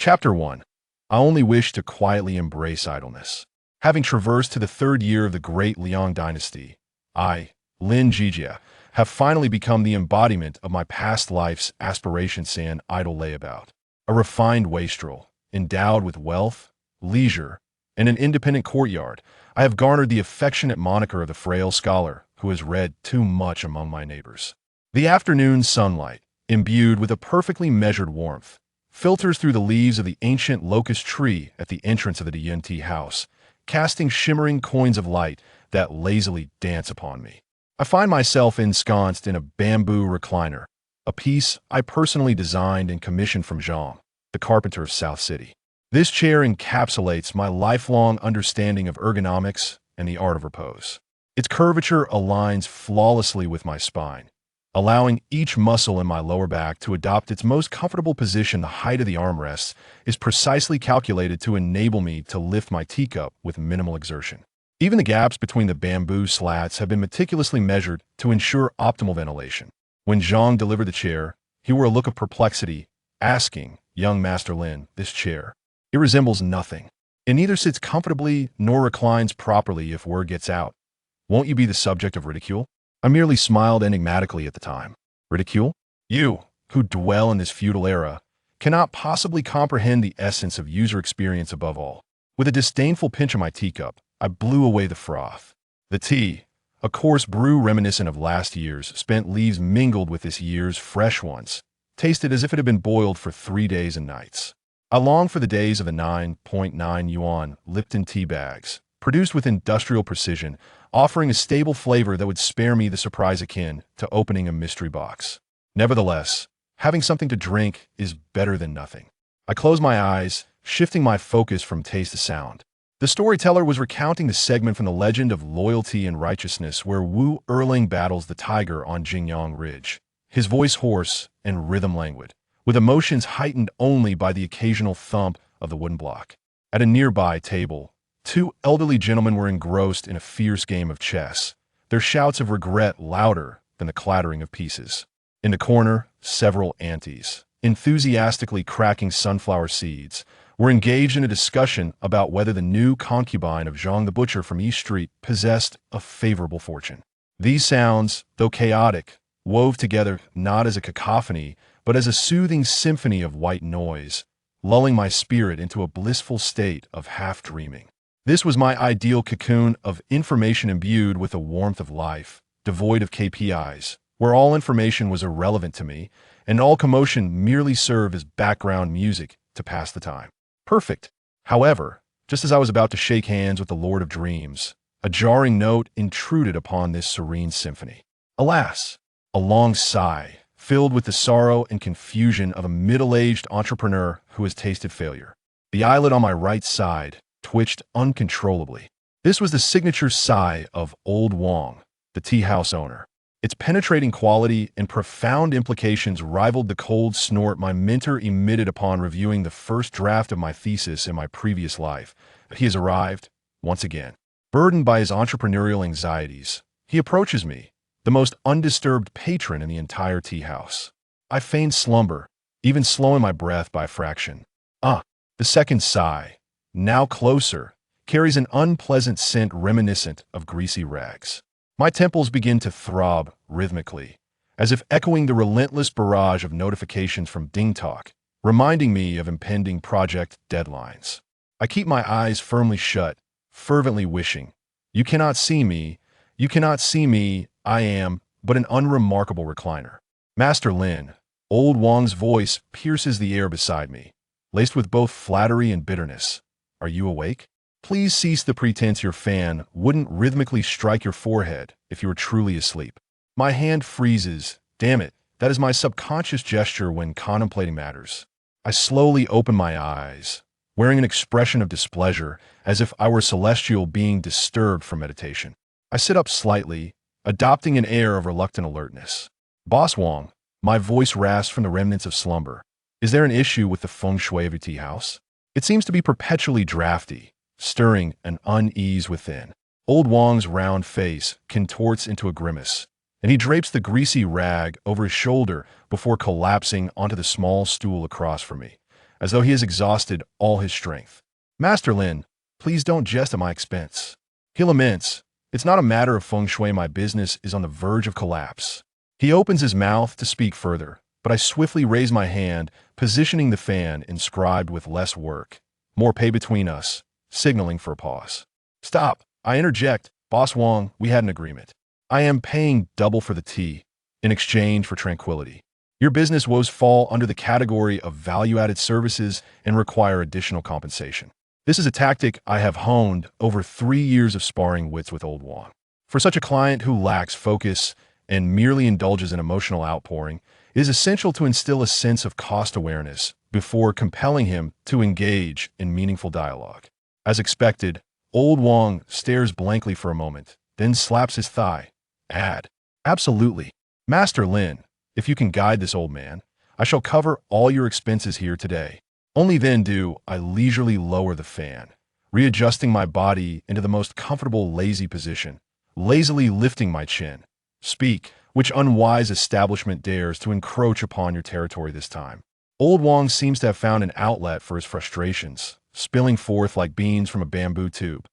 Chapter 1. I only wish to quietly embrace idleness. Having traversed to the third year of the Great Liang Dynasty, I, Lin Zhijie, have finally become the embodiment of my past life's aspirations and idle layabout. A refined wastrel, endowed with wealth, leisure, and an independent courtyard, I have garnered the affectionate moniker of the frail scholar who has read too much among my neighbors. The afternoon sunlight, imbued with a perfectly measured warmth, filters through the leaves of the ancient locust tree at the entrance of the Yuan house, casting shimmering coins of light that lazily dance upon me. I find myself ensconced in a bamboo recliner, a piece I personally designed and commissioned from Zhang, the carpenter of South City. This chair encapsulates my lifelong understanding of ergonomics and the art of repose. Its curvature aligns flawlessly with my spine, allowing each muscle in my lower back to adopt its most comfortable position. The height of the armrests is precisely calculated to enable me to lift my teacup with minimal exertion. Even the gaps between the bamboo slats have been meticulously measured to ensure optimal ventilation. When Zhang delivered the chair, he wore a look of perplexity, asking, "Young Master Lin, this chair, it resembles nothing. It neither sits comfortably nor reclines properly if word gets out. Won't you be the subject of ridicule?" I merely smiled enigmatically at the time. Ridicule? You, who dwell in this feudal era, cannot possibly comprehend the essence of user experience above all. With a disdainful pinch of my teacup, I blew away the froth. The tea, a coarse brew reminiscent of last year's spent leaves mingled with this year's fresh ones, tasted as if it had been boiled for 3 days and nights. I longed for the days of the 9.9 yuan Lipton tea bags, produced with industrial precision, offering a stable flavor that would spare me the surprise akin to opening a mystery box. Nevertheless, having something to drink is better than nothing. I closed my eyes, shifting my focus from taste to sound. The storyteller was recounting the segment from the legend of loyalty and righteousness where Wu Erling battles the tiger on Jingyang Ridge, his voice hoarse and rhythm languid, with emotions heightened only by the occasional thump of the wooden block. At a nearby table, 2 elderly gentlemen were engrossed in a fierce game of chess, their shouts of regret louder than the clattering of pieces. In the corner, several aunties, enthusiastically cracking sunflower seeds, were engaged in a discussion about whether the new concubine of Zhang the Butcher from East Street possessed a favorable fortune. These sounds, though chaotic, wove together not as a cacophony, but as a soothing symphony of white noise, lulling my spirit into a blissful state of half-dreaming. This was my ideal cocoon of information imbued with the warmth of life, devoid of KPIs, where all information was irrelevant to me, and all commotion merely served as background music to pass the time. Perfect. However, just as I was about to shake hands with the Lord of Dreams, a jarring note intruded upon this serene symphony. Alas, a long sigh, filled with the sorrow and confusion of a middle-aged entrepreneur who has tasted failure. The eyelid on my right side twitched uncontrollably. This was the signature sigh of Old Wang, the tea house owner. Its penetrating quality and profound implications rivaled the cold snort my mentor emitted upon reviewing the first draft of my thesis in my previous life. He has arrived, once again. Burdened by his entrepreneurial anxieties, he approaches me, the most undisturbed patron in the entire tea house. I feigned slumber, even slowing my breath by a fraction. The second sigh, now closer, carries an unpleasant scent reminiscent of greasy rags. My temples begin to throb rhythmically, as if echoing the relentless barrage of notifications from DingTalk, reminding me of impending project deadlines. I keep my eyes firmly shut, fervently wishing, you cannot see me, I am but an unremarkable recliner. Master Lin, Old Wang's voice pierces the air beside me, laced with both flattery and bitterness. Are you awake? Please cease the pretense your fan wouldn't rhythmically strike your forehead if you were truly asleep. My hand freezes. Damn it, that is my subconscious gesture when contemplating matters. I slowly open my eyes, wearing an expression of displeasure, as if I were a celestial being disturbed from meditation. I sit up slightly, adopting an air of reluctant alertness. Boss Wang, my voice rasps from the remnants of slumber. Is there an issue with the feng shui of your tea house? It seems to be perpetually drafty, stirring an unease within. Old Wang's round face contorts into a grimace, and he drapes the greasy rag over his shoulder before collapsing onto the small stool across from me, as though he has exhausted all his strength. Master Lin, please don't jest at my expense. He laments, it's not a matter of feng shui, my business is on the verge of collapse. He opens his mouth to speak further, but I swiftly raise my hand, positioning the fan inscribed with less work, more pay between us, signaling for a pause. Stop, I interject. Boss Wong, we had an agreement. I am paying double for the tea in exchange for tranquility. Your business woes fall under the category of value-added services and require additional compensation. This is a tactic I have honed over 3 years of sparring wits with old Wong. For such a client who lacks focus and merely indulges in emotional outpouring, it is essential to instill a sense of cost awareness before compelling him to engage in meaningful dialogue. As expected, old Wong stares blankly for a moment, then slaps his thigh. Absolutely. Master Lin, if you can guide this old man, I shall cover all your expenses here today. Only then do I leisurely lower the fan, readjusting my body into the most comfortable lazy position, lazily lifting my chin. Speak, which unwise establishment dares to encroach upon your territory this time? Old Wong seems to have found an outlet for his frustrations, spilling forth like beans from a bamboo tube.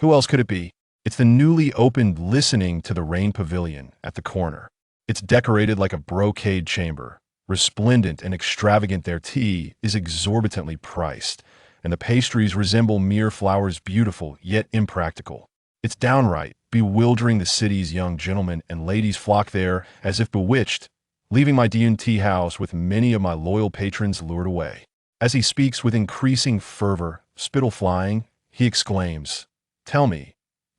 Who else could it be? It's the newly opened Listening to the Rain Pavilion at the corner. It's decorated like a brocade chamber, resplendent and extravagant. Their tea is exorbitantly priced, and the pastries resemble mere flowers, beautiful yet impractical. It's downright bewildering. The city's young gentlemen and ladies flock there as if bewitched, leaving my D&T house with many of my loyal patrons lured away. As he speaks with increasing fervor, spittle flying, he exclaims, "Tell me,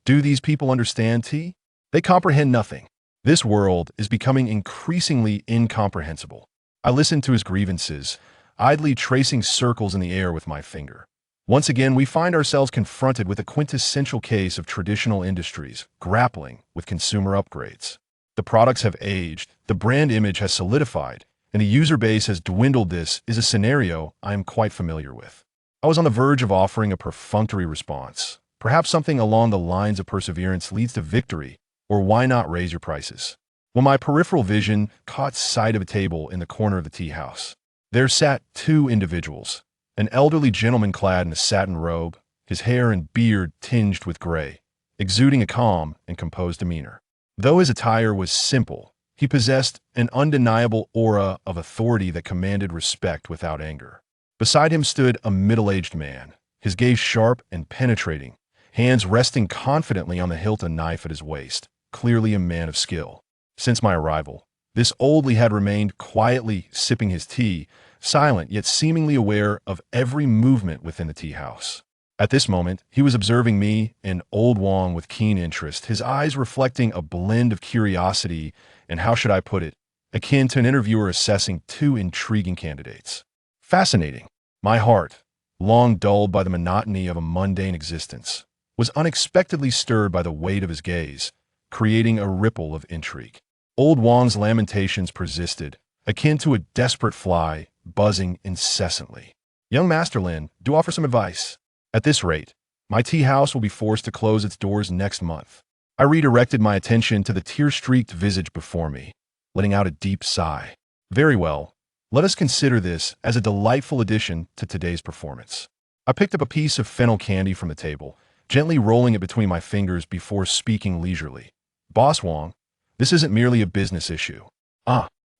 do these people understand tea? They comprehend nothing. This world is becoming increasingly incomprehensible." I listen to his grievances, idly tracing circles in the air with my finger. Once again, we find ourselves confronted with a quintessential case of traditional industries grappling with consumer upgrades. The products have aged, the brand image has solidified, and the user base has dwindled. This is a scenario I am quite familiar with. I was on the verge of offering a perfunctory response, perhaps something along the lines of perseverance leads to victory, or why not raise your prices, when my peripheral vision caught sight of a table in the corner of the tea house. There sat 2 individuals, an elderly gentleman clad in a satin robe, his hair and beard tinged with gray, exuding a calm and composed demeanor. Though his attire was simple, he possessed an undeniable aura of authority that commanded respect without anger. Beside him stood a middle-aged man, his gaze sharp and penetrating, hands resting confidently on the hilt of a knife at his waist, clearly a man of skill. Since my arrival, this oldly had remained quietly sipping his tea, silent yet seemingly aware of every movement within the tea house. At this moment, he was observing me and old Wong with keen interest, his eyes reflecting a blend of curiosity and, how should I put it, akin to an interviewer assessing 2 intriguing candidates. Fascinating. My heart, long dulled by the monotony of a mundane existence, was unexpectedly stirred by the weight of his gaze, creating a ripple of intrigue. Old Wong's lamentations persisted, akin to a desperate fly buzzing incessantly. "Young Master Lin, do offer some advice. At this rate, my tea house will be forced to close its doors next month." I redirected my attention to the tear-streaked visage before me, letting out a deep sigh. "Very well, let us consider this as a delightful addition to today's performance." I picked up a piece of fennel candy from the table, gently rolling it between my fingers before speaking leisurely. "Boss Wong, this isn't merely a business issue."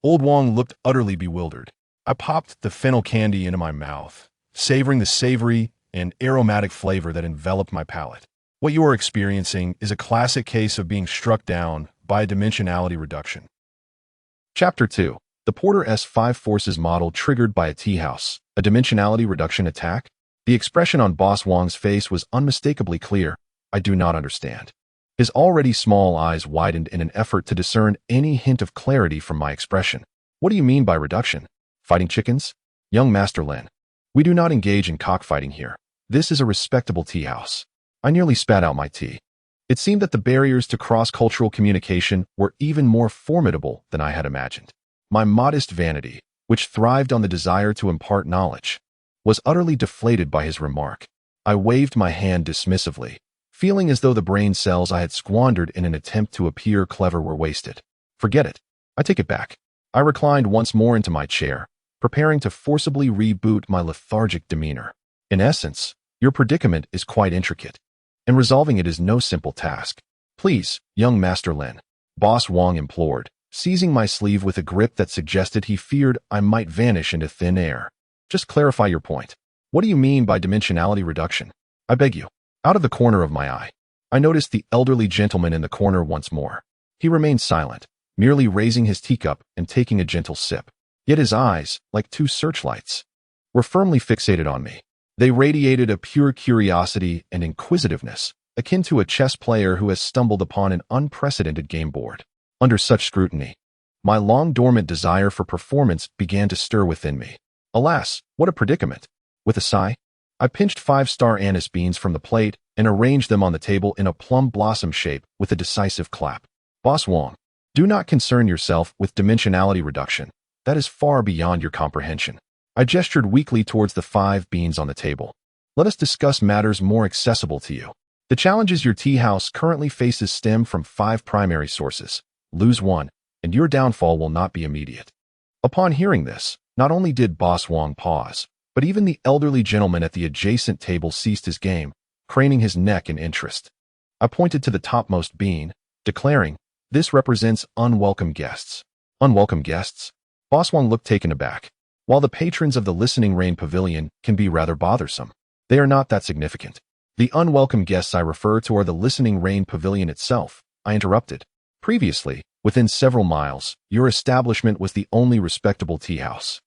Old Wong looked utterly bewildered. I popped the fennel candy into my mouth, savoring the savory and aromatic flavor that enveloped my palate. "What you are experiencing is a classic case of being struck down by a dimensionality reduction." Chapter 2. The Porter S5 Forces Model Triggered by a Tea House, a Dimensionality Reduction Attack? The expression on Boss Wong's face was unmistakably clear. "I do not understand." His already small eyes widened in an effort to discern any hint of clarity from my expression. "What do you mean by reduction? Fighting chickens? Young Master Lin, we do not engage in cockfighting here. This is a respectable tea house." I nearly spat out my tea. It seemed that the barriers to cross-cultural communication were even more formidable than I had imagined. My modest vanity, which thrived on the desire to impart knowledge, was utterly deflated by his remark. I waved my hand dismissively, feeling as though the brain cells I had squandered in an attempt to appear clever were wasted. "Forget it. I take it back." I reclined once more into my chair, preparing to forcibly reboot my lethargic demeanor. In essence, your predicament is quite intricate, and resolving it is no simple task. Please, young Master Lin, Boss Wang implored, seizing my sleeve with a grip that suggested he feared I might vanish into thin air. Just clarify your point. What do you mean by dimensionality reduction? I beg you. Out of the corner of my eye, I noticed the elderly gentleman in the corner once more. He remained silent, merely raising his teacup and taking a gentle sip. Yet his eyes, like two searchlights, were firmly fixated on me. They radiated a pure curiosity and inquisitiveness, akin to a chess player who has stumbled upon an unprecedented game board. Under such scrutiny, my long-dormant desire for performance began to stir within me. Alas, what a predicament! With a sigh, I pinched 5-star anise beans from the plate and arranged them on the table in a plum blossom shape with a decisive clap. Boss Wang, do not concern yourself with dimensionality reduction. That is far beyond your comprehension. I gestured weakly towards the 5 beans on the table. Let us discuss matters more accessible to you. The challenges your tea house currently faces stem from 5 primary sources. Lose one, and your downfall will not be immediate. Upon hearing this, not only did Boss Wang pause, but even the elderly gentleman at the adjacent table ceased his game, craning his neck in interest. I pointed to the topmost bean, declaring, "This represents unwelcome guests." Unwelcome guests? Boss Wang looked taken aback. While the patrons of the Listening Rain Pavilion can be rather bothersome, they are not that significant. The unwelcome guests I refer to are the Listening Rain Pavilion itself, I interrupted. Previously, within several miles, your establishment was the only respectable tea house.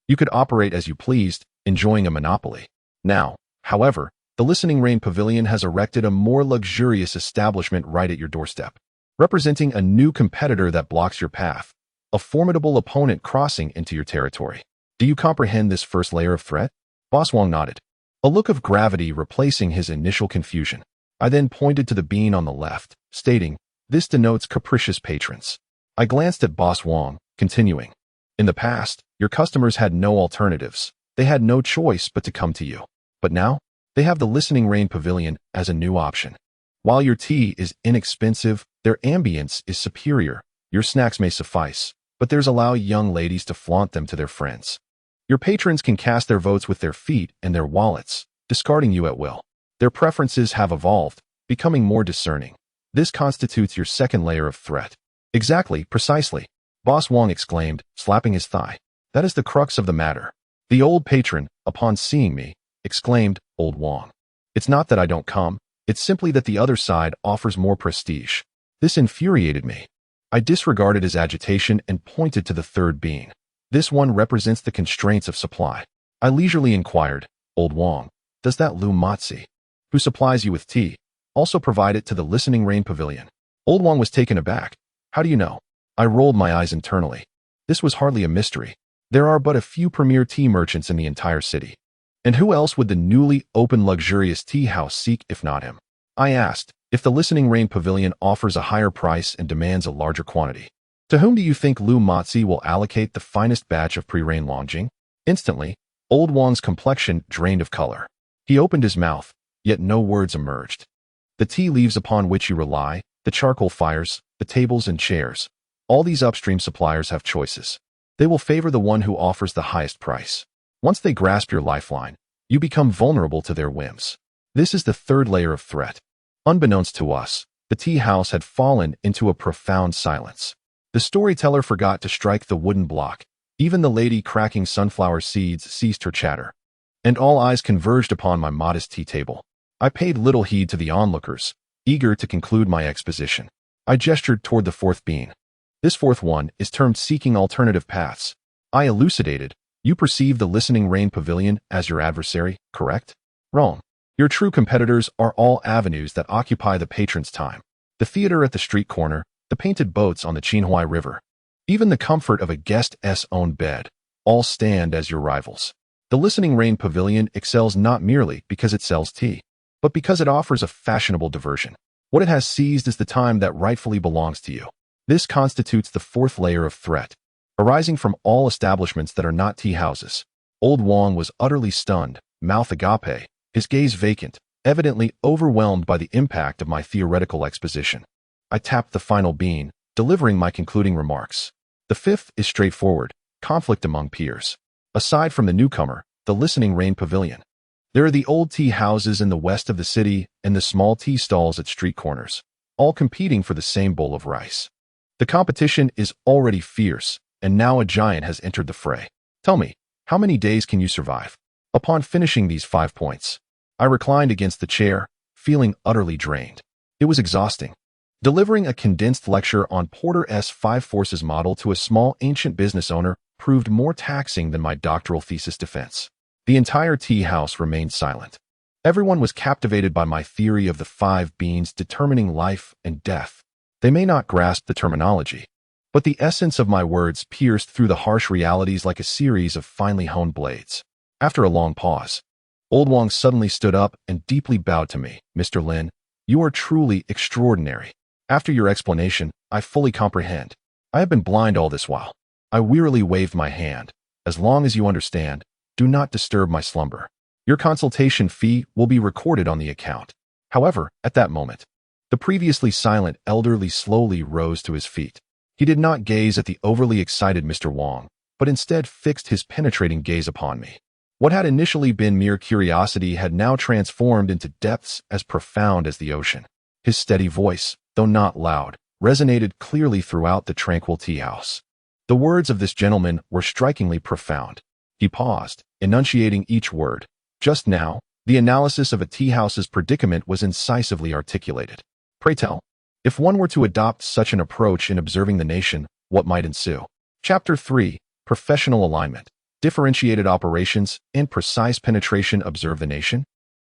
You could operate as you pleased, enjoying a monopoly. Now, however, the Listening Rain Pavilion has erected a more luxurious establishment right at your doorstep, representing a new competitor that blocks your path, a formidable opponent crossing into your territory. Do you comprehend this first layer of threat? Boss Wang nodded, a look of gravity replacing his initial confusion. I then pointed to the bean on the left, stating, "This denotes capricious patrons." I glanced at Boss Wang, continuing, "In the past, your customers had no alternatives. They had no choice but to come to you. But now, they have the Listening Rain Pavilion as a new option. While your tea is inexpensive, their ambience is superior. Your snacks may suffice, but there's allow young ladies to flaunt them to their friends. Your patrons can cast their votes with their feet and their wallets, discarding you at will. Their preferences have evolved, becoming more discerning. This constitutes your second layer of threat." "Exactly, precisely," Boss Wang exclaimed, slapping his thigh. "That is the crux of the matter." The old patron, upon seeing me, exclaimed, "Old Wang. It's not that I don't come, it's simply that the other side offers more prestige." This infuriated me. I disregarded his agitation and pointed to the 3rd bean. "This one represents the constraints of supply." I leisurely inquired, "Old Wang, does that Lu Matzi, who supplies you with tea, also provide it to the Listening Rain Pavilion?" Old Wang was taken aback. "How do you know?" I rolled my eyes internally. This was hardly a mystery. There are but a few premier tea merchants in the entire city. And who else would the newly opened luxurious tea house seek if not him? I asked, "If the Listening Rain Pavilion offers a higher price and demands a larger quantity, to whom do you think Lu Matzi will allocate the finest batch of pre-rain Longjing?" Instantly, Old Wang's complexion drained of color. He opened his mouth, yet no words emerged. "The tea leaves upon which you rely, the charcoal fires, the tables and chairs, all these upstream suppliers have choices. They will favor the one who offers the highest price. Once they grasp your lifeline, you become vulnerable to their whims." This is the 3rd layer of threat. Unbeknownst to us, the tea house had fallen into a profound silence. The storyteller forgot to strike the wooden block. Even the lady cracking sunflower seeds ceased her chatter. And all eyes converged upon my modest tea table. I paid little heed to the onlookers, eager to conclude my exposition. I gestured toward the 4th bean. "This 4th one is termed Seeking Alternative Paths." I elucidated, "You perceive the Listening Rain Pavilion as your adversary, correct?" "Wrong. Your true competitors are all avenues that occupy the patron's time. The theater at the street corner, the painted boats on the Qinhuai River, even the comfort of a guest's own bed, all stand as your rivals. The Listening Rain Pavilion excels not merely because it sells tea, but because it offers a fashionable diversion. What it has seized is the time that rightfully belongs to you. This constitutes the 4th layer of threat, arising from all establishments that are not tea houses." Old Wang was utterly stunned, mouth agape, his gaze vacant, evidently overwhelmed by the impact of my theoretical exposition. I tapped the final bean, delivering my concluding remarks. "The 5th is straightforward, conflict among peers. Aside from the newcomer, the listening rain pavilion. There are the old tea houses in the west of the city and the small tea stalls at street corners, all competing for the same bowl of rice. The competition is already fierce, and now a giant has entered the fray. Tell me, how many days can you survive? Upon finishing these 5 points, I reclined against the chair, feeling utterly drained. It was exhausting. Delivering a condensed lecture on Porter's 5 forces model to a small ancient business owner proved more taxing than my doctoral thesis defense. The entire tea house remained silent. Everyone was captivated by my theory of the 5 beings determining life and death. They may not grasp the terminology, but the essence of my words pierced through the harsh realities like a series of finely honed blades. After a long pause, Old Wang suddenly stood up and deeply bowed to me. Mr. Lin, you are truly extraordinary. After your explanation, I fully comprehend. I have been blind all this while. I wearily waved my hand. As long as you understand, do not disturb my slumber. Your consultation fee will be recorded on the account. However, at that moment, the previously silent elderly slowly rose to his feet. He did not gaze at the overly excited Mr. Wang, but instead fixed his penetrating gaze upon me. What had initially been mere curiosity had now transformed into depths as profound as the ocean. His steady voice, though not loud, resonated clearly throughout the tranquil tea house. The words of this gentleman were strikingly profound. He paused, enunciating each word. Just now, the analysis of a tea house's predicament was incisively articulated. Pray tell, if one were to adopt such an approach in observing the nation, what might ensue? Chapter 3, Professional Alignment, Differentiated Operations, and Precise Penetration. Observe the nation?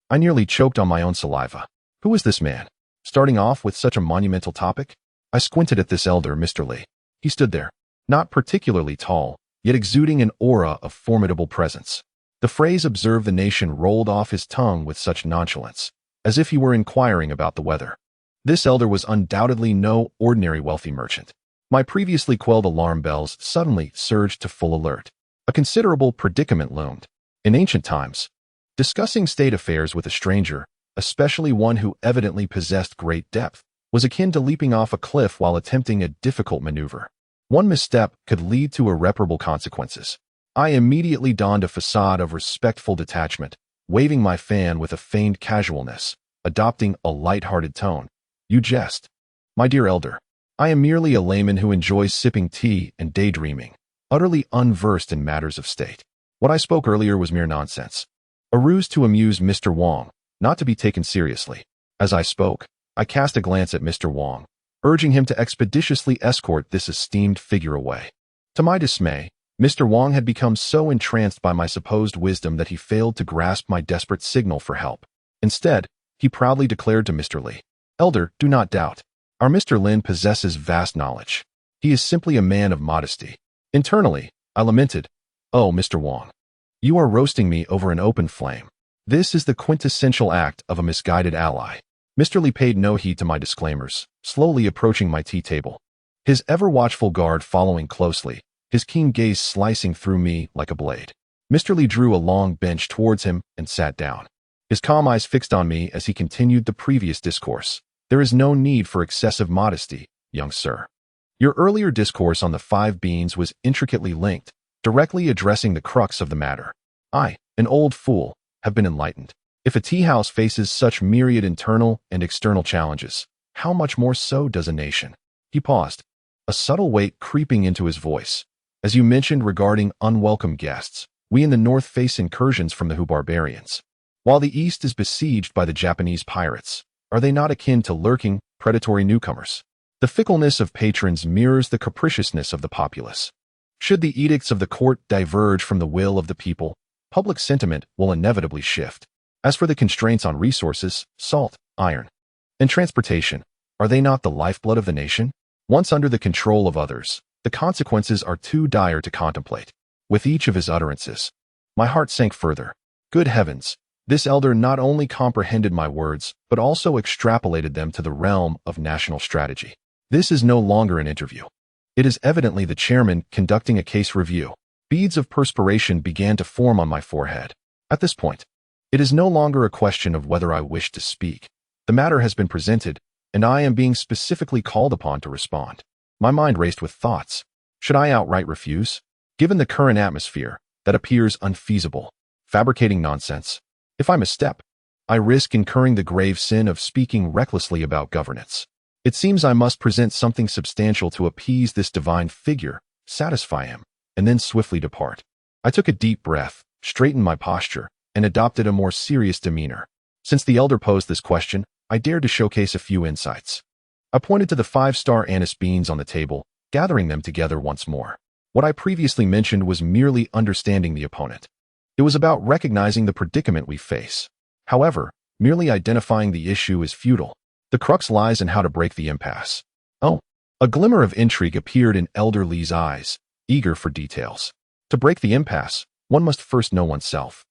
I nearly choked on my own saliva. Who is this man? Starting off with such a monumental topic? I squinted at this elder, Mr. Li. He stood there, not particularly tall, yet exuding an aura of formidable presence. The phrase "observe the nation" rolled off his tongue with such nonchalance, as if he were inquiring about the weather. This elder was undoubtedly no ordinary wealthy merchant. My previously quelled alarm bells suddenly surged to full alert. A considerable predicament loomed. In ancient times, discussing state affairs with a stranger, especially one who evidently possessed great depth, was akin to leaping off a cliff while attempting a difficult maneuver. One misstep could lead to irreparable consequences. I immediately donned a facade of respectful detachment, waving my fan with a feigned casualness, adopting a light-hearted tone. You jest. My dear elder, I am merely a layman who enjoys sipping tea and daydreaming, utterly unversed in matters of state. What I spoke earlier was mere nonsense. A ruse to amuse Mr. Wang, not to be taken seriously. As I spoke, I cast a glance at Mr. Wang, urging him to expeditiously escort this esteemed figure away. To my dismay, Mr. Wang had become so entranced by my supposed wisdom that he failed to grasp my desperate signal for help. Instead, he proudly declared to Mr. Li, Elder, do not doubt. Our Mr. Lin possesses vast knowledge. He is simply a man of modesty. Internally, I lamented, Oh, Mr. Wang, you are roasting me over an open flame. This is the quintessential act of a misguided ally. Mr. Li paid no heed to my disclaimers, slowly approaching my tea table. His ever-watchful guard following closely, his keen gaze slicing through me like a blade. Mr. Li drew a long bench towards him and sat down. His calm eyes fixed on me as he continued the previous discourse. There is no need for excessive modesty, young sir. Your earlier discourse on the 5 beings was intricately linked, directly addressing the crux of the matter. I, an old fool, have been enlightened. If a tea house faces such myriad internal and external challenges, how much more so does a nation? He paused, a subtle weight creeping into his voice. As you mentioned regarding unwelcome guests, we in the north face incursions from the Hu barbarians, while the east is besieged by the Japanese pirates. Are they not akin to lurking, predatory newcomers? The fickleness of patrons mirrors the capriciousness of the populace. Should the edicts of the court diverge from the will of the people, public sentiment will inevitably shift. As for the constraints on resources, salt, iron, and transportation, are they not the lifeblood of the nation? Once under the control of others, the consequences are too dire to contemplate. With each of his utterances, my heart sank further. Good heavens, this elder not only comprehended my words, but also extrapolated them to the realm of national strategy. This is no longer an interview. It is evidently the chairman conducting a case review. Beads of perspiration began to form on my forehead. At this point, it is no longer a question of whether I wish to speak. The matter has been presented, and I am being specifically called upon to respond. My mind raced with thoughts. Should I outright refuse? Given the current atmosphere, That appears unfeasible. Fabricating nonsense. If I misstep, I risk incurring the grave sin of speaking recklessly about governance. It seems I must present something substantial to appease this divine figure, satisfy him, and then swiftly depart. I took a deep breath, straightened my posture, and adopted a more serious demeanor. Since the elder posed this question, I dared to showcase a few insights. I pointed to the 5-star anise beans on the table, gathering them together once more. What I previously mentioned was merely understanding the opponent. It was about recognizing the predicament we face. However, merely identifying the issue is futile. The crux lies in how to break the impasse. Oh, a glimmer of intrigue appeared in Elder Li's eyes, eager for details. To break the impasse, one must first know oneself.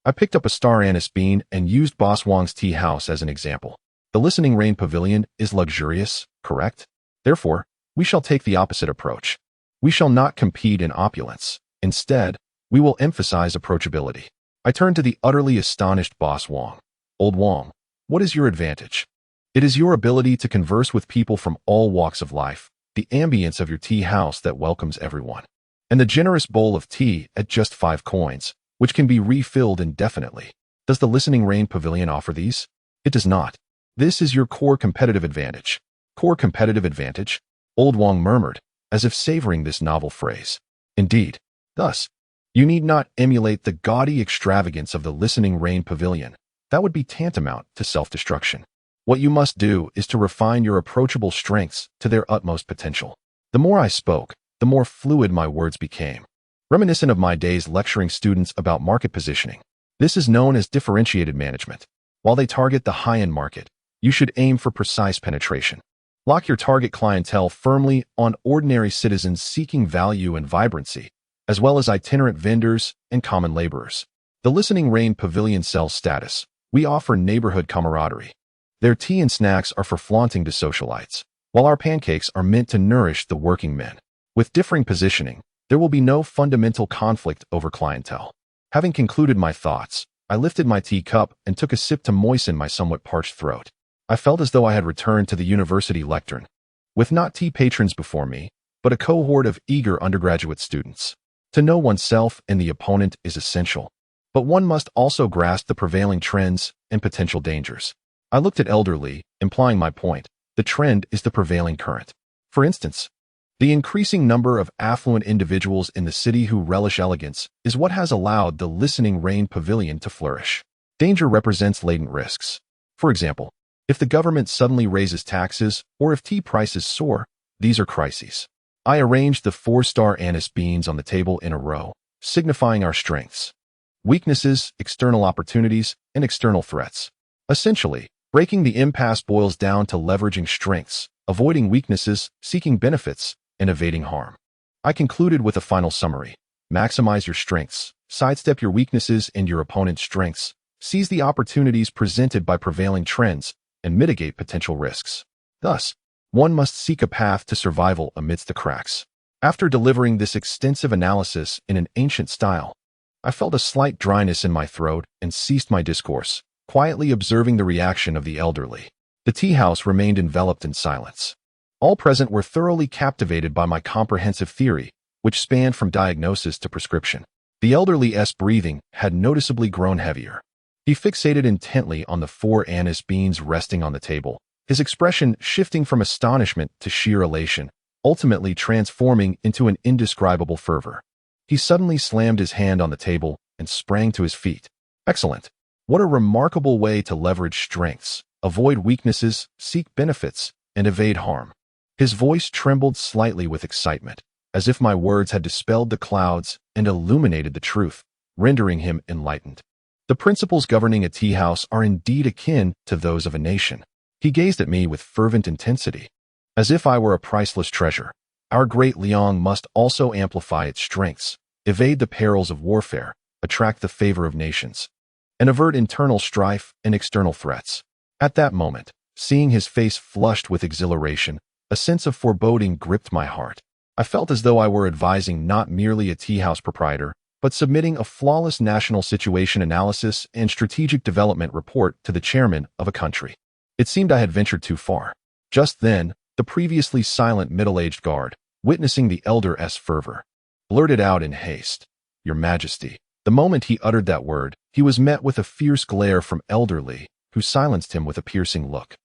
I picked up a star anise bean and used Boss Wong's tea house as an example. The Listening Rain Pavilion is luxurious, correct? Therefore, we shall take the opposite approach. We shall not compete in opulence. Instead, we will emphasize approachability. I turned to the utterly astonished Boss Wong. Old Wong, what is your advantage? It is your ability to converse with people from all walks of life, the ambience of your tea house that welcomes everyone, and the generous bowl of tea at just 5 coins, which can be refilled indefinitely. Does the Listening Rain Pavilion offer these? It does not. This is your core competitive advantage. Core competitive advantage? Old Wong murmured, as if savoring this novel phrase. Indeed. Thus, you need not emulate the gaudy extravagance of the Listening Rain Pavilion. That would be tantamount to self-destruction. What you must do is to refine your approachable strengths to their utmost potential. The more I spoke, the more fluid my words became. Reminiscent of my days lecturing students about market positioning. This is known as differentiated management. While they target the high-end market, you should aim for precise penetration. Lock your target clientele firmly on ordinary citizens seeking value and vibrancy, as well as itinerant vendors and common laborers. The Listening Rain Pavilion sells status. We offer neighborhood camaraderie. Their tea and snacks are for flaunting to socialites, while our pancakes are meant to nourish the working men. With differing positioning, there will be no fundamental conflict over clientele. Having concluded my thoughts, I lifted my teacup and took a sip to moisten my somewhat parched throat. I felt as though I had returned to the university lectern, with not tea patrons before me, but a cohort of eager undergraduate students. To know oneself and the opponent is essential, but one must also grasp the prevailing trends and potential dangers. I looked at Elder Li, implying my point. The trend is the prevailing current. For instance, the increasing number of affluent individuals in the city who relish elegance is what has allowed the Listening Rain Pavilion to flourish. Danger represents latent risks. For example, if the government suddenly raises taxes or if tea prices soar, these are crises. I arranged the 4-star anise beans on the table in a row, signifying our strengths, weaknesses, external opportunities, and external threats. Essentially, breaking the impasse boils down to leveraging strengths, avoiding weaknesses, seeking benefits, and evading harm. I concluded with a final summary. Maximize your strengths, sidestep your weaknesses and your opponent's strengths, seize the opportunities presented by prevailing trends, and mitigate potential risks. Thus, one must seek a path to survival amidst the cracks. After delivering this extensive analysis in an ancient style, I felt a slight dryness in my throat and ceased my discourse, quietly observing the reaction of the elderly. The tea house remained enveloped in silence. All present were thoroughly captivated by my comprehensive theory, which spanned from diagnosis to prescription. The elderly's breathing had noticeably grown heavier. He fixated intently on the 4 anise beans resting on the table, his expression shifting from astonishment to sheer elation, ultimately transforming into an indescribable fervor. He suddenly slammed his hand on the table and sprang to his feet. Excellent. What a remarkable way to leverage strengths, avoid weaknesses, seek benefits, and evade harm. His voice trembled slightly with excitement, as if my words had dispelled the clouds and illuminated the truth, rendering him enlightened. The principles governing a tea house are indeed akin to those of a nation. He gazed at me with fervent intensity, as if I were a priceless treasure. Our Great Liang must also amplify its strengths, evade the perils of warfare, attract the favor of nations, and avert internal strife and external threats. At that moment, seeing his face flushed with exhilaration, a sense of foreboding gripped my heart. I felt as though I were advising not merely a tea house proprietor, but submitting a flawless national situation analysis and strategic development report to the chairman of a country. It seemed I had ventured too far. Just then, the previously silent middle-aged guard, witnessing the elder's fervor, blurted out in haste, Your Majesty." The moment he uttered that word, he was met with a fierce glare from Elder Li, who silenced him with a piercing look,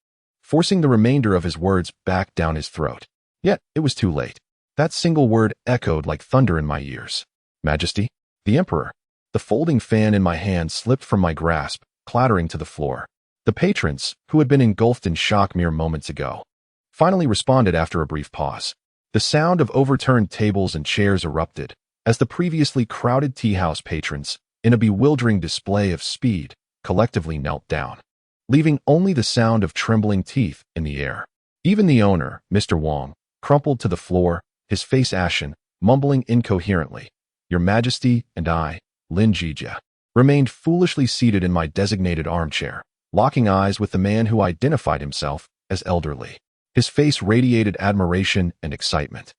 forcing the remainder of his words back down his throat. Yet, it was too late. That single word echoed like thunder in my ears. "Majesty?" "The Emperor." The folding fan in my hand slipped from my grasp, clattering to the floor. The patrons, who had been engulfed in shock mere moments ago, finally responded after a brief pause. The sound of overturned tables and chairs erupted, as the previously crowded tea-house patrons, in a bewildering display of speed, collectively knelt down, leaving only the sound of trembling teeth in the air. Even the owner, Mr. Wang, crumpled to the floor, his face ashen, mumbling incoherently. Your Majesty and I, Lin Zhijie, remained foolishly seated in my designated armchair, locking eyes with the man who identified himself as Elder Li. His face radiated admiration and excitement,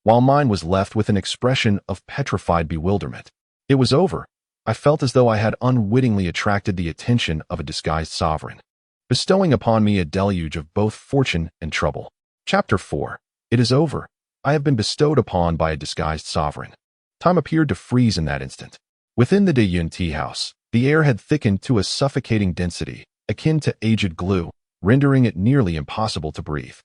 while mine was left with an expression of petrified bewilderment. It was over. I felt as though I had unwittingly attracted the attention of a disguised sovereign, bestowing upon me a deluge of both fortune and trouble. Chapter 4. It is over. I have been bestowed upon by a disguised sovereign. Time appeared to freeze in that instant. Within the Deyun tea house, the air had thickened to a suffocating density, akin to aged glue, rendering it nearly impossible to breathe.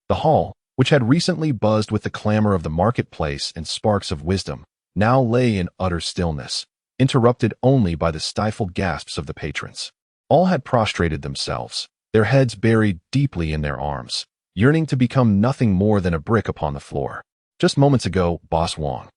The hall, which had recently buzzed with the clamor of the marketplace and sparks of wisdom, now lay in utter stillness, interrupted only by the stifled gasps of the patrons. All had prostrated themselves, their heads buried deeply in their arms, yearning to become nothing more than a brick upon the floor. Just moments ago, Boss Wang,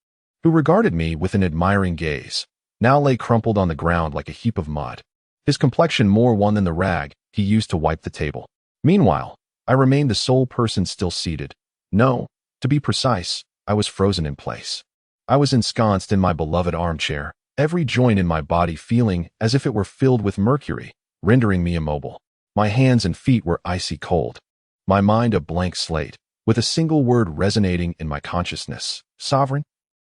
who regarded me with an admiring gaze, now lay crumpled on the ground like a heap of mud, his complexion more wan than the rag he used to wipe the table. Meanwhile, I remained the sole person still seated. No, to be precise, I was frozen in place. I was ensconced in my beloved armchair, every joint in my body feeling as if it were filled with mercury, rendering me immobile. My hands and feet were icy cold, my mind a blank slate, with a single word resonating in my consciousness: sovereign.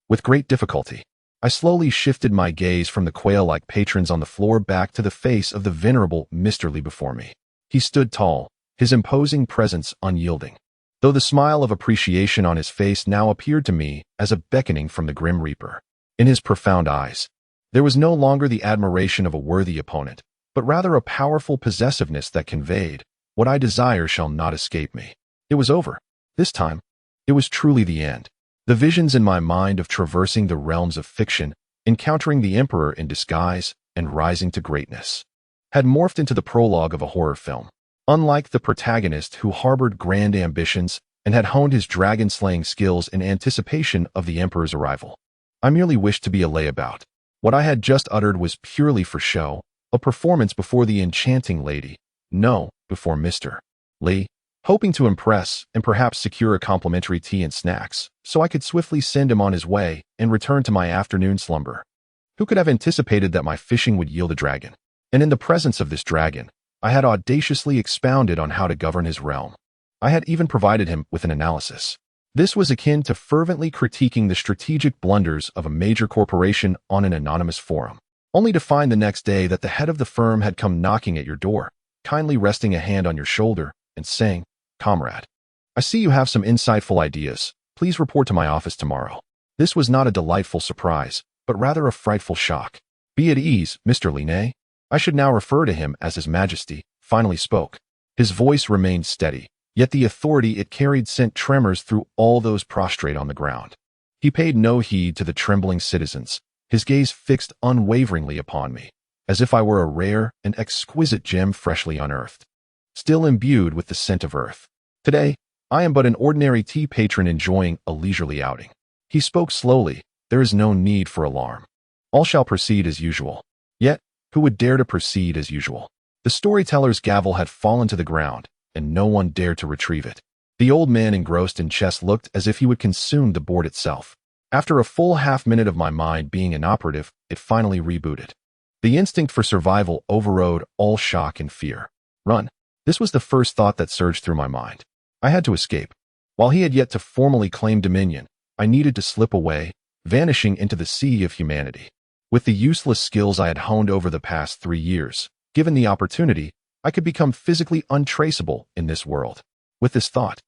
With great difficulty, I slowly shifted my gaze from the quail-like patrons on the floor back to the face of the venerable Mr. Li before me. He stood tall, his imposing presence unyielding, though the smile of appreciation on his face now appeared to me as a beckoning from the Grim Reaper. In his profound eyes, there was no longer the admiration of a worthy opponent, but rather a powerful possessiveness that conveyed, "What I desire shall not escape me." It was over. This time, it was truly the end. The visions in my mind of traversing the realms of fiction, encountering the Emperor in disguise, and rising to greatness, had morphed into the prologue of a horror film. Unlike the protagonist who harbored grand ambitions and had honed his dragon-slaying skills in anticipation of the Emperor's arrival, I merely wished to be a layabout. What I had just uttered was purely for show, a performance before the enchanting lady, no, before Mr. Li, hoping to impress and perhaps secure a complimentary tea and snacks, so I could swiftly send him on his way and return to my afternoon slumber. Who could have anticipated that my fishing would yield a dragon? And in the presence of this dragon, I had audaciously expounded on how to govern his realm. I had even provided him with an analysis. This was akin to fervently critiquing the strategic blunders of a major corporation on an anonymous forum, only to find the next day that the head of the firm had come knocking at your door, kindly resting a hand on your shoulder and saying, "Comrade, I see you have some insightful ideas. Please report to my office tomorrow." This was not a delightful surprise, but rather a frightful shock. "Be at ease, Mr. Li." I should now refer to him as His Majesty, finally spoke. His voice remained steady, yet the authority it carried sent tremors through all those prostrate on the ground. He paid no heed to the trembling citizens, his gaze fixed unwaveringly upon me, as if I were a rare and exquisite gem freshly unearthed, still imbued with the scent of earth. "Today, I am but an ordinary tea patron enjoying a leisurely outing." He spoke slowly. "There is no need for alarm. All shall proceed as usual." Yet, who would dare to proceed as usual? The storyteller's gavel had fallen to the ground, and no one dared to retrieve it. The old man engrossed in chess looked as if he would consume the board itself. After a full half-minute of my mind being inoperative, it finally rebooted. The instinct for survival overrode all shock and fear. Run. This was the first thought that surged through my mind. I had to escape. While he had yet to formally claim dominion, I needed to slip away, vanishing into the sea of humanity. With the useless skills I had honed over the past 3 years, given the opportunity, I could become physically untraceable in this world. With this thought,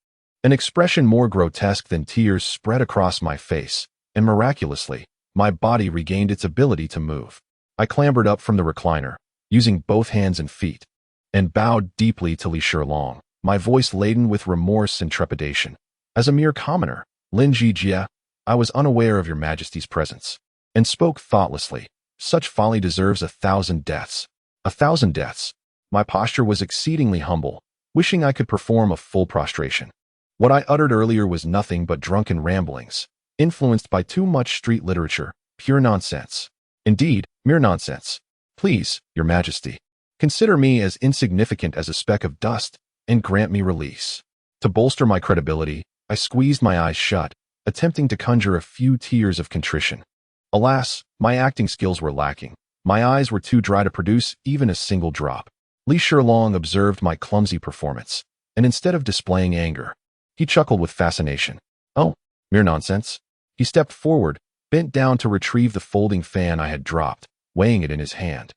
an expression more grotesque than tears spread across my face, and miraculously, my body regained its ability to move. I clambered up from the recliner, using both hands and feet, and bowed deeply to Li Zhijie, my voice laden with remorse and trepidation. As a mere commoner, Lin Zhijie, I was unaware of your Majesty's presence, and spoke thoughtlessly. Such folly deserves 1,000 deaths. 1,000 deaths. My posture was exceedingly humble, wishing I could perform a full prostration. What I uttered earlier was nothing but drunken ramblings, influenced by too much street literature, pure nonsense. Indeed, mere nonsense. Please, your Majesty, consider me as insignificant as a speck of dust, and grant me release. To bolster my credibility, I squeezed my eyes shut, attempting to conjure a few tears of contrition. Alas, my acting skills were lacking. My eyes were too dry to produce even a single drop. Li Zhijie observed my clumsy performance, and instead of displaying anger, he chuckled with fascination. Oh, mere nonsense. He stepped forward, bent down to retrieve the folding fan I had dropped, weighing it in his hand.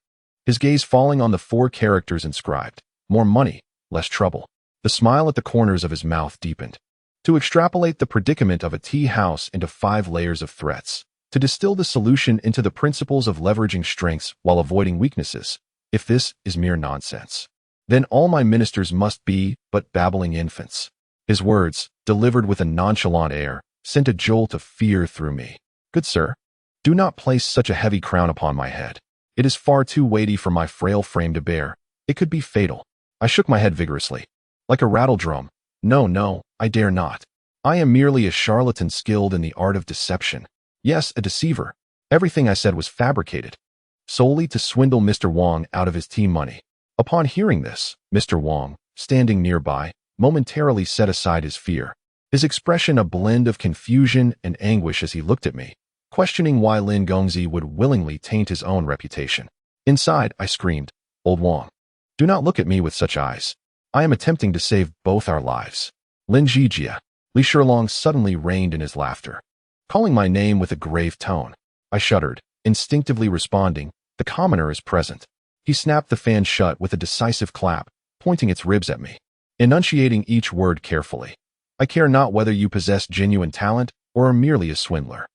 His gaze falling on the 4 characters inscribed, "More money, less trouble." The smile at the corners of his mouth deepened. To extrapolate the predicament of a tea house into 5 layers of threats, to distill the solution into the principles of leveraging strengths while avoiding weaknesses. If this is mere nonsense, then all my ministers must be but babbling infants. His words, delivered with a nonchalant air, sent a jolt of fear through me. Good sir, do not place such a heavy crown upon my head. It is far too weighty for my frail frame to bear. It could be fatal. I shook my head vigorously. Like a rattledrum. No, I dare not. I am merely a charlatan skilled in the art of deception. Yes, a deceiver. Everything I said was fabricated, solely to swindle Mr. Wang out of his tea money. Upon hearing this, Mr. Wang, standing nearby, momentarily set aside his fear, his expression a blend of confusion and anguish as he looked at me, questioning why Lin Gongzi would willingly taint his own reputation. Inside, I screamed, "Old Wang, do not look at me with such eyes. I am attempting to save both our lives." Lin Zhijie. Li Zhijie suddenly reined in his laughter, calling my name with a grave tone. I shuddered, instinctively responding, "The commoner is present." He snapped the fan shut with a decisive clap, pointing its ribs at me, enunciating each word carefully. "I care not whether you possess genuine talent or are merely a swindler.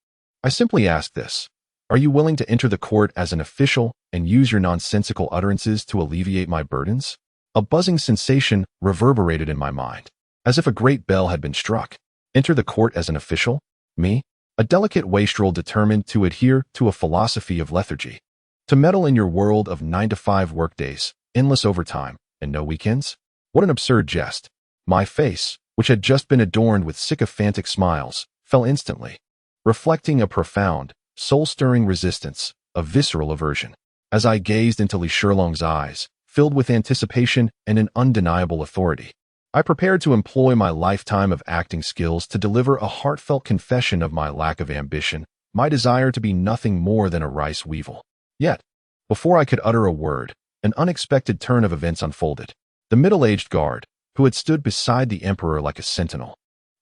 I simply ask this. Are you willing to enter the court as an official and use your nonsensical utterances to alleviate my burdens?" A buzzing sensation reverberated in my mind, as if a great bell had been struck. Enter the court as an official? Me? A delicate wastrel determined to adhere to a philosophy of lethargy. To meddle in your world of 9-to-5 workdays, endless overtime, and no weekends? What an absurd jest. My face, which had just been adorned with sycophantic smiles, fell instantly, reflecting a profound, soul-stirring resistance, a visceral aversion. As I gazed into Li Zhijie's eyes, filled with anticipation and an undeniable authority, I prepared to employ my lifetime of acting skills to deliver a heartfelt confession of my lack of ambition, my desire to be nothing more than a rice weevil. Yet, before I could utter a word, an unexpected turn of events unfolded. The middle-aged guard, who had stood beside the emperor like a sentinel,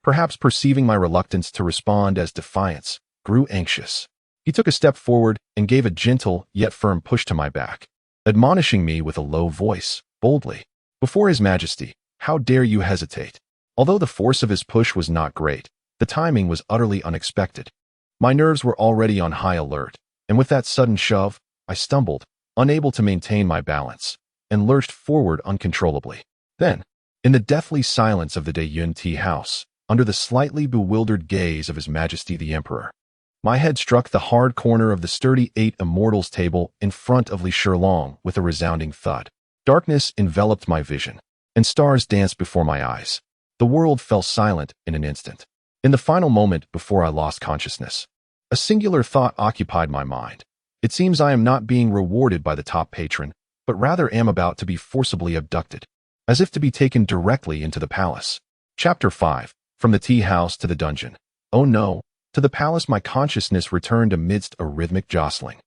perhaps perceiving my reluctance to respond as defiance, grew anxious. He took a step forward and gave a gentle yet firm push to my back, admonishing me with a low voice, boldly, "Before His Majesty, how dare you hesitate?" Although the force of his push was not great, the timing was utterly unexpected. My nerves were already on high alert, and with that sudden shove, I stumbled, unable to maintain my balance, and lurched forward uncontrollably. Then, in the deathly silence of the Dayun tea house, under the slightly bewildered gaze of His Majesty the Emperor, my head struck the hard corner of the sturdy 8 immortals table in front of Li Zhijie with a resounding thud. Darkness enveloped my vision, and stars danced before my eyes. The world fell silent in an instant. In the final moment before I lost consciousness, a singular thought occupied my mind. It seems I am not being rewarded by the top patron, but rather am about to be forcibly abducted, as if to be taken directly into the palace. Chapter 5. From the tea house to the dungeon. Oh no, to the palace my consciousness returned amidst a rhythmic jostling.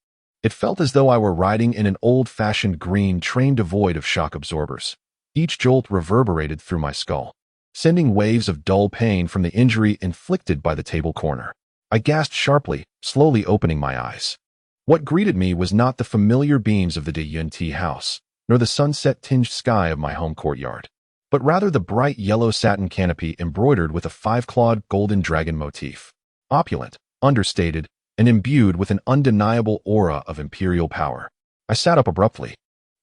It felt as though I were riding in an old-fashioned green train devoid of shock absorbers. Each jolt reverberated through my skull, sending waves of dull pain from the injury inflicted by the table corner. I gasped sharply, slowly opening my eyes. What greeted me was not the familiar beams of the Dayun tea house, nor the sunset-tinged sky of my home courtyard, but rather the bright yellow satin canopy embroidered with a 5-clawed golden dragon motif. Opulent, understated, and imbued with an undeniable aura of imperial power. I sat up abruptly,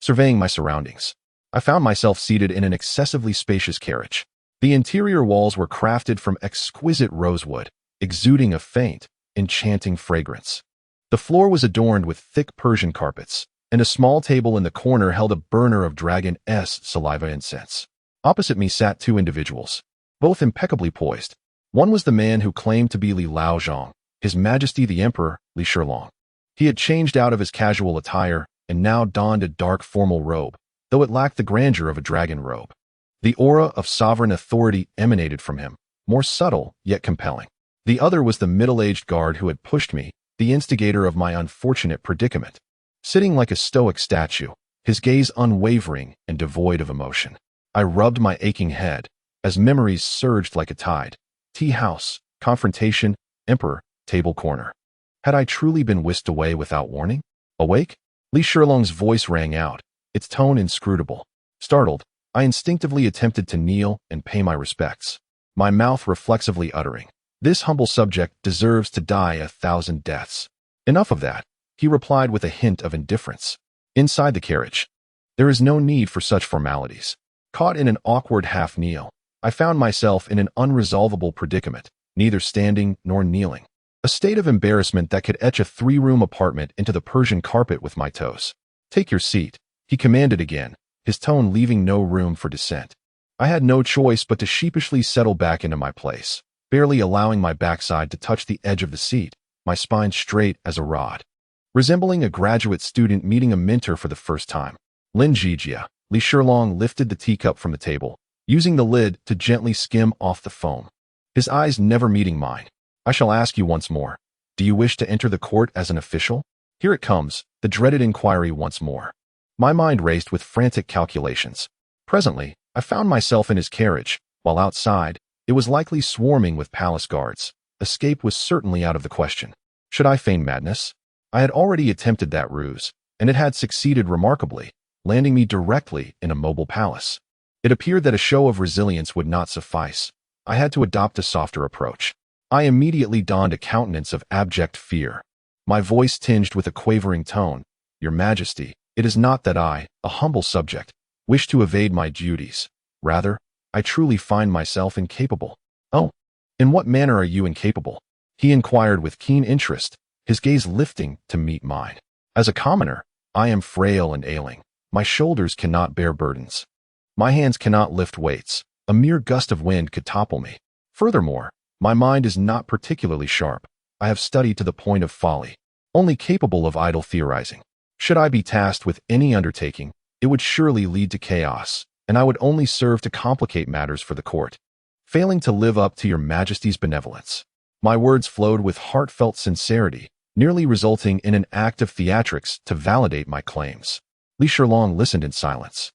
surveying my surroundings. I found myself seated in an excessively spacious carriage. The interior walls were crafted from exquisite rosewood, exuding a faint, enchanting fragrance. The floor was adorned with thick Persian carpets, and a small table in the corner held a burner of dragon-s saliva incense. Opposite me sat two individuals, both impeccably poised. One was the man who claimed to be Li Laozhong, His Majesty the Emperor, Li Shilong. He had changed out of his casual attire and now donned a dark formal robe, though it lacked the grandeur of a dragon robe. The aura of sovereign authority emanated from him, more subtle yet compelling. The other was the middle-aged guard who had pushed me, the instigator of my unfortunate predicament. Sitting like a stoic statue, his gaze unwavering and devoid of emotion. I rubbed my aching head as memories surged like a tide. Tea house, confrontation, emperor, table corner. Had I truly been whisked away without warning? Awake? Li Shilong's voice rang out, its tone inscrutable. Startled, I instinctively attempted to kneel and pay my respects, my mouth reflexively uttering, "This humble subject deserves to die 1,000 deaths." "Enough of that," he replied with a hint of indifference. Inside the carriage, "There is no need for such formalities." Caught in an awkward half-kneel, I found myself in an unresolvable predicament, neither standing nor kneeling. A state of embarrassment that could etch a 3-room apartment into the Persian carpet with my toes. "Take your seat," he commanded again, his tone leaving no room for dissent. I had no choice but to sheepishly settle back into my place, barely allowing my backside to touch the edge of the seat, my spine straight as a rod. Resembling a graduate student meeting a mentor for the first time. "Lin Zhijie," Li Shilong lifted the teacup from the table, using the lid to gently skim off the foam. His eyes never meeting mine. "I shall ask you once more. Do you wish to enter the court as an official?" Here it comes, the dreaded inquiry once more. My mind raced with frantic calculations. Presently, I found myself in his carriage, while outside, it was likely swarming with palace guards. Escape was certainly out of the question. Should I feign madness? I had already attempted that ruse, and it had succeeded remarkably, landing me directly in a mobile palace. It appeared that a show of resilience would not suffice. I had to adopt a softer approach. I immediately donned a countenance of abject fear, my voice tinged with a quavering tone. "Your Majesty, it is not that I, a humble subject, wish to evade my duties. Rather, I truly find myself incapable." "Oh, in what manner are you incapable?" he inquired with keen interest, his gaze lifting to meet mine. "As a commoner, I am frail and ailing. My shoulders cannot bear burdens. My hands cannot lift weights. A mere gust of wind could topple me. Furthermore, my mind is not particularly sharp. I have studied to the point of folly, only capable of idle theorizing. Should I be tasked with any undertaking, it would surely lead to chaos, and I would only serve to complicate matters for the court, failing to live up to your Majesty's benevolence." My words flowed with heartfelt sincerity, nearly resulting in an act of theatrics to validate my claims. Li Shilong listened in silence,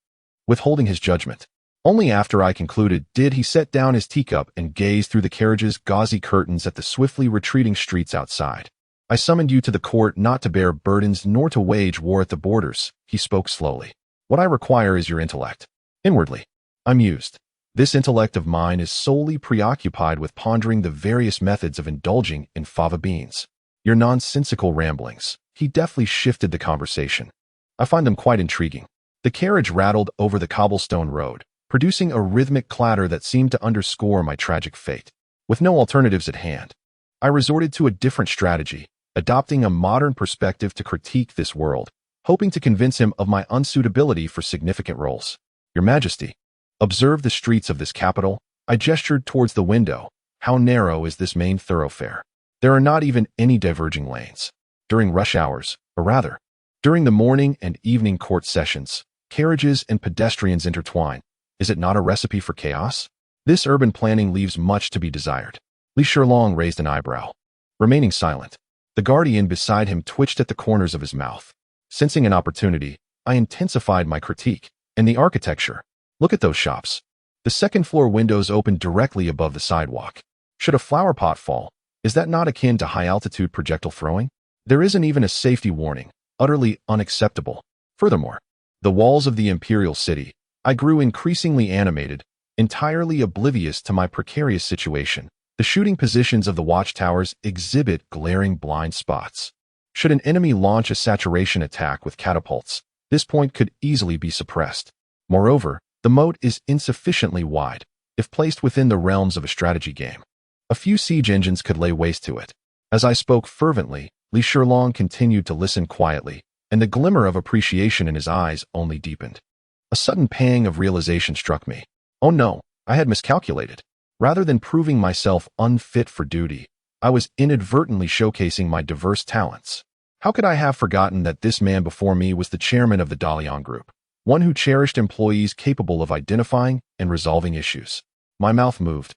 withholding his judgment. Only after I concluded did he set down his teacup and gaze through the carriage's gauzy curtains at the swiftly retreating streets outside. "I summoned you to the court not to bear burdens nor to wage war at the borders," he spoke slowly. "What I require is your intellect." Inwardly, I mused. This intellect of mine is solely preoccupied with pondering the various methods of indulging in fava beans. "Your nonsensical ramblings." He deftly shifted the conversation. "I find them quite intriguing." The carriage rattled over the cobblestone road, producing a rhythmic clatter that seemed to underscore my tragic fate. With no alternatives at hand, I resorted to a different strategy, adopting a modern perspective to critique this world, hoping to convince him of my unsuitability for significant roles. "Your Majesty, observe the streets of this capital." I gestured towards the window. "How narrow is this main thoroughfare? There are not even any diverging lanes. During rush hours, or rather, during the morning and evening court sessions, carriages and pedestrians intertwine. Is it not a recipe for chaos? This urban planning leaves much to be desired." Li Shilong raised an eyebrow. Remaining silent, the guardian beside him twitched at the corners of his mouth. Sensing an opportunity, I intensified my critique. "And the architecture. Look at those shops. The second-floor windows open directly above the sidewalk. Should a flower pot fall, is that not akin to high-altitude projectile throwing? There isn't even a safety warning. Utterly unacceptable. Furthermore, the walls of the imperial city." I grew increasingly animated, entirely oblivious to my precarious situation. The shooting positions of the watchtowers exhibit glaring blind spots. Should an enemy launch a saturation attack with catapults, this point could easily be suppressed. Moreover, the moat is insufficiently wide, if placed within the realms of a strategy game. A few siege engines could lay waste to it. As I spoke fervently, Li Shilong continued to listen quietly, and the glimmer of appreciation in his eyes only deepened. A sudden pang of realization struck me. Oh no, I had miscalculated. Rather than proving myself unfit for duty, I was inadvertently showcasing my diverse talents. How could I have forgotten that this man before me was the chairman of the Dalian Group, one who cherished employees capable of identifying and resolving issues? My mouth moved,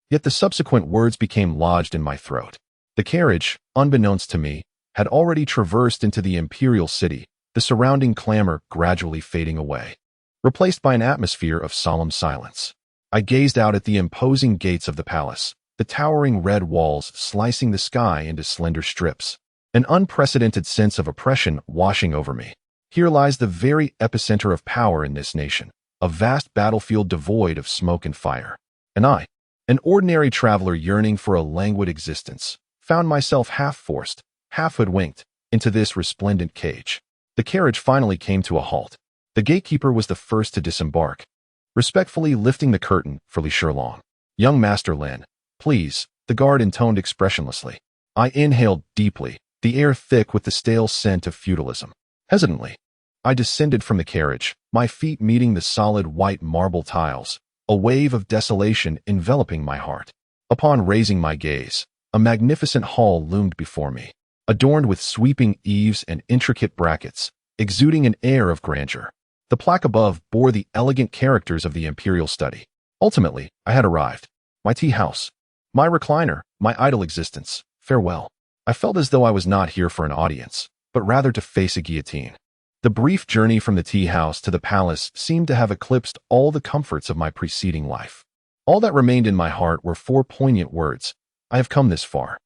yet the subsequent words became lodged in my throat. The carriage, unbeknownst to me, had already traversed into the imperial city, the surrounding clamor gradually fading away, replaced by an atmosphere of solemn silence. I gazed out at the imposing gates of the palace, the towering red walls slicing the sky into slender strips. An unprecedented sense of oppression washing over me. Here lies the very epicenter of power in this nation, a vast battlefield devoid of smoke and fire. And I, an ordinary traveler yearning for a languid existence, found myself half forced, half hoodwinked, into this resplendent cage. The carriage finally came to a halt. The gatekeeper was the first to disembark, respectfully lifting the curtain for Li Shilong. "Young Master Lin, please," the guard intoned expressionlessly. I inhaled deeply, the air thick with the stale scent of feudalism. Hesitantly, I descended from the carriage, my feet meeting the solid white marble tiles, a wave of desolation enveloping my heart. Upon raising my gaze, a magnificent hall loomed before me, adorned with sweeping eaves and intricate brackets, exuding an air of grandeur. The plaque above bore the elegant characters of the imperial study. Ultimately, I had arrived. My tea house, my recliner, my idle existence. Farewell. I felt as though I was not here for an audience, but rather to face a guillotine. The brief journey from the tea house to the palace seemed to have eclipsed all the comforts of my preceding life. All that remained in my heart were 4 poignant words: I have come this far.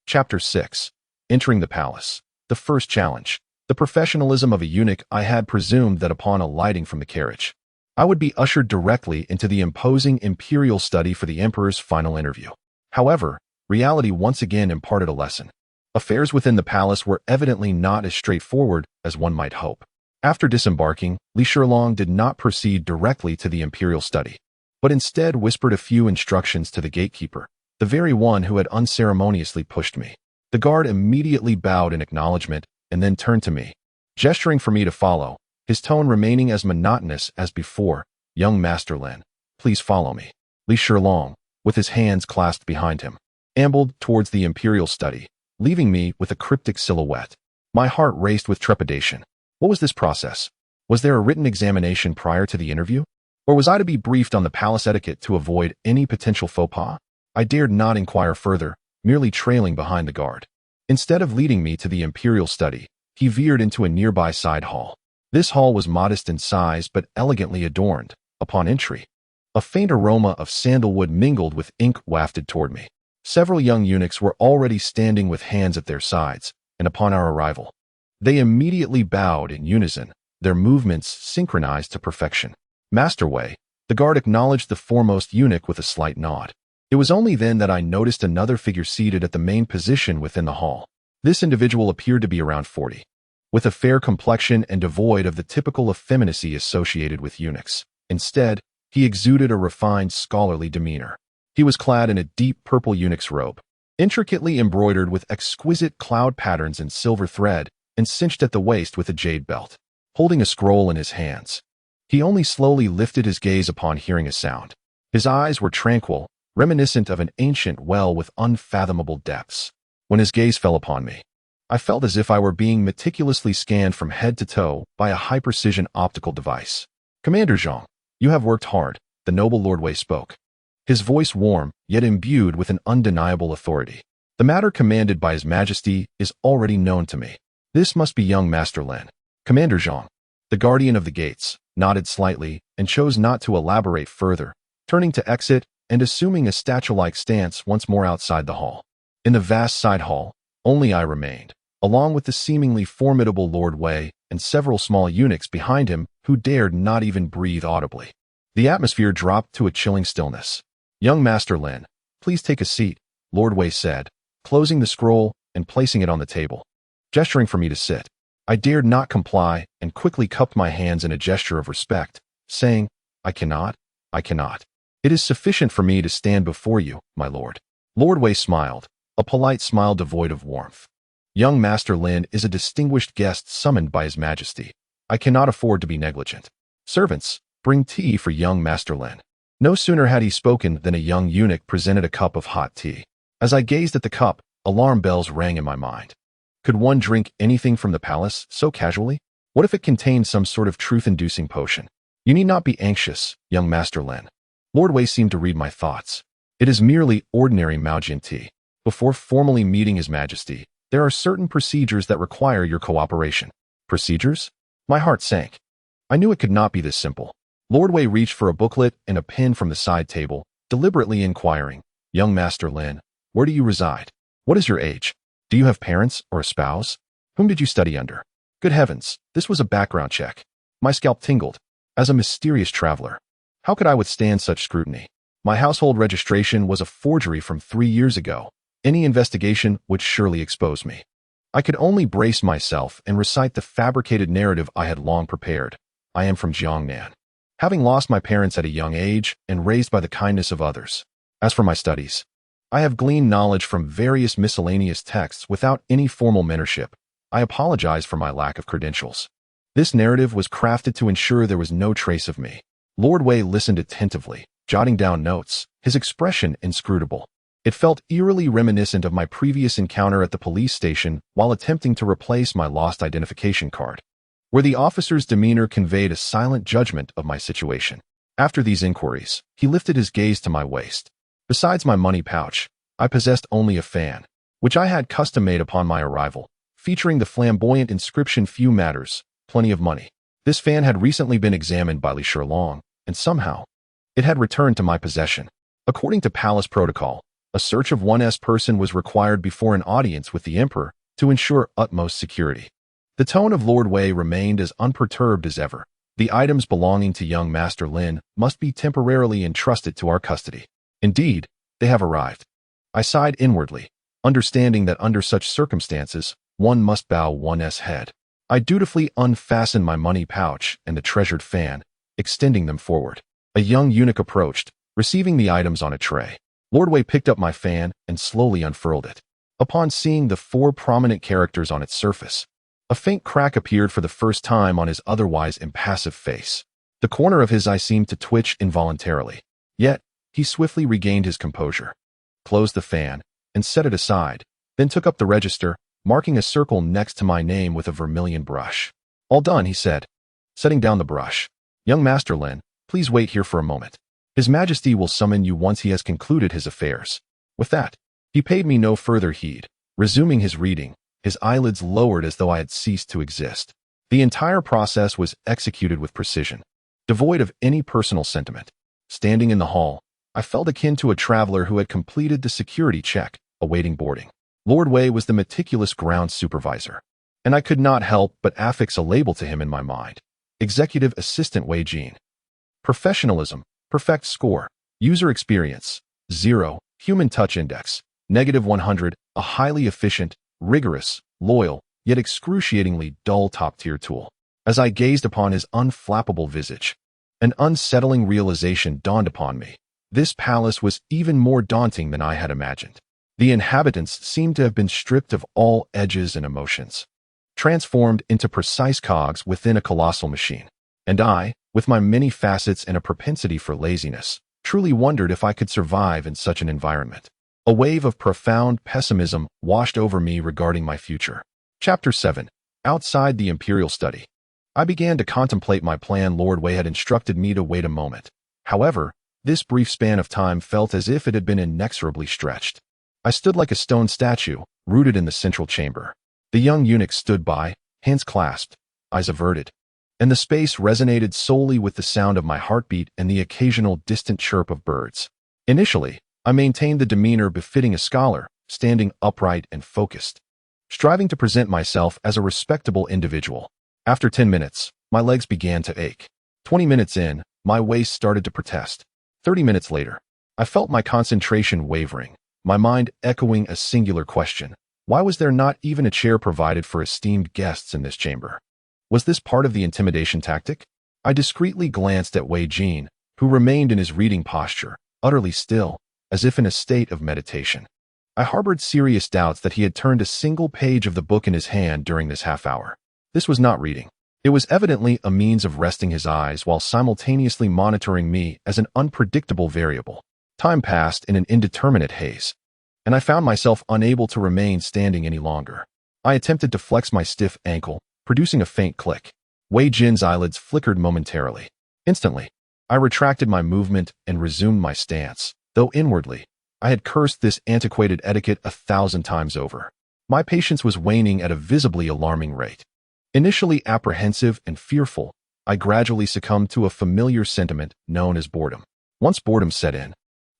Chapter 6. Entering the palace. The first challenge. The professionalism of a eunuch. I had presumed that upon alighting from the carriage, I would be ushered directly into the imposing imperial study for the emperor's final interview. However, reality once again imparted a lesson. Affairs within the palace were evidently not as straightforward as one might hope. After disembarking, Li Shilong did not proceed directly to the imperial study, but instead whispered a few instructions to the gatekeeper, the very one who had unceremoniously pushed me. The guard immediately bowed in acknowledgement and then turned to me, gesturing for me to follow, his tone remaining as monotonous as before. "Young Master Lin, please follow me." Li Shilong, with his hands clasped behind him, ambled towards the imperial study, leaving me with a cryptic silhouette. My heart raced with trepidation. What was this process? Was there a written examination prior to the interview? Or was I to be briefed on the palace etiquette to avoid any potential faux pas? I dared not inquire further, merely trailing behind the guard. Instead of leading me to the imperial study, he veered into a nearby side hall. This hall was modest in size but elegantly adorned. Upon entry, a faint aroma of sandalwood mingled with ink wafted toward me. Several young eunuchs were already standing with hands at their sides, and upon our arrival, they immediately bowed in unison, their movements synchronized to perfection. "Master Wei," the guard acknowledged the foremost eunuch with a slight nod. It was only then that I noticed another figure seated at the main position within the hall. This individual appeared to be around 40, with a fair complexion and devoid of the typical effeminacy associated with eunuchs. Instead, he exuded a refined, scholarly demeanor. He was clad in a deep purple eunuch's robe, intricately embroidered with exquisite cloud patterns in silver thread and cinched at the waist with a jade belt. Holding a scroll in his hands, he only slowly lifted his gaze upon hearing a sound. His eyes were tranquil, reminiscent of an ancient well with unfathomable depths. When his gaze fell upon me, I felt as if I were being meticulously scanned from head to toe by a high-precision optical device. "Commander Zhang, you have worked hard," the noble Lord Wei spoke, his voice warm, yet imbued with an undeniable authority. "The matter commanded by His Majesty is already known to me. This must be young Master Lin." Commander Zhang, the guardian of the gates, nodded slightly and chose not to elaborate further, turning to exit and assuming a statue-like stance once more outside the hall. In the vast side hall, only I remained, along with the seemingly formidable Lord Wei and several small eunuchs behind him who dared not even breathe audibly. The atmosphere dropped to a chilling stillness. "Young Master Lin, please take a seat," Lord Wei said, closing the scroll and placing it on the table. Gesturing for me to sit. I dared not comply and quickly cupped my hands in a gesture of respect, saying, I cannot. It is sufficient for me to stand before you, my lord. Lord Wei smiled, a polite smile devoid of warmth. Young Master Lin is a distinguished guest summoned by His Majesty. I cannot afford to be negligent. Servants, bring tea for young Master Lin. No sooner had he spoken than a young eunuch presented a cup of hot tea. As I gazed at the cup, alarm bells rang in my mind. Could one drink anything from the palace so casually? What if it contained some sort of truth-inducing potion? You need not be anxious, young Master Lin. Lord Wei seemed to read my thoughts. It is merely ordinary Maojian tea. Before formally meeting His Majesty, there are certain procedures that require your cooperation. Procedures? My heart sank. I knew it could not be this simple. Lord Wei reached for a booklet and a pen from the side table, deliberately inquiring, Young Master Lin, where do you reside? What is your age? Do you have parents or a spouse? Whom did you study under? Good heavens, this was a background check. My scalp tingled. As a mysterious traveler, how could I withstand such scrutiny? My household registration was a forgery from 3 years ago. Any investigation would surely expose me. I could only brace myself and recite the fabricated narrative I had long prepared. I am from Jiangnan, having lost my parents at a young age and raised by the kindness of others. As for my studies, I have gleaned knowledge from various miscellaneous texts without any formal mentorship. I apologize for my lack of credentials. This narrative was crafted to ensure there was no trace of me. Lord Wei listened attentively, jotting down notes, his expression inscrutable. It felt eerily reminiscent of my previous encounter at the police station while attempting to replace my lost identification card, where the officer's demeanor conveyed a silent judgment of my situation. After these inquiries, he lifted his gaze to my waist. Besides my money pouch, I possessed only a fan, which I had custom-made upon my arrival, featuring the flamboyant inscription "Few matters, plenty of money." This fan had recently been examined by Li Shilong, and somehow, it had returned to my possession. According to palace protocol, a search of one's person was required before an audience with the emperor to ensure utmost security. The tone of Lord Wei remained as unperturbed as ever. The items belonging to young Master Lin must be temporarily entrusted to our custody. Indeed, they have arrived. I sighed inwardly, understanding that under such circumstances, one must bow one's head. I dutifully unfastened my money pouch and the treasured fan, extending them forward. A young eunuch approached, receiving the items on a tray. Lord Wei picked up my fan and slowly unfurled it. Upon seeing the 4 prominent characters on its surface, a faint crack appeared for the first time on his otherwise impassive face. The corner of his eye seemed to twitch involuntarily. Yet, he swiftly regained his composure, closed the fan, and set it aside, then took up the register, marking a circle next to my name with a vermilion brush. All done, he said, setting down the brush. Young Master Lin, please wait here for a moment. His Majesty will summon you once he has concluded his affairs. With that, he paid me no further heed. Resuming his reading, his eyelids lowered as though I had ceased to exist. The entire process was executed with precision, devoid of any personal sentiment. Standing in the hall, I felt akin to a traveler who had completed the security check, awaiting boarding. Lord Wei was the meticulous ground supervisor, and I could not help but affix a label to him in my mind. Executive Assistant Wei Jin. Professionalism, perfect score. User experience, 0. Human touch index, -100. A highly efficient, rigorous, loyal, yet excruciatingly dull top-tier tool. As I gazed upon his unflappable visage, an unsettling realization dawned upon me. This palace was even more daunting than I had imagined. The inhabitants seemed to have been stripped of all edges and emotions, transformed into precise cogs within a colossal machine. And I, with my many facets and a propensity for laziness, truly wondered if I could survive in such an environment. A wave of profound pessimism washed over me regarding my future. Chapter 7. Outside the Imperial Study. I began to contemplate my plan. Lord Wei had instructed me to wait a moment. However, this brief span of time felt as if it had been inexorably stretched. I stood like a stone statue, rooted in the central chamber. The young eunuch stood by, hands clasped, eyes averted, and the space resonated solely with the sound of my heartbeat and the occasional distant chirp of birds. Initially, I maintained the demeanor befitting a scholar, standing upright and focused, striving to present myself as a respectable individual. After 10 minutes, my legs began to ache. 20 minutes in, my waist started to protest. 30 minutes later, I felt my concentration wavering, my mind echoing a singular question. Why was there not even a chair provided for esteemed guests in this chamber? Was this part of the intimidation tactic? I discreetly glanced at Wei Jin, who remained in his reading posture, utterly still, as if in a state of meditation. I harbored serious doubts that he had turned a single page of the book in his hand during this half hour. This was not reading. It was evidently a means of resting his eyes while simultaneously monitoring me as an unpredictable variable. Time passed in an indeterminate haze, and I found myself unable to remain standing any longer. I attempted to flex my stiff ankle, producing a faint click. Wei Jin's eyelids flickered momentarily. Instantly, I retracted my movement and resumed my stance, though inwardly, I had cursed this antiquated etiquette 1,000 times over. My patience was waning at a visibly alarming rate. Initially apprehensive and fearful, I gradually succumbed to a familiar sentiment known as boredom. Once boredom set in,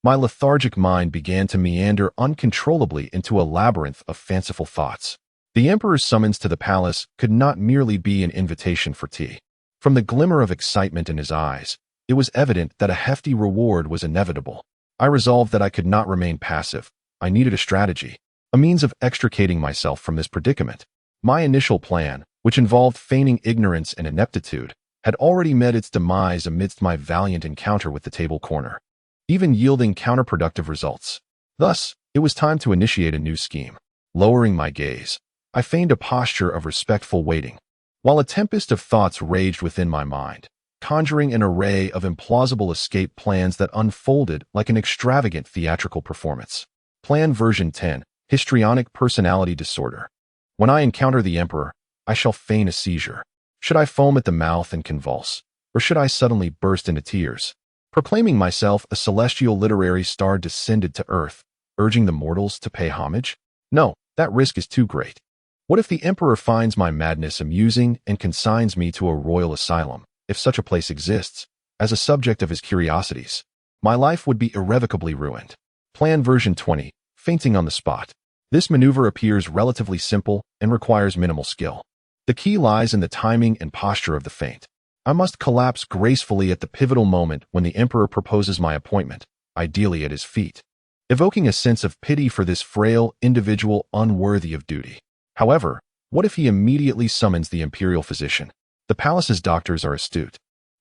my lethargic mind began to meander uncontrollably into a labyrinth of fanciful thoughts. The Emperor's summons to the palace could not merely be an invitation for tea. From the glimmer of excitement in his eyes, it was evident that a hefty reward was inevitable. I resolved that I could not remain passive. I needed a strategy, a means of extricating myself from this predicament. My initial plan, which involved feigning ignorance and ineptitude, had already met its demise amidst my valiant encounter with the table corner, even yielding counterproductive results. Thus, it was time to initiate a new scheme. Lowering my gaze, I feigned a posture of respectful waiting, while a tempest of thoughts raged within my mind, conjuring an array of implausible escape plans that unfolded like an extravagant theatrical performance. Plan version 10, Histrionic Personality Disorder. When I encounter the Emperor, I shall feign a seizure. Should I foam at the mouth and convulse, or should I suddenly burst into tears? Proclaiming myself a celestial literary star descended to earth, urging the mortals to pay homage? No, that risk is too great. What if the Emperor finds my madness amusing and consigns me to a royal asylum, if such a place exists, as a subject of his curiosities? My life would be irrevocably ruined. Plan version 20, Fainting on the Spot. This maneuver appears relatively simple and requires minimal skill. The key lies in the timing and posture of the feint. I must collapse gracefully at the pivotal moment when the Emperor proposes my appointment, ideally at his feet, evoking a sense of pity for this frail individual unworthy of duty. However, what if he immediately summons the imperial physician? The palace's doctors are astute,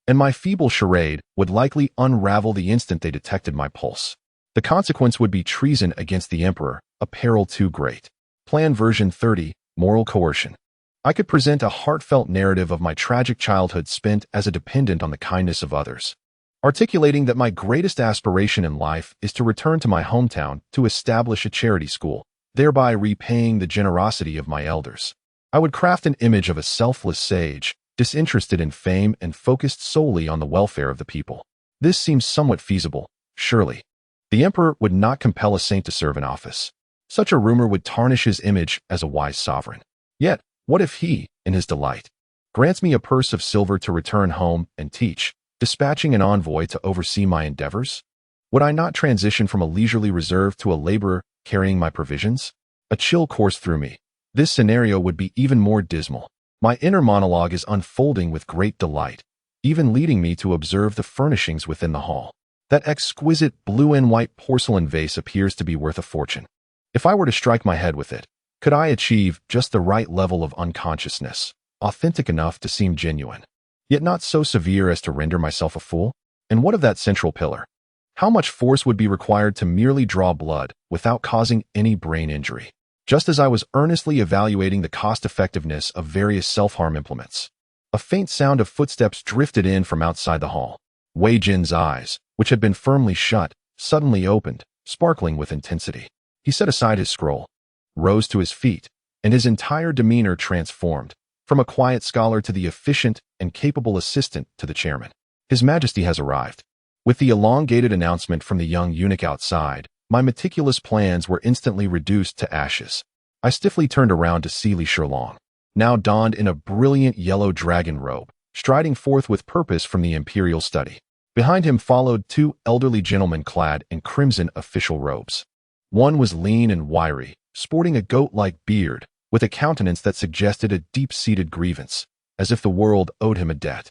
and my feeble charade would likely unravel the instant they detected my pulse. The consequence would be treason against the Emperor, a peril too great. Plan version 30, Moral Coercion. I could present a heartfelt narrative of my tragic childhood spent as a dependent on the kindness of others, articulating that my greatest aspiration in life is to return to my hometown to establish a charity school, thereby repaying the generosity of my elders. I would craft an image of a selfless sage, disinterested in fame and focused solely on the welfare of the people. This seems somewhat feasible, surely. The Emperor would not compel a saint to serve in office. Such a rumor would tarnish his image as a wise sovereign. Yet, what if he, in his delight, grants me a purse of silver to return home and teach, dispatching an envoy to oversee my endeavors? Would I not transition from a leisurely reserve to a laborer carrying my provisions? A chill coursed through me. This scenario would be even more dismal. My inner monologue is unfolding with great delight, even leading me to observe the furnishings within the hall. That exquisite blue and white porcelain vase appears to be worth a fortune. If I were to strike my head with it, could I achieve just the right level of unconsciousness, authentic enough to seem genuine, yet not so severe as to render myself a fool? And what of that central pillar? How much force would be required to merely draw blood without causing any brain injury? Just as I was earnestly evaluating the cost-effectiveness of various self-harm implements, a faint sound of footsteps drifted in from outside the hall. Wei Jin's eyes, which had been firmly shut, suddenly opened, sparkling with intensity. He set aside his scroll, rose to his feet, and his entire demeanor transformed, from a quiet scholar to the efficient and capable assistant to the chairman. His Majesty has arrived. With the elongated announcement from the young eunuch outside, my meticulous plans were instantly reduced to ashes. I stiffly turned around to see Li Shilong, now donned in a brilliant yellow dragon robe, striding forth with purpose from the imperial study. Behind him followed two elderly gentlemen clad in crimson official robes. One was lean and wiry, sporting a goat-like beard, with a countenance that suggested a deep-seated grievance, as if the world owed him a debt.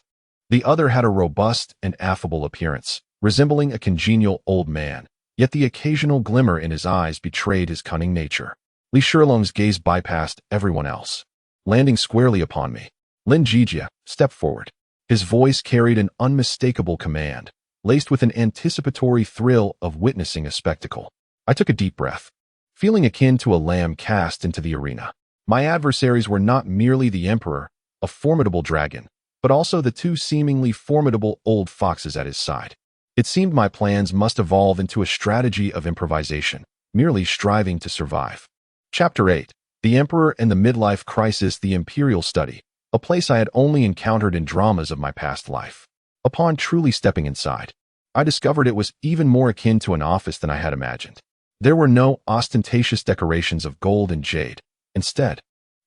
The other had a robust and affable appearance, resembling a congenial old man, yet the occasional glimmer in his eyes betrayed his cunning nature. Li Shilong's gaze bypassed everyone else. Landing squarely upon me, Lin Zhijie stepped forward. His voice carried an unmistakable command, laced with an anticipatory thrill of witnessing a spectacle. I took a deep breath, feeling akin to a lamb cast into the arena. My adversaries were not merely the emperor, a formidable dragon, but also the two seemingly formidable old foxes at his side. It seemed my plans must evolve into a strategy of improvisation, merely striving to survive. Chapter 8. The Emperor and the Midlife Crisis. The Imperial Study, a place I had only encountered in dramas of my past life. Upon truly stepping inside, I discovered it was even more akin to an office than I had imagined. There were no ostentatious decorations of gold and jade. Instead,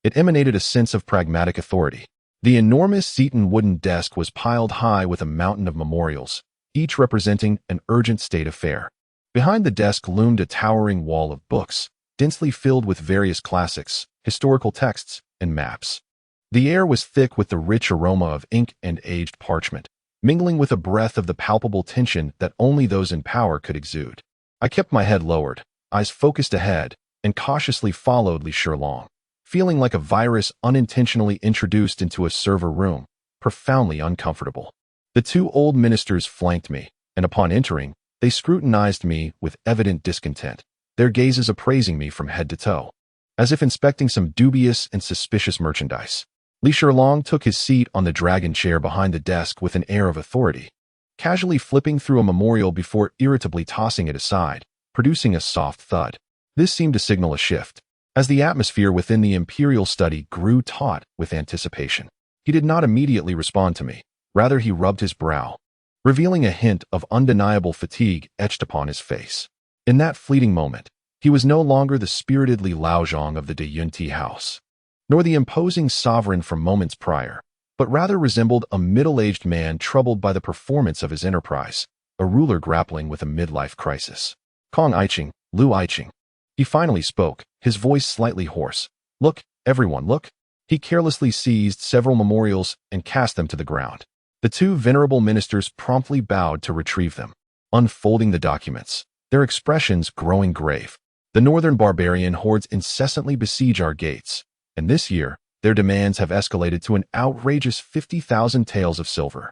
it emanated a sense of pragmatic authority. The enormous Seton wooden desk was piled high with a mountain of memorials, each representing an urgent state affair. Behind the desk loomed a towering wall of books, densely filled with various classics, historical texts, and maps. The air was thick with the rich aroma of ink and aged parchment, mingling with a breath of the palpable tension that only those in power could exude. I kept my head lowered, eyes focused ahead, and cautiously followed Li Shilong, feeling like a virus unintentionally introduced into a server room, profoundly uncomfortable. The two old ministers flanked me, and upon entering, they scrutinized me with evident discontent, their gazes appraising me from head to toe, as if inspecting some dubious and suspicious merchandise. Li Shilong took his seat on the dragon chair behind the desk with an air of authority, casually flipping through a memorial before irritably tossing it aside, producing a soft thud. This seemed to signal a shift, as the atmosphere within the Imperial study grew taut with anticipation. He did not immediately respond to me. Rather, he rubbed his brow, revealing a hint of undeniable fatigue etched upon his face. In that fleeting moment, he was no longer the spirited Li Laozhong of the de Yunti house, nor the imposing sovereign from moments prior, but rather resembled a middle-aged man troubled by the performance of his enterprise, a ruler grappling with a midlife crisis. Kong Aiqing, Lu Aiqing. He finally spoke, his voice slightly hoarse. Look, everyone, look. He carelessly seized several memorials and cast them to the ground. The two venerable ministers promptly bowed to retrieve them, unfolding the documents, their expressions growing grave. The northern barbarian hordes incessantly besiege our gates, and this year, their demands have escalated to an outrageous 50,000 taels of silver.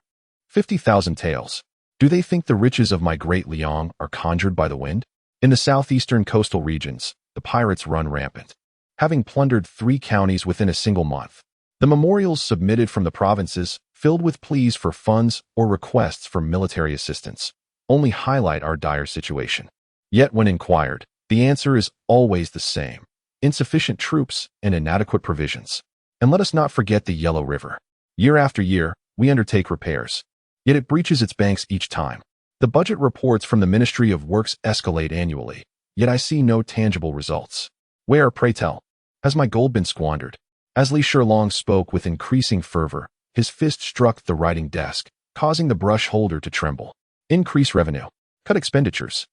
50,000 taels. Do they think the riches of my Great Liang are conjured by the wind? In the southeastern coastal regions, the pirates run rampant, having plundered 3 counties within a single month. The memorials submitted from the provinces, filled with pleas for funds or requests for military assistance, only highlight our dire situation. Yet when inquired, the answer is always the same: insufficient troops and inadequate provisions. And let us not forget the Yellow River. Year after year, we undertake repairs, yet it breaches its banks each time. The budget reports from the Ministry of Works escalate annually, yet I see no tangible results. Where, pray tell, has my gold been squandered? As Li Shilong spoke with increasing fervor, his fist struck the writing desk, causing the brush holder to tremble. Increase revenue. Cut expenditures.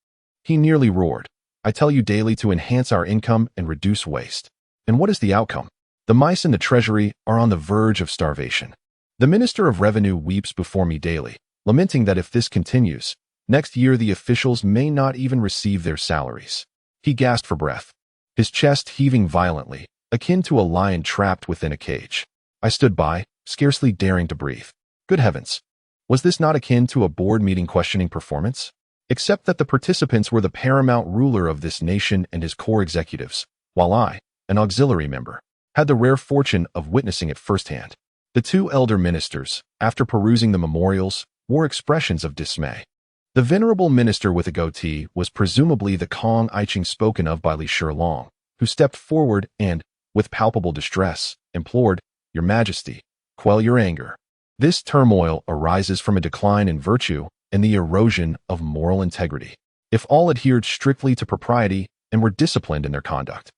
He nearly roared. I tell you daily to enhance our income and reduce waste. And what is the outcome? The mice in the treasury are on the verge of starvation. The Minister of Revenue weeps before me daily, lamenting that if this continues, next year the officials may not even receive their salaries. He gasped for breath, his chest heaving violently, akin to a lion trapped within a cage. I stood by, scarcely daring to breathe. Good heavens! Was this not akin to a board meeting questioning performance? Except that the participants were the paramount ruler of this nation and his core executives, while I, an auxiliary member, had the rare fortune of witnessing it firsthand. The two elder ministers, after perusing the memorials, wore expressions of dismay. The venerable minister with a goatee was presumably the Kong Aiqing spoken of by Li Shilong, who stepped forward and, with palpable distress, implored, Your Majesty, quell your anger. This turmoil arises from a decline in virtue and the erosion of moral integrity. If all adhered strictly to propriety and were disciplined in their conduct,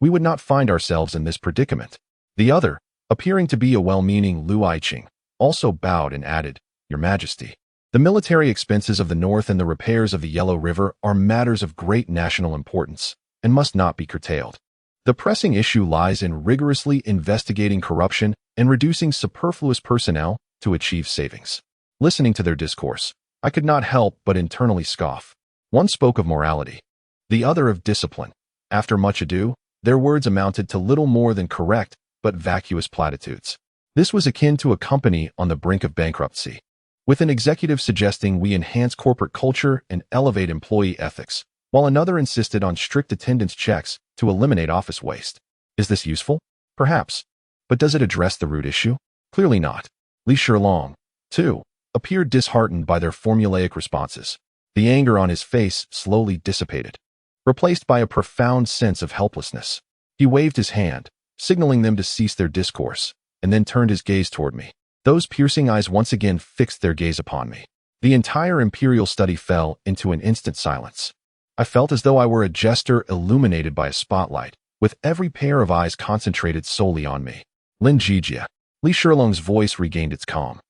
we would not find ourselves in this predicament. The other, appearing to be a well-meaning Lu Aiqing, also bowed and added, Your Majesty, the military expenses of the North and the repairs of the Yellow River are matters of great national importance and must not be curtailed. The pressing issue lies in rigorously investigating corruption and reducing superfluous personnel to achieve savings. Listening to their discourse, I could not help but internally scoff. One spoke of morality, the other of discipline. After much ado, their words amounted to little more than correct but vacuous platitudes. This was akin to a company on the brink of bankruptcy, with an executive suggesting we enhance corporate culture and elevate employee ethics, while another insisted on strict attendance checks to eliminate office waste. Is this useful? Perhaps. But does it address the root issue? Clearly not. Li Shilong, too, appeared disheartened by their formulaic responses. The anger on his face slowly dissipated, replaced by a profound sense of helplessness. He waved his hand, signaling them to cease their discourse, and then turned his gaze toward me. Those piercing eyes once again fixed their gaze upon me. The entire imperial study fell into an instant silence. I felt as though I were a jester illuminated by a spotlight, with every pair of eyes concentrated solely on me. Lin Zhijie. Li Shilong's voice regained its calm,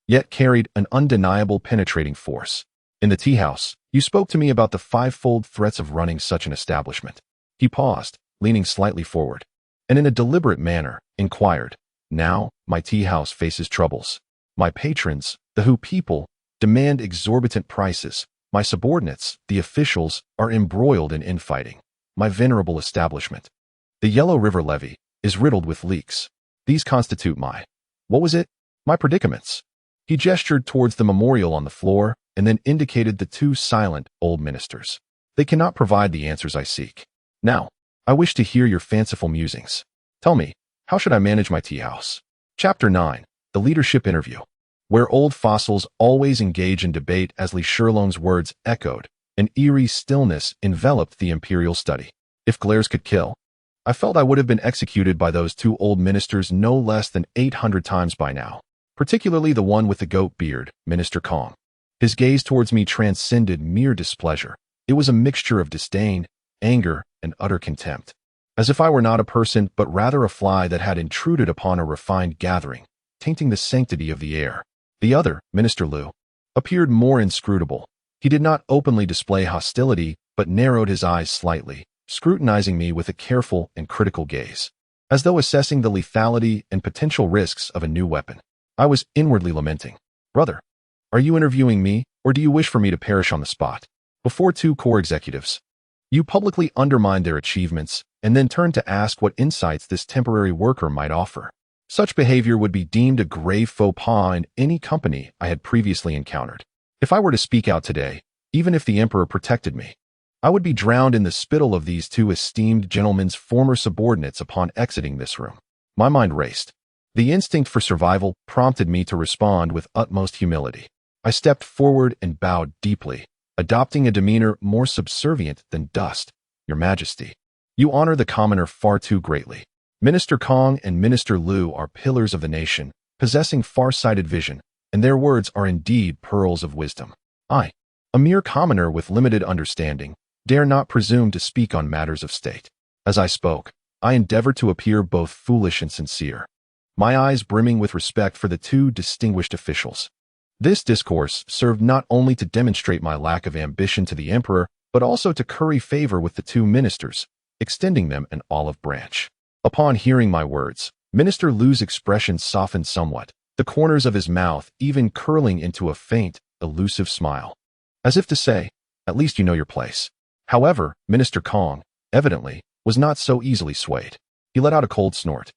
yet carried an undeniable penetrating force. In the tea house, you spoke to me about the fivefold threats of running such an establishment. He paused, leaning slightly forward, and in a deliberate manner, inquired, now, my tea house faces troubles. My patrons, the Hu people, demand exorbitant prices. My subordinates, the officials, are embroiled in infighting. My venerable establishment, the Yellow River Levy, is riddled with leaks. These constitute my predicaments. He gestured towards the memorial on the floor and then indicated the two silent old ministers. They cannot provide the answers I seek. Now, I wish to hear your fanciful musings. Tell me, how should I manage my tea house? Chapter 9. The Leadership Interview. Where old fossils always engage in debate as Li Shilong's words echoed, an eerie stillness enveloped the imperial study. If glares could kill, I felt I would have been executed by those two old ministers no less than 800 times by now, particularly the one with the goat beard, Minister Kong. His gaze towards me transcended mere displeasure. It was a mixture of disdain, anger, and utter contempt, as if I were not a person but rather a fly that had intruded upon a refined gathering, tainting the sanctity of the air. The other, Minister Liu, appeared more inscrutable. He did not openly display hostility, but narrowed his eyes slightly, scrutinizing me with a careful and critical gaze, as though assessing the lethality and potential risks of a new weapon. I was inwardly lamenting. Brother, are you interviewing me, or do you wish for me to perish on the spot? Before two core executives, you publicly undermined their achievements and then turned to ask what insights this temporary worker might offer. Such behavior would be deemed a grave faux pas in any company I had previously encountered. If I were to speak out today, even if the emperor protected me, I would be drowned in the spittle of these two esteemed gentlemen's former subordinates upon exiting this room. My mind raced. The instinct for survival prompted me to respond with utmost humility. I stepped forward and bowed deeply, adopting a demeanor more subservient than dust. Your Majesty, you honor the commoner far too greatly. Minister Kong and Minister Liu are pillars of the nation, possessing far-sighted vision, and their words are indeed pearls of wisdom. I, a mere commoner with limited understanding, dare not presume to speak on matters of state. As I spoke, I endeavored to appear both foolish and sincere, my eyes brimming with respect for the two distinguished officials. This discourse served not only to demonstrate my lack of ambition to the emperor, but also to curry favor with the two ministers, extending them an olive branch. Upon hearing my words, Minister Liu's expression softened somewhat, the corners of his mouth even curling into a faint, elusive smile, as if to say, at least you know your place. However, Minister Kong, evidently, was not so easily swayed. He let out a cold snort,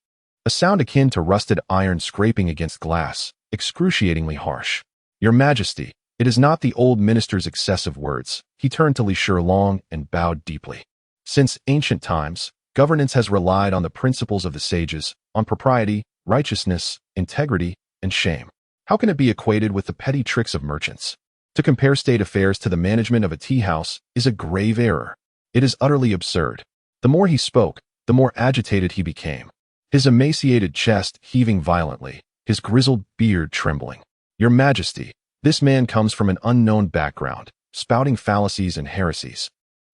a sound akin to rusted iron scraping against glass, excruciatingly harsh. Your Majesty, it is not the old minister's excessive words. He turned to Li Shilong and bowed deeply. Since ancient times, governance has relied on the principles of the sages, on propriety, righteousness, integrity, and shame. How can it be equated with the petty tricks of merchants? To compare state affairs to the management of a tea house is a grave error. It is utterly absurd. The more he spoke, the more agitated he became, his emaciated chest heaving violently, his grizzled beard trembling. Your Majesty, this man comes from an unknown background, spouting fallacies and heresies,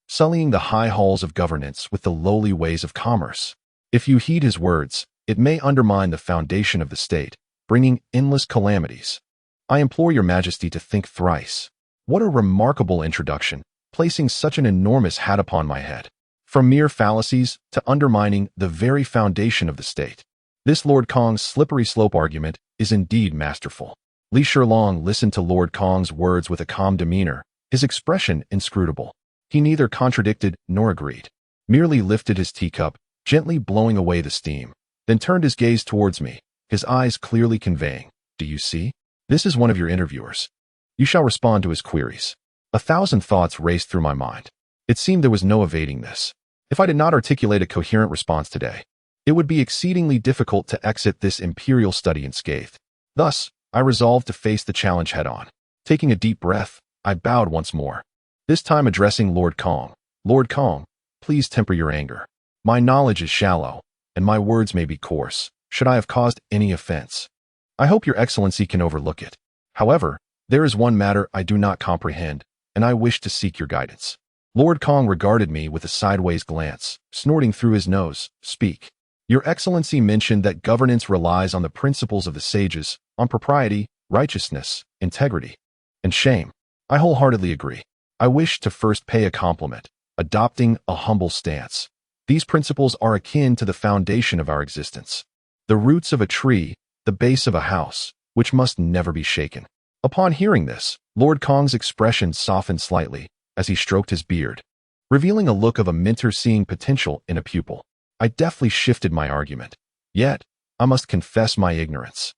sullying the high halls of governance with the lowly ways of commerce. If you heed his words, it may undermine the foundation of the state, bringing endless calamities. I implore your Majesty to think thrice. What a remarkable introduction, placing such an enormous hat upon my head. From mere fallacies to undermining the very foundation of the state. This Lord Kong's slippery slope argument is indeed masterful. Li Shilong listened to Lord Kong's words with a calm demeanor, his expression inscrutable. He neither contradicted nor agreed, merely lifted his teacup, gently blowing away the steam, then turned his gaze towards me, his eyes clearly conveying, "Do you see? This is one of your interviewers. You shall respond to his queries." 1,000 thoughts raced through my mind. It seemed there was no evading this. If I did not articulate a coherent response today, it would be exceedingly difficult to exit this imperial study unscathed. Thus, I resolved to face the challenge head-on. Taking a deep breath, I bowed once more, this time addressing Lord Kong. "Lord Kong, please temper your anger. My knowledge is shallow, and my words may be coarse, should I have caused any offense. I hope your excellency can overlook it. However, there is one matter I do not comprehend, and I wish to seek your guidance." Lord Kong regarded me with a sideways glance, snorting through his nose. "Speak." "Your excellency mentioned that governance relies on the principles of the sages, on propriety, righteousness, integrity, and shame. I wholeheartedly agree. I wish to first pay a compliment, adopting a humble stance. These principles are akin to the foundation of our existence, the roots of a tree, the base of a house, which must never be shaken." Upon hearing this, Lord Kong's expression softened slightly as he stroked his beard, revealing a look of a mentor seeing potential in a pupil. I deftly shifted my argument. Yet, I must confess my ignorance.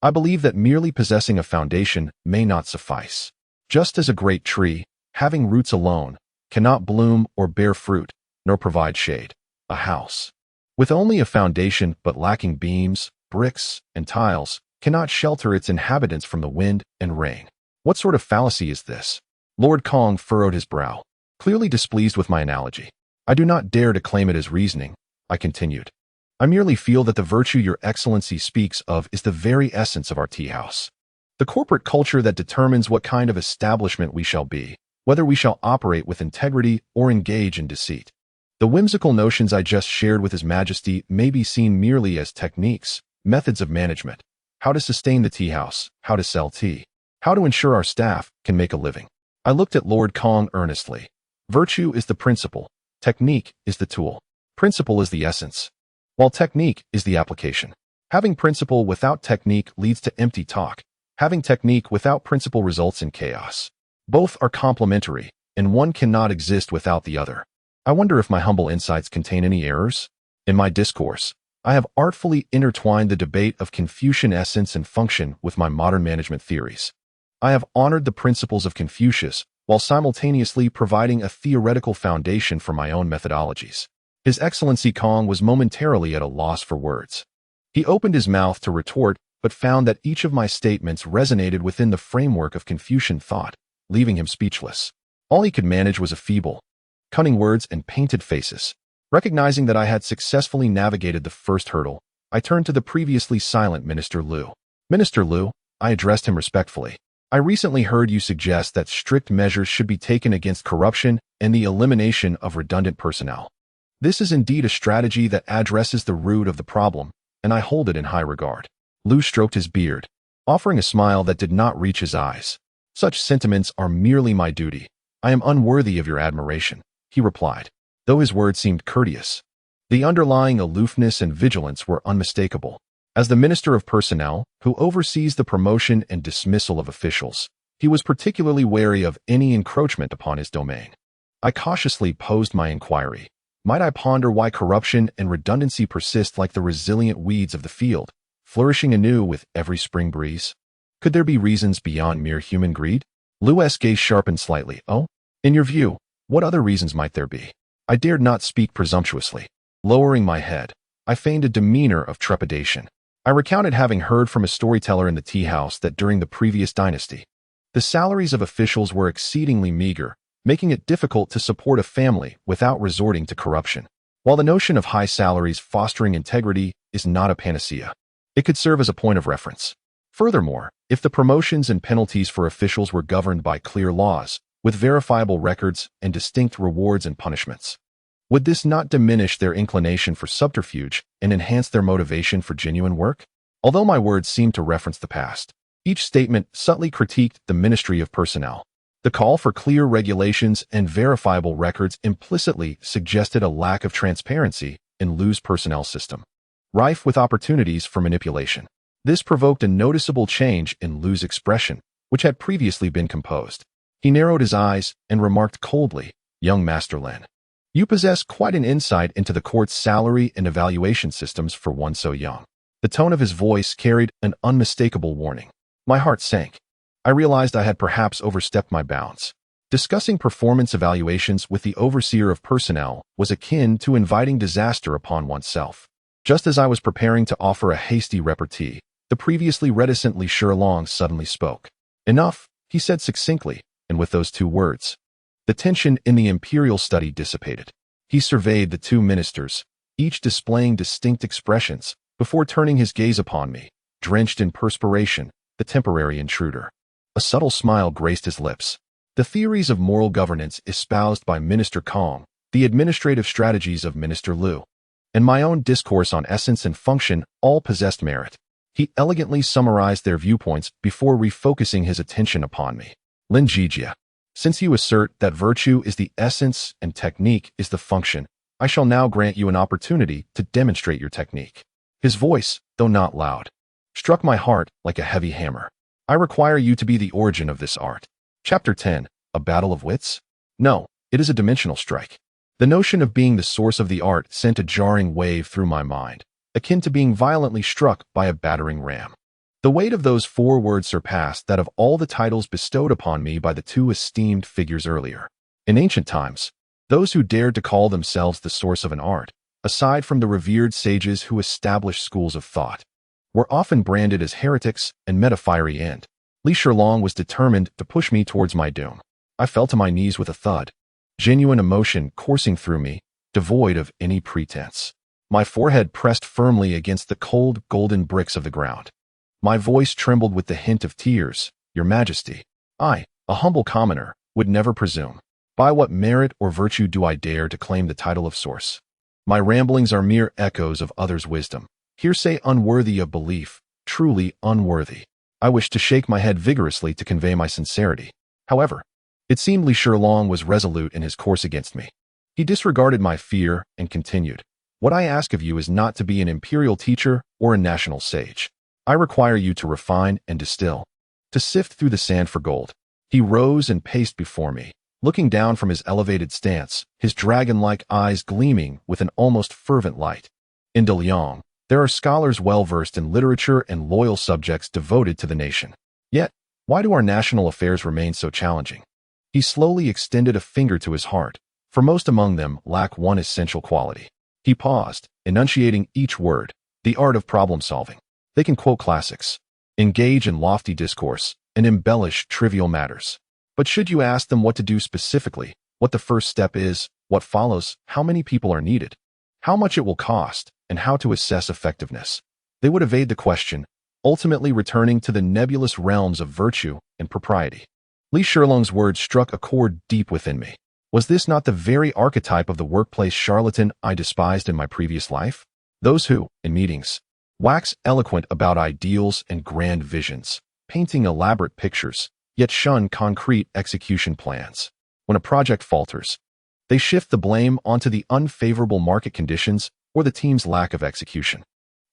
I believe that merely possessing a foundation may not suffice. Just as a great tree, having roots alone, cannot bloom or bear fruit, nor provide shade, a house, with only a foundation but lacking beams, bricks, and tiles, cannot shelter its inhabitants from the wind and rain. What sort of fallacy is this? Lord Kong furrowed his brow, clearly displeased with my analogy. "I do not dare to claim it as reasoning," I continued. "I merely feel that the virtue your excellency speaks of is the very essence of our tea house. The corporate culture that determines what kind of establishment we shall be, whether we shall operate with integrity or engage in deceit. The whimsical notions I just shared with His Majesty may be seen merely as techniques, methods of management, how to sustain the tea house, how to sell tea, how to ensure our staff can make a living." I looked at Lord Kong earnestly. Virtue is the principle, technique is the tool. Principle is the essence, while technique is the application. Having principle without technique leads to empty talk. Having technique without principle results in chaos. Both are complementary, and one cannot exist without the other. I wonder if my humble insights contain any errors? In my discourse, I have artfully intertwined the debate of Confucian essence and function with my modern management theories. I have honored the principles of Confucius while simultaneously providing a theoretical foundation for my own methodologies. His Excellency Kong was momentarily at a loss for words. He opened his mouth to retort, but found that each of my statements resonated within the framework of Confucian thought, leaving him speechless. All he could manage was a feeble, cunning words and painted faces. Recognizing that I had successfully navigated the first hurdle, I turned to the previously silent Minister Liu. "Minister Liu," I addressed him respectfully, "I recently heard you suggest that strict measures should be taken against corruption and the elimination of redundant personnel. This is indeed a strategy that addresses the root of the problem, and I hold it in high regard." Liu stroked his beard, offering a smile that did not reach his eyes. "Such sentiments are merely my duty. I am unworthy of your admiration," he replied, though his words seemed courteous. The underlying aloofness and vigilance were unmistakable. As the Minister of Personnel, who oversees the promotion and dismissal of officials, he was particularly wary of any encroachment upon his domain. I cautiously posed my inquiry. Might I ponder why corruption and redundancy persist like the resilient weeds of the field, flourishing anew with every spring breeze? Could there be reasons beyond mere human greed? Liu's gaze sharpened slightly. "Oh? In your view, what other reasons might there be?" I dared not speak presumptuously. Lowering my head, I feigned a demeanor of trepidation. I recounted having heard from a storyteller in the tea house that during the previous dynasty, the salaries of officials were exceedingly meager, making it difficult to support a family without resorting to corruption. While the notion of high salaries fostering integrity is not a panacea, it could serve as a point of reference. Furthermore, if the promotions and penalties for officials were governed by clear laws, with verifiable records and distinct rewards and punishments, would this not diminish their inclination for subterfuge and enhance their motivation for genuine work? Although my words seemed to reference the past, each statement subtly critiqued the Ministry of Personnel. The call for clear regulations and verifiable records implicitly suggested a lack of transparency in Liu's personnel system, rife with opportunities for manipulation. This provoked a noticeable change in Liu's expression, which had previously been composed. He narrowed his eyes and remarked coldly, "Young Master Lin, you possess quite an insight into the court's salary and evaluation systems for one so young." The tone of his voice carried an unmistakable warning. My heart sank. I realized I had perhaps overstepped my bounds. Discussing performance evaluations with the overseer of personnel was akin to inviting disaster upon oneself. Just as I was preparing to offer a hasty repartee, the previously reticent Li Shilong suddenly spoke. "Enough," he said succinctly, and with those two words, the tension in the imperial study dissipated. He surveyed the two ministers, each displaying distinct expressions, before turning his gaze upon me, drenched in perspiration, the temporary intruder. A subtle smile graced his lips. The theories of moral governance espoused by Minister Kong, the administrative strategies of Minister Liu, and my own discourse on essence and function all possessed merit. He elegantly summarized their viewpoints before refocusing his attention upon me. "Lin Zhijie, since you assert that virtue is the essence and technique is the function, I shall now grant you an opportunity to demonstrate your technique." His voice, though not loud, struck my heart like a heavy hammer. "I require you to be the origin of this art." Chapter 10, A Battle of Wits? No, it is a dimensional strike. The notion of being the source of the art sent a jarring wave through my mind, akin to being violently struck by a battering ram. The weight of those 4 words surpassed that of all the titles bestowed upon me by the 2 esteemed figures earlier. In ancient times, those who dared to call themselves the source of an art, aside from the revered sages who established schools of thought, were often branded as heretics and met a fiery end. Li Shilong was determined to push me towards my doom. I fell to my knees with a thud, genuine emotion coursing through me, devoid of any pretense. My forehead pressed firmly against the cold, golden bricks of the ground. My voice trembled with the hint of tears. "Your Majesty, I, a humble commoner, would never presume. By what merit or virtue do I dare to claim the title of source? My ramblings are mere echoes of others' wisdom, hearsay unworthy of belief, truly unworthy." I wished to shake my head vigorously to convey my sincerity. However, it seemed Li Shilong was resolute in his course against me. He disregarded my fear and continued, "What I ask of you is not to be an imperial teacher or a national sage. I require you to refine and distill, to sift through the sand for gold." He rose and paced before me, looking down from his elevated stance, his dragon-like eyes gleaming with an almost fervent light. "In De Liang, there are scholars well-versed in literature and loyal subjects devoted to the nation. Yet, why do our national affairs remain so challenging?" He slowly extended a finger to his heart, for most among them lack one essential quality. He paused, enunciating each word, the art of problem-solving. They can quote classics, engage in lofty discourse, and embellish trivial matters. But should you ask them what to do specifically, what the first step is, what follows, how many people are needed, how much it will cost, and how to assess effectiveness, they would evade the question, ultimately returning to the nebulous realms of virtue and propriety. Li Shilong's words struck a chord deep within me. Was this not the very archetype of the workplace charlatan I despised in my previous life? Those who, in meetings, wax eloquent about ideals and grand visions, painting elaborate pictures, yet shun concrete execution plans. When a project falters, they shift the blame onto the unfavorable market conditions or the team's lack of execution.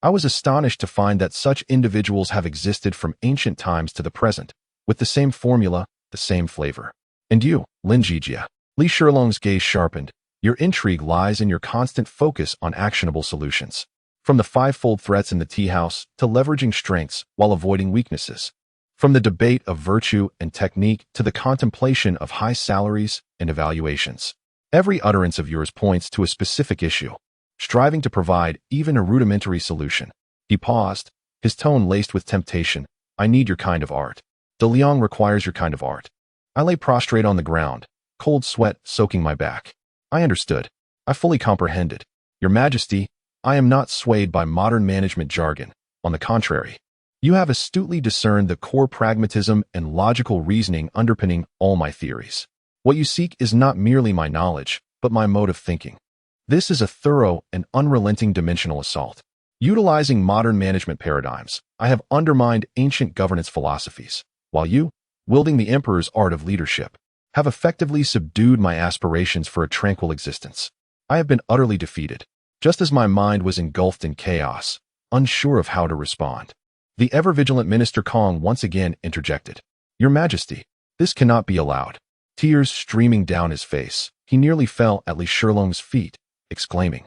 I was astonished to find that such individuals have existed from ancient times to the present, with the same formula, the same flavor. And you, Lin Zhijie, Li Shilong's gaze sharpened. Your intrigue lies in your constant focus on actionable solutions. From the 5-fold threats in the tea house to leveraging strengths while avoiding weaknesses. From the debate of virtue and technique to the contemplation of high salaries and evaluations. Every utterance of yours points to a specific issue, striving to provide even a rudimentary solution. He paused, his tone laced with temptation. I need your kind of art. De Liang requires your kind of art. I lay prostrate on the ground, cold sweat soaking my back. I understood. I fully comprehended. Your Majesty, I am not swayed by modern management jargon. On the contrary, you have astutely discerned the core pragmatism and logical reasoning underpinning all my theories. What you seek is not merely my knowledge, but my mode of thinking. This is a thorough and unrelenting dimensional assault. Utilizing modern management paradigms, I have undermined ancient governance philosophies, while you, wielding the emperor's art of leadership, have effectively subdued my aspirations for a tranquil existence. I have been utterly defeated, just as my mind was engulfed in chaos, unsure of how to respond. The ever-vigilant Minister Kong once again interjected. Your Majesty, This cannot be allowed. Tears streaming down his face, he nearly fell at Li Shilong's feet, exclaiming,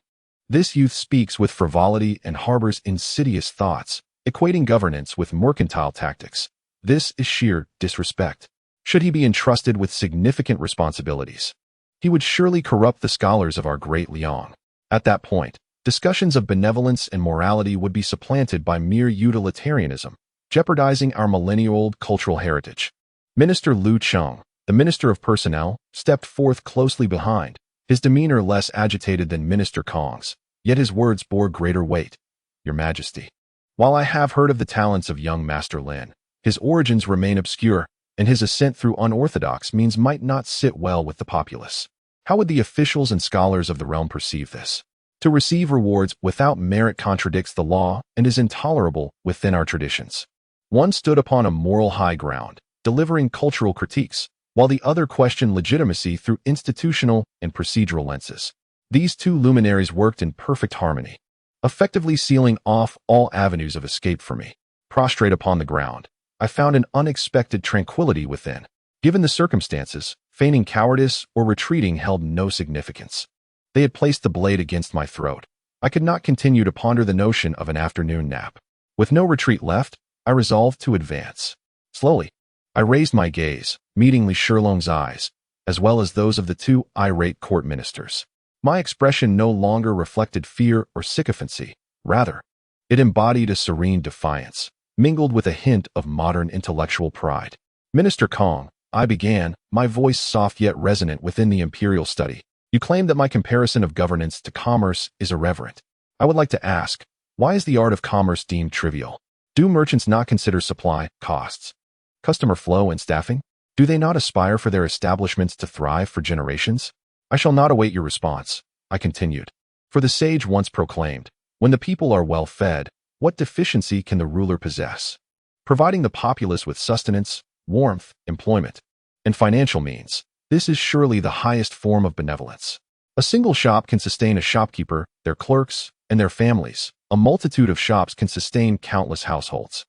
"This youth speaks with frivolity and harbors insidious thoughts, equating governance with mercantile tactics. This is sheer disrespect. Should he be entrusted with significant responsibilities, he would surely corrupt the scholars of our Great Liang. At that point, discussions of benevolence and morality would be supplanted by mere utilitarianism, jeopardizing our millennial-old cultural heritage." Minister Lu Cheng, the Minister of Personnel, stepped forth closely behind, his demeanor less agitated than Minister Kong's, yet his words bore greater weight. "Your Majesty, while I have heard of the talents of young Master Lin, his origins remain obscure, and his ascent through unorthodox means might not sit well with the populace. How would the officials and scholars of the realm perceive this? To receive rewards without merit contradicts the law and is intolerable within our traditions." One stood upon a moral high ground, delivering cultural critiques, while the other questioned legitimacy through institutional and procedural lenses. These two luminaries worked in perfect harmony, effectively sealing off all avenues of escape for me. Prostrate upon the ground, I found an unexpected tranquility within. Given the circumstances, feigning cowardice or retreating held no significance. They had placed the blade against my throat. I could not continue to ponder the notion of an afternoon nap. With no retreat left, I resolved to advance. Slowly, I raised my gaze, meeting Li Shilong's eyes, as well as those of the two irate court ministers. My expression no longer reflected fear or sycophancy. Rather, it embodied a serene defiance, mingled with a hint of modern intellectual pride. "Minister Kong," I began, my voice soft yet resonant within the imperial study, "you claim that my comparison of governance to commerce is irreverent. I would like to ask, why is the art of commerce deemed trivial? Do merchants not consider supply, costs, customer flow, and staffing? Do they not aspire for their establishments to thrive for generations?" "I shall not await your response," I continued. "For the sage once proclaimed, when the people are well fed, what deficiency can the ruler possess? Providing the populace with sustenance, warmth, employment, and financial means, this is surely the highest form of benevolence. A single shop can sustain a shopkeeper, their clerks, and their families. A multitude of shops can sustain countless households.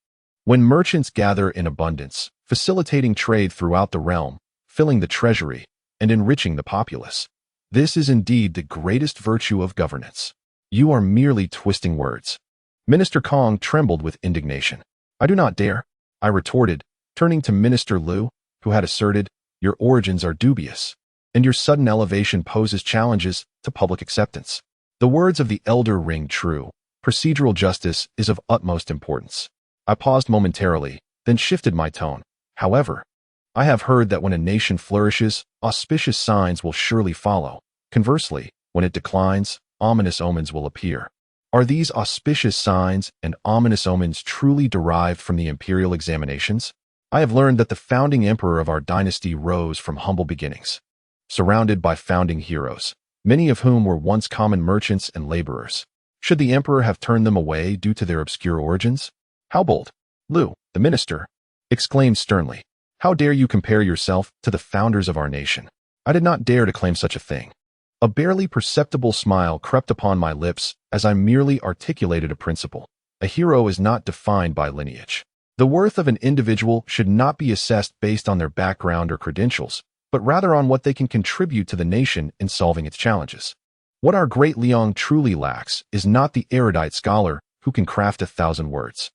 When merchants gather in abundance, facilitating trade throughout the realm, filling the treasury, and enriching the populace, this is indeed the greatest virtue of governance." "You are merely twisting words." Minister Kong trembled with indignation. "I do not dare," I retorted, turning to Minister Lu, who had asserted, "Your origins are dubious, and your sudden elevation poses challenges to public acceptance." The words of the elder ring true. Procedural justice is of utmost importance. I paused momentarily, then shifted my tone. "However, I have heard that when a nation flourishes, auspicious signs will surely follow. Conversely, when it declines, ominous omens will appear. Are these auspicious signs and ominous omens truly derived from the imperial examinations? I have learned that the founding emperor of our dynasty rose from humble beginnings, surrounded by founding heroes, many of whom were once common merchants and laborers. Should the emperor have turned them away due to their obscure origins? How bold!" Lu, the minister, exclaimed sternly. "How dare you compare yourself to the founders of our nation?" I did not dare to claim such a thing. A barely perceptible smile crept upon my lips as I merely articulated a principle. A hero is not defined by lineage. The worth of an individual should not be assessed based on their background or credentials, but rather on what they can contribute to the nation in solving its challenges. What our Great Liang truly lacks is not the erudite scholar who can craft 1,000 words,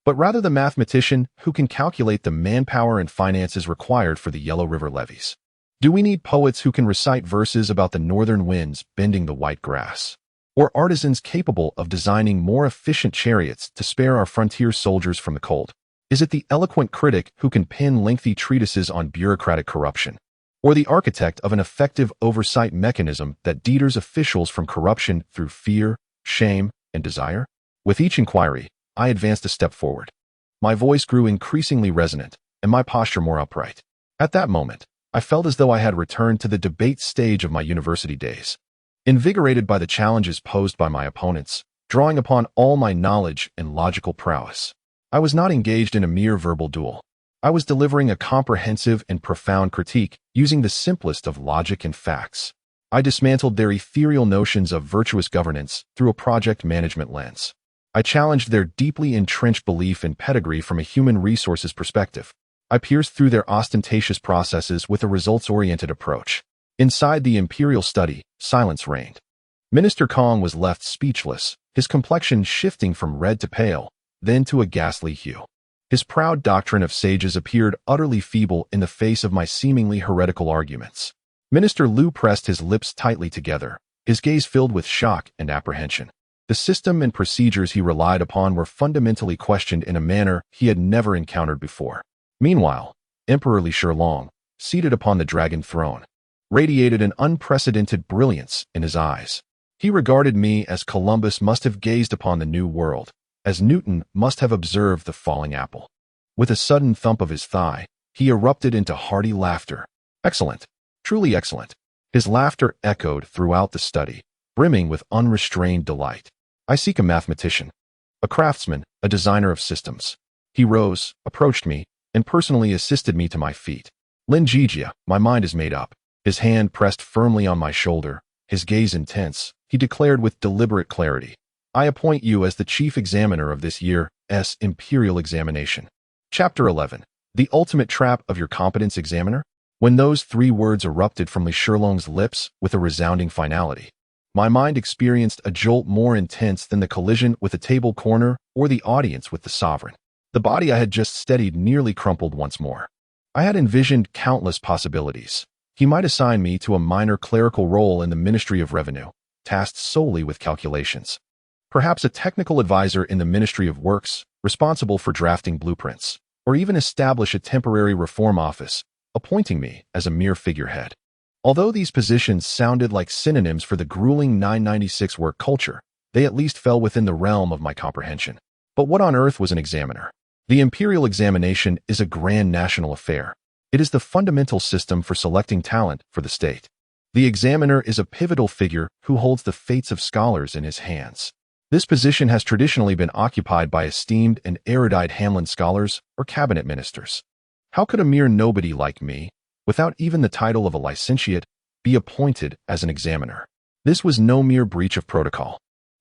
but rather the mathematician who can calculate the manpower and finances required for the Yellow River levees. Do we need poets who can recite verses about the northern winds bending the white grass? Or artisans capable of designing more efficient chariots to spare our frontier soldiers from the cold? Is it the eloquent critic who can pen lengthy treatises on bureaucratic corruption? Or the architect of an effective oversight mechanism that deters officials from corruption through fear, shame, and desire? With each inquiry, I advanced a step forward. My voice grew increasingly resonant, and my posture more upright. At that moment, I felt as though I had returned to the debate stage of my university days. Invigorated by the challenges posed by my opponents, drawing upon all my knowledge and logical prowess, I was not engaged in a mere verbal duel. I was delivering a comprehensive and profound critique using the simplest of logic and facts. I dismantled their ethereal notions of virtuous governance through a project management lens. I challenged their deeply entrenched belief in pedigree from a human resources perspective. I pierced through their ostentatious processes with a results-oriented approach. Inside the imperial study, silence reigned. Minister Kong was left speechless, his complexion shifting from red to pale, then to a ghastly hue. His proud doctrine of sages appeared utterly feeble in the face of my seemingly heretical arguments. Minister Lu pressed his lips tightly together, his gaze filled with shock and apprehension. The system and procedures he relied upon were fundamentally questioned in a manner he had never encountered before. Meanwhile, Emperor Li Shilong, seated upon the dragon throne, radiated an unprecedented brilliance in his eyes. He regarded me as Columbus must have gazed upon the New World, as Newton must have observed the falling apple. With a sudden thump of his thigh, he erupted into hearty laughter. Excellent, truly excellent. His laughter echoed throughout the study, brimming with unrestrained delight. I seek a mathematician, a craftsman, a designer of systems. He rose, approached me, and personally assisted me to my feet. Lin Zhijie, my mind is made up. His hand pressed firmly on my shoulder, his gaze intense, he declared with deliberate clarity, I appoint you as the chief examiner of this year's Imperial Examination. Chapter 11. The ultimate trap of your competence examiner? When those 3 words erupted from Li Shilong's lips with a resounding finality, my mind experienced a jolt more intense than the collision with a table corner or the audience with the sovereign. The body I had just steadied nearly crumpled once more. I had envisioned countless possibilities. He might assign me to a minor clerical role in the Ministry of Revenue, tasked solely with calculations. Perhaps a technical advisor in the Ministry of Works, responsible for drafting blueprints, or even establish a temporary reform office, appointing me as a mere figurehead. Although these positions sounded like synonyms for the grueling 996 work culture, they at least fell within the realm of my comprehension. But what on earth was an examiner? The Imperial Examination is a grand national affair. It is the fundamental system for selecting talent for the state. The examiner is a pivotal figure who holds the fates of scholars in his hands. This position has traditionally been occupied by esteemed and erudite Hamlin scholars or cabinet ministers. How could a mere nobody like me, without even the title of a licentiate, be appointed as an examiner? This was no mere breach of protocol.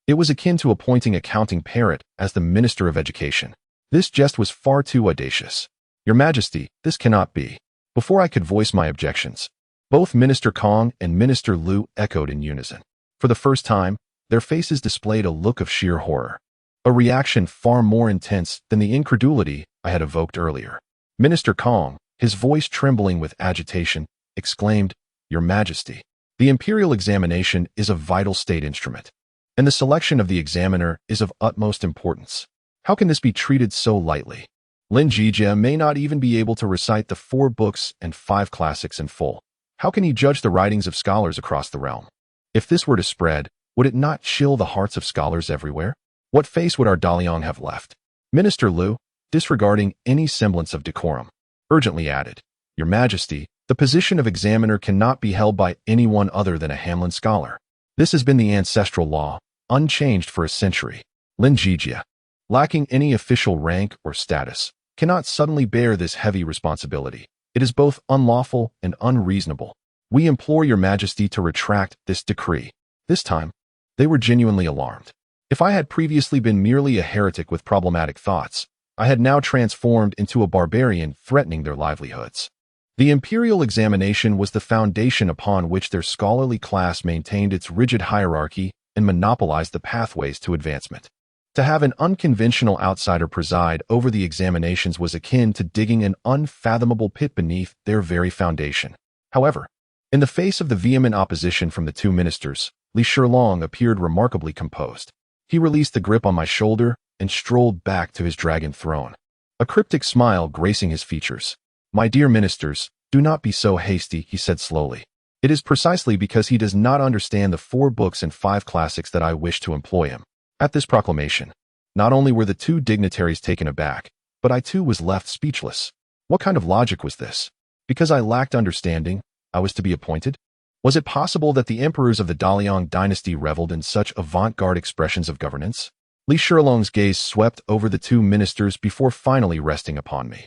It was akin to appointing a counting parrot as the Minister of Education. This jest was far too audacious. Your Majesty, this cannot be. Before I could voice my objections, both Minister Kong and Minister Lu echoed in unison. For the first time, their faces displayed a look of sheer horror, a reaction far more intense than the incredulity I had evoked earlier. Minister Kong, his voice trembling with agitation, exclaimed, Your Majesty, the Imperial Examination is a vital state instrument, and the selection of the examiner is of utmost importance. How can this be treated so lightly? Lin Zhijie may not even be able to recite the 4 books and 5 classics in full. How can he judge the writings of scholars across the realm? If this were to spread, would it not chill the hearts of scholars everywhere? What face would our Daliang have left? Minister Lu, disregarding any semblance of decorum, urgently added, Your Majesty, the position of examiner cannot be held by anyone other than a Hamlin scholar. This has been the ancestral law, unchanged for a century. Lin Zhijie, lacking any official rank or status, cannot suddenly bear this heavy responsibility. It is both unlawful and unreasonable. We implore Your Majesty to retract this decree. This time, they were genuinely alarmed. If I had previously been merely a heretic with problematic thoughts, I had now transformed into a barbarian threatening their livelihoods. The Imperial Examination was the foundation upon which their scholarly class maintained its rigid hierarchy and monopolized the pathways to advancement. To have an unconventional outsider preside over the examinations was akin to digging an unfathomable pit beneath their very foundation. However, in the face of the vehement opposition from the 2 ministers, Li Shilong appeared remarkably composed. He released the grip on my shoulder and strolled back to his dragon throne, a cryptic smile gracing his features. My dear ministers, do not be so hasty, he said slowly. It is precisely because he does not understand the 4 books and 5 classics that I wish to employ him. At this proclamation, not only were the 2 dignitaries taken aback, but I too was left speechless. What kind of logic was this? Because I lacked understanding, I was to be appointed? Was it possible that the emperors of the Daliang Dynasty reveled in such avant-garde expressions of governance? Li Shilong's gaze swept over the 2 ministers before finally resting upon me.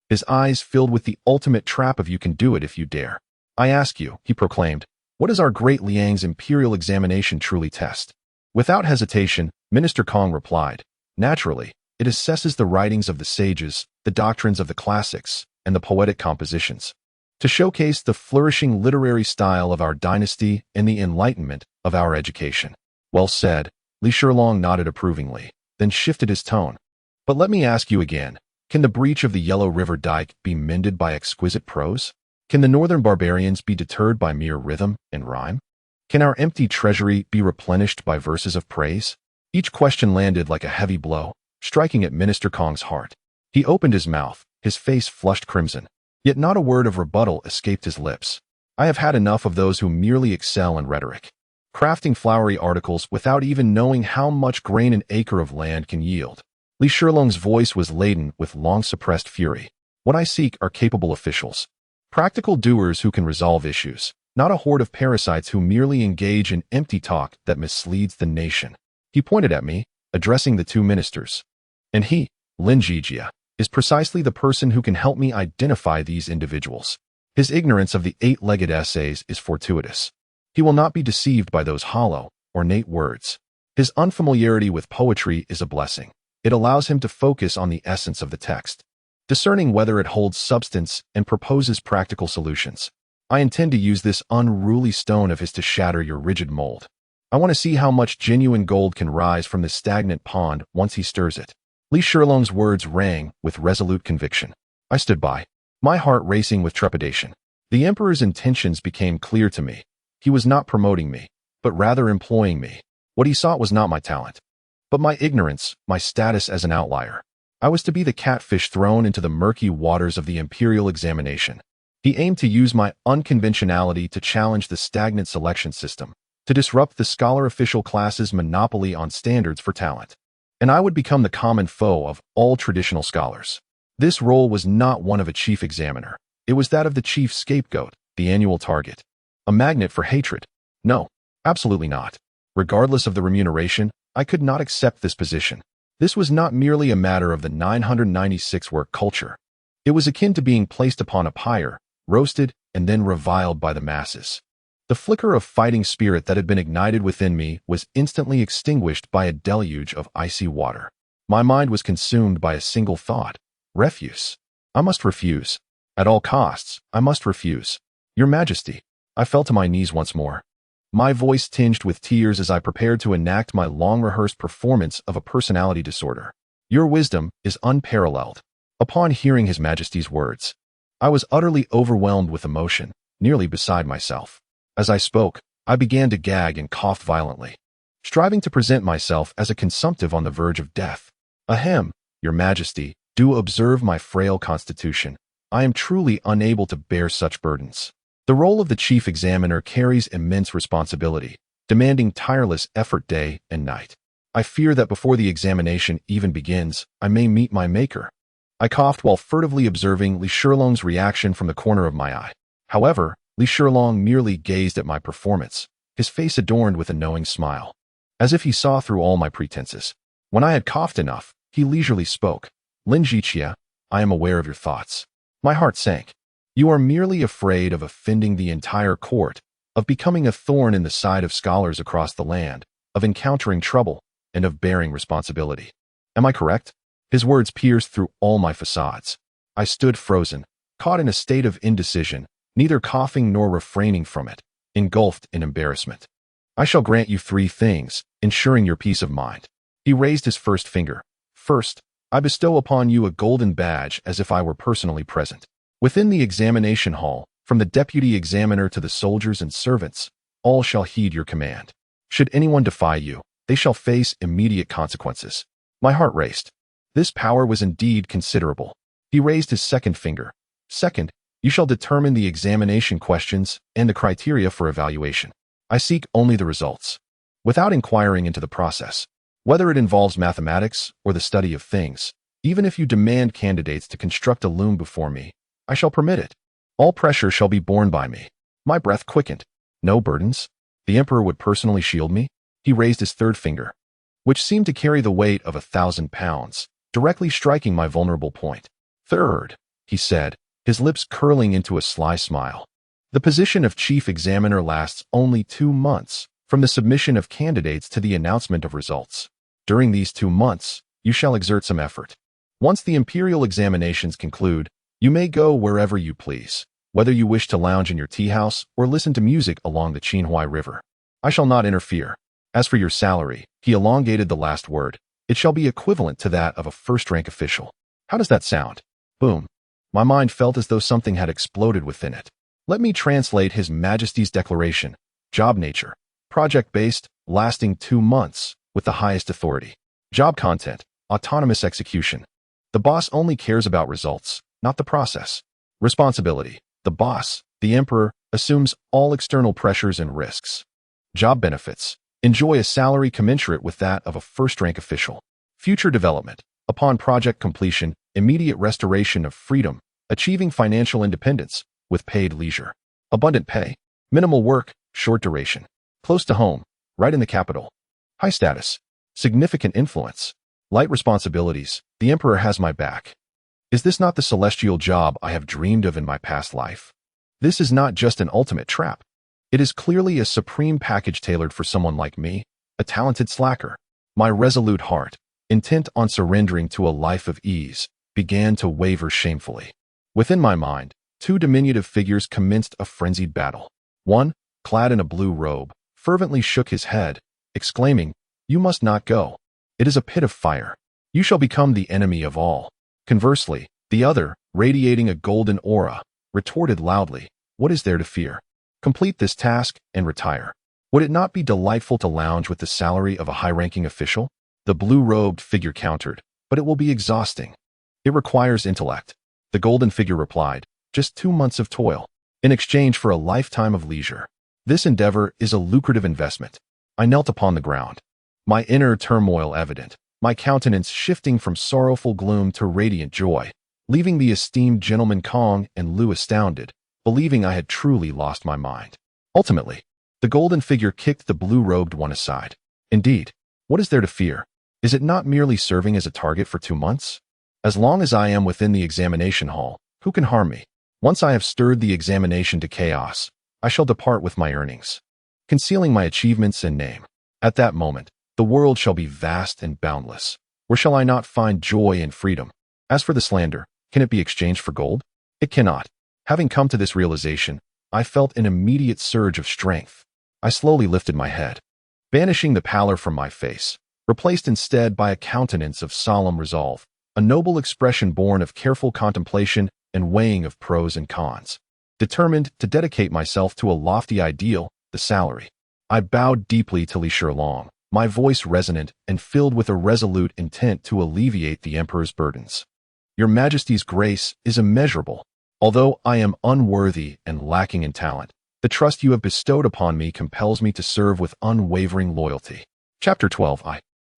His eyes filled with the ultimate trap of you can do it if you dare. I ask you, he proclaimed, what does our Great Liang's Imperial Examination truly test? Without hesitation, Minister Kong replied, Naturally, it assesses the writings of the sages, the doctrines of the classics, and the poetic compositions, to showcase the flourishing literary style of our dynasty and the enlightenment of our education. Well said. Li Shilong nodded approvingly, then shifted his tone. But let me ask you again, can the breach of the Yellow River Dike be mended by exquisite prose? Can the northern barbarians be deterred by mere rhythm and rhyme? Can our empty treasury be replenished by verses of praise? Each question landed like a heavy blow, striking at Minister Kong's heart. He opened his mouth, his face flushed crimson, yet not a word of rebuttal escaped his lips. I have had enough of those who merely excel in rhetoric, crafting flowery articles without even knowing how much grain an acre of land can yield. Li Shilong's voice was laden with long-suppressed fury. What I seek are capable officials, practical doers who can resolve issues, not a horde of parasites who merely engage in empty talk that misleads the nation. He pointed at me, addressing the two ministers. And he, Lin Zhijie, is precisely the person who can help me identify these individuals. His ignorance of the eight-legged essays is fortuitous. He will not be deceived by those hollow, ornate words. His unfamiliarity with poetry is a blessing. It allows him to focus on the essence of the text, discerning whether it holds substance and proposes practical solutions. I intend to use this unruly stone of his to shatter your rigid mold. I want to see how much genuine gold can rise from this stagnant pond once he stirs it. Li Shilong's words rang with resolute conviction. I stood by, my heart racing with trepidation. The emperor's intentions became clear to me. He was not promoting me, but rather employing me. What he sought was not my talent, but my ignorance, my status as an outlier. I was to be the catfish thrown into the murky waters of the Imperial Examination. He aimed to use my unconventionality to challenge the stagnant selection system, to disrupt the scholar-official class's monopoly on standards for talent. And I would become the common foe of all traditional scholars. This role was not one of a chief examiner. It was that of the chief scapegoat, the annual target. A magnet for hatred? No, absolutely not. Regardless of the remuneration, I could not accept this position. This was not merely a matter of the 996 work culture. It was akin to being placed upon a pyre, roasted, and then reviled by the masses. The flicker of fighting spirit that had been ignited within me was instantly extinguished by a deluge of icy water. My mind was consumed by a single thought: refuse. I must refuse. At all costs, I must refuse. Your Majesty. I fell to my knees once more, my voice tinged with tears as I prepared to enact my long-rehearsed performance of a personality disorder. Your wisdom is unparalleled. Upon hearing His Majesty's words, I was utterly overwhelmed with emotion, nearly beside myself. As I spoke, I began to gag and cough violently, striving to present myself as a consumptive on the verge of death. Ahem, Your Majesty, do observe my frail constitution. I am truly unable to bear such burdens. The role of the chief examiner carries immense responsibility, demanding tireless effort day and night. I fear that before the examination even begins, I may meet my maker. I coughed while furtively observing Li Shilong's reaction from the corner of my eye. However, Li Shilong merely gazed at my performance, his face adorned with a knowing smile, as if he saw through all my pretenses. When I had coughed enough, he leisurely spoke. Lin Zhijie, I am aware of your thoughts. My heart sank. You are merely afraid of offending the entire court, of becoming a thorn in the side of scholars across the land, of encountering trouble, and of bearing responsibility. Am I correct? His words pierced through all my facades. I stood frozen, caught in a state of indecision, neither coughing nor refraining from it, engulfed in embarrassment. I shall grant you 3 things, ensuring your peace of mind. He raised his first finger. First, I bestow upon you a golden badge as if I were personally present. Within the examination hall, from the deputy examiner to the soldiers and servants, all shall heed your command. Should anyone defy you, they shall face immediate consequences. My heart raced. This power was indeed considerable. He raised his second finger. Second, you shall determine the examination questions and the criteria for evaluation. I seek only the results, without inquiring into the process. Whether it involves mathematics or the study of things, even if you demand candidates to construct a loom before me, I shall permit it. All pressure shall be borne by me. My breath quickened. No burdens. The emperor would personally shield me. He raised his third finger, which seemed to carry the weight of 1,000 pounds, directly striking my vulnerable point. Third, he said, his lips curling into a sly smile. The position of chief examiner lasts only 2 months, from the submission of candidates to the announcement of results. During these 2 months, you shall exert some effort. Once the imperial examinations conclude, You may go wherever you please, whether you wish to lounge in your tea house or listen to music along the Qinhuai River. I shall not interfere. As for your salary, he elongated the last word, it shall be equivalent to that of a first-rank official. How does that sound? Boom. My mind felt as though something had exploded within it. Let me translate His Majesty's declaration. Job nature. Project-based, lasting 2 months, with the highest authority. Job content. Autonomous execution. The boss only cares about results, not the process. Responsibility. The boss, the emperor, assumes all external pressures and risks. Job benefits. Enjoy a salary commensurate with that of a first-rank official. Future development. Upon project completion, immediate restoration of freedom, achieving financial independence, with paid leisure. Abundant pay. Minimal work, short duration. Close to home, right in the capital. High status. Significant influence. Light responsibilities. The emperor has my back. Is this not the celestial job I have dreamed of in my past life? This is not just an ultimate trap. It is clearly a supreme package tailored for someone like me, a talented slacker. My resolute heart, intent on surrendering to a life of ease, began to waver shamefully. Within my mind, 2 diminutive figures commenced a frenzied battle. One, clad in a blue robe, fervently shook his head, exclaiming, "You must not go. It is a pit of fire. You shall become the enemy of all." Conversely, the other, radiating a golden aura, retorted loudly, "What is there to fear? Complete this task and retire. Would it not be delightful to lounge with the salary of a high-ranking official?" The blue-robed figure countered, "But it will be exhausting. It requires intellect." The golden figure replied, "Just 2 months of toil, in exchange for a lifetime of leisure. This endeavor is a lucrative investment." I knelt upon the ground, my inner turmoil evident, my countenance shifting from sorrowful gloom to radiant joy, leaving the esteemed gentleman Kong and Lu astounded, believing I had truly lost my mind. Ultimately, the golden figure kicked the blue-robed one aside. "Indeed, what is there to fear? Is it not merely serving as a target for 2 months? As long as I am within the examination hall, who can harm me? Once I have stirred the examination to chaos, I shall depart with my earnings, concealing my achievements and name. At that moment, the world shall be vast and boundless. Where shall I not find joy and freedom? As for the slander, can it be exchanged for gold? It cannot." Having come to this realization, I felt an immediate surge of strength. I slowly lifted my head, banishing the pallor from my face, replaced instead by a countenance of solemn resolve, a noble expression born of careful contemplation and weighing of pros and cons. Determined to dedicate myself to a lofty ideal, the salary. I bowed deeply to Li Shilong, my voice resonant and filled with a resolute intent to alleviate the emperor's burdens. "Your Majesty's grace is immeasurable. Although I am unworthy and lacking in talent, the trust you have bestowed upon me compels me to serve with unwavering loyalty." Chapter 12.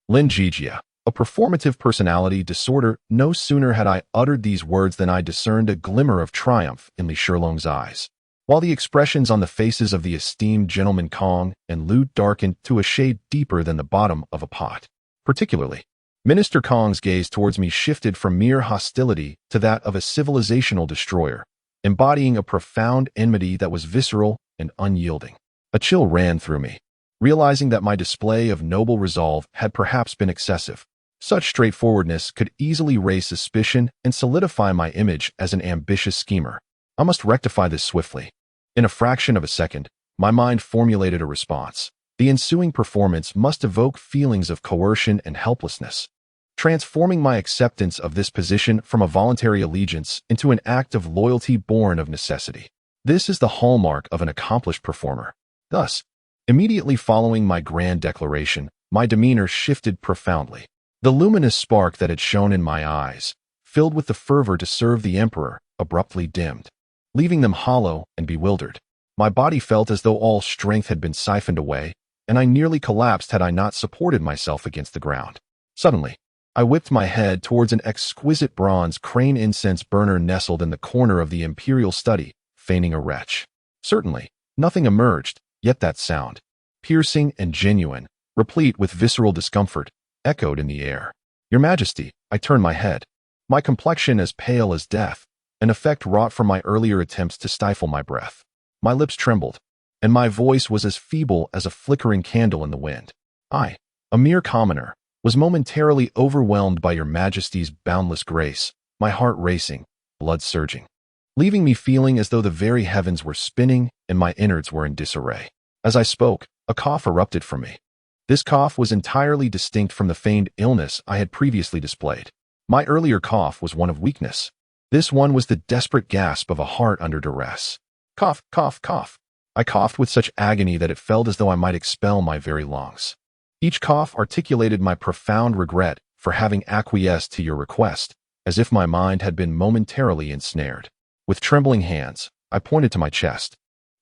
Lin Zhijie, a performative personality disorder. No sooner had I uttered these words than I discerned a glimmer of triumph in Li Shilong's eyes, while the expressions on the faces of the esteemed gentleman Kong and Lu darkened to a shade deeper than the bottom of a pot. Particularly, Minister Kong's gaze towards me shifted from mere hostility to that of a civilizational destroyer, embodying a profound enmity that was visceral and unyielding. A chill ran through me, realizing that my display of noble resolve had perhaps been excessive. Such straightforwardness could easily raise suspicion and solidify my image as an ambitious schemer. I must rectify this swiftly. In a fraction of a second, my mind formulated a response. The ensuing performance must evoke feelings of coercion and helplessness, transforming my acceptance of this position from a voluntary allegiance into an act of loyalty born of necessity. This is the hallmark of an accomplished performer. Thus, immediately following my grand declaration, my demeanor shifted profoundly. The luminous spark that had shone in my eyes, filled with the fervor to serve the emperor, abruptly dimmed, leaving them hollow and bewildered. My body felt as though all strength had been siphoned away, and I nearly collapsed had I not supported myself against the ground. Suddenly, I whipped my head towards an exquisite bronze crane incense burner nestled in the corner of the imperial study, feigning a retch. Certainly, nothing emerged, yet that sound, piercing and genuine, replete with visceral discomfort, echoed in the air. "Your Majesty," I turned my head, my complexion as pale as death, an effect wrought from my earlier attempts to stifle my breath. My lips trembled, and my voice was as feeble as a flickering candle in the wind. I, a mere commoner, was momentarily overwhelmed by your Majesty's boundless grace, my heart racing, blood surging, leaving me feeling as though the very heavens were spinning and my innards were in disarray. As I spoke, a cough erupted from me. This cough was entirely distinct from the feigned illness I had previously displayed. My earlier cough was one of weakness. This one was the desperate gasp of a heart under duress. Cough, cough, cough. I coughed with such agony that it felt as though I might expel my very lungs. Each cough articulated my profound regret for having acquiesced to your request, as if my mind had been momentarily ensnared. With trembling hands, I pointed to my chest,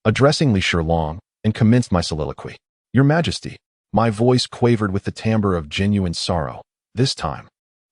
addressing Li Shilong, and commenced my soliloquy. Your Majesty, my voice quavered with the timbre of genuine sorrow. This time,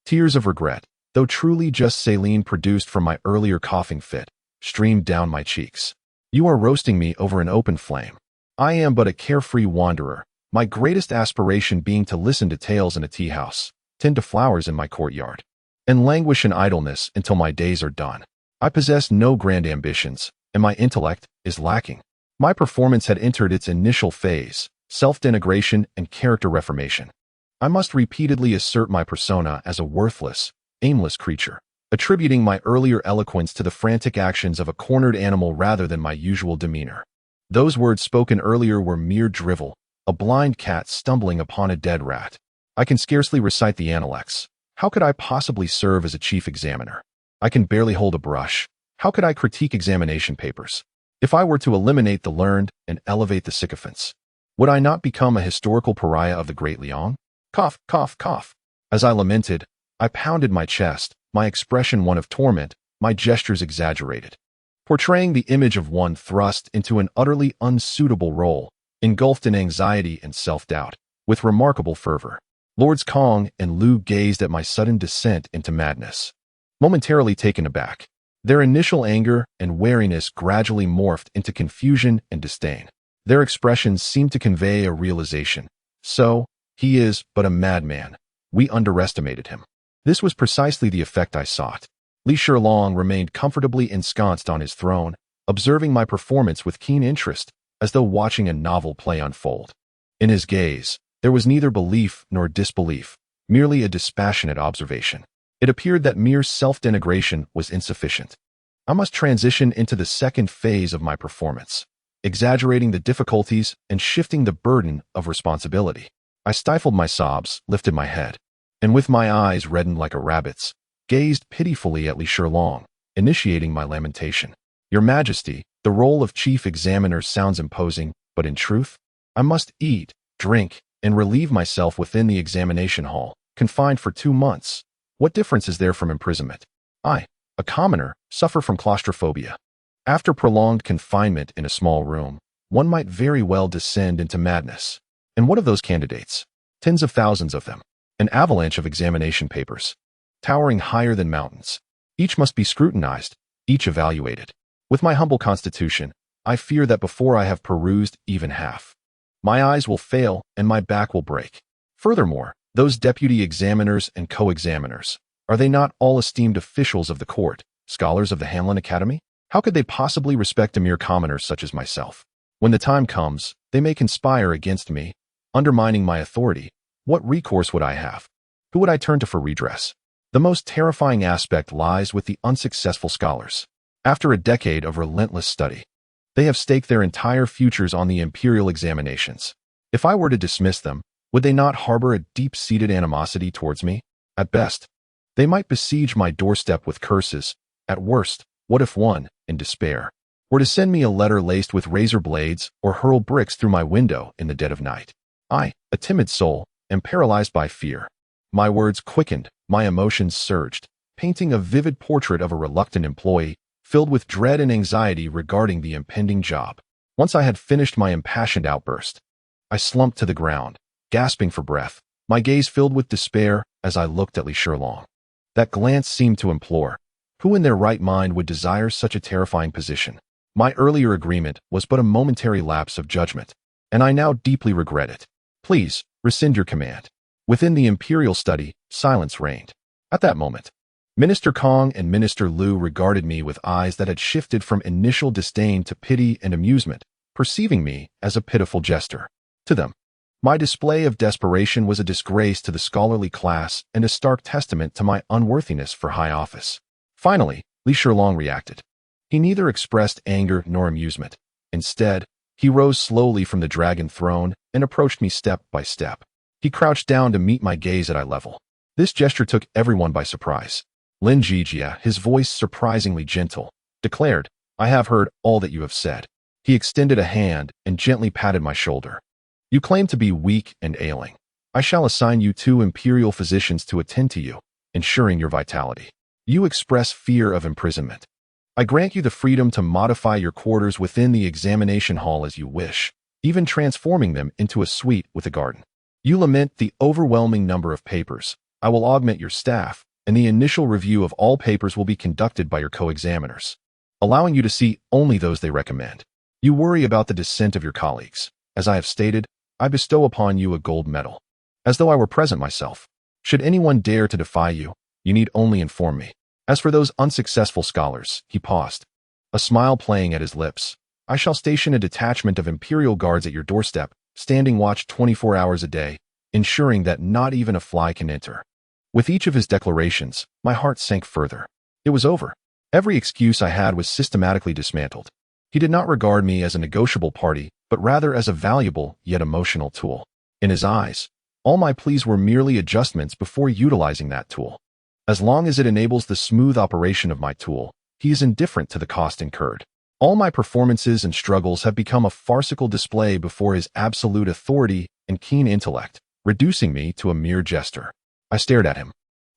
tears of regret, though truly just saline produced from my earlier coughing fit, streamed down my cheeks. You are roasting me over an open flame. I am but a carefree wanderer, my greatest aspiration being to listen to tales in a tea house, tend to flowers in my courtyard, and languish in idleness until my days are done. I possess no grand ambitions, and my intellect is lacking. My performance had entered its initial phase, self-denigration and character reformation. I must repeatedly assert my persona as a worthless, aimless creature, attributing my earlier eloquence to the frantic actions of a cornered animal rather than my usual demeanor. Those words spoken earlier were mere drivel, a blind cat stumbling upon a dead rat. I can scarcely recite the Analects. How could I possibly serve as a chief examiner? I can barely hold a brush. How could I critique examination papers? If I were to eliminate the learned and elevate the sycophants, would I not become a historical pariah of the Great Liang? Cough, cough, cough. As I lamented, I pounded my chest, my expression one of torment, my gestures exaggerated, portraying the image of one thrust into an utterly unsuitable role, engulfed in anxiety and self-doubt, with remarkable fervor. Lords Kong and Liu gazed at my sudden descent into madness, momentarily taken aback. Their initial anger and wariness gradually morphed into confusion and disdain. Their expressions seemed to convey a realization. So, he is but a madman. We underestimated him. This was precisely the effect I sought. Li Shilong remained comfortably ensconced on his throne, observing my performance with keen interest, as though watching a novel play unfold. In his gaze, there was neither belief nor disbelief, merely a dispassionate observation. It appeared that mere self-denigration was insufficient. I must transition into the second phase of my performance, exaggerating the difficulties and shifting the burden of responsibility. I stifled my sobs, lifted my head, and with my eyes reddened like a rabbit's, gazed pitifully at Li Shilong, initiating my lamentation. Your Majesty, the role of chief examiner sounds imposing, but in truth, I must eat, drink, and relieve myself within the examination hall, confined for 2 months. What difference is there from imprisonment? I, a commoner, suffer from claustrophobia. After prolonged confinement in a small room, one might very well descend into madness. And what of those candidates? Tens of thousands of them. An avalanche of examination papers, towering higher than mountains. Each must be scrutinized, each evaluated. With my humble constitution, I fear that before I have perused even half, my eyes will fail and my back will break. Furthermore, those deputy examiners and co-examiners, are they not all esteemed officials of the court, scholars of the Hanlin Academy? How could they possibly respect a mere commoner such as myself? When the time comes, they may conspire against me, undermining my authority. What recourse would I have? Who would I turn to for redress? The most terrifying aspect lies with the unsuccessful scholars. After a decade of relentless study, they have staked their entire futures on the imperial examinations. If I were to dismiss them, would they not harbor a deep-seated animosity towards me? At best, they might besiege my doorstep with curses. At worst, what if one, in despair, were to send me a letter laced with razor blades or hurl bricks through my window in the dead of night? I, a timid soul, am paralyzed by fear. My words quickened, my emotions surged, painting a vivid portrait of a reluctant employee, filled with dread and anxiety regarding the impending job. Once I had finished my impassioned outburst, I slumped to the ground, gasping for breath, my gaze filled with despair as I looked at Li Shilong. That glance seemed to implore, who in their right mind would desire such a terrifying position? My earlier agreement was but a momentary lapse of judgment, and I now deeply regret it. Please, rescind your command. Within the imperial study, silence reigned. At that moment, Minister Kong and Minister Liu regarded me with eyes that had shifted from initial disdain to pity and amusement, perceiving me as a pitiful jester. To them, my display of desperation was a disgrace to the scholarly class and a stark testament to my unworthiness for high office. Finally, Li Shilong reacted. He neither expressed anger nor amusement. Instead, he rose slowly from the dragon throne and approached me step by step. He crouched down to meet my gaze at eye level. This gesture took everyone by surprise. Lin Zhijie, his voice surprisingly gentle, declared, "I have heard all that you have said." He extended a hand and gently patted my shoulder. "You claim to be weak and ailing. I shall assign you 2 imperial physicians to attend to you, ensuring your vitality. You express fear of imprisonment. I grant you the freedom to modify your quarters within the examination hall as you wish, even transforming them into a suite with a garden. You lament the overwhelming number of papers. I will augment your staff, and the initial review of all papers will be conducted by your co-examiners, allowing you to see only those they recommend. You worry about the dissent of your colleagues. As I have stated, I bestow upon you a gold medal, as though I were present myself. Should anyone dare to defy you, you need only inform me. As for those unsuccessful scholars," he paused, a smile playing at his lips, "I shall station a detachment of Imperial guards at your doorstep, standing watch 24 hours a day, ensuring that not even a fly can enter." With each of his declarations, my heart sank further. It was over. Every excuse I had was systematically dismantled. He did not regard me as a negotiable party, but rather as a valuable yet emotional tool. In his eyes, all my pleas were merely adjustments before utilizing that tool. As long as it enables the smooth operation of my tool, he is indifferent to the cost incurred. All my performances and struggles have become a farcical display before his absolute authority and keen intellect, reducing me to a mere jester. I stared at him,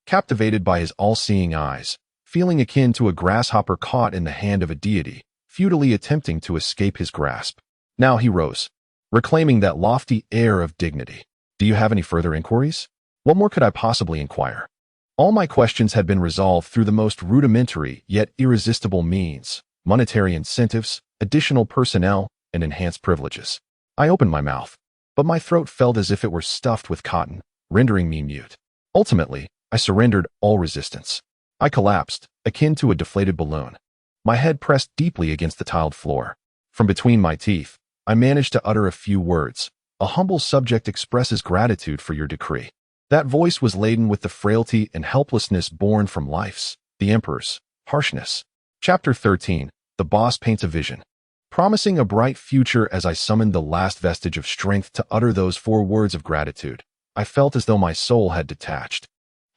captivated by his all-seeing eyes, feeling akin to a grasshopper caught in the hand of a deity, futilely attempting to escape his grasp. Now he rose, reclaiming that lofty air of dignity. "Do you have any further inquiries? What more could I possibly inquire?" All my questions had been resolved through the most rudimentary yet irresistible means: monetary incentives, additional personnel, and enhanced privileges. I opened my mouth, but my throat felt as if it were stuffed with cotton, rendering me mute. Ultimately, I surrendered all resistance. I collapsed, akin to a deflated balloon, my head pressed deeply against the tiled floor. From between my teeth, I managed to utter a few words. "A humble subject expresses gratitude for your decree." That voice was laden with the frailty and helplessness born from life's, the Emperor's, harshness. Chapter 13. The Boss Paints a Vision. Promising a bright future as I summoned the last vestige of strength to utter those 4 words of gratitude, I felt as though my soul had detached.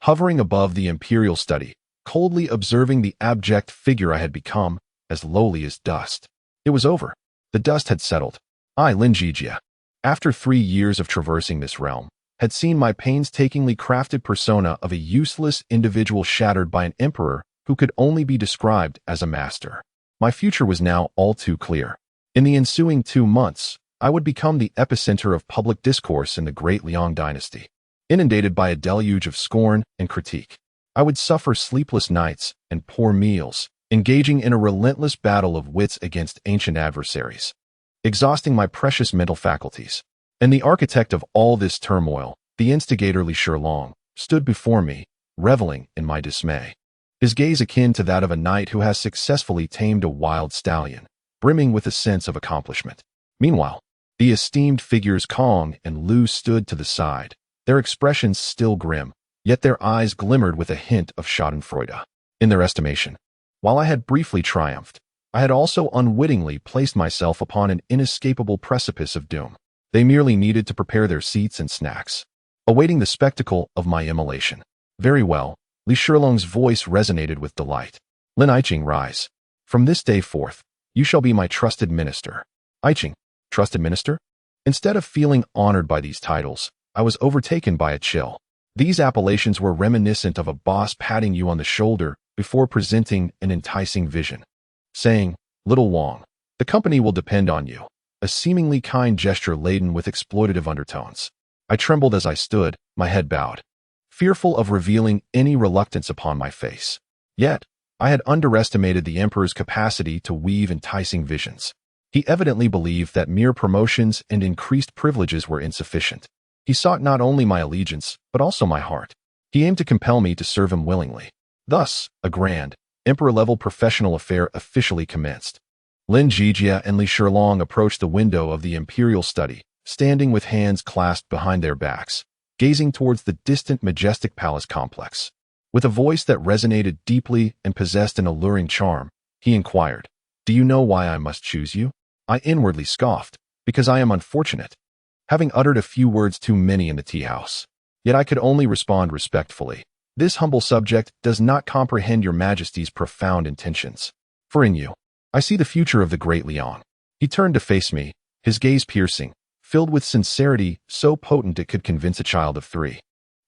Hovering above the imperial study, coldly observing the abject figure I had become, as lowly as dust. It was over. The dust had settled. I, Lin Zhijie, after 3 years of traversing this realm, had seen my painstakingly crafted persona of a useless individual shattered by an emperor who could only be described as a master. My future was now all too clear. In the ensuing 2 months, I would become the epicenter of public discourse in the Great Liang Dynasty. Inundated by a deluge of scorn and critique, I would suffer sleepless nights and poor meals, engaging in a relentless battle of wits against ancient adversaries, exhausting my precious mental faculties. And the architect of all this turmoil, the instigator Li Shilong, stood before me, reveling in my dismay. His gaze akin to that of a knight who has successfully tamed a wild stallion, brimming with a sense of accomplishment. Meanwhile, the esteemed figures Kong and Lu stood to the side, their expressions still grim, yet their eyes glimmered with a hint of schadenfreude. In their estimation, while I had briefly triumphed, I had also unwittingly placed myself upon an inescapable precipice of doom. They merely needed to prepare their seats and snacks, awaiting the spectacle of my immolation. "Very well," Li Shilong's voice resonated with delight. "Lin Zhijie, rise. From this day forth, you shall be my trusted minister." Zhijie, trusted minister? Instead of feeling honored by these titles, I was overtaken by a chill. These appellations were reminiscent of a boss patting you on the shoulder before presenting an enticing vision, saying, "Little Wong, the company will depend on you." A seemingly kind gesture laden with exploitative undertones. I trembled as I stood, my head bowed, fearful of revealing any reluctance upon my face. Yet, I had underestimated the Emperor's capacity to weave enticing visions. He evidently believed that mere promotions and increased privileges were insufficient. He sought not only my allegiance, but also my heart. He aimed to compel me to serve him willingly. Thus, a grand, Emperor-level professional affair officially commenced. Lin Zhijie and Li Shilong approached the window of the imperial study, standing with hands clasped behind their backs, gazing towards the distant majestic palace complex. With a voice that resonated deeply and possessed an alluring charm, he inquired, "Do you know why I must choose you?" I inwardly scoffed, "Because I am unfortunate," having uttered a few words too many in the tea-house. Yet I could only respond respectfully. "This humble subject does not comprehend your majesty's profound intentions. For in you, I see the future of the Great Liang." He turned to face me, his gaze piercing, filled with sincerity so potent it could convince a child of 3.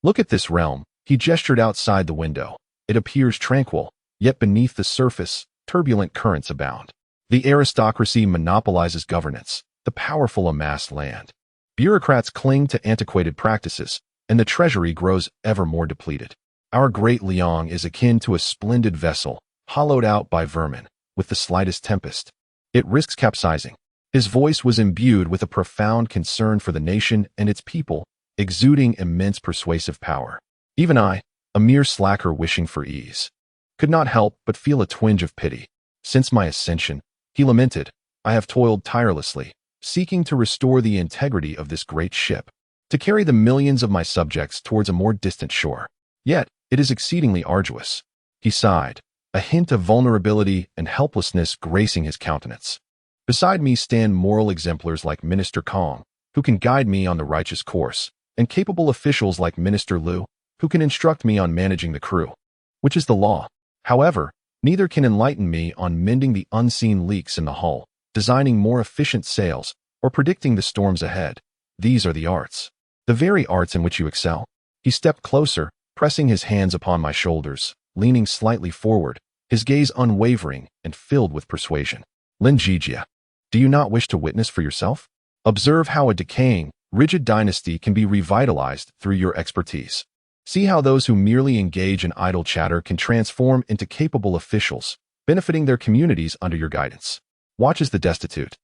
"Look at this realm." He gestured outside the window. "It appears tranquil, yet beneath the surface, turbulent currents abound. The aristocracy monopolizes governance, the powerful amass land. Bureaucrats cling to antiquated practices, and the treasury grows ever more depleted. Our Great Liang is akin to a splendid vessel, hollowed out by vermin. With the slightest tempest, it risks capsizing." His voice was imbued with a profound concern for the nation and its people, exuding immense persuasive power. Even I, a mere slacker wishing for ease, could not help but feel a twinge of pity. "Since my ascension," he lamented, "I have toiled tirelessly, seeking to restore the integrity of this great ship, to carry the millions of my subjects towards a more distant shore. Yet, it is exceedingly arduous." He sighed, a hint of vulnerability and helplessness gracing his countenance. "Beside me stand moral exemplars like Minister Kong, who can guide me on the righteous course, and capable officials like Minister Liu, who can instruct me on managing the crew, which is the law. However, neither can enlighten me on mending the unseen leaks in the hull, designing more efficient sails, or predicting the storms ahead. These are the arts. The very arts in which you excel." He stepped closer, pressing his hands upon my shoulders, leaning slightly forward, his gaze unwavering and filled with persuasion. "Lin Zhijie, do you not wish to witness for yourself? Observe how a decaying, rigid dynasty can be revitalized through your expertise. See how those who merely engage in idle chatter can transform into capable officials, benefiting their communities under your guidance. Watch as the destitute,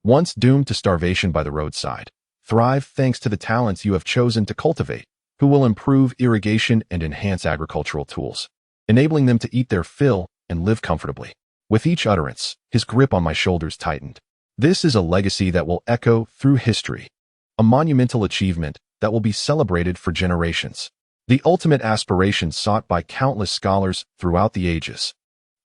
once doomed to starvation by the roadside, thrive thanks to the talents you have chosen to cultivate, who will improve irrigation and enhance agricultural tools, enabling them to eat their fill and live comfortably." With each utterance, his grip on my shoulders tightened. "This is a legacy that will echo through history, a monumental achievement that will be celebrated for generations, the ultimate aspiration sought by countless scholars throughout the ages.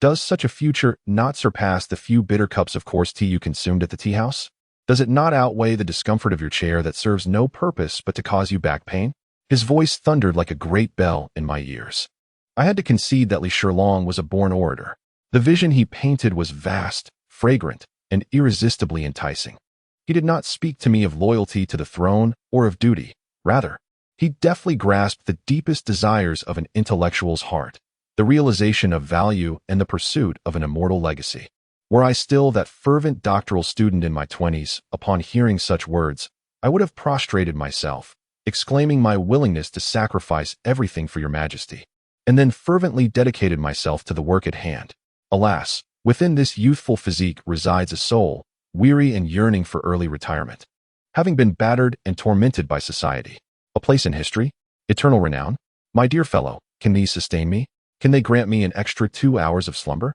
Does such a future not surpass the few bitter cups of coarse tea you consumed at the tea-house? Does it not outweigh the discomfort of your chair that serves no purpose but to cause you back pain?" His voice thundered like a great bell in my ears. I had to concede that Li Shilong was a born orator. The vision he painted was vast, fragrant, and irresistibly enticing. He did not speak to me of loyalty to the throne or of duty. Rather, he deftly grasped the deepest desires of an intellectual's heart, the realization of value and the pursuit of an immortal legacy. Were I still that fervent doctoral student in my 20s, upon hearing such words, I would have prostrated myself, exclaiming my willingness to sacrifice everything for your majesty, and then fervently dedicated myself to the work at hand. Alas, within this youthful physique resides a soul, weary and yearning for early retirement. Having been battered and tormented by society, a place in history, eternal renown, my dear fellow, can these sustain me? Can they grant me an extra 2 hours of slumber?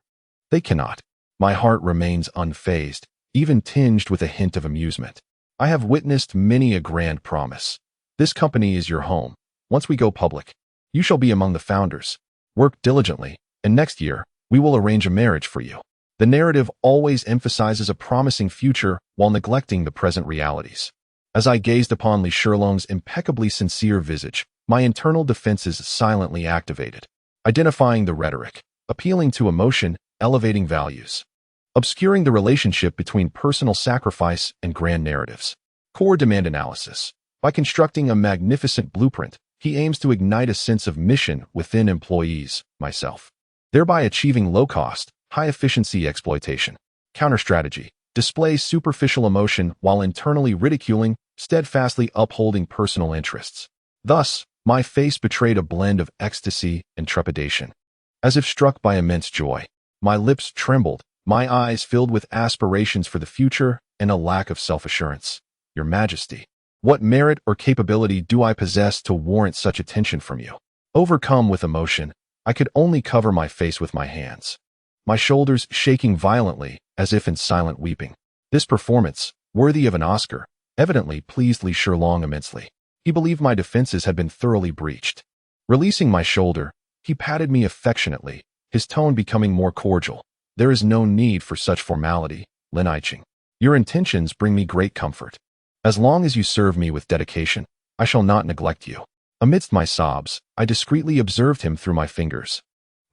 They cannot. My heart remains unfazed, even tinged with a hint of amusement. I have witnessed many a grand promise. This company is your home. Once we go public, you shall be among the founders. Work diligently, and next year, we will arrange a marriage for you. The narrative always emphasizes a promising future while neglecting the present realities. As I gazed upon Li Shilong's impeccably sincere visage, my internal defenses silently activated, identifying the rhetoric, appealing to emotion, elevating values, obscuring the relationship between personal sacrifice and grand narratives. Core demand analysis. By constructing a magnificent blueprint, he aims to ignite a sense of mission within employees, myself, thereby achieving low-cost, high-efficiency exploitation. Counter-strategy. Displays superficial emotion while internally ridiculing, steadfastly upholding personal interests. Thus, my face betrayed a blend of ecstasy and trepidation. As if struck by immense joy, my lips trembled, my eyes filled with aspirations for the future and a lack of self-assurance. Your Majesty, what merit or capability do I possess to warrant such attention from you? Overcome with emotion, I could only cover my face with my hands, my shoulders shaking violently as if in silent weeping. This performance, worthy of an Oscar, evidently pleased Li Shilong immensely. He believed my defenses had been thoroughly breached. Releasing my shoulder, He patted me affectionately, his tone becoming more cordial. "There is no need for such formality, Lin Zhijie. Your intentions bring me great comfort. As long as you serve me with dedication, I shall not neglect you." Amidst my sobs, I discreetly observed him through my fingers.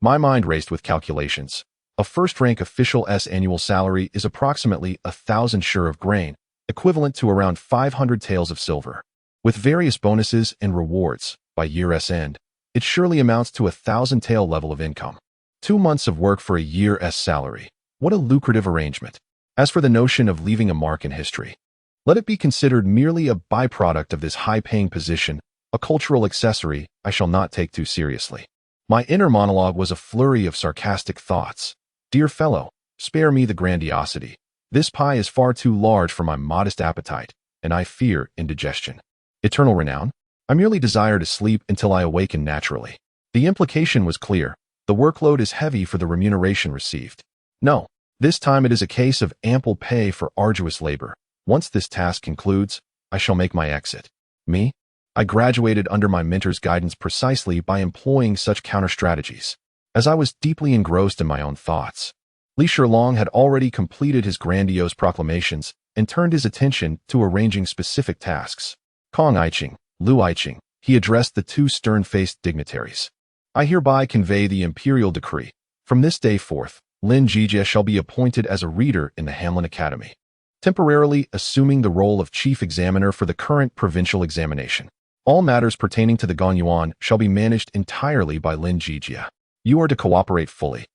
My mind raced with calculations. A first-rank official's annual salary is approximately 1,000 shur of grain, equivalent to around 500 taels of silver. With various bonuses and rewards, by year's end, it surely amounts to 1,000 tael level of income. 2 months of work for a year's salary. What a lucrative arrangement. As for the notion of leaving a mark in history, let it be considered merely a byproduct of this high-paying position, a cultural accessory I shall not take too seriously. My inner monologue was a flurry of sarcastic thoughts. Dear fellow, spare me the grandiosity. This pie is far too large for my modest appetite, and I fear indigestion. Eternal renown? I merely desire to sleep until I awaken naturally. The implication was clear. The workload is heavy for the remuneration received. No, this time it is a case of ample pay for arduous labor. Once this task concludes, I shall make my exit. Me? I graduated under my mentor's guidance precisely by employing such counter-strategies. As I was deeply engrossed in my own thoughts, Li Zhijie had already completed his grandiose proclamations and turned his attention to arranging specific tasks. Kong Iching, Lu Iching, he addressed the two stern-faced dignitaries. I hereby convey the imperial decree. From this day forth, Lin Zhijie shall be appointed as a reader in the Hamlin Academy, temporarily assuming the role of chief examiner for the current provincial examination. All matters pertaining to the Gonyuan shall be managed entirely by Lin Zhijie. You are to cooperate fully,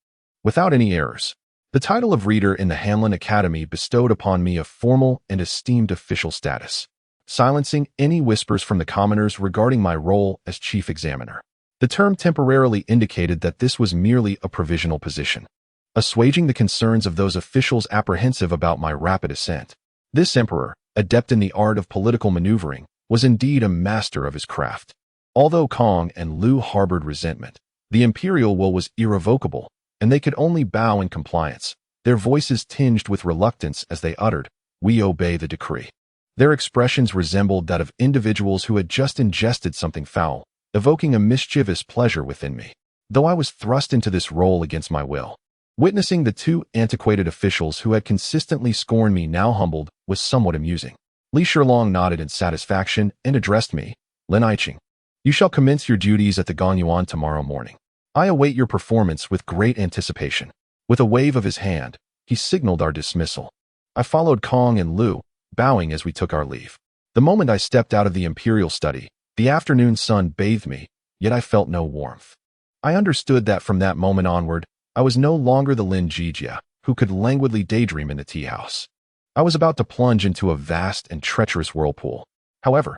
without any errors. The title of reader in the Hamlin Academy bestowed upon me a formal and esteemed official status, silencing any whispers from the commoners regarding my role as chief examiner. The term temporarily indicated that this was merely a provisional position, assuaging the concerns of those officials apprehensive about my rapid ascent. This emperor, adept in the art of political maneuvering, was indeed a master of his craft. Although Kong and Lu harbored resentment, the imperial will was irrevocable, and they could only bow in compliance, their voices tinged with reluctance as they uttered, "We obey the decree." Their expressions resembled that of individuals who had just ingested something foul, evoking a mischievous pleasure within me. Though I was thrust into this role against my will, witnessing the two antiquated officials who had consistently scorned me now humbled was somewhat amusing. Li Zhijie nodded in satisfaction and addressed me, "Lin Zhijie, you shall commence your duties at the Gonyuan tomorrow morning. I await your performance with great anticipation." With a wave of his hand, he signaled our dismissal. I followed Kong and Lu, bowing as we took our leave. The moment I stepped out of the imperial study, the afternoon sun bathed me, yet I felt no warmth. I understood that from that moment onward, I was no longer the Lin Zhijie who could languidly daydream in the tea-house. I was about to plunge into a vast and treacherous whirlpool. However,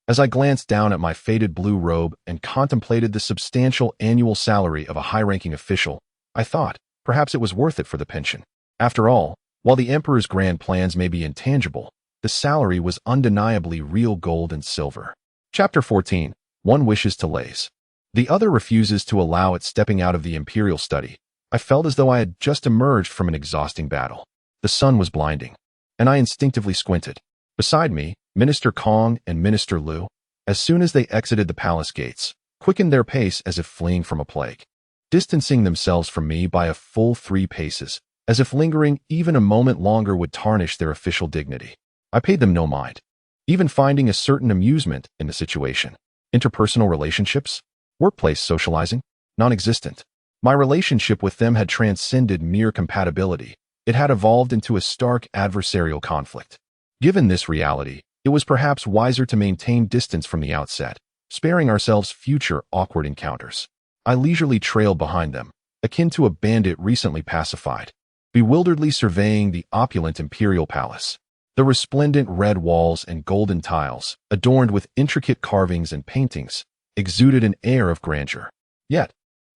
as I glanced down at my faded blue robe and contemplated the substantial annual salary of a high-ranking official, I thought, perhaps it was worth it for the pension. After all, while the emperor's grand plans may be intangible, the salary was undeniably real gold and silver. Chapter 14. One wishes to laze. The other refuses to allow it. Stepping out of the imperial study, I felt as though I had just emerged from an exhausting battle. The sun was blinding, and I instinctively squinted. Beside me, Minister Kong and Minister Lu, as soon as they exited the palace gates, quickened their pace as if fleeing from a plague, distancing themselves from me by a full 3 paces, as if lingering even a moment longer would tarnish their official dignity. I paid them no mind, even finding a certain amusement in the situation. Interpersonal relationships? Workplace socializing? Non-existent. My relationship with them had transcended mere compatibility. It had evolved into a stark adversarial conflict. Given this reality, it was perhaps wiser to maintain distance from the outset, sparing ourselves future awkward encounters. I leisurely trailed behind them, akin to a bandit recently pacified, bewilderedly surveying the opulent imperial palace. The resplendent red walls and golden tiles, adorned with intricate carvings and paintings, exuded an air of grandeur. Yet,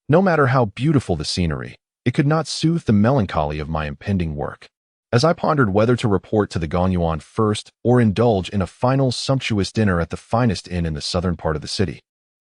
no matter how beautiful the scenery, it could not soothe the melancholy of my impending work. As I pondered whether to report to the Gonyuan first or indulge in a final sumptuous dinner at the finest inn in the southern part of the city,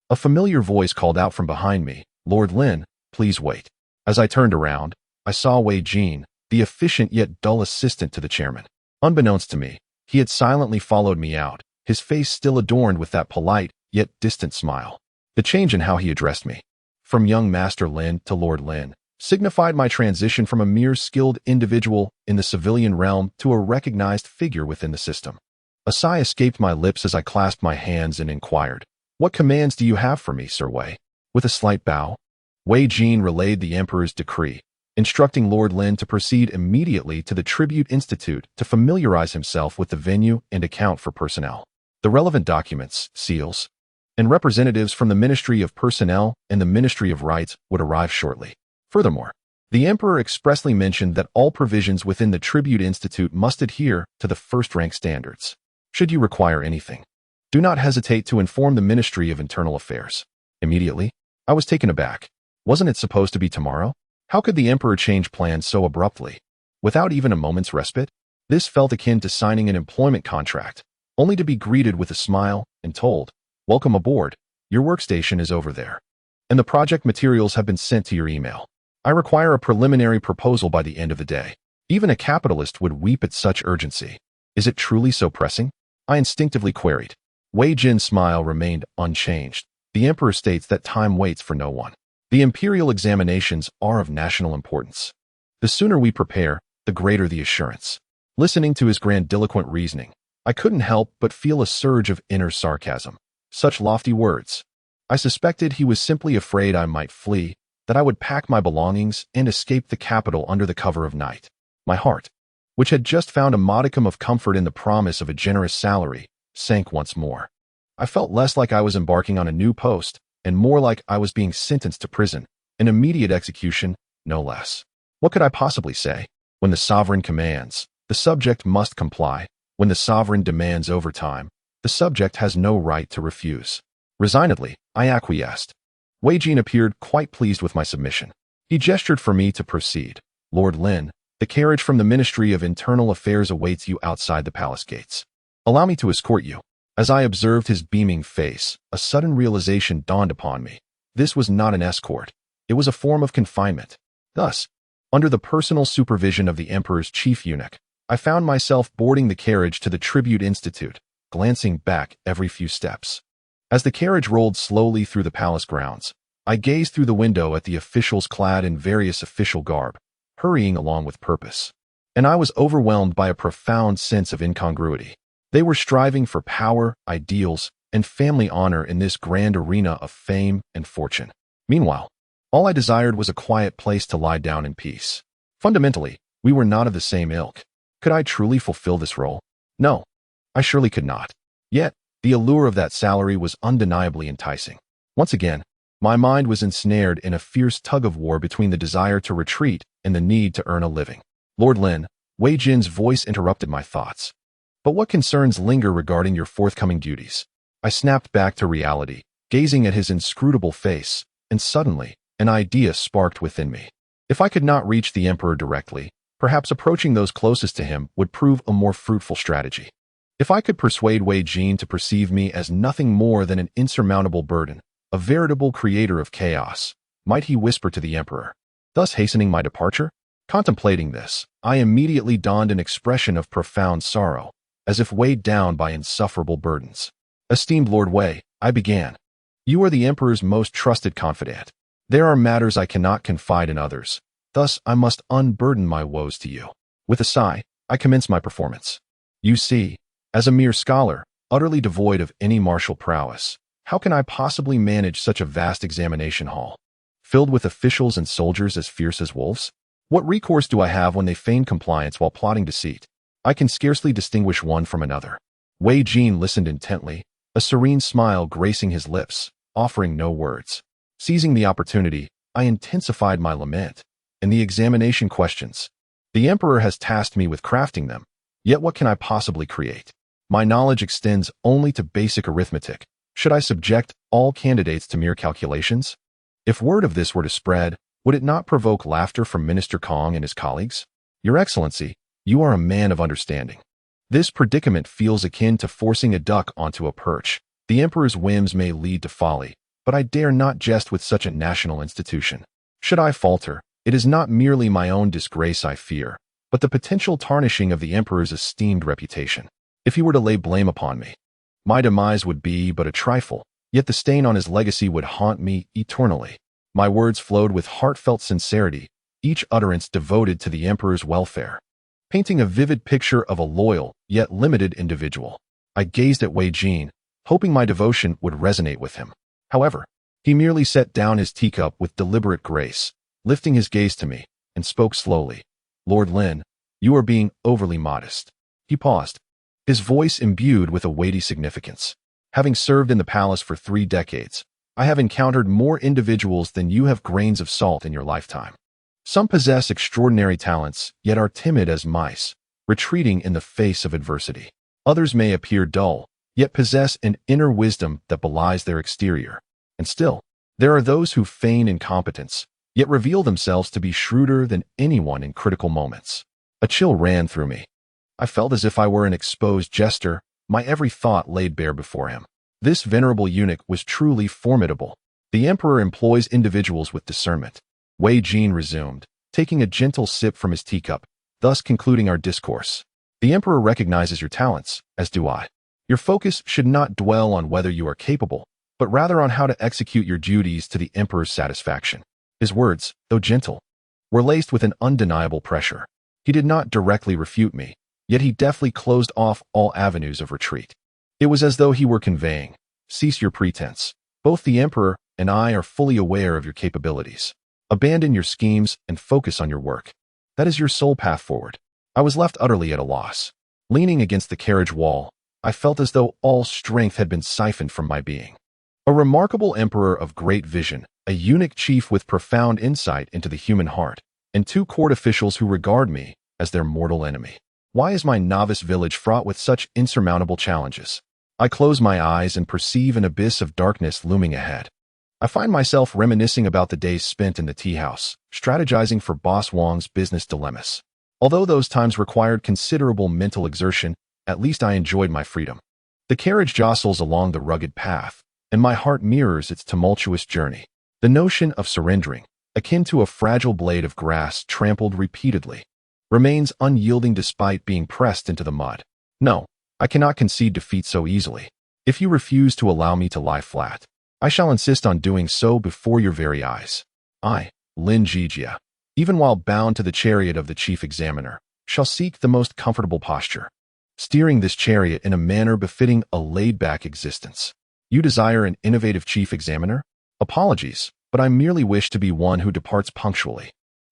a familiar voice called out from behind me, "Lord Lin, please wait." As I turned around, I saw Wei Jin, the efficient yet dull assistant to the chairman. Unbeknownst to me, he had silently followed me out, his face still adorned with that polite yet distant smile. The change in how he addressed me, from young Master Lin to Lord Lin, signified my transition from a mere skilled individual in the civilian realm to a recognized figure within the system. A sigh escaped my lips as I clasped my hands and inquired, "What commands do you have for me, Sir Wei?" With a slight bow, Wei Jin relayed the Emperor's decree, instructing Lord Lin to proceed immediately to the Tribute Institute to familiarize himself with the venue and account for personnel. The relevant documents, seals, and representatives from the Ministry of Personnel and the Ministry of Rights would arrive shortly. Furthermore, the Emperor expressly mentioned that all provisions within the Tribute Institute must adhere to the first-rank standards. Should you require anything, do not hesitate to inform the Ministry of Internal Affairs. Immediately, I was taken aback. Wasn't it supposed to be tomorrow? How could the Emperor change plans so abruptly, without even a moment's respite? This felt akin to signing an employment contract, only to be greeted with a smile and told, "Welcome aboard, your workstation is over there, and the project materials have been sent to your email. I require a preliminary proposal by the end of the day." Even a capitalist would weep at such urgency. Is it truly so pressing? I instinctively queried. Wei Jin's smile remained unchanged. The Emperor states that time waits for no one. The Imperial Examinations are of national importance. The sooner we prepare, the greater the assurance. Listening to his grandiloquent reasoning, I couldn't help but feel a surge of inner sarcasm. Such lofty words. I suspected he was simply afraid I might flee, that I would pack my belongings and escape the capital under the cover of night. My heart, which had just found a modicum of comfort in the promise of a generous salary, sank once more. I felt less like I was embarking on a new post, and more like I was being sentenced to prison, an immediate execution, no less. What could I possibly say? When the sovereign commands, the subject must comply. When the sovereign demands overtime, the subject has no right to refuse. Resignedly, I acquiesced. Wei Jin appeared quite pleased with my submission. He gestured for me to proceed. "Lord Lin, the carriage from the Ministry of Internal Affairs awaits you outside the palace gates. Allow me to escort you." As I observed his beaming face, a sudden realization dawned upon me. This was not an escort. It was a form of confinement. Thus, under the personal supervision of the Emperor's chief eunuch, I found myself boarding the carriage to the Tribute Institute, glancing back every few steps. As the carriage rolled slowly through the palace grounds, I gazed through the window at the officials clad in various official garb, hurrying along with purpose. And I was overwhelmed by a profound sense of incongruity. They were striving for power, ideals, and family honor in this grand arena of fame and fortune. Meanwhile, all I desired was a quiet place to lie down in peace. Fundamentally, we were not of the same ilk. Could I truly fulfill this role? No, I surely could not. Yet, the allure of that salary was undeniably enticing. Once again, my mind was ensnared in a fierce tug-of-war between the desire to retreat and the need to earn a living. "Lord Lin," Wei Jin's voice interrupted my thoughts. "But what concerns linger regarding your forthcoming duties?" I snapped back to reality, gazing at his inscrutable face, and suddenly, an idea sparked within me. If I could not reach the Emperor directly, perhaps approaching those closest to him would prove a more fruitful strategy. If I could persuade Wei Jin to perceive me as nothing more than an insurmountable burden, a veritable creator of chaos, might he whisper to the Emperor, thus hastening my departure? Contemplating this, I immediately donned an expression of profound sorrow, as if weighed down by insufferable burdens. "Esteemed Lord Wei," I began, "you are the Emperor's most trusted confidant. There are matters I cannot confide in others, thus I must unburden my woes to you." With a sigh, I commenced my performance. You see, as a mere scholar, utterly devoid of any martial prowess, how can I possibly manage such a vast examination hall, filled with officials and soldiers as fierce as wolves? What recourse do I have when they feign compliance while plotting deceit? I can scarcely distinguish one from another. Wei Jin listened intently, a serene smile gracing his lips, offering no words. Seizing the opportunity, I intensified my lament. In the examination questions, the Emperor has tasked me with crafting them, yet what can I possibly create? My knowledge extends only to basic arithmetic. Should I subject all candidates to mere calculations? If word of this were to spread, would it not provoke laughter from Minister Kong and his colleagues? Your Excellency, you are a man of understanding. This predicament feels akin to forcing a duck onto a perch. The Emperor's whims may lead to folly, but I dare not jest with such a national institution. Should I falter, it is not merely my own disgrace I fear, but the potential tarnishing of the Emperor's esteemed reputation. If he were to lay blame upon me, my demise would be but a trifle, yet the stain on his legacy would haunt me eternally. My words flowed with heartfelt sincerity, each utterance devoted to the emperor's welfare, painting a vivid picture of a loyal, yet limited individual. I gazed at Wei Jin, hoping my devotion would resonate with him. However, he merely set down his teacup with deliberate grace, lifting his gaze to me, and spoke slowly. Lord Lin, you are being overly modest. He paused, his voice imbued with a weighty significance. Having served in the palace for 3 decades, I have encountered more individuals than you have grains of salt in your lifetime. Some possess extraordinary talents, yet are timid as mice, retreating in the face of adversity. Others may appear dull, yet possess an inner wisdom that belies their exterior. And still, there are those who feign incompetence, yet reveal themselves to be shrewder than anyone in critical moments. A chill ran through me. I felt as if I were an exposed jester, my every thought laid bare before him. This venerable eunuch was truly formidable. The emperor employs individuals with discernment. Wei Jin resumed, taking a gentle sip from his teacup, thus concluding our discourse. The emperor recognizes your talents, as do I. Your focus should not dwell on whether you are capable, but rather on how to execute your duties to the emperor's satisfaction. His words, though gentle, were laced with an undeniable pressure. He did not directly refute me, yet he deftly closed off all avenues of retreat. It was as though he were conveying, cease your pretense. Both the emperor and I are fully aware of your capabilities. Abandon your schemes and focus on your work. That is your sole path forward. I was left utterly at a loss. Leaning against the carriage wall, I felt as though all strength had been siphoned from my being. A remarkable emperor of great vision, a eunuch chief with profound insight into the human heart, and 2 court officials who regard me as their mortal enemy. Why is my novice village fraught with such insurmountable challenges? I close my eyes and perceive an abyss of darkness looming ahead. I find myself reminiscing about the days spent in the tea house, strategizing for Boss Wang's business dilemmas. Although those times required considerable mental exertion, at least I enjoyed my freedom. The carriage jostles along the rugged path, and my heart mirrors its tumultuous journey. The notion of surrendering, akin to a fragile blade of grass trampled repeatedly, remains unyielding despite being pressed into the mud. No, I cannot concede defeat so easily. If you refuse to allow me to lie flat, I shall insist on doing so before your very eyes. I, Lin Zhijie, even while bound to the chariot of the chief examiner, shall seek the most comfortable posture, steering this chariot in a manner befitting a laid-back existence. You desire an innovative chief examiner? Apologies, but I merely wish to be one who departs punctually.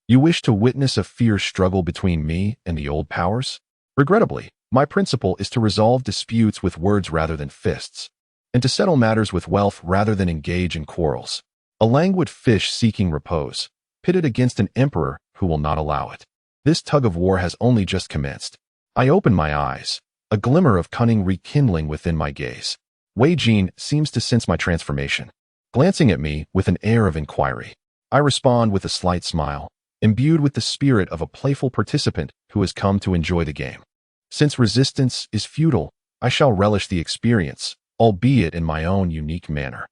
You wish to witness a fierce struggle between me and the old powers? Regrettably, my principle is to resolve disputes with words rather than fists, and to settle matters with wealth rather than engage in quarrels. A languid fish seeking repose, pitted against an emperor who will not allow it. This tug-of-war has only just commenced. I open my eyes, a glimmer of cunning rekindling within my gaze. Wei Jin seems to sense my transformation, glancing at me with an air of inquiry. I respond with a slight smile, imbued with the spirit of a playful participant who has come to enjoy the game. Since resistance is futile, I shall relish the experience, albeit in my own unique manner.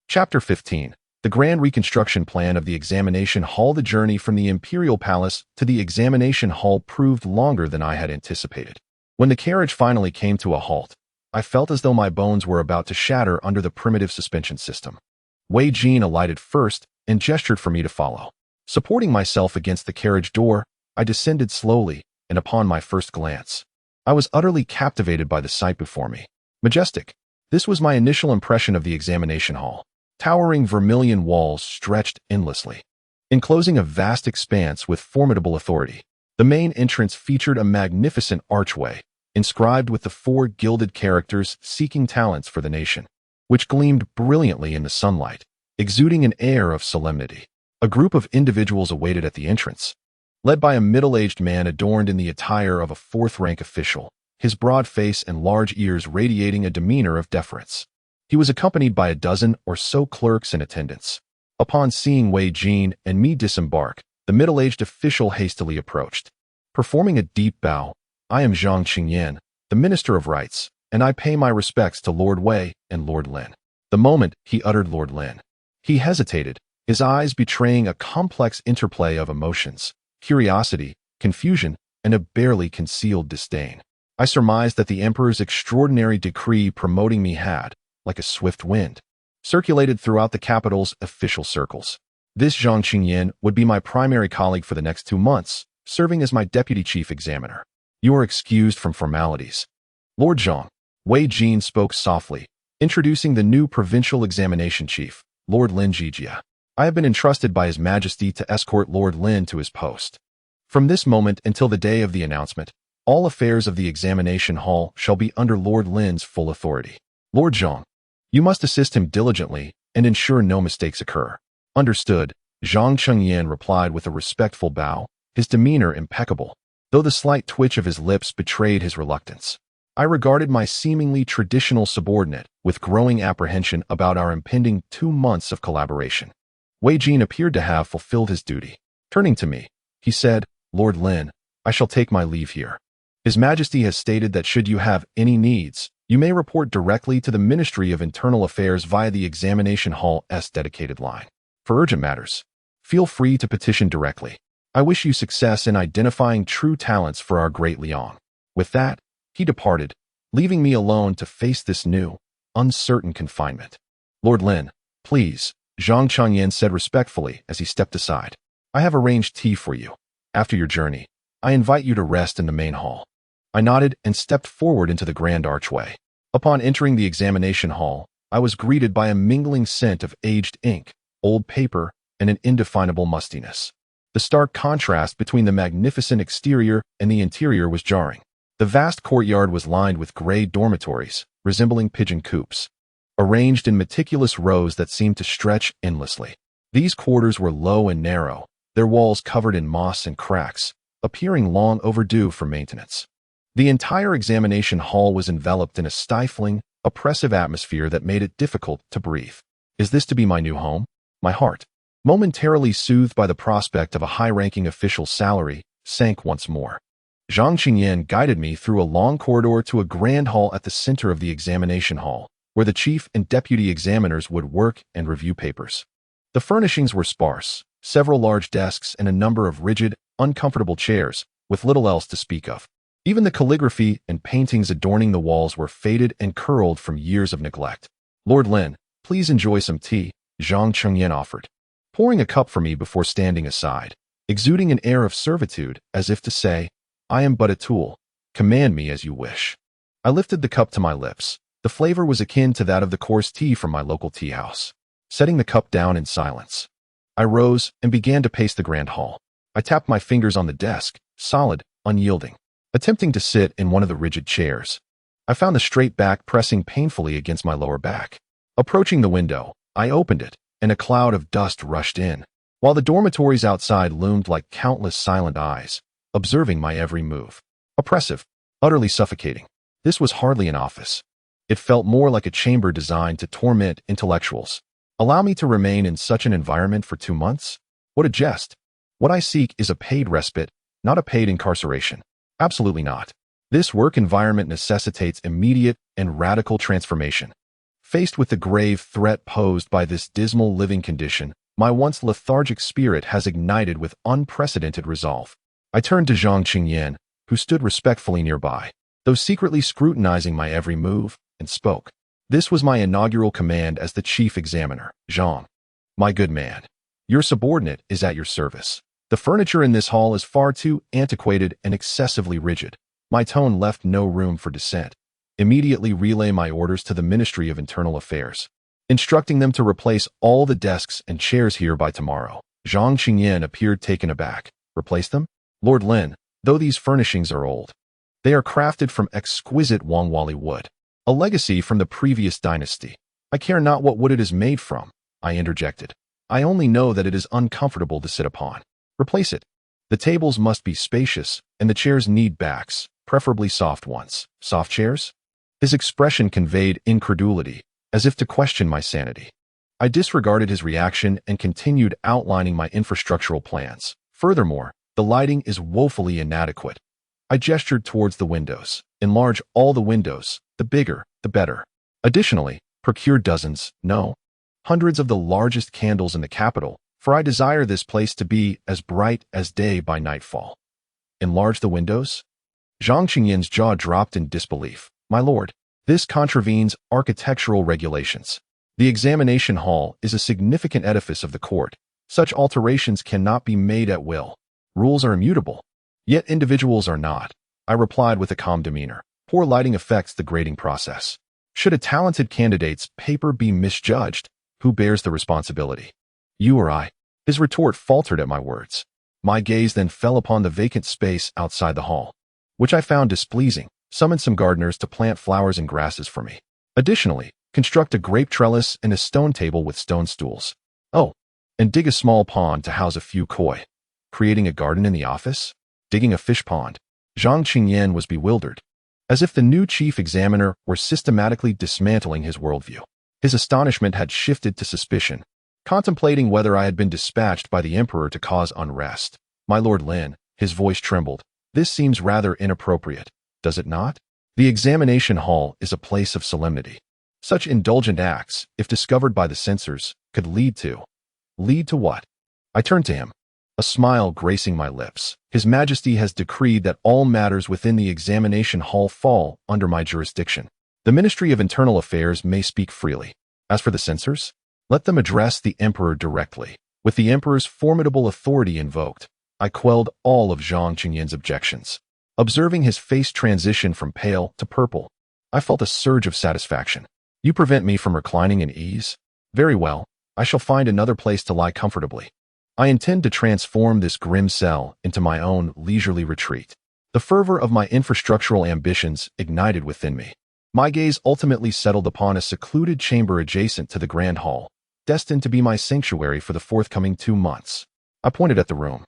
Chapter 15. The Grand Reconstruction Plan of the Examination Hall. The journey from the Imperial Palace to the Examination Hall proved longer than I had anticipated. When the carriage finally came to a halt, I felt as though my bones were about to shatter under the primitive suspension system. Wei Jin alighted first and gestured for me to follow. Supporting myself against the carriage door, I descended slowly, and upon my first glance, I was utterly captivated by the sight before me. Majestic. This was my initial impression of the examination hall. Towering vermilion walls stretched endlessly, enclosing a vast expanse with formidable authority. The main entrance featured a magnificent archway, inscribed with the 4 gilded characters seeking talents for the nation, which gleamed brilliantly in the sunlight, exuding an air of solemnity. A group of individuals awaited at the entrance, led by a middle-aged man adorned in the attire of a 4th-rank official, his broad face and large ears radiating a demeanor of deference. He was accompanied by a dozen or so clerks and attendants. Upon seeing Wei Jin and me disembark, the middle-aged official hastily approached. Performing a deep bow, I am Zhang Qingyan, the Minister of Rights, and I pay my respects to Lord Wei and Lord Lin. The moment he uttered Lord Lin, he hesitated, his eyes betraying a complex interplay of emotions, curiosity, confusion, and a barely concealed disdain. I surmised that the emperor's extraordinary decree promoting me had, like a swift wind, circulated throughout the capital's official circles. This Zhang Qingyan would be my primary colleague for the next 2 months, serving as my deputy chief examiner. You are excused from formalities. Lord Zhang. Wei Jin spoke softly, introducing the new provincial examination chief, Lord Lin Zhijie. I have been entrusted by His Majesty to escort Lord Lin to his post. From this moment until the day of the announcement, all affairs of the examination hall shall be under Lord Lin's full authority. Lord Zhang. You must assist him diligently and ensure no mistakes occur. Understood, Zhang Chengyan replied with a respectful bow, his demeanor impeccable, though the slight twitch of his lips betrayed his reluctance. I regarded my seemingly traditional subordinate with growing apprehension about our impending 2 months of collaboration. Wei Jin appeared to have fulfilled his duty. Turning to me, he said, Lord Lin, I shall take my leave here. His Majesty has stated that should you have any needs, you may report directly to the Ministry of Internal Affairs via the Examination Hall's dedicated line. For urgent matters, feel free to petition directly. I wish you success in identifying true talents for our Great Liang. With that, he departed, leaving me alone to face this new, uncertain confinement. Lord Lin, please, Zhang Chengyan said respectfully as he stepped aside. I have arranged tea for you. After your journey, I invite you to rest in the main hall. I nodded and stepped forward into the grand archway. Upon entering the examination hall, I was greeted by a mingling scent of aged ink, old paper, and an indefinable mustiness. The stark contrast between the magnificent exterior and the interior was jarring. The vast courtyard was lined with gray dormitories, resembling pigeon coops, arranged in meticulous rows that seemed to stretch endlessly. These quarters were low and narrow, their walls covered in moss and cracks, appearing long overdue for maintenance. The entire examination hall was enveloped in a stifling, oppressive atmosphere that made it difficult to breathe. Is this to be my new home? My heart, momentarily soothed by the prospect of a high-ranking official's salary, sank once more. Zhang Qingyan guided me through a long corridor to a grand hall at the center of the examination hall, where the chief and deputy examiners would work and review papers. The furnishings were sparse, several large desks and a number of rigid, uncomfortable chairs, with little else to speak of. Even the calligraphy and paintings adorning the walls were faded and curled from years of neglect. Lord Lin, please enjoy some tea, Zhang Chengyan offered, pouring a cup for me before standing aside, exuding an air of servitude as if to say, I am but a tool. Command me as you wish. I lifted the cup to my lips. The flavor was akin to that of the coarse tea from my local tea house. Setting the cup down in silence, I rose and began to pace the grand hall. I tapped my fingers on the desk, solid, unyielding, attempting to sit in one of the rigid chairs. I found the straight back pressing painfully against my lower back. Approaching the window, I opened it, and a cloud of dust rushed in, while the dormitories outside loomed like countless silent eyes, observing my every move. Oppressive, utterly suffocating. This was hardly an office. It felt more like a chamber designed to torment intellectuals. Allow me to remain in such an environment for 2 months? What a jest. What I seek is a paid respite, not a paid incarceration. Absolutely not. This work environment necessitates immediate and radical transformation. Faced with the grave threat posed by this dismal living condition, my once lethargic spirit has ignited with unprecedented resolve. I turned to Zhang Qingyan, who stood respectfully nearby, though secretly scrutinizing my every move, and spoke. This was my inaugural command as the chief examiner. Zhang, my good man, your subordinate is at your service. The furniture in this hall is far too antiquated and excessively rigid. My tone left no room for dissent. Immediately relay my orders to the Ministry of Internal Affairs, instructing them to replace all the desks and chairs here by tomorrow. Zhang Qingyan appeared taken aback. Replace them? Lord Lin, though these furnishings are old, they are crafted from exquisite Wangwali wood, a legacy from the previous dynasty. I care not what wood it is made from, I interjected. I only know that it is uncomfortable to sit upon. Replace it. The tables must be spacious, and the chairs need backs, preferably soft ones. Soft chairs? His expression conveyed incredulity, as if to question my sanity. I disregarded his reaction and continued outlining my infrastructural plans. Furthermore, the lighting is woefully inadequate. I gestured towards the windows. Enlarge all the windows, the bigger, the better. Additionally, procure dozens, no, hundreds of the largest candles in the capital, for I desire this place to be as bright as day by nightfall. Enlarge the windows? Zhang Qingyan's jaw dropped in disbelief. My lord, this contravenes architectural regulations. The examination hall is a significant edifice of the court, Such alterations cannot be made at will. Rules are immutable. Yet individuals are not, I replied with a calm demeanor. Poor lighting affects the grading process. Should a talented candidate's paper be misjudged, who bears the responsibility? You or I? His retort faltered at my words. My gaze then fell upon the vacant space outside the hall, which I found displeasing. Summoned some gardeners to plant flowers and grasses for me. Additionally, construct a grape trellis and a stone table with stone stools. Oh, and dig a small pond to house a few koi. Creating a garden in the office? Digging a fish pond? Zhang Qingyan was bewildered, as if the new chief examiner were systematically dismantling his worldview. His astonishment had shifted to suspicion, contemplating whether I had been dispatched by the emperor to cause unrest. My lord Lin, his voice trembled. This seems rather inappropriate, does it not? The examination hall is a place of solemnity. Such indulgent acts, if discovered by the censors, could lead to what? I turned to him, a smile gracing my lips. His Majesty has decreed that all matters within the examination hall fall under my jurisdiction. The Ministry of Internal Affairs may speak freely. As for the censors, let them address the emperor directly. With the emperor's formidable authority invoked, I quelled all of Zhang Qingyan's objections. Observing his face transition from pale to purple, I felt a surge of satisfaction. You prevent me from reclining in ease? Very well, I shall find another place to lie comfortably. I intend to transform this grim cell into my own leisurely retreat. The fervor of my infrastructural ambitions ignited within me. My gaze ultimately settled upon a secluded chamber adjacent to the grand hall, destined to be my sanctuary for the forthcoming 2 months. I pointed at the room,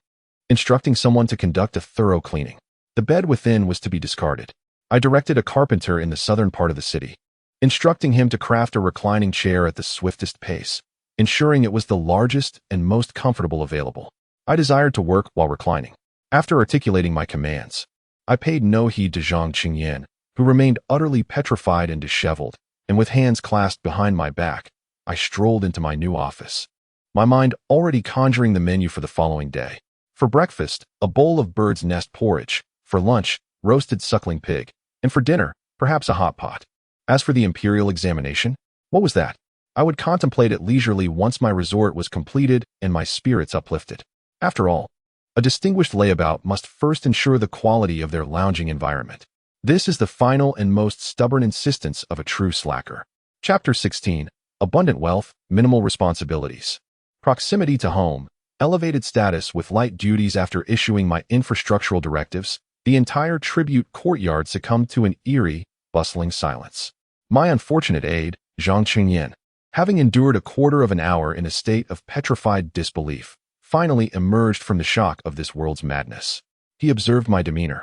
instructing someone to conduct a thorough cleaning. The bed within was to be discarded. I directed a carpenter in the southern part of the city, instructing him to craft a reclining chair at the swiftest pace, ensuring it was the largest and most comfortable available. I desired to work while reclining. After articulating my commands, I paid no heed to Zhang Qingyan, who remained utterly petrified and disheveled, and with hands clasped behind my back, I strolled into my new office, my mind already conjuring the menu for the following day. For breakfast, a bowl of bird's nest porridge. For lunch, roasted suckling pig. And for dinner, perhaps a hot pot. As for the Imperial Examination, what was that? I would contemplate it leisurely once my resort was completed and my spirits uplifted. After all, a distinguished layabout must first ensure the quality of their lounging environment. This is the final and most stubborn insistence of a true slacker. Chapter 16. Abundant wealth, minimal responsibilities. Proximity to home, elevated status with light duties. After issuing my infrastructural directives, the entire tribute courtyard succumbed to an eerie, bustling silence. My unfortunate aide, Zhang Qingyan, having endured a quarter of an hour in a state of petrified disbelief, finally emerged from the shock of this world's madness. He observed my demeanor,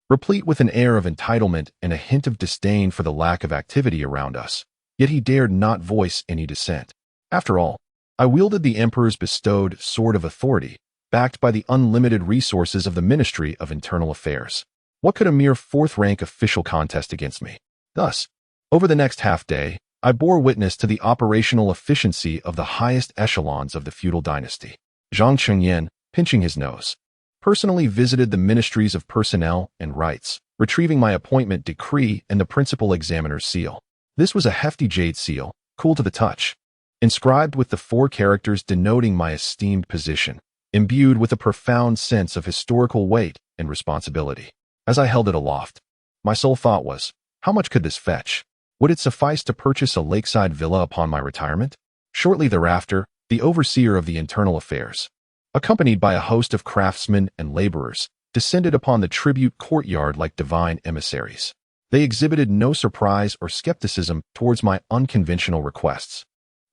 replete with an air of entitlement and a hint of disdain for the lack of activity around us, yet he dared not voice any dissent. After all, I wielded the emperor's bestowed sword of authority, backed by the unlimited resources of the Ministry of Internal Affairs. What could a mere fourth-rank official contest against me? Thus, over the next half-day, I bore witness to the operational efficiency of the highest echelons of the feudal dynasty. Zhang Qingyan, pinching his nose, personally visited the Ministries of Personnel and Rights, retrieving my appointment decree and the principal examiner's seal. This was a hefty jade seal, cool to the touch, inscribed with the 4 characters denoting my esteemed position, imbued with a profound sense of historical weight and responsibility. As I held it aloft, my sole thought was, how much could this fetch? Would it suffice to purchase a lakeside villa upon my retirement? Shortly thereafter, the overseer of the internal affairs, accompanied by a host of craftsmen and laborers, descended upon the tribute courtyard like divine emissaries. They exhibited no surprise or skepticism towards my unconventional requests.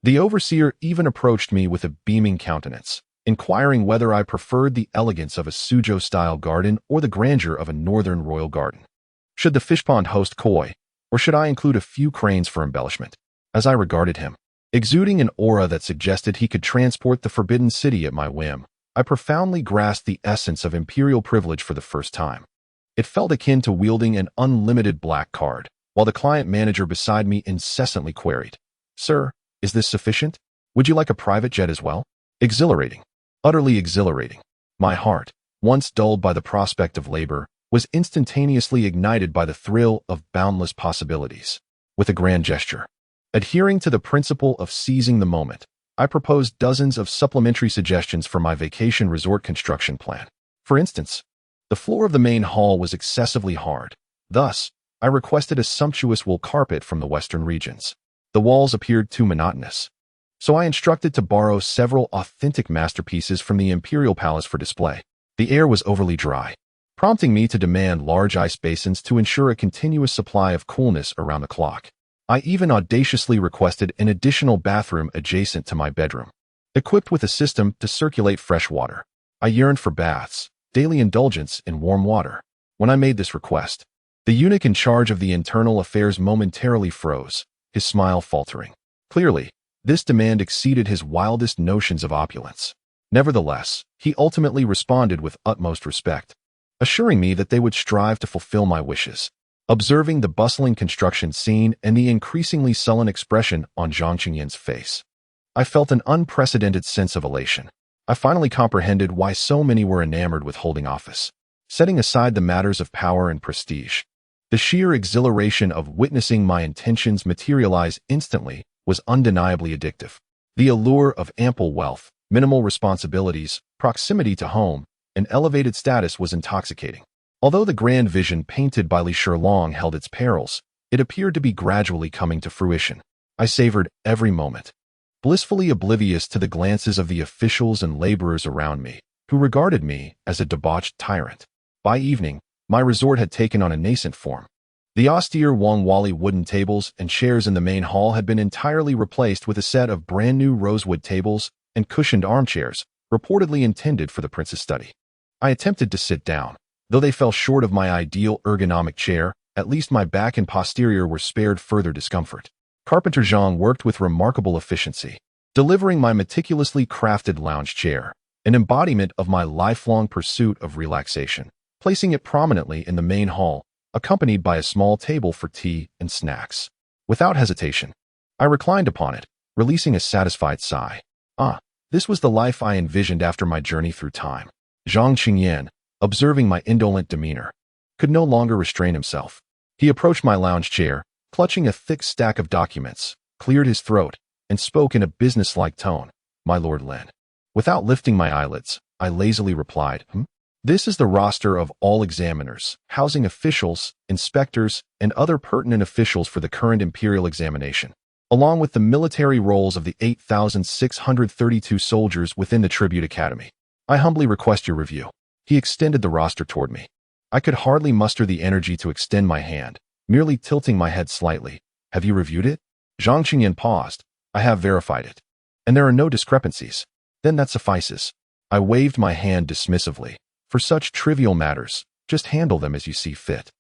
The overseer even approached me with a beaming countenance, inquiring whether I preferred the elegance of a Suzhou-style garden or the grandeur of a northern royal garden. Should the fish pond host koi, or should I include a few cranes for embellishment? As I regarded him, exuding an aura that suggested he could transport the forbidden city at my whim, I profoundly grasped the essence of imperial privilege for the first time. It felt akin to wielding an unlimited black card, while the client manager beside me incessantly queried, "Sir, is this sufficient? Would you like a private jet as well?" Exhilarating. Utterly exhilarating. My heart, once dulled by the prospect of labor, was instantaneously ignited by the thrill of boundless possibilities. With a grand gesture, adhering to the principle of seizing the moment, I proposed dozens of supplementary suggestions for my vacation resort construction plan. For instance, the floor of the main hall was excessively hard. Thus, I requested a sumptuous wool carpet from the western regions. The walls appeared too monotonous. So I instructed to borrow several authentic masterpieces from the Imperial Palace for display. The air was overly dry, prompting me to demand large ice basins to ensure a continuous supply of coolness around the clock. I even audaciously requested an additional bathroom adjacent to my bedroom, equipped with a system to circulate fresh water. I yearned for baths, daily indulgence in warm water. When I made this request, the eunuch in charge of the internal affairs momentarily froze, his smile faltering. Clearly, this demand exceeded his wildest notions of opulence. Nevertheless, he ultimately responded with utmost respect, assuring me that they would strive to fulfill my wishes. Observing the bustling construction scene and the increasingly sullen expression on Zhang Qingyan's face, I felt an unprecedented sense of elation. I finally comprehended why so many were enamored with holding office. Setting aside the matters of power and prestige, the sheer exhilaration of witnessing my intentions materialize instantly was undeniably addictive. The allure of ample wealth, minimal responsibilities, proximity to home, and elevated status was intoxicating. Although the grand vision painted by Li Shilong held its perils, it appeared to be gradually coming to fruition. I savored every moment, blissfully oblivious to the glances of the officials and laborers around me, who regarded me as a debauched tyrant. By evening, my resort had taken on a nascent form. The austere Wangwali wooden tables and chairs in the main hall had been entirely replaced with a set of brand-new rosewood tables and cushioned armchairs, reportedly intended for the prince's study. I attempted to sit down. Though they fell short of my ideal ergonomic chair, at least my back and posterior were spared further discomfort. Carpenter Zhang worked with remarkable efficiency, delivering my meticulously crafted lounge chair, an embodiment of my lifelong pursuit of relaxation, placing it prominently in the main hall, accompanied by a small table for tea and snacks. Without hesitation, I reclined upon it, releasing a satisfied sigh. This was the life I envisioned after my journey through time. Zhang Qingyan, observing my indolent demeanor, could no longer restrain himself. He approached my lounge chair, clutching a thick stack of documents, cleared his throat, and spoke in a businesslike tone. "My Lord Lin." Without lifting my eyelids, I lazily replied, "This is the roster of all examiners, housing officials, inspectors, and other pertinent officials for the current Imperial examination, along with the military rolls of the 8,632 soldiers within the Tribute Academy. I humbly request your review." He extended the roster toward me. I could hardly muster the energy to extend my hand, merely tilting my head slightly. "Have you reviewed it?" Zhang Qingyan paused. "I have verified it. And there are no discrepancies." "Then that suffices." I waved my hand dismissively. "For such trivial matters, just handle them as you see fit.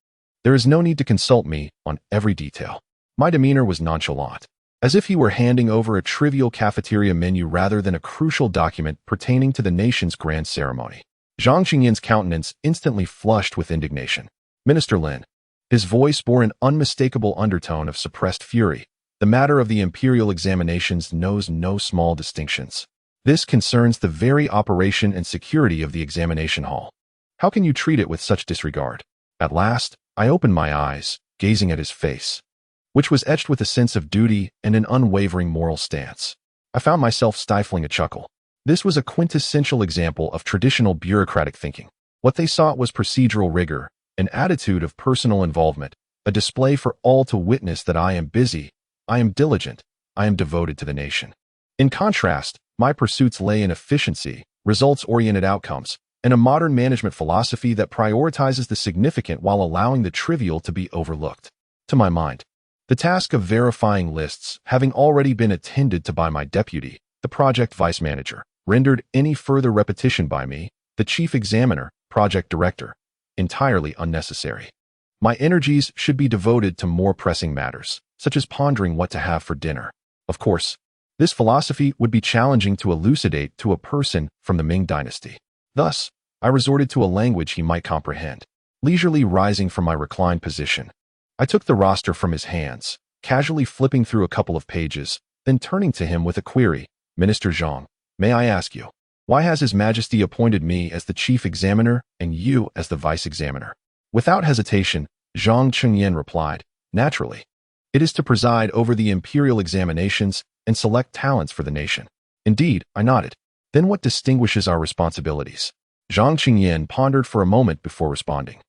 There is no need to consult me on every detail." My demeanor was nonchalant, as if he were handing over a trivial cafeteria menu rather than a crucial document pertaining to the nation's grand ceremony. Zhang Qingyan's countenance instantly flushed with indignation. "Minister Lin." His voice bore an unmistakable undertone of suppressed fury. "The matter of the Imperial examinations knows no small distinctions. This concerns the very operation and security of the examination hall. How can you treat it with such disregard?" At last, I opened my eyes, gazing at his face, which was etched with a sense of duty and an unwavering moral stance. I found myself stifling a chuckle. This was a quintessential example of traditional bureaucratic thinking. What they sought was procedural rigor, an attitude of personal involvement, a display for all to witness that I am busy, I am diligent, I am devoted to the nation. In contrast, my pursuits lay in efficiency, results-oriented outcomes, and a modern management philosophy that prioritizes the significant while allowing the trivial to be overlooked. To my mind, the task of verifying lists, having already been attended to by my deputy, the project vice manager, rendered any further repetition by me, the chief examiner, project director, entirely unnecessary. My energies should be devoted to more pressing matters, such as pondering what to have for dinner. Of course, this philosophy would be challenging to elucidate to a person from the Ming Dynasty. Thus, I resorted to a language he might comprehend. Leisurely rising from my reclined position, I took the roster from his hands, casually flipping through a couple of pages, then turning to him with a query. "Minister Zhang, may I ask you, why has His Majesty appointed me as the chief examiner and you as the vice examiner?" Without hesitation, Zhang Qingyan replied, "Naturally. It is to preside over the imperial examinations and select talents for the nation." Indeed, I nodded. Then what distinguishes our responsibilities? Zhang Qingyan pondered for a moment before responding.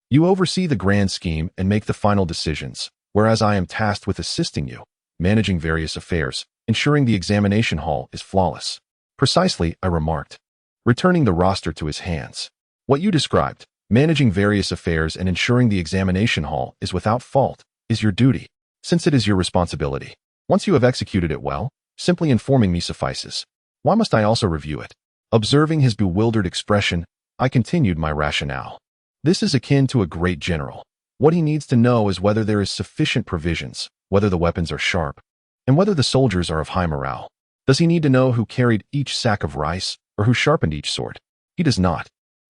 You oversee the grand scheme and make the final decisions, whereas I am tasked with assisting you, managing various affairs, ensuring the examination hall is flawless. Precisely, I remarked, returning the roster to his hands. What you described, managing various affairs and ensuring the examination hall is without fault, is your duty, since it is your responsibility. Once you have executed it well, simply informing me suffices. Why must I also review it? Observing his bewildered expression, I continued my rationale. This is akin to a great general. What he needs to know is whether there is sufficient provisions, whether the weapons are sharp, and whether the soldiers are of high morale. Does he need to know who carried each sack of rice or who sharpened each sword? He does not.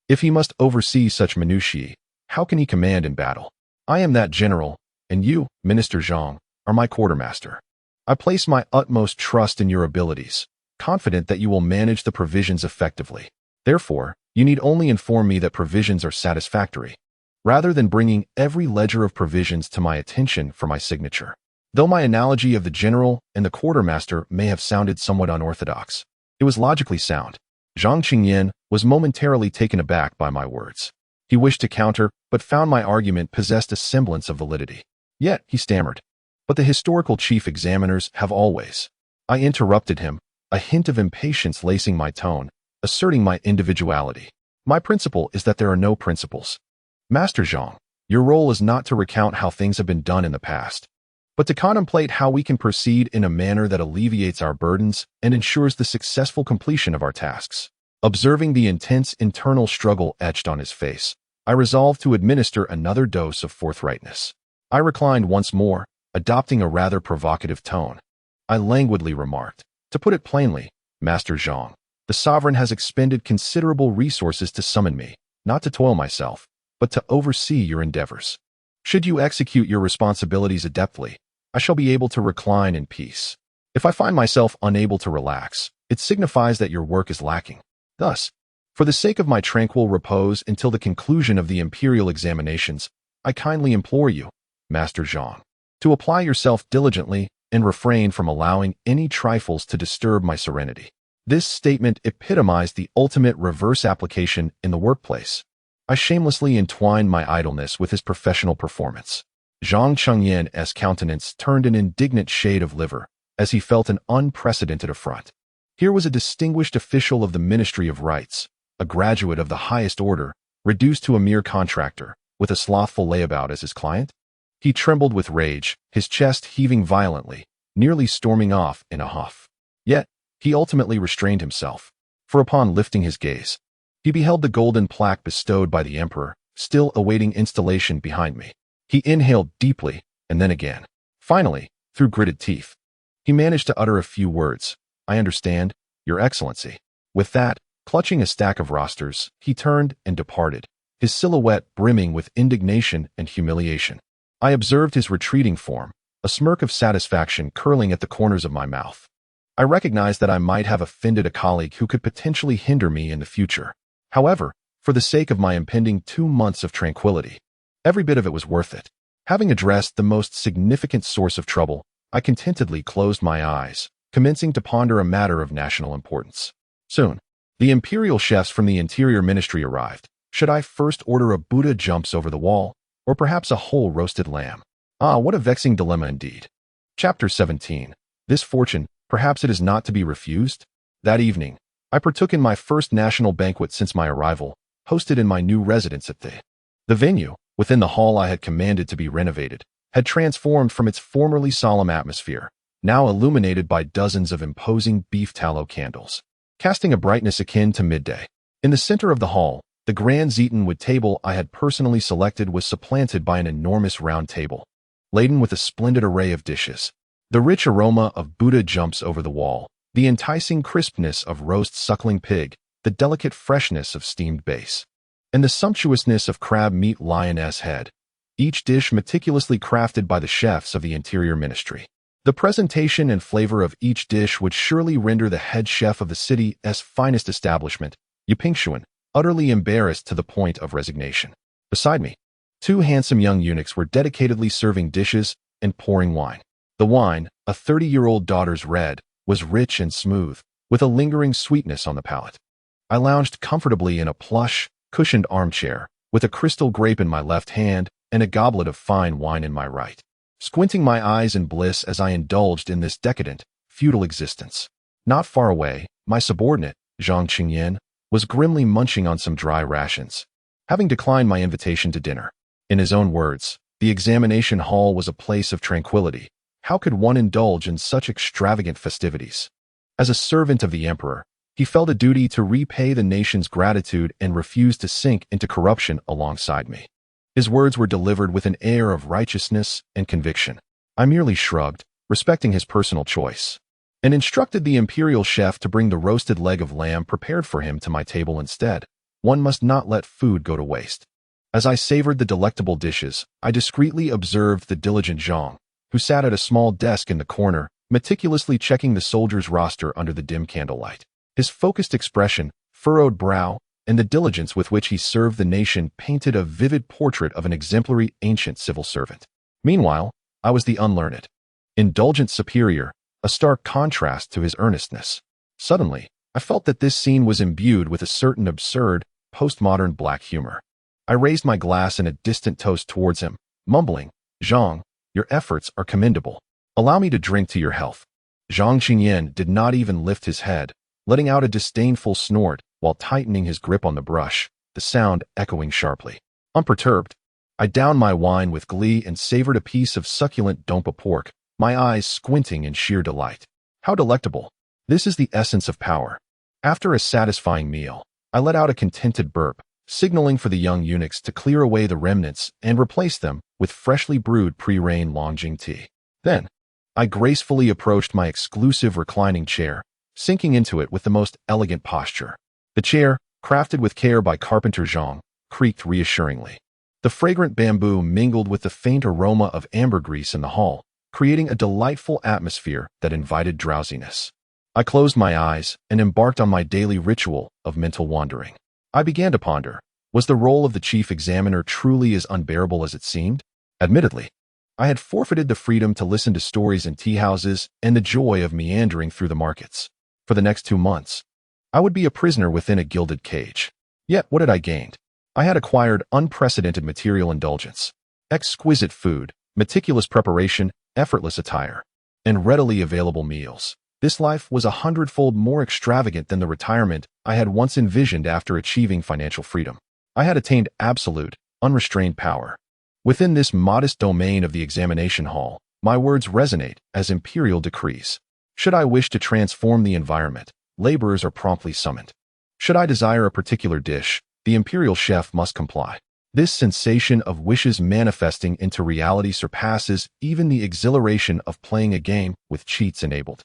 If he must oversee such minutiae, how can he command in battle? I am that general, and you, Minister Zhang, are my quartermaster. I place my utmost trust in your abilities, confident that you will manage the provisions effectively. Therefore, you need only inform me that provisions are satisfactory, rather than bringing every ledger of provisions to my attention for my signature. Though my analogy of the general and the quartermaster may have sounded somewhat unorthodox, it was logically sound. Zhang Qingyan was momentarily taken aback by my words. He wished to counter, but found my argument possessed a semblance of validity. Yet, he stammered. But the historical chief examiners have always. I interrupted him, a hint of impatience lacing my tone, asserting my individuality. My principle is that there are no principles. Master Zhang, your role is not to recount how things have been done in the past, but to contemplate how we can proceed in a manner that alleviates our burdens and ensures the successful completion of our tasks. Observing the intense internal struggle etched on his face, I resolved to administer another dose of forthrightness. I reclined once more, adopting a rather provocative tone. I languidly remarked, to put it plainly, Master Zhang, the sovereign has expended considerable resources to summon me, not to toil myself, but to oversee your endeavors. Should you execute your responsibilities adeptly, I shall be able to recline in peace. If I find myself unable to relax, it signifies that your work is lacking. Thus, for the sake of my tranquil repose until the conclusion of the Imperial Examinations, I kindly implore you, Master Zhang, to apply yourself diligently and refrain from allowing any trifles to disturb my serenity. This statement epitomized the ultimate reverse application in the workplace. I shamelessly entwined my idleness with his professional performance. Zhang Qingyan's countenance turned an indignant shade of liver as he felt an unprecedented affront. Here was a distinguished official of the Ministry of Rights, a graduate of the highest order, reduced to a mere contractor, with a slothful layabout as his client. He trembled with rage, his chest heaving violently, nearly storming off in a huff. Yet, he ultimately restrained himself, for upon lifting his gaze, he beheld the golden plaque bestowed by the emperor, still awaiting installation behind me. He inhaled deeply, and then again. Finally, through gritted teeth, he managed to utter a few words. I understand, Your Excellency. With that, clutching a stack of rosters, he turned and departed, his silhouette brimming with indignation and humiliation. I observed his retreating form, a smirk of satisfaction curling at the corners of my mouth. I recognized that I might have offended a colleague who could potentially hinder me in the future. However, for the sake of my impending 2 months of tranquility, every bit of it was worth it. Having addressed the most significant source of trouble, I contentedly closed my eyes, commencing to ponder a matter of national importance. Soon, the imperial chefs from the Interior Ministry arrived. Should I first order a Buddha jumps over the wall, or perhaps a whole roasted lamb? Ah, what a vexing dilemma indeed. Chapter 17. This fortune, perhaps it is not to be refused? That evening, I partook in my first national banquet since my arrival, hosted in my new residence at the venue, within the hall I had commanded to be renovated, had transformed from its formerly solemn atmosphere, now illuminated by dozens of imposing beef tallow candles, casting a brightness akin to midday. In the center of the hall, the grand Zeatonwood table I had personally selected was supplanted by an enormous round table, laden with a splendid array of dishes. The rich aroma of Buddha jumps over the wall, the enticing crispness of roast suckling pig, the delicate freshness of steamed base, and the sumptuousness of crab meat lioness head, each dish meticulously crafted by the chefs of the Interior Ministry. The presentation and flavor of each dish would surely render the head chef of the city's finest establishment, Yupingxuan, utterly embarrassed to the point of resignation. Beside me, 2 handsome young eunuchs were dedicatedly serving dishes and pouring wine. The wine, a 30-year-old daughter's red, was rich and smooth, with a lingering sweetness on the palate. I lounged comfortably in a plush, cushioned armchair, with a crystal grape in my left hand and a goblet of fine wine in my right, squinting my eyes in bliss as I indulged in this decadent, feudal existence. Not far away, my subordinate, Zhang Qingyan, was grimly munching on some dry rations, having declined my invitation to dinner. In his own words, the examination hall was a place of tranquility. How could one indulge in such extravagant festivities? As a servant of the emperor, he felt a duty to repay the nation's gratitude and refused to sink into corruption alongside me. His words were delivered with an air of righteousness and conviction. I merely shrugged, respecting his personal choice, and instructed the imperial chef to bring the roasted leg of lamb prepared for him to my table instead. One must not let food go to waste. As I savored the delectable dishes, I discreetly observed the diligent Zhang, who sat at a small desk in the corner, meticulously checking the soldiers' roster under the dim candlelight. His focused expression, furrowed brow, and the diligence with which he served the nation painted a vivid portrait of an exemplary ancient civil servant. Meanwhile, I was the unlearned, indulgent superior, a stark contrast to his earnestness. Suddenly, I felt that this scene was imbued with a certain absurd, postmodern black humor. I raised my glass in a distant toast towards him, mumbling, "Zhang, your efforts are commendable. Allow me to drink to your health." Zhang Qingyan did not even lift his head, letting out a disdainful snort while tightening his grip on the brush, the sound echoing sharply. Unperturbed, I downed my wine with glee and savored a piece of succulent dompa pork, my eyes squinting in sheer delight. How delectable! This is the essence of power. After a satisfying meal, I let out a contented burp, signaling for the young eunuchs to clear away the remnants and replace them with freshly brewed pre-rain Longjing tea. Then, I gracefully approached my exclusive reclining chair, sinking into it with the most elegant posture. The chair, crafted with care by carpenter Zhang, creaked reassuringly. The fragrant bamboo mingled with the faint aroma of ambergris in the hall, creating a delightful atmosphere that invited drowsiness. I closed my eyes and embarked on my daily ritual of mental wandering. I began to ponder, was the role of the chief examiner truly as unbearable as it seemed? Admittedly, I had forfeited the freedom to listen to stories in tea houses and the joy of meandering through the markets. For the next 2 months, I would be a prisoner within a gilded cage. Yet what had I gained? I had acquired unprecedented material indulgence, exquisite food, meticulous preparation, effortless attire, and readily available meals. This life was 100-fold more extravagant than the retirement I had once envisioned after achieving financial freedom. I had attained absolute, unrestrained power. Within this modest domain of the examination hall, my words resonate as imperial decrees. Should I wish to transform the environment, laborers are promptly summoned. Should I desire a particular dish, the imperial chef must comply. This sensation of wishes manifesting into reality surpasses even the exhilaration of playing a game with cheats enabled.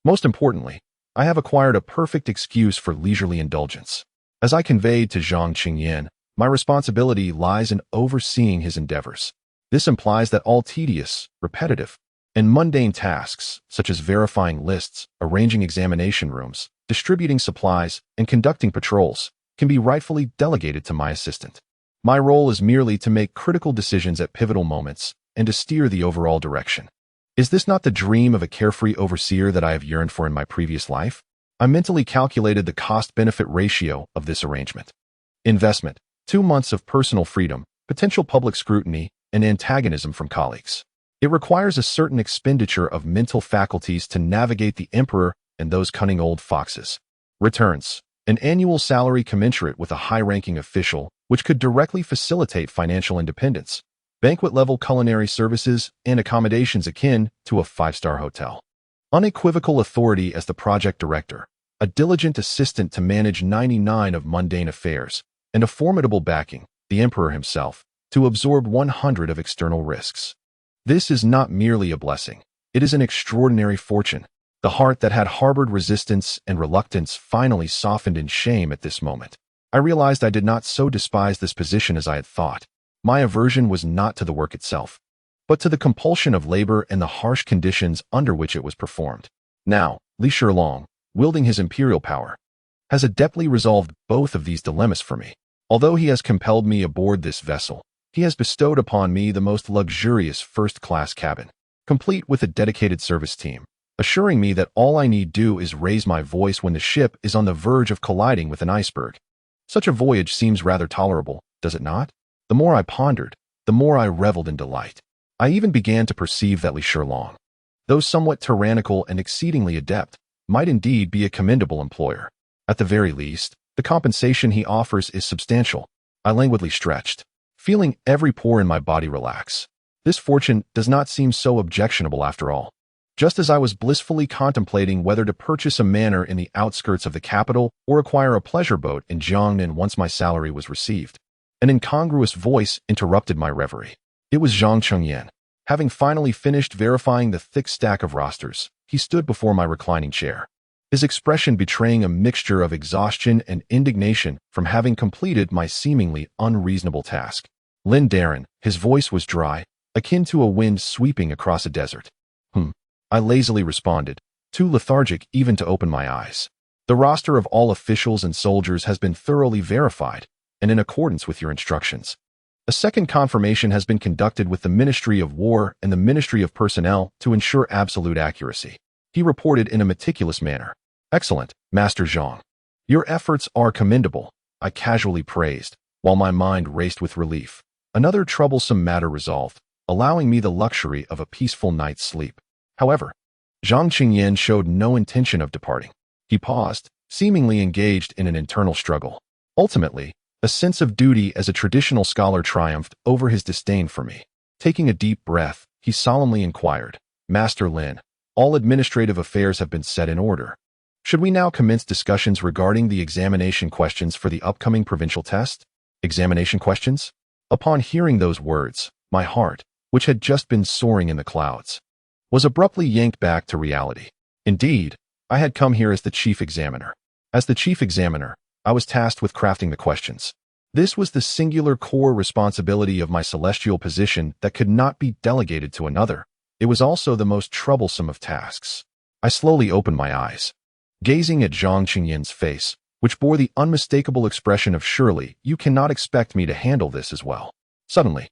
Most importantly, I have acquired a perfect excuse for leisurely indulgence. As I conveyed to Zhang Qingyan, my responsibility lies in overseeing his endeavors. This implies that all tedious, repetitive, and mundane tasks, such as verifying lists, arranging examination rooms, distributing supplies, and conducting patrols, can be rightfully delegated to my assistant. My role is merely to make critical decisions at pivotal moments and to steer the overall direction. Is this not the dream of a carefree overseer that I have yearned for in my previous life? I mentally calculated the cost-benefit ratio of this arrangement. Investment: 2 months of personal freedom, potential public scrutiny, and antagonism from colleagues. It requires a certain expenditure of mental faculties to navigate the emperor and those cunning old foxes. Returns: an annual salary commensurate with a high-ranking official, which could directly facilitate financial independence. Banquet-level culinary services and accommodations akin to a 5-star hotel. Unequivocal authority as the project director, a diligent assistant to manage 99 of mundane affairs, and a formidable backing, the emperor himself, to absorb 100 of external risks. This is not merely a blessing. It is an extraordinary fortune. The heart that had harbored resistance and reluctance finally softened in shame at this moment. I realized I did not so despise this position as I had thought. My aversion was not to the work itself, but to the compulsion of labor and the harsh conditions under which it was performed. Now, Li Shilong, wielding his imperial power, has adeptly resolved both of these dilemmas for me. Although he has compelled me aboard this vessel, he has bestowed upon me the most luxurious first-class cabin, complete with a dedicated service team, assuring me that all I need do is raise my voice when the ship is on the verge of colliding with an iceberg. Such a voyage seems rather tolerable, does it not? The more I pondered, the more I reveled in delight. I even began to perceive that Li Shilong, though somewhat tyrannical and exceedingly adept, might indeed be a commendable employer. At the very least, the compensation he offers is substantial. I languidly stretched, feeling every pore in my body relax. This fortune does not seem so objectionable after all. Just as I was blissfully contemplating whether to purchase a manor in the outskirts of the capital or acquire a pleasure boat in Jiangnan once my salary was received, an incongruous voice interrupted my reverie. It was Zhang Chengyan. Having finally finished verifying the thick stack of rosters, he stood before my reclining chair, his expression betraying a mixture of exhaustion and indignation from having completed my seemingly unreasonable task. Lin Darren, his voice was dry, akin to a wind sweeping across a desert. I lazily responded, too lethargic even to open my eyes. The roster of all officials and soldiers has been thoroughly verified, and in accordance with your instructions. A second confirmation has been conducted with the Ministry of War and the Ministry of Personnel to ensure absolute accuracy. He reported in a meticulous manner. Excellent, Master Zhang. Your efforts are commendable, I casually praised, while my mind raced with relief. Another troublesome matter resolved, allowing me the luxury of a peaceful night's sleep. However, Zhang Qingyan showed no intention of departing. He paused, seemingly engaged in an internal struggle. Ultimately, a sense of duty as a traditional scholar triumphed over his disdain for me. Taking a deep breath, he solemnly inquired, Master Lin, all administrative affairs have been set in order. Should we now commence discussions regarding the examination questions for the upcoming provincial test? Examination questions? Upon hearing those words, my heart, which had just been soaring in the clouds, was abruptly yanked back to reality. Indeed, I had come here as the chief examiner. As the chief examiner, I was tasked with crafting the questions. This was the singular core responsibility of my celestial position that could not be delegated to another. It was also the most troublesome of tasks. I slowly opened my eyes, gazing at Zhang Qingyan's face, which bore the unmistakable expression of surely you cannot expect me to handle this as well. Suddenly,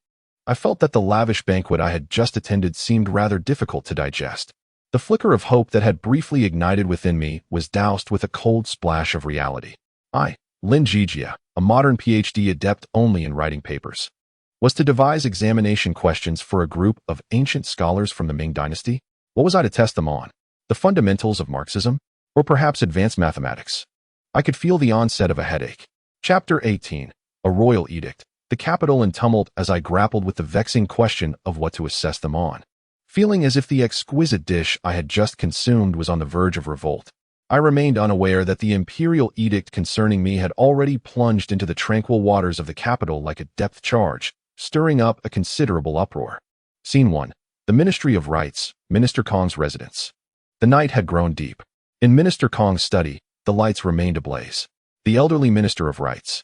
I felt that the lavish banquet I had just attended seemed rather difficult to digest. The flicker of hope that had briefly ignited within me was doused with a cold splash of reality. I, Lin Zhijie, a modern PhD adept only in writing papers, was to devise examination questions for a group of ancient scholars from the Ming Dynasty. What was I to test them on? The fundamentals of Marxism? Or perhaps advanced mathematics? I could feel the onset of a headache. Chapter 18. A Royal Edict. The capital in tumult as I grappled with the vexing question of what to assess them on. Feeling as if the exquisite dish I had just consumed was on the verge of revolt, I remained unaware that the imperial edict concerning me had already plunged into the tranquil waters of the capital like a depth charge, stirring up a considerable uproar. Scene 1. The Ministry of Rights, Minister Kong's residence. The night had grown deep. In Minister Kong's study, the lights remained ablaze. The elderly Minister of Rights,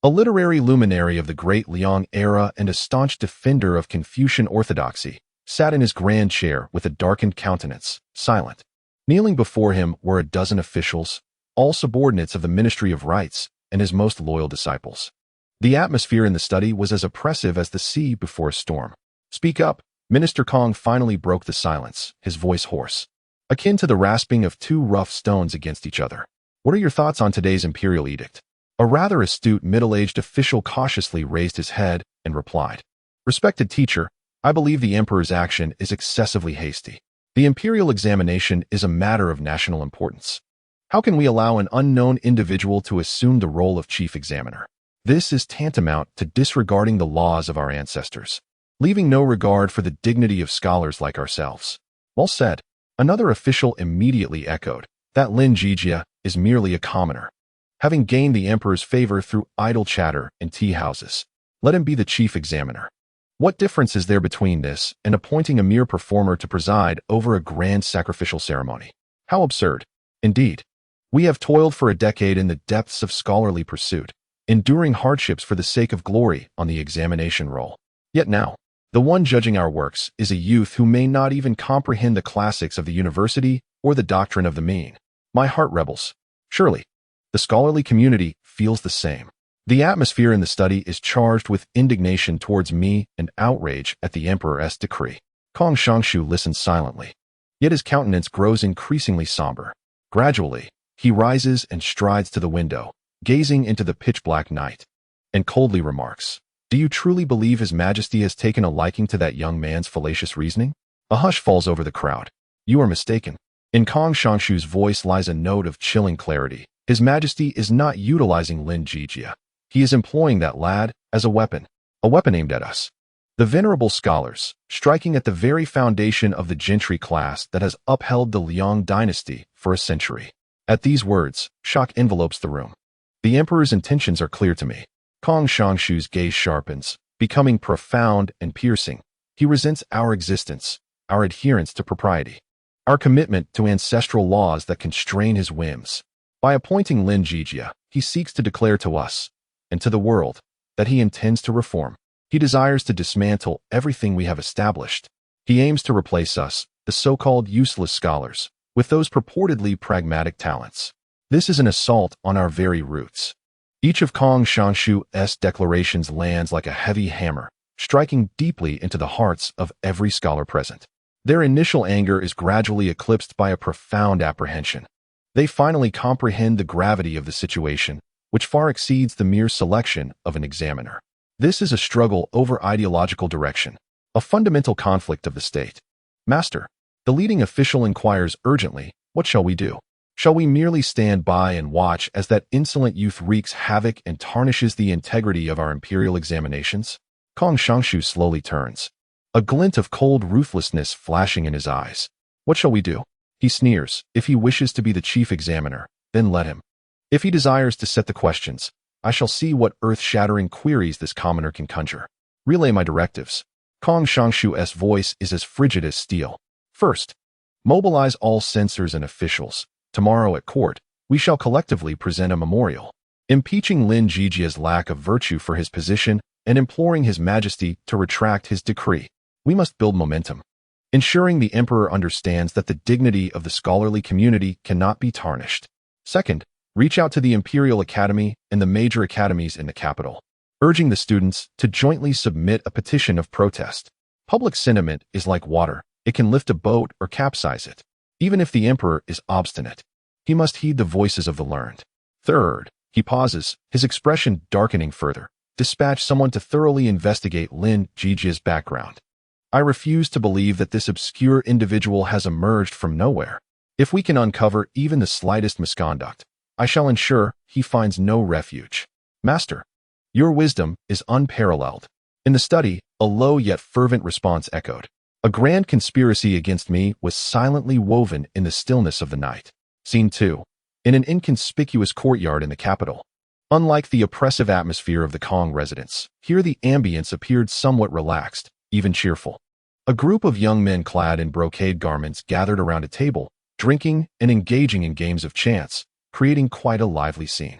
a literary luminary of the Great Liang era and a staunch defender of Confucian orthodoxy, sat in his grand chair with a darkened countenance, silent. Kneeling before him were a dozen officials, all subordinates of the Ministry of Rights and his most loyal disciples. The atmosphere in the study was as oppressive as the sea before a storm. Speak up, Minister Kong finally broke the silence, his voice hoarse, akin to the rasping of two rough stones against each other. What are your thoughts on today's imperial edict? A rather astute middle-aged official cautiously raised his head and replied, Respected teacher, I believe the emperor's action is excessively hasty. The imperial examination is a matter of national importance. How can we allow an unknown individual to assume the role of chief examiner? This is tantamount to disregarding the laws of our ancestors, leaving no regard for the dignity of scholars like ourselves. Well said. Another official immediately echoed, that Lin Zhijie is merely a commoner, having gained the emperor's favor through idle chatter in tea houses. Let him be the chief examiner. What difference is there between this and appointing a mere performer to preside over a grand sacrificial ceremony? How absurd. Indeed, we have toiled for a decade in the depths of scholarly pursuit, enduring hardships for the sake of glory on the examination roll. Yet now, the one judging our works is a youth who may not even comprehend the classics of the university or the doctrine of the mean. My heart rebels. Surely, the scholarly community feels the same. The atmosphere in the study is charged with indignation towards me and outrage at the emperor's decree. Kong Shangshu listened silently. Yet his countenance grows increasingly somber. Gradually, he rises and strides to the window, gazing into the pitch-black night, and coldly remarks, "Do you truly believe His Majesty has taken a liking to that young man's fallacious reasoning?" A hush falls over the crowd. "You are mistaken." In Kong Shangshu's voice lies a note of chilling clarity. His Majesty is not utilizing Lin Zhijie. He is employing that lad as a weapon aimed at us. The venerable scholars, striking at the very foundation of the gentry class that has upheld the Liang Dynasty for a century. At these words, shock envelopes the room. The Emperor's intentions are clear to me. Kong Shangshu's gaze sharpens, becoming profound and piercing. He resents our existence, our adherence to propriety, our commitment to ancestral laws that constrain his whims. By appointing Lin Zhijie, he seeks to declare to us, and to the world, that he intends to reform. He desires to dismantle everything we have established. He aims to replace us, the so-called useless scholars, with those purportedly pragmatic talents. This is an assault on our very roots. Each of Kong Shangshu's declarations lands like a heavy hammer, striking deeply into the hearts of every scholar present. Their initial anger is gradually eclipsed by a profound apprehension. They finally comprehend the gravity of the situation, which far exceeds the mere selection of an examiner. This is a struggle over ideological direction, a fundamental conflict of the state. "Master," the leading official inquires urgently, "what shall we do? Shall we merely stand by and watch as that insolent youth wreaks havoc and tarnishes the integrity of our imperial examinations?" Kong Shangshu slowly turns, a glint of cold ruthlessness flashing in his eyes. "What shall we do?" He sneers. "If he wishes to be the chief examiner, then let him. If he desires to set the questions, I shall see what earth-shattering queries this commoner can conjure. Relay my directives." Kong Shangshu's voice is as frigid as steel. "First, mobilize all censors and officials. Tomorrow at court, we shall collectively present a memorial, impeaching Lin Zhijie's lack of virtue for his position and imploring His Majesty to retract his decree. We must build momentum, ensuring the Emperor understands that the dignity of the scholarly community cannot be tarnished. Second, reach out to the Imperial Academy and the major academies in the capital, urging the students to jointly submit a petition of protest. Public sentiment is like water. It can lift a boat or capsize it. Even if the Emperor is obstinate, he must heed the voices of the learned. Third, he pauses, his expression darkening further. Dispatch someone to thoroughly investigate Lin Zhijie's background. I refuse to believe that this obscure individual has emerged from nowhere. If we can uncover even the slightest misconduct, I shall ensure he finds no refuge. Master, your wisdom is unparalleled." In the study, a low yet fervent response echoed. A grand conspiracy against me was silently woven in the stillness of the night. Scene 2. In an inconspicuous courtyard in the capital. Unlike the oppressive atmosphere of the Kong residence, here the ambience appeared somewhat relaxed, even cheerful. A group of young men clad in brocade garments gathered around a table, drinking and engaging in games of chance, creating quite a lively scene.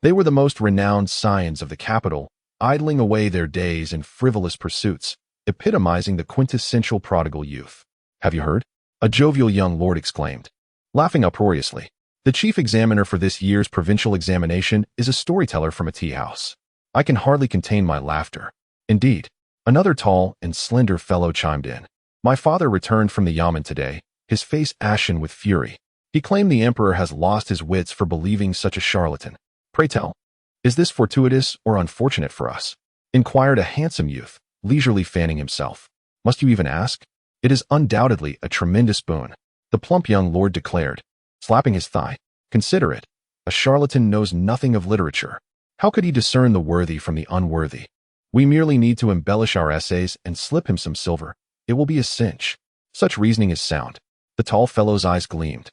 They were the most renowned scions of the capital, idling away their days in frivolous pursuits, epitomizing the quintessential prodigal youth. "Have you heard?" a jovial young lord exclaimed, laughing uproariously. "The chief examiner for this year's provincial examination is a storyteller from a tea house." I can hardly contain my laughter. Indeed, another tall and slender fellow chimed in. "My father returned from the Yamen today, his face ashen with fury. He claimed the Emperor has lost his wits for believing such a charlatan. Pray tell, is this fortuitous or unfortunate for us?" inquired a handsome youth, leisurely fanning himself. "Must you even ask? It is undoubtedly a tremendous boon," the plump young lord declared, slapping his thigh. "Consider it. A charlatan knows nothing of literature. How could he discern the worthy from the unworthy? We merely need to embellish our essays and slip him some silver. It will be a cinch. Such reasoning is sound." The tall fellow's eyes gleamed.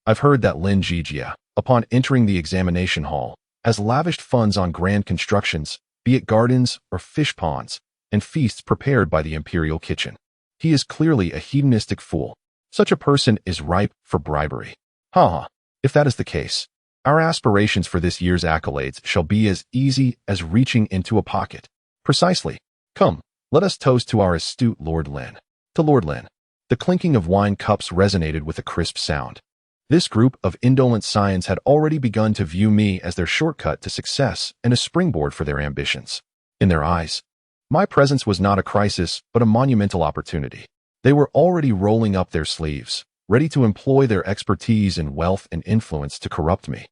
"I've heard that Lin Zhijie, upon entering the examination hall, has lavished funds on grand constructions, be it gardens or fish ponds, and feasts prepared by the imperial kitchen. He is clearly a hedonistic fool. Such a person is ripe for bribery." Ha ha. If that is the case, our aspirations for this year's accolades shall be as easy as reaching into a pocket. Precisely. Come, let us toast to our astute Lord Lin. To Lord Lin. The clinking of wine cups resonated with a crisp sound. This group of indolent scions had already begun to view me as their shortcut to success and a springboard for their ambitions. In their eyes, my presence was not a crisis, but a monumental opportunity. They were already rolling up their sleeves, ready to employ their expertise in wealth and influence to corrupt me.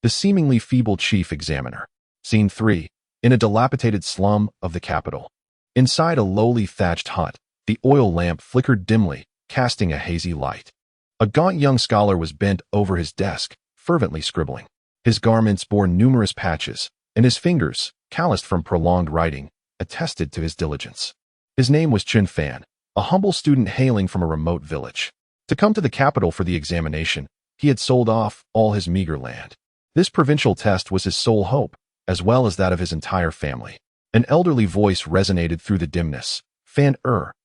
The seemingly feeble chief examiner. Scene 3. In a dilapidated slum of the capital. Inside a lowly thatched hut, the oil lamp flickered dimly, casting a hazy light. A gaunt young scholar was bent over his desk, fervently scribbling. His garments bore numerous patches, and his fingers, calloused from prolonged writing, attested to his diligence. His name was Chen Fan, a humble student hailing from a remote village. To come to the capital for the examination, he had sold off all his meager land. This provincial test was his sole hope, as well as that of his entire family. An elderly voice resonated through the dimness. Fan,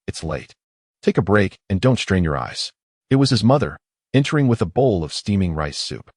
it's late. Take a break and don't strain your eyes. It was his mother, entering with a bowl of steaming rice soup.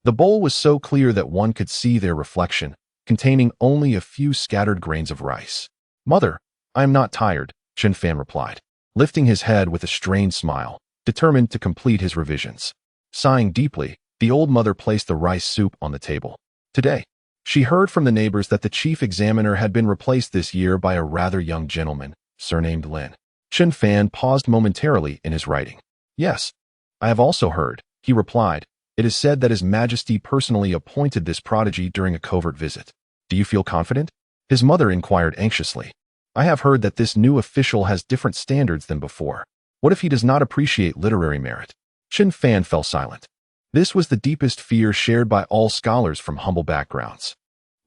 The bowl was so clear that one could see their reflection, containing only a few scattered grains of rice. Mother, I am not tired, Chen Fan replied, lifting his head with a strained smile, determined to complete his revisions. Sighing deeply, the old mother placed the rice soup on the table. Today, she heard from the neighbors that the chief examiner had been replaced this year by a rather young gentleman, surnamed Lin. Chen Fan paused momentarily in his writing. Yes, I have also heard, he replied. It is said that His Majesty personally appointed this prodigy during a covert visit. Do you feel confident? His mother inquired anxiously. I have heard that this new official has different standards than before. What if he does not appreciate literary merit? Chen Fan fell silent. This was the deepest fear shared by all scholars from humble backgrounds.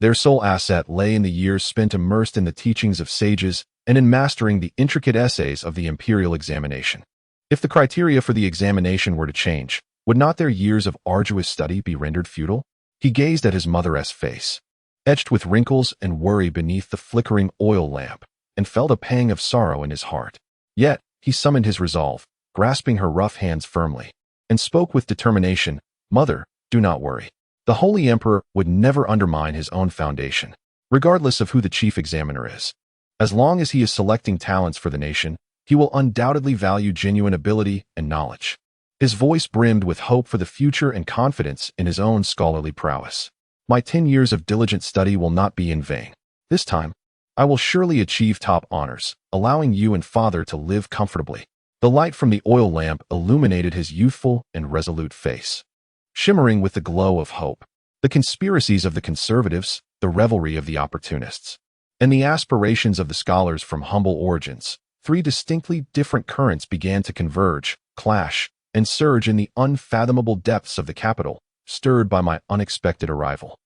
Their sole asset lay in the years spent immersed in the teachings of sages and in mastering the intricate essays of the Imperial Examination. If the criteria for the examination were to change, would not their years of arduous study be rendered futile? He gazed at his mother's face, etched with wrinkles and worry beneath the flickering oil lamp, and felt a pang of sorrow in his heart. Yet, he summoned his resolve, grasping her rough hands firmly, and spoke with determination. Mother, do not worry. The Holy Emperor would never undermine his own foundation, regardless of who the chief examiner is. As long as he is selecting talents for the nation, he will undoubtedly value genuine ability and knowledge. His voice brimmed with hope for the future and confidence in his own scholarly prowess. My 10 years of diligent study will not be in vain. This time, I will surely achieve top honors, allowing you and father to live comfortably. The light from the oil lamp illuminated his youthful and resolute face, shimmering with the glow of hope. The conspiracies of the conservatives, the revelry of the opportunists, and the aspirations of the scholars from humble origins, 3 distinctly different currents began to converge, clash, and surge in the unfathomable depths of the capital, stirred by my unexpected arrival.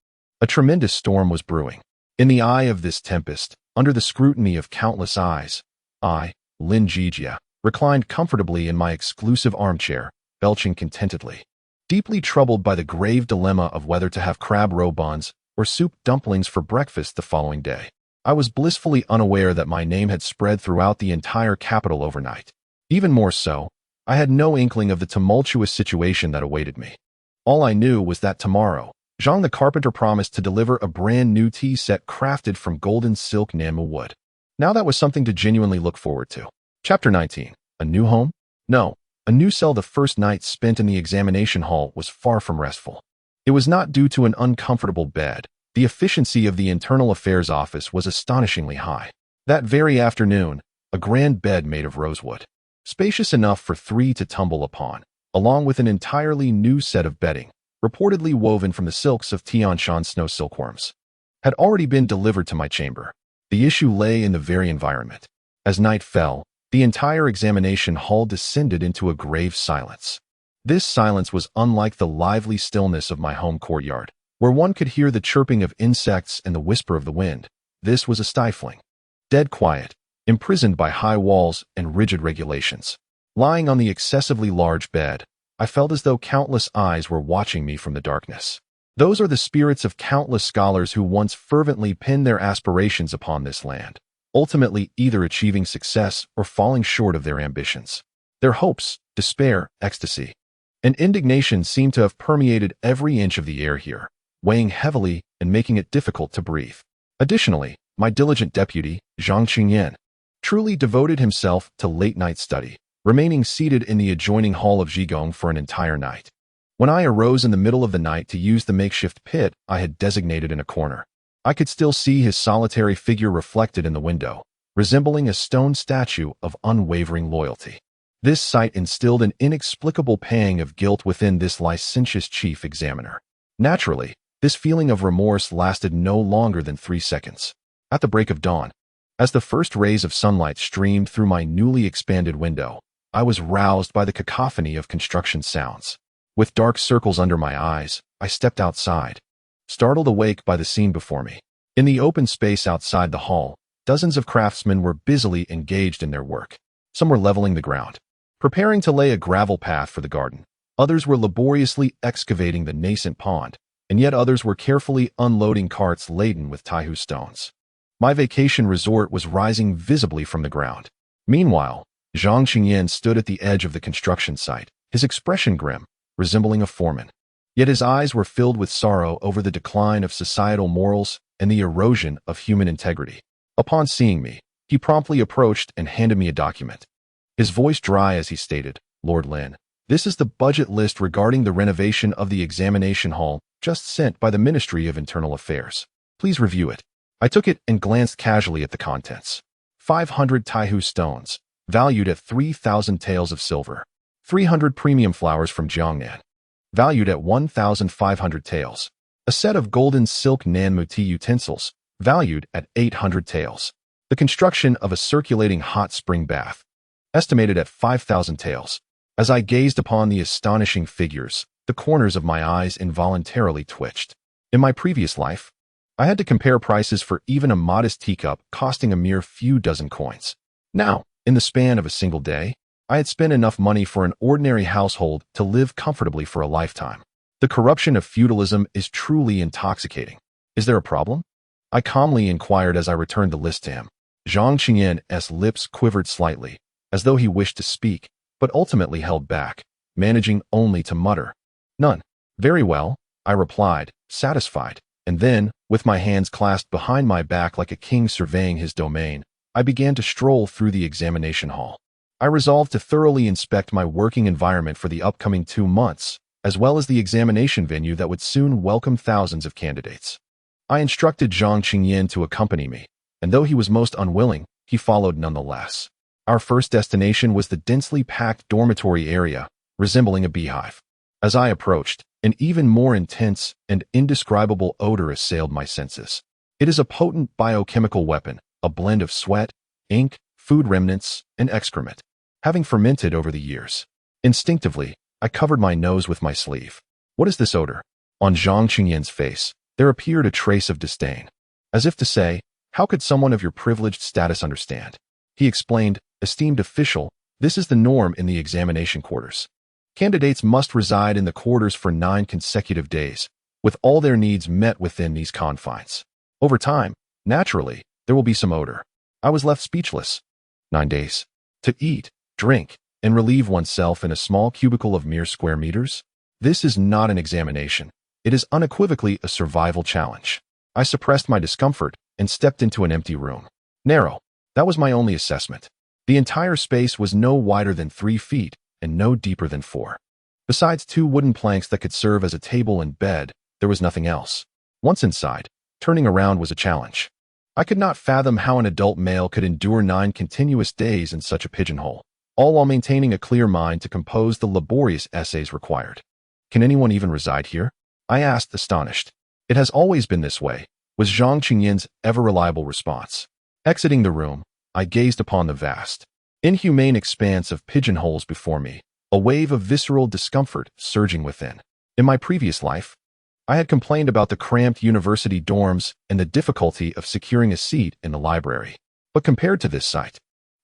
A tremendous storm was brewing. In the eye of this tempest, under the scrutiny of countless eyes, I, Lin Zhijie, reclined comfortably in my exclusive armchair, belching contentedly. Deeply troubled by the grave dilemma of whether to have crab roe buns or soup dumplings for breakfast the following day, I was blissfully unaware that my name had spread throughout the entire capital overnight. Even more so, I had no inkling of the tumultuous situation that awaited me. All I knew was that tomorrow, Zhang the carpenter promised to deliver a brand new tea set crafted from golden silk Namu wood. Now that was something to genuinely look forward to. Chapter 19. A new home? No, a new cell. The first night spent in the examination hall was far from restful. It was not due to an uncomfortable bed. The efficiency of the internal affairs office was astonishingly high. That very afternoon, a grand bed made of rosewood, spacious enough for 3 to tumble upon, along with an entirely new set of bedding, reportedly woven from the silks of Tianshan snow silkworms, had already been delivered to my chamber. The issue lay in the very environment. As night fell, the entire examination hall descended into a grave silence. This silence was unlike the lively stillness of my home courtyard, where one could hear the chirping of insects and the whisper of the wind. This was a stifling, dead quiet, imprisoned by high walls and rigid regulations. Lying on the excessively large bed, I felt as though countless eyes were watching me from the darkness. Those are the spirits of countless scholars who once fervently pinned their aspirations upon this land, ultimately either achieving success or falling short of their ambitions. Their hopes, despair, ecstasy, and indignation seemed to have permeated every inch of the air here, weighing heavily and making it difficult to breathe. Additionally, my diligent deputy, Zhang Qingyan, truly devoted himself to late-night study, remaining seated in the adjoining hall of Zhigong for an entire night. When I arose in the middle of the night to use the makeshift pit I had designated in a corner, I could still see his solitary figure reflected in the window, resembling a stone statue of unwavering loyalty. This sight instilled an inexplicable pang of guilt within this licentious chief examiner. Naturally, this feeling of remorse lasted no longer than 3 seconds. At the break of dawn, as the first rays of sunlight streamed through my newly expanded window, I was roused by the cacophony of construction sounds. With dark circles under my eyes, I stepped outside, startled awake by the scene before me. In the open space outside the hall, dozens of craftsmen were busily engaged in their work. Some were leveling the ground, preparing to lay a gravel path for the garden. Others were laboriously excavating the nascent pond, and yet others were carefully unloading carts laden with taihu stones. My vacation resort was rising visibly from the ground. Meanwhile, Zhang Qingyan stood at the edge of the construction site, his expression grim, resembling a foreman. Yet his eyes were filled with sorrow over the decline of societal morals and the erosion of human integrity. Upon seeing me, he promptly approached and handed me a document. His voice dry as he stated, "Lord Lin, this is the budget list regarding the renovation of the examination hall just sent by the Ministry of Internal Affairs. Please review it." I took it and glanced casually at the contents. 500 taihu stones, valued at 3,000 taels of silver. 300 premium flowers from Jiangnan, valued at 1,500 taels. A set of golden silk nanmuti utensils, valued at 800 taels. The construction of a circulating hot spring bath, estimated at 5,000 taels. As I gazed upon the astonishing figures, the corners of my eyes involuntarily twitched. In my previous life, I had to compare prices for even a modest teacup costing a mere few dozen coins. Now, in the span of a single day, I had spent enough money for an ordinary household to live comfortably for a lifetime. The corruption of feudalism is truly intoxicating. Is there a problem? I calmly inquired as I returned the list to him. Zhang Qingyan's lips quivered slightly, as though he wished to speak, but ultimately held back, managing only to mutter, "None." "Very well," I replied, satisfied, and then, with my hands clasped behind my back like a king surveying his domain, I began to stroll through the examination hall. I resolved to thoroughly inspect my working environment for the upcoming 2 months, as well as the examination venue that would soon welcome thousands of candidates. I instructed Zhang Qingyan to accompany me, and though he was most unwilling, he followed nonetheless. Our first destination was the densely packed dormitory area, resembling a beehive. As I approached, an even more intense and indescribable odor assailed my senses. It is a potent biochemical weapon, a blend of sweat, ink, food remnants, and excrement, having fermented over the years. Instinctively, I covered my nose with my sleeve. "What is this odor?" On Zhang Qingyan's face, there appeared a trace of disdain. As if to say, "How could someone of your privileged status understand?" He explained, "Esteemed official, this is the norm in the examination quarters. Candidates must reside in the quarters for 9 consecutive days, with all their needs met within these confines. Over time, naturally, there will be some odor." I was left speechless. 9 days. To eat, drink, and relieve oneself in a small cubicle of mere square meters? This is not an examination. It is unequivocally a survival challenge. I suppressed my discomfort and stepped into an empty room. Narrow. That was my only assessment. The entire space was no wider than 3 feet and no deeper than 4. Besides 2 wooden planks that could serve as a table and bed, there was nothing else. Once inside, turning around was a challenge. I could not fathom how an adult male could endure 9 continuous days in such a pigeonhole, all while maintaining a clear mind to compose the laborious essays required. "Can anyone even reside here?" I asked, astonished. "It has always been this way," was Zhang Qingyan's ever-reliable response. Exiting the room, I gazed upon the vast, inhumane expanse of pigeonholes before me, a wave of visceral discomfort surging within. In my previous life, I had complained about the cramped university dorms and the difficulty of securing a seat in the library. But compared to this sight,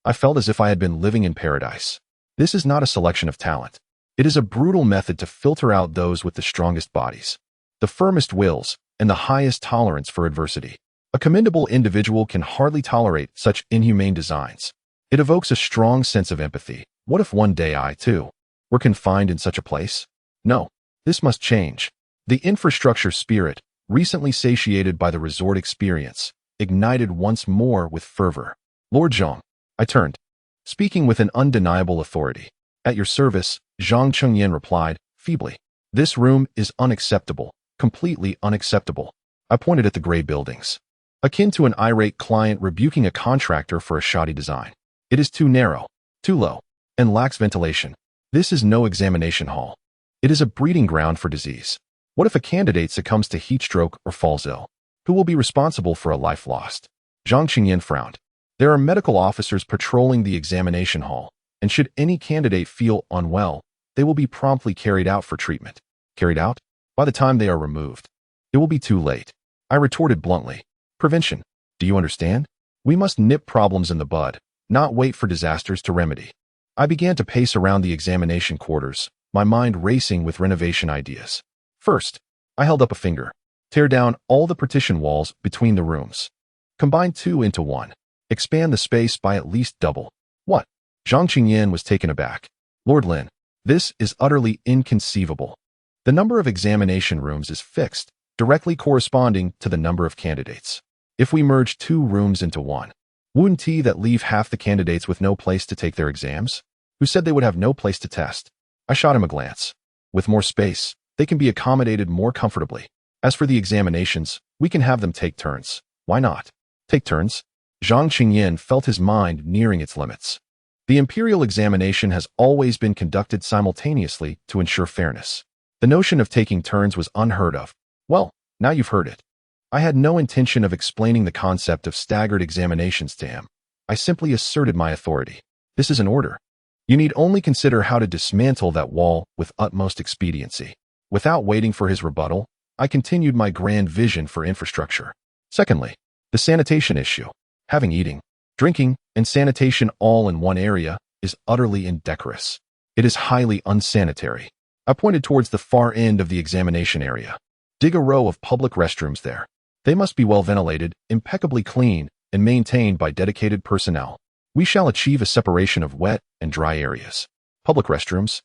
I felt as if I had been living in paradise. This is not a selection of talent. It is a brutal method to filter out those with the strongest bodies, the firmest wills, and the highest tolerance for adversity. A commendable individual can hardly tolerate such inhumane designs. It evokes a strong sense of empathy. What if one day I, too, were confined in such a place? No, this must change. The infrastructure spirit, recently satiated by the resort experience, ignited once more with fervor. "Lord Zhang," I turned, speaking with an undeniable authority. "At your service," Zhang Qingyan replied, feebly. "This room is unacceptable, completely unacceptable." I pointed at the gray buildings, akin to an irate client rebuking a contractor for a shoddy design. "It is too narrow, too low. and lacks ventilation. This is no examination hall. It is a breeding ground for disease. What if a candidate succumbs to heat stroke or falls ill? Who will be responsible for a life lost? Zhang Qingyan frowned. There are medical officers patrolling the examination hall, and should any candidate feel unwell, they will be promptly carried out for treatment. Carried out? By the time they are removed, it will be too late. I retorted bluntly. Prevention. Do you understand? We must nip problems in the bud, not wait for disasters to remedy. I began to pace around the examination quarters, my mind racing with renovation ideas. First, I held up a finger. Tear down all the partition walls between the rooms. Combine 2 into 1. Expand the space by at least double. What? Zhang Qingyan was taken aback. Lord Lin, this is utterly inconceivable. The number of examination rooms is fixed, directly corresponding to the number of candidates. If we merge 2 rooms into 1, wouldn't that leave half the candidates with no place to take their exams? Who said they would have no place to test? I shot him a glance. With more space, they can be accommodated more comfortably. As for the examinations, we can have them take turns. Why not? Take turns? Zhang Qingyan felt his mind nearing its limits. The Imperial Examination has always been conducted simultaneously to ensure fairness. The notion of taking turns was unheard of. Well, now you've heard it. I had no intention of explaining the concept of staggered examinations to him. I simply asserted my authority. This is an order. You need only consider how to dismantle that wall with utmost expediency. Without waiting for his rebuttal, I continued my grand vision for infrastructure. Secondly, the sanitation issue. Having eating, drinking, and sanitation all in one area is utterly indecorous. It is highly unsanitary. I pointed towards the far end of the examination area. Dig a row of public restrooms there. They must be well ventilated, impeccably clean, and maintained by dedicated personnel. We shall achieve a separation of wet and dry areas. Public restrooms?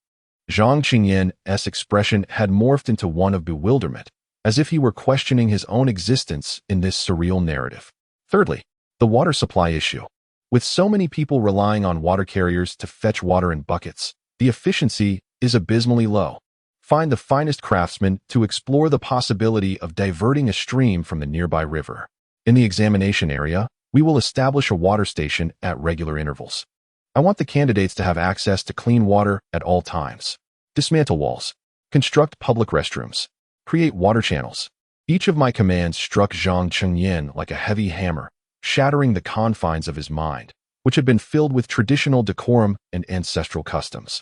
Zhang Qingyan's expression had morphed into one of bewilderment, as if he were questioning his own existence in this surreal narrative. Thirdly, the water supply issue. With so many people relying on water carriers to fetch water in buckets, the efficiency is abysmally low. Find the finest craftsmen to explore the possibility of diverting a stream from the nearby river. In the examination area, we will establish a water station at regular intervals. I want the candidates to have access to clean water at all times. Dismantle walls. Construct public restrooms. Create water channels. Each of my commands struck Zhang Qingyan like a heavy hammer, shattering the confines of his mind, which had been filled with traditional decorum and ancestral customs.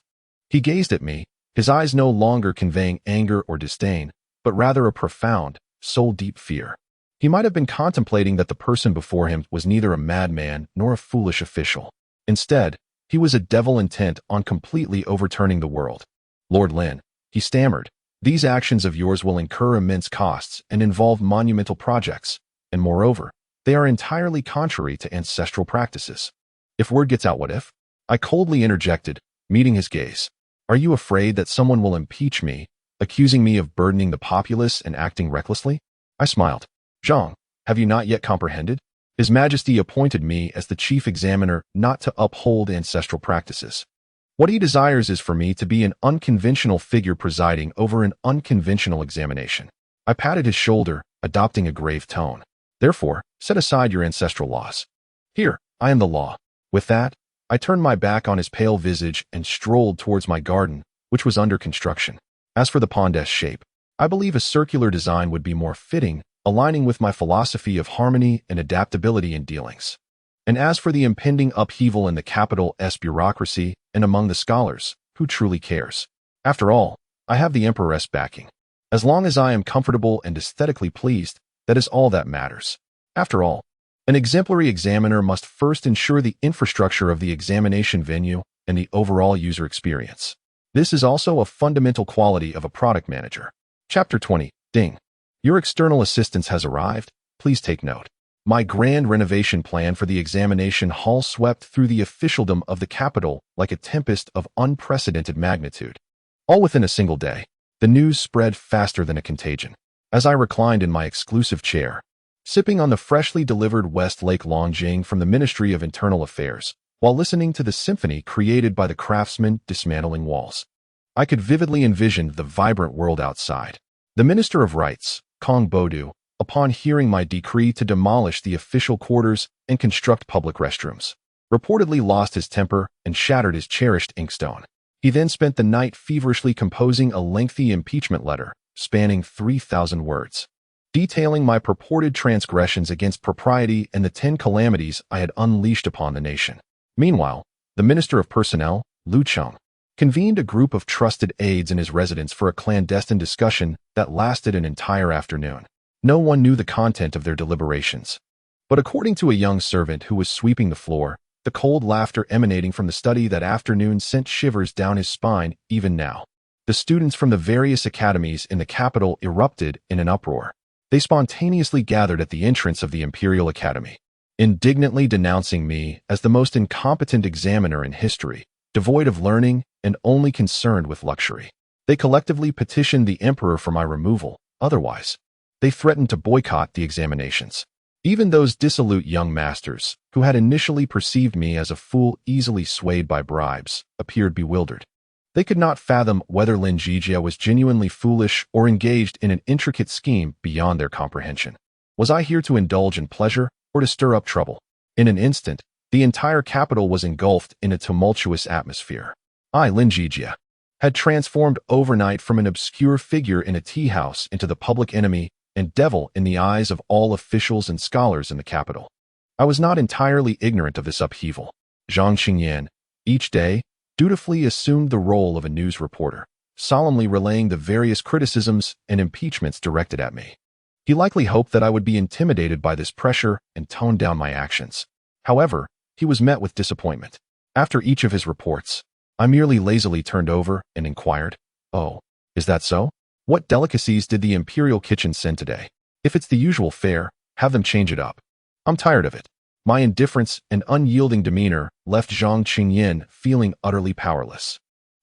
He gazed at me, his eyes no longer conveying anger or disdain, but rather a profound, soul-deep fear. He might have been contemplating that the person before him was neither a madman nor a foolish official. Instead, he was a devil intent on completely overturning the world. Lord Lin, he stammered, these actions of yours will incur immense costs and involve monumental projects, and moreover, they are entirely contrary to ancestral practices. If word gets out, what if? I coldly interjected, meeting his gaze. Are you afraid that someone will impeach me, accusing me of burdening the populace and acting recklessly? I smiled. Zhang, have you not yet comprehended? His Majesty appointed me as the Chief Examiner not to uphold ancestral practices. What he desires is for me to be an unconventional figure presiding over an unconventional examination. I patted his shoulder, adopting a grave tone. Therefore, set aside your ancestral laws. Here, I am the law. With that, I turned my back on his pale visage and strolled towards my garden, which was under construction. As for the pond's shape, I believe a circular design would be more fitting, aligning with my philosophy of harmony and adaptability in dealings. And as for the impending upheaval in the capital's bureaucracy and among the scholars, who truly cares? After all, I have the Emperor's backing. As long as I am comfortable and aesthetically pleased, that is all that matters. After all, an exemplary examiner must first ensure the infrastructure of the examination venue and the overall user experience. This is also a fundamental quality of a product manager. Chapter 20. Ding. Your external assistance has arrived. Please take note. My grand renovation plan for the examination hall swept through the officialdom of the capital like a tempest of unprecedented magnitude. All within a single day, the news spread faster than a contagion. As I reclined in my exclusive chair, sipping on the freshly delivered Westlake Longjing from the Ministry of Internal Affairs, while listening to the symphony created by the craftsmen dismantling walls, I could vividly envision the vibrant world outside. The Minister of Rights, Kong Bodu, upon hearing my decree to demolish the official quarters and construct public restrooms, reportedly lost his temper and shattered his cherished inkstone. He then spent the night feverishly composing a lengthy impeachment letter, spanning 3,000 words, detailing my purported transgressions against propriety and the 10 calamities I had unleashed upon the nation. Meanwhile, the Minister of Personnel, Lu Cheng, convened a group of trusted aides in his residence for a clandestine discussion that lasted an entire afternoon. No one knew the content of their deliberations. But according to a young servant who was sweeping the floor, the cold laughter emanating from the study that afternoon sent shivers down his spine even now. The students from the various academies in the capital erupted in an uproar. They spontaneously gathered at the entrance of the Imperial Academy, indignantly denouncing me as the most incompetent examiner in history, devoid of learning and only concerned with luxury. They collectively petitioned the emperor for my removal. Otherwise, they threatened to boycott the examinations. Even those dissolute young masters, who had initially perceived me as a fool easily swayed by bribes, appeared bewildered. They could not fathom whether Lin Zhijie was genuinely foolish or engaged in an intricate scheme beyond their comprehension. Was I here to indulge in pleasure or to stir up trouble? In an instant, the entire capital was engulfed in a tumultuous atmosphere. I, Lin Zhijie, had transformed overnight from an obscure figure in a tea house into the public enemy and devil in the eyes of all officials and scholars in the capital. I was not entirely ignorant of this upheaval. Zhang Qingyan, each day, dutifully assumed the role of a news reporter, solemnly relaying the various criticisms and impeachments directed at me. He likely hoped that I would be intimidated by this pressure and tone down my actions. However, he was met with disappointment. After each of his reports, I merely lazily turned over and inquired, "Oh, is that so? What delicacies did the Imperial kitchen send today? If it's the usual fare, have them change it up. I'm tired of it." My indifference and unyielding demeanor left Zhang Qingyan feeling utterly powerless.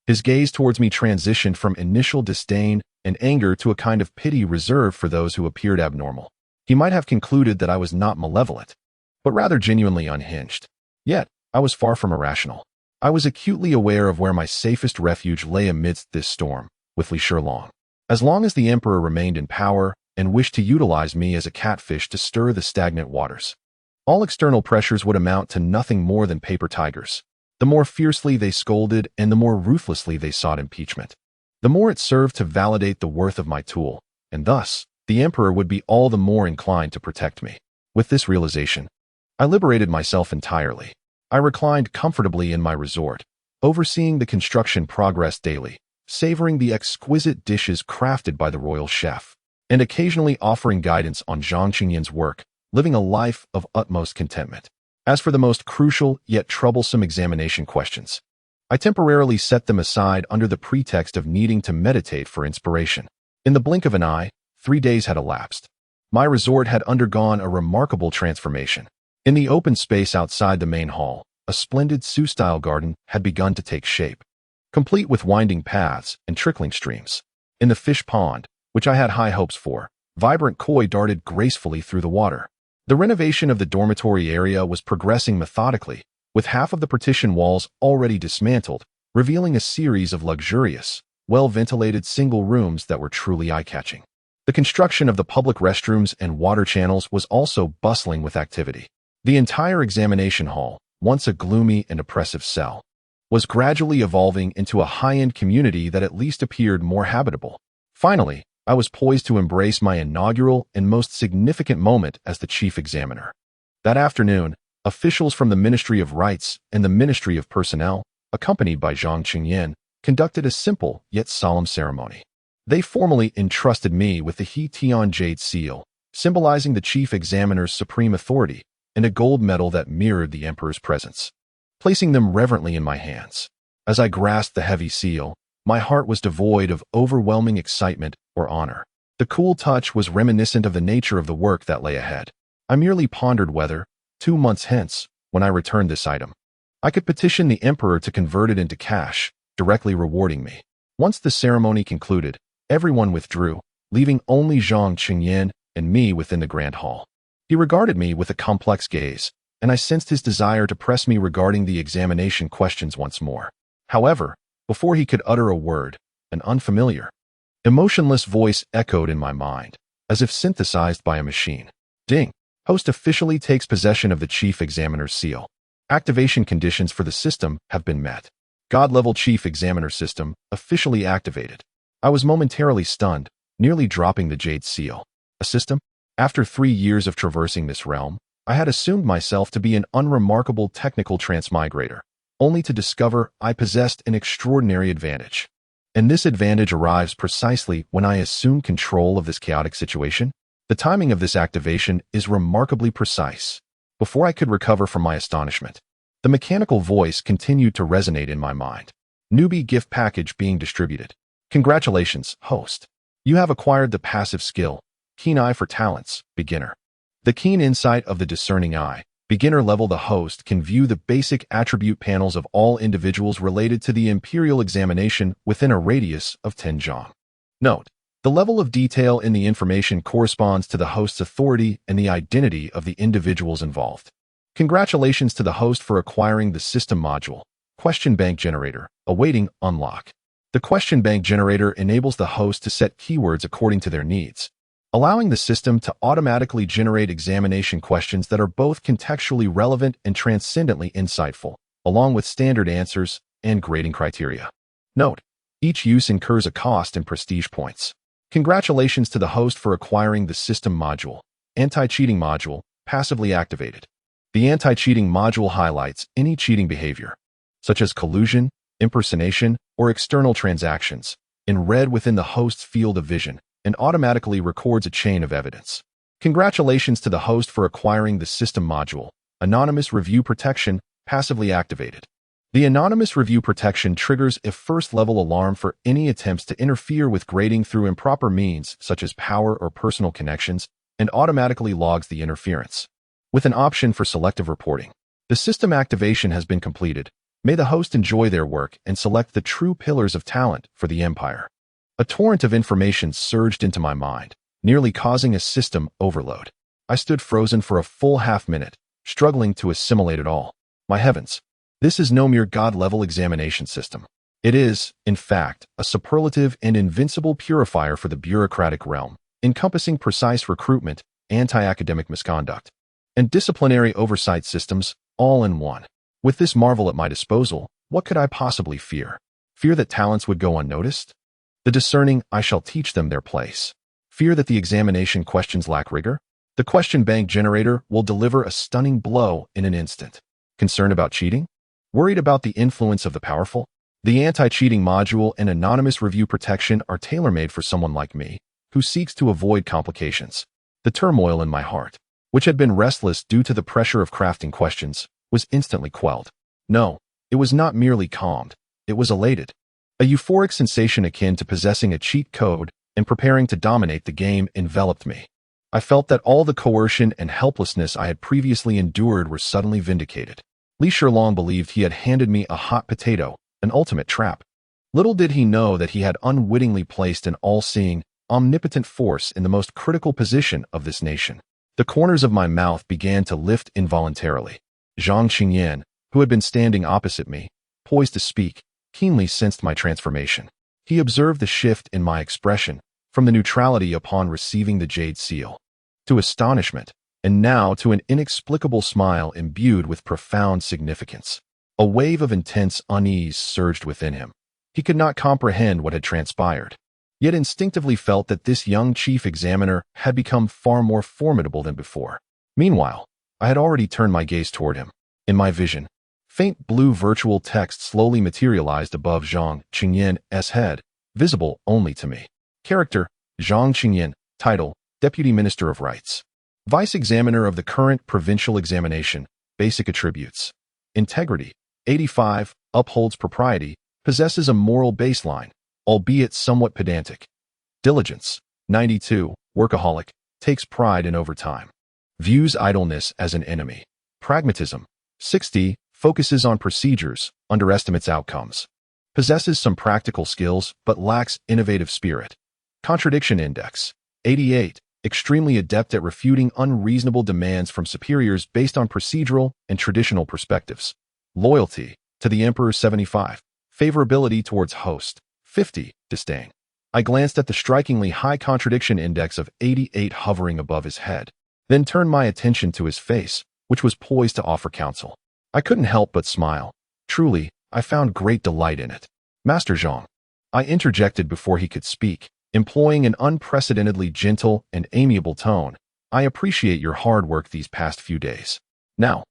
His gaze towards me transitioned from initial disdain and anger to a kind of pity reserved for those who appeared abnormal. He might have concluded that I was not malevolent, but rather genuinely unhinged. Yet, I was far from irrational. I was acutely aware of where my safest refuge lay amidst this storm, with Li Shilong. As long as the emperor remained in power and wished to utilize me as a catfish to stir the stagnant waters, all external pressures would amount to nothing more than paper tigers. The more fiercely they scolded and the more ruthlessly they sought impeachment, the more it served to validate the worth of my tool, and thus, the emperor would be all the more inclined to protect me. With this realization, I liberated myself entirely. I reclined comfortably in my resort, overseeing the construction progress daily, savoring the exquisite dishes crafted by the royal chef, and occasionally offering guidance on Zhang Qingyan's work, living a life of utmost contentment. As for the most crucial yet troublesome examination questions, I temporarily set them aside under the pretext of needing to meditate for inspiration. In the blink of an eye, 3 days had elapsed. My resort had undergone a remarkable transformation. In the open space outside the main hall, a splendid Sioux-style garden had begun to take shape, complete with winding paths and trickling streams. In the fish pond, which I had high hopes for, vibrant koi darted gracefully through the water. The renovation of the dormitory area was progressing methodically, with half of the partition walls already dismantled, revealing a series of luxurious, well-ventilated single rooms that were truly eye-catching. The construction of the public restrooms and water channels was also bustling with activity. The entire examination hall, once a gloomy and oppressive cell, was gradually evolving into a high-end community that at least appeared more habitable. Finally, I was poised to embrace my inaugural and most significant moment as the chief examiner. That afternoon, officials from the Ministry of Rights and the Ministry of Personnel, accompanied by Zhang Qingyan, conducted a simple yet solemn ceremony. They formally entrusted me with the He Tian Jade Seal, symbolizing the chief examiner's supreme authority, and a gold medal that mirrored the emperor's presence. Placing them reverently in my hands, as I grasped the heavy seal, my heart was devoid of overwhelming excitement or honor. The cool touch was reminiscent of the nature of the work that lay ahead. I merely pondered whether, 2 months hence, when I returned this item, I could petition the emperor to convert it into cash, directly rewarding me. Once the ceremony concluded, everyone withdrew, leaving only Zhang Qingyan and me within the grand hall. He regarded me with a complex gaze, and I sensed his desire to press me regarding the examination questions once more. However, before he could utter a word, an unfamiliar, emotionless voice echoed in my mind, as if synthesized by a machine. Ding! Host officially takes possession of the chief examiner's seal. Activation conditions for the system have been met. God-level Chief Examiner system officially activated. I was momentarily stunned, nearly dropping the Jade Seal. A system? After 3 years of traversing this realm, I had assumed myself to be an unremarkable technical transmigrator, only to discover I possessed an extraordinary advantage. And this advantage arrives precisely when I assume control of this chaotic situation. The timing of this activation is remarkably precise. Before I could recover from my astonishment, the mechanical voice continued to resonate in my mind. Newbie gift package being distributed. Congratulations, host. You have acquired the passive skill, Keen Eye for Talents, Beginner. The keen insight of the discerning eye, beginner level. The host can view the basic attribute panels of all individuals related to the Imperial Examination within a radius of 10 zhang. Note: the level of detail in the information corresponds to the host's authority and the identity of the individuals involved. Congratulations to the host for acquiring the system module, Question Bank Generator, awaiting unlock. The Question Bank Generator enables the host to set keywords according to their needs, allowing the system to automatically generate examination questions that are both contextually relevant and transcendently insightful, along with standard answers and grading criteria. Note: each use incurs a cost and prestige points. Congratulations to the host for acquiring the system module, Anti-Cheating Module, passively activated. The anti-cheating module highlights any cheating behavior, such as collusion, impersonation, or external transactions, in red within the host's field of vision, and automatically records a chain of evidence. Congratulations to the host for acquiring the system module, Anonymous Review Protection, passively activated. The Anonymous Review Protection triggers a first-level alarm for any attempts to interfere with grading through improper means such as power or personal connections, and automatically logs the interference. With an option for selective reporting. The system activation has been completed. May the host enjoy their work and select the true pillars of talent for the Empire. A torrent of information surged into my mind, nearly causing a system overload. I stood frozen for a full half-minute, struggling to assimilate it all. My heavens! This is no mere God-level examination system. It is, in fact, a superlative and invincible purifier for the bureaucratic realm, encompassing precise recruitment, anti-academic misconduct, and disciplinary oversight systems, all in one. With this marvel at my disposal, what could I possibly fear? Fear that talents would go unnoticed? The discerning, I shall teach them their place. Fear that the examination questions lack rigor? The Question Bank Generator will deliver a stunning blow in an instant. Concerned about cheating? Worried about the influence of the powerful? The anti-cheating module and anonymous review protection are tailor-made for someone like me, who seeks to avoid complications. The turmoil in my heart, which had been restless due to the pressure of crafting questions, was instantly quelled. No, it was not merely calmed, it was elated. A euphoric sensation akin to possessing a cheat code and preparing to dominate the game enveloped me. I felt that all the coercion and helplessness I had previously endured were suddenly vindicated. Li Shilong believed he had handed me a hot potato, an ultimate trap. Little did he know that he had unwittingly placed an all-seeing, omnipotent force in the most critical position of this nation. The corners of my mouth began to lift involuntarily. Zhang Qingyan, who had been standing opposite me, poised to speak, keenly sensed my transformation. He observed the shift in my expression, from the neutrality upon receiving the Jade Seal, to astonishment, and now to an inexplicable smile imbued with profound significance. A wave of intense unease surged within him. He could not comprehend what had transpired, yet instinctively felt that this young chief examiner had become far more formidable than before. Meanwhile, I had already turned my gaze toward him. In my vision, faint blue virtual text slowly materialized above Zhang Qingyan's head, visible only to me. Character: Zhang Qingyan. Title: Deputy Minister of Rights. Vice Examiner of the current provincial examination. Basic attributes: integrity, 85, upholds propriety, possesses a moral baseline, albeit somewhat pedantic. Diligence, 92, workaholic, takes pride in overtime. Views idleness as an enemy. Pragmatism, 60, focuses on procedures, underestimates outcomes. Possesses some practical skills but lacks innovative spirit. Contradiction index, 88, extremely adept at refuting unreasonable demands from superiors based on procedural and traditional perspectives. Loyalty to the Emperor, 75. Favorability towards host, 50. Disdain. I glanced at the strikingly high contradiction index of 88 hovering above his head, then turned my attention to his face, which was poised to offer counsel. I couldn't help but smile. Truly, I found great delight in it. Master Zhang, I interjected before he could speak, employing an unprecedentedly gentle and amiable tone. I appreciate your hard work these past few days. Now,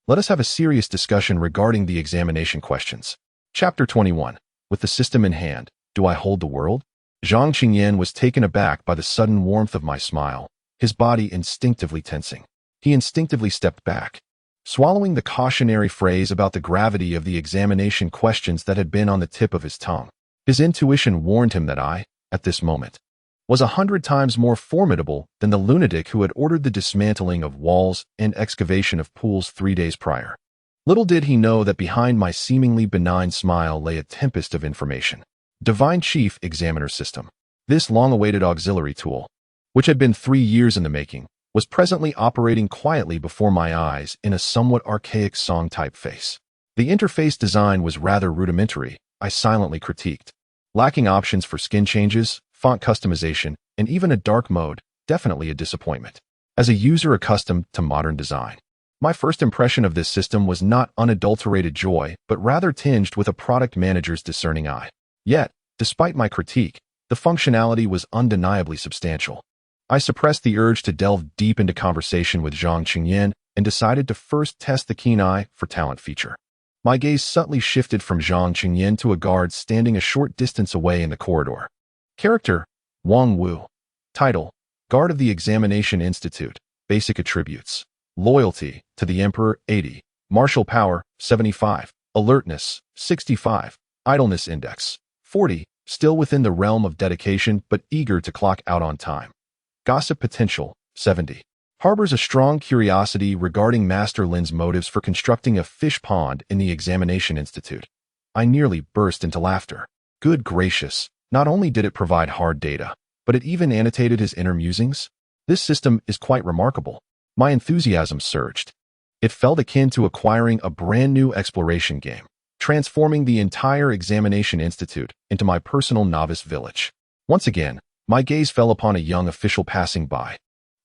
let us have a serious discussion regarding the examination questions. Chapter 21. With the system in hand, do I hold the world? Zhang Qingyan was taken aback by the sudden warmth of my smile, his body instinctively tensing. He instinctively stepped back, swallowing the cautionary phrase about the gravity of the examination questions that had been on the tip of his tongue. His intuition warned him that I, at this moment, was 100 times more formidable than the lunatic who had ordered the dismantling of walls and excavation of pools 3 days prior. Little did he know that behind my seemingly benign smile lay a tempest of information. Divine Chief Examiner System. This long-awaited auxiliary tool, which had been 3 years in the making, was presently operating quietly before my eyes in a somewhat archaic song typeface. The interface design was rather rudimentary, I silently critiqued. Lacking options for skin changes, font customization, and even a dark mode, definitely a disappointment. As a user accustomed to modern design, my first impression of this system was not unadulterated joy, but rather tinged with a product manager's discerning eye. Yet, despite my critique, the functionality was undeniably substantial. I suppressed the urge to delve deep into conversation with Zhang Qingyan and decided to first test the keen eye for talent feature. My gaze subtly shifted from Zhang Qingyan to a guard standing a short distance away in the corridor. Character, Wang Wu. Title, Guard of the Examination Institute. Basic attributes. Loyalty to the Emperor, 80. Martial power, 75. Alertness, 65. Idleness index, 40. Still within the realm of dedication but eager to clock out on time. Gossip potential, 70. Harbors a strong curiosity regarding Master Lin's motives for constructing a fish pond in the Examination Institute. I nearly burst into laughter. Good gracious, not only did it provide hard data, but it even annotated his inner musings. This system is quite remarkable. My enthusiasm surged. It felt akin to acquiring a brand new exploration game, transforming the entire Examination Institute into my personal novice village. Once again, my gaze fell upon a young official passing by,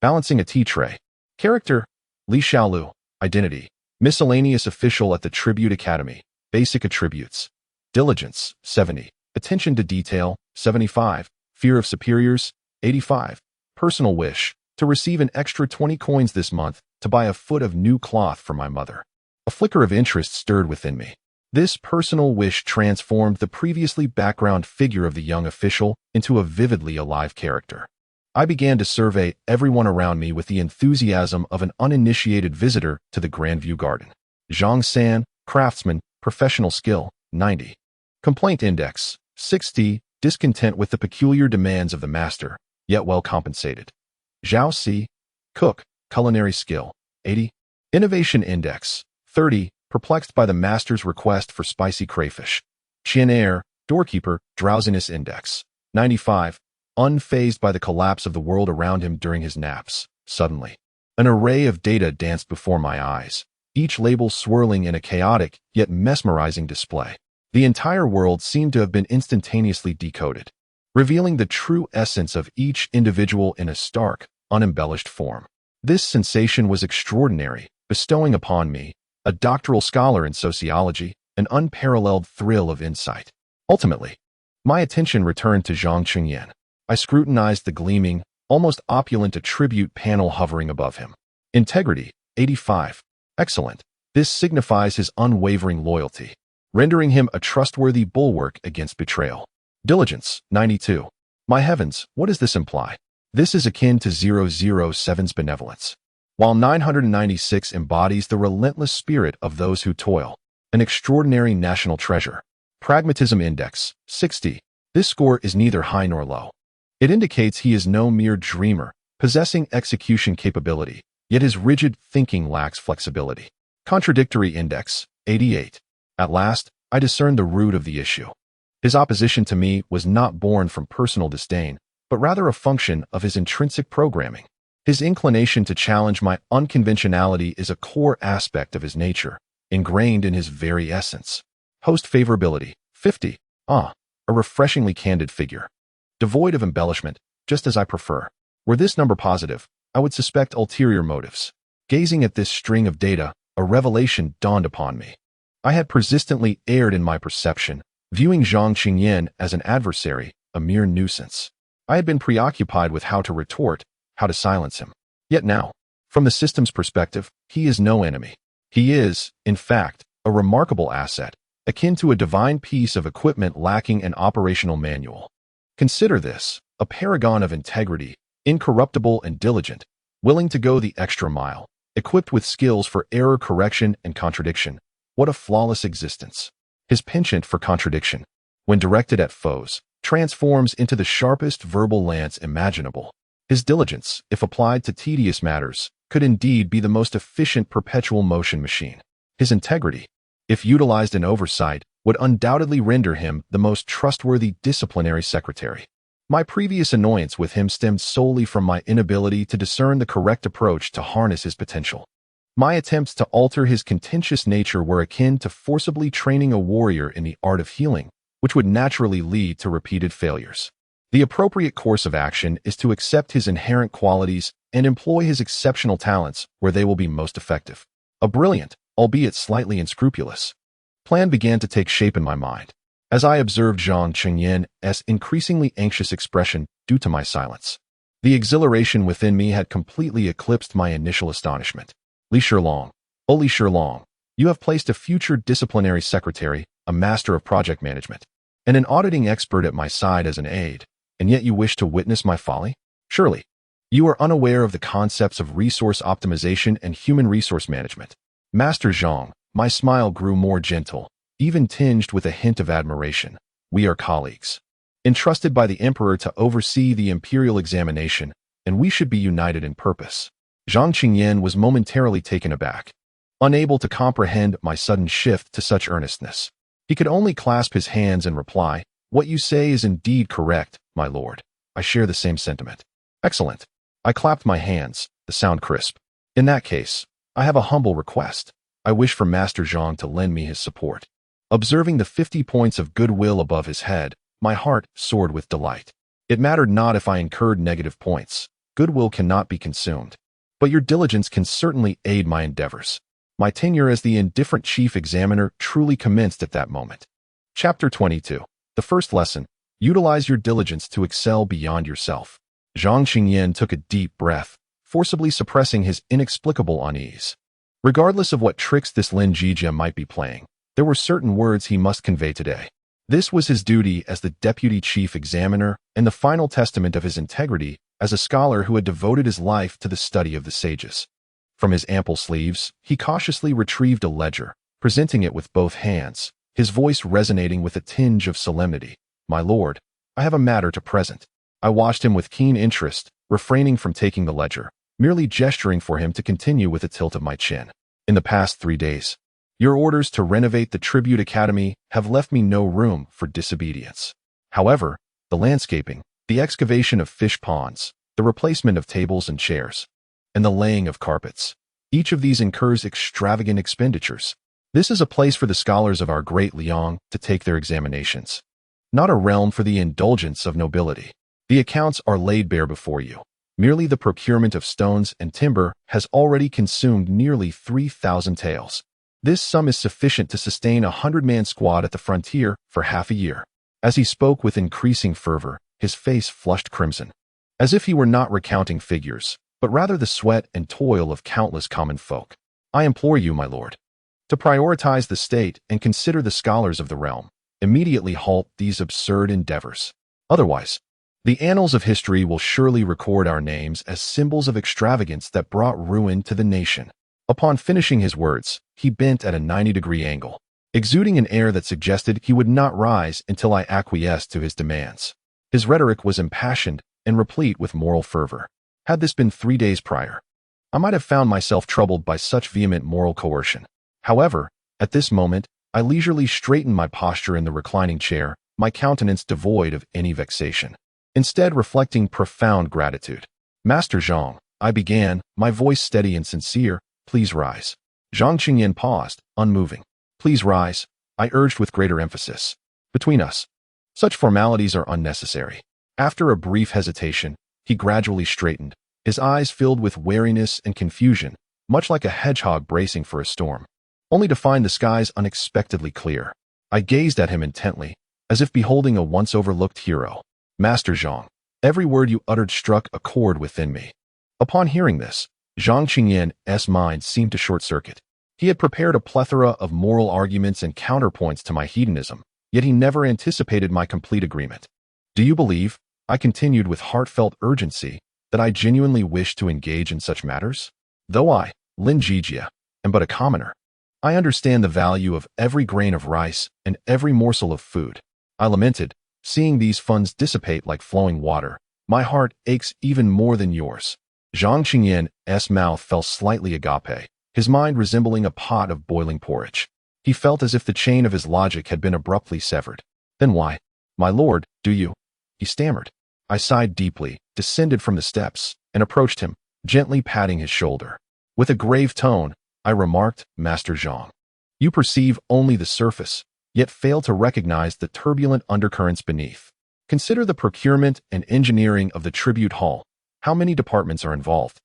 balancing a tea tray. Character, Li Xiaolu. Identity, miscellaneous official at the Tribute Academy. Basic attributes. Diligence, 70. Attention to detail, 75. Fear of superiors, 85. Personal wish, to receive an extra 20 coins this month to buy a foot of new cloth for my mother. A flicker of interest stirred within me. This personal wish transformed the previously background figure of the young official into a vividly alive character. I began to survey everyone around me with the enthusiasm of an uninitiated visitor to the Grandview Garden. Zhang San, craftsman, professional skill, 90. Complaint index, 60. Discontent with the peculiar demands of the master, yet well compensated. Zhao Si, cook, culinary skill, 80. Innovation index, 30. Perplexed by the master's request for spicy crayfish. Qian Air, doorkeeper, drowsiness index, 95. Unfazed by the collapse of the world around him during his naps. Suddenly, an array of data danced before my eyes, each label swirling in a chaotic yet mesmerizing display. The entire world seemed to have been instantaneously decoded, revealing the true essence of each individual in a stark, unembellished form. This sensation was extraordinary, bestowing upon me, a doctoral scholar in sociology, an unparalleled thrill of insight. Ultimately, my attention returned to Zhang Qingyan. I scrutinized the gleaming, almost opulent attribute panel hovering above him. Integrity, 85. Excellent. This signifies his unwavering loyalty, rendering him a trustworthy bulwark against betrayal. Diligence, 92. My heavens, what does this imply? This is akin to 007's benevolence, while 996 embodies the relentless spirit of those who toil. An extraordinary national treasure. Pragmatism index, 60. This score is neither high nor low. It indicates he is no mere dreamer, possessing execution capability, yet his rigid thinking lacks flexibility. Contradictory index, 88. At last, I discerned the root of the issue. His opposition to me was not born from personal disdain, but rather a function of his intrinsic programming. His inclination to challenge my unconventionality is a core aspect of his nature, ingrained in his very essence. Host favorability, 50. A refreshingly candid figure. Devoid of embellishment, just as I prefer. Were this number positive, I would suspect ulterior motives. Gazing at this string of data, a revelation dawned upon me. I had persistently erred in my perception, viewing Zhang Qingyan as an adversary, a mere nuisance. I had been preoccupied with how to retort, how to silence him. Yet now, from the system's perspective, he is no enemy. He is, in fact, a remarkable asset, akin to a divine piece of equipment lacking an operational manual. Consider this, a paragon of integrity, incorruptible and diligent, willing to go the extra mile, equipped with skills for error correction and contradiction. What a flawless existence. His penchant for contradiction, when directed at foes, transforms into the sharpest verbal lance imaginable. His diligence, if applied to tedious matters, could indeed be the most efficient perpetual motion machine. His integrity, if utilized in oversight, would undoubtedly render him the most trustworthy disciplinary secretary. My previous annoyance with him stemmed solely from my inability to discern the correct approach to harness his potential. My attempts to alter his contentious nature were akin to forcibly training a warrior in the art of healing, which would naturally lead to repeated failures. The appropriate course of action is to accept his inherent qualities and employ his exceptional talents where they will be most effective. A brilliant, albeit slightly unscrupulous, plan began to take shape in my mind, as I observed Zhang Qingyan's increasingly anxious expression due to my silence. The exhilaration within me had completely eclipsed my initial astonishment. Li Shilong, oh Li Shilong, you have placed a future disciplinary secretary, a master of project management, and an auditing expert at my side as an aide, and yet you wish to witness my folly? Surely, you are unaware of the concepts of resource optimization and human resource management. Master Zhang, my smile grew more gentle, even tinged with a hint of admiration. We are colleagues, entrusted by the emperor to oversee the imperial examination, and we should be united in purpose. Zhang Qingyan was momentarily taken aback, unable to comprehend my sudden shift to such earnestness. He could only clasp his hands and reply, "What you say is indeed correct, my lord. I share the same sentiment." Excellent. I clapped my hands, the sound crisp. In that case, I have a humble request. I wish for Master Zhang to lend me his support. Observing the 50 points of goodwill above his head, my heart soared with delight. It mattered not if I incurred negative points. Goodwill cannot be consumed. But your diligence can certainly aid my endeavors. My tenure as the indifferent chief examiner truly commenced at that moment. Chapter 22. The first lesson. Utilize your diligence to excel beyond yourself. Zhang Qingyan took a deep breath, forcibly suppressing his inexplicable unease. Regardless of what tricks this Lin Zhijie might be playing, there were certain words he must convey today. This was his duty as the deputy chief examiner and the final testament of his integrity as a scholar who had devoted his life to the study of the sages. From his ample sleeves, he cautiously retrieved a ledger, presenting it with both hands, his voice resonating with a tinge of solemnity. "My lord, I have a matter to present." I watched him with keen interest, refraining from taking the ledger, merely gesturing for him to continue with a tilt of my chin. "In the past 3 days, your orders to renovate the Tribute Academy have left me no room for disobedience. However, the landscaping, the excavation of fish ponds, the replacement of tables and chairs, and the laying of carpets, each of these incurs extravagant expenditures. This is a place for the scholars of our Great Liang to take their examinations, not a realm for the indulgence of nobility. The accounts are laid bare before you. Merely the procurement of stones and timber has already consumed nearly 3,000 taels. This sum is sufficient to sustain a 100-man squad at the frontier for half a year." As he spoke with increasing fervor, his face flushed crimson, as if he were not recounting figures, but rather the sweat and toil of countless common folk. "I implore you, my lord, to prioritize the state and consider the scholars of the realm. Immediately halt these absurd endeavors. Otherwise, the annals of history will surely record our names as symbols of extravagance that brought ruin to the nation." Upon finishing his words, he bent at a 90-degree angle, exuding an air that suggested he would not rise until I acquiesced to his demands. His rhetoric was impassioned and replete with moral fervor. Had this been 3 days prior, I might have found myself troubled by such vehement moral coercion. However, at this moment, I leisurely straightened my posture in the reclining chair, my countenance devoid of any vexation, instead reflecting profound gratitude. "Master Zhang," I began, my voice steady and sincere, "please rise." Zhang Qingyan paused, unmoving. "Please rise," I urged with greater emphasis. "Between us, such formalities are unnecessary." After a brief hesitation, he gradually straightened, his eyes filled with wariness and confusion, much like a hedgehog bracing for a storm, only to find the skies unexpectedly clear. I gazed at him intently, as if beholding a once-overlooked hero. Master Zhang, every word you uttered struck a chord within me. Upon hearing this, Zhang Qingyan's mind seemed to short-circuit. He had prepared a plethora of moral arguments and counterpoints to my hedonism, yet he never anticipated my complete agreement. Do you believe, I continued with heartfelt urgency, that I genuinely wish to engage in such matters? Though I, Lin Zhijie, am but a commoner, I understand the value of every grain of rice and every morsel of food. I lamented, seeing these funds dissipate like flowing water. My heart aches even more than yours. Zhang Qingyan's mouth fell slightly agape, his mind resembling a pot of boiling porridge. He felt as if the chain of his logic had been abruptly severed. Then why, my lord, do you? He stammered. I sighed deeply, descended from the steps, and approached him, gently patting his shoulder. With a grave tone, I remarked, Master Zhang, you perceive only the surface, yet fail to recognize the turbulent undercurrents beneath. Consider the procurement and engineering of the tribute hall. How many departments are involved?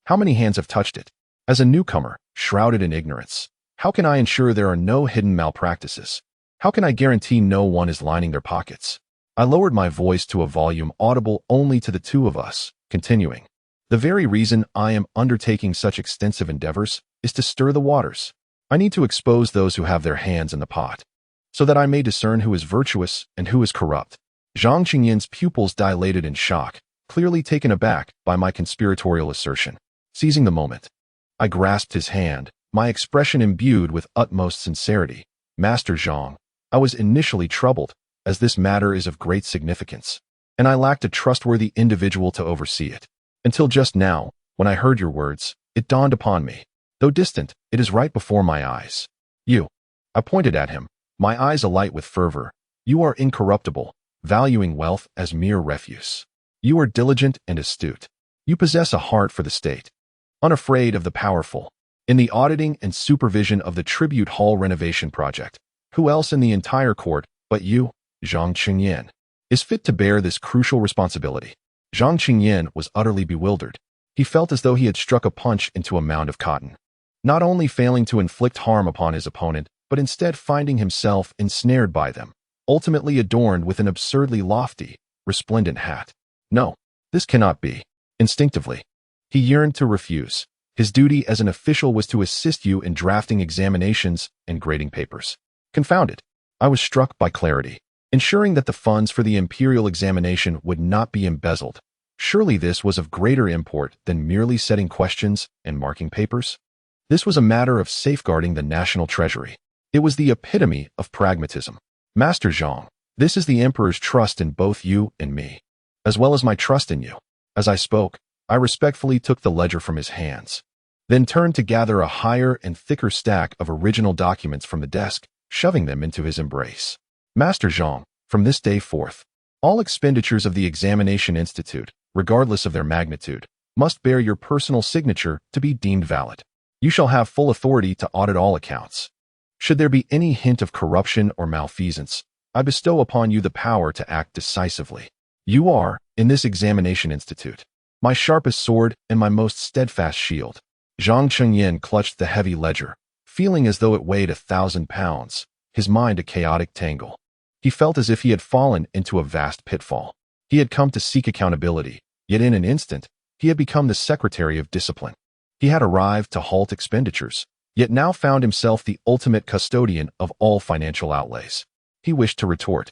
How many hands have touched it? As a newcomer, shrouded in ignorance, how can I ensure there are no hidden malpractices? How can I guarantee no one is lining their pockets? I lowered my voice to a volume audible only to the two of us, continuing. The very reason I am undertaking such extensive endeavors is to stir the waters. I need to expose those who have their hands in the pot, so that I may discern who is virtuous and who is corrupt. Zhang Qingyan's pupils dilated in shock, clearly taken aback by my conspiratorial assertion. Seizing the moment, I grasped his hand, my expression imbued with utmost sincerity. Master Zhang, I was initially troubled, as this matter is of great significance, and I lacked a trustworthy individual to oversee it. Until just now, when I heard your words, it dawned upon me. Though distant, it is right before my eyes. You. I pointed at him, my eyes alight with fervor. You are incorruptible, valuing wealth as mere refuse. You are diligent and astute. You possess a heart for the state, unafraid of the powerful. In the auditing and supervision of the tribute hall renovation project, who else in the entire court but you, Zhang Qingyan, is fit to bear this crucial responsibility? Zhang Qingyan was utterly bewildered. He felt as though he had struck a punch into a mound of cotton, not only failing to inflict harm upon his opponent, but instead finding himself ensnared by them, ultimately adorned with an absurdly lofty, resplendent hat. No, this cannot be. Instinctively, he yearned to refuse. His duty as an official was to assist you in drafting examinations and grading papers. Confounded, I was struck by clarity. Ensuring that the funds for the Imperial Examination would not be embezzled. Surely this was of greater import than merely setting questions and marking papers. This was a matter of safeguarding the national treasury. It was the epitome of pragmatism. Master Zhang, this is the Emperor's trust in both you and me, as well as my trust in you. As I spoke, I respectfully took the ledger from his hands, then turned to gather a higher and thicker stack of original documents from the desk, shoving them into his embrace. Master Zhang, from this day forth, all expenditures of the Examination Institute, regardless of their magnitude, must bear your personal signature to be deemed valid. You shall have full authority to audit all accounts. Should there be any hint of corruption or malfeasance, I bestow upon you the power to act decisively. You are, in this Examination Institute, my sharpest sword and my most steadfast shield. Zhang Qingyan clutched the heavy ledger, feeling as though it weighed 1,000 pounds, his mind a chaotic tangle. He felt as if he had fallen into a vast pitfall. He had come to seek accountability, yet in an instant, he had become the secretary of discipline. He had arrived to halt expenditures, yet now found himself the ultimate custodian of all financial outlays. He wished to retort,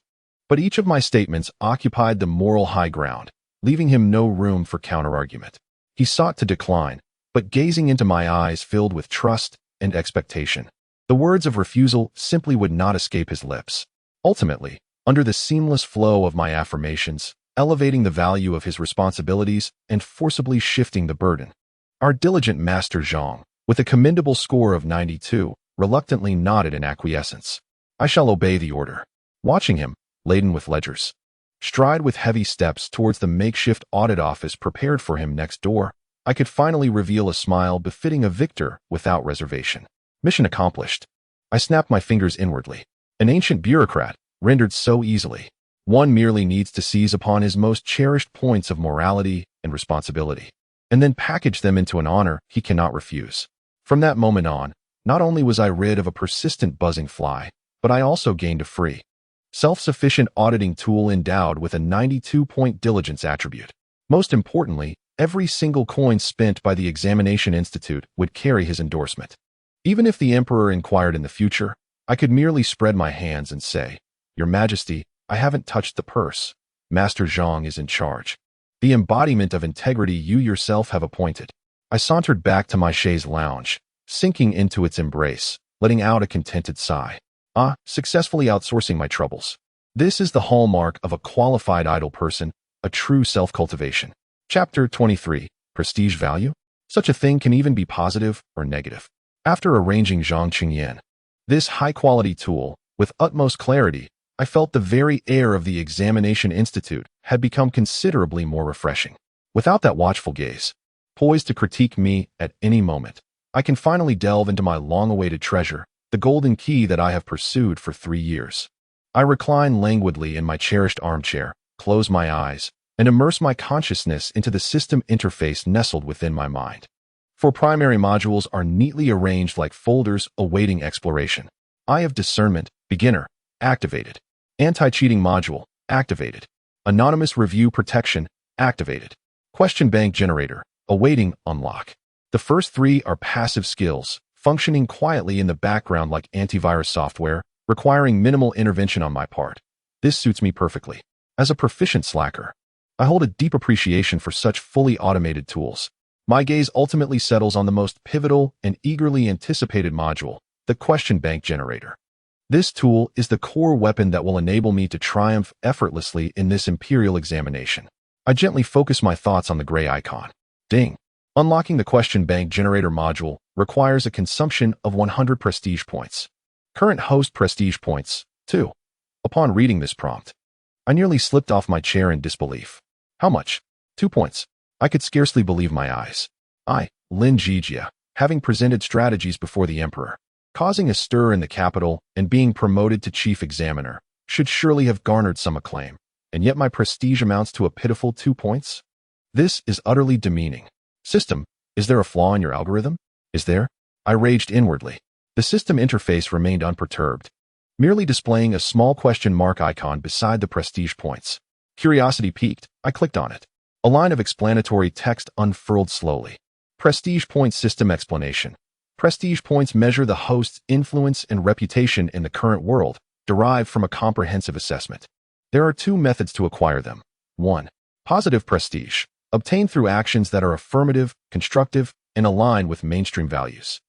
but each of my statements occupied the moral high ground, leaving him no room for counterargument. He sought to decline, but gazing into my eyes filled with trust and expectation, the words of refusal simply would not escape his lips. Ultimately, under the seamless flow of my affirmations, elevating the value of his responsibilities and forcibly shifting the burden, our diligent Master Zhang, with a commendable score of 92, reluctantly nodded in acquiescence. I shall obey the order. Watching him, laden with ledgers, stride with heavy steps towards the makeshift audit office prepared for him next door, I could finally reveal a smile befitting a victor without reservation. Mission accomplished. I snapped my fingers inwardly. An ancient bureaucrat, rendered so easily. One merely needs to seize upon his most cherished points of morality and responsibility, and then package them into an honor he cannot refuse. From that moment on, not only was I rid of a persistent buzzing fly, but I also gained a free, self-sufficient auditing tool endowed with a 92-point diligence attribute. Most importantly, every single coin spent by the Examination Institute would carry his endorsement. Even if the Emperor inquired in the future, I could merely spread my hands and say, "Your Majesty, I haven't touched the purse. Master Zhang is in charge. The embodiment of integrity you yourself have appointed." I sauntered back to my chaise lounge, sinking into its embrace, letting out a contented sigh. Successfully outsourcing my troubles. This is the hallmark of a qualified idle person, a true self-cultivation. Chapter 23. Prestige Value? Such a thing can even be positive or negative. After arranging Zhang Qingyan, this high-quality tool, with utmost clarity, I felt the very air of the Examination Institute had become considerably more refreshing. Without that watchful gaze, poised to critique me at any moment, I can finally delve into my long-awaited treasure, the golden key that I have pursued for 3 years. I recline languidly in my cherished armchair, close my eyes, and immerse my consciousness into the system interface nestled within my mind. 4 primary modules are neatly arranged like folders awaiting exploration. Eye of Discernment, Beginner, activated. Anti-cheating module, activated. Anonymous Review Protection, activated. Question Bank Generator, awaiting unlock. The first 3 are passive skills, functioning quietly in the background like antivirus software, requiring minimal intervention on my part. This suits me perfectly. As a proficient slacker, I hold a deep appreciation for such fully automated tools. My gaze ultimately settles on the most pivotal and eagerly anticipated module, the Question Bank Generator. This tool is the core weapon that will enable me to triumph effortlessly in this Imperial examination. I gently focus my thoughts on the gray icon. Ding! Unlocking the Question Bank Generator module requires a consumption of 100 prestige points. Current host prestige points, 2. Upon reading this prompt, I nearly slipped off my chair in disbelief. How much? 2 points. I could scarcely believe my eyes. I, Lin Zhijie, having presented strategies before the Emperor, causing a stir in the capital and being promoted to Chief Examiner, should surely have garnered some acclaim, and yet my prestige amounts to a pitiful 2 points? This is utterly demeaning. System, is there a flaw in your algorithm? Is there? I raged inwardly. The system interface remained unperturbed, merely displaying a small question mark icon beside the prestige points. Curiosity piqued, I clicked on it. A line of explanatory text unfurled slowly. Prestige Point System Explanation. Prestige points measure the host's influence and reputation in the current world, derived from a comprehensive assessment. There are 2 methods to acquire them. 1. Positive prestige, obtained through actions that are affirmative, constructive, and align with mainstream values.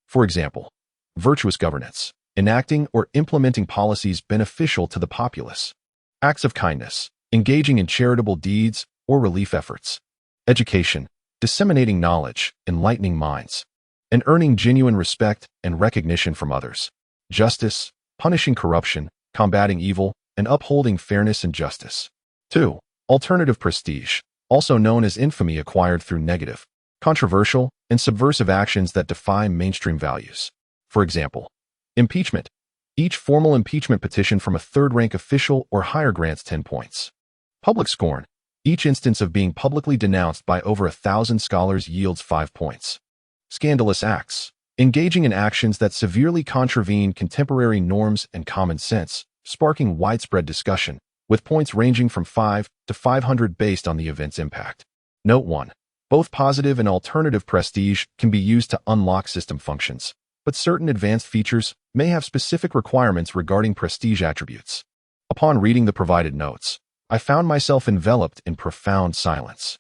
For example, virtuous governance, enacting or implementing policies beneficial to the populace. Acts of kindness, engaging in charitable deeds or relief efforts. Education, disseminating knowledge, enlightening minds, and earning genuine respect and recognition from others. Justice, punishing corruption, combating evil, and upholding fairness and justice. 2. Alternative prestige, also known as infamy acquired through negative, controversial, and subversive actions that defy mainstream values. For example, impeachment. Each formal impeachment petition from a third-rank official or higher grants 10 points. Public scorn. Each instance of being publicly denounced by over 1,000 scholars yields 5 points. Scandalous acts. Engaging in actions that severely contravene contemporary norms and common sense, sparking widespread discussion, with points ranging from 5 to 500 based on the event's impact. Note 1. Both positive and alternative prestige can be used to unlock system functions, but certain advanced features may have specific requirements regarding prestige attributes. Upon reading the provided notes, I found myself enveloped in profound silence.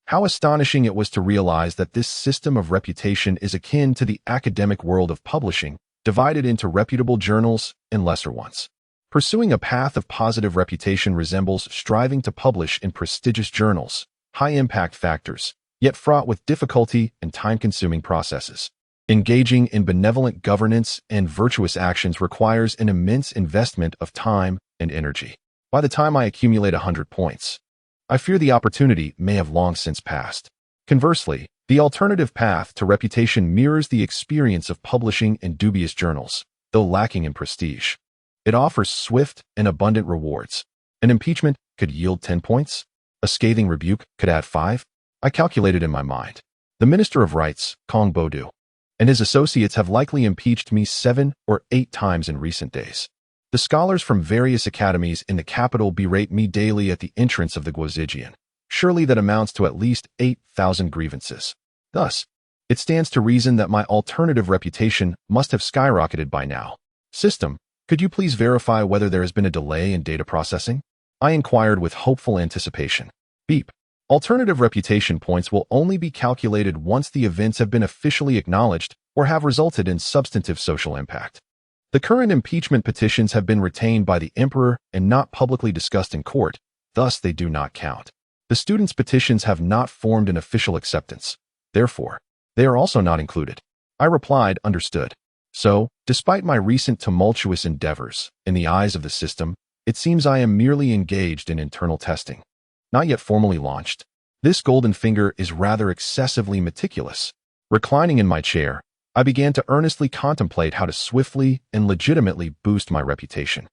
How astonishing it was to realize that this system of reputation is akin to the academic world of publishing, divided into reputable journals and lesser ones. Pursuing a path of positive reputation resembles striving to publish in prestigious journals, high-impact factors, yet fraught with difficulty and time-consuming processes. Engaging in benevolent governance and virtuous actions requires an immense investment of time and energy. By the time I accumulate 100 points, I fear the opportunity may have long since passed. Conversely, the alternative path to reputation mirrors the experience of publishing in dubious journals, though lacking in prestige. It offers swift and abundant rewards. An impeachment could yield 10 points. A scathing rebuke could add 5. I calculated in my mind. The Minister of Rights, Kong Bodu, and his associates have likely impeached me 7 or 8 times in recent days. The scholars from various academies in the capital berate me daily at the entrance of the Guozijian. Surely that amounts to at least 8,000 grievances. Thus, it stands to reason that my alternative reputation must have skyrocketed by now. System, could you please verify whether there has been a delay in data processing? I inquired with hopeful anticipation. Beep. Alternative reputation points will only be calculated once the events have been officially acknowledged or have resulted in substantive social impact. The current impeachment petitions have been retained by the Emperor and not publicly discussed in court, thus they do not count. The students' petitions have not formed an official acceptance. Therefore, they are also not included. I replied, understood. So, despite my recent tumultuous endeavors, in the eyes of the system, it seems I am merely engaged in internal testing. Not yet formally launched. This golden finger is rather excessively meticulous. Reclining in my chair, I began to earnestly contemplate how to swiftly and legitimately boost my reputation.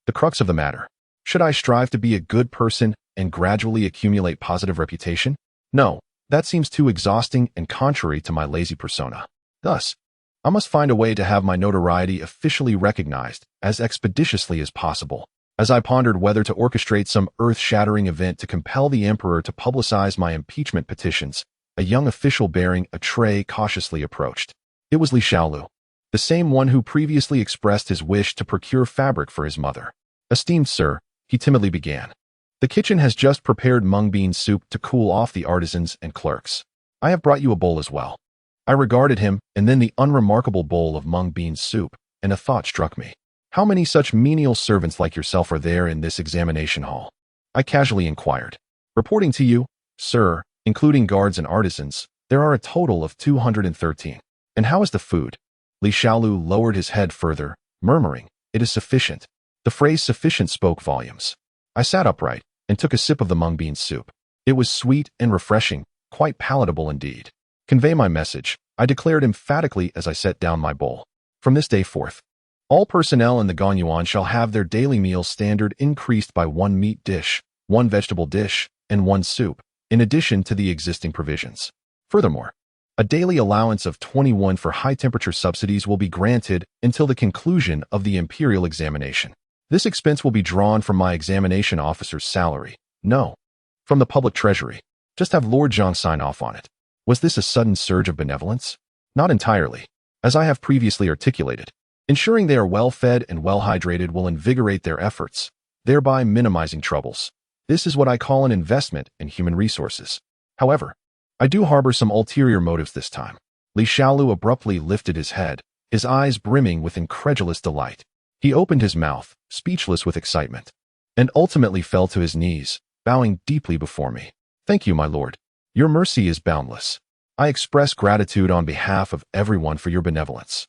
The crux of the matter. Should I strive to be a good person and gradually accumulate positive reputation? No, that seems too exhausting and contrary to my lazy persona. Thus, I must find a way to have my notoriety officially recognized as expeditiously as possible. As I pondered whether to orchestrate some earth-shattering event to compel the Emperor to publicize my impeachment petitions, a young official bearing a tray cautiously approached. It was Li Xiaolu, the same one who previously expressed his wish to procure fabric for his mother. Esteemed Sir, he timidly began. The kitchen has just prepared mung bean soup to cool off the artisans and clerks. I have brought you a bowl as well. I regarded him, and then the unremarkable bowl of mung bean soup, and a thought struck me. How many such menial servants like yourself are there in this examination hall? I casually inquired. Reporting to you, sir, including guards and artisans, there are a total of 213. And how is the food? Li Xiaolu lowered his head further, murmuring, it is sufficient. The phrase sufficient spoke volumes. I sat upright and took a sip of the mung bean soup. It was sweet and refreshing, quite palatable indeed. Convey my message, I declared emphatically as I set down my bowl. From this day forth, all personnel in the Gonyuan shall have their daily meal standard increased by 1 meat dish, 1 vegetable dish, and 1 soup, in addition to the existing provisions. Furthermore, a daily allowance of 21 for high-temperature subsidies will be granted until the conclusion of the Imperial Examination. This expense will be drawn from my examination officer's salary. No, from the public treasury. Just have Lord Zhang sign off on it. Was this a sudden surge of benevolence? Not entirely. As I have previously articulated, ensuring they are well-fed and well-hydrated will invigorate their efforts, thereby minimizing troubles. This is what I call an investment in human resources. However, I do harbor some ulterior motives this time. Li Xiaolu abruptly lifted his head, his eyes brimming with incredulous delight. He opened his mouth, speechless with excitement, and ultimately fell to his knees, bowing deeply before me. Thank you, my lord. Your mercy is boundless. I express gratitude on behalf of everyone for your benevolence.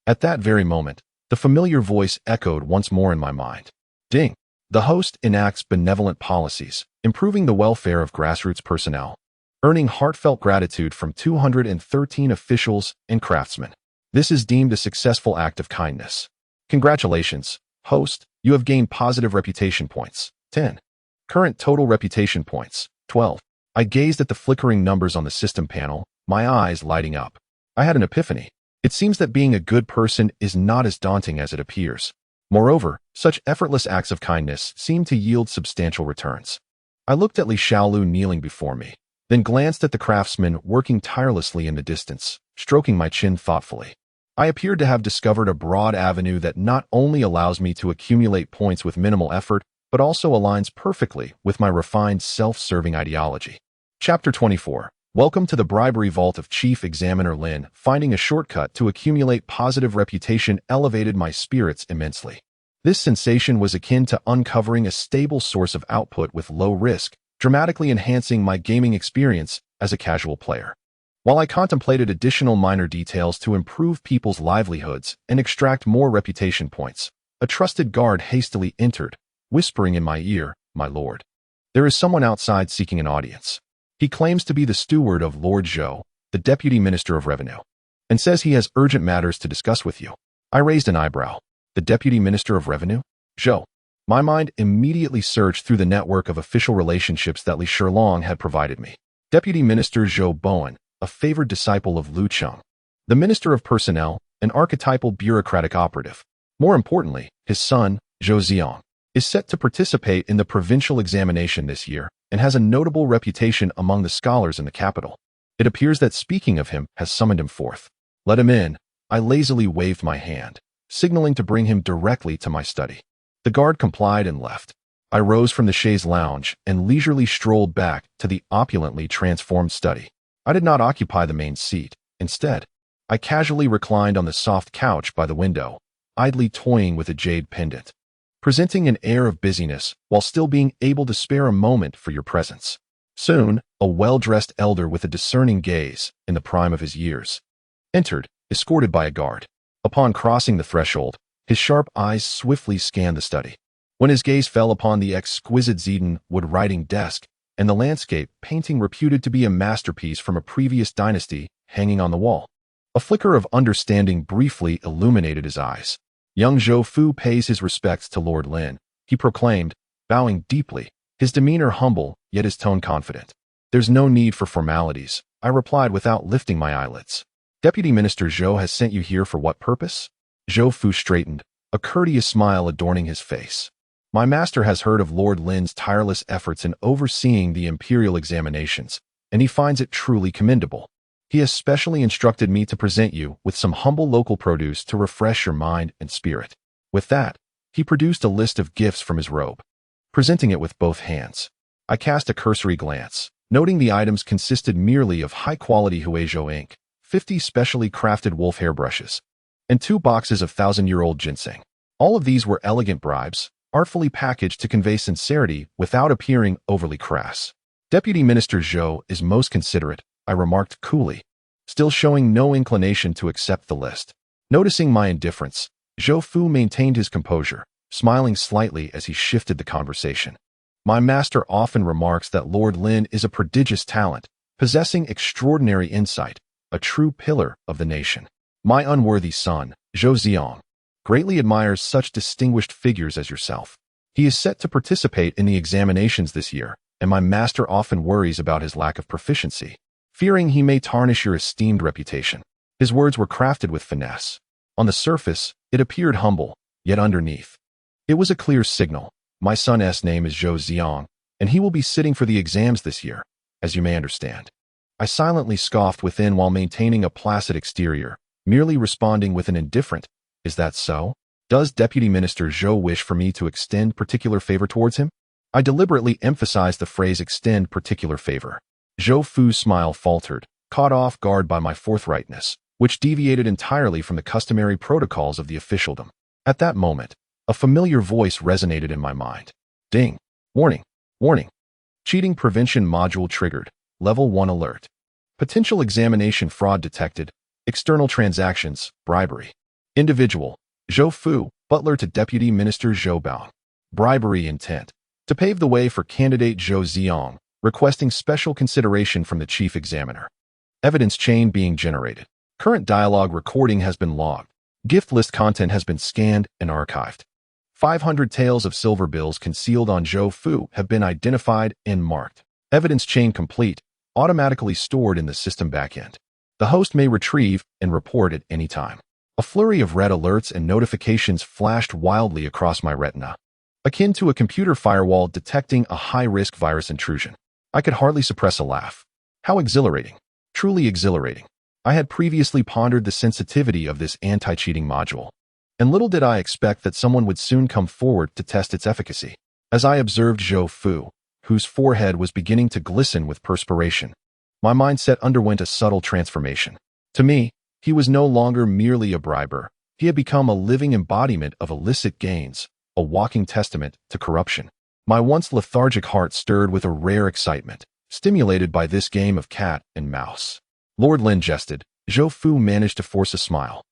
At that very moment, the familiar voice echoed once more in my mind. Ding! The host enacts benevolent policies, improving the welfare of grassroots personnel, earning heartfelt gratitude from 213 officials and craftsmen. This is deemed a successful act of kindness. Congratulations, host, you have gained positive reputation points, 10. Current total reputation points, 12. I gazed at the flickering numbers on the system panel, my eyes lighting up. I had an epiphany. It seems that being a good person is not as daunting as it appears. Moreover, such effortless acts of kindness seem to yield substantial returns. I looked at Li Xiaolu kneeling before me, then glanced at the craftsman working tirelessly in the distance, stroking my chin thoughtfully. I appeared to have discovered a broad avenue that not only allows me to accumulate points with minimal effort, but also aligns perfectly with my refined self-serving ideology. Chapter 24. Welcome to the bribery vault of Chief Examiner Lin. Finding a shortcut to accumulate positive reputation elevated my spirits immensely. This sensation was akin to uncovering a stable source of output with low risk, dramatically enhancing my gaming experience as a casual player. While I contemplated additional minor details to improve people's livelihoods and extract more reputation points, a trusted guard hastily entered, whispering in my ear, "My lord, there is someone outside seeking an audience. He claims to be the steward of Lord Zhou, the Deputy Minister of Revenue, and says he has urgent matters to discuss with you." I raised an eyebrow. The Deputy Minister of Revenue? Zhou. My mind immediately searched through the network of official relationships that Li Shilong had provided me. Deputy Minister Zhou Bowen, a favored disciple of Lu Cheng. The Minister of Personnel, an archetypal bureaucratic operative. More importantly, his son, Zhou Ziong, is set to participate in the provincial examination this year and has a notable reputation among the scholars in the capital. It appears that speaking of him has summoned him forth. Let him in. I lazily waved my hand, signaling to bring him directly to my study. The guard complied and left. I rose from the chaise lounge and leisurely strolled back to the opulently transformed study. I did not occupy the main seat. Instead, I casually reclined on the soft couch by the window, idly toying with a jade pendant, presenting an air of busyness while still being able to spare a moment for your presence. Soon, a well-dressed elder with a discerning gaze, in the prime of his years, entered, escorted by a guard. Upon crossing the threshold, his sharp eyes swiftly scanned the study. When his gaze fell upon the exquisite Zidane wood writing desk and the landscape painting reputed to be a masterpiece from a previous dynasty hanging on the wall, a flicker of understanding briefly illuminated his eyes. Young Zhou Fu pays his respects to Lord Lin, he proclaimed, bowing deeply, his demeanor humble, yet his tone confident. There's no need for formalities, I replied without lifting my eyelids. Deputy Minister Zhou has sent you here for what purpose? Zhou Fu straightened, a courteous smile adorning his face. My master has heard of Lord Lin's tireless efforts in overseeing the Imperial Examinations, and he finds it truly commendable. He has specially instructed me to present you with some humble local produce to refresh your mind and spirit. With that, he produced a list of gifts from his robe, presenting it with both hands. I cast a cursory glance, noting the items consisted merely of high-quality Huizhou ink, 50 specially crafted wolf hair brushes, and 2 boxes of thousand-year-old ginseng. All of these were elegant bribes, artfully packaged to convey sincerity without appearing overly crass. Deputy Minister Zhou is most considerate, I remarked coolly, still showing no inclination to accept the list. Noticing my indifference, Zhou Fu maintained his composure, smiling slightly as he shifted the conversation. My master often remarks that Lord Lin is a prodigious talent, possessing extraordinary insight, a true pillar of the nation. My unworthy son, Zhou Ziong, greatly admires such distinguished figures as yourself. He is set to participate in the examinations this year, and my master often worries about his lack of proficiency, fearing he may tarnish your esteemed reputation. His words were crafted with finesse. On the surface, it appeared humble, yet underneath, it was a clear signal. My son's name is Zhou Ziong, and he will be sitting for the exams this year, as you may understand. I silently scoffed within while maintaining a placid exterior, merely responding with an indifferent, "Is that so? Does Deputy Minister Zhou wish for me to extend particular favor towards him?" I deliberately emphasized the phrase extend particular favor. Zhou Fu's smile faltered, caught off guard by my forthrightness, which deviated entirely from the customary protocols of the officialdom. At that moment, a familiar voice resonated in my mind. Ding! Warning! Warning! Cheating prevention module triggered. Level 1 alert. Potential examination fraud detected. External transactions, bribery. Individual, Zhou Fu, butler to Deputy Minister Zhou Bao. Bribery intent. To pave the way for candidate Zhou Ziong, requesting special consideration from the Chief Examiner. Evidence chain being generated. Current dialogue recording has been logged. Gift list content has been scanned and archived. 500 taels of silver bills concealed on Zhou Fu have been identified and marked. Evidence chain complete, automatically stored in the system backend. The host may retrieve and report at any time. A flurry of red alerts and notifications flashed wildly across my retina, akin to a computer firewall detecting a high-risk virus intrusion. I could hardly suppress a laugh. How exhilarating. Truly exhilarating. I had previously pondered the sensitivity of this anti-cheating module, and little did I expect that someone would soon come forward to test its efficacy. As I observed Zhou Fu, whose forehead was beginning to glisten with perspiration, my mindset underwent a subtle transformation. To me, he was no longer merely a briber. He had become a living embodiment of illicit gains, a walking testament to corruption. My once lethargic heart stirred with a rare excitement, stimulated by this game of cat and mouse. Lord Lin jested. Zhou Fu managed to force a smile,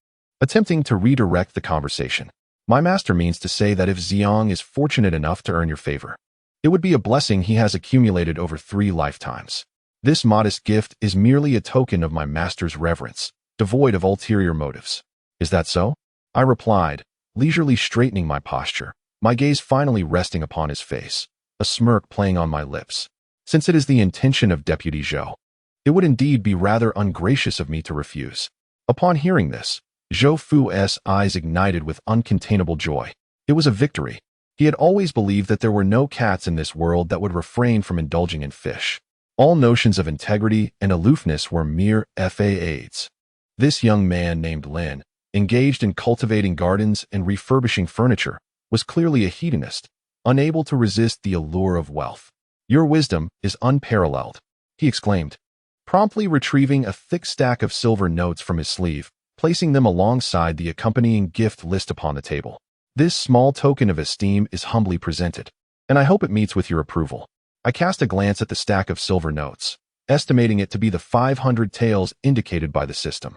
attempting to redirect the conversation. My master means to say that if Ziong is fortunate enough to earn your favor, it would be a blessing he has accumulated over 3 lifetimes. This modest gift is merely a token of my master's reverence, devoid of ulterior motives. Is that so? I replied, leisurely straightening my posture, my gaze finally resting upon his face, a smirk playing on my lips. Since it is the intention of Deputy Zhou, it would indeed be rather ungracious of me to refuse. Upon hearing this, Zhou Fu's eyes ignited with uncontainable joy. It was a victory. He had always believed that there were no cats in this world that would refrain from indulging in fish. All notions of integrity and aloofness were mere fades. This young man named Lin, engaged in cultivating gardens and refurbishing furniture, was clearly a hedonist, unable to resist the allure of wealth. "Your wisdom is unparalleled," he exclaimed, promptly retrieving a thick stack of silver notes from his sleeve, placing them alongside the accompanying gift list upon the table. "This small token of esteem is humbly presented, and I hope it meets with your approval." I cast a glance at the stack of silver notes, estimating it to be the 500 taels indicated by the system.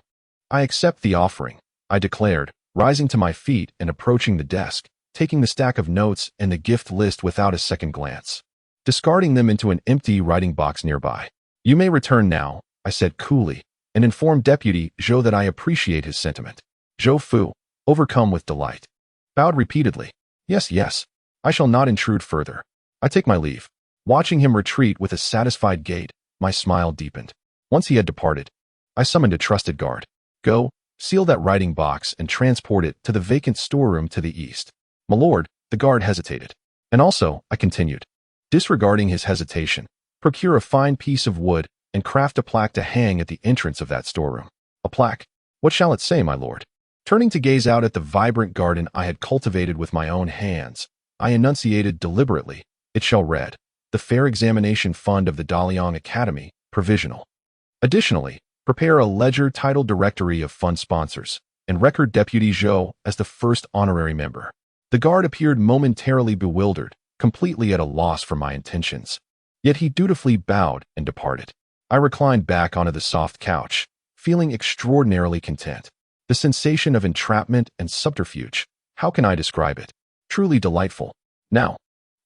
"I accept the offering," I declared, rising to my feet and approaching the desk, taking the stack of notes and the gift list without a second glance, discarding them into an empty writing box nearby. "You may return now," I said coolly, and informed Deputy Zhou that I appreciate his sentiment. Zhou Fu, overcome with delight, bowed repeatedly. "Yes, yes, I shall not intrude further. I take my leave." Watching him retreat with a satisfied gait, my smile deepened. Once he had departed, I summoned a trusted guard. "Go, seal that writing box and transport it to the vacant storeroom to the east." "My lord," the guard hesitated. "And also," I continued, disregarding his hesitation, "procure a fine piece of wood and craft a plaque to hang at the entrance of that storeroom." "A plaque? What shall it say, my lord?" Turning to gaze out at the vibrant garden I had cultivated with my own hands, I enunciated deliberately, "It shall read, the Fair Examination Fund of the Daliang Academy, provisional. Additionally, prepare a ledger titled Directory of Fund Sponsors, and record Deputy Zhou as the first honorary member." The guard appeared momentarily bewildered, completely at a loss for my intentions. Yet he dutifully bowed and departed. I reclined back onto the soft couch, feeling extraordinarily content. The sensation of entrapment and subterfuge, how can I describe it? Truly delightful. Now,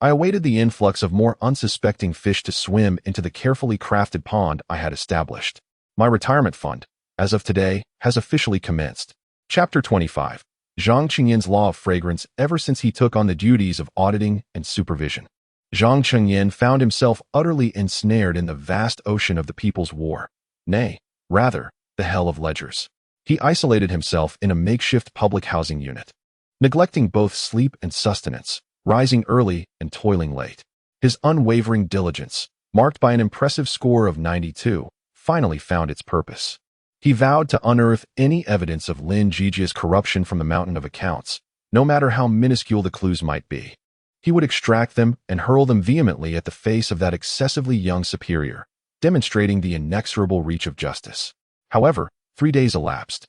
I awaited the influx of more unsuspecting fish to swim into the carefully crafted pond I had established. My retirement fund, as of today, has officially commenced. Chapter 25. Zhang Qingyan's Law of Fragrance. Ever since he took on the duties of auditing and supervision, Zhang Qingyan found himself utterly ensnared in the vast ocean of the People's War. Nay, rather, the hell of ledgers. He isolated himself in a makeshift public housing unit, neglecting both sleep and sustenance, rising early and toiling late. His unwavering diligence, marked by an impressive score of 92, finally found its purpose. He vowed to unearth any evidence of Lin Zhijie's corruption from the mountain of accounts, no matter how minuscule the clues might be. He would extract them and hurl them vehemently at the face of that excessively young superior, demonstrating the inexorable reach of justice. However, 3 days elapsed.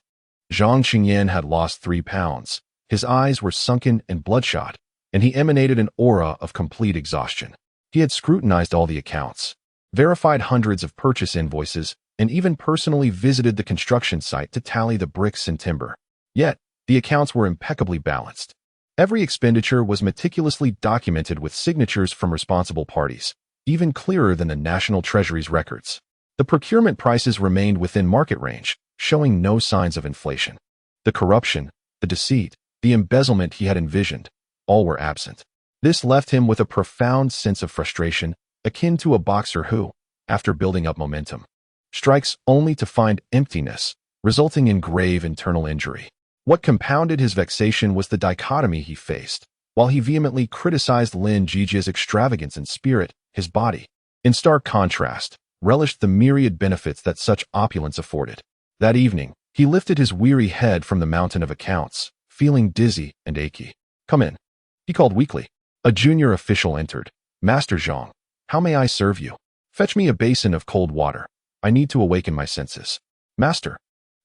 Zhang Qingyan had lost 3 pounds, his eyes were sunken and bloodshot, and he emanated an aura of complete exhaustion. He had scrutinized all the accounts, verified hundreds of purchase invoices, and even personally visited the construction site to tally the bricks and timber. Yet, the accounts were impeccably balanced. Every expenditure was meticulously documented with signatures from responsible parties, even clearer than the National Treasury's records. The procurement prices remained within market range, showing no signs of inflation. The corruption, the deceit, the embezzlement he had envisioned, all were absent. This left him with a profound sense of frustration, akin to a boxer who, after building up momentum, strikes only to find emptiness, resulting in grave internal injury. What compounded his vexation was the dichotomy he faced. While he vehemently criticized Lin Zhijie's extravagance and spirit, his body, in stark contrast, relished the myriad benefits that such opulence afforded. That evening, he lifted his weary head from the mountain of accounts, feeling dizzy and achy. "Come in," he called weakly. A junior official entered. "Master Zhang, how may I serve you?" "Fetch me a basin of cold water. I need to awaken my senses." "Master."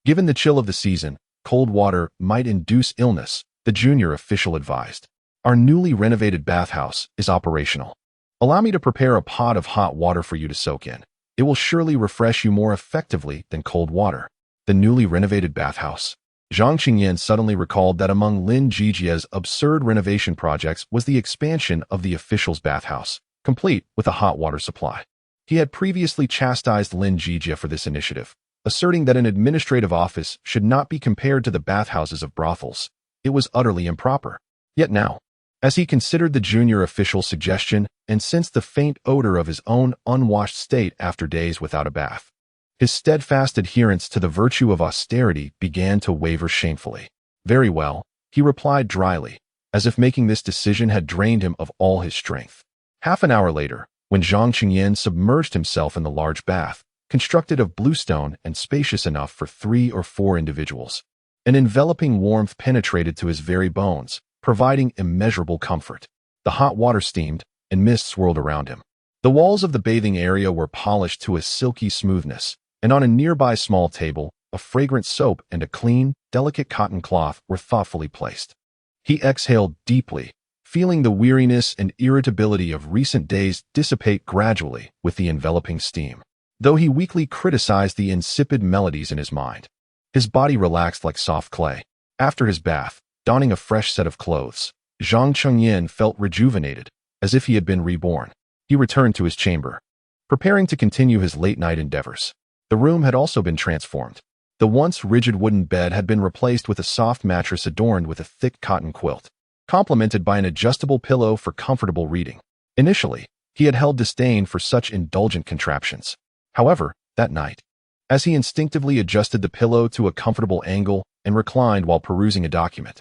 Given the chill of the season, cold water might induce illness, the junior official advised. "Our newly renovated bathhouse is operational. Allow me to prepare a pot of hot water for you to soak in. It will surely refresh you more effectively than cold water." The newly renovated bathhouse. Zhang Qingyan suddenly recalled that among Lin Zhijie's absurd renovation projects was the expansion of the official's bathhouse, complete with a hot water supply. He had previously chastised Lin Zhijie for this initiative, asserting that an administrative office should not be compared to the bathhouses of brothels. It was utterly improper. Yet now, as he considered the junior official's suggestion and sensed the faint odor of his own unwashed state after days without a bath, His steadfast adherence to the virtue of austerity began to waver shamefully. Very well, he replied dryly, as if making this decision had drained him of all his strength. Half an hour later, when Zhang Qingyan submerged himself in the large bath, constructed of bluestone and spacious enough for 3 or 4 individuals, an enveloping warmth penetrated to his very bones, providing immeasurable comfort. The hot water steamed, and mist swirled around him. The walls of the bathing area were polished to a silky smoothness, and on a nearby small table, a fragrant soap and a clean, delicate cotton cloth were thoughtfully placed. He exhaled deeply, feeling the weariness and irritability of recent days dissipate gradually with the enveloping steam. Though he weakly criticized the insipid melodies in his mind, his body relaxed like soft clay. After his bath, donning a fresh set of clothes, Zhang Qingyan felt rejuvenated, as if he had been reborn. He returned to his chamber, preparing to continue his late-night endeavors. The room had also been transformed. The once rigid wooden bed had been replaced with a soft mattress adorned with a thick cotton quilt, complemented by an adjustable pillow for comfortable reading. Initially, he had held disdain for such indulgent contraptions. However, that night, as he instinctively adjusted the pillow to a comfortable angle and reclined while perusing a document,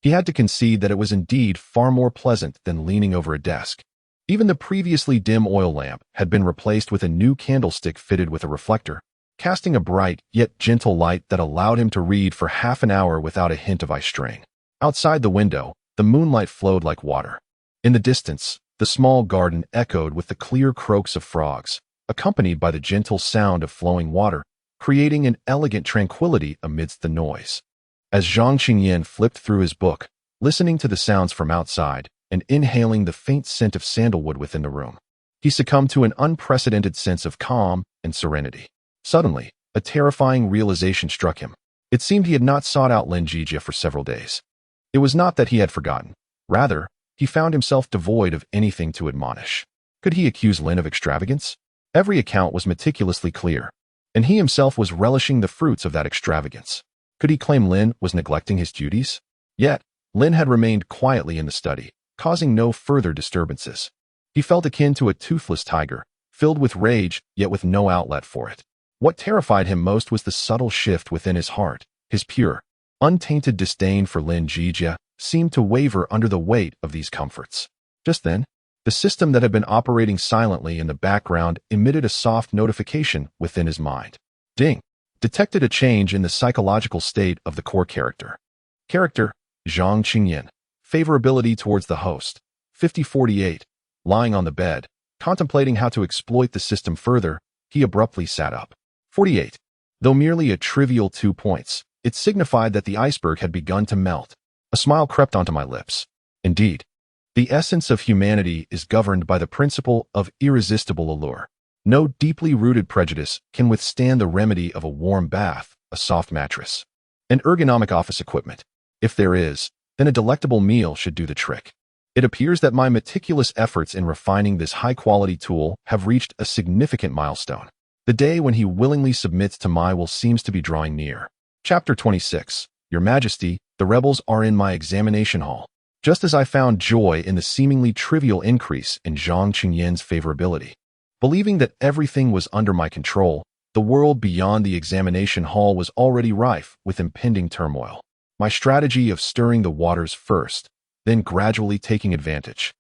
he had to concede that it was indeed far more pleasant than leaning over a desk. Even the previously dim oil lamp had been replaced with a new candlestick fitted with a reflector, casting a bright yet gentle light that allowed him to read for half an hour without a hint of eye strain. Outside the window, the moonlight flowed like water. In the distance, the small garden echoed with the clear croaks of frogs, accompanied by the gentle sound of flowing water, creating an elegant tranquility amidst the noise. As Zhang Qingyan flipped through his book, listening to the sounds from outside and inhaling the faint scent of sandalwood within the room, he succumbed to an unprecedented sense of calm and serenity. Suddenly, a terrifying realization struck him. It seemed he had not sought out Lin Zhijie for several days. It was not that he had forgotten. Rather, he found himself devoid of anything to admonish. Could he accuse Lin of extravagance? Every account was meticulously clear, and he himself was relishing the fruits of that extravagance. Could he claim Lin was neglecting his duties? Yet, Lin had remained quietly in the study, causing no further disturbances. He felt akin to a toothless tiger, filled with rage, yet with no outlet for it. What terrified him most was the subtle shift within his heart. His pure, untainted disdain for Lin Zhijie seemed to waver under the weight of these comforts. Just then, the system that had been operating silently in the background emitted a soft notification within his mind. Ding! Detected a change in the psychological state of the core character. Character, Zhang Qingyan. Favorability towards the host, 5048. Lying on the bed, contemplating how to exploit the system further, he abruptly sat up. 48. Though merely a trivial 2 points, it signified that the iceberg had begun to melt. A smile crept onto my lips. Indeed, the essence of humanity is governed by the principle of irresistible allure. No deeply rooted prejudice can withstand the remedy of a warm bath, a soft mattress, and ergonomic office equipment. If there is, then a delectable meal should do the trick. It appears that my meticulous efforts in refining this high-quality tool have reached a significant milestone. The day when he willingly submits to my will seems to be drawing near. Chapter 26. Your Majesty, the rebels are in my examination hall. Just as I found joy in the seemingly trivial increase in Zhang Qingyan's favorability, believing that everything was under my control, the world beyond the examination hall was already rife with impending turmoil. My strategy of stirring the waters first, then gradually taking advantage,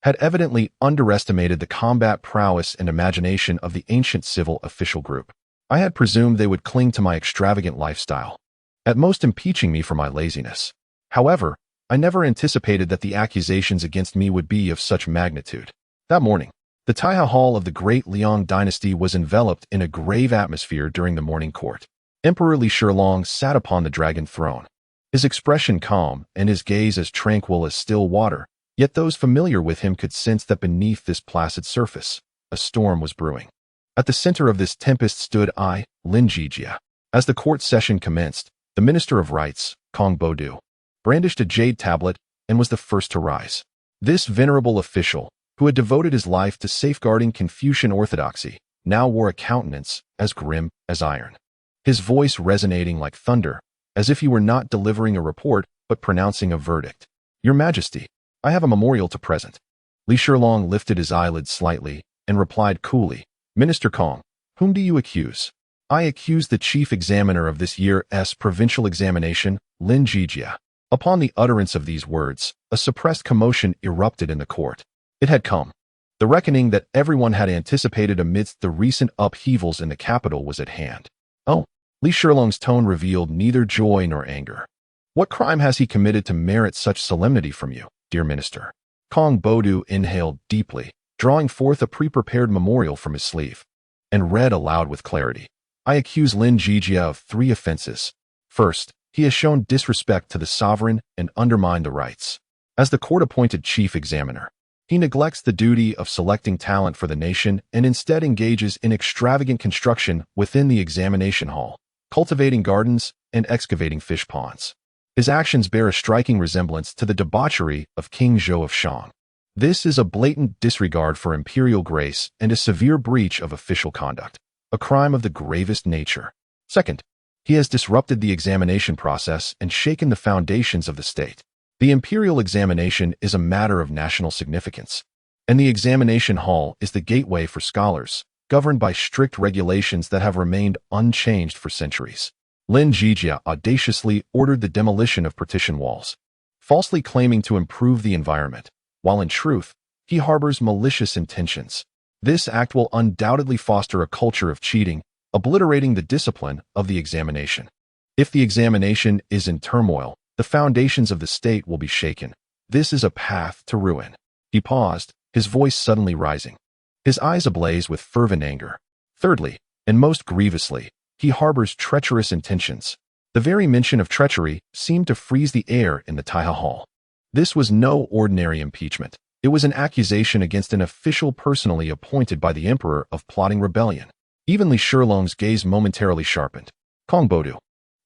had evidently underestimated the combat prowess and imagination of the ancient civil official group. I had presumed they would cling to my extravagant lifestyle, at most impeaching me for my laziness. However, I never anticipated that the accusations against me would be of such magnitude. That morning, the Taiha Hall of the Great Liang Dynasty was enveloped in a grave atmosphere during the morning court. Emperor Li Shilong sat upon the dragon throne, his expression calm and his gaze as tranquil as still water, yet those familiar with him could sense that beneath this placid surface, a storm was brewing. At the center of this tempest stood I, Lin Zhijie. As the court session commenced, the Minister of Rights, Kong Bodu, brandished a jade tablet and was the first to rise. This venerable official, who had devoted his life to safeguarding Confucian orthodoxy, now wore a countenance as grim as iron. His voice resonating like thunder, as if he were not delivering a report but pronouncing a verdict. Your Majesty, I have a memorial to present. Li Shilong lifted his eyelids slightly and replied coolly, Minister Kong, whom do you accuse? I accuse the chief examiner of this year's provincial examination, Lin Zhijie." Upon the utterance of these words, a suppressed commotion erupted in the court. It had come. The reckoning that everyone had anticipated amidst the recent upheavals in the capital was at hand. "Oh," Li Shilong's tone revealed neither joy nor anger. "What crime has he committed to merit such solemnity from you, dear minister?" Kong Bodu inhaled deeply, drawing forth a pre-prepared memorial from his sleeve, and read aloud with clarity. "I accuse Lin Zhijie of 3 offenses. First, he has shown disrespect to the sovereign and undermined the rights. As the court-appointed chief examiner, he neglects the duty of selecting talent for the nation and instead engages in extravagant construction within the examination hall, cultivating gardens and excavating fish ponds. His actions bear a striking resemblance to the debauchery of King Zhou of Shang. This is a blatant disregard for imperial grace and a severe breach of official conduct, a crime of the gravest nature. Second, he has disrupted the examination process and shaken the foundations of the state. The imperial examination is a matter of national significance, and the examination hall is the gateway for scholars, governed by strict regulations that have remained unchanged for centuries. Lin Zhijie audaciously ordered the demolition of partition walls, falsely claiming to improve the environment, while in truth, he harbors malicious intentions. This act will undoubtedly foster a culture of cheating, obliterating the discipline of the examination. If the examination is in turmoil, the foundations of the state will be shaken. This is a path to ruin." He paused, his voice suddenly rising, his eyes ablaze with fervent anger. "Thirdly, and most grievously, he harbors treacherous intentions." The very mention of treachery seemed to freeze the air in the Taiha Hall. This was no ordinary impeachment. It was an accusation against an official personally appointed by the emperor of plotting rebellion. Even Li Shilong's gaze momentarily sharpened. Kong Bodu,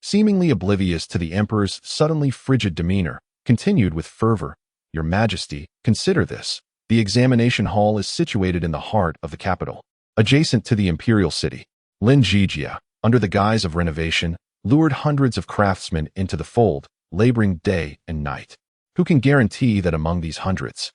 seemingly oblivious to the emperor's suddenly frigid demeanor, continued with fervor, "Your Majesty, consider this. The examination hall is situated in the heart of the capital, adjacent to the imperial city. Lin Zhijie, under the guise of renovation, lured hundreds of craftsmen into the fold, laboring day and night. Who can guarantee that among these hundreds,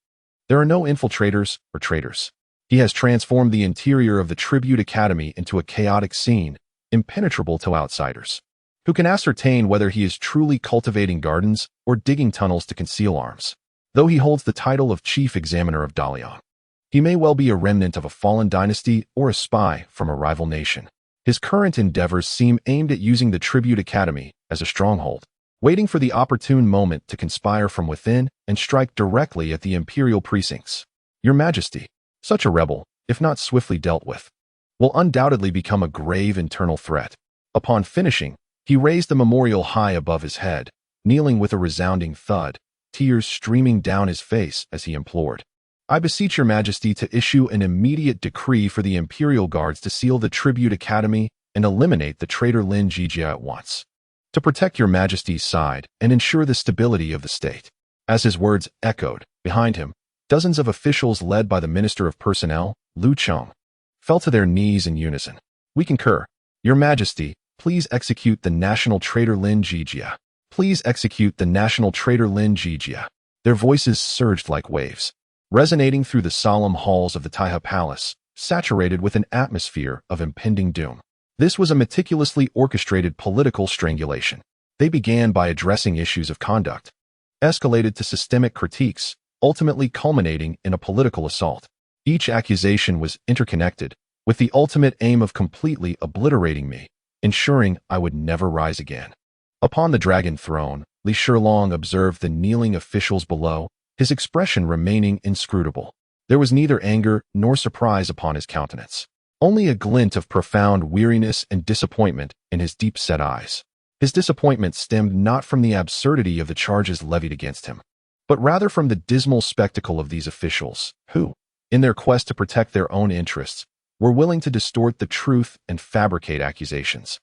there are no infiltrators or traitors? He has transformed the interior of the Tribute Academy into a chaotic scene, impenetrable to outsiders. Who can ascertain whether he is truly cultivating gardens or digging tunnels to conceal arms? Though he holds the title of Chief Examiner of Dalian, he may well be a remnant of a fallen dynasty or a spy from a rival nation. His current endeavors seem aimed at using the Tribute Academy as a stronghold, waiting for the opportune moment to conspire from within and strike directly at the imperial precincts. Your Majesty, such a rebel, if not swiftly dealt with, will undoubtedly become a grave internal threat." Upon finishing, he raised the memorial high above his head, kneeling with a resounding thud, tears streaming down his face as he implored, "I beseech your Majesty to issue an immediate decree for the imperial guards to seal the Tribute Academy and eliminate the traitor Lin Zhijie at once, to protect your Majesty's side and ensure the stability of the state." As his words echoed behind him, dozens of officials led by the Minister of Personnel, Lu Cheng, fell to their knees in unison. "We concur. Your Majesty, please execute the national traitor Lin Zhijie. Please execute the national traitor Lin Zhijie." Their voices surged like waves, resonating through the solemn halls of the Taiha Palace, saturated with an atmosphere of impending doom. This was a meticulously orchestrated political strangulation. They began by addressing issues of conduct, escalated to systemic critiques, ultimately culminating in a political assault. Each accusation was interconnected, with the ultimate aim of completely obliterating me, ensuring I would never rise again. Upon the dragon throne, Li Shilong observed the kneeling officials below, his expression remaining inscrutable. There was neither anger nor surprise upon his countenance, only a glint of profound weariness and disappointment in his deep-set eyes. His disappointment stemmed not from the absurdity of the charges levied against him, but rather from the dismal spectacle of these officials, who, in their quest to protect their own interests, were willing to distort the truth and fabricate accusations.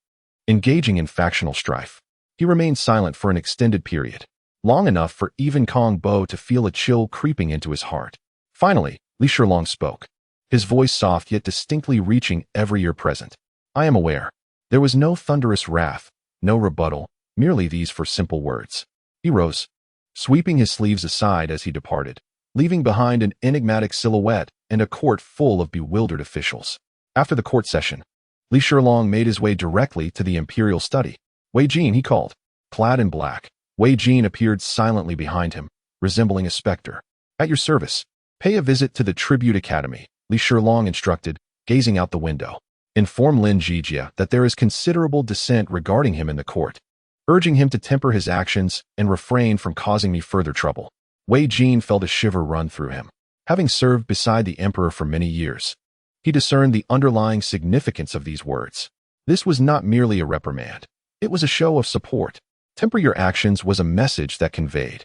Engaging in factional strife, he remained silent for an extended period, long enough for even Kong Bo to feel a chill creeping into his heart. Finally, Li Shilong spoke, his voice soft yet distinctly reaching every ear present. "I am aware." There was no thunderous wrath, no rebuttal, merely these four simple words. He rose, sweeping his sleeves aside as he departed, leaving behind an enigmatic silhouette and a court full of bewildered officials. After the court session, Li Shilong made his way directly to the imperial study. Wei Jin, he called. Clad in black, Wei Jin appeared silently behind him, resembling a specter. At your service. Pay a visit to the Tribute Academy, Li Shilong instructed, gazing out the window. Inform Lin Zhijie that there is considerable dissent regarding him in the court, urging him to temper his actions and refrain from causing me further trouble. Wei Jin felt a shiver run through him. Having served beside the emperor for many years, he discerned the underlying significance of these words. This was not merely a reprimand. It was a show of support. Temper your actions was a message that conveyed,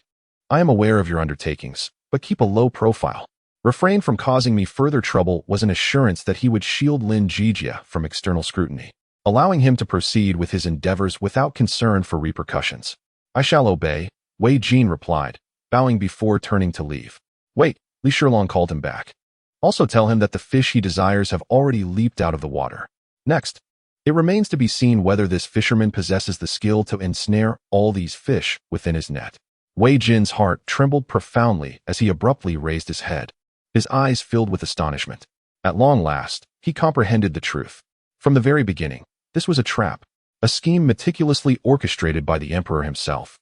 I am aware of your undertakings, but keep a low profile. Refrain from causing me further trouble was an assurance that he would shield Lin Zhijie from external scrutiny, allowing him to proceed with his endeavors without concern for repercussions. I shall obey, Wei Jin replied, bowing before turning to leave. Wait, Li Shilong called him back. Also tell him that the fish he desires have already leaped out of the water. Next, it remains to be seen whether this fisherman possesses the skill to ensnare all these fish within his net. Wei Jin's heart trembled profoundly as he abruptly raised his head. His eyes filled with astonishment. At long last, he comprehended the truth. From the very beginning, this was a trap, a scheme meticulously orchestrated by the emperor himself,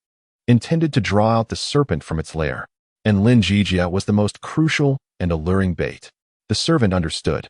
intended to draw out the serpent from its lair, and Lin Zhijie was the most crucial and alluring bait. The servant understood.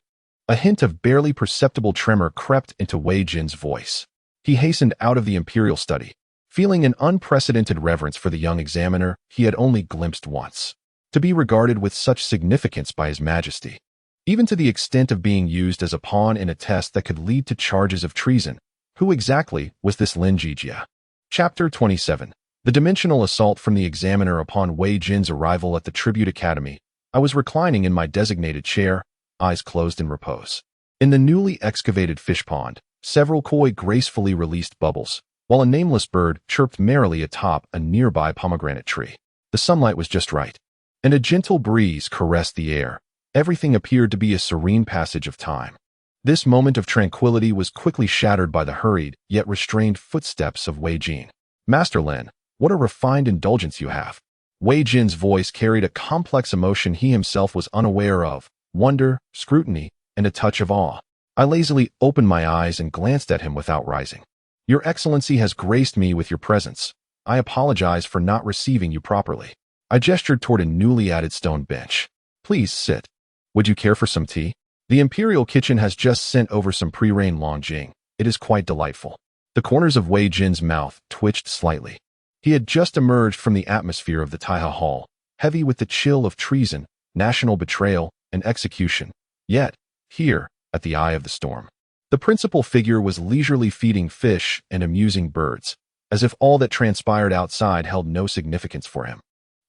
A hint of barely perceptible tremor crept into Wei Jin's voice. He hastened out of the imperial study, feeling an unprecedented reverence for the young examiner he had only glimpsed once, to be regarded with such significance by His Majesty, even to the extent of being used as a pawn in a test that could lead to charges of treason. Who exactly was this Lin Zhijie? Chapter 27. The dimensional assault from the examiner upon Wei Jin's arrival at the Tribute Academy. I was reclining in my designated chair, eyes closed in repose. In the newly excavated fish pond, several koi gracefully released bubbles, while a nameless bird chirped merrily atop a nearby pomegranate tree. The sunlight was just right, and a gentle breeze caressed the air. Everything appeared to be a serene passage of time. This moment of tranquility was quickly shattered by the hurried, yet restrained footsteps of Wei Jin. Master Lin, what a refined indulgence you have. Wei Jin's voice carried a complex emotion he himself was unaware of: wonder, scrutiny, and a touch of awe. I lazily opened my eyes and glanced at him without rising. Your Excellency has graced me with your presence. I apologize for not receiving you properly. I gestured toward a newly added stone bench. Please sit. Would you care for some tea? The Imperial Kitchen has just sent over some pre-rain Longjing. It is quite delightful. The corners of Wei Jin's mouth twitched slightly. He had just emerged from the atmosphere of the Taiha Hall, heavy with the chill of treason, national betrayal, and execution. Yet, here, at the eye of the storm, the principal figure was leisurely feeding fish and amusing birds, as if all that transpired outside held no significance for him.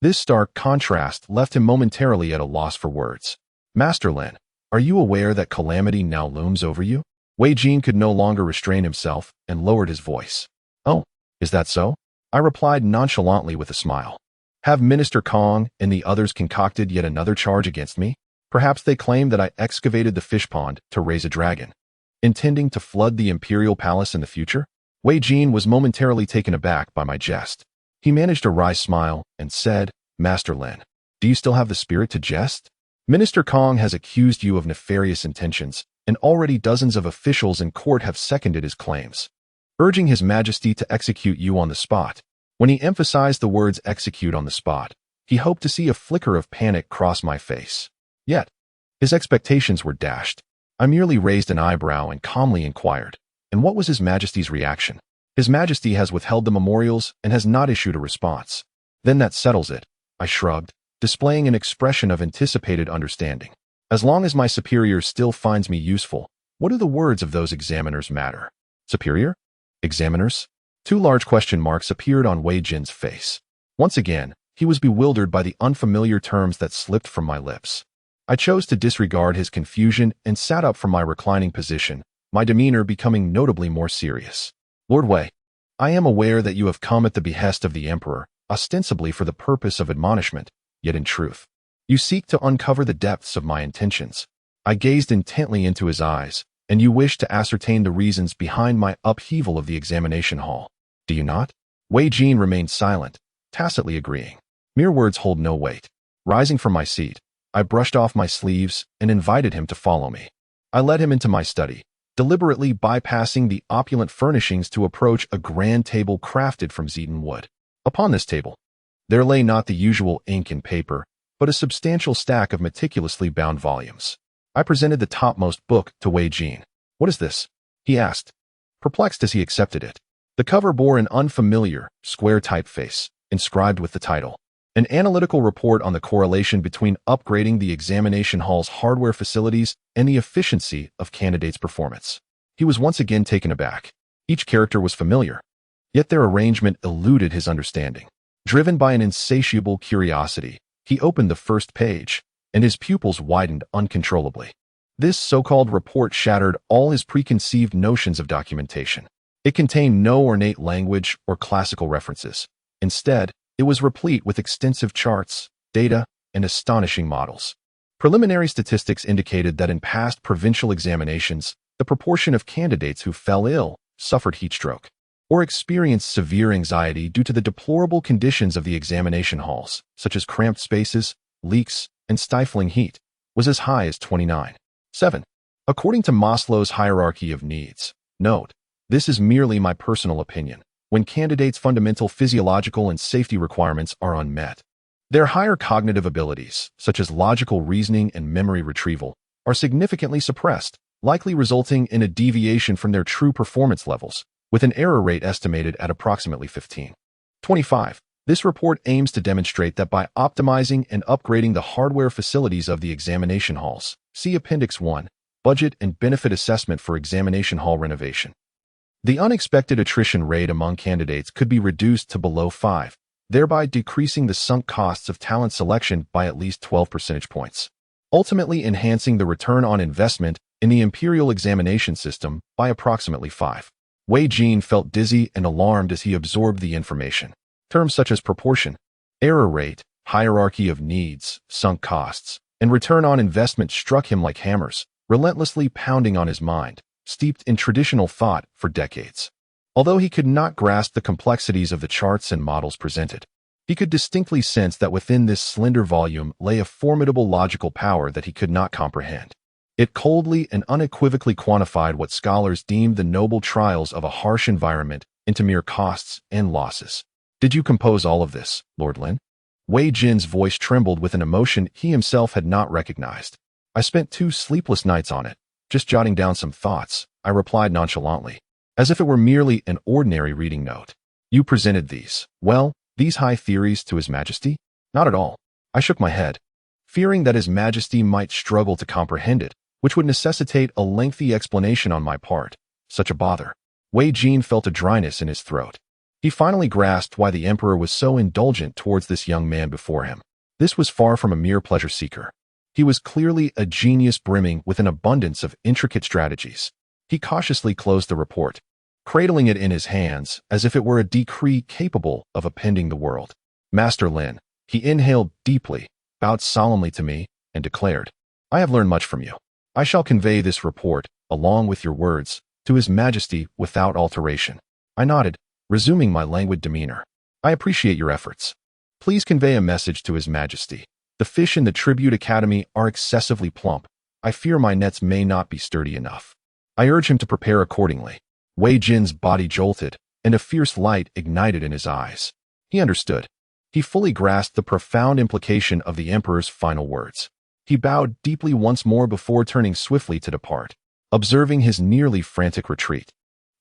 This stark contrast left him momentarily at a loss for words. Master Lin, are you aware that calamity now looms over you? Wei Jin could no longer restrain himself and lowered his voice. Oh, is that so? I replied nonchalantly with a smile. Have Minister Kong and the others concocted yet another charge against me? Perhaps they claim that I excavated the fish pond to raise a dragon, intending to flood the imperial palace in the future? Wei Jin was momentarily taken aback by my jest. He managed a wry smile and said, Master Lin, do you still have the spirit to jest? Minister Kong has accused you of nefarious intentions, and already dozens of officials in court have seconded his claims, urging His Majesty to execute you on the spot. When he emphasized the words execute on the spot, he hoped to see a flicker of panic cross my face. Yet, his expectations were dashed. I merely raised an eyebrow and calmly inquired, and what was His Majesty's reaction? His Majesty has withheld the memorials and has not issued a response. Then that settles it, I shrugged, displaying an expression of anticipated understanding. As long as my superior still finds me useful, what do the words of those examiners matter? Superior? Examiners? Two large question marks appeared on Wei Jin's face. Once again, he was bewildered by the unfamiliar terms that slipped from my lips. I chose to disregard his confusion and sat up from my reclining position, my demeanor becoming notably more serious. Lord Wei, I am aware that you have come at the behest of the Emperor, ostensibly for the purpose of admonishment, yet in truth, you seek to uncover the depths of my intentions. I gazed intently into his eyes, and you wish to ascertain the reasons behind my upheaval of the examination hall. Do you not? Wei Jin remained silent, tacitly agreeing. Mere words hold no weight. Rising from my seat, I brushed off my sleeves and invited him to follow me. I led him into my study, deliberately bypassing the opulent furnishings to approach a grand table crafted from Zeton wood. Upon this table, there lay not the usual ink and paper, but a substantial stack of meticulously bound volumes. I presented the topmost book to Wei Jin. "What is this?" he asked, perplexed as he accepted it. The cover bore an unfamiliar, square typeface, inscribed with the title, "An Analytical Report on the Correlation Between Upgrading the Examination Hall's Hardware Facilities and the Efficiency of Candidates' Performance." He was once again taken aback. Each character was familiar, yet their arrangement eluded his understanding. Driven by an insatiable curiosity, he opened the first page, and his pupils widened uncontrollably. This so-called report shattered all his preconceived notions of documentation. It contained no ornate language or classical references. Instead, it was replete with extensive charts, data, and astonishing models. Preliminary statistics indicated that in past provincial examinations, the proportion of candidates who fell ill, suffered heat stroke, or experienced severe anxiety due to the deplorable conditions of the examination halls, such as cramped spaces, leaks, and stifling heat, was as high as 29.7. According to Maslow's hierarchy of needs, note, this is merely my personal opinion, when candidates' fundamental physiological and safety requirements are unmet, their higher cognitive abilities, such as logical reasoning and memory retrieval, are significantly suppressed, likely resulting in a deviation from their true performance levels, with an error rate estimated at approximately 15.25. This report aims to demonstrate that by optimizing and upgrading the hardware facilities of the examination halls, see Appendix 1, Budget and Benefit Assessment for Examination Hall Renovation, the unexpected attrition rate among candidates could be reduced to below 5, thereby decreasing the sunk costs of talent selection by at least 12 percentage points, ultimately enhancing the return on investment in the Imperial Examination System by approximately 5. Wei Jin felt dizzy and alarmed as he absorbed the information. Terms such as proportion, error rate, hierarchy of needs, sunk costs, and return on investment struck him like hammers, relentlessly pounding on his mind, steeped in traditional thought for decades. Although he could not grasp the complexities of the charts and models presented, he could distinctly sense that within this slender volume lay a formidable logical power that he could not comprehend. It coldly and unequivocally quantified what scholars deemed the noble trials of a harsh environment into mere costs and losses. "Did you compose all of this, Lord Lin?" Wei Jin's voice trembled with an emotion he himself had not recognized. "I spent 2 sleepless nights on it, just jotting down some thoughts," I replied nonchalantly, as if it were merely an ordinary reading note. "You presented these high theories to His Majesty?" "Not at all." I shook my head, fearing that His Majesty might struggle to comprehend it, which would necessitate a lengthy explanation on my part. Such a bother. Wei Jin felt a dryness in his throat. He finally grasped why the emperor was so indulgent towards this young man before him. This was far from a mere pleasure seeker. He was clearly a genius brimming with an abundance of intricate strategies. He cautiously closed the report, cradling it in his hands as if it were a decree capable of upending the world. "Master Lin," he inhaled deeply, bowed solemnly to me, and declared, "I have learned much from you. I shall convey this report, along with your words, to His Majesty without alteration." I nodded, resuming my languid demeanor. "I appreciate your efforts. Please convey a message to His Majesty. The fish in the Tribute Academy are excessively plump. I fear my nets may not be sturdy enough." I urge him to prepare accordingly. Wei Jin's body jolted, and a fierce light ignited in his eyes. He understood. He fully grasped the profound implication of the emperor's final words. He bowed deeply once more before turning swiftly to depart, observing his nearly frantic retreat.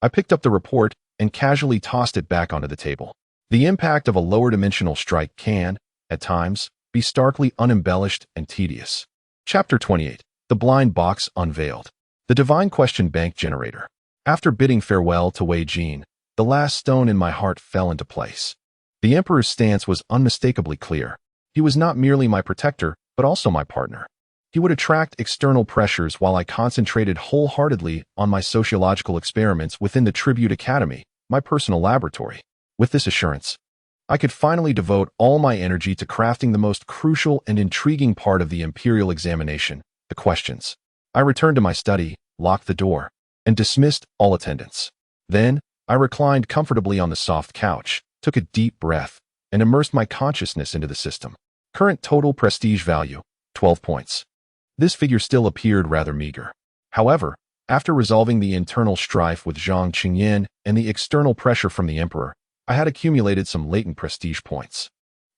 I picked up the report and casually tossed it back onto the table. The impact of a lower-dimensional strike can, at times, be starkly unembellished and tedious. Chapter 28. The Blind Box Unveiled. The Divine Question Bank Generator. After bidding farewell to Wei Jin, the last stone in my heart fell into place. The emperor's stance was unmistakably clear. He was not merely my protector, but also my partner. He would attract external pressures while I concentrated wholeheartedly on my sociological experiments within the Tribute Academy, my personal laboratory. With this assurance, I could finally devote all my energy to crafting the most crucial and intriguing part of the Imperial Examination, the questions. I returned to my study, locked the door, and dismissed all attendants. Then, I reclined comfortably on the soft couch, took a deep breath, and immersed my consciousness into the system. Current total prestige value, 12 points. This figure still appeared rather meager. However, After resolving the internal strife with Zhang Qingyan and the external pressure from the emperor, I had accumulated some latent prestige points.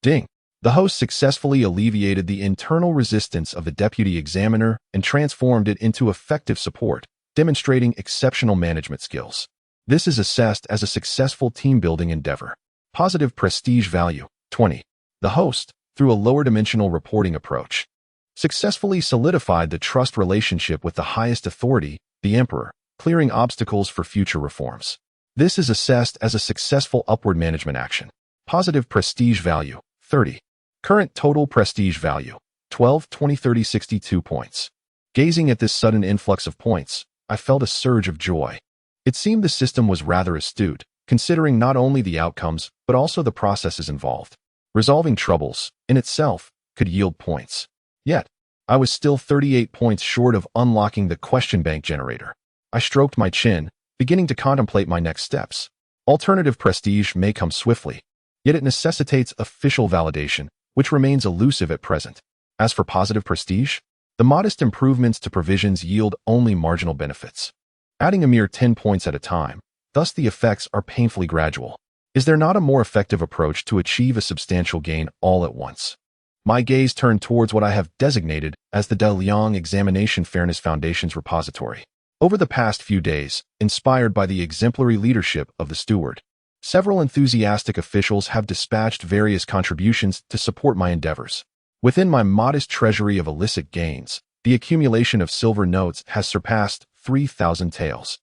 Ding! The host successfully alleviated the internal resistance of the deputy examiner and transformed it into effective support, demonstrating exceptional management skills. This is assessed as a successful team-building endeavor. Positive prestige value, 20. The host, through a lower-dimensional reporting approach, successfully solidified the trust relationship with the highest authority, the emperor, clearing obstacles for future reforms. This is assessed as a successful upward management action. Positive prestige value, 30. Current total prestige value, 12, 20, 30, 62 points. Gazing at this sudden influx of points, I felt a surge of joy. It seemed the system was rather astute, considering not only the outcomes, but also the processes involved. Resolving troubles, in itself, could yield points. Yet, I was still 38 points short of unlocking the question bank generator. I stroked my chin, beginning to contemplate my next steps. Alternative prestige may come swiftly, yet it necessitates official validation, which remains elusive at present. As for positive prestige, the modest improvements to provisions yield only marginal benefits, adding a mere 10 points at a time. Thus the effects are painfully gradual. Is there not a more effective approach to achieve a substantial gain all at once? My gaze turned towards what I have designated as the Great Liang Examination Fairness Foundation's repository. Over the past few days, inspired by the exemplary leadership of the steward, several enthusiastic officials have dispatched various contributions to support my endeavors. Within my modest treasury of illicit gains, the accumulation of silver notes has surpassed 3,000 taels.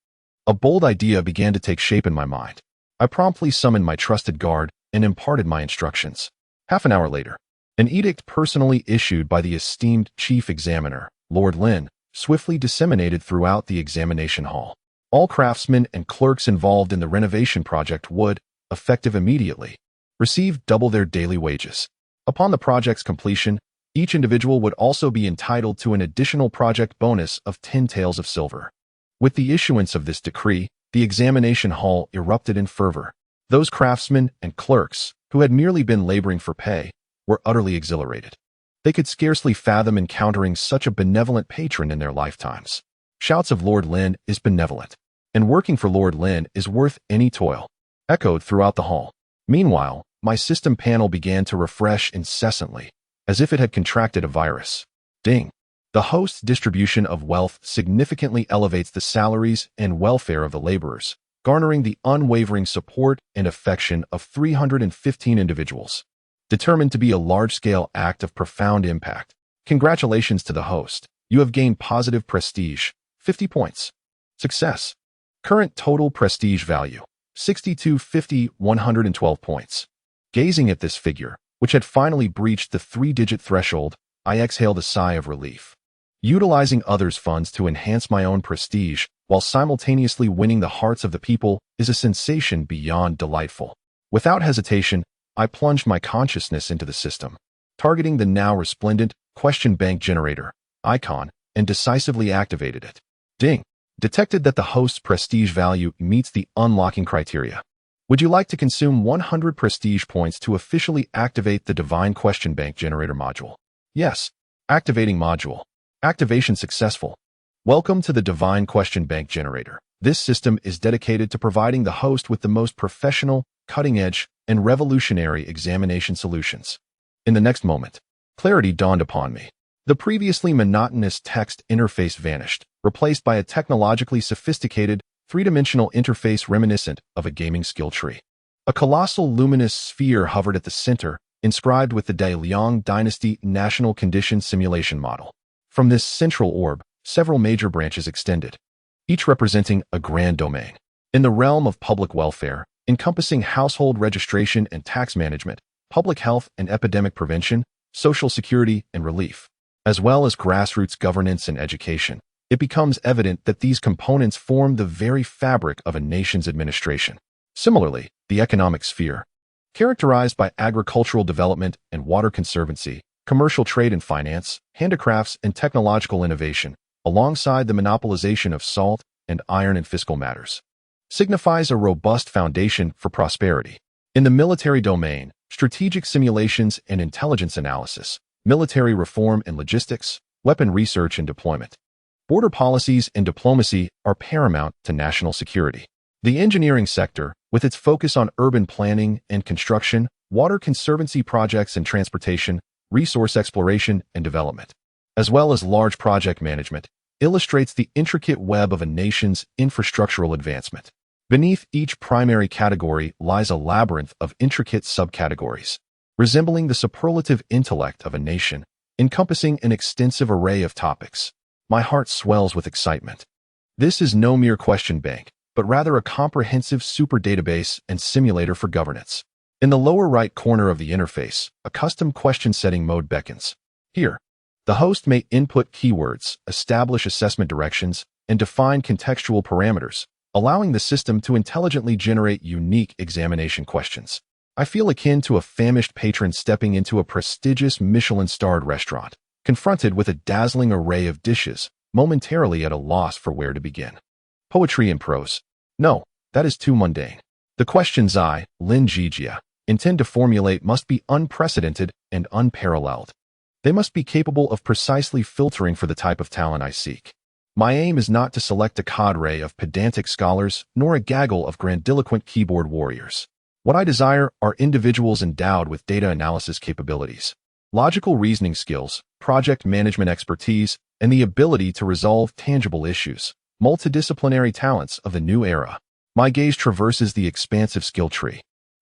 A bold idea began to take shape in my mind. I promptly summoned my trusted guard and imparted my instructions. Half an hour later, an edict personally issued by the esteemed chief examiner, Lord Lin, swiftly disseminated throughout the examination hall. All craftsmen and clerks involved in the renovation project would, effective immediately, receive double their daily wages. Upon the project's completion, each individual would also be entitled to an additional project bonus of 10 taels of silver. With the issuance of this decree, the examination hall erupted in fervor. Those craftsmen and clerks, who had merely been laboring for pay, were utterly exhilarated. They could scarcely fathom encountering such a benevolent patron in their lifetimes. Shouts of Lord Lin is benevolent, and working for Lord Lin is worth any toil, echoed throughout the hall. Meanwhile, my system panel began to refresh incessantly, as if it had contracted a virus. Ding! The host's distribution of wealth significantly elevates the salaries and welfare of the laborers, garnering the unwavering support and affection of 315 individuals. Determined to be a large-scale act of profound impact. Congratulations to the host. You have gained positive prestige, 50 points. Success. Current total prestige value, 62, 50, 112 points. Gazing at this figure, which had finally breached the 3-digit threshold, I exhaled a sigh of relief. Utilizing others' funds to enhance my own prestige, while simultaneously winning the hearts of the people, is a sensation beyond delightful. Without hesitation, I plunged my consciousness into the system, targeting the now resplendent question bank generator icon and decisively activated it. Ding! Detected that the host's prestige value meets the unlocking criteria. Would you like to consume 100 prestige points to officially activate the Divine Question Bank Generator module? Yes. Activating module. Activation successful. Welcome to the Divine Question Bank Generator. This system is dedicated to providing the host with the most professional, cutting-edge, and revolutionary examination solutions. In the next moment, clarity dawned upon me. The previously monotonous text interface vanished, replaced by a technologically sophisticated, three-dimensional interface reminiscent of a gaming skill tree. A colossal luminous sphere hovered at the center, inscribed with the Great Liang Dynasty National Condition Simulation Model. From this central orb, several major branches extended, each representing a grand domain. In the realm of public welfare, encompassing household registration and tax management, public health and epidemic prevention, social security and relief, as well as grassroots governance and education, it becomes evident that these components form the very fabric of a nation's administration. Similarly, the economic sphere, characterized by agricultural development and water conservancy, commercial trade and finance, handicrafts and technological innovation, alongside the monopolization of salt and iron and fiscal matters, signifies a robust foundation for prosperity. In the military domain, strategic simulations and intelligence analysis, military reform and logistics, weapon research and deployment, Border policies and diplomacy are paramount to national security. The engineering sector, with its focus on urban planning and construction, water conservancy projects and transportation, resource exploration and development, as well as large project management, illustrates the intricate web of a nation's infrastructural advancement. Beneath each primary category lies a labyrinth of intricate subcategories, resembling the superlative intellect of a nation, encompassing an extensive array of topics. My heart swells with excitement. This is no mere question bank, but rather a comprehensive super database and simulator for governance. In the lower right corner of the interface, a custom question setting mode beckons. Here, the host may input keywords, establish assessment directions, and define contextual parameters, allowing the system to intelligently generate unique examination questions. I feel akin to a famished patron stepping into a prestigious Michelin-starred restaurant, confronted with a dazzling array of dishes, momentarily at a loss for where to begin. Poetry and prose. No, that is too mundane. The questions I, Lin Zhijie, intend to formulate must be unprecedented and unparalleled. They must be capable of precisely filtering for the type of talent I seek. My aim is not to select a cadre of pedantic scholars, nor a gaggle of grandiloquent keyboard warriors. What I desire are individuals endowed with data analysis capabilities, logical reasoning skills, project management expertise, and the ability to resolve tangible issues, multidisciplinary talents of the new era. My gaze traverses the expansive skill tree,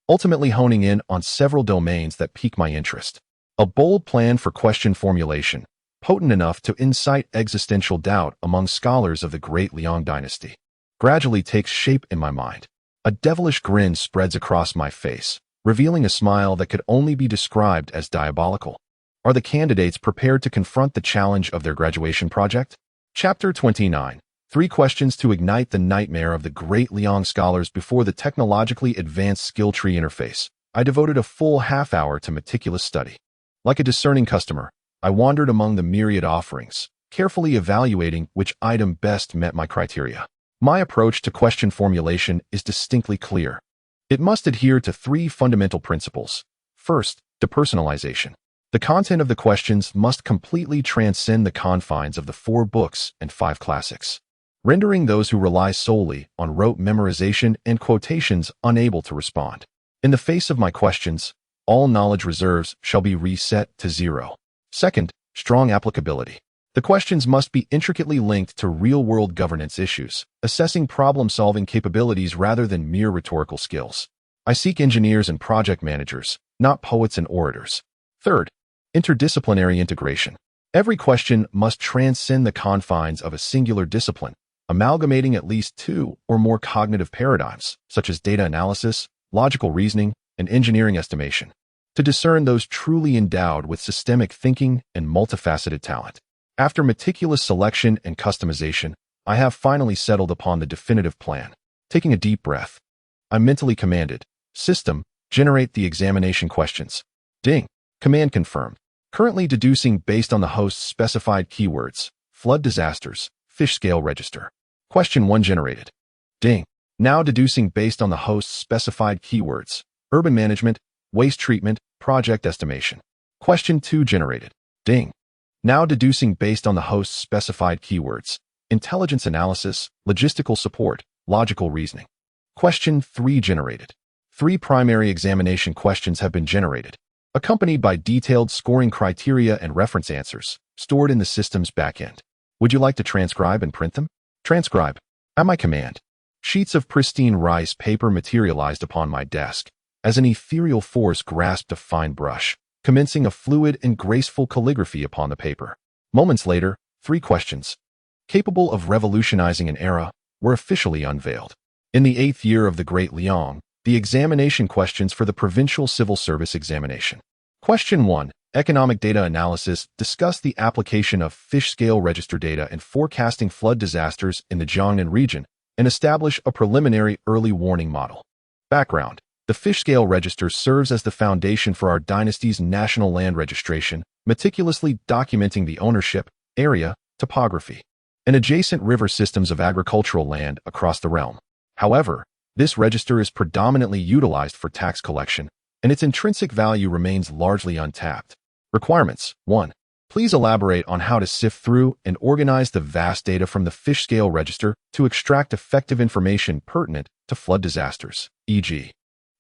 ultimately honing in on several domains that pique my interest. A bold plan for question formulation, potent enough to incite existential doubt among scholars of the Great Liang Dynasty, gradually takes shape in my mind. A devilish grin spreads across my face, revealing a smile that could only be described as diabolical. Are the candidates prepared to confront the challenge of their graduation project? Chapter 29. 3 questions to ignite the nightmare of the Great Liang scholars before the technologically advanced skill tree interface. I devoted a full half hour to meticulous study. Like a discerning customer, I wandered among the myriad offerings, carefully evaluating which item best met my criteria. My approach to question formulation is distinctly clear. It must adhere to 3 fundamental principles. First, depersonalization. The content of the questions must completely transcend the confines of the 4 books and 5 classics, rendering those who rely solely on rote memorization and quotations unable to respond. In the face of my questions, all knowledge reserves shall be reset to 0. Second, strong applicability. The questions must be intricately linked to real-world governance issues, assessing problem-solving capabilities rather than mere rhetorical skills. I seek engineers and project managers, not poets and orators. Third, interdisciplinary integration. Every question must transcend the confines of a singular discipline, amalgamating at least 2 or more cognitive paradigms, such as data analysis, logical reasoning, and engineering estimation, to discern those truly endowed with systemic thinking and multifaceted talent. After meticulous selection and customization, I have finally settled upon the definitive plan. Taking a deep breath, I mentally commanded, System, generate the examination questions. Ding. Command confirmed. Currently deducing based on the host's specified keywords. Flood disasters. Fish scale register. Question 1 generated. Ding. Now deducing based on the host's specified keywords. Urban management. Waste treatment. Project estimation. Question 2 generated. Ding. Now deducing based on the host's specified keywords. Intelligence analysis. Logistical support. Logical reasoning. Question 3 generated. 3 primary examination questions have been generated, accompanied by detailed scoring criteria and reference answers, stored in the system's backend. Would you like to transcribe and print them? Transcribe. At my command. Sheets of pristine rice paper materialized upon my desk, as an ethereal force grasped a fine brush, commencing a fluid and graceful calligraphy upon the paper. Moments later, 3 questions, capable of revolutionizing an era, were officially unveiled. In the 8th year of the Great Liang, the examination questions for the Provincial Civil Service Examination. Question 1. Economic data analysis. Discuss the application of fish scale register data and forecasting flood disasters in the Jiangnan region, and establish a preliminary early warning model. Background. The fish scale register serves as the foundation for our dynasty's national land registration, meticulously documenting the ownership, area, topography, and adjacent river systems of agricultural land across the realm. However, this register is predominantly utilized for tax collection, and its intrinsic value remains largely untapped. Requirements. 1. Please elaborate on how to sift through and organize the vast data from the fish scale register to extract effective information pertinent to flood disasters, e.g.,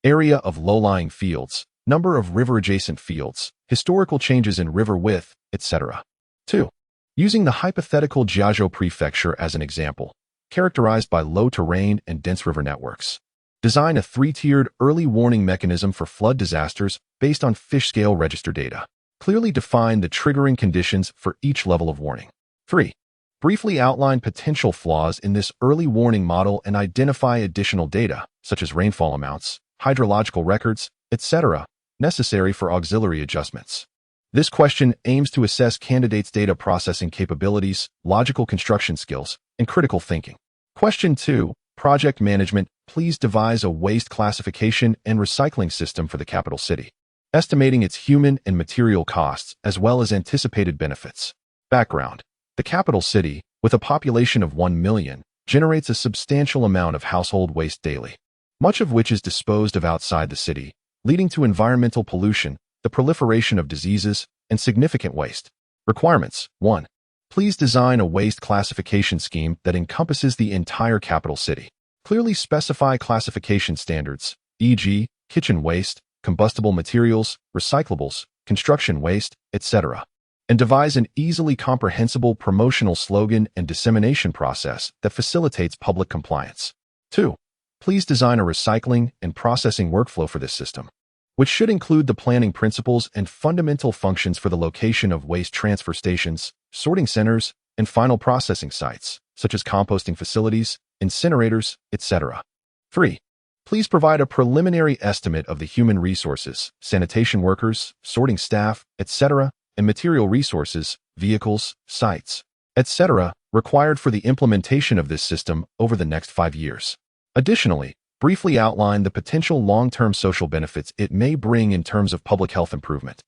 area of low-lying fields, number of river-adjacent fields, historical changes in river width, etc. 2. Using the hypothetical Jiazhou Prefecture as an example, characterized by low terrain and dense river networks. Design a 3-tiered early warning mechanism for flood disasters based on fish scale register data. Clearly define the triggering conditions for each level of warning. 3. Briefly outline potential flaws in this early warning model and identify additional data, such as rainfall amounts, hydrological records, etc., necessary for auxiliary adjustments. This question aims to assess candidates' data processing capabilities, logical construction skills, and critical thinking. Question 2. Project management. Please devise a waste classification and recycling system for the capital city, estimating its human and material costs as well as anticipated benefits. Background. The capital city, with a population of 1 million, generates a substantial amount of household waste daily, much of which is disposed of outside the city, leading to environmental pollution, the proliferation of diseases, and significant waste. Requirements. 1. Please design a waste classification scheme that encompasses the entire capital city. Clearly specify classification standards, e.g., kitchen waste, combustible materials, recyclables, construction waste, etc., and devise an easily comprehensible promotional slogan and dissemination process that facilitates public compliance. 2. Please design a recycling and processing workflow for this system, which should include the planning principles and fundamental functions for the location of waste transfer stations, sorting centers, and final processing sites, such as composting facilities, incinerators, etc. 3. Please provide a preliminary estimate of the human resources, sanitation workers, sorting staff, etc., and material resources, vehicles, sites, etc., required for the implementation of this system over the next 5 years. Additionally, briefly outline the potential long-term social benefits it may bring in terms of public health improvement,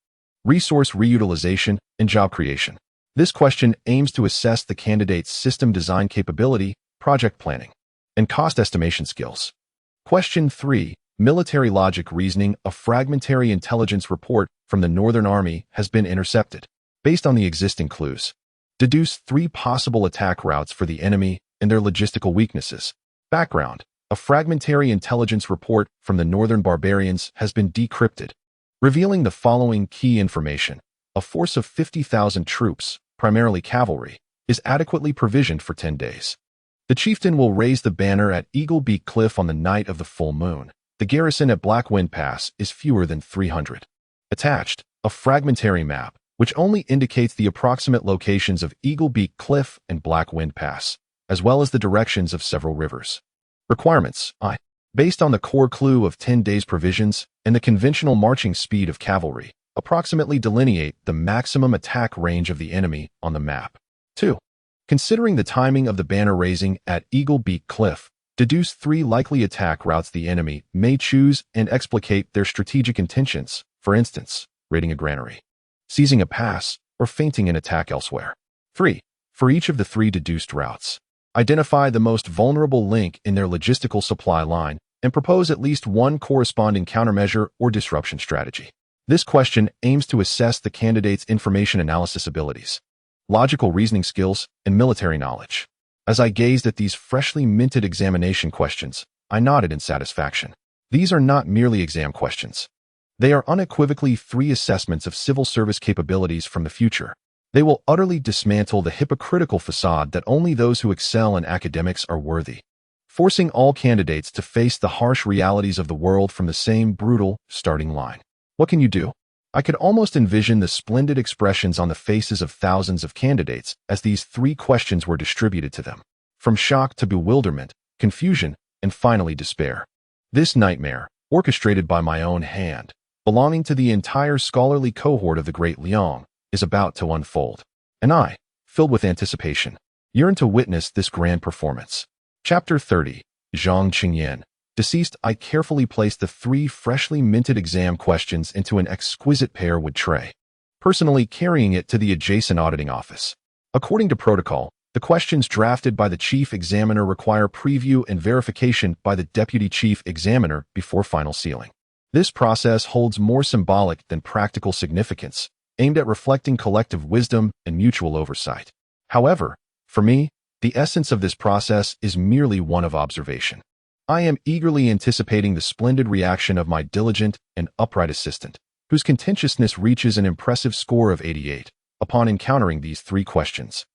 resource reutilization, and job creation. This question aims to assess the candidate's system design capability, project planning, and cost estimation skills. Question 3. Military logic reasoning. A fragmentary intelligence report from the Northern Army has been intercepted. Based on the existing clues, deduce 3 possible attack routes for the enemy and their logistical weaknesses. Background. A fragmentary intelligence report from the Northern Barbarians has been decrypted, revealing the following key information. A force of 50,000 troops, primarily cavalry, is adequately provisioned for 10 days. The chieftain will raise the banner at Eagle Beak Cliff on the night of the full moon. The garrison at Black Wind Pass is fewer than 300. Attached, a fragmentary map, which only indicates the approximate locations of Eagle Beak Cliff and Black Wind Pass, as well as the directions of several rivers. Requirements. Based on the core clue of 10 days provisions and the conventional marching speed of cavalry, approximately delineate the maximum attack range of the enemy on the map. 2. Considering the timing of the banner raising at Eagle Beak Cliff, deduce 3 likely attack routes the enemy may choose and explicate their strategic intentions, for instance, raiding a granary, seizing a pass, or feinting an attack elsewhere. 3. For each of the 3 deduced routes, identify the most vulnerable link in their logistical supply line and propose at least one corresponding countermeasure or disruption strategy. This question aims to assess the candidate's information analysis abilities, logical reasoning skills, and military knowledge. As I gazed at these freshly minted examination questions, I nodded in satisfaction. These are not merely exam questions. They are unequivocally 3 assessments of civil service capabilities from the future. They will utterly dismantle the hypocritical facade that only those who excel in academics are worthy, forcing all candidates to face the harsh realities of the world from the same brutal starting line. What can you do? I could almost envision the splendid expressions on the faces of thousands of candidates as these 3 questions were distributed to them, from shock to bewilderment, confusion, and finally despair. This nightmare, orchestrated by my own hand, belonging to the entire scholarly cohort of the Great Liang, is about to unfold. And I, filled with anticipation, yearn to witness this grand performance. Chapter 30. Zhang Qingyan. Deceased. I carefully placed the 3 freshly minted exam questions into an exquisite pearwood tray, personally carrying it to the adjacent auditing office. According to protocol, the questions drafted by the Chief Examiner require preview and verification by the Deputy Chief Examiner before final sealing. This process holds more symbolic than practical significance, aimed at reflecting collective wisdom and mutual oversight. However, for me, the essence of this process is merely one of observation. I am eagerly anticipating the splendid reaction of my diligent and upright assistant, whose contentiousness reaches an impressive score of 88, upon encountering these 3 questions.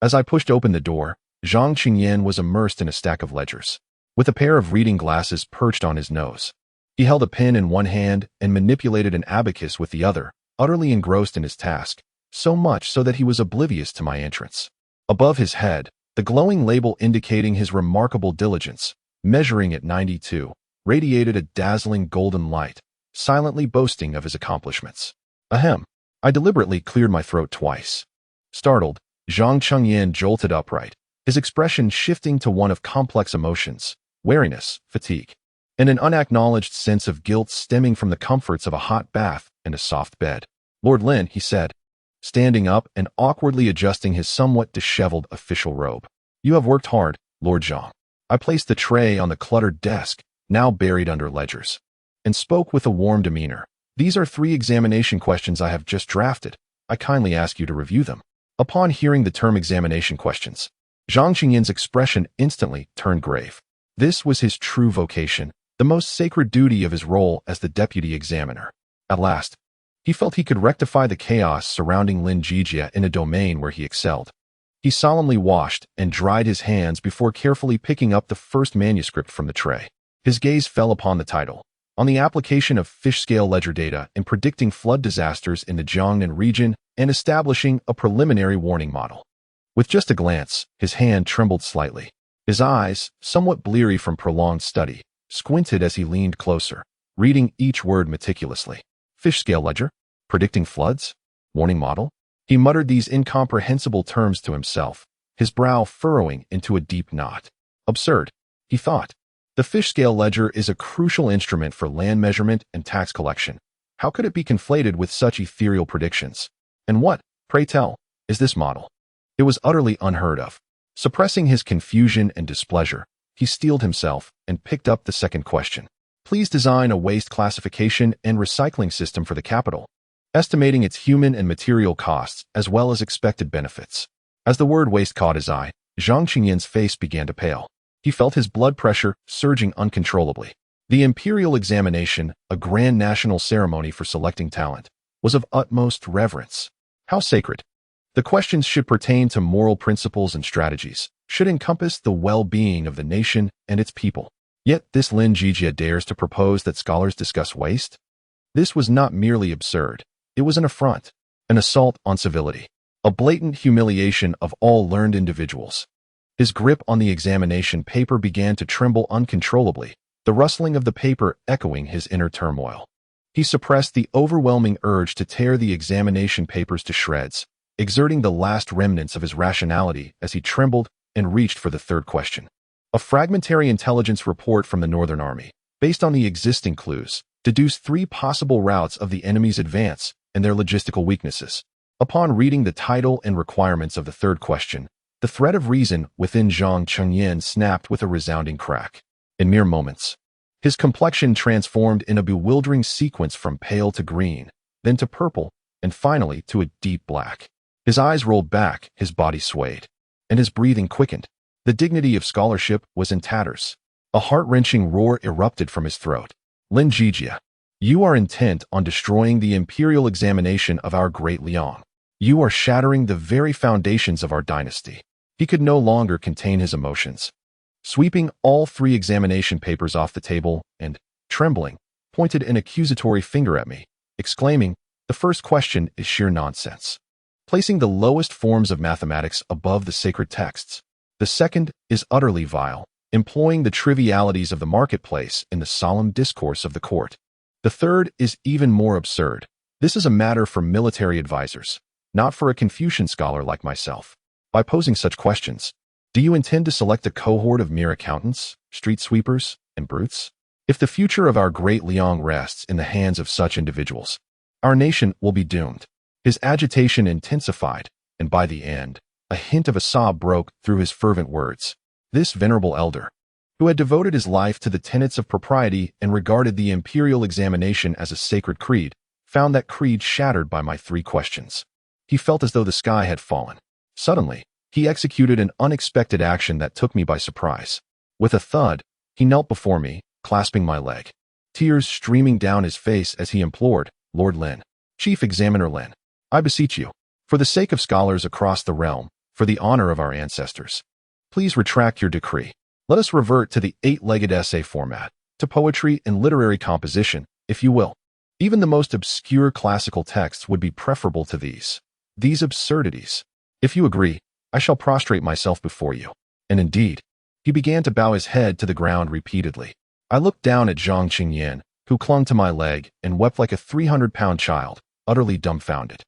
As I pushed open the door, Zhang Qingyan was immersed in a stack of ledgers, with a pair of reading glasses perched on his nose. He held a pen in one hand and manipulated an abacus with the other, utterly engrossed in his task, so much so that he was oblivious to my entrance. Above his head, the glowing label indicating his remarkable diligence, measuring at 92, radiated a dazzling golden light, silently boasting of his accomplishments. Ahem. I deliberately cleared my throat twice. Startled, Zhang Qingyan jolted upright, his expression shifting to one of complex emotions, wariness, fatigue, and an unacknowledged sense of guilt stemming from the comforts of a hot bath and a soft bed. "Lord Lin," he said, standing up and awkwardly adjusting his somewhat disheveled official robe. "You have worked hard, Lord Zhang." I placed the tray on the cluttered desk, now buried under ledgers, and spoke with a warm demeanor. "These are 3 examination questions I have just drafted. I kindly ask you to review them." Upon hearing the term examination questions, Zhang Qingyan's expression instantly turned grave. This was his true vocation, the most sacred duty of his role as the deputy examiner. At last, he felt he could rectify the chaos surrounding Lin Zhijie in a domain where he excelled. He solemnly washed and dried his hands before carefully picking up the first manuscript from the tray. His gaze fell upon the title, on the application of fish-scale ledger data in predicting flood disasters in the Jiangnan region and establishing a preliminary warning model. With just a glance, his hand trembled slightly. His eyes, somewhat bleary from prolonged study, squinted as he leaned closer, reading each word meticulously. Fish-scale ledger? Predicting floods? Warning model? He muttered these incomprehensible terms to himself, his brow furrowing into a deep knot. Absurd, he thought. The fish-scale ledger is a crucial instrument for land measurement and tax collection. How could it be conflated with such ethereal predictions? And what, pray tell, is this model? It was utterly unheard of. Suppressing his confusion and displeasure, he steeled himself and picked up the second question. Please design a waste classification and recycling system for the capital, estimating its human and material costs as well as expected benefits. As the word waste caught his eye, Zhang Qingyan's face began to pale. He felt his blood pressure surging uncontrollably. The Imperial Examination, a grand national ceremony for selecting talent, was of utmost reverence. How sacred! The questions should pertain to moral principles and strategies, should encompass the well-being of the nation and its people. Yet this Lin Zhijie dares to propose that scholars discuss waste? This was not merely absurd. It was an affront, an assault on civility, a blatant humiliation of all learned individuals. His grip on the examination paper began to tremble uncontrollably, the rustling of the paper echoing his inner turmoil. He suppressed the overwhelming urge to tear the examination papers to shreds, exerting the last remnants of his rationality as he trembled and reached for the third question. A fragmentary intelligence report from the Northern Army, based on the existing clues, deduced 3 possible routes of the enemy's advance and their logistical weaknesses. Upon reading the title and requirements of the third question, the thread of reason within Zhang Qingyan snapped with a resounding crack. In mere moments, his complexion transformed in a bewildering sequence from pale to green, then to purple, and finally to a deep black. His eyes rolled back, his body swayed, and his breathing quickened. The dignity of scholarship was in tatters. A heart-wrenching roar erupted from his throat. Lin Zhijie, you are intent on destroying the Imperial Examination of our Great Liang. You are shattering the very foundations of our dynasty. He could no longer contain his emotions. Sweeping all 3 examination papers off the table and, trembling, pointed an accusatory finger at me, exclaiming, "The first question is sheer nonsense. Placing the lowest forms of mathematics above the sacred texts. The second is utterly vile, employing the trivialities of the marketplace in the solemn discourse of the court. The third is even more absurd. This is a matter for military advisors, not for a Confucian scholar like myself. By posing such questions, do you intend to select a cohort of mere accountants, street sweepers, and brutes? If the future of our Great Liang rests in the hands of such individuals, our nation will be doomed." His agitation intensified, and by the end, a hint of a sob broke through his fervent words. This venerable elder, who had devoted his life to the tenets of propriety and regarded the Imperial Examination as a sacred creed, found that creed shattered by my 3 questions. He felt as though the sky had fallen. Suddenly, he executed an unexpected action that took me by surprise. With a thud, he knelt before me, clasping my leg. Tears streaming down his face as he implored, "Lord Lin, Chief Examiner Lin, I beseech you, for the sake of scholars across the realm, for the honor of our ancestors, please retract your decree. Let us revert to the 8-legged essay format, to poetry and literary composition, if you will. Even the most obscure classical texts would be preferable to these absurdities. If you agree, I shall prostrate myself before you." And indeed, he began to bow his head to the ground repeatedly. I looked down at Zhang Qingyan, who clung to my leg and wept like a 300-pound child, utterly dumbfounded.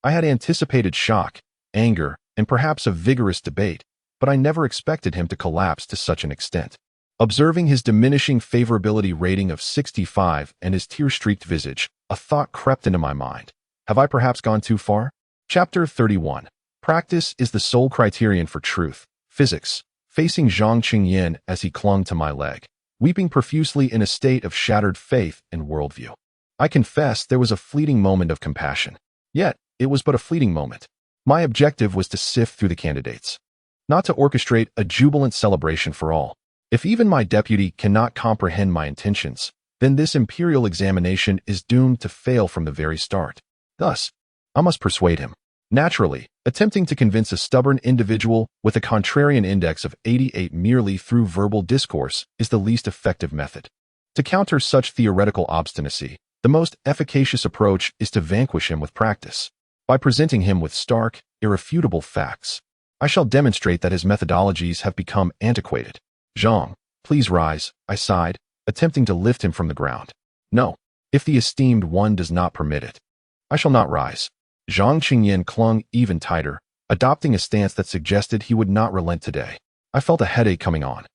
I had anticipated shock, anger, and perhaps a vigorous debate, but I never expected him to collapse to such an extent. Observing his diminishing favorability rating of 65 and his tear-streaked visage, a thought crept into my mind. Have I perhaps gone too far? Chapter 31. Practice is the sole criterion for truth. Physics. Facing Zhang Qingyan as he clung to my leg, weeping profusely in a state of shattered faith and worldview. I confess there was a fleeting moment of compassion. Yet, it was but a fleeting moment. My objective was to sift through the candidates, not to orchestrate a jubilant celebration for all. If even my deputy cannot comprehend my intentions, then this imperial examination is doomed to fail from the very start. Thus, I must persuade him. Naturally, attempting to convince a stubborn individual with a contrarian index of 88 merely through verbal discourse is the least effective method. To counter such theoretical obstinacy, the most efficacious approach is to vanquish him with practice. By presenting him with stark, irrefutable facts, I shall demonstrate that his methodologies have become antiquated. "Zhang, please rise," I sighed, attempting to lift him from the ground. "No, if the esteemed one does not permit it, I shall not rise." Zhang Qingyan clung even tighter, adopting a stance that suggested he would not relent today. I felt a headache coming on.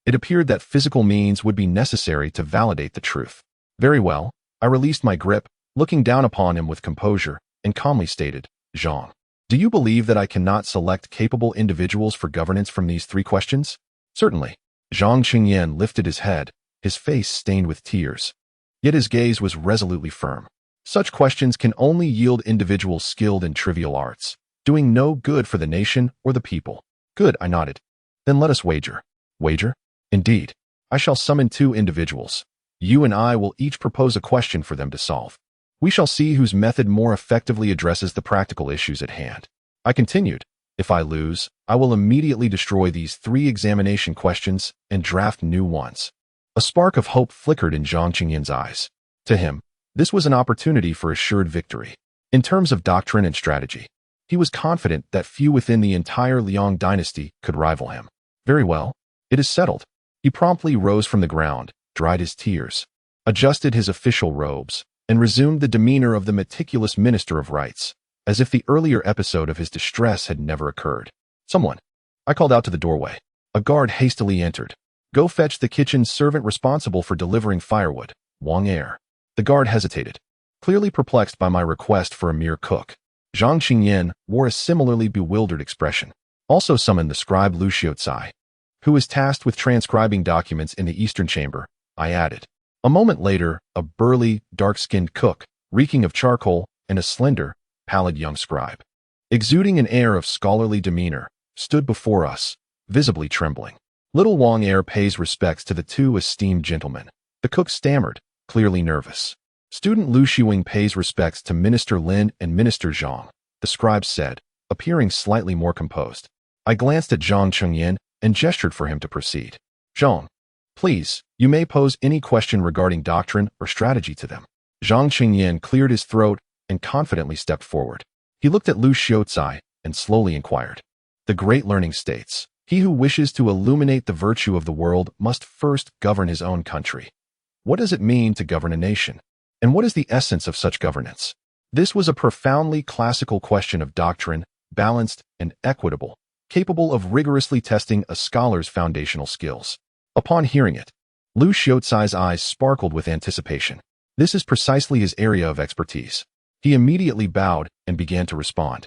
It appeared that physical means would be necessary to validate the truth. Very well, I released my grip, looking down upon him with composure, and calmly stated, "Zhang, do you believe that I cannot select capable individuals for governance from these 3 questions?" "Certainly." Zhang Qingyan lifted his head, his face stained with tears. Yet his gaze was resolutely firm. "Such questions can only yield individuals skilled in trivial arts, doing no good for the nation or the people." "Good," I nodded. "Then let us wager." "Wager?" "Indeed. I shall summon 2 individuals. You and I will each propose a question for them to solve. We shall see whose method more effectively addresses the practical issues at hand." I continued, "If I lose, I will immediately destroy these 3 examination questions and draft new ones." A spark of hope flickered in Zhang Qingyan's eyes. To him, this was an opportunity for assured victory. In terms of doctrine and strategy, he was confident that few within the entire Liang Dynasty could rival him. "Very well, it is settled." He promptly rose from the ground, dried his tears, adjusted his official robes, and resumed the demeanor of the meticulous minister of rights, as if the earlier episode of his distress had never occurred. "Someone," I called out to the doorway. A guard hastily entered. "Go fetch the kitchen servant responsible for delivering firewood, Wang Er." The guard hesitated, clearly perplexed by my request for a mere cook. Zhang Qingyan wore a similarly bewildered expression. "Also summon the scribe Liu Zhijie, who is tasked with transcribing documents in the eastern chamber," I added. A moment later, a burly, dark-skinned cook, reeking of charcoal, and a slender, pallid young scribe, exuding an air of scholarly demeanor, stood before us, visibly trembling. Little Wang Er pays respects to the 2 esteemed gentlemen. The cook stammered, clearly nervous. Student Liu Xiwing pays respects to Minister Lin and Minister Zhang, the scribe said, appearing slightly more composed. I glanced at Zhang Qingyan and gestured for him to proceed. "Zhang, please, you may pose any question regarding doctrine or strategy to them." Zhang Qingyan cleared his throat and confidently stepped forward. He looked at Liu Zhijie and slowly inquired. "The great learning states, he who wishes to illuminate the virtue of the world must first govern his own country. What does it mean to govern a nation? And what is the essence of such governance?" This was a profoundly classical question of doctrine, balanced and equitable, capable of rigorously testing a scholar's foundational skills. Upon hearing it, Liu Zhijie's eyes sparkled with anticipation. This is precisely his area of expertise. He immediately bowed and began to respond,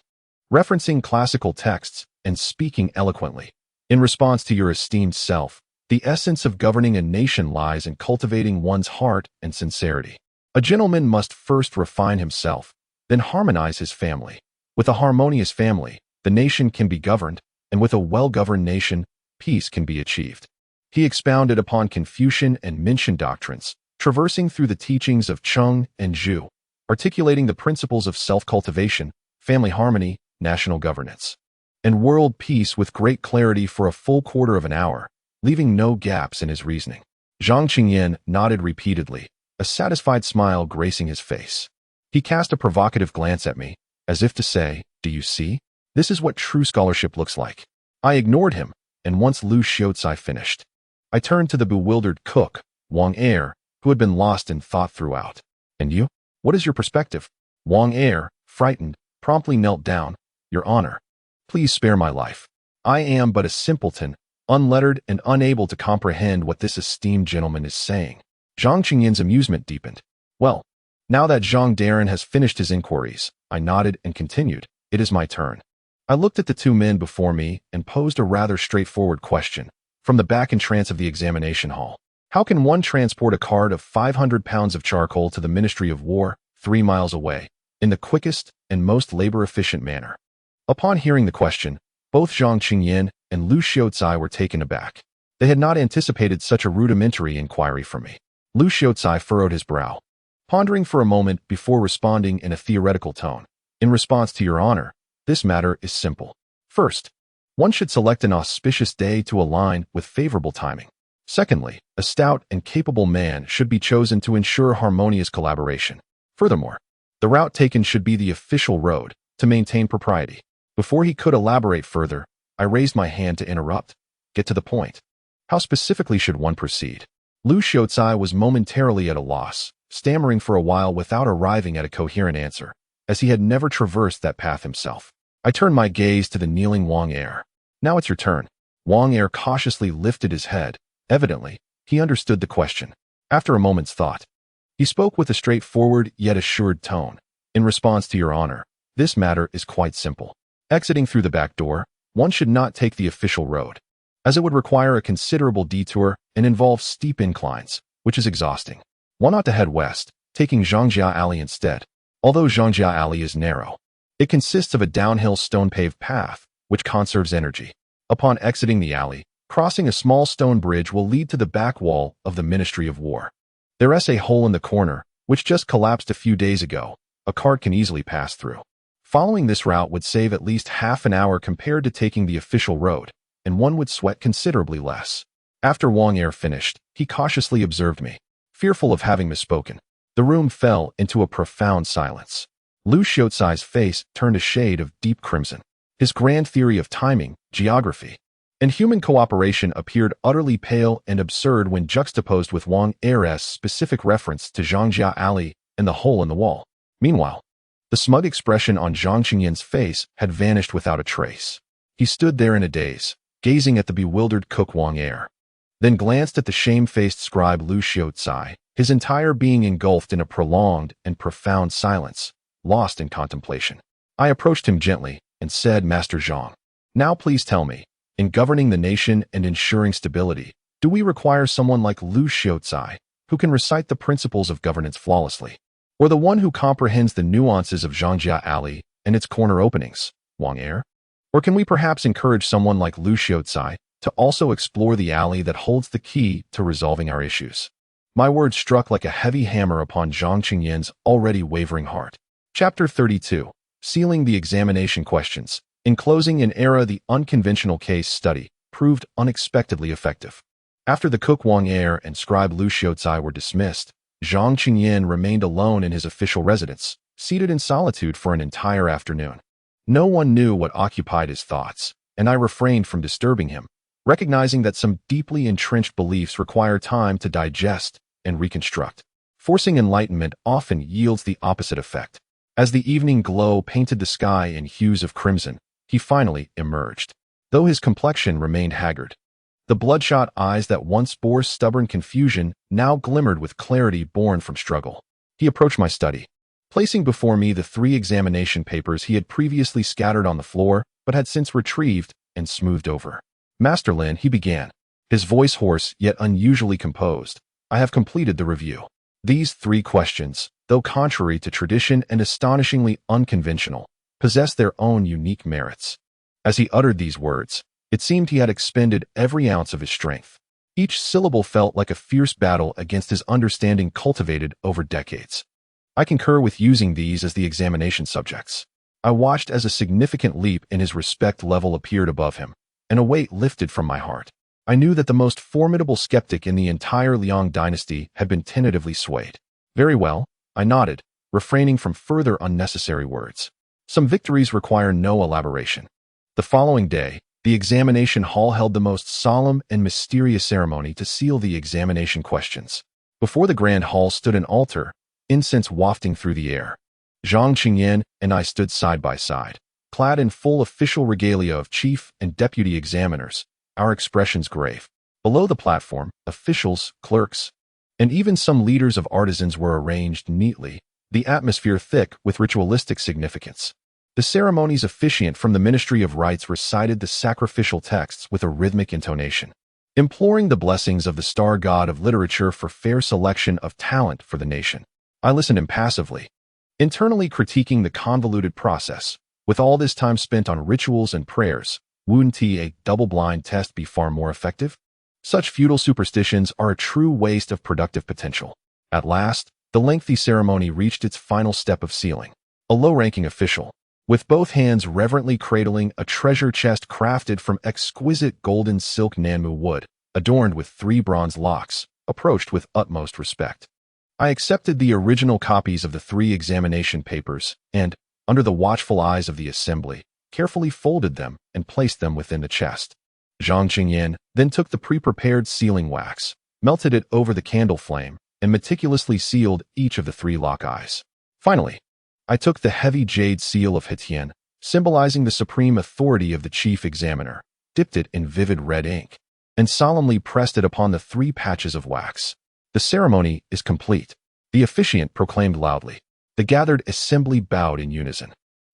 referencing classical texts and speaking eloquently. "In response to your esteemed self, the essence of governing a nation lies in cultivating one's heart and sincerity. A gentleman must first refine himself, then harmonize his family. With a harmonious family, the nation can be governed, and with a well-governed nation, peace can be achieved. He expounded upon Confucian and Mintian doctrines, traversing through the teachings of Cheng and Zhu, articulating the principles of self-cultivation, family harmony, national governance, and world peace with great clarity for a full quarter of an hour, leaving no gaps in his reasoning. Zhang Qingyan nodded repeatedly, a satisfied smile gracing his face. He cast a provocative glance at me, as if to say, "Do you see? This is what true scholarship looks like." I ignored him, and once Lu Xiaocai finished, I turned to the bewildered cook, Wang Er, who had been lost in thought throughout. "And you? What is your perspective?" Wang Er, frightened, promptly knelt down. "Your Honor, please spare my life. I am but a simpleton, unlettered and unable to comprehend what this esteemed gentleman is saying." Zhang Qingyan's amusement deepened. "Well, now that Zhang Darren has finished his inquiries," I nodded and continued, "it is my turn." I looked at the two men before me and posed a rather straightforward question. From the back entrance of the examination hall, how can one transport a cart of 500 pounds of charcoal to the Ministry of War, 3 miles away, in the quickest and most labor-efficient manner? Upon hearing the question, both Zhang Qingyan and Lu Xiaocai were taken aback. They had not anticipated such a rudimentary inquiry from me. Lu Xiaocai furrowed his brow, pondering for a moment before responding in a theoretical tone. "In response to your honor, this matter is simple. First, one should select an auspicious day to align with favorable timing. Secondly, a stout and capable man should be chosen to ensure harmonious collaboration. Furthermore, the route taken should be the official road to maintain propriety." Before he could elaborate further, I raised my hand to interrupt. "Get to the point. How specifically should one proceed?" Lu Xiaocai was momentarily at a loss, stammering for a while without arriving at a coherent answer, as he had never traversed that path himself. I turned my gaze to the kneeling Wang Er. "Now it's your turn." Wang Er cautiously lifted his head. Evidently, he understood the question. After a moment's thought, he spoke with a straightforward yet assured tone. "In response to your honor, this matter is quite simple. Exiting through the back door, one should not take the official road, as it would require a considerable detour and involve steep inclines, which is exhausting. One ought to head west, taking Zhangjia Alley instead. Although Zhangjia Alley is narrow, it consists of a downhill stone-paved path, which conserves energy. Upon exiting the alley, crossing a small stone bridge will lead to the back wall of the Ministry of War. There is a hole in the corner, which just collapsed a few days ago. A cart can easily pass through. Following this route would save at least half an hour compared to taking the official road, and one would sweat considerably less." After Wang Er finished, he cautiously observed me. Fearful of having misspoken, the room fell into a profound silence. Lu Xiaocai's face turned a shade of deep crimson. His grand theory of timing, geography, and human cooperation appeared utterly pale and absurd when juxtaposed with Wang Er's specific reference to Zhangjia Alley and the hole in the wall. Meanwhile, the smug expression on Zhang Qingyan's face had vanished without a trace. He stood there in a daze, gazing at the bewildered cook Wang Er, then glanced at the shame-faced scribe Lu Xiaocai, his entire being engulfed in a prolonged and profound silence, lost in contemplation. I approached him gently and said, "Master Zhang, now please tell me, in governing the nation and ensuring stability, do we require someone like Lu Xiaocai, who can recite the principles of governance flawlessly, or the one who comprehends the nuances of Zhangjia Alley and its corner openings, Wang Er? Or can we perhaps encourage someone like Lu Xiaocai to also explore the alley that holds the key to resolving our issues?" My words struck like a heavy hammer upon Zhang Qingyan's already wavering heart. Chapter 32. Sealing the examination questions. In closing an era, the unconventional case study proved unexpectedly effective. After the cook Wang Er and scribe Lu Xiaocai were dismissed, Zhang Qingyan remained alone in his official residence, seated in solitude for an entire afternoon. No one knew what occupied his thoughts, and I refrained from disturbing him, recognizing that some deeply entrenched beliefs require time to digest and reconstruct. Forcing enlightenment often yields the opposite effect. As the evening glow painted the sky in hues of crimson, he finally emerged. Though his complexion remained haggard, the bloodshot eyes that once bore stubborn confusion now glimmered with clarity born from struggle. He approached my study, placing before me the 3 examination papers he had previously scattered on the floor but had since retrieved and smoothed over. "Master Lin," he began, his voice hoarse yet unusually composed, "I have completed the review. These 3 questions, though contrary to tradition and astonishingly unconventional, possess their own unique merits. As he uttered these words, it seemed he had expended every ounce of his strength. Each syllable felt like a fierce battle against his understanding cultivated over decades. I concur with using these as the examination subjects. I watched as a significant leap in his respect level appeared above him, and a weight lifted from my heart. I knew that the most formidable skeptic in the entire Liang dynasty had been tentatively swayed. Very well, I nodded, refraining from further unnecessary words. Some victories require no elaboration. The following day, the examination hall held the most solemn and mysterious ceremony to seal the examination questions. Before the grand hall stood an altar, incense wafting through the air. Zhang Qingyan and I stood side by side, clad in full official regalia of chief and deputy examiners, our expressions grave. Below the platform, officials, clerks, and even some leaders of artisans were arranged neatly, the atmosphere thick with ritualistic significance. The ceremony's officiant from the Ministry of Rites recited the sacrificial texts with a rhythmic intonation, imploring the blessings of the star god of literature for fair selection of talent for the nation. I listened impassively, internally critiquing the convoluted process. With all this time spent on rituals and prayers, wouldn't a double-blind test be far more effective? Such feudal superstitions are a true waste of productive potential. At last, the lengthy ceremony reached its final step of sealing. A low-ranking official, with both hands reverently cradling a treasure chest crafted from exquisite golden silk Nanmu wood, adorned with 3 bronze locks, approached with utmost respect. I accepted the original copies of the 3 examination papers and, under the watchful eyes of the assembly, carefully folded them and placed them within the chest. Zhang Qingyan then took the pre-prepared sealing wax, melted it over the candle flame, and meticulously sealed each of the 3 lock eyes. Finally, I took the heavy jade seal of Hetian, symbolizing the supreme authority of the chief examiner, dipped it in vivid red ink, and solemnly pressed it upon the 3 patches of wax. The ceremony is complete, the officiant proclaimed loudly. The gathered assembly bowed in unison.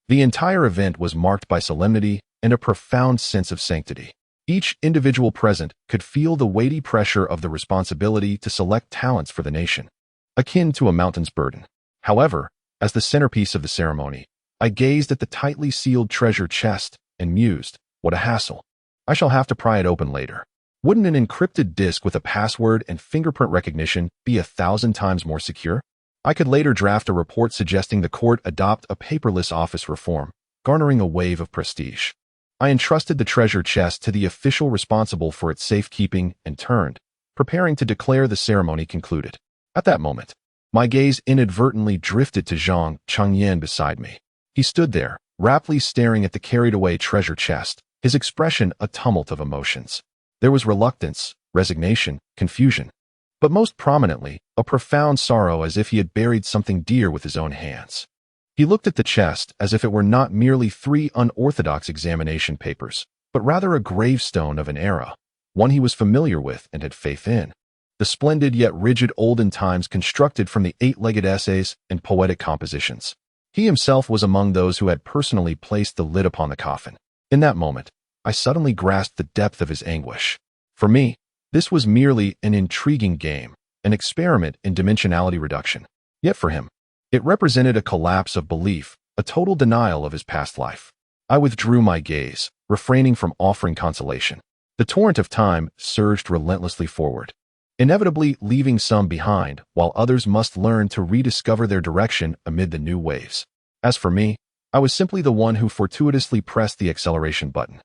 The entire event was marked by solemnity and a profound sense of sanctity. Each individual present could feel the weighty pressure of the responsibility to select talents for the nation, akin to a mountain's burden. However, as the centerpiece of the ceremony, I gazed at the tightly sealed treasure chest and mused, what a hassle. I shall have to pry it open later. Wouldn't an encrypted disk with a password and fingerprint recognition be 1,000 times more secure? I could later draft a report suggesting the court adopt a paperless office reform, garnering a wave of prestige. I entrusted the treasure chest to the official responsible for its safekeeping and turned, preparing to declare the ceremony concluded. At that moment, my gaze inadvertently drifted to Zhang Qingyan beside me. He stood there, raptly staring at the carried-away treasure chest, his expression a tumult of emotions. There was reluctance, resignation, confusion, but most prominently, a profound sorrow as if he had buried something dear with his own hands. He looked at the chest as if it were not merely 3 unorthodox examination papers, but rather a gravestone of an era, one he was familiar with and had faith in. The splendid yet rigid olden times constructed from the 8-legged essays and poetic compositions. He himself was among those who had personally placed the lid upon the coffin. In that moment, I suddenly grasped the depth of his anguish. For me, this was merely an intriguing game, an experiment in dimensionality reduction. Yet for him, it represented a collapse of belief, a total denial of his past life. I withdrew my gaze, refraining from offering consolation. The torrent of time surged relentlessly forward, inevitably leaving some behind, while others must learn to rediscover their direction amid the new waves. As for me, I was simply the one who fortuitously pressed the acceleration button.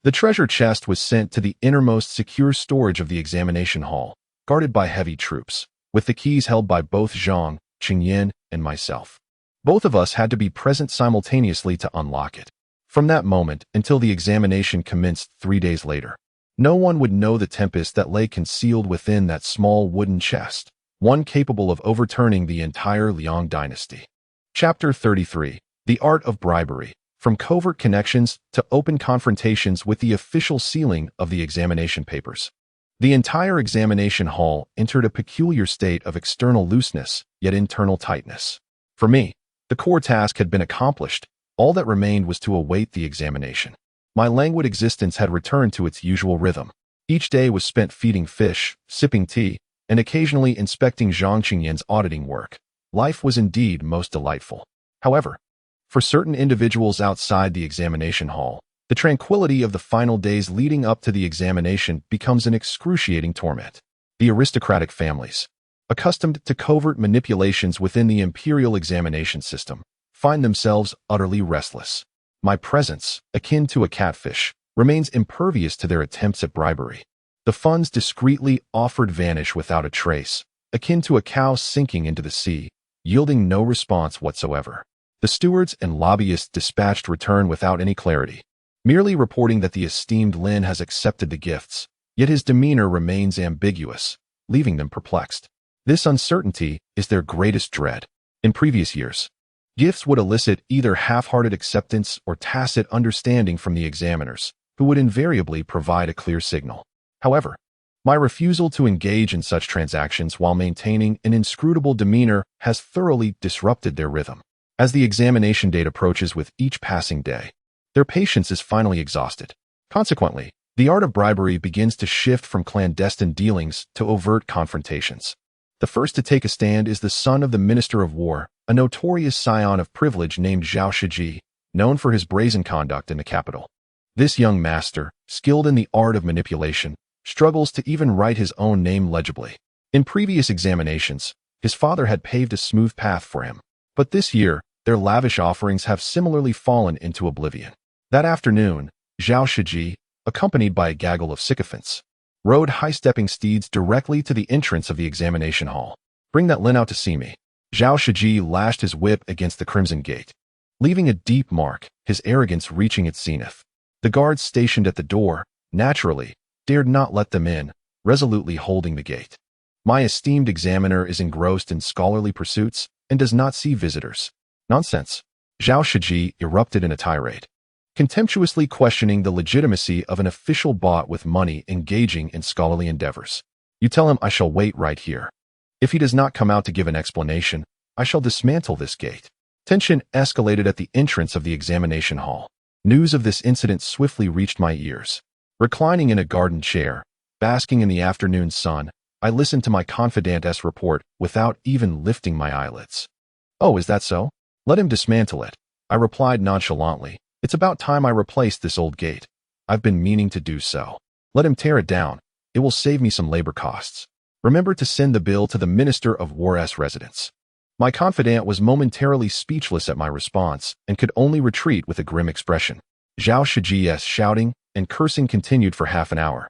The treasure chest was sent to the innermost secure storage of the examination hall, guarded by heavy troops, with the keys held by both Zhang Qingyan and myself. Both of us had to be present simultaneously to unlock it. From that moment until the examination commenced 3 days later, no one would know the tempest that lay concealed within that small wooden chest, one capable of overturning the entire Liang dynasty. Chapter 33. The Art of Bribery. From covert connections to open confrontations with the official sealing of the examination papers. The entire examination hall entered a peculiar state of external looseness, yet internal tightness. For me, the core task had been accomplished. All that remained was to await the examination. My languid existence had returned to its usual rhythm. Each day was spent feeding fish, sipping tea, and occasionally inspecting Zhang Qingyan's auditing work. Life was indeed most delightful. However, for certain individuals outside the examination hall, the tranquility of the final days leading up to the examination becomes an excruciating torment. The aristocratic families, accustomed to covert manipulations within the imperial examination system, find themselves utterly restless. My presence, akin to a catfish, remains impervious to their attempts at bribery. The funds discreetly offered vanish without a trace, akin to a cow sinking into the sea, yielding no response whatsoever. The stewards and lobbyists dispatched return without any clarity, merely reporting that the esteemed Lin has accepted the gifts, yet his demeanor remains ambiguous, leaving them perplexed. This uncertainty is their greatest dread. In previous years, gifts would elicit either half-hearted acceptance or tacit understanding from the examiners, who would invariably provide a clear signal. However, my refusal to engage in such transactions while maintaining an inscrutable demeanor has thoroughly disrupted their rhythm. As the examination date approaches with each passing day, their patience is finally exhausted. Consequently, the art of bribery begins to shift from clandestine dealings to overt confrontations. The first to take a stand is the son of the Minister of War, a notorious scion of privilege named Lin Zhijie, known for his brazen conduct in the capital. This young master, skilled in the art of manipulation, struggles to even write his own name legibly. In previous examinations, his father had paved a smooth path for him, but this year, their lavish offerings have similarly fallen into oblivion. That afternoon, Lin Zhijie, accompanied by a gaggle of sycophants, rode high-stepping steeds directly to the entrance of the examination hall. "Bring that Lin out to see me." Lin Zhijie lashed his whip against the crimson gate, leaving a deep mark, his arrogance reaching its zenith. The guards stationed at the door, naturally, dared not let them in, resolutely holding the gate. My esteemed examiner is engrossed in scholarly pursuits and does not see visitors. Nonsense. Lin Zhijie erupted in a tirade, contemptuously questioning the legitimacy of an official bought with money engaging in scholarly endeavors. "You tell him I shall wait right here. If he does not come out to give an explanation, I shall dismantle this gate." Tension escalated at the entrance of the examination hall. News of this incident swiftly reached my ears. Reclining in a garden chair, basking in the afternoon sun, I listened to my confidant's report without even lifting my eyelids. "Oh, is that so? Let him dismantle it," I replied nonchalantly. "It's about time I replaced this old gate. I've been meaning to do so. Let him tear it down. It will save me some labor costs. Remember to send the bill to the Minister of War's residence." My confidant was momentarily speechless at my response and could only retreat with a grim expression. Lin Zhijie's shouting and cursing continued for half an hour,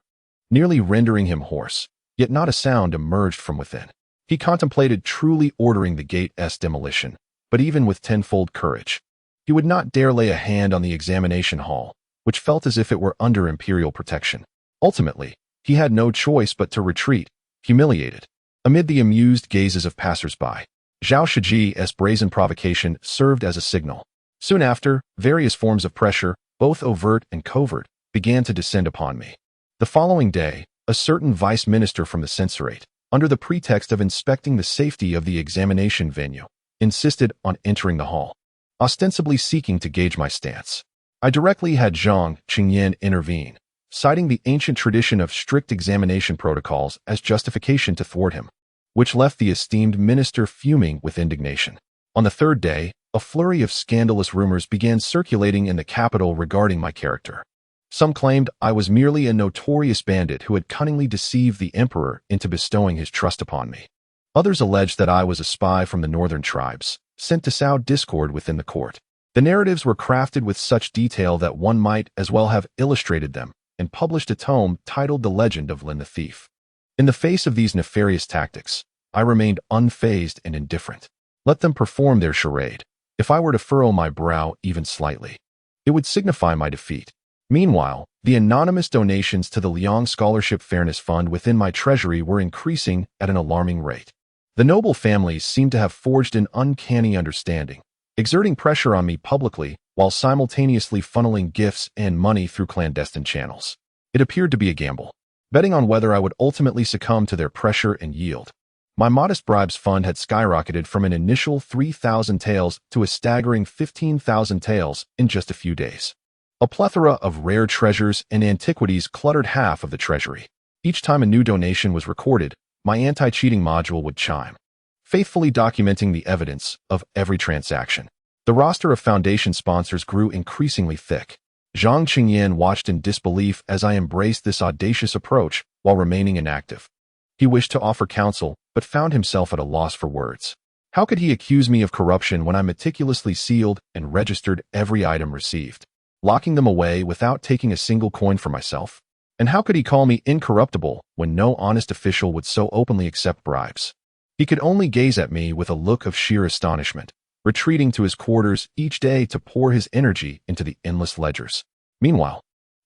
nearly rendering him hoarse, yet not a sound emerged from within. He contemplated truly ordering the gate's demolition, but even with tenfold courage, he would not dare lay a hand on the examination hall, which felt as if it were under imperial protection. Ultimately, he had no choice but to retreat, humiliated, amid the amused gazes of passers-by. Lin Zhijie's brazen provocation served as a signal. Soon after, various forms of pressure, both overt and covert, began to descend upon me. The following day, a certain vice minister from the censorate, under the pretext of inspecting the safety of the examination venue, insisted on entering the hall, ostensibly seeking to gauge my stance. I directly had Zhang Qingyan intervene, citing the ancient tradition of strict examination protocols as justification to thwart him, which left the esteemed minister fuming with indignation. On the third day, a flurry of scandalous rumors began circulating in the capital regarding my character. Some claimed I was merely a notorious bandit who had cunningly deceived the emperor into bestowing his trust upon me. Others alleged that I was a spy from the northern tribes, sent to sow discord within the court. The narratives were crafted with such detail that one might as well have illustrated them and published a tome titled The Legend of Lin the Thief. In the face of these nefarious tactics, I remained unfazed and indifferent. Let them perform their charade. If I were to furrow my brow even slightly, it would signify my defeat. Meanwhile, the anonymous donations to the Liang Scholarship Fairness Fund within my treasury were increasing at an alarming rate. The noble families seemed to have forged an uncanny understanding, exerting pressure on me publicly while simultaneously funneling gifts and money through clandestine channels. It appeared to be a gamble, betting on whether I would ultimately succumb to their pressure and yield. My modest bribes fund had skyrocketed from an initial 3,000 taels to a staggering 15,000 taels in just a few days. A plethora of rare treasures and antiquities cluttered half of the treasury. Each time a new donation was recorded, my anti-cheating module would chime, faithfully documenting the evidence of every transaction. The roster of foundation sponsors grew increasingly thick. Zhang Qingyan watched in disbelief as I embraced this audacious approach while remaining inactive. He wished to offer counsel, but found himself at a loss for words. How could he accuse me of corruption when I meticulously sealed and registered every item received, locking them away without taking a single coin for myself? And how could he call me incorruptible when no honest official would so openly accept bribes? He could only gaze at me with a look of sheer astonishment, retreating to his quarters each day to pour his energy into the endless ledgers. Meanwhile,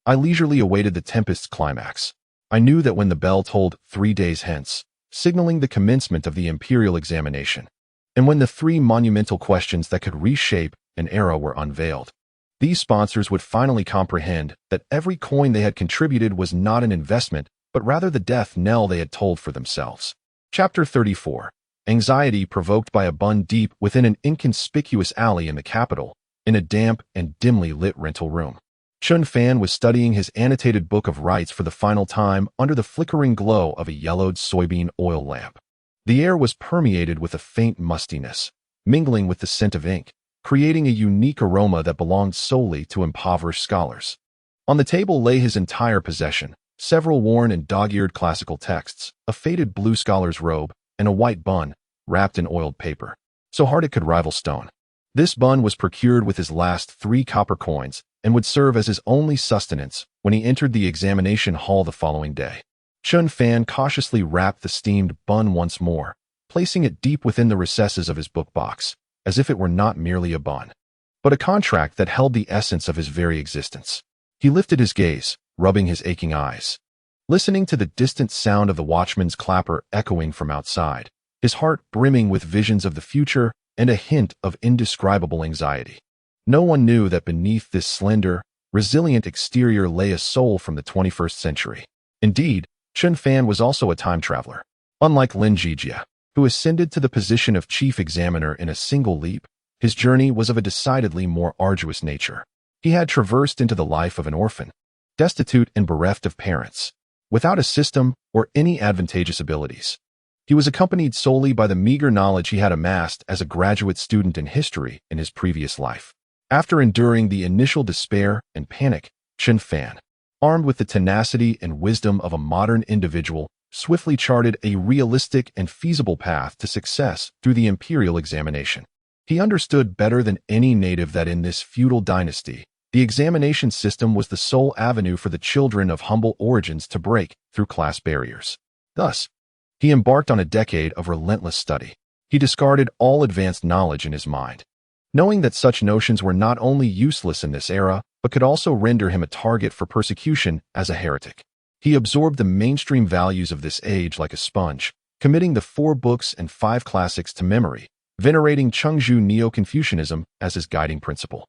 I leisurely awaited the tempest's climax. I knew that when the bell tolled 3 days hence, signaling the commencement of the Imperial Examination, and when the 3 monumental questions that could reshape an era were unveiled, these sponsors would finally comprehend that every coin they had contributed was not an investment, but rather the death knell they had tolled for themselves. Chapter 34. Anxiety provoked by a bun deep within an inconspicuous alley in the capital, in a damp and dimly lit rental room. Chun Fan was studying his annotated book of rites for the final time under the flickering glow of a yellowed soybean oil lamp. The air was permeated with a faint mustiness, mingling with the scent of ink, creating a unique aroma that belonged solely to impoverished scholars. On the table lay his entire possession, several worn and dog-eared classical texts, a faded blue scholar's robe, and a white bun, wrapped in oiled paper, so hard it could rival stone. This bun was procured with his last 3 copper coins and would serve as his only sustenance when he entered the examination hall the following day. Chun Fan cautiously wrapped the steamed bun once more, placing it deep within the recesses of his book box, as if it were not merely a bun, but a contract that held the essence of his very existence. He lifted his gaze, rubbing his aching eyes, listening to the distant sound of the watchman's clapper echoing from outside, his heart brimming with visions of the future and a hint of indescribable anxiety. No one knew that beneath this slender, resilient exterior lay a soul from the 21st century. Indeed, Chun Fan was also a time traveler. Unlike Lin Zhijie, who ascended to the position of chief examiner in a single leap, his journey was of a decidedly more arduous nature. He had traversed into the life of an orphan, destitute and bereft of parents, without a system or any advantageous abilities. He was accompanied solely by the meager knowledge he had amassed as a graduate student in history in his previous life. After enduring the initial despair and panic, Chun Fan, armed with the tenacity and wisdom of a modern individual, swiftly charted a realistic and feasible path to success through the Imperial Examination. He understood better than any native that in this feudal dynasty, the examination system was the sole avenue for the children of humble origins to break through class barriers. Thus, he embarked on a decade of relentless study. He discarded all advanced knowledge in his mind, knowing that such notions were not only useless in this era, but could also render him a target for persecution as a heretic. He absorbed the mainstream values of this age like a sponge, committing the 4 books and 5 classics to memory, venerating Chengzhu Neo-Confucianism as his guiding principle,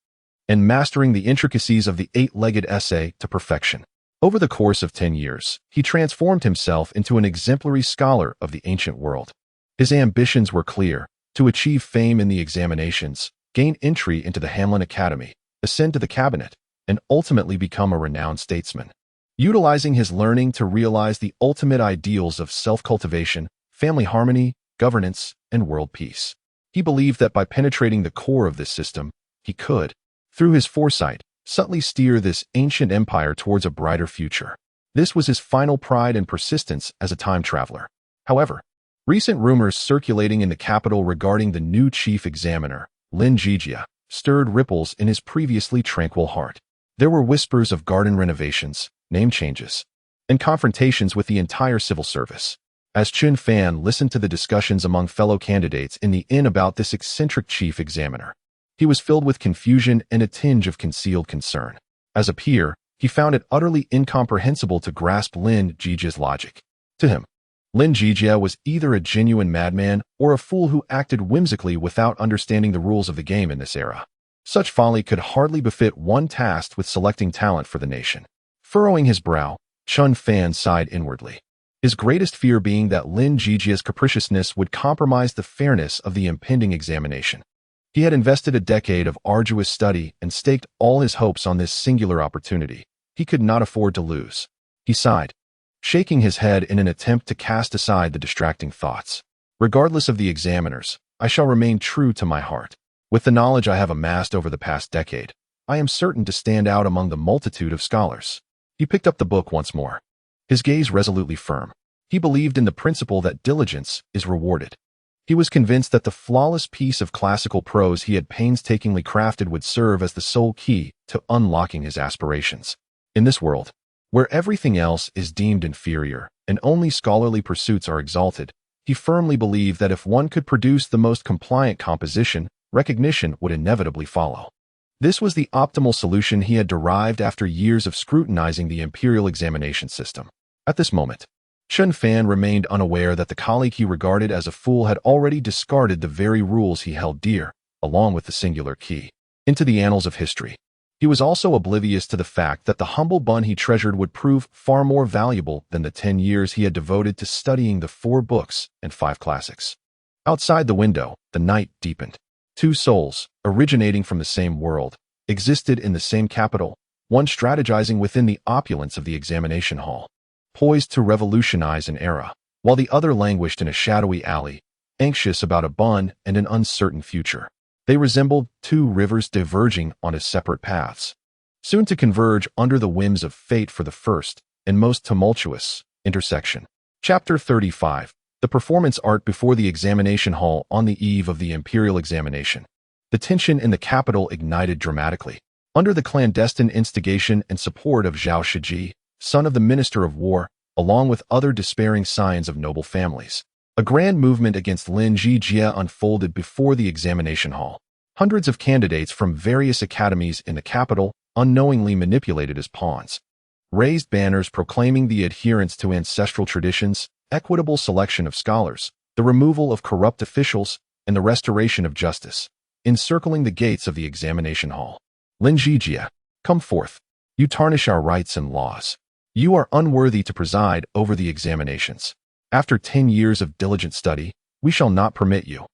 and mastering the intricacies of the 8-legged essay to perfection. Over the course of 10 years, he transformed himself into an exemplary scholar of the ancient world. His ambitions were clear: to achieve fame in the examinations, gain entry into the Hamlin Academy, ascend to the cabinet, and ultimately become a renowned statesman. Utilizing his learning to realize the ultimate ideals of self-cultivation, family harmony, governance, and world peace. He believed that by penetrating the core of this system, he could, through his foresight, subtly steer this ancient empire towards a brighter future. This was his final pride and persistence as a time traveler. However, recent rumors circulating in the capital regarding the new chief examiner, Lin Zhijie, stirred ripples in his previously tranquil heart. There were whispers of garden renovations, name changes, and confrontations with the entire civil service. As Chun Fan listened to the discussions among fellow candidates in the inn about this eccentric chief examiner, he was filled with confusion and a tinge of concealed concern. As a peer, he found it utterly incomprehensible to grasp Lin Zhijie's logic. To him, Lin Zhijie was either a genuine madman or a fool who acted whimsically without understanding the rules of the game in this era. Such folly could hardly befit one tasked with selecting talent for the nation. Furrowing his brow, Chun Fan sighed inwardly, his greatest fear being that Lin Zhijie's capriciousness would compromise the fairness of the impending examination. He had invested a decade of arduous study and staked all his hopes on this singular opportunity. He could not afford to lose. He sighed, shaking his head in an attempt to cast aside the distracting thoughts. Regardless of the examiners, I shall remain true to my heart. With the knowledge I have amassed over the past decade, I am certain to stand out among the multitude of scholars. He picked up the book once more, his gaze resolutely firm. He believed in the principle that diligence is rewarded. He was convinced that the flawless piece of classical prose he had painstakingly crafted would serve as the sole key to unlocking his aspirations. In this world, where everything else is deemed inferior and only scholarly pursuits are exalted, he firmly believed that if one could produce the most compliant composition, recognition would inevitably follow. This was the optimal solution he had derived after years of scrutinizing the Imperial Examination system. At this moment, Chen Fan remained unaware that the colleague he regarded as a fool had already discarded the very rules he held dear, along with the singular key, into the annals of history. He was also oblivious to the fact that the humble bun he treasured would prove far more valuable than the 10 years he had devoted to studying the 4 books and 5 classics. Outside the window, the night deepened. 2 souls, originating from the same world, existed in the same capital, one strategizing within the opulence of the examination hall, poised to revolutionize an era, while the other languished in a shadowy alley, anxious about a bun and an uncertain future. They resembled 2 rivers diverging onto separate paths, soon to converge under the whims of fate for the first and most tumultuous intersection. Chapter 35. The Performance Art Before the Examination Hall on the eve of the Imperial Examination. The tension in the capital ignited dramatically. Under the clandestine instigation and support of Zhao Shiji, son of the Minister of War, along with other despairing scions of noble families, a grand movement against Lin Zhijie unfolded before the examination hall. Hundreds of candidates from various academies in the capital, unknowingly manipulated as pawns, raised banners proclaiming the adherence to ancestral traditions, equitable selection of scholars, the removal of corrupt officials, and the restoration of justice, encircling the gates of the examination hall. Lin Zhijie, come forth. You tarnish our rights and laws. You are unworthy to preside over the examinations. After 10 years of diligent study, we shall not permit you,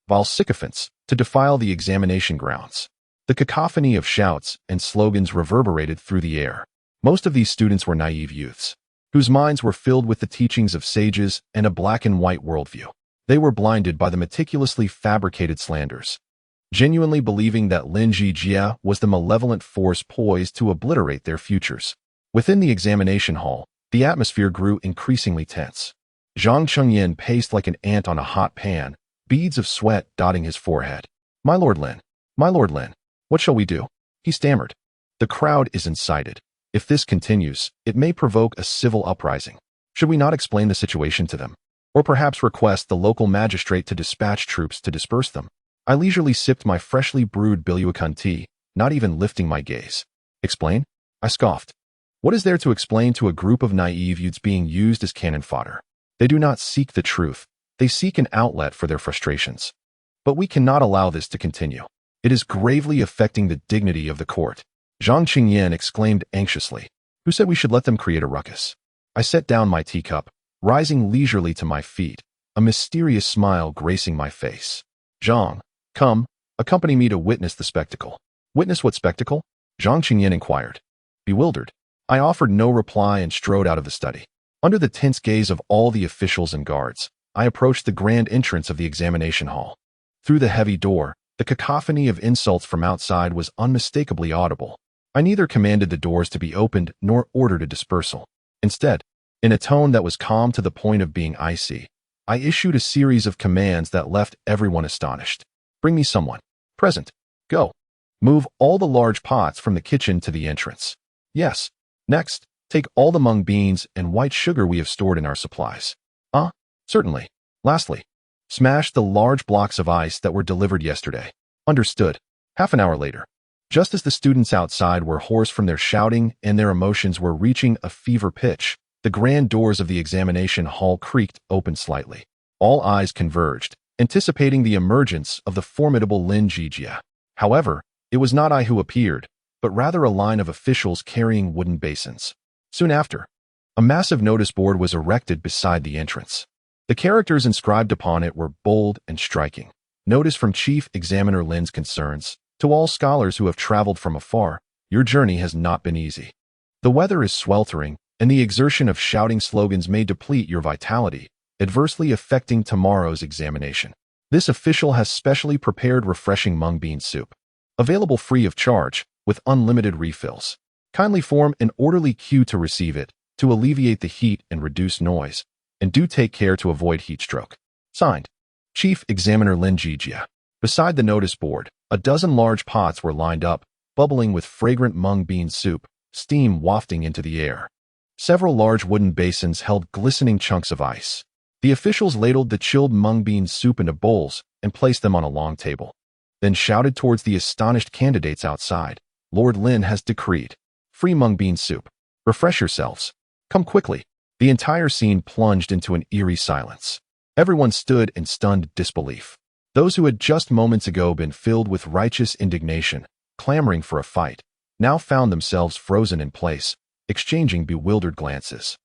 vile sycophants, to defile the examination grounds. The cacophony of shouts and slogans reverberated through the air. Most of these students were naive youths, whose minds were filled with the teachings of sages and a black and white worldview. They were blinded by the meticulously fabricated slanders, genuinely believing that Lin Zhijie was the malevolent force poised to obliterate their futures. Within the examination hall, the atmosphere grew increasingly tense. Zhang Chengyan paced like an ant on a hot pan, beads of sweat dotting his forehead. My Lord Lin, what shall we do? He stammered. The crowd is incited. If this continues, it may provoke a civil uprising. Should we not explain the situation to them? Or perhaps request the local magistrate to dispatch troops to disperse them? I leisurely sipped my freshly brewed Biluakan tea, not even lifting my gaze. Explain? I scoffed. What is there to explain to a group of naive youths being used as cannon fodder? They do not seek the truth. They seek an outlet for their frustrations. But we cannot allow this to continue. It is gravely affecting the dignity of the court. Zhang Qingyan exclaimed anxiously. Who said we should let them create a ruckus? I set down my teacup, rising leisurely to my feet, a mysterious smile gracing my face. Zhang, come, accompany me to witness the spectacle. Witness what spectacle? Zhang Qingyan inquired. Bewildered, I offered no reply and strode out of the study. Under the tense gaze of all the officials and guards, I approached the grand entrance of the examination hall. Through the heavy door, the cacophony of insults from outside was unmistakably audible. I neither commanded the doors to be opened nor ordered a dispersal. Instead, in a tone that was calm to the point of being icy, I issued a series of commands that left everyone astonished. Bring me someone. Present. Go. Move all the large pots from the kitchen to the entrance. Yes. Next, take all the mung beans and white sugar we have stored in our supplies. Certainly. Lastly, smash the large blocks of ice that were delivered yesterday. Understood. Half an hour later, just as the students outside were hoarse from their shouting and their emotions were reaching a fever pitch, the grand doors of the examination hall creaked open slightly. All eyes converged, anticipating the emergence of the formidable Lin Zhijie. However, it was not I who appeared, but rather a line of officials carrying wooden basins. Soon after, a massive notice board was erected beside the entrance. The characters inscribed upon it were bold and striking. Notice from Chief Examiner Lin's concerns. To all scholars who have traveled from afar, your journey has not been easy. The weather is sweltering, and the exertion of shouting slogans may deplete your vitality, adversely affecting tomorrow's examination. This official has specially prepared refreshing mung bean soup, available free of charge, with unlimited refills. Kindly form an orderly queue to receive it, to alleviate the heat and reduce noise, and do take care to avoid heat stroke. Signed, Chief Examiner Lin Zhijie. Beside the notice board, a dozen large pots were lined up, bubbling with fragrant mung bean soup, steam wafting into the air. Several large wooden basins held glistening chunks of ice. The officials ladled the chilled mung bean soup into bowls and placed them on a long table, then shouted towards the astonished candidates outside. Lord Lin has decreed. Free mung bean soup. Refresh yourselves. Come quickly. The entire scene plunged into an eerie silence. Everyone stood in stunned disbelief. Those who had just moments ago been filled with righteous indignation, clamoring for a fight, now found themselves frozen in place, exchanging bewildered glances.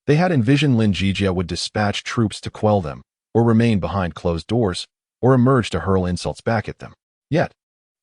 They had envisioned Lin Zhijie would dispatch troops to quell them, or remain behind closed doors, or emerge to hurl insults back at them. Yet,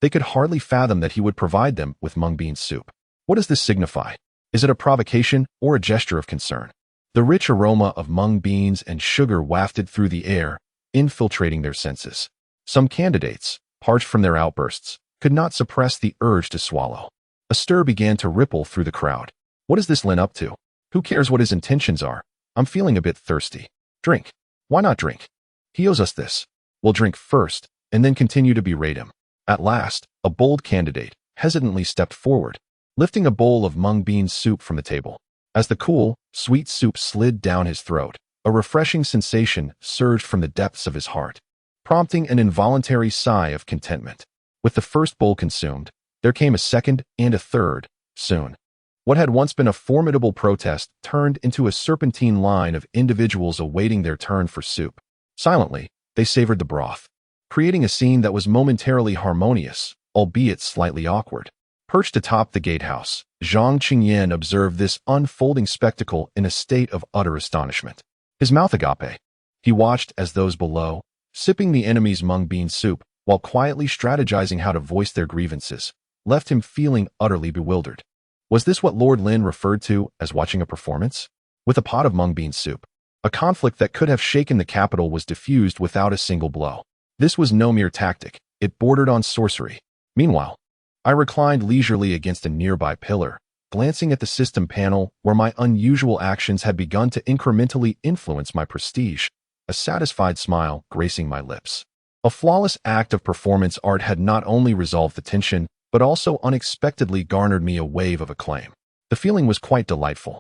they could hardly fathom that he would provide them with mung bean soup. What does this signify? Is it a provocation or a gesture of concern? The rich aroma of mung beans and sugar wafted through the air, infiltrating their senses. Some candidates, parched from their outbursts, could not suppress the urge to swallow. A stir began to ripple through the crowd. What is this Lin up to? Who cares what his intentions are? I'm feeling a bit thirsty. Drink. Why not drink? He owes us this. We'll drink first, and then continue to berate him. At last, a bold candidate hesitantly stepped forward, lifting a bowl of mung bean soup from the table. As the cool, sweet soup slid down his throat, a refreshing sensation surged from the depths of his heart, prompting an involuntary sigh of contentment. With the first bowl consumed, there came a second and a third, soon. What had once been a formidable protest turned into a serpentine line of individuals awaiting their turn for soup. Silently, they savored the broth, creating a scene that was momentarily harmonious, albeit slightly awkward. Perched atop the gatehouse, Zhang Qingyan observed this unfolding spectacle in a state of utter astonishment. His mouth agape. He watched as those below, sipping the enemy's mung bean soup, while quietly strategizing how to voice their grievances, left him feeling utterly bewildered. Was this what Lord Lin referred to as watching a performance? With a pot of mung bean soup, a conflict that could have shaken the capital was diffused without a single blow. This was no mere tactic, it bordered on sorcery. Meanwhile, I reclined leisurely against a nearby pillar, glancing at the system panel where my unusual actions had begun to incrementally influence my prestige, a satisfied smile gracing my lips. A flawless act of performance art had not only resolved the tension, but also unexpectedly garnered me a wave of acclaim. The feeling was quite delightful.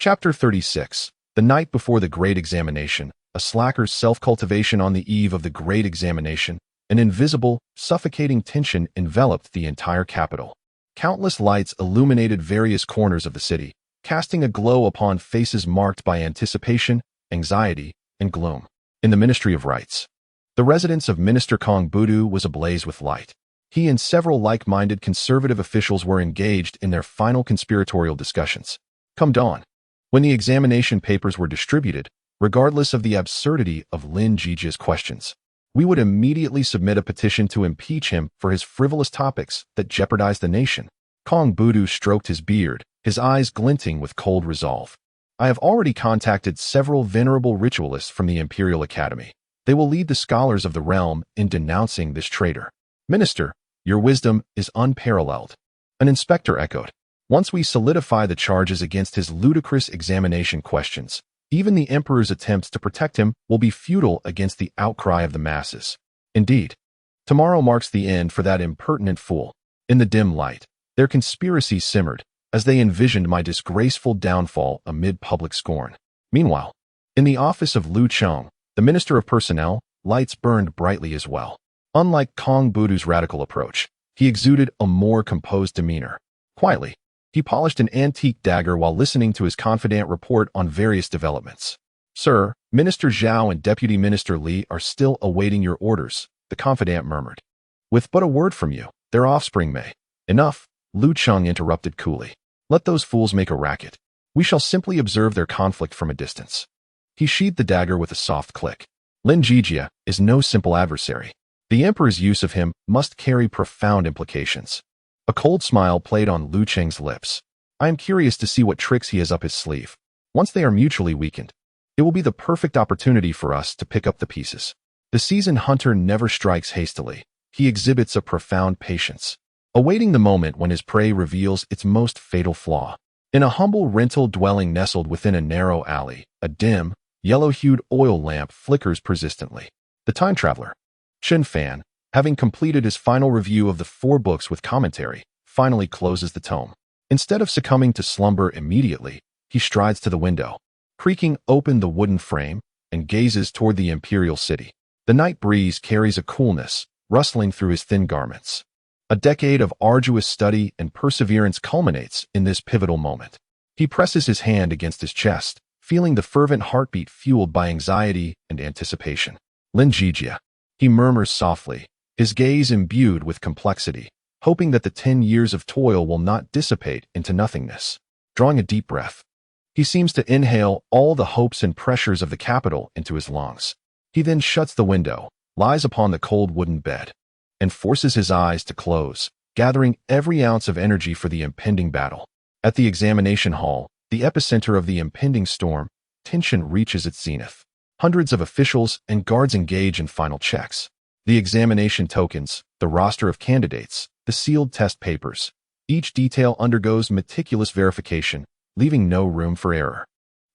Chapter 36. The night before the Great Examination, a slacker's self-cultivation on the eve of the Great Examination, an invisible, suffocating tension enveloped the entire capital. Countless lights illuminated various corners of the city, casting a glow upon faces marked by anticipation, anxiety, and gloom. In the Ministry of Rites, the residence of Minister Kong Budu was ablaze with light. He and several like-minded conservative officials were engaged in their final conspiratorial discussions. Come dawn, when the examination papers were distributed, regardless of the absurdity of Lin Zhijie's questions, we would immediately submit a petition to impeach him for his frivolous topics that jeopardized the nation. Kong Budu stroked his beard, his eyes glinting with cold resolve. I have already contacted several venerable ritualists from the Imperial Academy. They will lead the scholars of the realm in denouncing this traitor. Minister, your wisdom is unparalleled. An inspector echoed. Once we solidify the charges against his ludicrous examination questions, even the Emperor's attempts to protect him will be futile against the outcry of the masses. Indeed, tomorrow marks the end for that impertinent fool. In the dim light, their conspiracy simmered as they envisioned my disgraceful downfall amid public scorn. Meanwhile, in the office of Lu Cheng, the Minister of Personnel, lights burned brightly as well. Unlike Kong Budu's radical approach, he exuded a more composed demeanor. Quietly, he polished an antique dagger while listening to his confidant report on various developments. Sir, Minister Zhao and Deputy Minister Li are still awaiting your orders, the confidant murmured. With but a word from you, their offspring may. Enough, Lu Cheng interrupted coolly. Let those fools make a racket. We shall simply observe their conflict from a distance. He sheathed the dagger with a soft click. Lin Zhijie is no simple adversary. The Emperor's use of him must carry profound implications. A cold smile played on Lu Cheng's lips. I am curious to see what tricks he has up his sleeve. Once they are mutually weakened, it will be the perfect opportunity for us to pick up the pieces. The seasoned hunter never strikes hastily. He exhibits a profound patience, awaiting the moment when his prey reveals its most fatal flaw. In a humble rental dwelling nestled within a narrow alley, a dim, yellow-hued oil lamp flickers persistently. The TimeTraveler, Chen Fan, having completed his final review of the 4 books with commentary, finally closes the tome. Instead of succumbing to slumber immediately, he strides to the window, creaking open the wooden frame, and gazes toward the imperial city. The night breeze carries a coolness, rustling through his thin garments. A decade of arduous study and perseverance culminates in this pivotal moment. He presses his hand against his chest, feeling the fervent heartbeat fueled by anxiety and anticipation. Lin Zhijie, he murmurs softly, his gaze imbued with complexity, hoping that the 10 years of toil will not dissipate into nothingness. Drawing a deep breath, he seems to inhale all the hopes and pressures of the capital into his lungs. He then shuts the window, lies upon the cold wooden bed, and forces his eyes to close, gathering every ounce of energy for the impending battle. At the examination hall, the epicenter of the impending storm, tension reaches its zenith. Hundreds of officials and guards engage in final checks. The examination tokens, the roster of candidates, the sealed test papers. Each detail undergoes meticulous verification, leaving no room for error.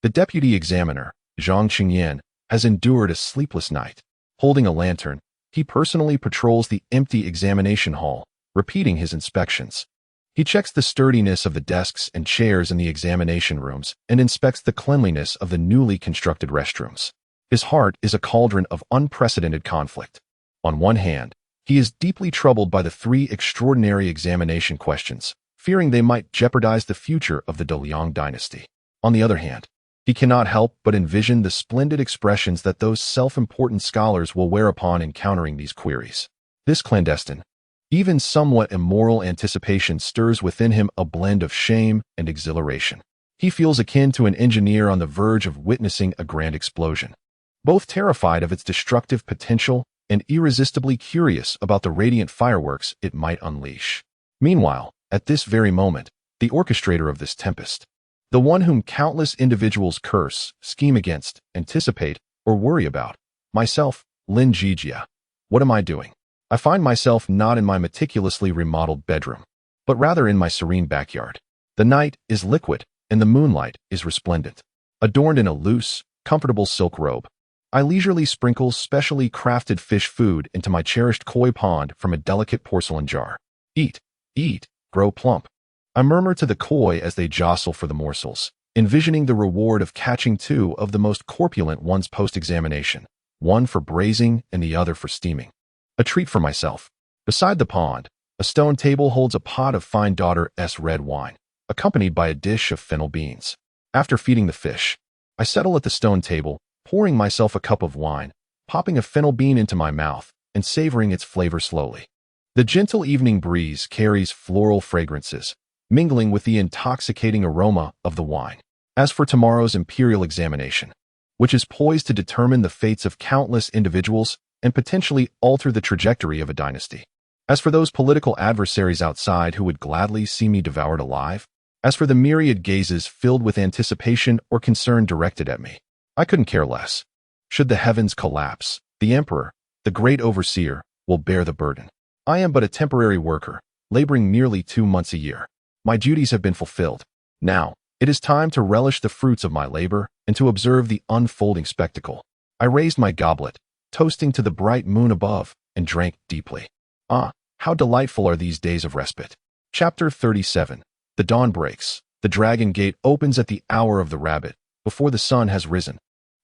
The deputy examiner, Zhang Qingyan, has endured a sleepless night. Holding a lantern, he personally patrols the empty examination hall, repeating his inspections. He checks the sturdiness of the desks and chairs in the examination rooms and inspects the cleanliness of the newly constructed restrooms. His heart is a cauldron of unprecedented conflict. On one hand, he is deeply troubled by the 3 extraordinary examination questions, fearing they might jeopardize the future of the Liang Dynasty. On the other hand, he cannot help but envision the splendid expressions that those self-important scholars will wear upon encountering these queries. This clandestine, even somewhat immoral anticipation stirs within him a blend of shame and exhilaration. He feels akin to an engineer on the verge of witnessing a grand explosion, both terrified of its destructive potential and irresistibly curious about the radiant fireworks it might unleash. Meanwhile, at this very moment, the orchestrator of this tempest, the one whom countless individuals curse, scheme against, anticipate, or worry about, myself, Lin Zhijie. What am I doing? I find myself not in my meticulously remodeled bedroom, but rather in my serene backyard. The night is liquid, and the moonlight is resplendent. Adorned in a loose, comfortable silk robe, I leisurely sprinkle specially crafted fish food into my cherished koi pond from a delicate porcelain jar. Eat, eat, grow plump. I murmur to the koi as they jostle for the morsels, envisioning the reward of catching 2 of the most corpulent ones post-examination, one for braising and the other for steaming. A treat for myself. Beside the pond, a stone table holds a pot of fine daughter's red wine, accompanied by a dish of fennel beans. After feeding the fish, I settle at the stone table, pouring myself a cup of wine, popping a fennel bean into my mouth, and savoring its flavor slowly. The gentle evening breeze carries floral fragrances, mingling with the intoxicating aroma of the wine. As for tomorrow's Imperial Examination, which is poised to determine the fates of countless individuals and potentially alter the trajectory of a dynasty. As for those political adversaries outside who would gladly see me devoured alive, as for the myriad gazes filled with anticipation or concern directed at me, I couldn't care less. Should the heavens collapse, the emperor, the great overseer, will bear the burden. I am but a temporary worker, laboring merely 2 months a year. My duties have been fulfilled. Now, it is time to relish the fruits of my labor and to observe the unfolding spectacle. I raised my goblet, toasting to the bright moon above, and drank deeply. Ah, how delightful are these days of respite. Chapter 37. The dawn breaks. The dragon gate opens at the hour of the rabbit, before the sun has risen.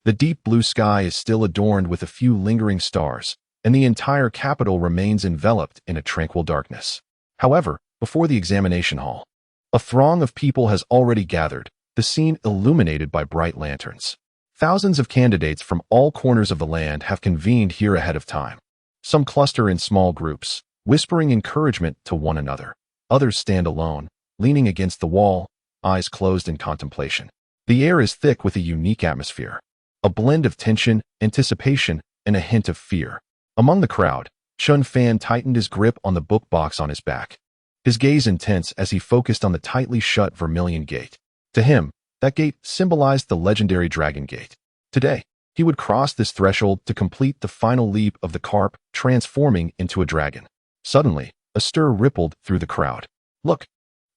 The deep blue sky is still adorned with a few lingering stars, and the entire capital remains enveloped in a tranquil darkness. However, before the examination hall, a throng of people has already gathered, the scene illuminated by bright lanterns. Thousands of candidates from all corners of the land have convened here ahead of time. Some cluster in small groups, whispering encouragement to one another. Others stand alone, leaning against the wall, eyes closed in contemplation. The air is thick with a unique atmosphere, a blend of tension, anticipation, and a hint of fear. Among the crowd, Chun Fan tightened his grip on the book box on his back. his gaze intense as he focused on the tightly shut vermilion gate. To him, that gate symbolized the legendary Dragon Gate. Today, he would cross this threshold to complete the final leap of the carp, transforming into a dragon. Suddenly, a stir rippled through the crowd. Look,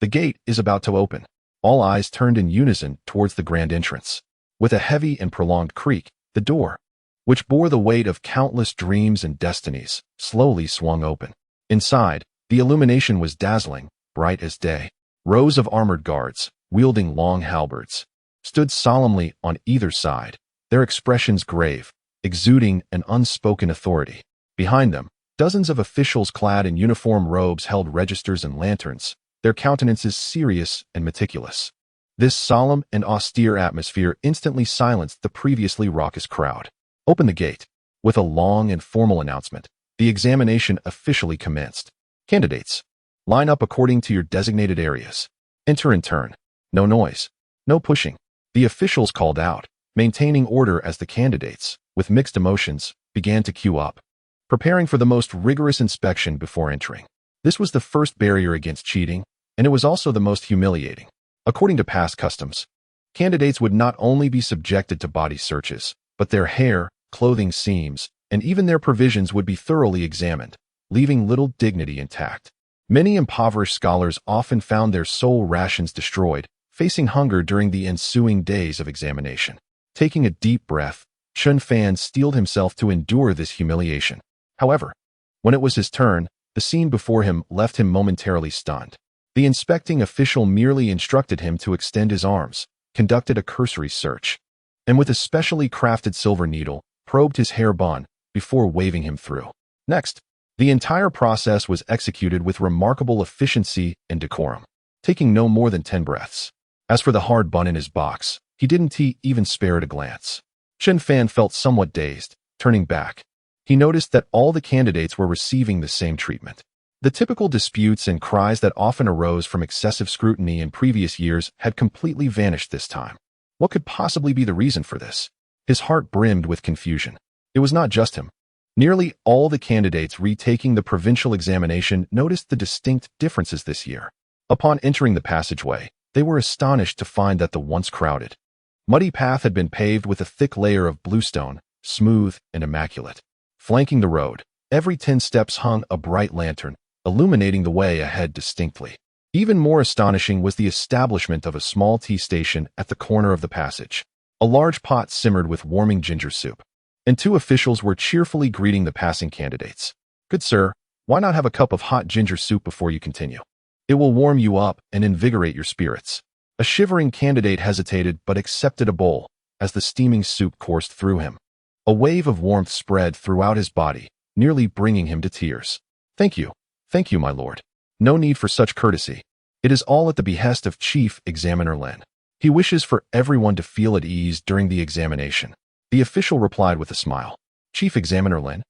the gate is about to open. All eyes turned in unison towards the grand entrance. With a heavy and prolonged creak, the door, which bore the weight of countless dreams and destinies, slowly swung open. Inside, the illumination was dazzling, bright as day. Rows of armored guards, wielding long halberds, stood solemnly on either side, their expressions grave, exuding an unspoken authority. Behind them, dozens of officials clad in uniform robes held registers and lanterns, their countenances serious and meticulous. This solemn and austere atmosphere instantly silenced the previously raucous crowd. Open the gate. With a long and formal announcement, the examination officially commenced. Candidates, line up according to your designated areas. Enter in turn. No noise. No pushing. The officials called out, maintaining order as the candidates, with mixed emotions, began to queue up, preparing for the most rigorous inspection before entering. This was the first barrier against cheating, and it was also the most humiliating. According to past customs, candidates would not only be subjected to body searches, but their hair, clothing seams, and even their provisions would be thoroughly examined, leaving little dignity intact. Many impoverished scholars often found their sole rations destroyed, facing hunger during the ensuing days of examination. Taking a deep breath, Chun Fan steeled himself to endure this humiliation. However, when it was his turn, the scene before him left him momentarily stunned. The inspecting official merely instructed him to extend his arms, conducted a cursory search, and with a specially crafted silver needle, probed his hair bun before waving him through. Next, the entire process was executed with remarkable efficiency and decorum, taking no more than 10 breaths. As for the hard bun in his box, he didn't even spare it a glance. Chun Fan felt somewhat dazed. Turning back, he noticed that all the candidates were receiving the same treatment. The typical disputes and cries that often arose from excessive scrutiny in previous years had completely vanished this time. What could possibly be the reason for this? His heart brimmed with confusion. It was not just him. Nearly all the candidates retaking the provincial examination noticed the distinct differences this year. Upon entering the passageway, they were astonished to find that the once crowded, muddy path had been paved with a thick layer of bluestone, smooth and immaculate. Flanking the road, every 10 steps hung a bright lantern, illuminating the way ahead distinctly. Even more astonishing was the establishment of a small tea station at the corner of the passage. A large pot simmered with warming ginger soup, and 2 officials were cheerfully greeting the passing candidates. "Good sir, why not have a cup of hot ginger soup before you continue? It will warm you up and invigorate your spirits." A shivering candidate hesitated but accepted a bowl as the steaming soup coursed through him. A wave of warmth spread throughout his body, nearly bringing him to tears. Thank you, my lord. No need for such courtesy. It is all at the behest of Chief Examiner Lin. He wishes for everyone to feel at ease during the examination." The official replied with a smile. Chief Examiner Lin?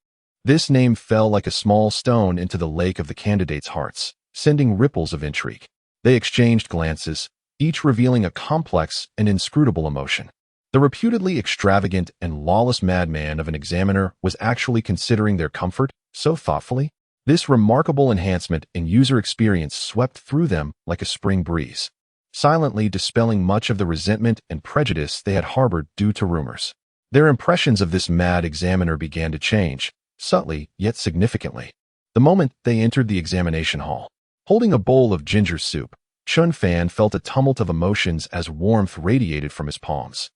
This name fell like a small stone into the lake of the candidates' hearts, sending ripples of intrigue. They exchanged glances, each revealing a complex and inscrutable emotion. The reputedly extravagant and lawless madman of an examiner was actually considering their comfort so thoughtfully. This remarkable enhancement in user experience swept through them like a spring breeze, silently dispelling much of the resentment and prejudice they had harbored due to rumors. Their impressions of this mad examiner began to change, subtly yet significantly, the moment they entered the examination hall. Holding a bowl of ginger soup, Chun Fan felt a tumult of emotions as warmth radiated from his palms.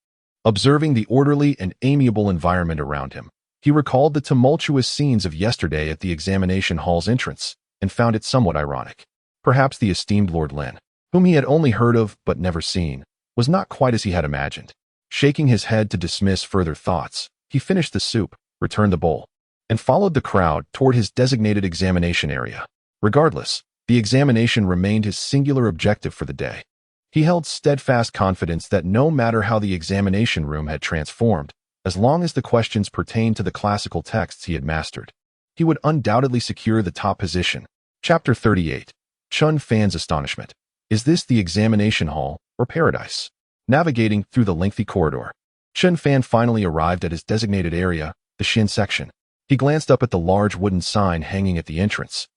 Observing the orderly and amiable environment around him, he recalled the tumultuous scenes of yesterday at the examination hall's entrance and found it somewhat ironic. Perhaps the esteemed Lord Lin, whom he had only heard of but never seen, was not quite as he had imagined. Shaking his head to dismiss further thoughts, he finished the soup, returned the bowl, and followed the crowd toward his designated examination area. Regardless, the examination remained his singular objective for the day. He held steadfast confidence that no matter how the examination room had transformed, as long as the questions pertained to the classical texts he had mastered, he would undoubtedly secure the top position. Chapter 38. Chun Fan's Astonishment. Is this the examination hall or paradise? Navigating through the lengthy corridor, Chun Fan finally arrived at his designated area, the Shin section. He glanced up at the large wooden sign hanging at the entrance,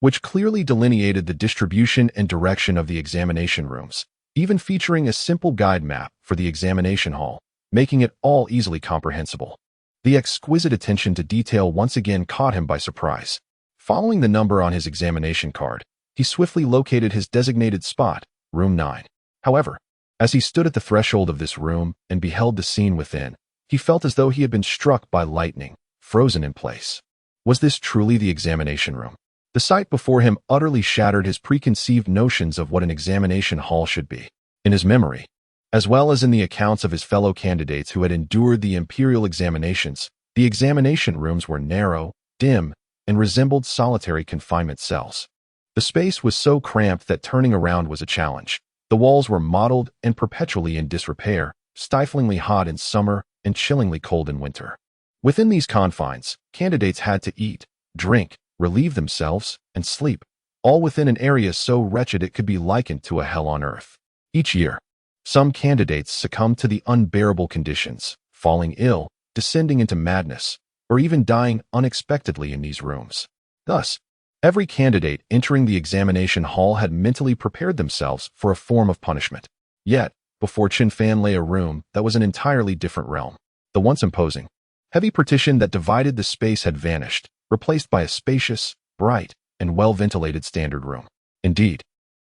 which clearly delineated the distribution and direction of the examination rooms, even featuring a simple guide map for the examination hall, making it all easily comprehensible. The exquisite attention to detail once again caught him by surprise. Following the number on his examination card, he swiftly located his designated spot, room 9. However, as he stood at the threshold of this room and beheld the scene within, he felt as though he had been struck by lightning, frozen in place. Was this truly the examination room? The sight before him utterly shattered his preconceived notions of what an examination hall should be. In his memory, as well as in the accounts of his fellow candidates who had endured the imperial examinations, the examination rooms were narrow, dim, and resembled solitary confinement cells. The space was so cramped that turning around was a challenge. The walls were mottled and perpetually in disrepair, stiflingly hot in summer and chillingly cold in winter. Within these confines, candidates had to eat, drink, relieve themselves, and sleep, all within an area so wretched it could be likened to a hell on earth. Each year, some candidates succumbed to the unbearable conditions, falling ill, descending into madness, or even dying unexpectedly in these rooms. Thus, every candidate entering the examination hall had mentally prepared themselves for a form of punishment. Yet, before Chen Fan lay a room that was an entirely different realm. The once imposing, heavy partition that divided the space had vanished, replaced by a spacious, bright, and well-ventilated standard room. Indeed,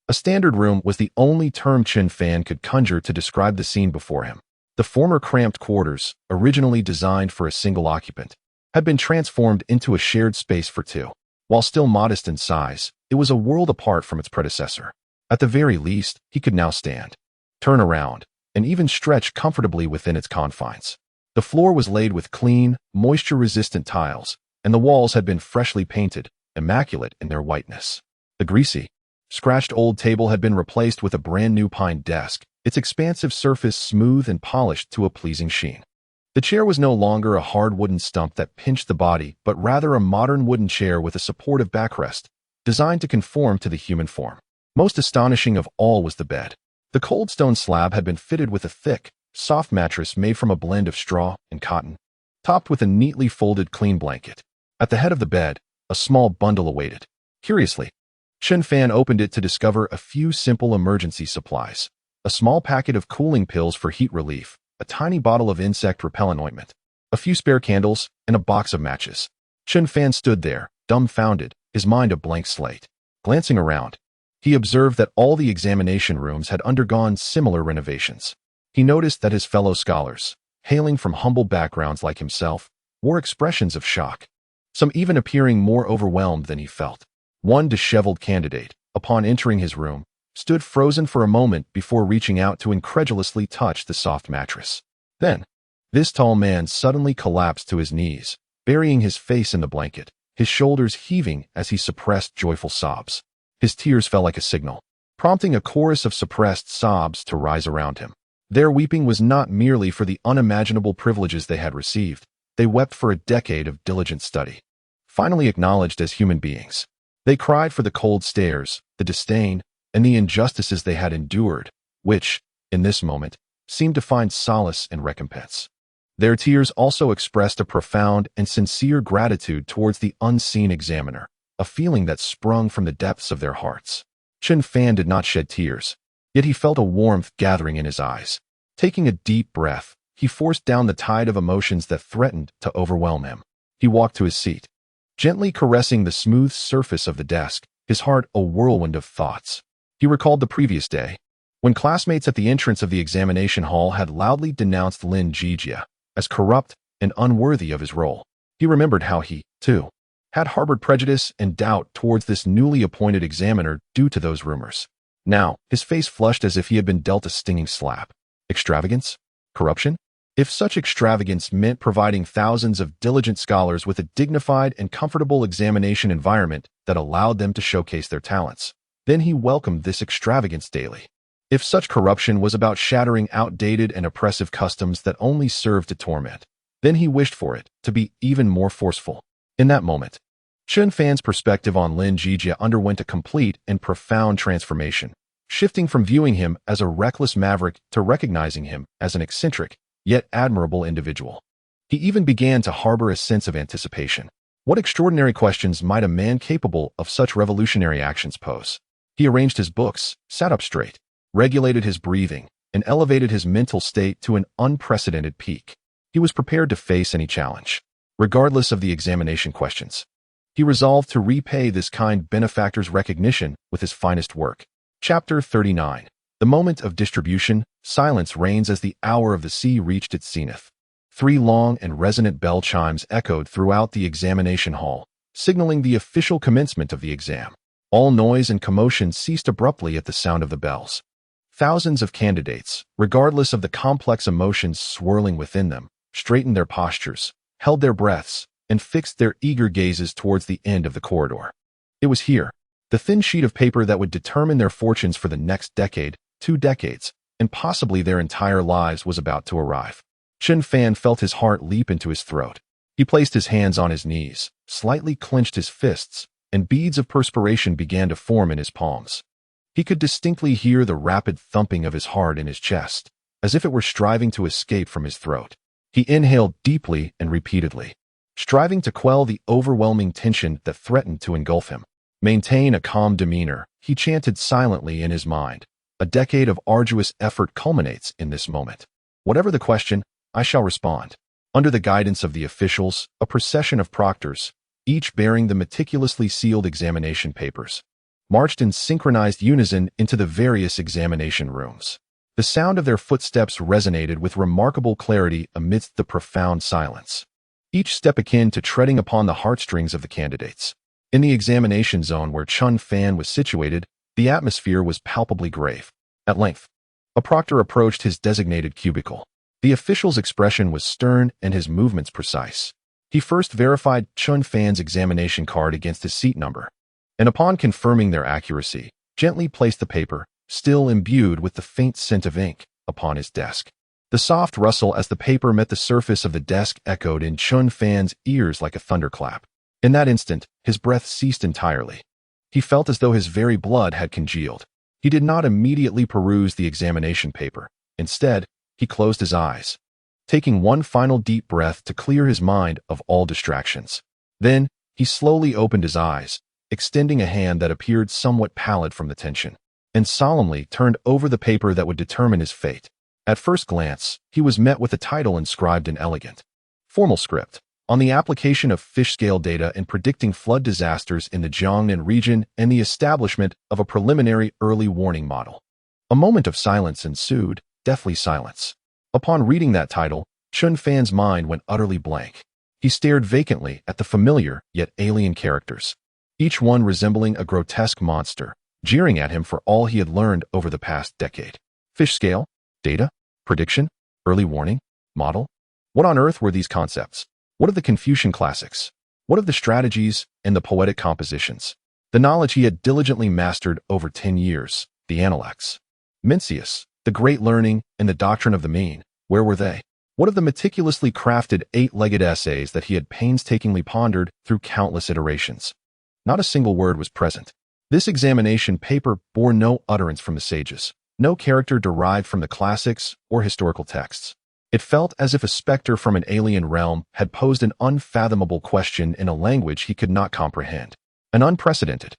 a standard room was the only term Chen Fan could conjure to describe the scene before him. The former cramped quarters, originally designed for a single occupant, had been transformed into a shared space for two. While still modest in size, it was a world apart from its predecessor. At the very least, he could now stand, turn around, and even stretch comfortably within its confines. The floor was laid with clean, moisture-resistant tiles, and the walls had been freshly painted, immaculate in their whiteness. The greasy, scratched old table had been replaced with a brand-new pine desk, its expansive surface smooth and polished to a pleasing sheen. The chair was no longer a hard wooden stump that pinched the body, but rather a modern wooden chair with a supportive backrest, designed to conform to the human form. Most astonishing of all was the bed. The cold stone slab had been fitted with a thick, soft mattress made from a blend of straw and cotton, topped with a neatly folded clean blanket. At the head of the bed, a small bundle awaited. Curiously, Chen Fan opened it to discover a few simple emergency supplies: a small packet of cooling pills for heat relief, a tiny bottle of insect repellent ointment, a few spare candles, and a box of matches. Chen Fan stood there, dumbfounded, his mind a blank slate. Glancing around, he observed that all the examination rooms had undergone similar renovations. He noticed that his fellow scholars, hailing from humble backgrounds like himself, wore expressions of shock, some even appearing more overwhelmed than he felt. One disheveled candidate, upon entering his room, stood frozen for a moment before reaching out to incredulously touch the soft mattress. Then, this tall man suddenly collapsed to his knees, burying his face in the blanket, his shoulders heaving as he suppressed joyful sobs. His tears fell like a signal, prompting a chorus of suppressed sobs to rise around him. Their weeping was not merely for the unimaginable privileges they had received. They wept for a decade of diligent study, finally acknowledged as human beings. They cried for the cold stares, the disdain, and the injustices they had endured, which, in this moment, seemed to find solace and recompense. Their tears also expressed a profound and sincere gratitude towards the unseen examiner, a feeling that sprung from the depths of their hearts. Chen Fan did not shed tears, yet he felt a warmth gathering in his eyes. Taking a deep breath, he forced down the tide of emotions that threatened to overwhelm him. He walked to his seat, gently caressing the smooth surface of the desk, his heart a whirlwind of thoughts. He recalled the previous day, when classmates at the entrance of the examination hall had loudly denounced Lin Zhijie as corrupt and unworthy of his role. He remembered how he, too, had harbored prejudice and doubt towards this newly appointed examiner due to those rumors. Now, his face flushed as if he had been dealt a stinging slap. Extravagance? Corruption? If such extravagance meant providing thousands of diligent scholars with a dignified and comfortable examination environment that allowed them to showcase their talents, then he welcomed this extravagance daily. If such corruption was about shattering outdated and oppressive customs that only served to torment, then he wished for it to be even more forceful. In that moment, Chen Fan's perspective on Lin Zhijie underwent a complete and profound transformation, shifting from viewing him as a reckless maverick to recognizing him as an eccentric, yet admirable individual. He even began to harbor a sense of anticipation. What extraordinary questions might a man capable of such revolutionary actions pose? He arranged his books, sat up straight, regulated his breathing, and elevated his mental state to an unprecedented peak. He was prepared to face any challenge, regardless of the examination questions. He resolved to repay this kind benefactor's recognition with his finest work. Chapter 39. The moment of distribution, silence reigns as the hour of the sea reached its zenith. 3 long and resonant bell chimes echoed throughout the examination hall, signaling the official commencement of the exam. All noise and commotion ceased abruptly at the sound of the bells. Thousands of candidates, regardless of the complex emotions swirling within them, straightened their postures, held their breaths, and fixed their eager gazes towards the end of the corridor. It was here, the thin sheet of paper that would determine their fortunes for the next decade, 2 decades, and possibly their entire lives was about to arrive. Chen Fan felt his heart leap into his throat. He placed his hands on his knees, slightly clenched his fists, and beads of perspiration began to form in his palms. He could distinctly hear the rapid thumping of his heart in his chest, as if it were striving to escape from his throat. He inhaled deeply and repeatedly, striving to quell the overwhelming tension that threatened to engulf him. Maintain a calm demeanor, he chanted silently in his mind. A decade of arduous effort culminates in this moment. Whatever the question, I shall respond. Under the guidance of the officials, a procession of proctors, each bearing the meticulously sealed examination papers, marched in synchronized unison into the various examination rooms. The sound of their footsteps resonated with remarkable clarity amidst the profound silence, each step akin to treading upon the heartstrings of the candidates. In the examination zone where Chen Fan was situated, the atmosphere was palpably grave. At length, a proctor approached his designated cubicle. The official's expression was stern and his movements precise. He first verified Chen Fan's examination card against his seat number, and upon confirming their accuracy, gently placed the paper, still imbued with the faint scent of ink, upon his desk. The soft rustle as the paper met the surface of the desk echoed in Chen Fan's ears like a thunderclap. In that instant, his breath ceased entirely. He felt as though his very blood had congealed. He did not immediately peruse the examination paper. Instead, he closed his eyes, taking one final deep breath to clear his mind of all distractions. Then, he slowly opened his eyes, extending a hand that appeared somewhat pallid from the tension, and solemnly turned over the paper that would determine his fate. At first glance, he was met with a title inscribed in elegant, formal script, on the application of fish-scale data in predicting flood disasters in the Jiangnan region and the establishment of a preliminary early warning model. A moment of silence ensued, deathly silence. Upon reading that title, Chen Fan's mind went utterly blank. He stared vacantly at the familiar yet alien characters, each one resembling a grotesque monster, jeering at him for all he had learned over the past decade. Fish scale? Data? Prediction? Early warning? Model? What on earth were these concepts? What of the Confucian classics? What of the strategies and the poetic compositions? The knowledge he had diligently mastered over 10 years, the Analects, Mencius, the great learning, and the doctrine of the mean, where were they? What of the meticulously crafted 8-legged essays that he had painstakingly pondered through countless iterations? Not a single word was present. This examination paper bore no utterance from the sages, no character derived from the classics or historical texts. It felt as if a specter from an alien realm had posed an unfathomable question in a language he could not comprehend. An unprecedented,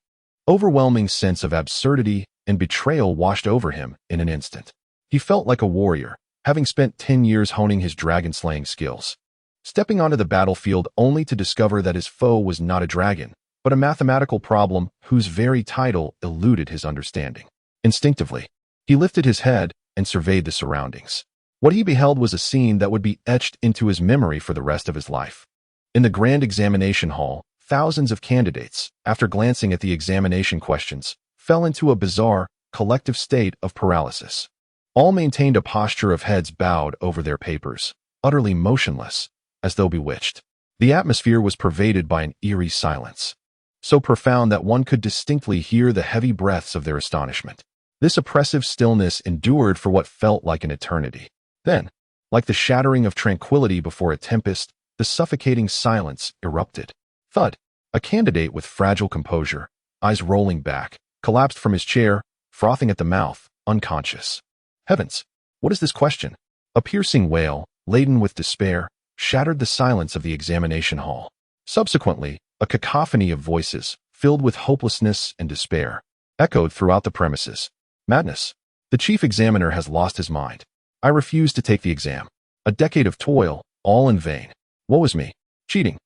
overwhelming sense of absurdity and betrayal washed over him in an instant. He felt like a warrior, having spent 10 years honing his dragon-slaying skills, stepping onto the battlefield only to discover that his foe was not a dragon, but a mathematical problem whose very title eluded his understanding. Instinctively, he lifted his head and surveyed the surroundings. What he beheld was a scene that would be etched into his memory for the rest of his life. In the grand examination hall, thousands of candidates, after glancing at the examination questions, fell into a bizarre, collective state of paralysis. All maintained a posture of heads bowed over their papers, utterly motionless, as though bewitched. The atmosphere was pervaded by an eerie silence, so profound that one could distinctly hear the heavy breaths of their astonishment. This oppressive stillness endured for what felt like an eternity. Then, like the shattering of tranquility before a tempest, the suffocating silence erupted. Thud! A candidate with fragile composure, eyes rolling back, collapsed from his chair, frothing at the mouth, unconscious. Heavens! What is this question? A piercing wail, laden with despair, shattered the silence of the examination hall. Subsequently, a cacophony of voices, filled with hopelessness and despair, echoed throughout the premises. Madness. The chief examiner has lost his mind. I refuse to take the exam. A decade of toil, all in vain. Woe is me. Cheating.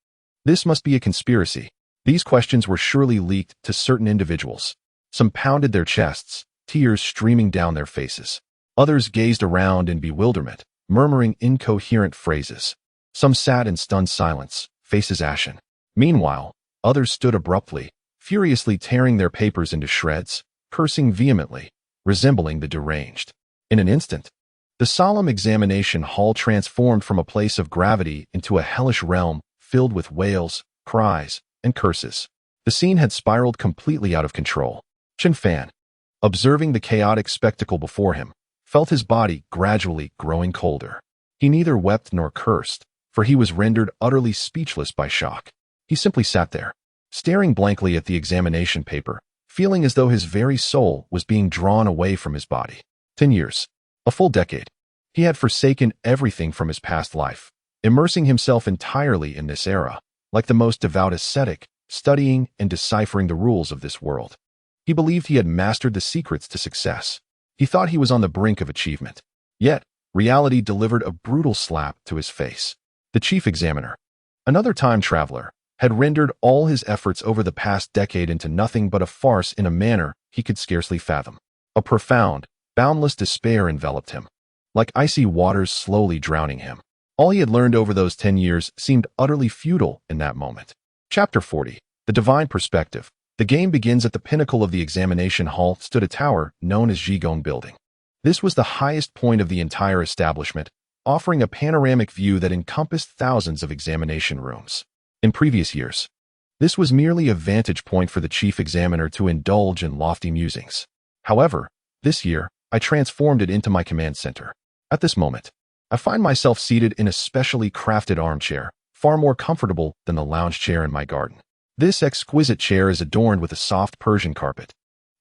This must be a conspiracy. These questions were surely leaked to certain individuals. Some pounded their chests, tears streaming down their faces. Others gazed around in bewilderment, murmuring incoherent phrases. Some sat in stunned silence, faces ashen. Meanwhile, others stood abruptly, furiously tearing their papers into shreds, cursing vehemently, resembling the deranged. In an instant, the solemn examination hall transformed from a place of gravity into a hellish realm filled with wails, cries, and curses. The scene had spiraled completely out of control. Chen Fan, observing the chaotic spectacle before him, felt his body gradually growing colder. He neither wept nor cursed, for he was rendered utterly speechless by shock. He simply sat there, staring blankly at the examination paper, feeling as though his very soul was being drawn away from his body. 10 years. A full decade. He had forsaken everything from his past life, immersing himself entirely in this era, like the most devout ascetic, studying and deciphering the rules of this world. He believed he had mastered the secrets to success. He thought he was on the brink of achievement. Yet, reality delivered a brutal slap to his face. The chief examiner, another time traveler, had rendered all his efforts over the past decade into nothing but a farce in a manner he could scarcely fathom. A profound, boundless despair enveloped him, like icy waters slowly drowning him. All he had learned over those 10 years seemed utterly futile in that moment. Chapter 40. The Divine Perspective. The game begins at the pinnacle of the examination hall stood a tower known as Zhigong Building. This was the highest point of the entire establishment, offering a panoramic view that encompassed thousands of examination rooms. In previous years, this was merely a vantage point for the chief examiner to indulge in lofty musings. However, this year, I transformed it into my command center. At this moment, I find myself seated in a specially crafted armchair, far more comfortable than the lounge chair in my garden. This exquisite chair is adorned with a soft Persian carpet,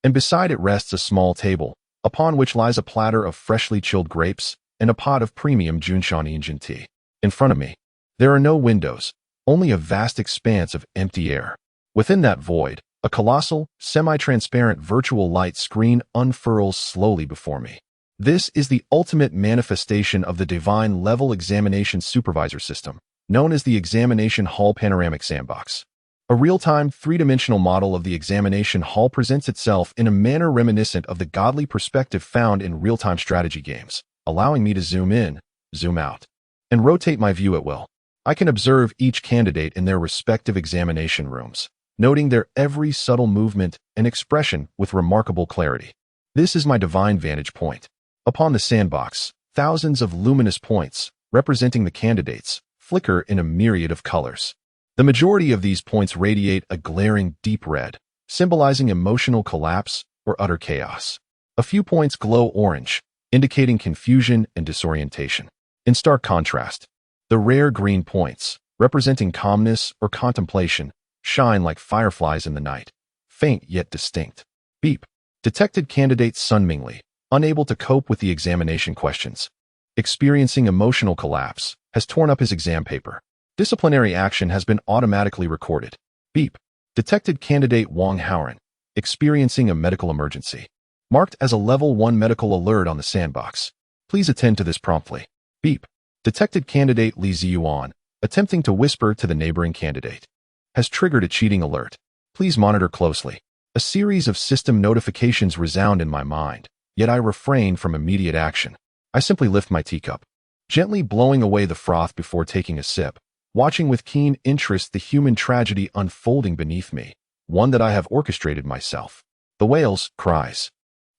and beside it rests a small table, upon which lies a platter of freshly chilled grapes and a pot of premium Junshan Indian tea. In front of me, there are no windows, only a vast expanse of empty air. Within that void, a colossal, semi-transparent virtual light screen unfurls slowly before me. This is the ultimate manifestation of the divine level examination supervisor system, known as the Examination Hall Panoramic Sandbox. A real-time, three-dimensional model of the examination hall presents itself in a manner reminiscent of the godly perspective found in real-time strategy games, allowing me to zoom in, zoom out, and rotate my view at will. I can observe each candidate in their respective examination rooms, noting their every subtle movement and expression with remarkable clarity. This is my divine vantage point. Upon the sandbox, thousands of luminous points, representing the candidates, flicker in a myriad of colors. The majority of these points radiate a glaring deep red, symbolizing emotional collapse or utter chaos. A few points glow orange, indicating confusion and disorientation. In stark contrast, the rare green points, representing calmness or contemplation, shine like fireflies in the night, faint yet distinct. Beep. Detected candidate Sun Mingli, unable to cope with the examination questions, experiencing emotional collapse, has torn up his exam paper. Disciplinary action has been automatically recorded. Beep. Detected candidate Wang Haoran, experiencing a medical emergency, marked as a level 1 medical alert on the sandbox. Please attend to this promptly. Beep. Detected candidate Li Ziyuan, attempting to whisper to the neighboring candidate, has triggered a cheating alert. Please monitor closely. A series of system notifications resound in my mind, yet I refrain from immediate action. I simply lift my teacup, gently blowing away the froth before taking a sip, watching with keen interest the human tragedy unfolding beneath me, one that I have orchestrated myself. The wails, cries,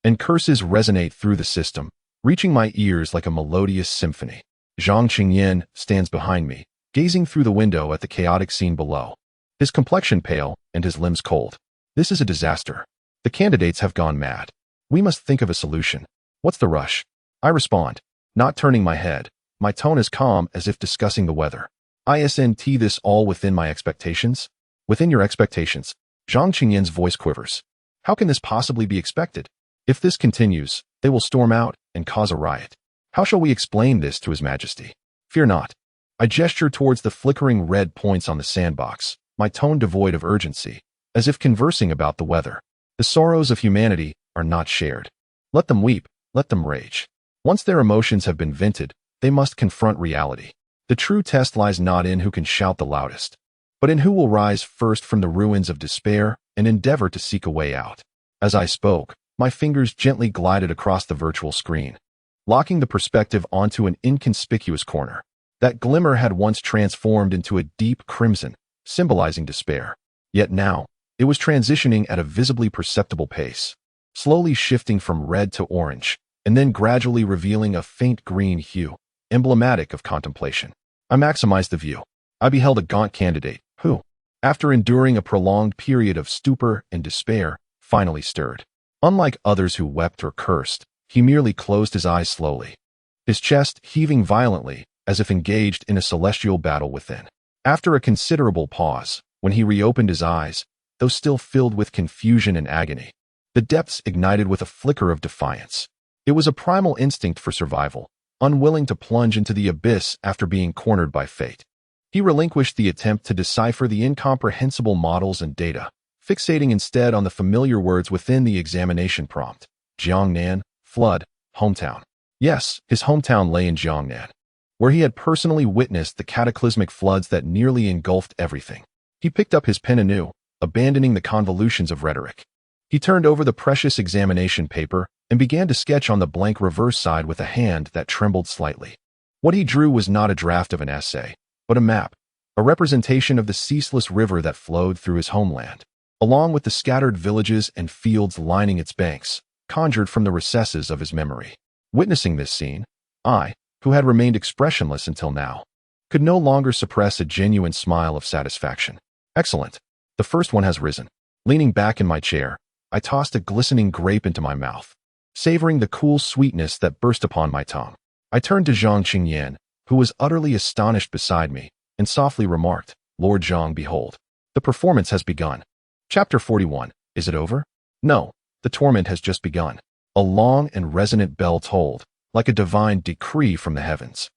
and curses resonate through the system, reaching my ears like a melodious symphony. Zhang Qingyan stands behind me, gazing through the window at the chaotic scene below, his complexion pale and his limbs cold. This is a disaster. The candidates have gone mad. We must think of a solution. What's the rush? I respond, not turning my head. My tone is calm as if discussing the weather. Isn't this all within my expectations? Within your expectations. Zhang Qingyan's voice quivers. How can this possibly be expected? If this continues, they will storm out and cause a riot. How shall we explain this to His Majesty? Fear not. I gestured towards the flickering red points on the sandbox, my tone devoid of urgency, as if conversing about the weather. The sorrows of humanity are not shared. Let them weep, let them rage. Once their emotions have been vented, they must confront reality. The true test lies not in who can shout the loudest, but in who will rise first from the ruins of despair and endeavor to seek a way out. As I spoke, my fingers gently glided across the virtual screen, locking the perspective onto an inconspicuous corner. That glimmer had once transformed into a deep crimson, symbolizing despair. Yet now, it was transitioning at a visibly perceptible pace, slowly shifting from red to orange, and then gradually revealing a faint green hue, emblematic of contemplation. I maximized the view. I beheld a gaunt candidate who, after enduring a prolonged period of stupor and despair, finally stirred. Unlike others who wept or cursed, he merely closed his eyes slowly, his chest heaving violently as if engaged in a celestial battle within. After a considerable pause, when he reopened his eyes, though still filled with confusion and agony, the depths ignited with a flicker of defiance. It was a primal instinct for survival, unwilling to plunge into the abyss after being cornered by fate. He relinquished the attempt to decipher the incomprehensible models and data, fixating instead on the familiar words within the examination prompt. Jiangnan, flood, hometown. Yes, his hometown lay in Jiangnan, where he had personally witnessed the cataclysmic floods that nearly engulfed everything. He picked up his pen anew, abandoning the convolutions of rhetoric. He turned over the precious examination paper and began to sketch on the blank reverse side with a hand that trembled slightly. What he drew was not a draft of an essay, but a map, a representation of the ceaseless river that flowed through his homeland, along with the scattered villages and fields lining its banks, conjured from the recesses of his memory. Witnessing this scene, I, who had remained expressionless until now, could no longer suppress a genuine smile of satisfaction. Excellent. The first one has risen. Leaning back in my chair, I tossed a glistening grape into my mouth, savoring the cool sweetness that burst upon my tongue. I turned to Zhang Qingyan, who was utterly astonished beside me, and softly remarked, "Lord Zhang, behold, the performance has begun." Chapter 41. Is it over? No, the torment has just begun. A long and resonant bell tolled, like a divine decree from the heavens,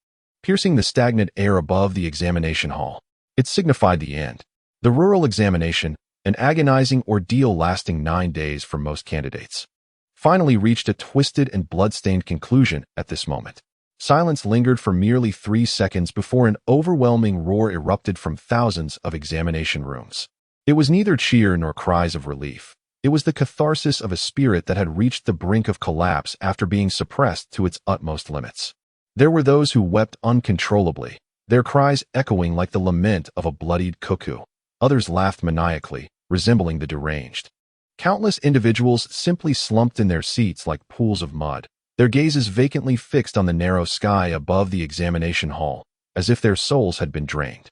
piercing the stagnant air above the examination hall. It signified the end. The rural examination, an agonizing ordeal lasting 9 days for most candidates, finally reached a twisted and blood-stained conclusion at this moment. Silence lingered for merely 3 seconds before an overwhelming roar erupted from thousands of examination rooms. It was neither cheer nor cries of relief. It was the catharsis of a spirit that had reached the brink of collapse after being suppressed to its utmost limits. There were those who wept uncontrollably, their cries echoing like the lament of a bloodied cuckoo. Others laughed maniacally, resembling the deranged. Countless individuals simply slumped in their seats like pools of mud, their gazes vacantly fixed on the narrow sky above the examination hall, as if their souls had been drained.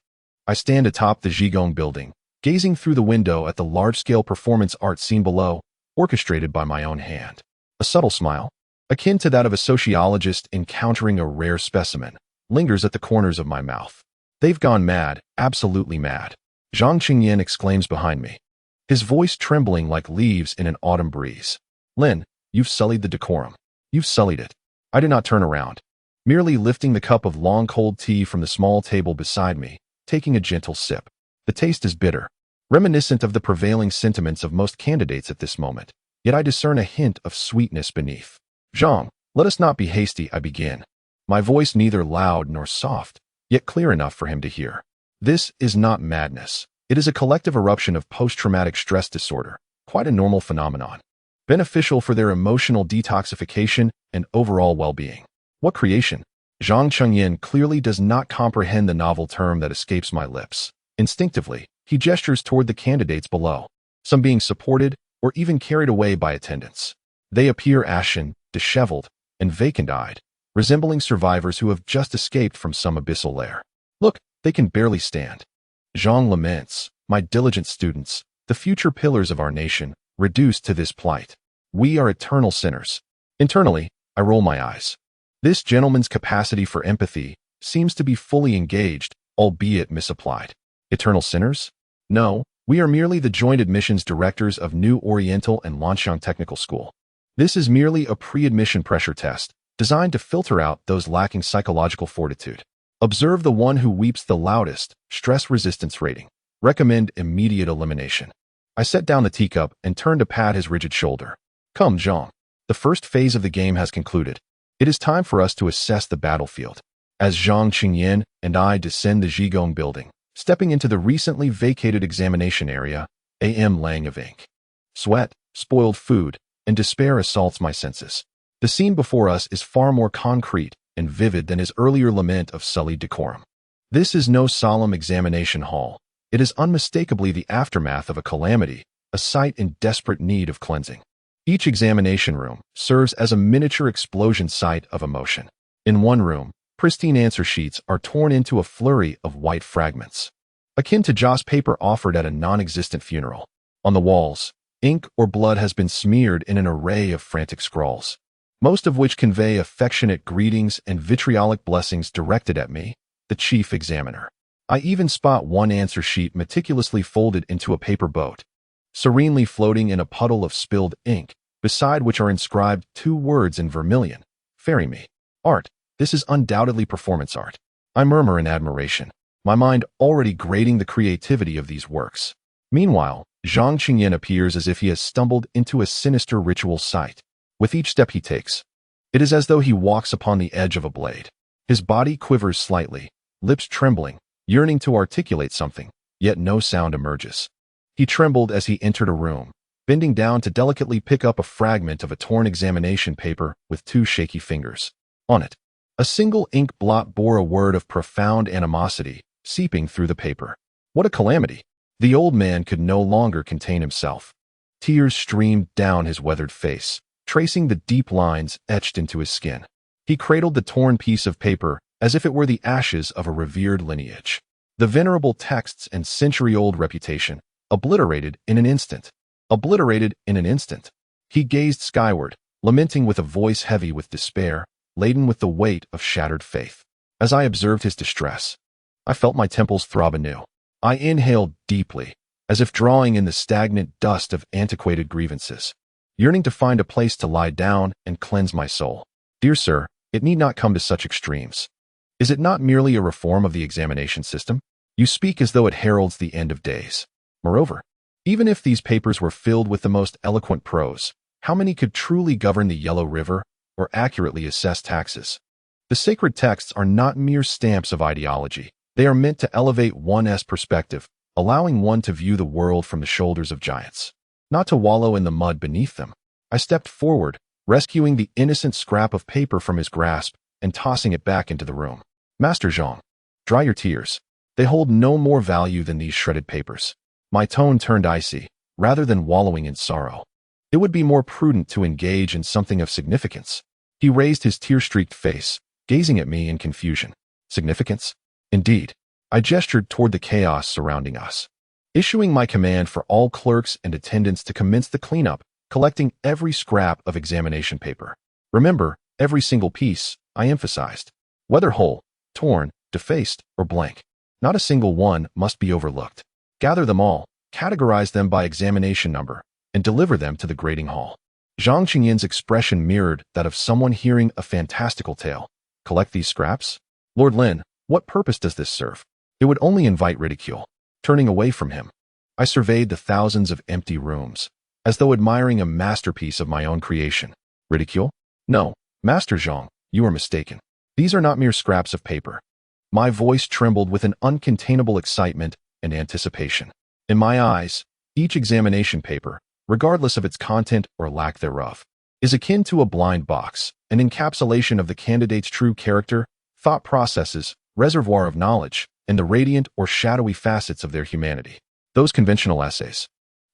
I stand atop the Zhigong building, gazing through the window at the large-scale performance art scene below, orchestrated by my own hand. A subtle smile, akin to that of a sociologist encountering a rare specimen, lingers at the corners of my mouth. They've gone mad, absolutely mad. Zhang Qingyan exclaims behind me, his voice trembling like leaves in an autumn breeze. Lin, you've sullied the decorum. You've sullied it. I did not turn around, merely lifting the cup of long cold tea from the small table beside me, taking a gentle sip. The taste is bitter, reminiscent of the prevailing sentiments of most candidates at this moment, yet I discern a hint of sweetness beneath. Zhang, let us not be hasty, I begin, my voice neither loud nor soft, yet clear enough for him to hear. This is not madness. It is a collective eruption of post-traumatic stress disorder, quite a normal phenomenon, beneficial for their emotional detoxification and overall well-being. What creation? Zhang Qingyan clearly does not comprehend the novel term that escapes my lips. Instinctively, he gestures toward the candidates below, some being supported or even carried away by attendants. They appear ashen, disheveled, and vacant-eyed, resembling survivors who have just escaped from some abyssal lair. Look, they can barely stand. Zhang laments, my diligent students, the future pillars of our nation, reduced to this plight. We are eternal sinners. Internally, I roll my eyes. This gentleman's capacity for empathy seems to be fully engaged, albeit misapplied. Eternal sinners? No, we are merely the joint admissions directors of New Oriental and Lanxiang Technical School. This is merely a pre-admission pressure test, designed to filter out those lacking psychological fortitude. Observe the one who weeps the loudest. Stress resistance rating. Recommend immediate elimination. I set down the teacup and turned to pat his rigid shoulder. Come, Zhang. The first phase of the game has concluded. It is time for us to assess the battlefield. As Zhang Qingyan and I descend the Zhigong building, stepping into the recently vacated examination area, A.M. Lang of ink. Sweat, spoiled food, and despair assaults my senses. The scene before us is far more concrete and vivid than his earlier lament of sullied decorum. This is no solemn examination hall. It is unmistakably the aftermath of a calamity, a site in desperate need of cleansing. Each examination room serves as a miniature explosion site of emotion. In one room, pristine answer sheets are torn into a flurry of white fragments, akin to joss paper offered at a non-existent funeral. On the walls, ink or blood has been smeared in an array of frantic scrawls, most of which convey affectionate greetings and vitriolic blessings directed at me, the chief examiner. I even spot one answer sheet meticulously folded into a paper boat, serenely floating in a puddle of spilled ink, beside which are inscribed 2 words in vermilion, "Ferry me." Art. This is undoubtedly performance art. I murmur in admiration, my mind already grading the creativity of these works. Meanwhile, Zhang Qingyan appears as if he has stumbled into a sinister ritual site. With each step he takes, it is as though he walks upon the edge of a blade. His body quivers slightly, lips trembling, yearning to articulate something, yet no sound emerges. He trembled as he entered a room, bending down to delicately pick up a fragment of a torn examination paper with 2 shaky fingers. On it, a single ink blot bore a word of profound animosity, seeping through the paper. What a calamity! The old man could no longer contain himself. Tears streamed down his weathered face, tracing the deep lines etched into his skin. He cradled the torn piece of paper as if it were the ashes of a revered lineage. The venerable texts and century-old reputation, obliterated in an instant. Obliterated in an instant. He gazed skyward, lamenting with a voice heavy with despair, laden with the weight of shattered faith. As I observed his distress, I felt my temples throb anew. I inhaled deeply, as if drawing in the stagnant dust of antiquated grievances, yearning to find a place to lie down and cleanse my soul. Dear sir, it need not come to such extremes. Is it not merely a reform of the examination system? You speak as though it heralds the end of days. Moreover, even if these papers were filled with the most eloquent prose, how many could truly govern the Yellow River or accurately assess taxes? The sacred texts are not mere stamps of ideology. They are meant to elevate one's perspective, allowing one to view the world from the shoulders of giants, not to wallow in the mud beneath them. I stepped forward, rescuing the innocent scrap of paper from his grasp and tossing it back into the room. Master Zhang, dry your tears. They hold no more value than these shredded papers. My tone turned icy, rather than wallowing in sorrow. It would be more prudent to engage in something of significance. He raised his tear-streaked face, gazing at me in confusion. Significance? Indeed. I gestured toward the chaos surrounding us, issuing my command for all clerks and attendants to commence the cleanup, collecting every scrap of examination paper. Remember, every single piece, I emphasized. Whether whole, torn, defaced, or blank, not a single one must be overlooked. Gather them all, categorize them by examination number, and deliver them to the grading hall. Zhang Qingyan's expression mirrored that of someone hearing a fantastical tale. Collect these scraps? Lord Lin, what purpose does this serve? It would only invite ridicule. Turning away from him, I surveyed the thousands of empty rooms, as though admiring a masterpiece of my own creation. Ridicule? No, Master Zhang, you are mistaken. These are not mere scraps of paper. My voice trembled with an uncontainable excitement and anticipation. In my eyes, each examination paper, regardless of its content or lack thereof, is akin to a blind box, an encapsulation of the candidate's true character, thought processes, reservoir of knowledge, and the radiant or shadowy facets of their humanity. Those conventional essays,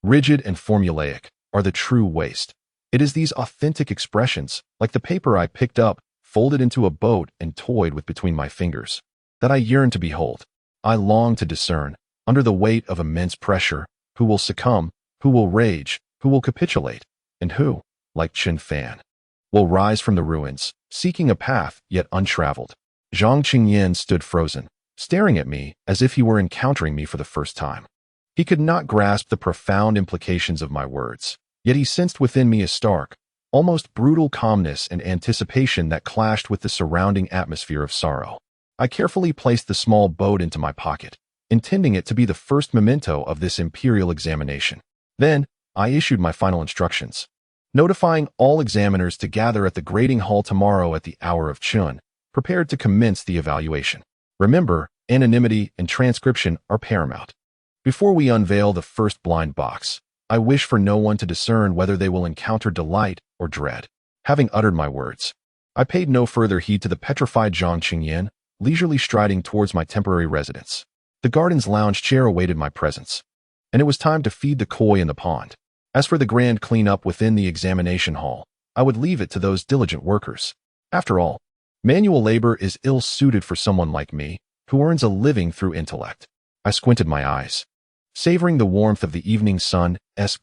rigid and formulaic, are the true waste. It is these authentic expressions, like the paper I picked up, folded into a boat and toyed with between my fingers, that I yearn to behold. I long to discern, under the weight of immense pressure, who will succumb, who will rage, who will capitulate, and who, like Chen Fan, will rise from the ruins, seeking a path yet untraveled. Zhang Qingyan stood frozen, staring at me as if he were encountering me for the first time. He could not grasp the profound implications of my words, yet he sensed within me a stark, almost brutal calmness and anticipation that clashed with the surrounding atmosphere of sorrow. I carefully placed the small boat into my pocket, intending it to be the first memento of this imperial examination. Then, I issued my final instructions, notifying all examiners to gather at the grading hall tomorrow at the hour of Chun, prepared to commence the evaluation. Remember, anonymity and transcription are paramount. Before we unveil the first blind box, I wish for no one to discern whether they will encounter delight or dread. Having uttered my words, I paid no further heed to the petrified Zhang Qingyan, leisurely striding towards my temporary residence. The garden's lounge chair awaited my presence, and it was time to feed the koi in the pond. As for the grand cleanup within the examination hall, I would leave it to those diligent workers. After all, manual labor is ill-suited for someone like me, who earns a living through intellect. I squinted my eyes, savoring the warmth of the evening sun's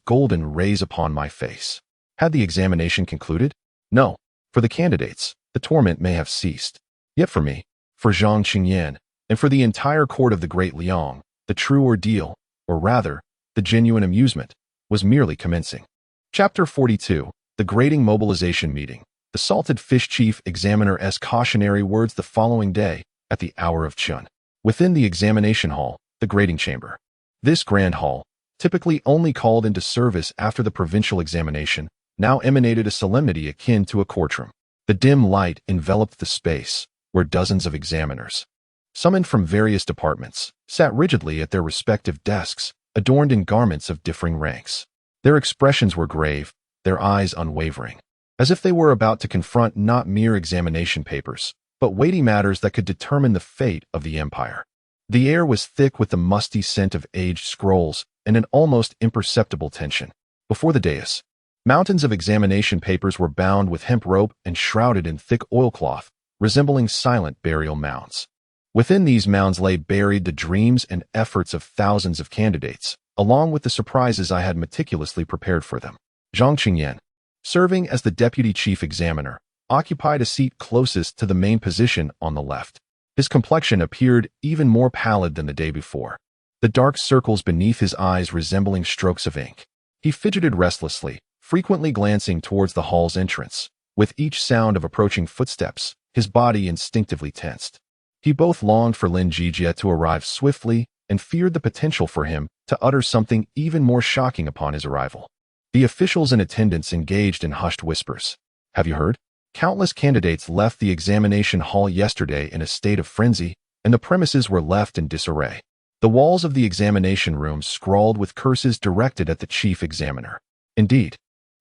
golden rays upon my face. Had the examination concluded? No. For the candidates, the torment may have ceased. Yet for me, for Zhang Qingyan, and for the entire court of the Great Liang, the true ordeal, or rather, the genuine amusement, was merely commencing. Chapter 42, The Grading Mobilization Meeting. The Salted Fish Chief Examiner's cautionary words the following day, at the hour of Chun. Within the examination hall, the grading chamber. This grand hall, typically only called into service after the provincial examination, now emanated a solemnity akin to a courtroom. The dim light enveloped the space, where dozens of examiners, summoned from various departments, sat rigidly at their respective desks, adorned in garments of differing ranks. Their expressions were grave, their eyes unwavering, as if they were about to confront not mere examination papers, but weighty matters that could determine the fate of the empire. The air was thick with the musty scent of aged scrolls and an almost imperceptible tension. Before the dais, mountains of examination papers were bound with hemp rope and shrouded in thick oilcloth, resembling silent burial mounds. Within these mounds lay buried the dreams and efforts of thousands of candidates, along with the surprises I had meticulously prepared for them. Zhang Qingyan, serving as the deputy chief examiner, occupied a seat closest to the main position on the left. His complexion appeared even more pallid than the day before, the dark circles beneath his eyes resembling strokes of ink. He fidgeted restlessly, frequently glancing towards the hall's entrance. With each sound of approaching footsteps, his body instinctively tensed. He both longed for Lin Zhijie to arrive swiftly and feared the potential for him to utter something even more shocking upon his arrival. The officials in attendance engaged in hushed whispers. Have you heard? Countless candidates left the examination hall yesterday in a state of frenzy, and the premises were left in disarray. The walls of the examination room scrawled with curses directed at the chief examiner. Indeed,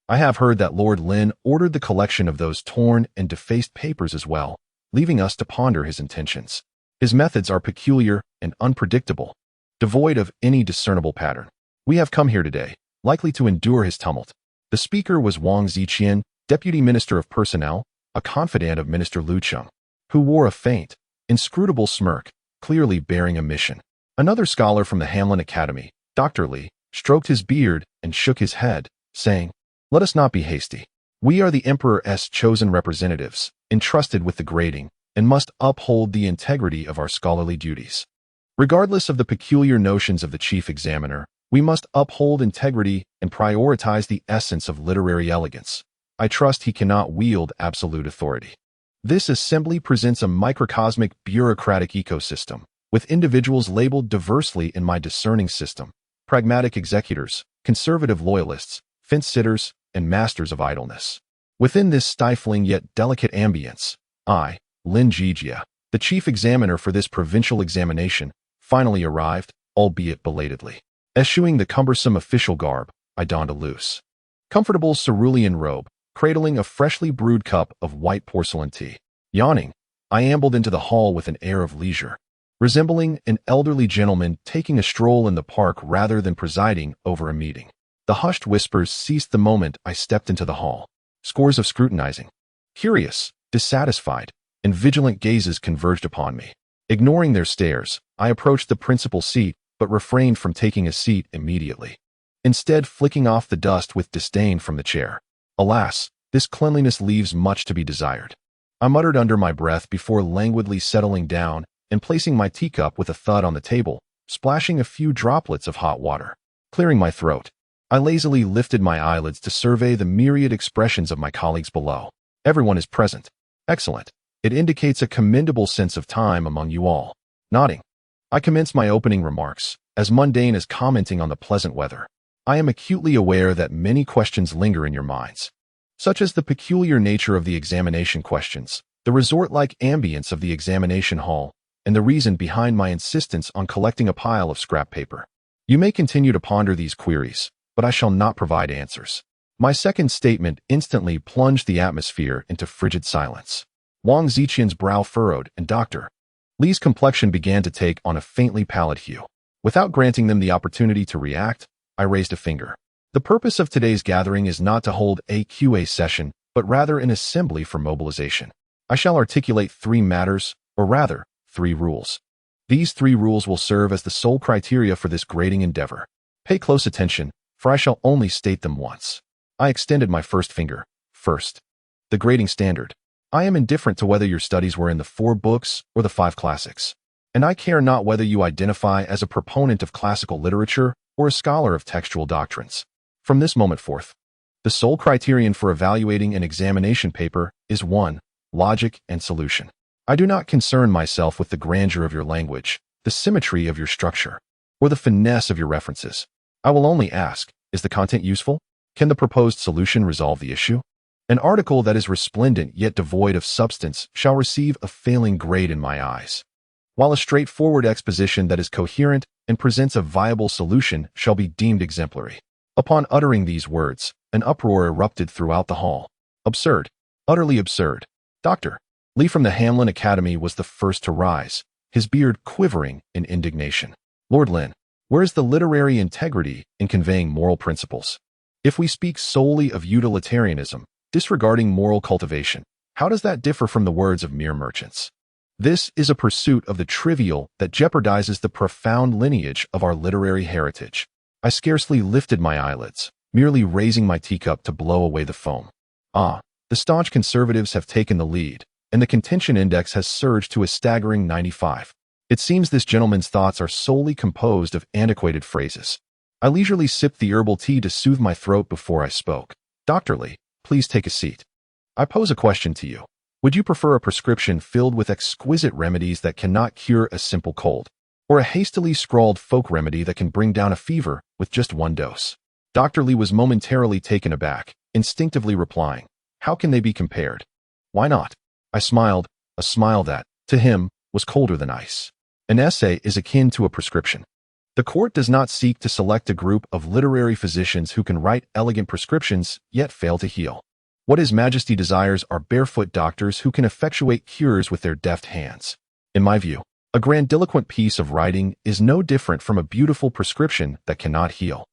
I have heard that Lord Lin ordered the collection of those torn and defaced papers as well, leaving us to ponder his intentions. His methods are peculiar and unpredictable, devoid of any discernible pattern. We have come here today, likely to endure his tumult. The speaker was Wang Ziqian, Deputy Minister of Personnel, a confidant of Minister Lu Cheng, who wore a faint, inscrutable smirk, clearly bearing a mission. Another scholar from the Hamlin Academy, Dr. Li, stroked his beard and shook his head, saying, "Let us not be hasty. We are the Emperor's chosen representatives, entrusted with the grading, and must uphold the integrity of our scholarly duties. Regardless of the peculiar notions of the chief examiner, we must uphold integrity and prioritize the essence of literary elegance. I trust he cannot wield absolute authority. This assembly presents a microcosmic bureaucratic ecosystem, with individuals labeled diversely in my discerning system: pragmatic executors, conservative loyalists, fence-sitters, and masters of idleness. Within this stifling yet delicate ambience, I, Lin Zhijie, the chief examiner for this provincial examination, finally arrived, albeit belatedly. Eschewing the cumbersome official garb, I donned a loose, comfortable cerulean robe, cradling a freshly brewed cup of white porcelain tea. Yawning, I ambled into the hall with an air of leisure, resembling an elderly gentleman taking a stroll in the park rather than presiding over a meeting. The hushed whispers ceased the moment I stepped into the hall. Scores of scrutinizing, curious, dissatisfied, and vigilant gazes converged upon me. Ignoring their stares, I approached the principal seat, but refrained from taking a seat immediately, instead flicking off the dust with disdain from the chair. Alas, this cleanliness leaves much to be desired. I muttered under my breath before languidly settling down and placing my teacup with a thud on the table, splashing a few droplets of hot water. Clearing my throat, I lazily lifted my eyelids to survey the myriad expressions of my colleagues below. Everyone is present. Excellent. It indicates a commendable sense of time among you all. Nodding, I commenced my opening remarks, as mundane as commenting on the pleasant weather. I am acutely aware that many questions linger in your minds, such as the peculiar nature of the examination questions, the resort-like ambience of the examination hall, and the reason behind my insistence on collecting a pile of scrap paper. You may continue to ponder these queries, but I shall not provide answers. My second statement instantly plunged the atmosphere into frigid silence. Wang Ziqian's brow furrowed, and Dr. Li's complexion began to take on a faintly pallid hue. Without granting them the opportunity to react, I raised a finger. The purpose of today's gathering is not to hold a QA session, but rather an assembly for mobilization. I shall articulate 3 matters, or rather, 3 rules. These 3 rules will serve as the sole criteria for this grading endeavor. Pay close attention, for I shall only state them once. I extended my first finger. First, the grading standard. I am indifferent to whether your studies were in the 4 books or the 5 classics, and I care not whether you identify as a proponent of classical literature or a scholar of textual doctrines. From this moment forth, the sole criterion for evaluating an examination paper is 1. Logic and solution. I do not concern myself with the grandeur of your language, the symmetry of your structure, or the finesse of your references. I will only ask, is the content useful? Can the proposed solution resolve the issue? An article that is resplendent yet devoid of substance shall receive a failing grade in my eyes, while a straightforward exposition that is coherent and presents a viable solution shall be deemed exemplary. Upon uttering these words, an uproar erupted throughout the hall. Absurd. Utterly absurd. Dr. Li from the Hamlin Academy was the first to rise, his beard quivering in indignation. Lord Lin, where is the literary integrity in conveying moral principles? If we speak solely of utilitarianism, disregarding moral cultivation, how does that differ from the words of mere merchants? This is a pursuit of the trivial that jeopardizes the profound lineage of our literary heritage. I scarcely lifted my eyelids, merely raising my teacup to blow away the foam. The staunch conservatives have taken the lead, and the contention index has surged to a staggering 95. It seems this gentleman's thoughts are solely composed of antiquated phrases. I leisurely sipped the herbal tea to soothe my throat before I spoke. Dr. Li, please take a seat. I pose a question to you. Would you prefer a prescription filled with exquisite remedies that cannot cure a simple cold, or a hastily scrawled folk remedy that can bring down a fever with just 1 dose? Dr. Li was momentarily taken aback, instinctively replying, how can they be compared? Why not? I smiled, a smile that, to him, was colder than ice. An essay is akin to a prescription. The court does not seek to select a group of literary physicians who can write elegant prescriptions yet fail to heal. What His Majesty desires are barefoot doctors who can effectuate cures with their deft hands. In my view, a grandiloquent piece of writing is no different from a beautiful prescription that cannot heal.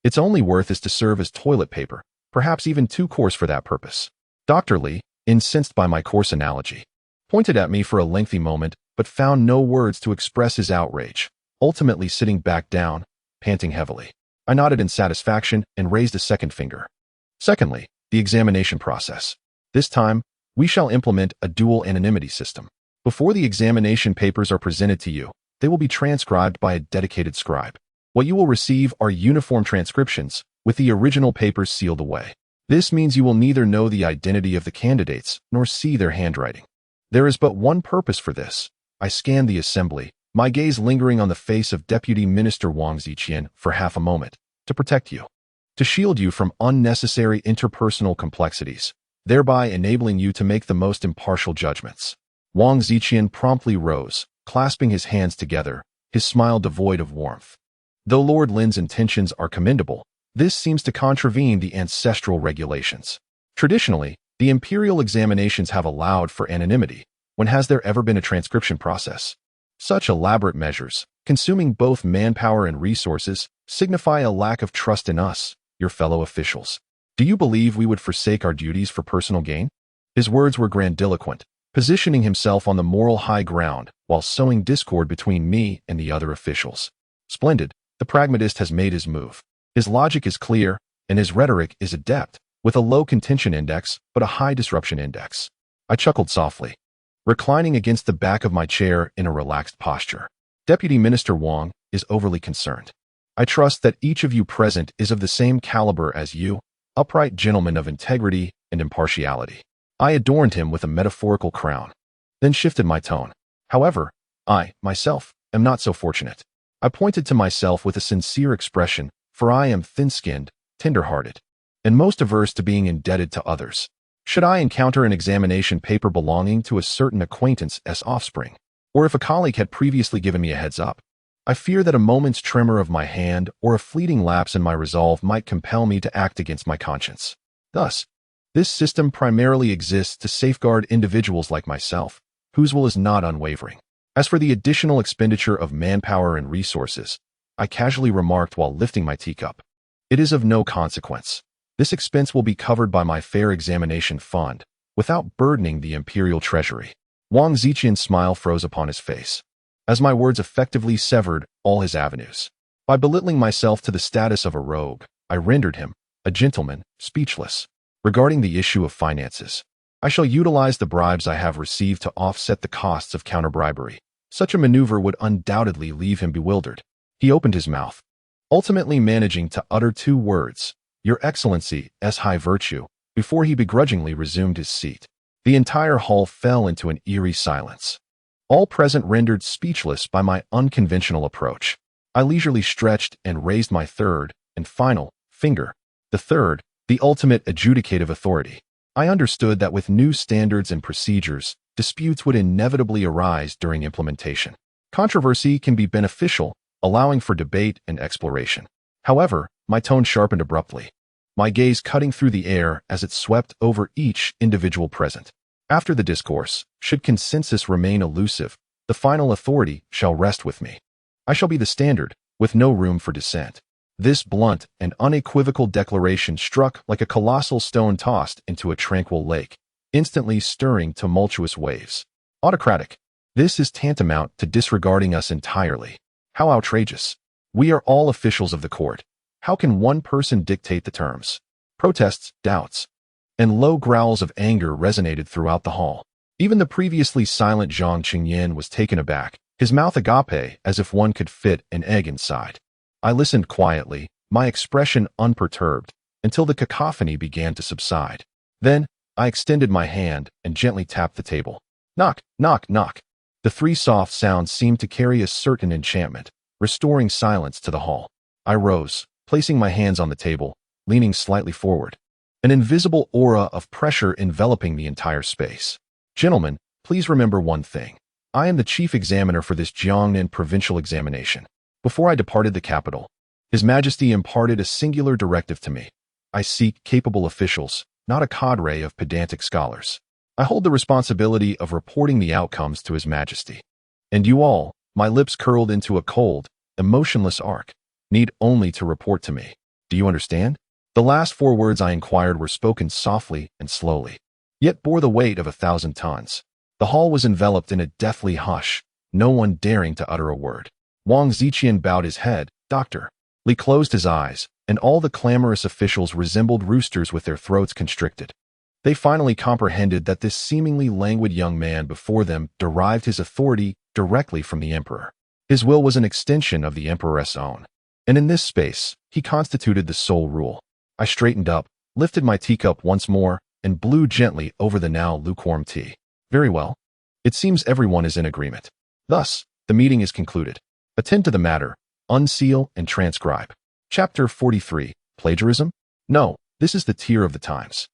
Its only worth is to serve as toilet paper, perhaps even too coarse for that purpose. Dr. Li, incensed by my coarse analogy, pointed at me for a lengthy moment, but found no words to express his outrage, ultimately sitting back down, panting heavily. I nodded in satisfaction and raised a second finger. Secondly, the examination process. This time, we shall implement a dual anonymity system. Before the examination papers are presented to you, they will be transcribed by a dedicated scribe. What you will receive are uniform transcriptions, with the original papers sealed away. This means you will neither know the identity of the candidates nor see their handwriting. There is but one purpose for this. I scanned the assembly, my gaze lingering on the face of Deputy Minister Wang Ziqian for half a moment, to protect you, to shield you from unnecessary interpersonal complexities, thereby enabling you to make the most impartial judgments. Wang Ziqian promptly rose, clasping his hands together, his smile devoid of warmth. Though Lord Lin's intentions are commendable, this seems to contravene the ancestral regulations. Traditionally, the imperial examinations have allowed for anonymity. When has there ever been a transcription process? Such elaborate measures, consuming both manpower and resources, signify a lack of trust in us, your fellow officials. Do you believe we would forsake our duties for personal gain? His words were grandiloquent, positioning himself on the moral high ground while sowing discord between me and the other officials. Splendid, the pragmatist has made his move. His logic is clear, and his rhetoric is adept, with a low contention index but a high disruption index. I chuckled softly, reclining against the back of my chair in a relaxed posture. Deputy Minister Wang is overly concerned. I trust that each of you present is of the same caliber as you, upright gentlemen of integrity and impartiality. I adorned him with a metaphorical crown. then shifted my tone. However, I, myself, am not so fortunate. I pointed to myself with a sincere expression, for I am thin-skinned, tender-hearted, and most averse to being indebted to others. Should I encounter an examination paper belonging to a certain acquaintance's offspring, or if a colleague had previously given me a heads up, I fear that a moment's tremor of my hand or a fleeting lapse in my resolve might compel me to act against my conscience. Thus, this system primarily exists to safeguard individuals like myself, whose will is not unwavering. As for the additional expenditure of manpower and resources, I casually remarked while lifting my teacup, it is of no consequence. This expense will be covered by my fair examination fund, without burdening the imperial treasury. Wang Ziqian's smile froze upon his face, as my words effectively severed all his avenues. By belittling myself to the status of a rogue, I rendered him, a gentleman, speechless. Regarding the issue of finances, I shall utilize the bribes I have received to offset the costs of counter-bribery. Such a maneuver would undoubtedly leave him bewildered. He opened his mouth, ultimately managing to utter 2 words, "Your Excellency's high virtue," before he begrudgingly resumed his seat. The entire hall fell into an eerie silence, all present rendered speechless by my unconventional approach. I leisurely stretched and raised my third and final finger. The third, the ultimate adjudicative authority. I understood that with new standards and procedures, disputes would inevitably arise during implementation. Controversy can be beneficial, allowing for debate and exploration. However, my tone sharpened abruptly, my gaze cutting through the air as it swept over each individual present. After the discourse, should consensus remain elusive, the final authority shall rest with me. I shall be the standard, with no room for dissent. This blunt and unequivocal declaration struck like a colossal stone tossed into a tranquil lake, instantly stirring tumultuous waves. Autocratic. This is tantamount to disregarding us entirely. How outrageous. We are all officials of the court. How can one person dictate the terms? Protests, doubts, and low growls of anger resonated throughout the hall. Even the previously silent Zhang Qingyan was taken aback, his mouth agape as if one could fit an egg inside. I listened quietly, my expression unperturbed, until the cacophony began to subside. Then, I extended my hand and gently tapped the table. Knock, knock, knock. The 3 soft sounds seemed to carry a certain enchantment, restoring silence to the hall. I rose, placing my hands on the table, leaning slightly forward, an invisible aura of pressure enveloping the entire space. Gentlemen, please remember one thing. I am the chief examiner for this Jiangnan provincial examination. Before I departed the capital, His Majesty imparted a singular directive to me. I seek capable officials, not a cadre of pedantic scholars. I hold the responsibility of reporting the outcomes to His Majesty. And you all, my lips curled into a cold, emotionless arc, need only to report to me. Do you understand? The last 4 words I inquired were spoken softly and slowly, yet bore the weight of 1,000 tons. The hall was enveloped in a deathly hush, no one daring to utter a word. Wang Ziqian bowed his head. Doctor. Li closed his eyes, and all the clamorous officials resembled roosters with their throats constricted. They finally comprehended that this seemingly languid young man before them derived his authority directly from the emperor. His will was an extension of the emperor's own, and in this space, he constituted the sole rule. I straightened up, lifted my teacup once more, and blew gently over the now lukewarm tea. Very well. It seems everyone is in agreement. Thus, the meeting is concluded. Attend to the matter, unseal and transcribe. Chapter 43, Plagiarism? No, this is the tier of the times.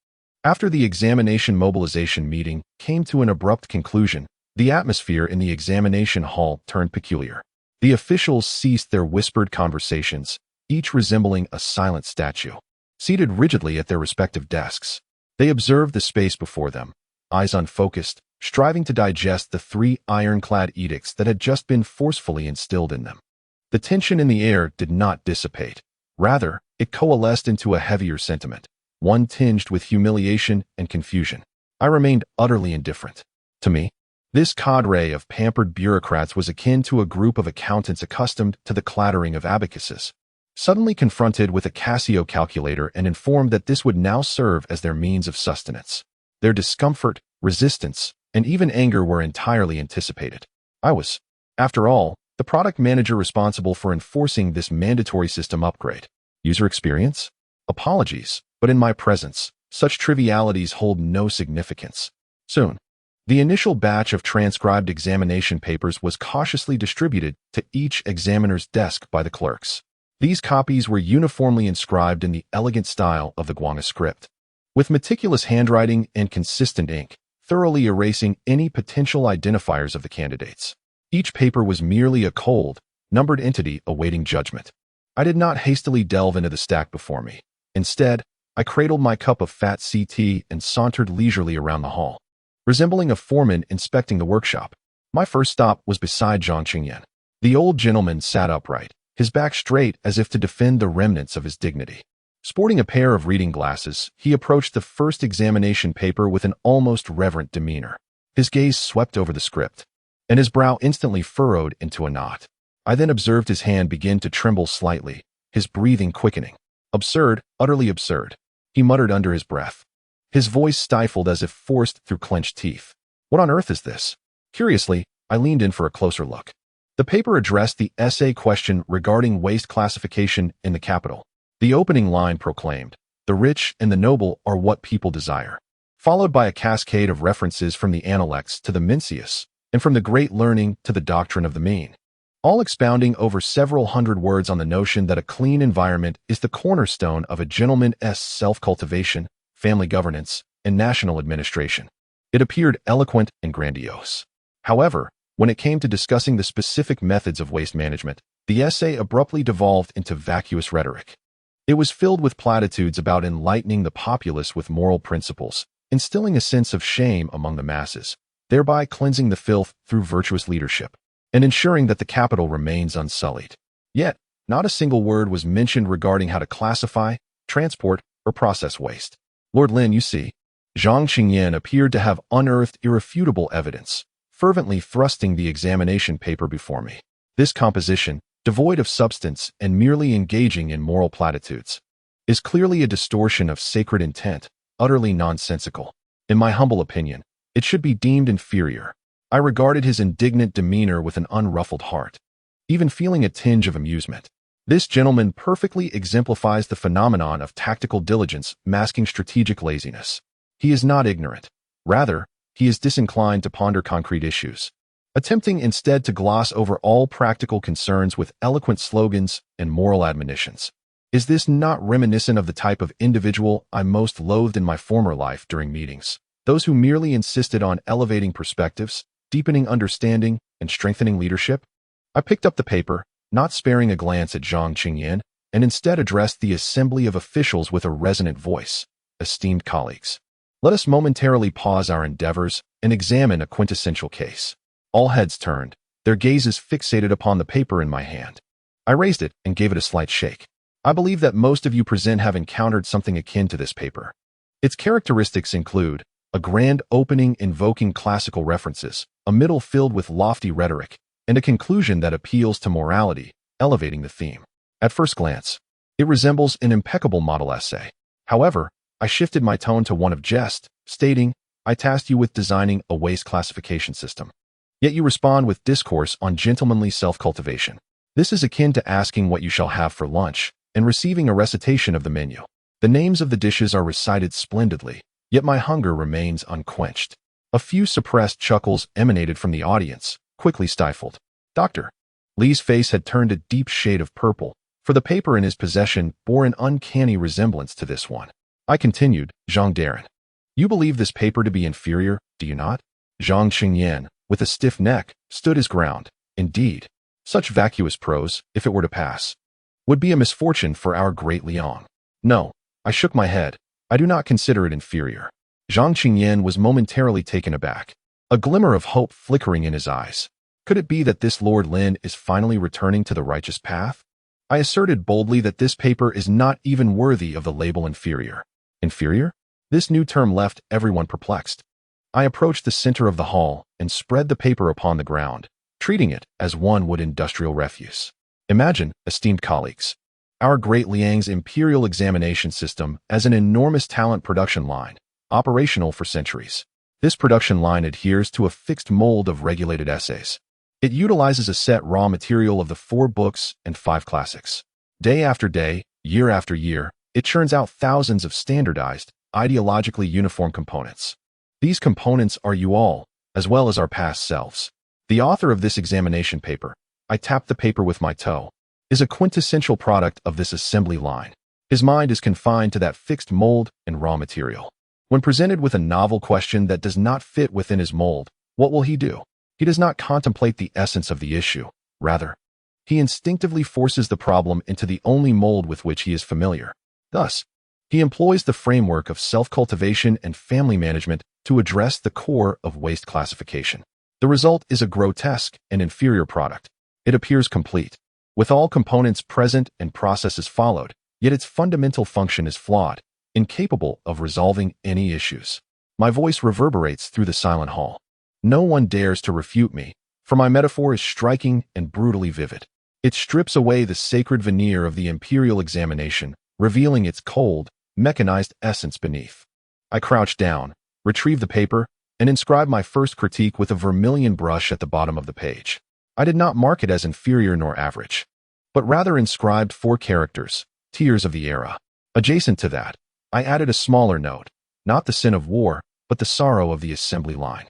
After the examination mobilization meeting came to an abrupt conclusion, the atmosphere in the examination hall turned peculiar. The officials ceased their whispered conversations, each resembling a silent statue. Seated rigidly at their respective desks, they observed the space before them, eyes unfocused, striving to digest the 3 ironclad edicts that had just been forcefully instilled in them. The tension in the air did not dissipate. Rather, it coalesced into a heavier sentiment, one tinged with humiliation and confusion. I remained utterly indifferent. To me, this cadre of pampered bureaucrats was akin to a group of accountants accustomed to the clattering of abacuses, suddenly confronted with a Casio calculator and informed that this would now serve as their means of sustenance. Their discomfort, resistance, and even anger were entirely anticipated. I was, after all, the product manager responsible for enforcing this mandatory system upgrade. User experience? Apologies, but in my presence, such trivialities hold no significance. Soon, The initial batch of transcribed examination papers was cautiously distributed to each examiner's desk by the clerks. These copies were uniformly inscribed in the elegant style of the Guanga script, with meticulous handwriting and consistent ink, thoroughly erasing any potential identifiers of the candidates. Each paper was merely a cold, numbered entity awaiting judgment. I did not hastily delve into the stack before me. Instead, I cradled my cup of fat tea and sauntered leisurely around the hall. Resembling a foreman inspecting the workshop, my first stop was beside Zhang Qingyan. The old gentleman sat upright, his back straight as if to defend the remnants of his dignity. Sporting a pair of reading glasses, he approached the first examination paper with an almost reverent demeanor. His gaze swept over the script, and his brow instantly furrowed into a knot. I then observed his hand begin to tremble slightly, his breathing quickening. Absurd, utterly absurd, he muttered under his breath, his voice stifled as if forced through clenched teeth. What on earth is this? Curiously, I leaned in for a closer look. The paper addressed the essay question regarding waste classification in the capital. The opening line proclaimed, "The rich and the noble are what people desire," followed by a cascade of references from the Analects to the Mencius, and from the Great Learning to the doctrine of the mean, all expounding over several hundred words on the notion that a clean environment is the cornerstone of a gentleman's self-cultivation, family governance, and national administration. It appeared eloquent and grandiose. However, when it came to discussing the specific methods of waste management, the essay abruptly devolved into vacuous rhetoric. It was filled with platitudes about enlightening the populace with moral principles, instilling a sense of shame among the masses, thereby cleansing the filth through virtuous leadership, and ensuring that the capital remains unsullied. Yet, not a single word was mentioned regarding how to classify, transport, or process waste. Lord Lin, you see, Zhang Qingyan appeared to have unearthed irrefutable evidence, fervently thrusting the examination paper before me. This composition, devoid of substance and merely engaging in moral platitudes, is clearly a distortion of sacred intent, utterly nonsensical. In my humble opinion, it should be deemed inferior. I regarded his indignant demeanor with an unruffled heart, even feeling a tinge of amusement. This gentleman perfectly exemplifies the phenomenon of tactical diligence masking strategic laziness. He is not ignorant. Rather, he is disinclined to ponder concrete issues, attempting instead to gloss over all practical concerns with eloquent slogans and moral admonitions. Is this not reminiscent of the type of individual I most loathed in my former life during meetings? Those who merely insisted on elevating perspectives, deepening understanding, and strengthening leadership? I picked up the paper, not sparing a glance at Zhang Qingyan, and instead addressed the assembly of officials with a resonant voice. Esteemed colleagues, let us momentarily pause our endeavors and examine a quintessential case. All heads turned, their gazes fixated upon the paper in my hand. I raised it and gave it a slight shake. I believe that most of you present have encountered something akin to this paper. Its characteristics include a grand opening invoking classical references, a middle filled with lofty rhetoric, and a conclusion that appeals to morality, elevating the theme. At first glance, it resembles an impeccable model essay. However, I shifted my tone to one of jest, stating, "I tasked you with designing a waste classification system. Yet you respond with discourse on gentlemanly self-cultivation. This is akin to asking what you shall have for lunch and receiving a recitation of the menu. The names of the dishes are recited splendidly, yet my hunger remains unquenched." A few suppressed chuckles emanated from the audience, quickly stifled. Dr. Li's face had turned a deep shade of purple, for the paper in his possession bore an uncanny resemblance to this one. I continued, "Zhang Darren, you believe this paper to be inferior, do you not?" Zhang Qingyan, with a stiff neck, stood his ground. Indeed, such vacuous prose, if it were to pass, would be a misfortune for our Great Liang. No, I shook my head. I do not consider it inferior. Zhang Qingyan was momentarily taken aback, a glimmer of hope flickering in his eyes. Could it be that this Lord Lin is finally returning to the righteous path? I asserted boldly that this paper is not even worthy of the label inferior. Inferior? This new term left everyone perplexed. I approached the center of the hall and spread the paper upon the ground, treating it as one would industrial refuse. Imagine, esteemed colleagues, our Great Liang's Imperial Examination system as an enormous talent production line, operational for centuries. This production line adheres to a fixed mold of regulated essays. It utilizes a set raw material of the 4 books and 5 classics. Day after day, year after year, it churns out thousands of standardized, ideologically uniform components. These components are you all, as well as our past selves. The author of this examination paper, I tapped the paper with my toe, is a quintessential product of this assembly line. His mind is confined to that fixed mold and raw material. When presented with a novel question that does not fit within his mold, what will he do? He does not contemplate the essence of the issue. Rather, he instinctively forces the problem into the only mold with which he is familiar. Thus, he employs the framework of self-cultivation and family management to address the core of waste classification. The result is a grotesque and inferior product. It appears complete, with all components present and processes followed, yet its fundamental function is flawed, incapable of resolving any issues. My voice reverberates through the silent hall. No one dares to refute me, for my metaphor is striking and brutally vivid. It strips away the sacred veneer of the Imperial Examination, revealing its cold, mechanized essence beneath. I crouch down, retrieve the paper, and inscribe my first critique with a vermilion brush at the bottom of the page. I did not mark it as inferior nor average, but rather inscribed 4 characters, tears of the era. Adjacent to that, I added a smaller note, not the sin of war, but the sorrow of the assembly line.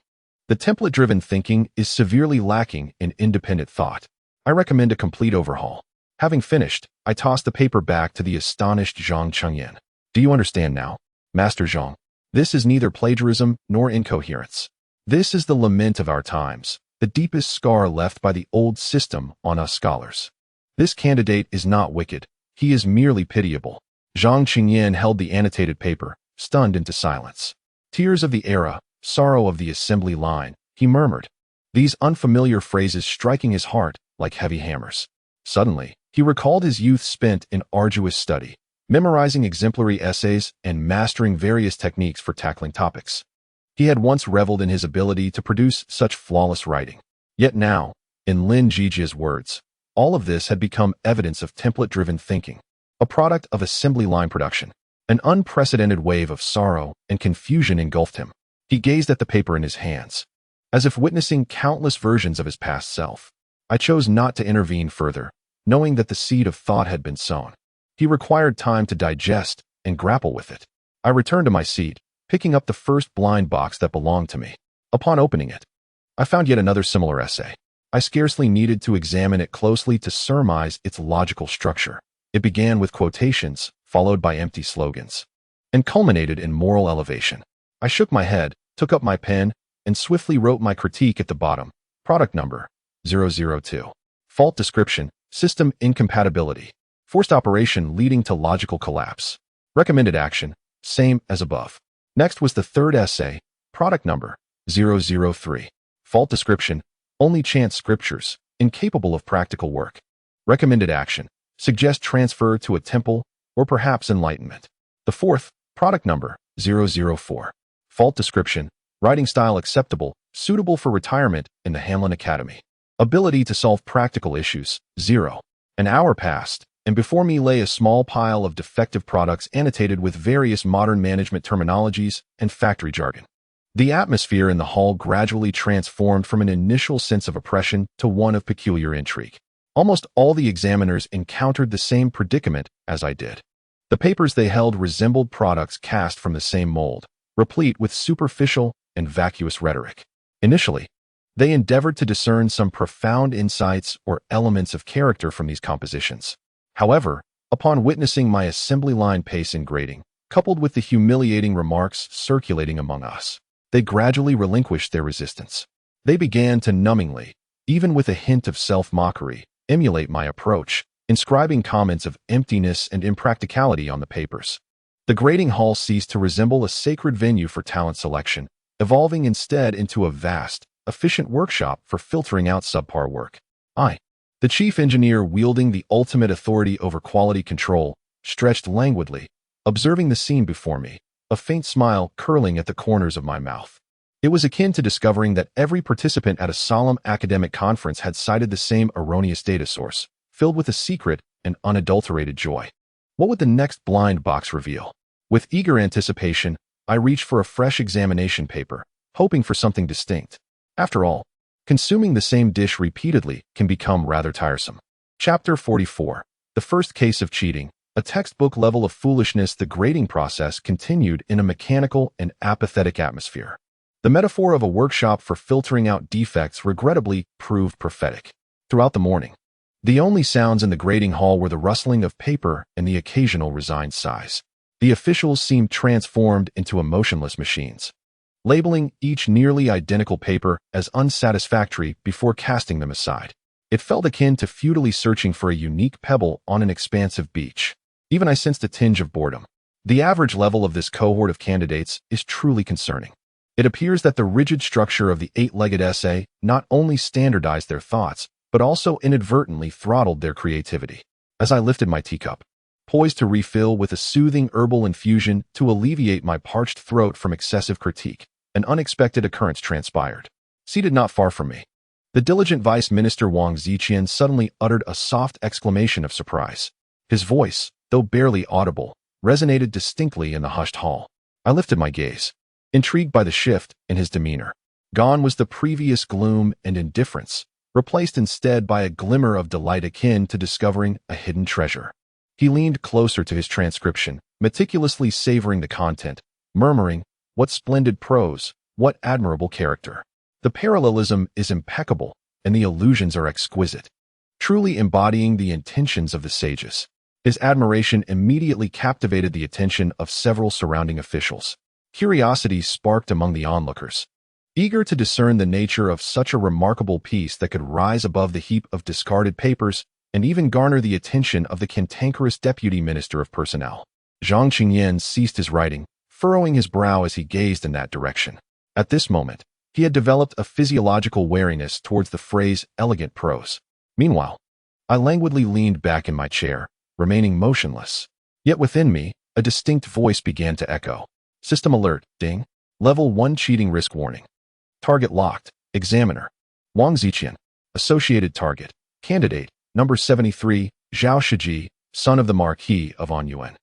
The template-driven thinking is severely lacking in independent thought. I recommend a complete overhaul. Having finished, I tossed the paper back to the astonished Zhang Chengyan. Do you understand now, Master Zhang? This is neither plagiarism nor incoherence. This is the lament of our times, the deepest scar left by the old system on us scholars. This candidate is not wicked. He is merely pitiable. Zhang Chengyan held the annotated paper, stunned into silence. Tears of the era, sorrow of the assembly line, he murmured, these unfamiliar phrases striking his heart like heavy hammers. Suddenly, he recalled his youth spent in arduous study, memorizing exemplary essays and mastering various techniques for tackling topics. He had once reveled in his ability to produce such flawless writing. Yet now, in Lin Zhijie's words, all of this had become evidence of template-driven thinking, a product of assembly line production. An unprecedented wave of sorrow and confusion engulfed him. He gazed at the paper in his hands, as if witnessing countless versions of his past self. I chose not to intervene further, knowing that the seed of thought had been sown. He required time to digest and grapple with it. I returned to my seat, picking up the first blind box that belonged to me. Upon opening it, I found yet another similar essay. I scarcely needed to examine it closely to surmise its logical structure. It began with quotations, followed by empty slogans, and culminated in moral elevation. I shook my head, took up my pen, and swiftly wrote my critique at the bottom. Product number 002. Fault description, system incompatibility. Forced operation leading to logical collapse. Recommended action, same as above. Next was the third essay, product number 003. Fault description, only chant scriptures, incapable of practical work. Recommended action, suggest transfer to a temple or perhaps enlightenment. The fourth, product number 004. Fault description, writing style acceptable, suitable for retirement in the Hamlin Academy. Ability to solve practical issues, 0. An hour passed, and before me lay a small pile of defective products annotated with various modern management terminologies and factory jargon. The atmosphere in the hall gradually transformed from an initial sense of oppression to one of peculiar intrigue. Almost all the examiners encountered the same predicament as I did. The papers they held resembled products cast from the same mold, replete with superficial and vacuous rhetoric. Initially, they endeavored to discern some profound insights or elements of character from these compositions. However, upon witnessing my assembly line pace and grading, coupled with the humiliating remarks circulating among us, they gradually relinquished their resistance. They began to numbingly, even with a hint of self-mockery, emulate my approach, inscribing comments of emptiness and impracticality on the papers. The grading hall ceased to resemble a sacred venue for talent selection, evolving instead into a vast, efficient workshop for filtering out subpar work. I, the chief engineer wielding the ultimate authority over quality control, stretched languidly, observing the scene before me, a faint smile curling at the corners of my mouth. It was akin to discovering that every participant at a solemn academic conference had cited the same erroneous data source, filled with a secret and unadulterated joy. What would the next blind box reveal? With eager anticipation, I reached for a fresh examination paper, hoping for something distinct. After all, consuming the same dish repeatedly can become rather tiresome. Chapter 44. The first case of cheating. A textbook level of foolishness. The grading process continued in a mechanical and apathetic atmosphere. The metaphor of a workshop for filtering out defects regrettably proved prophetic. Throughout the morning, the only sounds in the grading hall were the rustling of paper and the occasional resigned sighs. The officials seemed transformed into emotionless machines, labeling each nearly identical paper as unsatisfactory before casting them aside. It felt akin to futilely searching for a unique pebble on an expansive beach. Even I sensed a tinge of boredom. The average level of this cohort of candidates is truly concerning. It appears that the rigid structure of the eight-legged essay not only standardized their thoughts, but also inadvertently throttled their creativity. As I lifted my teacup, poised to refill with a soothing herbal infusion to alleviate my parched throat from excessive critique, an unexpected occurrence transpired. Seated not far from me, the diligent Vice Minister Wang Ziqian suddenly uttered a soft exclamation of surprise. His voice, though barely audible, resonated distinctly in the hushed hall. I lifted my gaze, intrigued by the shift in his demeanor. Gone was the previous gloom and indifference, replaced instead by a glimmer of delight akin to discovering a hidden treasure. He leaned closer to his transcription, meticulously savoring the content, murmuring, "What splendid prose, what admirable character. The parallelism is impeccable, and the allusions are exquisite, truly embodying the intentions of the sages." His admiration immediately captivated the attention of several surrounding officials. Curiosity sparked among the onlookers, eager to discern the nature of such a remarkable piece that could rise above the heap of discarded papers and even garner the attention of the cantankerous Deputy Minister of Personnel. Zhang Qingyan ceased his writing, furrowing his brow as he gazed in that direction. At this moment, he had developed a physiological wariness towards the phrase elegant prose. Meanwhile, I languidly leaned back in my chair, remaining motionless. Yet within me, a distinct voice began to echo. System alert, ding. Level 1 cheating risk warning. Target locked. Examiner. Wang Ziqian. Associated target. Candidate. Number 73, Zhao Shiji, son of the Marquis of Anyuan.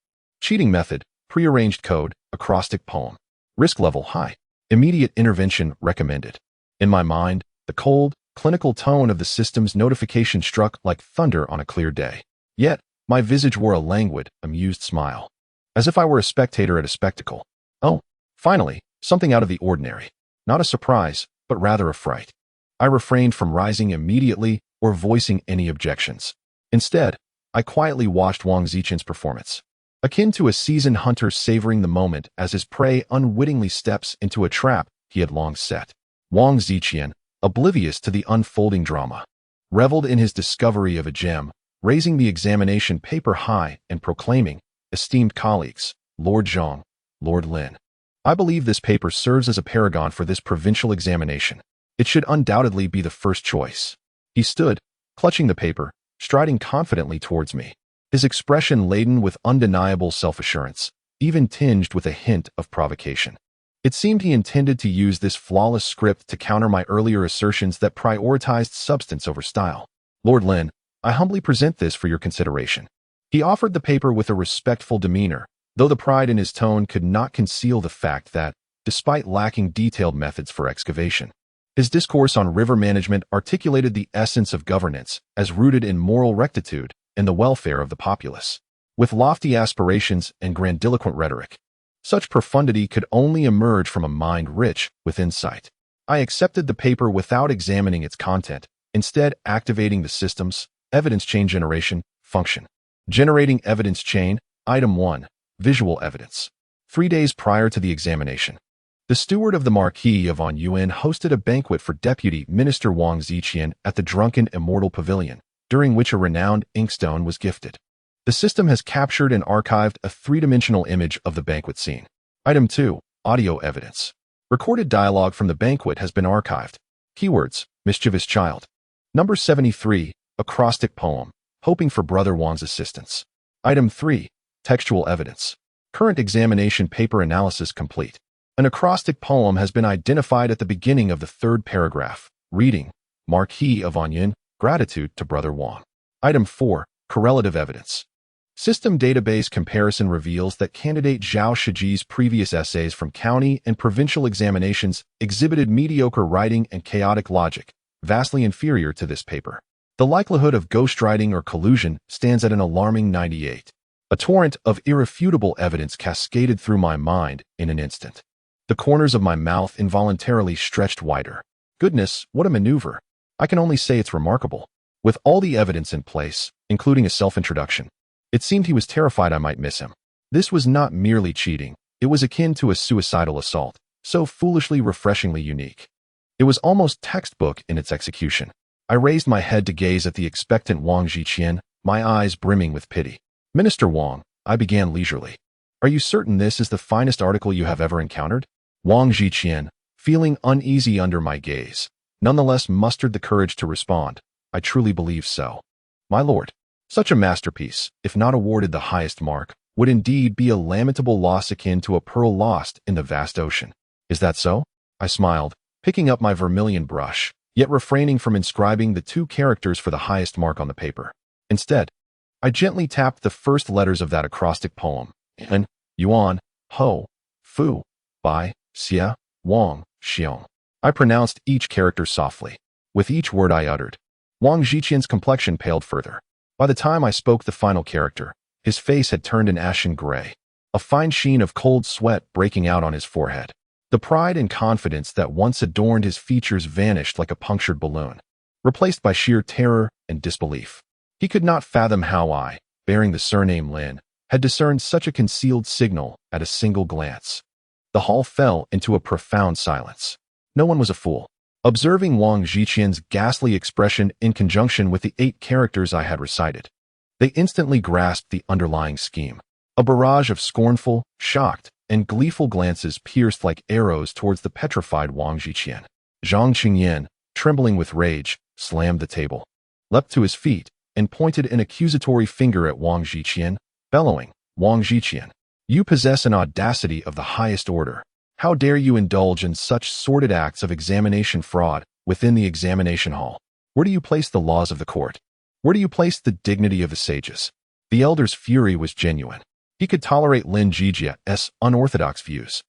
Cheating method. Prearranged code. Acrostic poem. Risk level high. Immediate intervention recommended. In my mind, the cold, clinical tone of the system's notification struck like thunder on a clear day. Yet, my visage wore a languid, amused smile, as if I were a spectator at a spectacle. Oh, finally, something out of the ordinary. Not a surprise, but rather a fright. I refrained from rising immediately or voicing any objections. Instead, I quietly watched Wang Ziqian's performance, akin to a seasoned hunter savoring the moment as his prey unwittingly steps into a trap he had long set. Wang Ziqian, oblivious to the unfolding drama, reveled in his discovery of a gem, raising the examination paper high and proclaiming, "Esteemed colleagues, Lord Zhang, Lord Lin, I believe this paper serves as a paragon for this provincial examination. It should undoubtedly be the first choice." He stood, clutching the paper, striding confidently towards me, his expression laden with undeniable self-assurance, even tinged with a hint of provocation. It seemed he intended to use this flawless script to counter my earlier assertions that prioritized substance over style. "Lord Lin, I humbly present this for your consideration." He offered the paper with a respectful demeanor, though the pride in his tone could not conceal the fact that, despite lacking detailed methods for excavation, his discourse on river management articulated the essence of governance as rooted in moral rectitude and the welfare of the populace. With lofty aspirations and grandiloquent rhetoric, such profundity could only emerge from a mind rich with insight. I accepted the paper without examining its content, instead activating the system's evidence chain generation function. Generating evidence chain, item 1, visual evidence. 3 days prior to the examination, the steward of the Marquis of Anyuan hosted a banquet for Deputy Minister Wang Ziqian at the Drunken Immortal Pavilion, during which a renowned inkstone was gifted. The system has captured and archived a three-dimensional image of the banquet scene. Item 2, audio evidence. Recorded dialogue from the banquet has been archived. Keywords, mischievous child. Number 73, acrostic poem, hoping for Brother Wang's assistance. Item 3, textual evidence. Current examination paper analysis complete. An acrostic poem has been identified at the beginning of the third paragraph, reading, Marquis of Anyuan, gratitude to Brother Wang. Item 4, correlative evidence. System database comparison reveals that candidate Zhao Shijie's previous essays from county and provincial examinations exhibited mediocre writing and chaotic logic, vastly inferior to this paper. The likelihood of ghostwriting or collusion stands at an alarming 98. A torrent of irrefutable evidence cascaded through my mind in an instant. The corners of my mouth involuntarily stretched wider. Goodness, what a maneuver. I can only say it's remarkable. With all the evidence in place, including a self-introduction, it seemed he was terrified I might miss him. This was not merely cheating. It was akin to a suicidal assault, so foolishly refreshingly unique. It was almost textbook in its execution. I raised my head to gaze at the expectant Wang Zhiqian, my eyes brimming with pity. Minister Wang, I began leisurely. Are you certain this is the finest article you have ever encountered? Wang Zhiqian, feeling uneasy under my gaze, nonetheless mustered the courage to respond. I truly believe so. My lord, such a masterpiece, if not awarded the highest mark, would indeed be a lamentable loss akin to a pearl lost in the vast ocean. Is that so? I smiled, picking up my vermilion brush, yet refraining from inscribing the 2 characters for the highest mark on the paper. Instead, I gently tapped the first letters of that acrostic poem. N, Yuan, Ho, Fu, Bai, Xia, Wang, Xiong. I pronounced each character softly. With each word I uttered, Wang Zhiqian's complexion paled further. By the time I spoke the final character, his face had turned an ashen gray, a fine sheen of cold sweat breaking out on his forehead. The pride and confidence that once adorned his features vanished like a punctured balloon, replaced by sheer terror and disbelief. He could not fathom how I, bearing the surname Lin, had discerned such a concealed signal at a single glance. The hall fell into a profound silence. No one was a fool. Observing Wang Zhiqian's ghastly expression in conjunction with the 8 characters I had recited, they instantly grasped the underlying scheme. A barrage of scornful, shocked, and gleeful glances pierced like arrows towards the petrified Wang Zhiqian. Zhang Qingyan, trembling with rage, slammed the table, leapt to his feet, and pointed an accusatory finger at Wang Zhiqian, bellowing, Wang Zhiqian, you possess an audacity of the highest order. How dare you indulge in such sordid acts of examination fraud within the examination hall? Where do you place the laws of the court? Where do you place the dignity of the sages? The elder's fury was genuine. He could tolerate Lin Zhijie's unorthodox views,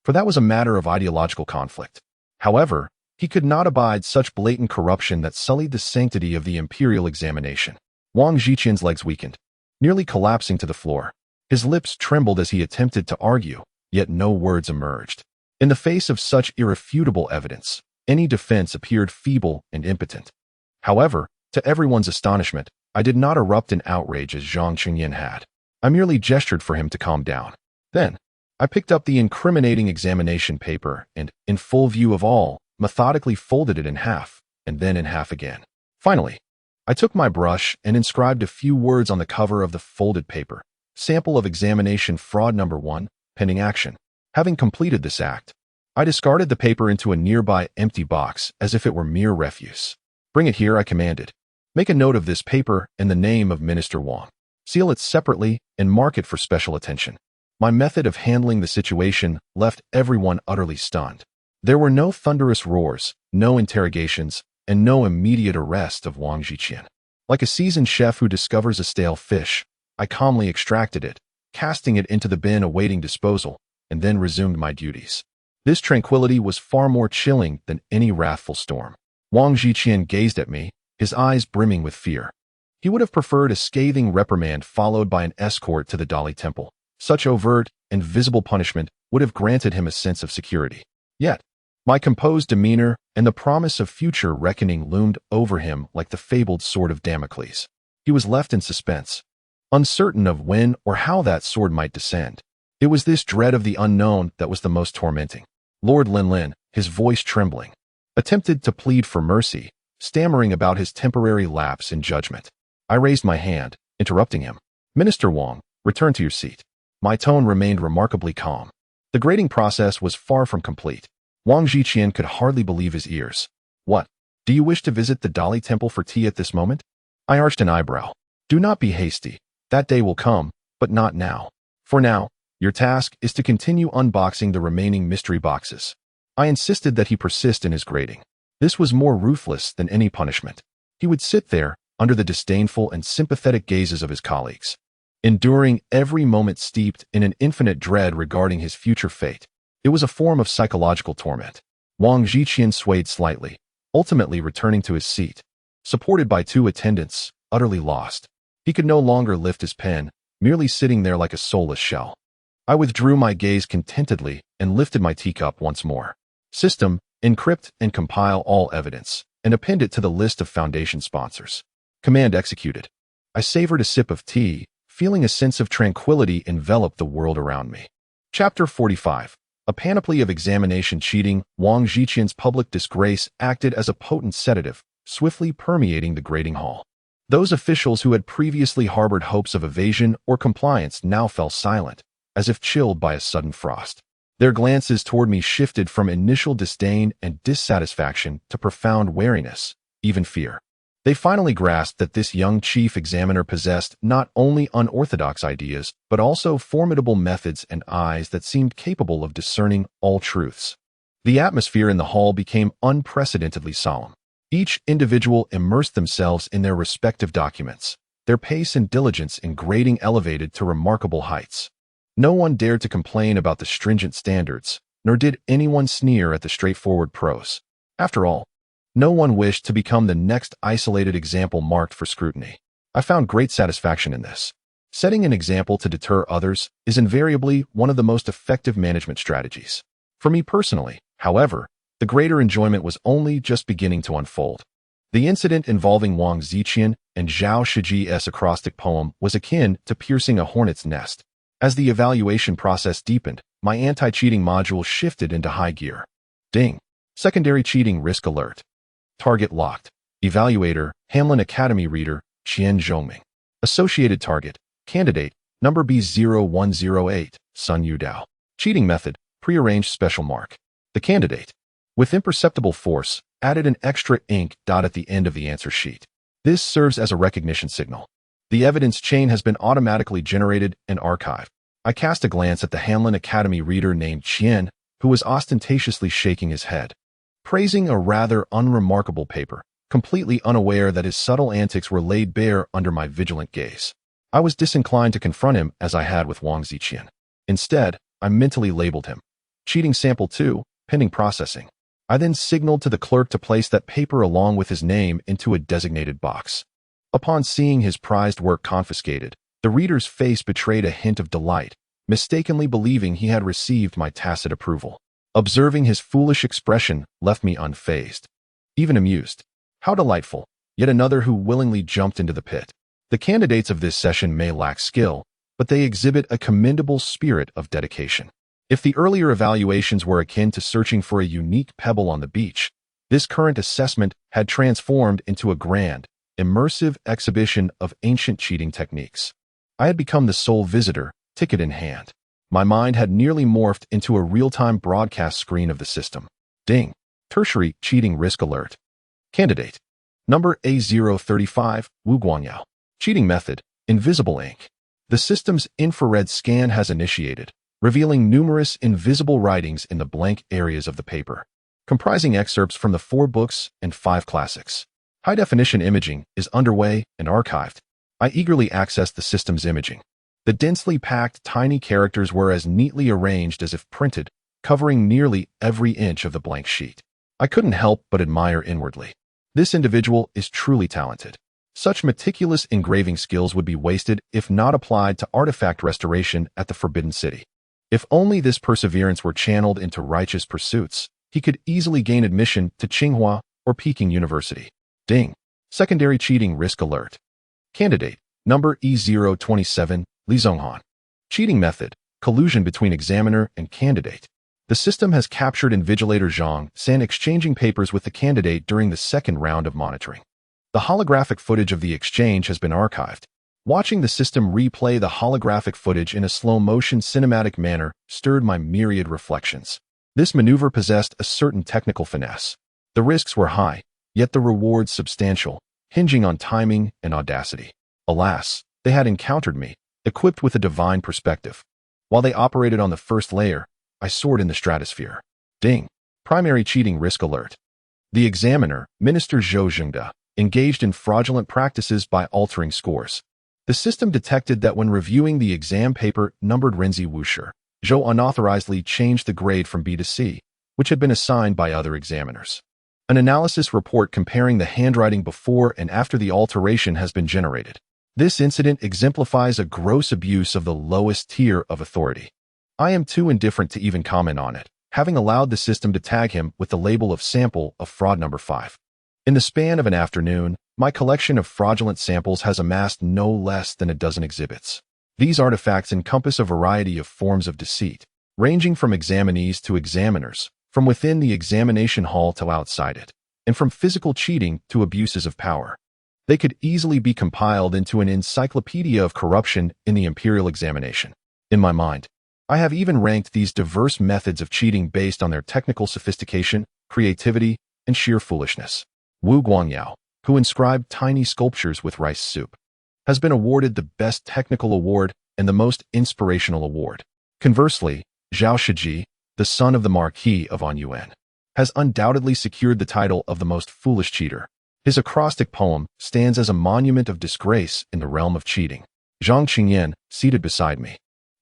for that was a matter of ideological conflict. However, he could not abide such blatant corruption that sullied the sanctity of the imperial examination. Wang Zhiqian's legs weakened, nearly collapsing to the floor. His lips trembled as he attempted to argue, yet no words emerged. In the face of such irrefutable evidence, any defense appeared feeble and impotent. However, to everyone's astonishment, I did not erupt in outrage as Zhang Qingyan had. I merely gestured for him to calm down. Then, I picked up the incriminating examination paper and, in full view of all, methodically folded it in half, and then in half again. Finally, I took my brush and inscribed a few words on the cover of the folded paper. Sample of examination fraud number 1, pending action. Having completed this act, I discarded the paper into a nearby empty box as if it were mere refuse. Bring it here, I commanded. Make a note of this paper and the name of Minister Wang. Seal it separately and mark it for special attention. My method of handling the situation left everyone utterly stunned. There were no thunderous roars, no interrogations, and no immediate arrest of Wang Zhiqian. Like a seasoned chef who discovers a stale fish, I calmly extracted it, casting it into the bin awaiting disposal, and then resumed my duties. This tranquility was far more chilling than any wrathful storm. Wang Zhiqian gazed at me, his eyes brimming with fear. He would have preferred a scathing reprimand followed by an escort to the Dali Temple. Such overt and visible punishment would have granted him a sense of security. Yet, my composed demeanor and the promise of future reckoning loomed over him like the fabled sword of Damocles. He was left in suspense, uncertain of when or how that sword might descend. It was this dread of the unknown that was the most tormenting. Lord Lin, his voice trembling, attempted to plead for mercy, stammering about his temporary lapse in judgment. I raised my hand, interrupting him. Minister Wang, return to your seat. My tone remained remarkably calm. The grading process was far from complete. Wang Zhiqian could hardly believe his ears. What? Do you wish to visit the Dali Temple for tea at this moment? I arched an eyebrow. Do not be hasty. That day will come, but not now. For now, your task is to continue unboxing the remaining mystery boxes. I insisted that he persist in his grading. This was more ruthless than any punishment. He would sit there, under the disdainful and sympathetic gazes of his colleagues, enduring every moment steeped in an infinite dread regarding his future fate. It was a form of psychological torment. Wang Zhiqian swayed slightly, ultimately returning to his seat, supported by 2 attendants, utterly lost. He could no longer lift his pen, merely sitting there like a soulless shell. I withdrew my gaze contentedly and lifted my teacup once more. System, encrypt and compile all evidence, and append it to the list of Foundation sponsors. Command executed. I savored a sip of tea, feeling a sense of tranquility envelop the world around me. Chapter 45. A panoply of examination cheating. Wang Zhiqian's public disgrace acted as a potent sedative, swiftly permeating the grading hall. Those officials who had previously harbored hopes of evasion or compliance now fell silent, as if chilled by a sudden frost. Their glances toward me shifted from initial disdain and dissatisfaction to profound wariness, even fear. They finally grasped that this young chief examiner possessed not only unorthodox ideas, but also formidable methods and eyes that seemed capable of discerning all truths. The atmosphere in the hall became unprecedentedly solemn. Each individual immersed themselves in their respective documents, their pace and diligence in grading elevated to remarkable heights. No one dared to complain about the stringent standards, nor did anyone sneer at the straightforward prose. After all, no one wished to become the next isolated example marked for scrutiny. I found great satisfaction in this. Setting an example to deter others is invariably one of the most effective management strategies. For me personally, however, the greater enjoyment was only just beginning to unfold. The incident involving Wang Zhiqian and Zhao Shijie's acrostic poem was akin to piercing a hornet's nest. As the evaluation process deepened, my anti-cheating module shifted into high gear. Ding! Secondary cheating risk alert. Target locked. Evaluator, Hamlin Academy reader, Qian Zhongming. Associated target, candidate, number B0108, Sun Yudao. Cheating method, prearranged special mark. The candidate, with imperceptible force, added an extra ink dot at the end of the answer sheet. This serves as a recognition signal. The evidence chain has been automatically generated and archived. I cast a glance at the Hamlin Academy reader named Qian, who was ostentatiously shaking his head, praising a rather unremarkable paper, completely unaware that his subtle antics were laid bare under my vigilant gaze. I was disinclined to confront him as I had with Wang Zhiqian. Instead, I mentally labeled him Cheating Sample 2, pending processing. I then signaled to the clerk to place that paper along with his name into a designated box. Upon seeing his prized work confiscated, the reader's face betrayed a hint of delight, mistakenly believing he had received my tacit approval. Observing his foolish expression left me unfazed, even amused. How delightful, yet another who willingly jumped into the pit. The candidates of this session may lack skill, but they exhibit a commendable spirit of dedication. If the earlier evaluations were akin to searching for a unique pebble on the beach, this current assessment had transformed into a grand, immersive exhibition of ancient cheating techniques. I had become the sole visitor, ticket in hand. My mind had nearly morphed into a real-time broadcast screen of the system. Ding! Tertiary cheating risk alert. Candidate, number A035, Wu Guangyao. Cheating method, invisible ink. The system's infrared scan has initiated, revealing numerous invisible writings in the blank areas of the paper, comprising excerpts from the 4 books and 5 classics. High-definition imaging is underway and archived. I eagerly accessed the system's imaging. The densely packed tiny characters were as neatly arranged as if printed, covering nearly every inch of the blank sheet. I couldn't help but admire inwardly. This individual is truly talented. Such meticulous engraving skills would be wasted if not applied to artifact restoration at the Forbidden City. If only this perseverance were channeled into righteous pursuits, he could easily gain admission to Tsinghua or Peking University. Ding! Secondary cheating risk alert. Candidate, number E027, Li Zhonghan. Cheating method, collusion between examiner and candidate. The system has captured invigilator Zhang San exchanging papers with the candidate during the second round of monitoring. The holographic footage of the exchange has been archived. Watching the system replay the holographic footage in a slow-motion cinematic manner stirred my myriad reflections. This maneuver possessed a certain technical finesse. The risks were high, yet the rewards substantial, hinging on timing and audacity. Alas, they had encountered me, equipped with a divine perspective. While they operated on the first layer, I soared in the stratosphere. Ding! Primary cheating risk alert. The examiner, Minister Zhou Zhengda, engaged in fraudulent practices by altering scores. The system detected that when reviewing the exam paper numbered Renzi Wuxi, Zhou unauthorizedly changed the grade from B to C, which had been assigned by other examiners. An analysis report comparing the handwriting before and after the alteration has been generated. This incident exemplifies a gross abuse of the lowest tier of authority. I am too indifferent to even comment on it, having allowed the system to tag him with the label of sample of fraud number 5. In the span of an afternoon, my collection of fraudulent samples has amassed no less than a dozen exhibits. These artifacts encompass a variety of forms of deceit, ranging from examinees to examiners, from within the examination hall to outside it, and from physical cheating to abuses of power. They could easily be compiled into an encyclopedia of corruption in the Imperial Examination. In my mind, I have even ranked these diverse methods of cheating based on their technical sophistication, creativity, and sheer foolishness. Wu Guangyao, who inscribed tiny sculptures with rice soup, has been awarded the Best Technical Award and the Most Inspirational Award. Conversely, Zhao Shiji, the son of the Marquis of Anyuan, has undoubtedly secured the title of the Most Foolish Cheater. His acrostic poem stands as a monument of disgrace in the realm of cheating. Zhang Qingyan, seated beside me,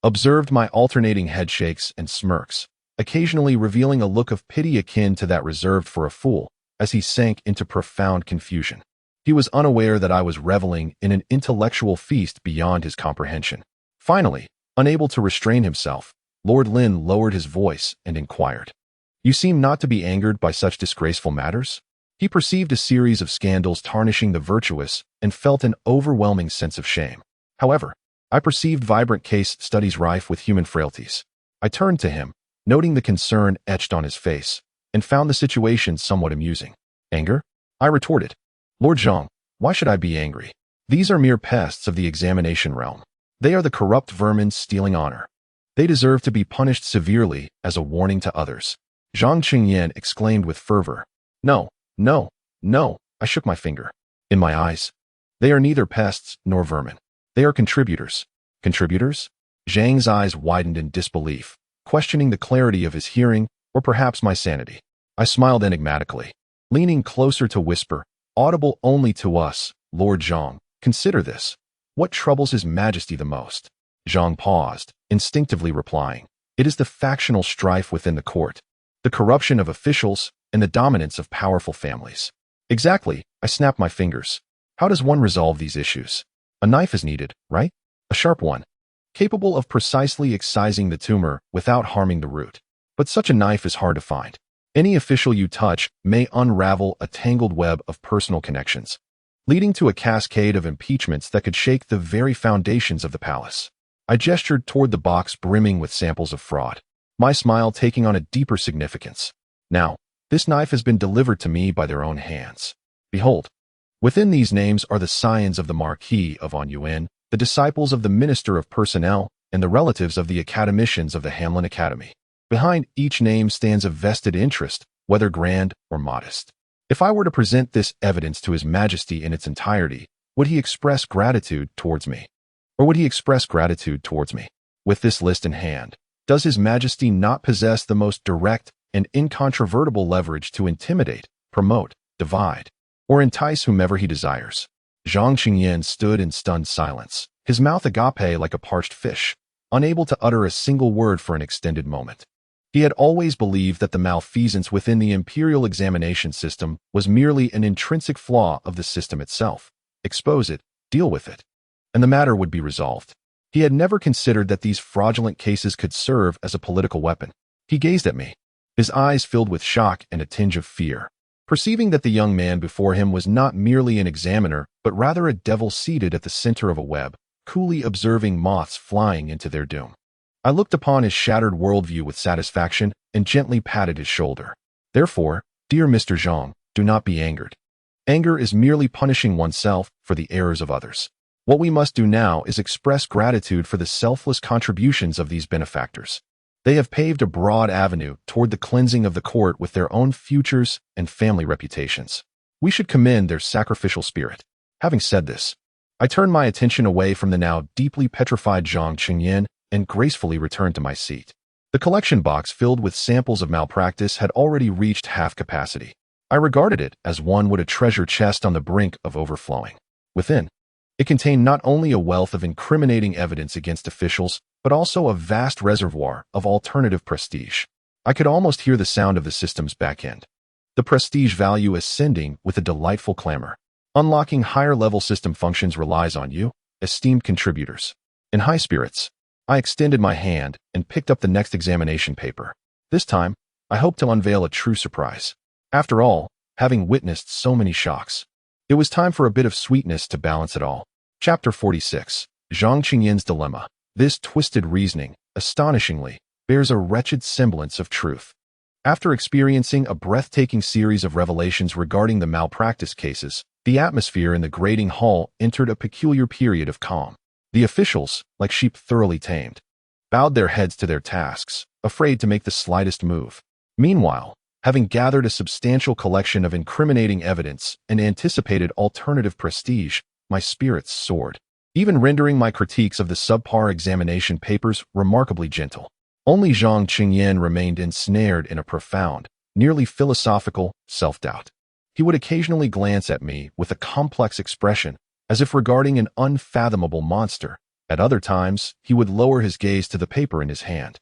observed my alternating headshakes and smirks, occasionally revealing a look of pity akin to that reserved for a fool, as he sank into profound confusion. He was unaware that I was reveling in an intellectual feast beyond his comprehension. Finally, unable to restrain himself, Lord Lin lowered his voice and inquired, "You seem not to be angered by such disgraceful matters?" He perceived a series of scandals tarnishing the virtuous and felt an overwhelming sense of shame. However, I perceived vibrant case studies rife with human frailties. I turned to him, noting the concern etched on his face, and found the situation somewhat amusing. "Anger?" I retorted. "Lord Zhang, why should I be angry? These are mere pests of the examination realm. They are the corrupt vermin stealing honor. They deserve to be punished severely as a warning to others." Zhang Qingyan exclaimed with fervor. "No, no, no," I shook my finger. "In my eyes, they are neither pests nor vermin. They are contributors." "Contributors?" Zhang's eyes widened in disbelief, questioning the clarity of his hearing or perhaps my sanity. I smiled enigmatically, leaning closer to whisper, audible only to us, "Lord Zhang, consider this. What troubles His Majesty the most?" Zhang paused, instinctively replying, "It is the factional strife within the court, the corruption of officials, and the dominance of powerful families." "Exactly," I snapped my fingers. "How does one resolve these issues? A knife is needed, right? A sharp one, capable of precisely excising the tumor without harming the root. But such a knife is hard to find. Any official you touch may unravel a tangled web of personal connections, leading to a cascade of impeachments that could shake the very foundations of the palace." I gestured toward the box brimming with samples of fraud, my smile taking on a deeper significance. "Now, this knife has been delivered to me by their own hands. Behold, within these names are the scions of the Marquis of Anyuan, the disciples of the Minister of Personnel, and the relatives of the academicians of the Hamlin Academy. Behind each name stands a vested interest, whether grand or modest. If I were to present this evidence to His Majesty in its entirety, would he express gratitude towards me? Or would he express gratitude towards me? With this list in hand, does His Majesty not possess the most direct and incontrovertible leverage to intimidate, promote, divide, or entice whomever he desires?" Zhang Qingyan stood in stunned silence, his mouth agape like a parched fish, unable to utter a single word for an extended moment. He had always believed that the malfeasance within the Imperial Examination system was merely an intrinsic flaw of the system itself. Expose it, deal with it, and the matter would be resolved. He had never considered that these fraudulent cases could serve as a political weapon. He gazed at me, his eyes filled with shock and a tinge of fear, perceiving that the young man before him was not merely an examiner, but rather a devil seated at the center of a web, coolly observing moths flying into their doom. I looked upon his shattered worldview with satisfaction and gently patted his shoulder. "Therefore, dear Mr. Zhang, do not be angered. Anger is merely punishing oneself for the errors of others. What we must do now is express gratitude for the selfless contributions of these benefactors. They have paved a broad avenue toward the cleansing of the court with their own futures and family reputations. We should commend their sacrificial spirit." Having said this, I turned my attention away from the now deeply petrified Zhang Qingyan and gracefully returned to my seat. The collection box filled with samples of malpractice had already reached half capacity. I regarded it as one would a treasure chest on the brink of overflowing. Within, it contained not only a wealth of incriminating evidence against officials, but also a vast reservoir of alternative prestige. I could almost hear the sound of the system's back-end, the prestige value ascending with a delightful clamor. Unlocking higher-level system functions relies on you, esteemed contributors. In high spirits, I extended my hand and picked up the next examination paper. This time, I hoped to unveil a true surprise. After all, having witnessed so many shocks, it was time for a bit of sweetness to balance it all. Chapter 46. Zhang Qingyan's Dilemma. This twisted reasoning, astonishingly, bears a wretched semblance of truth. After experiencing a breathtaking series of revelations regarding the malpractice cases, the atmosphere in the grading hall entered a peculiar period of calm. The officials, like sheep thoroughly tamed, bowed their heads to their tasks, afraid to make the slightest move. Meanwhile, having gathered a substantial collection of incriminating evidence and anticipated alternative prestige, my spirits soared, even rendering my critiques of the subpar examination papers remarkably gentle. Only Zhang Qingyan remained ensnared in a profound, nearly philosophical, self-doubt. He would occasionally glance at me with a complex expression, as if regarding an unfathomable monster. At other times, he would lower his gaze to the paper in his hand,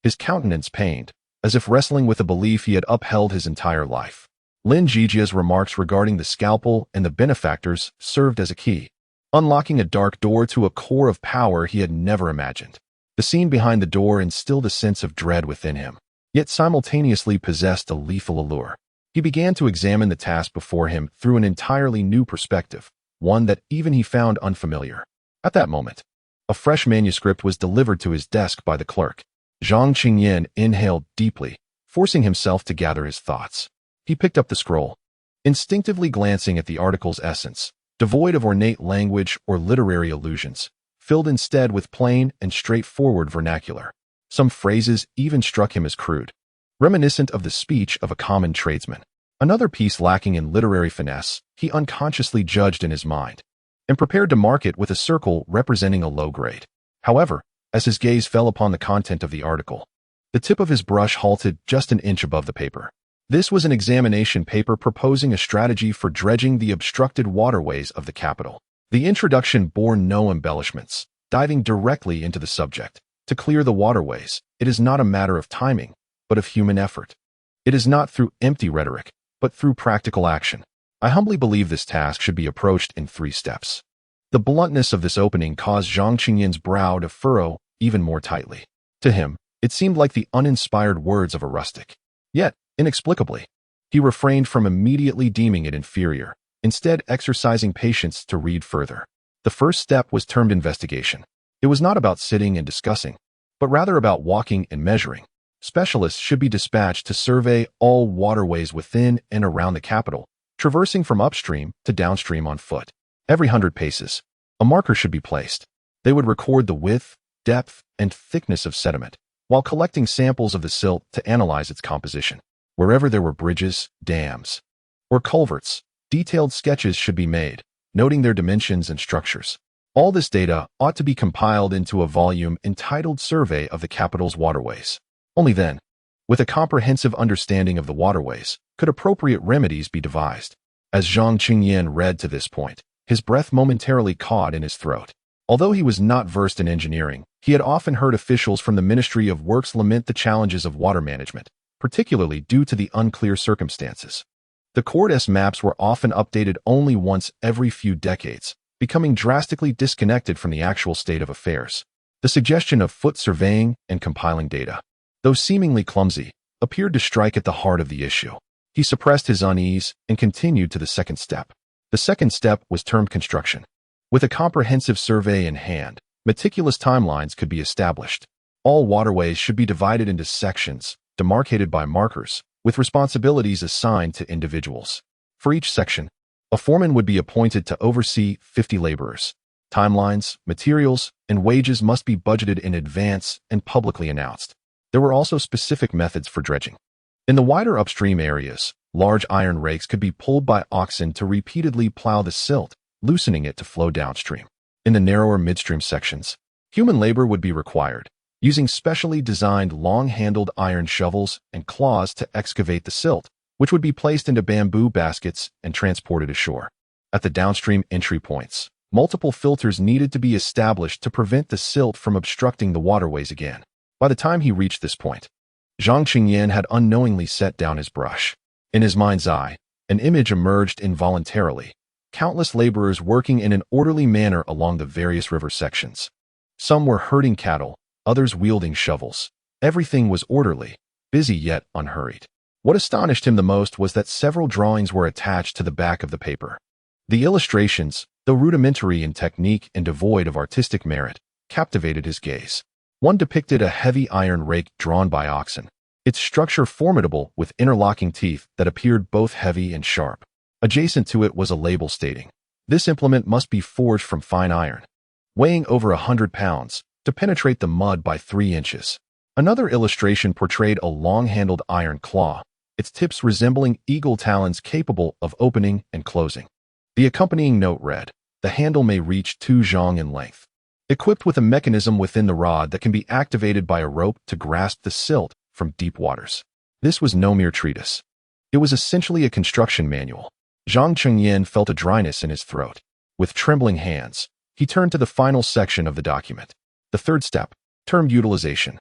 his countenance pained, as if wrestling with a belief he had upheld his entire life. Lin Zhijie's remarks regarding the scalpel and the benefactors served as a key, unlocking a dark door to a core of power he had never imagined. The scene behind the door instilled a sense of dread within him, yet simultaneously possessed a lethal allure. He began to examine the task before him through an entirely new perspective, one that even he found unfamiliar. At that moment, a fresh manuscript was delivered to his desk by the clerk. Zhang Qingyan inhaled deeply, forcing himself to gather his thoughts. He picked up the scroll, instinctively glancing at the article's essence, devoid of ornate language or literary allusions, filled instead with plain and straightforward vernacular. Some phrases even struck him as crude, reminiscent of the speech of a common tradesman. Another piece lacking in literary finesse, he unconsciously judged in his mind, and prepared to mark it with a circle representing a low grade. However, as his gaze fell upon the content of the article, the tip of his brush halted just an inch above the paper. This was an examination paper proposing a strategy for dredging the obstructed waterways of the capital. The introduction bore no embellishments, diving directly into the subject. To clear the waterways, it is not a matter of timing, but of human effort. It is not through empty rhetoric, but through practical action. I humbly believe this task should be approached in 3 steps. The bluntness of this opening caused Zhang Qingyan's brow to furrow even more tightly. To him, it seemed like the uninspired words of a rustic. Yet, inexplicably, he refrained from immediately deeming it inferior, instead exercising patience to read further. The first step was termed investigation. It was not about sitting and discussing, but rather about walking and measuring. Specialists should be dispatched to survey all waterways within and around the capital, traversing from upstream to downstream on foot. Every 100 paces, a marker should be placed. They would record the width, depth, and thickness of sediment, while collecting samples of the silt to analyze its composition. Wherever there were bridges, dams, or culverts, detailed sketches should be made, noting their dimensions and structures. All this data ought to be compiled into a volume entitled Survey of the Capital's Waterways. Only then, with a comprehensive understanding of the waterways, could appropriate remedies be devised. As Zhang Qingyan read to this point, his breath momentarily caught in his throat. Although he was not versed in engineering, he had often heard officials from the Ministry of Works lament the challenges of water management, particularly due to the unclear circumstances. The Court maps were often updated only once every few decades, becoming drastically disconnected from the actual state of affairs. The suggestion of foot surveying and compiling data, though seemingly clumsy, appeared to strike at the heart of the issue. He suppressed his unease and continued to the second step. The second step was termed construction. With a comprehensive survey in hand, meticulous timelines could be established. All waterways should be divided into sections, demarcated by markers, with responsibilities assigned to individuals. For each section, a foreman would be appointed to oversee 50 laborers. Timelines, materials, and wages must be budgeted in advance and publicly announced. There were also specific methods for dredging. In the wider upstream areas, large iron rakes could be pulled by oxen to repeatedly plow the silt, loosening it to flow downstream. In the narrower midstream sections, human labor would be required, using specially designed long-handled iron shovels and claws to excavate the silt, which would be placed into bamboo baskets and transported ashore. At the downstream entry points, multiple filters needed to be established to prevent the silt from obstructing the waterways again. By the time he reached this point, Zhang Qingyan had unknowingly set down his brush. In his mind's eye, an image emerged involuntarily. Countless laborers working in an orderly manner along the various river sections. Some were herding cattle, others wielding shovels. Everything was orderly, busy yet unhurried. What astonished him the most was that several drawings were attached to the back of the paper. The illustrations, though rudimentary in technique and devoid of artistic merit, captivated his gaze. One depicted a heavy iron rake drawn by oxen, its structure formidable with interlocking teeth that appeared both heavy and sharp. Adjacent to it was a label stating, "This implement must be forged from fine iron, weighing over 100 pounds, to penetrate the mud by 3 inches. Another illustration portrayed a long-handled iron claw, its tips resembling eagle talons capable of opening and closing. The accompanying note read, "The handle may reach 2 zhang in length, equipped with a mechanism within the rod that can be activated by a rope to grasp the silt from deep waters." This was no mere treatise. It was essentially a construction manual. Zhang Chengyan felt a dryness in his throat. With trembling hands, he turned to the final section of the document. The third step, termed utilization.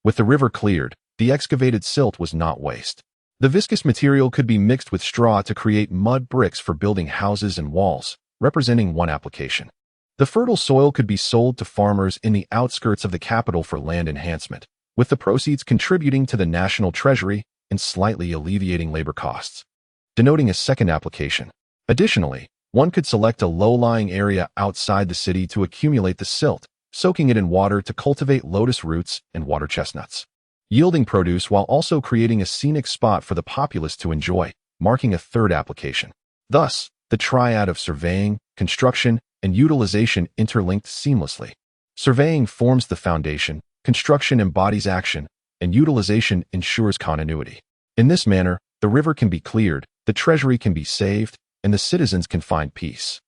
With the river cleared, the excavated silt was not waste. The viscous material could be mixed with straw to create mud bricks for building houses and walls, representing one application. The fertile soil could be sold to farmers in the outskirts of the capital for land enhancement, with the proceeds contributing to the national treasury and slightly alleviating labor costs, denoting a second application. Additionally, one could select a low-lying area outside the city to accumulate the silt, soaking it in water to cultivate lotus roots and water chestnuts, yielding produce while also creating a scenic spot for the populace to enjoy, marking a third application. Thus, the triad of surveying, construction, and utilization interlinked seamlessly. Surveying forms the foundation, construction embodies action, and utilization ensures continuity. In this manner, the river can be cleared, the treasury can be saved, and the citizens can find peace.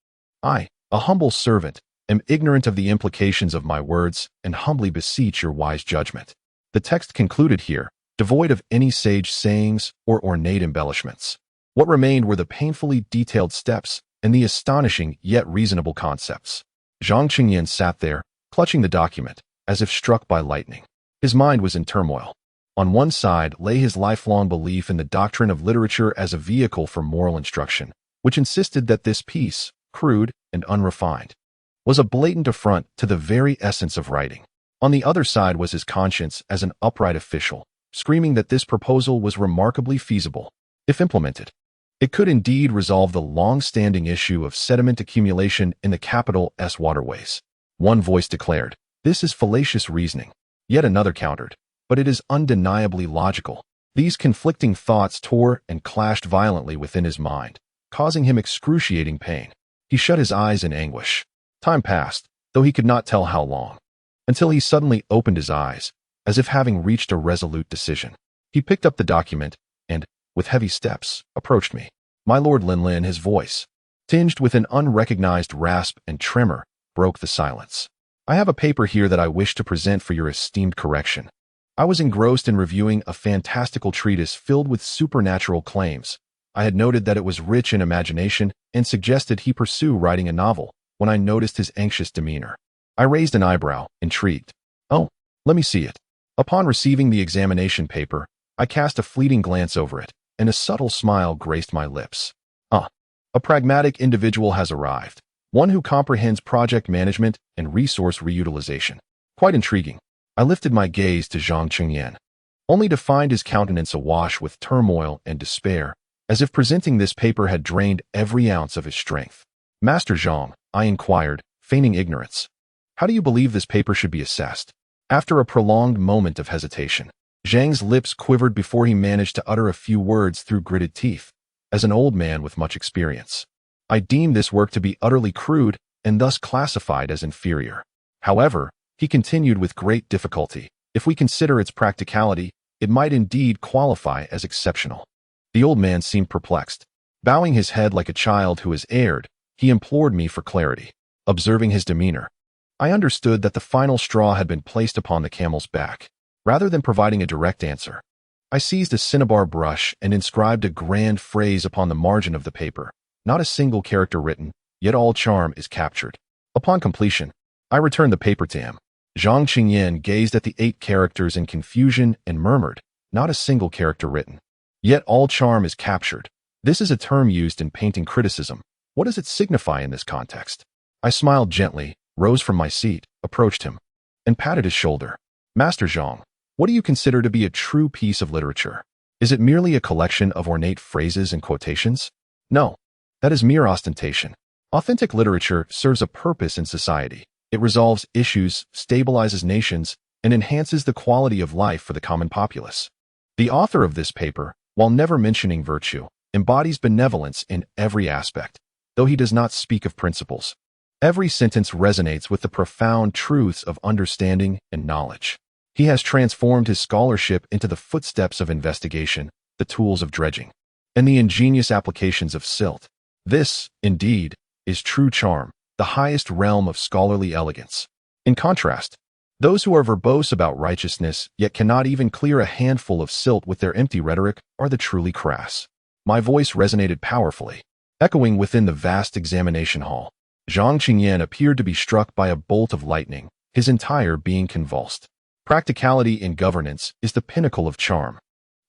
I, a humble servant, am ignorant of the implications of my words and humbly beseech your wise judgment. The text concluded here, devoid of any sage sayings or ornate embellishments. What remained were the painfully detailed steps and the astonishing yet reasonable concepts. Zhang Qingyan sat there, clutching the document, as if struck by lightning. His mind was in turmoil. On one side lay his lifelong belief in the doctrine of literature as a vehicle for moral instruction, which insisted that this piece, crude and unrefined, was a blatant affront to the very essence of writing. On the other side was his conscience as an upright official, screaming that this proposal was remarkably feasible. If implemented, it could indeed resolve the long-standing issue of sediment accumulation in the capital's waterways. One voice declared, "This is fallacious reasoning." Yet another countered, "But it is undeniably logical." These conflicting thoughts tore and clashed violently within his mind, causing him excruciating pain. He shut his eyes in anguish. Time passed, though he could not tell how long, until he suddenly opened his eyes, as if having reached a resolute decision. He picked up the document and, with heavy steps, approached me. "My Lord Lin," his voice, tinged with an unrecognized rasp and tremor, broke the silence. "I have a paper here that I wish to present for your esteemed correction." I was engrossed in reviewing a fantastical treatise filled with supernatural claims. I had noted that it was rich in imagination and suggested he pursue writing a novel, when I noticed his anxious demeanor. I raised an eyebrow, intrigued. "Oh, let me see it." Upon receiving the examination paper, I cast a fleeting glance over it, and a subtle smile graced my lips. A pragmatic individual has arrived, one who comprehends project management and resource reutilization. Quite intriguing. I lifted my gaze to Zhang Qingyan, only to find his countenance awash with turmoil and despair, as if presenting this paper had drained every ounce of his strength. "Master Zhang," I inquired, feigning ignorance, "how do you believe this paper should be assessed?" After a prolonged moment of hesitation, Zhang's lips quivered before he managed to utter a few words through gritted teeth, as an old man with much experience. "I deem this work to be utterly crude and thus classified as inferior. However," he continued with great difficulty, "if we consider its practicality, it might indeed qualify as exceptional." The old man seemed perplexed. Bowing his head like a child who has erred, he implored me for clarity. Observing his demeanor, I understood that the final straw had been placed upon the camel's back. Rather than providing a direct answer, I seized a cinnabar brush and inscribed a grand phrase upon the margin of the paper. Not a single character written, yet all charm is captured. Upon completion, I returned the paper to him. Zhang Qingyan gazed at the 8 characters in confusion and murmured, "Not a single character written, yet all charm is captured. This is a term used in painting criticism. What does it signify in this context?" I smiled gently, rose from my seat, approached him, and patted his shoulder. Master Zhang, what do you consider to be a true piece of literature? Is it merely a collection of ornate phrases and quotations? No, that is mere ostentation. Authentic literature serves a purpose in society. It resolves issues, stabilizes nations, and enhances the quality of life for the common populace. The author of this paper, while never mentioning virtue, embodies benevolence in every aspect, though he does not speak of principles. Every sentence resonates with the profound truths of understanding and knowledge. He has transformed his scholarship into the footsteps of investigation, the tools of dredging, and the ingenious applications of silt. This, indeed, is true charm, the highest realm of scholarly elegance. In contrast, those who are verbose about righteousness yet cannot even clear a handful of silt with their empty rhetoric are the truly crass. My voice resonated powerfully, echoing within the vast examination hall. Zhang Qingyan appeared to be struck by a bolt of lightning, his entire being convulsed. Practicality in governance is the pinnacle of charm.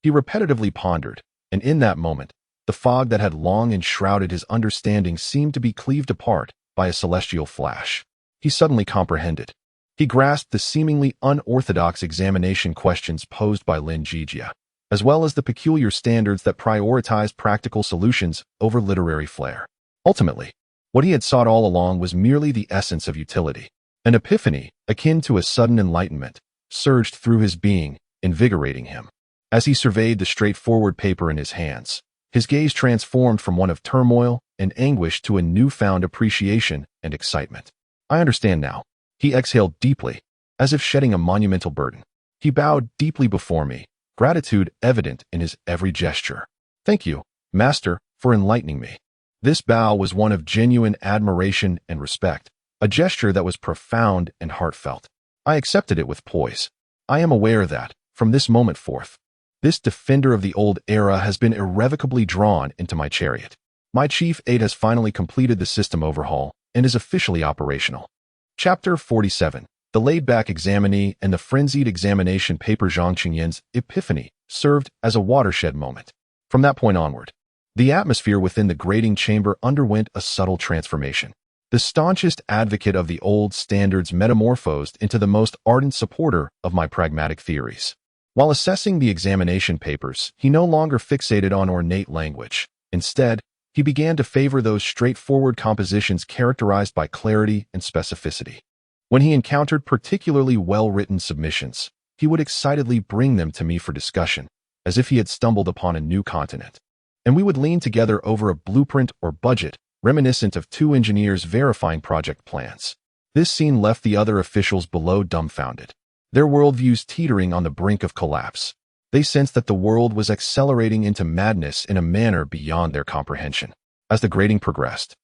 He repetitively pondered, and in that moment, the fog that had long enshrouded his understanding seemed to be cleaved apart by a celestial flash. He suddenly comprehended. He grasped the seemingly unorthodox examination questions posed by Lin Zhijie, as well as the peculiar standards that prioritized practical solutions over literary flair. Ultimately, what he had sought all along was merely the essence of utility. An epiphany, akin to a sudden enlightenment, surged through his being, invigorating him. As he surveyed the straightforward paper in his hands, his gaze transformed from one of turmoil and anguish to a newfound appreciation and excitement. I understand now. He exhaled deeply, as if shedding a monumental burden. He bowed deeply before me, gratitude evident in his every gesture. Thank you, Master, for enlightening me. This bow was one of genuine admiration and respect, a gesture that was profound and heartfelt. I accepted it with poise. I am aware that, from this moment forth, this defender of the old era has been irrevocably drawn into my chariot. My chief aide has finally completed the system overhaul and is officially operational. Chapter 47. The laid-back examinee and the frenzied examination paper. Zhang Qingyan's epiphany served as a watershed moment. From that point onward, the atmosphere within the grading chamber underwent a subtle transformation. The staunchest advocate of the old standards metamorphosed into the most ardent supporter of my pragmatic theories. While assessing the examination papers, he no longer fixated on ornate language. Instead, he began to favor those straightforward compositions characterized by clarity and specificity. When he encountered particularly well-written submissions, he would excitedly bring them to me for discussion, as if he had stumbled upon a new continent. And we would lean together over a blueprint or budget, reminiscent of two engineers verifying project plans. This scene left the other officials below dumbfounded, their worldviews teetering on the brink of collapse. They sensed that the world was accelerating into madness in a manner beyond their comprehension. As the grading progressed,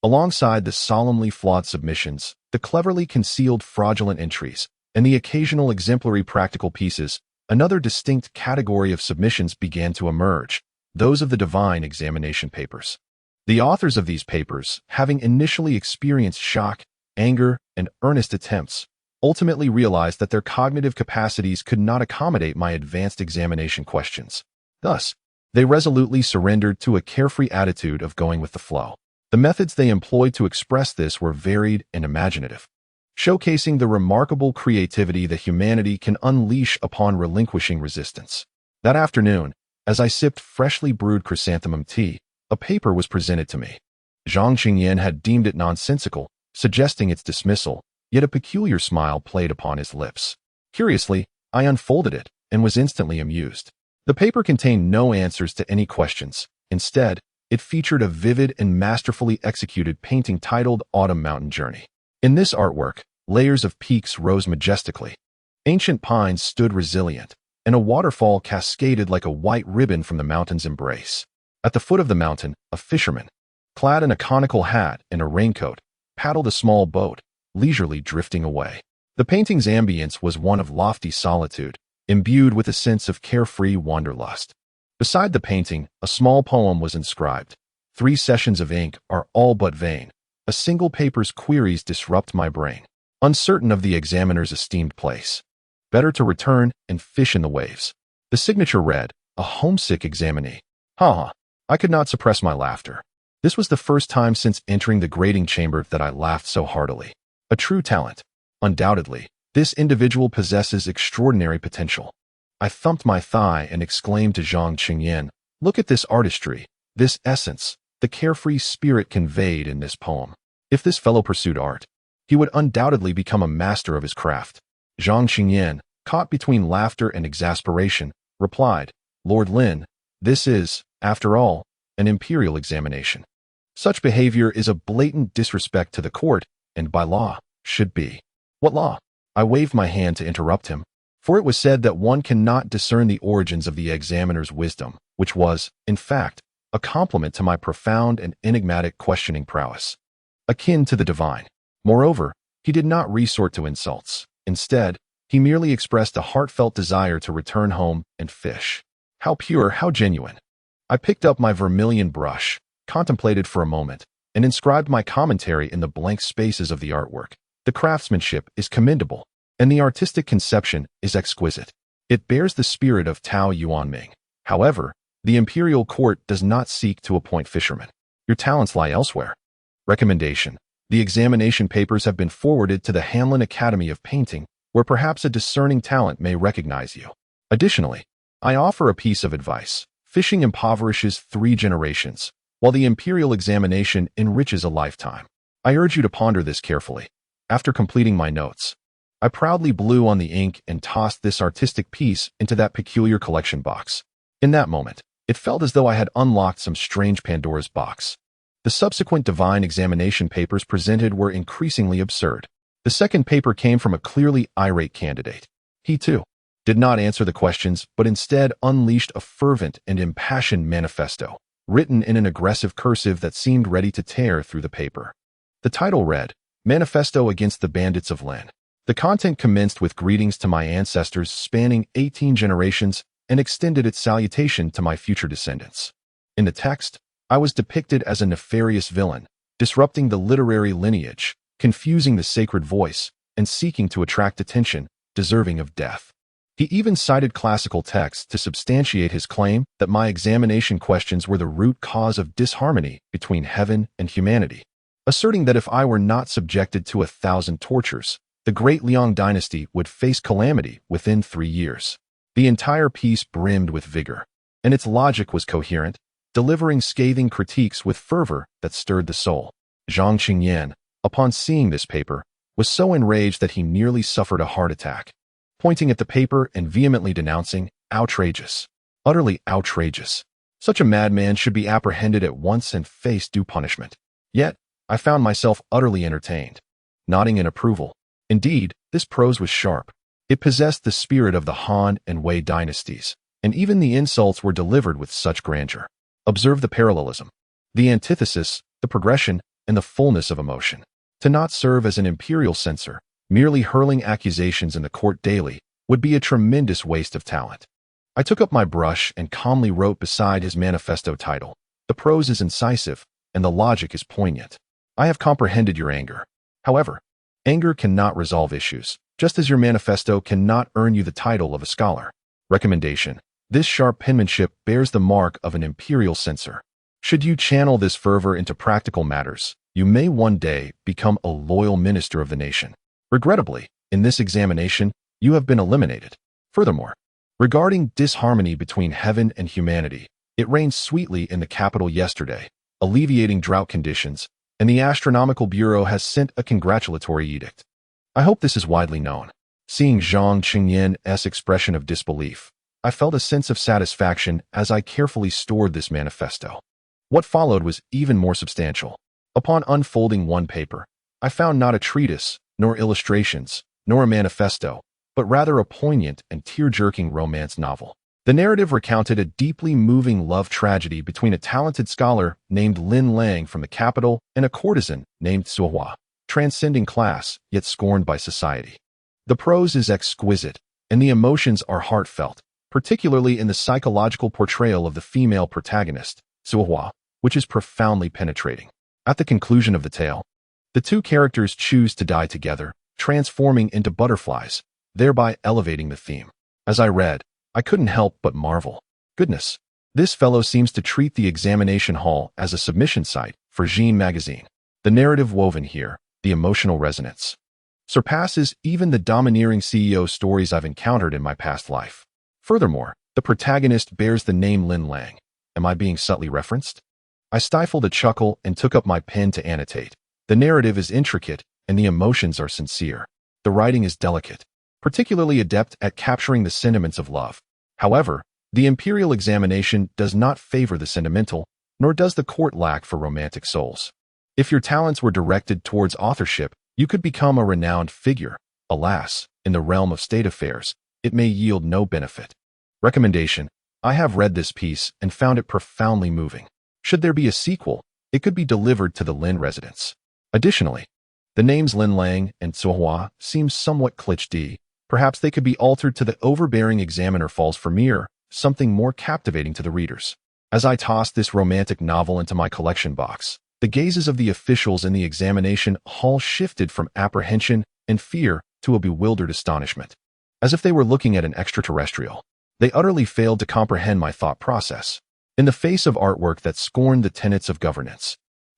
alongside the solemnly flawed submissions, the cleverly concealed fraudulent entries, and the occasional exemplary practical pieces, another distinct category of submissions began to emerge, those of the divine examination papers. The authors of these papers, having initially experienced shock, anger, and earnest attempts, ultimately realized that their cognitive capacities could not accommodate my advanced examination questions. Thus, they resolutely surrendered to a carefree attitude of going with the flow. The methods they employed to express this were varied and imaginative, showcasing the remarkable creativity that humanity can unleash upon relinquishing resistance. That afternoon, as I sipped freshly brewed chrysanthemum tea, a paper was presented to me. Zhang Qingyan had deemed it nonsensical, suggesting its dismissal, yet a peculiar smile played upon his lips. Curiously, I unfolded it and was instantly amused. The paper contained no answers to any questions. Instead, it featured a vivid and masterfully executed painting titled Autumn Mountain Journey. In this artwork, layers of peaks rose majestically. Ancient pines stood resilient, and a waterfall cascaded like a white ribbon from the mountain's embrace. At the foot of the mountain, a fisherman, clad in a conical hat and a raincoat, paddled a small boat, leisurely drifting away. The painting's ambience was one of lofty solitude, imbued with a sense of carefree wanderlust. Beside the painting, a small poem was inscribed. 3 sessions of ink are all but vain. A single paper's queries disrupt my brain. Uncertain of the examiner's esteemed place. Better to return and fish in the waves. The signature read, a homesick examinee. I could not suppress my laughter. This was the first time since entering the grading chamber that I laughed so heartily. A true talent, undoubtedly, This individual possesses extraordinary potential. I thumped my thigh and exclaimed to Zhang Qingyan, "Look at this artistry, this essence, the carefree spirit conveyed in this poem. If this fellow pursued art, he would undoubtedly become a master of his craft." Zhang Qingyan, caught between laughter and exasperation, replied, "Lord Lin, this is, after all, an imperial examination. Such behavior is a blatant disrespect to the court, and by law, should be." "What law?" I waved my hand to interrupt him, for it was said that one cannot discern the origins of the examiner's wisdom, which was, in fact, a compliment to my profound and enigmatic questioning prowess, akin to the divine. Moreover, he did not resort to insults. Instead, he merely expressed a heartfelt desire to return home and fish. How pure, how genuine. I picked up my vermilion brush, contemplated for a moment, and inscribed my commentary in the blank spaces of the artwork. The craftsmanship is commendable, and the artistic conception is exquisite. It bears the spirit of Tao Yuanming. However, the imperial court does not seek to appoint fishermen. Your talents lie elsewhere. Recommendation: the examination papers have been forwarded to the Hanlin Academy of Painting, where perhaps a discerning talent may recognize you. Additionally, I offer a piece of advice. Fishing impoverishes 3 generations, while the imperial examination enriches a lifetime. I urge you to ponder this carefully. After completing my notes, I proudly blew on the ink and tossed this artistic piece into that peculiar collection box. In that moment, it felt as though I had unlocked some strange Pandora's box. The subsequent divine examination papers presented were increasingly absurd. The second paper came from a clearly irate candidate. He, too, did not answer the questions, but instead unleashed a fervent and impassioned manifesto, written in an aggressive cursive that seemed ready to tear through the paper. The title read, "Manifesto Against the Bandits of Lin." The content commenced with greetings to my ancestors spanning 18 generations and extended its salutation to my future descendants. In the text, I was depicted as a nefarious villain, disrupting the literary lineage, confusing the sacred voice, and seeking to attract attention, deserving of death. He even cited classical texts to substantiate his claim that my examination questions were the root cause of disharmony between heaven and humanity, asserting that if I were not subjected to 1,000 tortures, the Great Liang Dynasty would face calamity within 3 years. The entire piece brimmed with vigor, and its logic was coherent, delivering scathing critiques with fervor that stirred the soul. Zhang Qingyan, upon seeing this paper, was so enraged that he nearly suffered a heart attack, pointing at the paper and vehemently denouncing, "Outrageous. Utterly outrageous. Such a madman should be apprehended at once and face due punishment." Yet, I found myself utterly entertained, nodding in approval. Indeed, this prose was sharp. It possessed the spirit of the Han and Wei dynasties, and even the insults were delivered with such grandeur. Observe the parallelism, the antithesis, the progression, and the fullness of emotion. To not serve as an imperial censor, merely hurling accusations in the court daily, would be a tremendous waste of talent. I took up my brush and calmly wrote beside his manifesto title, "The prose is incisive, and the logic is poignant. I have comprehended your anger. However, anger cannot resolve issues, just as your manifesto cannot earn you the title of a scholar." Recommendation: this sharp penmanship bears the mark of an imperial censor. Should you channel this fervor into practical matters, you may one day become a loyal minister of the nation. Regrettably, in this examination, you have been eliminated. Furthermore, regarding disharmony between heaven and humanity, it rained sweetly in the capital yesterday, alleviating drought conditions, and the Astronomical Bureau has sent a congratulatory edict. I hope this is widely known. Seeing Zhang Qingyan's expression of disbelief, I felt a sense of satisfaction as I carefully stored this manifesto. What followed was even more substantial. Upon unfolding one paper, I found not a treatise, nor illustrations, nor a manifesto, but rather a poignant and tear-jerking romance novel. The narrative recounted a deeply moving love tragedy between a talented scholar named Lin Lang from the capital and a courtesan named Suhua, transcending class, yet scorned by society. The prose is exquisite, and the emotions are heartfelt, particularly in the psychological portrayal of the female protagonist, Suhua, which is profoundly penetrating. At the conclusion of the tale, the two characters choose to die together, transforming into butterflies, thereby elevating the theme. As I read, I couldn't help but marvel. Goodness, this fellow seems to treat the examination hall as a submission site for Jean magazine. The narrative woven here, the emotional resonance, surpasses even the domineering CEO stories I've encountered in my past life. Furthermore, the protagonist bears the name Lin Lang. Am I being subtly referenced? I stifled a chuckle and took up my pen to annotate. The narrative is intricate, and the emotions are sincere. The writing is delicate, particularly adept at capturing the sentiments of love. However, the Imperial Examination does not favor the sentimental, nor does the court lack for romantic souls. If your talents were directed towards authorship, you could become a renowned figure. Alas, in the realm of state affairs, it may yield no benefit. Recommendation: I have read this piece and found it profoundly moving. Should there be a sequel, it could be delivered to the Lin residence. Additionally, the names Lin Lang and Zuohua seem somewhat cliché. Perhaps they could be altered to the overbearing examiner falls for mere, something more captivating to the readers. As I tossed this romantic novel into my collection box, the gazes of the officials in the examination hall shifted from apprehension and fear to a bewildered astonishment. As if they were looking at an extraterrestrial, they utterly failed to comprehend my thought process. In the face of artwork that scorned the tenets of governance,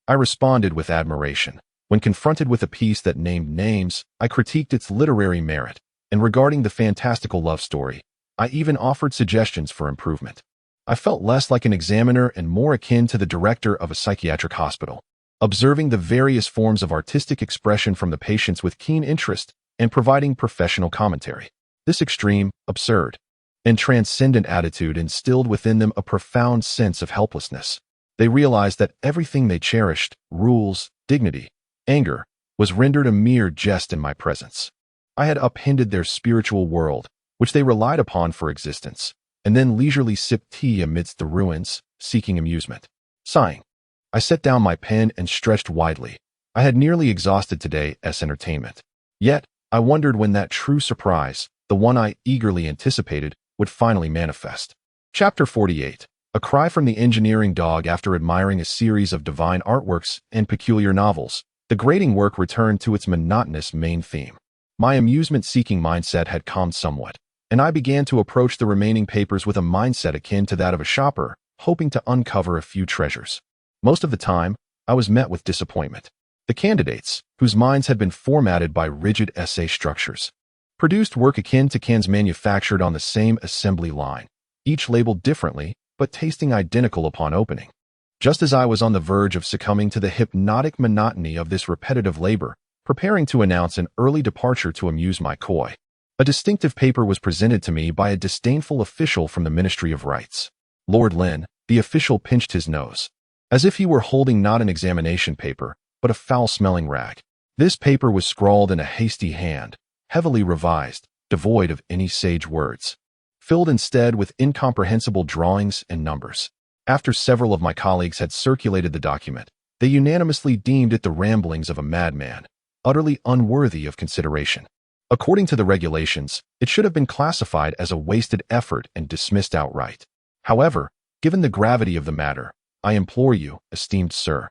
I responded with admiration. When confronted with a piece that named names, I critiqued its literary merit, and regarding the fantastical love story, I even offered suggestions for improvement. I felt less like an examiner and more akin to the director of a psychiatric hospital, observing the various forms of artistic expression from the patients with keen interest and providing professional commentary. This extreme, absurd, and transcendent attitude instilled within them a profound sense of helplessness. They realized that everything they cherished, rules, dignity, anger, was rendered a mere jest in my presence. I had upended their spiritual world, which they relied upon for existence, and then leisurely sipped tea amidst the ruins, seeking amusement. Sighing, I set down my pen and stretched widely. I had nearly exhausted today's entertainment. Yet, I wondered when that true surprise, the one I eagerly anticipated, would finally manifest. Chapter 48. A cry from the engineering dog. After admiring a series of divine artworks and peculiar novels, the grading work returned to its monotonous main theme. My amusement-seeking mindset had calmed somewhat, and I began to approach the remaining papers with a mindset akin to that of a shopper, hoping to uncover a few treasures. Most of the time, I was met with disappointment. The candidates, whose minds had been formatted by rigid essay structures, produced work akin to cans manufactured on the same assembly line, each labeled differently, but tasting identical upon opening. Just as I was on the verge of succumbing to the hypnotic monotony of this repetitive labor, preparing to announce an early departure to amuse my coy, a distinctive paper was presented to me by a disdainful official from the Ministry of Rights. Lord Lin, the official pinched his nose, as if he were holding not an examination paper, but a foul-smelling rag. This paper was scrawled in a hasty hand, heavily revised, devoid of any sage words, filled instead with incomprehensible drawings and numbers. After several of my colleagues had circulated the document, they unanimously deemed it the ramblings of a madman, utterly unworthy of consideration. According to the regulations, it should have been classified as a wasted effort and dismissed outright. However, given the gravity of the matter, I implore you, esteemed sir,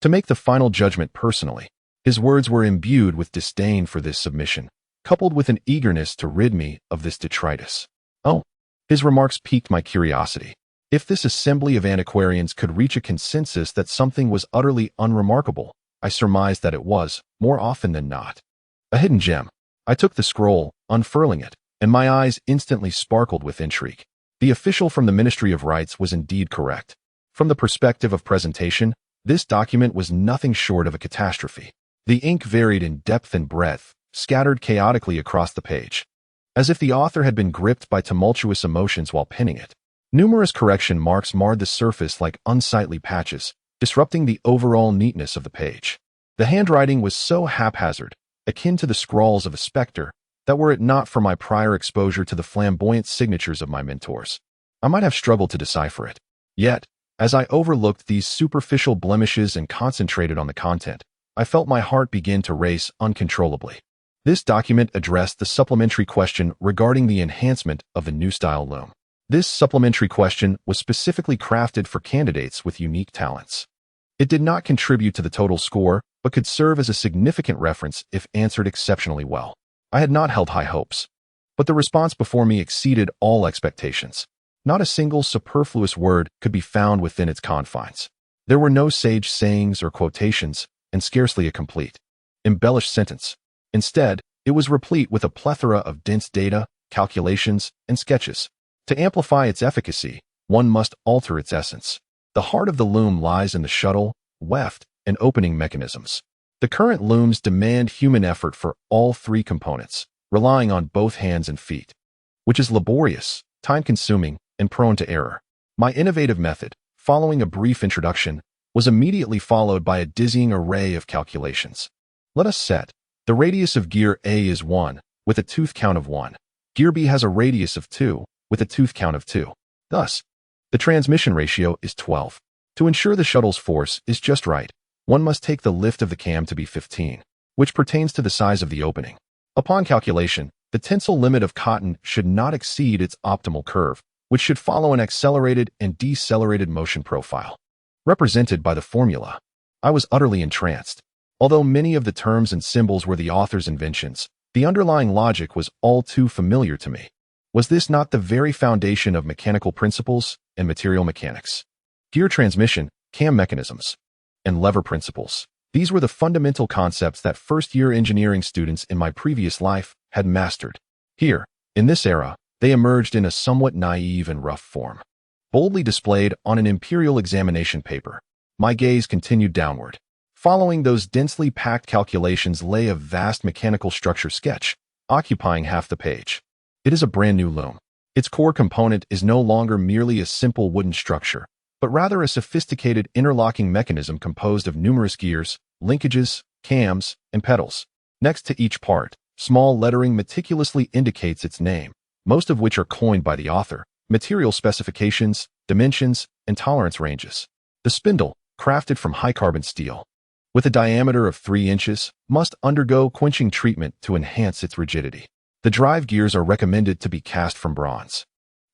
to make the final judgment personally. His words were imbued with disdain for this submission, coupled with an eagerness to rid me of this detritus. Oh, his remarks piqued my curiosity. If this assembly of antiquarians could reach a consensus that something was utterly unremarkable, I surmised that it was, more often than not, a hidden gem. I took the scroll, unfurling it, and my eyes instantly sparkled with intrigue. The official from the Ministry of Rights was indeed correct. From the perspective of presentation, this document was nothing short of a catastrophe. The ink varied in depth and breadth, scattered chaotically across the page, as if the author had been gripped by tumultuous emotions while penning it. Numerous correction marks marred the surface like unsightly patches, disrupting the overall neatness of the page. The handwriting was so haphazard, akin to the scrawls of a specter, that were it not for my prior exposure to the flamboyant signatures of my mentors, I might have struggled to decipher it. Yet, as I overlooked these superficial blemishes and concentrated on the content, I felt my heart begin to race uncontrollably. This document addressed the supplementary question regarding the enhancement of the new style loom. This supplementary question was specifically crafted for candidates with unique talents. It did not contribute to the total score, but could serve as a significant reference if answered exceptionally well. I had not held high hopes, but the response before me exceeded all expectations. Not a single superfluous word could be found within its confines. There were no sage sayings or quotations, and scarcely a complete, embellished sentence. Instead, it was replete with a plethora of dense data, calculations, and sketches. To amplify its efficacy, one must alter its essence. The heart of the loom lies in the shuttle, weft, and opening mechanisms. The current looms demand human effort for all three components, relying on both hands and feet, which is laborious, time-consuming, and prone to error. My innovative method, following a brief introduction, was immediately followed by a dizzying array of calculations. Let us set. The radius of gear A is 1, with a tooth count of 1. Gear B has a radius of 2, with a tooth count of 2. Thus, the transmission ratio is 12. To ensure the shuttle's force is just right, one must take the lift of the cam to be 15, which pertains to the size of the opening. Upon calculation, the tensile limit of cotton should not exceed its optimal curve, which should follow an accelerated and decelerated motion profile, represented by the formula. I was utterly entranced. Although many of the terms and symbols were the author's inventions, the underlying logic was all too familiar to me. Was this not the very foundation of mechanical principles and material mechanics? Gear transmission, cam mechanisms, and lever principles. These were the fundamental concepts that first-year engineering students in my previous life had mastered. Here, in this era, they emerged in a somewhat naive and rough form. Boldly displayed on an Imperial examination paper, my gaze continued downward. Following those densely packed calculations lay a vast mechanical structure sketch, occupying half the page. It is a brand new loom. Its core component is no longer merely a simple wooden structure, but rather a sophisticated interlocking mechanism composed of numerous gears, linkages, cams, and pedals. Next to each part, small lettering meticulously indicates its name, most of which are coined by the author, material specifications, dimensions, and tolerance ranges. The spindle, crafted from high-carbon steel, with a diameter of 3 inches, must undergo quenching treatment to enhance its rigidity. The drive gears are recommended to be cast from bronze,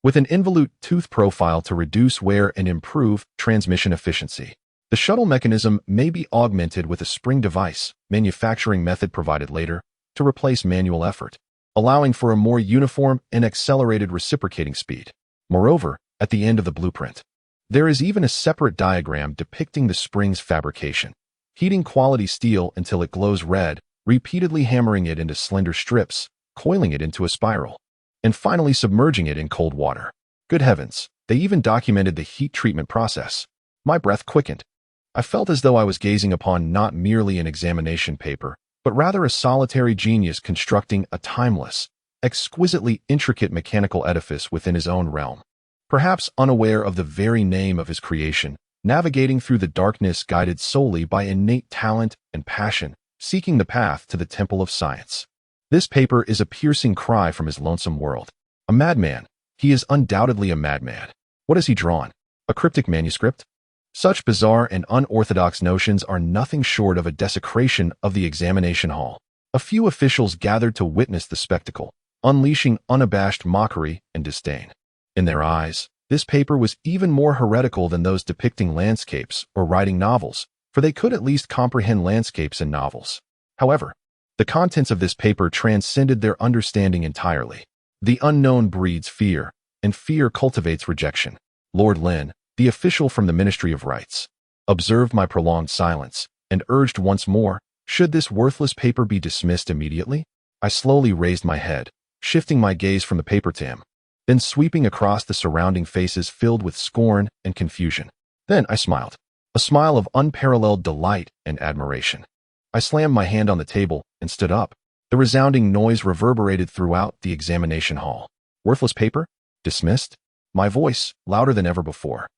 with an involute tooth profile to reduce wear and improve transmission efficiency. The shuttle mechanism may be augmented with a spring device, manufacturing method provided later, to replace manual effort, allowing for a more uniform and accelerated reciprocating speed. Moreover, at the end of the blueprint, there is even a separate diagram depicting the spring's fabrication. Heating quality steel until it glows red, repeatedly hammering it into slender strips, coiling it into a spiral, and finally submerging it in cold water. Good heavens, they even documented the heat treatment process. My breath quickened. I felt as though I was gazing upon not merely an examination paper, but rather a solitary genius constructing a timeless, exquisitely intricate mechanical edifice within his own realm. Perhaps unaware of the very name of his creation, navigating through the darkness guided solely by innate talent and passion, seeking the path to the temple of science. This paper is a piercing cry from his lonesome world. A madman. He is undoubtedly a madman. What has he drawn? A cryptic manuscript? Such bizarre and unorthodox notions are nothing short of a desecration of the examination hall. A few officials gathered to witness the spectacle, unleashing unabashed mockery and disdain. In their eyes, this paper was even more heretical than those depicting landscapes or writing novels, for they could at least comprehend landscapes and novels. However, the contents of this paper transcended their understanding entirely. The unknown breeds fear, and fear cultivates rejection. Lord Lin, the official from the Ministry of Rights, observed my prolonged silence and urged once more, should this worthless paper be dismissed immediately? I slowly raised my head, shifting my gaze from the paper to him, then sweeping across the surrounding faces filled with scorn and confusion. Then I smiled, a smile of unparalleled delight and admiration. I slammed my hand on the table and stood up. The resounding noise reverberated throughout the examination hall. Worthless paper? Dismissed? My voice, louder than ever before,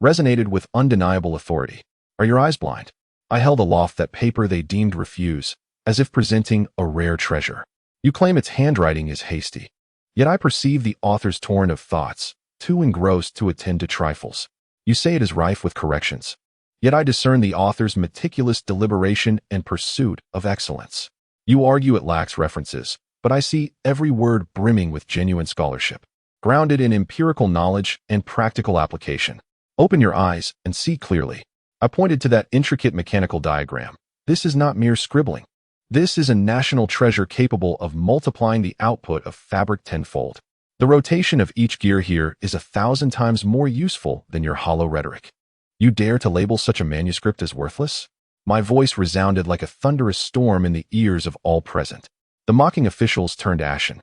resonated with undeniable authority. Are your eyes blind? I held aloft that paper they deemed refuse, as if presenting a rare treasure. You claim its handwriting is hasty. Yet I perceive the author's torrent of thoughts, too engrossed to attend to trifles. You say it is rife with corrections. Yet I discern the author's meticulous deliberation and pursuit of excellence. You argue it lacks references, but I see every word brimming with genuine scholarship, grounded in empirical knowledge and practical application. Open your eyes and see clearly. I pointed to that intricate mechanical diagram. This is not mere scribbling. This is a national treasure capable of multiplying the output of fabric tenfold. The rotation of each gear here is 1,000 times more useful than your hollow rhetoric. You dare to label such a manuscript as worthless? My voice resounded like a thunderous storm in the ears of all present. The mocking officials turned ashen,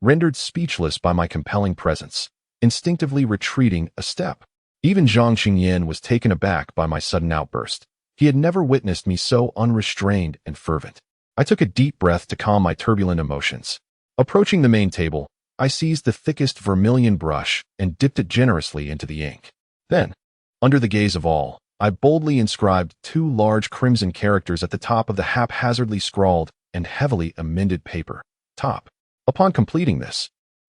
rendered speechless by my compelling presence, instinctively retreating a step. Even Zhang Qingyan was taken aback by my sudden outburst. He had never witnessed me so unrestrained and fervent. I took a deep breath to calm my turbulent emotions. Approaching the main table, I seized the thickest vermilion brush and dipped it generously into the ink. Then, under the gaze of all, I boldly inscribed 2 large crimson characters at the top of the haphazardly scrawled and heavily amended paper. Top. Upon completing this,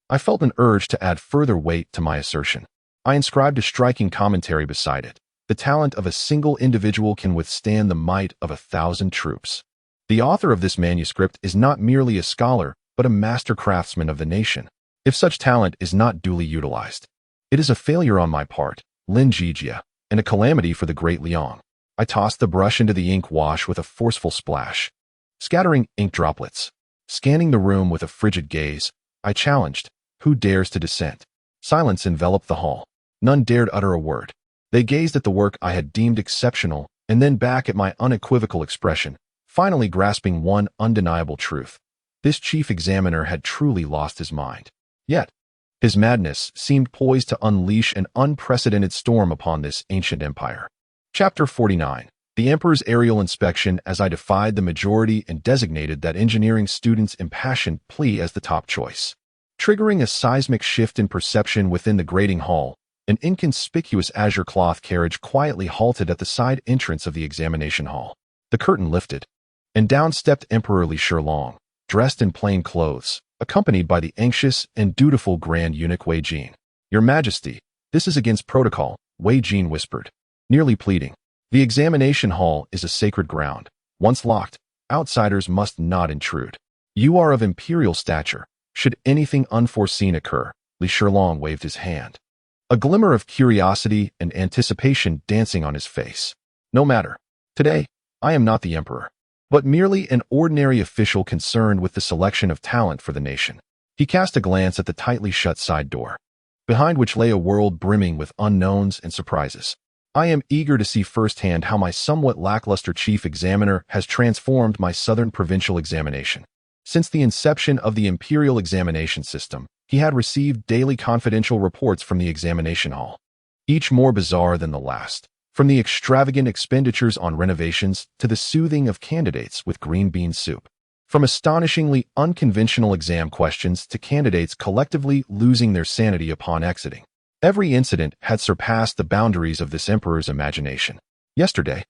I felt an urge to add further weight to my assertion. I inscribed a striking commentary beside it. The talent of a single individual can withstand the might of 1,000 troops. The author of this manuscript is not merely a scholar, but a master craftsman of the nation. If such talent is not duly utilized, it is a failure on my part, Lin Zhijie, and a calamity for the Great Liang. I tossed the brush into the ink wash with a forceful splash, scattering ink droplets. Scanning the room with a frigid gaze, I challenged, "Who dares to dissent?" Silence enveloped the hall. None dared utter a word. They gazed at the work I had deemed exceptional, and then back at my unequivocal expression, finally grasping one undeniable truth. This chief examiner had truly lost his mind. Yet, his madness seemed poised to unleash an unprecedented storm upon this ancient empire. Chapter 49. The Emperor's Aerial Inspection. As I defied the majority and designated that engineering student's impassioned plea as the top choice, triggering a seismic shift in perception within the grating hall, an inconspicuous azure cloth carriage quietly halted at the side entrance of the examination hall. The curtain lifted, and down stepped Emperor Li Zhijie, dressed in plain clothes, accompanied by the anxious and dutiful Grand Eunuch Wei Jin. "Your Majesty, this is against protocol," Wei Jin whispered, nearly pleading. "The examination hall is a sacred ground. Once locked, outsiders must not intrude. You are of imperial stature. Should anything unforeseen occur," Li Zhijie waved his hand, a glimmer of curiosity and anticipation dancing on his face. "No matter. Today, I am not the emperor, but merely an ordinary official concerned with the selection of talent for the nation." He cast a glance at the tightly shut side door, behind which lay a world brimming with unknowns and surprises. "I am eager to see firsthand how my somewhat lackluster chief examiner has transformed my southern provincial examination." Since the inception of the Imperial Examination system, he had received daily confidential reports from the examination hall, each more bizarre than the last. From the extravagant expenditures on renovations to the soothing of candidates with green bean soup. From astonishingly unconventional exam questions to candidates collectively losing their sanity upon exiting. Every incident had surpassed the boundaries of this emperor's imagination. Yesterday,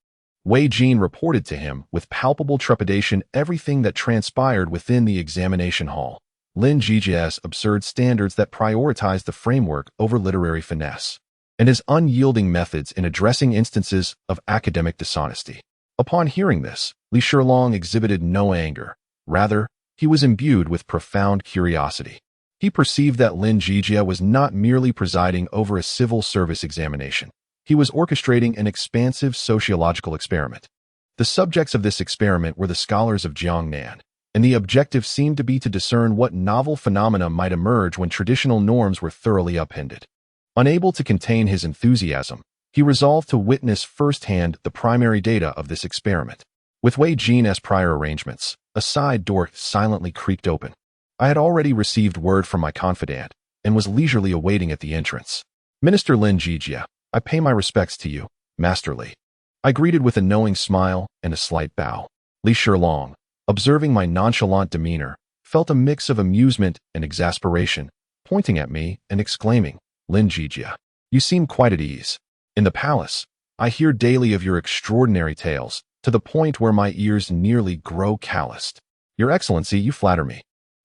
Wei Jin reported to him with palpable trepidation everything that transpired within the examination hall. Lin Zhijie's absurd standards that prioritized the framework over literary finesse, and his unyielding methods in addressing instances of academic dishonesty. Upon hearing this, Li Zhijie exhibited no anger. Rather, he was imbued with profound curiosity. He perceived that Lin Zhijie was not merely presiding over a civil service examination. He was orchestrating an expansive sociological experiment. The subjects of this experiment were the scholars of Jiangnan, and the objective seemed to be to discern what novel phenomena might emerge when traditional norms were thoroughly upended. Unable to contain his enthusiasm, he resolved to witness firsthand the primary data of this experiment. With Wei Jin as prior arrangements, a side door silently creaked open. I had already received word from my confidant and was leisurely awaiting at the entrance. "Minister Lin Zhijie, I pay my respects to you, Master Li." I greeted with a knowing smile and a slight bow. Li Zhijie, observing my nonchalant demeanor, felt a mix of amusement and exasperation, pointing at me and exclaiming, "Lin Zhijie, you seem quite at ease. In the palace, I hear daily of your extraordinary tales, to the point where my ears nearly grow calloused." "Your Excellency, you flatter me,"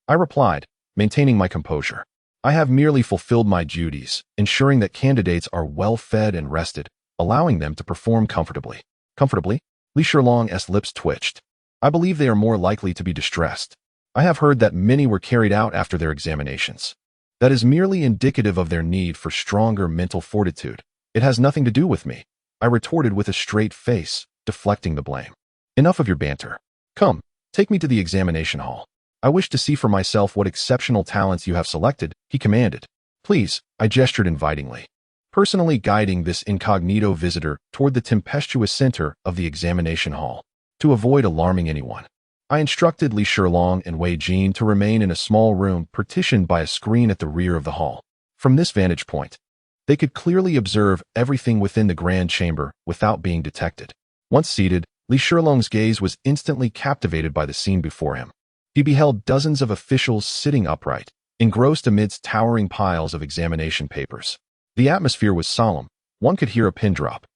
I replied, maintaining my composure. "I have merely fulfilled my duties, ensuring that candidates are well fed and rested, allowing them to perform comfortably." "Comfortably?" Li Zhijie's lips twitched. "I believe they are more likely to be distressed. I have heard that many were carried out after their examinations. That is merely indicative of their need for stronger mental fortitude. It has nothing to do with me," I retorted with a straight face, deflecting the blame. "Enough of your banter. Come, take me to the examination hall. I wish to see for myself what exceptional talents you have selected," he commanded. "Please," I gestured invitingly, personally guiding this incognito visitor toward the tempestuous center of the examination hall. To avoid alarming anyone, I instructed Li Shilong and Wei Jin to remain in a small room partitioned by a screen at the rear of the hall. From this vantage point, they could clearly observe everything within the grand chamber without being detected. Once seated, Li Shilong's gaze was instantly captivated by the scene before him. He beheld dozens of officials sitting upright, engrossed amidst towering piles of examination papers. The atmosphere was solemn. One could hear a pin drop.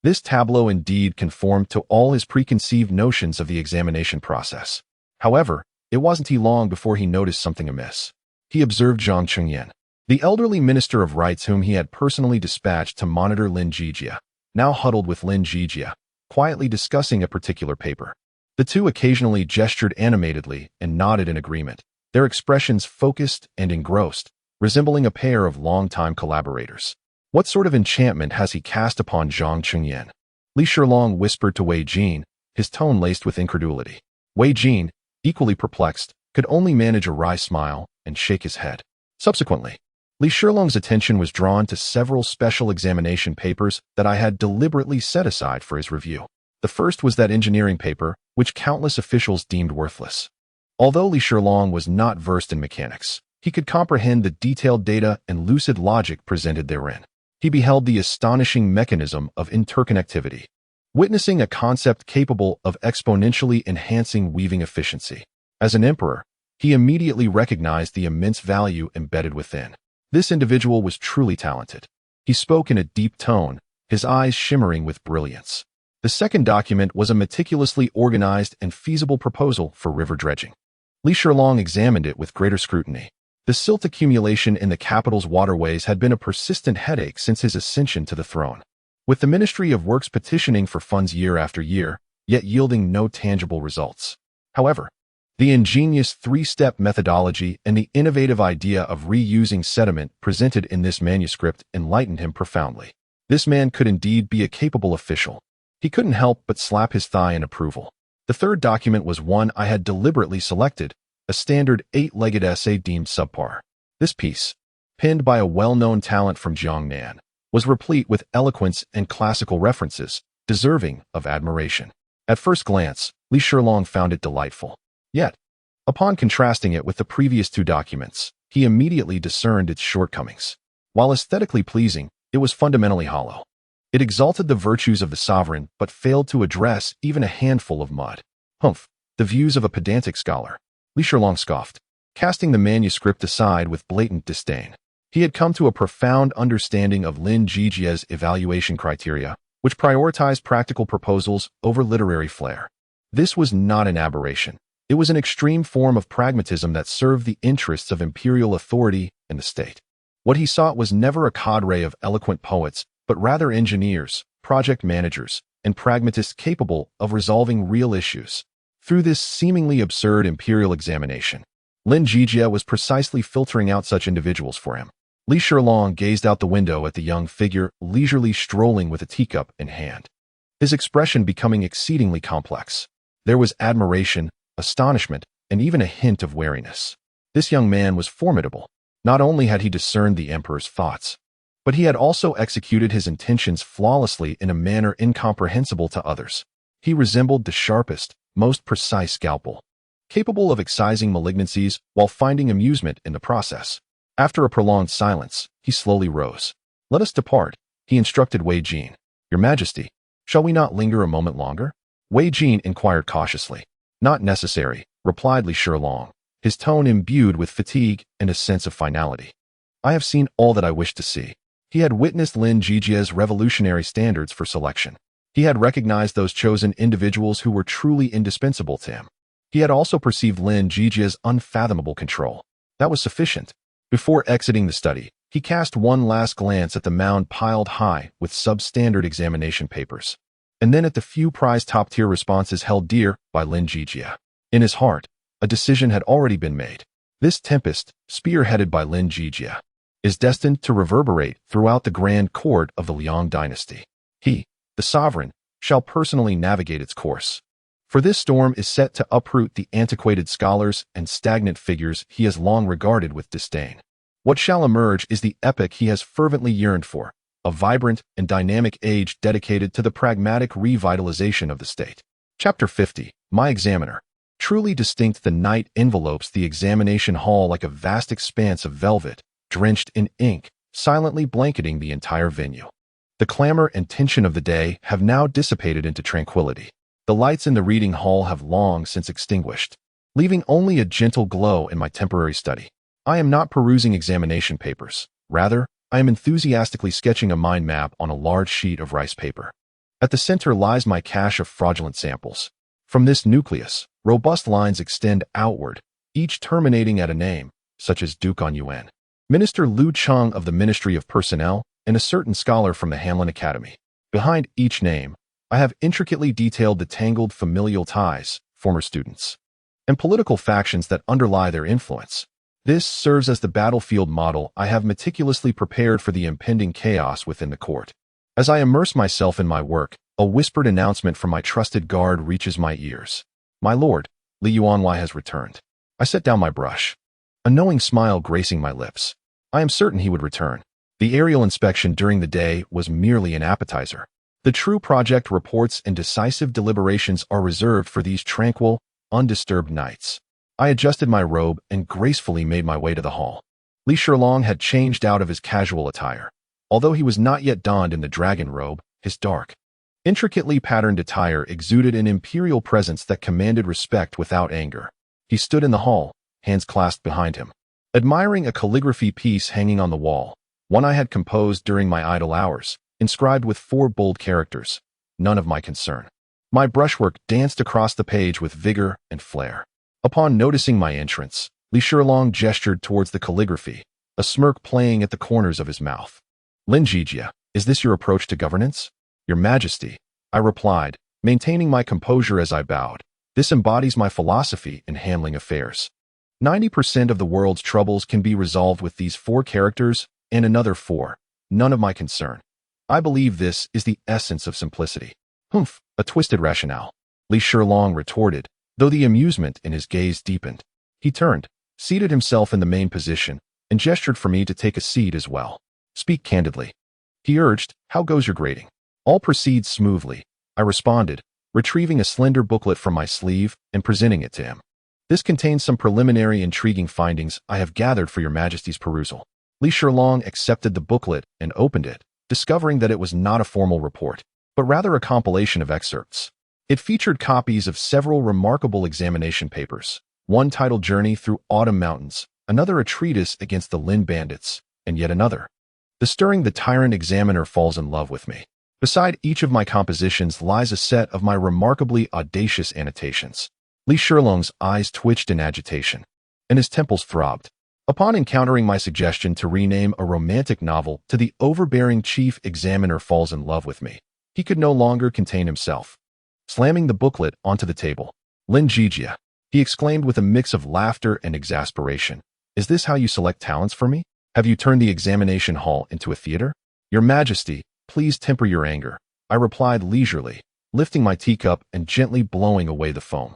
This tableau indeed conformed to all his preconceived notions of the examination process. However, it wasn't long before he noticed something amiss. He observed Zhang Chengyan, the elderly minister of rights whom he had personally dispatched to monitor Lin Zhijie, now huddled with Lin Zhijie, quietly discussing a particular paper. The two occasionally gestured animatedly and nodded in agreement, their expressions focused and engrossed, resembling a pair of long-time collaborators. What sort of enchantment has he cast upon Zhang Chengyan? Li Shilong whispered to Wei Jin, his tone laced with incredulity. Wei Jin, equally perplexed, could only manage a wry smile and shake his head. Subsequently, Li Shilong's attention was drawn to several special examination papers that I had deliberately set aside for his review. The first was that engineering paper, which countless officials deemed worthless. Although Li Shilong was not versed in mechanics, he could comprehend the detailed data and lucid logic presented therein. He beheld the astonishing mechanism of interconnectivity, witnessing a concept capable of exponentially enhancing weaving efficiency. As an emperor, he immediately recognized the immense value embedded within. This individual was truly talented. He spoke in a deep tone, his eyes shimmering with brilliance. The second document was a meticulously organized and feasible proposal for river dredging. Li Shilong examined it with greater scrutiny. The silt accumulation in the capital's waterways had been a persistent headache since his ascension to the throne. With the Ministry of Works petitioning for funds year after year, yet yielding no tangible results. However, the ingenious three-step methodology and the innovative idea of reusing sediment presented in this manuscript enlightened him profoundly. This man could indeed be a capable official. He couldn't help but slap his thigh in approval. The third document was one I had deliberately selected, a standard 8-legged essay deemed subpar. This piece, penned by a well-known talent from Jiangnan, was replete with eloquence and classical references, deserving of admiration. At first glance, Li Shilong found it delightful. Yet, upon contrasting it with the previous two documents, he immediately discerned its shortcomings. While aesthetically pleasing, it was fundamentally hollow. It exalted the virtues of the sovereign but failed to address even a handful of mud. Humph, the views of a pedantic scholar. Li Shilong scoffed, casting the manuscript aside with blatant disdain. He had come to a profound understanding of Lin Zhijie's evaluation criteria, which prioritized practical proposals over literary flair. This was not an aberration. It was an extreme form of pragmatism that served the interests of imperial authority and the state. What he sought was never a cadre of eloquent poets, but rather engineers, project managers, and pragmatists capable of resolving real issues. Through this seemingly absurd imperial examination, Lin Zhijie was precisely filtering out such individuals for him. Li Shilong gazed out the window at the young figure leisurely strolling with a teacup in hand, his expression becoming exceedingly complex. There was admiration, astonishment, and even a hint of wariness. This young man was formidable. Not only had he discerned the emperor's thoughts, but he had also executed his intentions flawlessly in a manner incomprehensible to others. He resembled the sharpest, most precise scalpel, capable of excising malignancies while finding amusement in the process. After a prolonged silence, he slowly rose. "Let us depart," he instructed Wei Jin. "Your Majesty, shall we not linger a moment longer?" Wei Jin inquired cautiously. "Not necessary," replied Li Shilong, his tone imbued with fatigue and a sense of finality. "I have seen all that I wished to see." He had witnessed Lin Zhijie's revolutionary standards for selection. He had recognized those chosen individuals who were truly indispensable to him. He had also perceived Lin Zhijie's unfathomable control. That was sufficient. Before exiting the study, he cast one last glance at the mound piled high with substandard examination papers, and then at the few prized top-tier responses held dear by Lin Zhijie. In his heart, a decision had already been made. This tempest, spearheaded by Lin Zhijie, is destined to reverberate throughout the grand court of the Liang Dynasty. He, the sovereign, shall personally navigate its course. For this storm is set to uproot the antiquated scholars and stagnant figures he has long regarded with disdain. What shall emerge is the epoch he has fervently yearned for, a vibrant and dynamic age dedicated to the pragmatic revitalization of the state. Chapter 50, My Examiner. Truly distinct, the night envelopes the examination hall like a vast expanse of velvet, drenched in ink, silently blanketing the entire venue. The clamor and tension of the day have now dissipated into tranquility. The lights in the reading hall have long since extinguished, leaving only a gentle glow in my temporary study. I am not perusing examination papers. Rather, I am enthusiastically sketching a mind map on a large sheet of rice paper. At the center lies my cache of fraudulent samples. From this nucleus, robust lines extend outward, each terminating at a name, such as Duke on Yuan, Minister Liu Cheng of the Ministry of Personnel, and a certain scholar from the Hanlin Academy. Behind each name, I have intricately detailed the tangled familial ties, former students, and political factions that underlie their influence. This serves as the battlefield model I have meticulously prepared for the impending chaos within the court. As I immerse myself in my work, a whispered announcement from my trusted guard reaches my ears. My lord, Li Yuanwei has returned. I set down my brush, a knowing smile gracing my lips. I am certain he would return. The aerial inspection during the day was merely an appetizer. The true project reports and decisive deliberations are reserved for these tranquil, undisturbed nights. I adjusted my robe and gracefully made my way to the hall. Li Shilong had changed out of his casual attire. Although he was not yet donned in the dragon robe, his dark, intricately patterned attire exuded an imperial presence that commanded respect without anger. He stood in the hall, hands clasped behind him, admiring a calligraphy piece hanging on the wall, one I had composed during my idle hours, inscribed with 4 bold characters, none of my concern. My brushwork danced across the page with vigor and flair. Upon noticing my entrance, Li Shilong gestured towards the calligraphy, a smirk playing at the corners of his mouth. Lin Zhijie, is this your approach to governance? Your Majesty, I replied, maintaining my composure as I bowed. This embodies my philosophy in handling affairs. 90% of the world's troubles can be resolved with these 4 characters and another 4, none of my concern. I believe this is the essence of simplicity. Humph, a twisted rationale, Li Shilong retorted, though the amusement in his gaze deepened. He turned, seated himself in the main position, and gestured for me to take a seat as well. Speak candidly, he urged. How goes your grading? All proceeds smoothly, I responded, retrieving a slender booklet from my sleeve and presenting it to him. This contains some preliminary intriguing findings I have gathered for your Majesty's perusal. Li Shilong accepted the booklet and opened it, discovering that it was not a formal report, but rather a compilation of excerpts. It featured copies of several remarkable examination papers, one titled Journey Through Autumn Mountains, another a treatise against the Lin bandits, and yet another, The Stirring the Tyrant Examiner Falls in Love with Me. Beside each of my compositions lies a set of my remarkably audacious annotations. Li Shilong's eyes twitched in agitation, and his temples throbbed. Upon encountering my suggestion to rename a romantic novel to The Overbearing Chief Examiner Falls in Love with Me, he could no longer contain himself. Slamming the booklet onto the table, Lin Zhijie, he exclaimed with a mix of laughter and exasperation. Is this how you select talents for me? Have you turned the examination hall into a theater? Your Majesty, please temper your anger, I replied leisurely, lifting my teacup and gently blowing away the foam.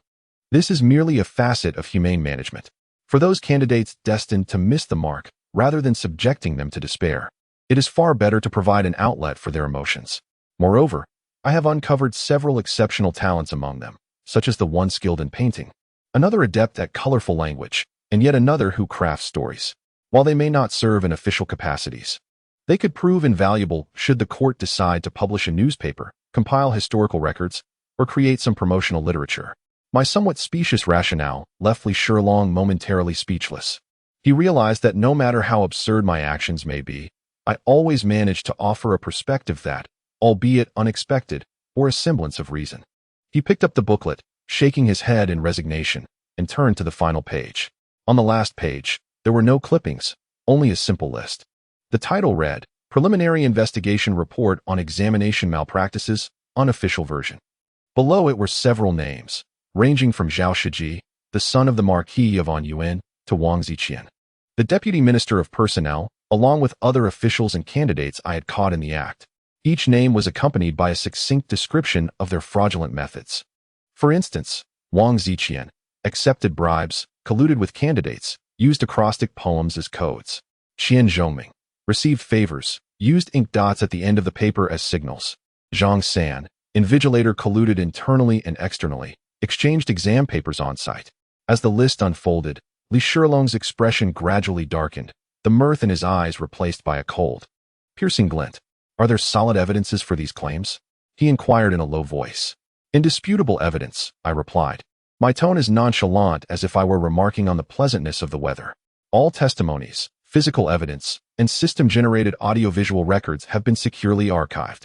This is merely a facet of humane management. For those candidates destined to miss the mark, rather than subjecting them to despair, it is far better to provide an outlet for their emotions. Moreover, I have uncovered several exceptional talents among them, such as the one skilled in painting, another adept at colorful language, and yet another who crafts stories. While they may not serve in official capacities, they could prove invaluable should the court decide to publish a newspaper, compile historical records, or create some promotional literature. My somewhat specious rationale left Li Shilong momentarily speechless. He realized that no matter how absurd my actions may be, I always manage to offer a perspective that, albeit unexpected, bore a semblance of reason. He picked up the booklet, shaking his head in resignation, and turned to the final page. On the last page, there were no clippings, only a simple list. The title read, Preliminary Investigation Report on Examination Malpractices, Unofficial Version. Below it were several names, ranging from Zhao Shiji, the son of the Marquis of Anyuan, to Wang Ziqian, the Deputy Minister of Personnel, along with other officials and candidates I had caught in the act. Each name was accompanied by a succinct description of their fraudulent methods. For instance, Wang Ziqian accepted bribes, colluded with candidates, used acrostic poems as codes. Qian Zhongming received favors, used ink dots at the end of the paper as signals. Zhang San, invigilator, colluded internally and externally, exchanged exam papers on site. As the list unfolded, Li Shilong's expression gradually darkened, the mirth in his eyes replaced by a cold, piercing glint. Are there solid evidences for these claims? He inquired in a low voice. Indisputable evidence, I replied. My tone is nonchalant, as if I were remarking on the pleasantness of the weather. All testimonies, physical evidence, and system-generated audiovisual records have been securely archived.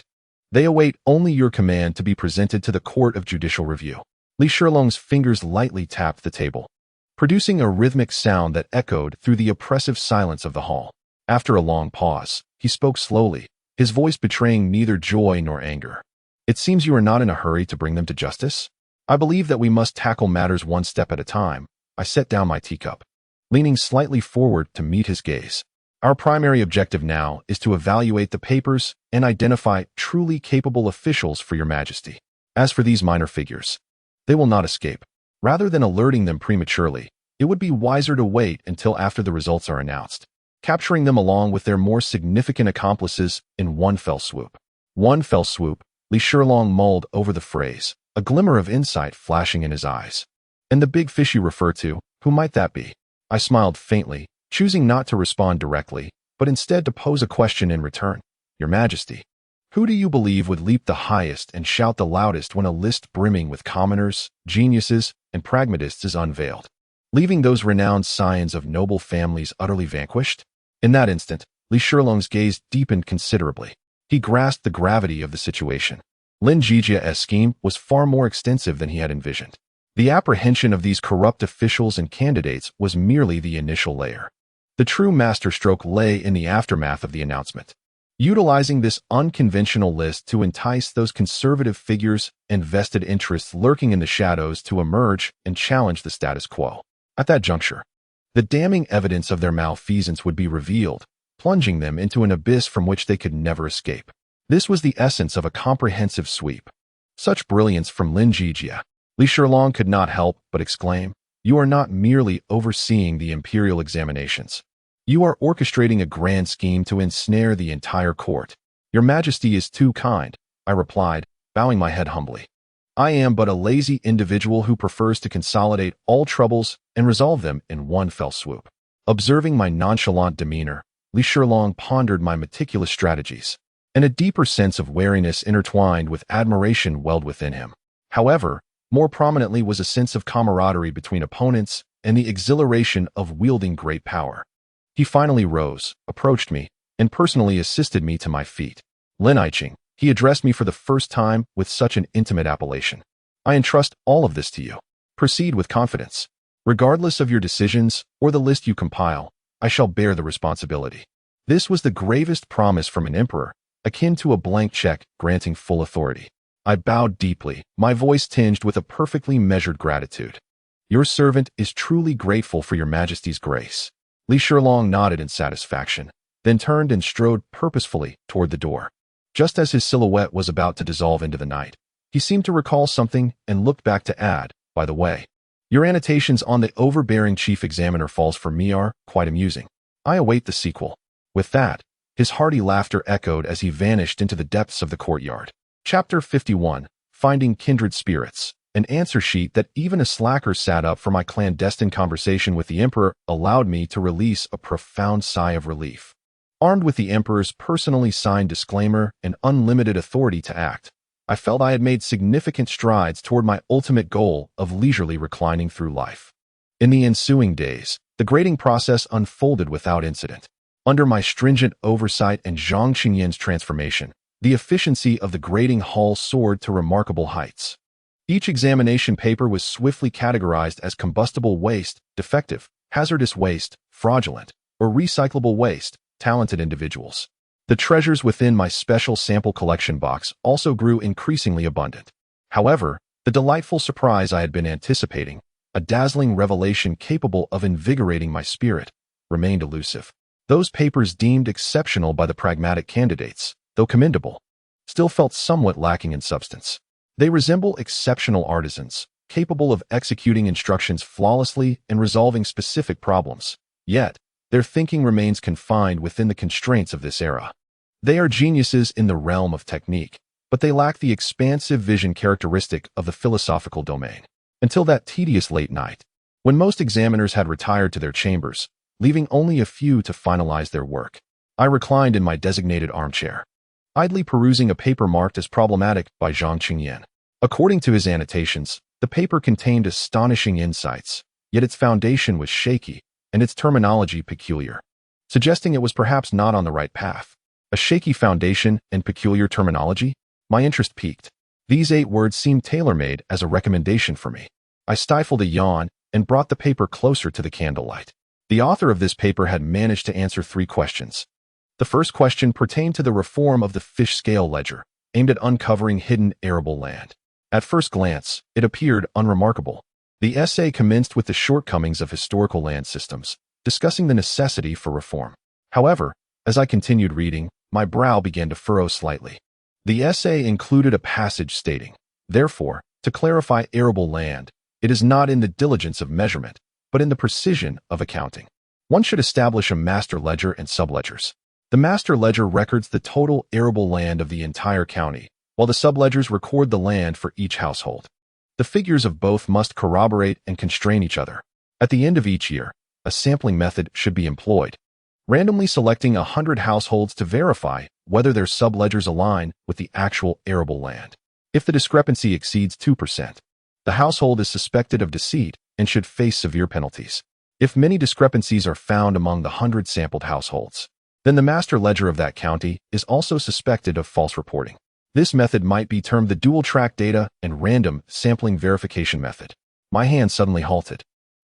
They await only your command to be presented to the Court of Judicial Review. Li Shilong's fingers lightly tapped the table, producing a rhythmic sound that echoed through the oppressive silence of the hall. After a long pause, he spoke slowly, his voice betraying neither joy nor anger. It seems you are not in a hurry to bring them to justice? I believe that we must tackle matters one step at a time. I set down my teacup, leaning slightly forward to meet his gaze. Our primary objective now is to evaluate the papers and identify truly capable officials for your majesty. As for these minor figures, they will not escape. Rather than alerting them prematurely, it would be wiser to wait until after the results are announced, capturing them along with their more significant accomplices in one fell swoop. One fell swoop, Li Shilong mulled over the phrase, a glimmer of insight flashing in his eyes. And the big fish you refer to, who might that be? I smiled faintly, choosing not to respond directly, but instead to pose a question in return. Your Majesty, who do you believe would leap the highest and shout the loudest when a list brimming with commoners, geniuses, and pragmatists is unveiled, leaving those renowned scions of noble families utterly vanquished? In that instant, Li Shilong's gaze deepened considerably. He grasped the gravity of the situation. Lin Zhijie's scheme was far more extensive than he had envisioned. The apprehension of these corrupt officials and candidates was merely the initial layer. The true masterstroke lay in the aftermath of the announcement, utilizing this unconventional list to entice those conservative figures and vested interests lurking in the shadows to emerge and challenge the status quo. At that juncture, the damning evidence of their malfeasance would be revealed, plunging them into an abyss from which they could never escape. This was the essence of a comprehensive sweep. Such brilliance from Lin Zhijie. Li Shilong could not help but exclaim, "You are not merely overseeing the Imperial examinations. You are orchestrating a grand scheme to ensnare the entire court." "Your Majesty is too kind," I replied, bowing my head humbly. "I am but a lazy individual who prefers to consolidate all troubles and resolve them in one fell swoop." Observing my nonchalant demeanor, Li Shilong pondered my meticulous strategies, and a deeper sense of wariness intertwined with admiration welled within him. However, more prominently was a sense of camaraderie between opponents and the exhilaration of wielding great power. He finally rose, approached me, and personally assisted me to my feet. "Lin Zhijie," he addressed me for the first time with such an intimate appellation. "I entrust all of this to you. Proceed with confidence. Regardless of your decisions or the list you compile, I shall bear the responsibility." This was the gravest promise from an emperor, akin to a blank check granting full authority. I bowed deeply, my voice tinged with a perfectly measured gratitude. "Your servant is truly grateful for your Majesty's grace." Li Shilong nodded in satisfaction, then turned and strode purposefully toward the door. Just as his silhouette was about to dissolve into the night, he seemed to recall something and looked back to add, "By the way, your annotations on the overbearing chief examiner falls for me are quite amusing. I await the sequel." With that, his hearty laughter echoed as he vanished into the depths of the courtyard. Chapter 51, Finding Kindred Spirits. An answer sheet that even a slacker sat up for my clandestine conversation with the Emperor allowed me to release a profound sigh of relief. Armed with the Emperor's personally signed disclaimer and unlimited authority to act, I felt I had made significant strides toward my ultimate goal of leisurely reclining through life. In the ensuing days, the grading process unfolded without incident. Under my stringent oversight and Zhang Qingyan's transformation, the efficiency of the grading hall soared to remarkable heights. Each examination paper was swiftly categorized as combustible waste, defective, hazardous waste, fraudulent, or recyclable waste, talented individuals. The treasures within my special sample collection box also grew increasingly abundant. However, the delightful surprise I had been anticipating, a dazzling revelation capable of invigorating my spirit, remained elusive. Those papers deemed exceptional by the pragmatic candidates, though commendable, still felt somewhat lacking in substance. They resemble exceptional artisans, capable of executing instructions flawlessly and resolving specific problems. Yet, their thinking remains confined within the constraints of this era. They are geniuses in the realm of technique, but they lack the expansive vision characteristic of the philosophical domain. until that tedious late night, when most examiners had retired to their chambers, leaving only a few to finalize their work. I reclined in my designated armchair, idly perusing a paper marked as problematic by Zhang Qingyan. According to his annotations, the paper contained astonishing insights, yet its foundation was shaky and its terminology peculiar, suggesting it was perhaps not on the right path. A shaky foundation and peculiar terminology? My interest piqued. These 8 words seemed tailor-made as a recommendation for me. I stifled a yawn and brought the paper closer to the candlelight. The author of this paper had managed to answer 3 questions. The first question pertained to the reform of the fish scale ledger, aimed at uncovering hidden arable land. At first glance, it appeared unremarkable. The essay commenced with the shortcomings of historical land systems, discussing the necessity for reform. However, as I continued reading, my brow began to furrow slightly. The essay included a passage stating, "Therefore, to clarify arable land, it is not in the diligence of measurement, but in the precision of accounting. One should establish a master ledger and subledgers. The master ledger records the total arable land of the entire county, while the subledgers record the land for each household. The figures of both must corroborate and constrain each other. At the end of each year, a sampling method should be employed, randomly selecting 100 households to verify whether their subledgers align with the actual arable land. If the discrepancy exceeds 2%, the household is suspected of deceit and should face severe penalties. If many discrepancies are found among the 100 sampled households, then the master ledger of that county is also suspected of false reporting. This method might be termed the dual-track data and random sampling verification method." My hand suddenly halted.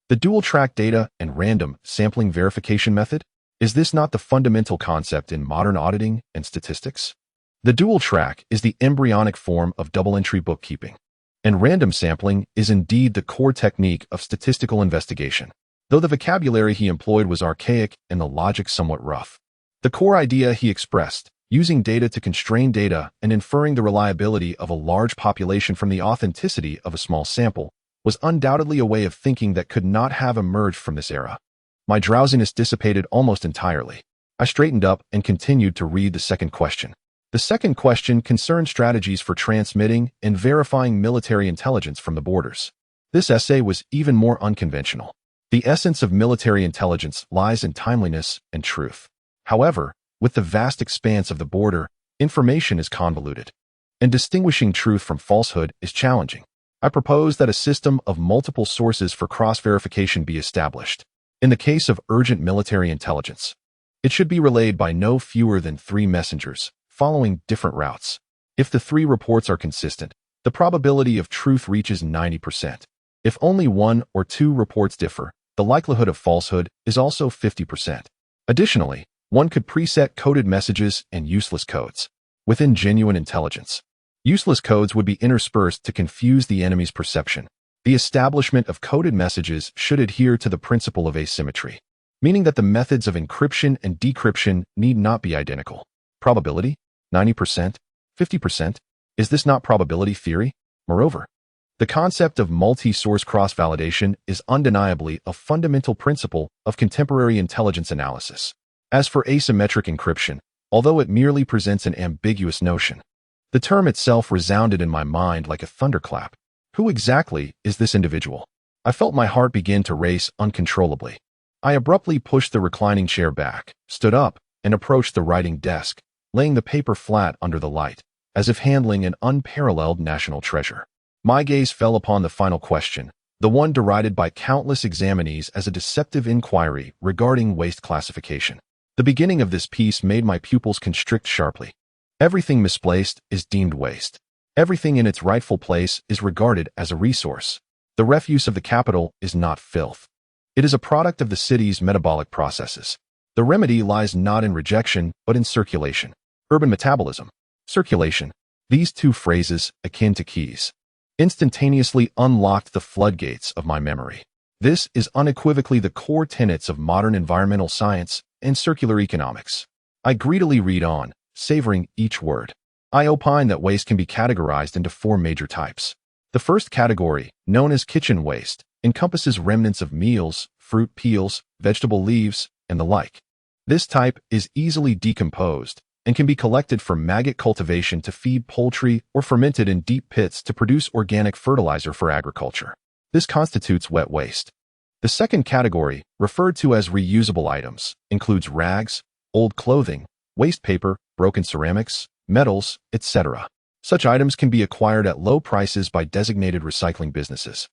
The dual-track data and random sampling verification method? Is this not the fundamental concept in modern auditing and statistics? The dual track is the embryonic form of double-entry bookkeeping, and random sampling is indeed the core technique of statistical investigation, though the vocabulary he employed was archaic and the logic somewhat rough. The core idea he expressed, using data to constrain data and inferring the reliability of a large population from the authenticity of a small sample, was undoubtedly a way of thinking that could not have emerged from this era. My drowsiness dissipated almost entirely. I straightened up and continued to read the second question. The second question concerned strategies for transmitting and verifying military intelligence from the borders. This essay was even more unconventional. The essence of military intelligence lies in timeliness and truth. However, with the vast expanse of the border, information is convoluted, and distinguishing truth from falsehood is challenging. I propose that a system of multiple sources for cross-verification be established. In the case of urgent military intelligence, it should be relayed by no fewer than 3 messengers, following different routes. If the 3 reports are consistent, the probability of truth reaches 90%. If only 1 or 2 reports differ, the likelihood of falsehood is also 50%. Additionally, one could preset coded messages and useless codes within genuine intelligence. Useless codes would be interspersed to confuse the enemy's perception. The establishment of coded messages should adhere to the principle of asymmetry, meaning that the methods of encryption and decryption need not be identical. Probability? 90%? 50%? Is this not probability theory? Moreover, the concept of multi-source cross-validation is undeniably a fundamental principle of contemporary intelligence analysis. As for asymmetric encryption, although it merely presents an ambiguous notion, the term itself resounded in my mind like a thunderclap. Who exactly is this individual? I felt my heart begin to race uncontrollably. I abruptly pushed the reclining chair back, stood up, and approached the writing desk, laying the paper flat under the light, as if handling an unparalleled national treasure. My gaze fell upon the final question, the one derided by countless examinees as a deceptive inquiry regarding waste classification. The beginning of this piece made my pupils constrict sharply. Everything misplaced is deemed waste. Everything in its rightful place is regarded as a resource. The refuse of the capital is not filth. It is a product of the city's metabolic processes. The remedy lies not in rejection, but in circulation. Urban metabolism. Circulation. These 2 phrases, akin to keys, instantaneously unlocked the floodgates of my memory. This is unequivocally the core tenets of modern environmental science and circular economics. I greedily read on, savoring each word. I opine that waste can be categorized into 4 major types. The first category, known as kitchen waste, encompasses remnants of meals, fruit peels, vegetable leaves, and the like. This type is easily decomposed and can be collected for maggot cultivation to feed poultry or fermented in deep pits to produce organic fertilizer for agriculture. This constitutes wet waste. The second category, referred to as reusable items, includes rags, old clothing, waste paper, broken ceramics, metals, etc. Such items can be acquired at low prices by designated recycling businesses,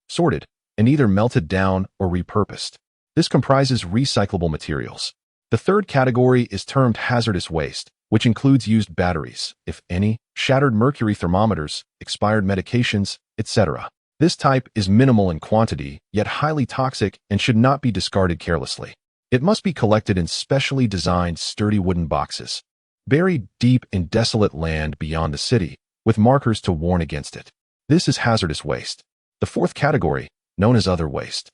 sorted, and either melted down or repurposed. This comprises recyclable materials. The third category is termed hazardous waste, which includes used batteries, if any, shattered mercury thermometers, expired medications, etc. This type is minimal in quantity, yet highly toxic and should not be discarded carelessly. It must be collected in specially designed sturdy wooden boxes, buried deep in desolate land beyond the city, with markers to warn against it. This is hazardous waste. The fourth category, known as other waste,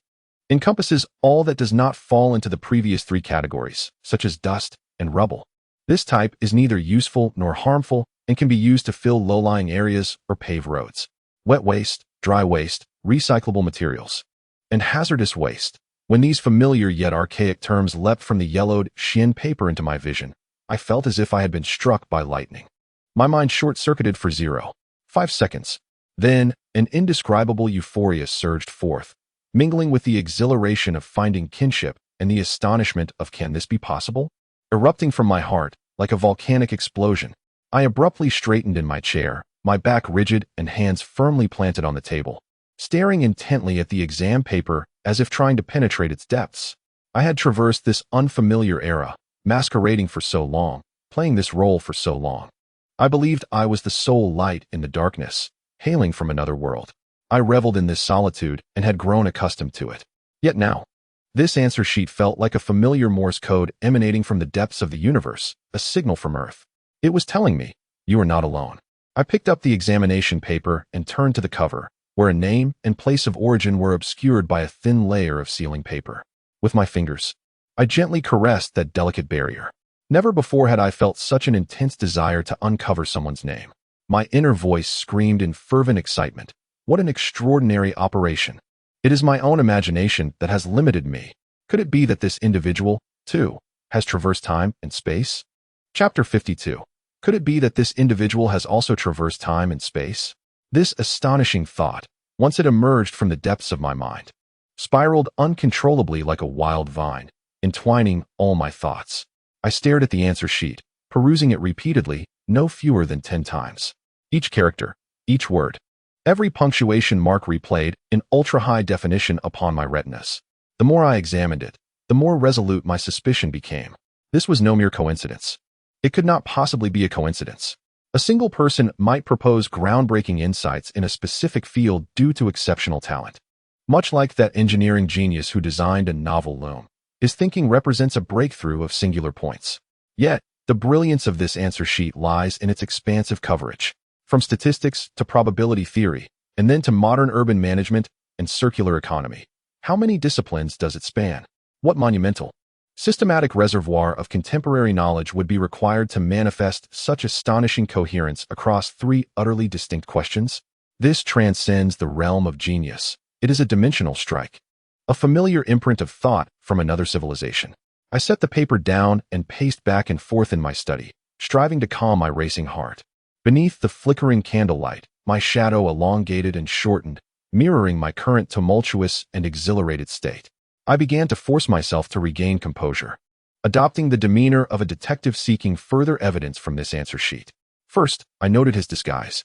encompasses all that does not fall into the previous three categories, such as dust and rubble. This type is neither useful nor harmful and can be used to fill low-lying areas or pave roads. Wet waste, dry waste, recyclable materials, and hazardous waste. When these familiar yet archaic terms leapt from the yellowed Xian paper into my vision, I felt as if I had been struck by lightning. My mind short-circuited for 0.5 seconds. Then, an indescribable euphoria surged forth, mingling with the exhilaration of finding kinship and the astonishment of "can this be possible?" Erupting from my heart, like a volcanic explosion, I abruptly straightened in my chair, my back rigid and hands firmly planted on the table, staring intently at the exam paper as if trying to penetrate its depths. I had traversed this unfamiliar era, masquerading for so long, playing this role for so long. I believed I was the sole light in the darkness, hailing from another world. I reveled in this solitude and had grown accustomed to it. Yet now, this answer sheet felt like a familiar Morse code emanating from the depths of the universe, a signal from Earth. It was telling me, "You are not alone." I picked up the examination paper and turned to the cover, where a name and place of origin were obscured by a thin layer of sealing paper. With my fingers, I gently caressed that delicate barrier. Never before had I felt such an intense desire to uncover someone's name. My inner voice screamed in fervent excitement. What an extraordinary operation! It is my own imagination that has limited me. Could it be that this individual, too, has traversed time and space? Chapter 52. Could it be that this individual has also traversed time and space? This astonishing thought, once it emerged from the depths of my mind, spiraled uncontrollably like a wild vine, entwining all my thoughts. I stared at the answer sheet, perusing it repeatedly, no fewer than 10 times. Each character, each word, every punctuation mark replayed in ultra-high definition upon my retinas. The more I examined it, the more resolute my suspicion became. This was no mere coincidence. It could not possibly be a coincidence. A single person might propose groundbreaking insights in a specific field due to exceptional talent. Much like that engineering genius who designed a novel loom, his thinking represents a breakthrough of singular points. Yet, the brilliance of this answer sheet lies in its expansive coverage, from statistics to probability theory, and then to modern urban management and circular economy. How many disciplines does it span? What monumental, systematic reservoir of contemporary knowledge would be required to manifest such astonishing coherence across three utterly distinct questions? This transcends the realm of genius. It is a dimensional strike, a familiar imprint of thought from another civilization. I set the paper down and paced back and forth in my study, striving to calm my racing heart. Beneath the flickering candlelight, my shadow elongated and shortened, mirroring my current tumultuous and exhilarated state. I began to force myself to regain composure, adopting the demeanor of a detective seeking further evidence from this answer sheet. First, I noted his disguise.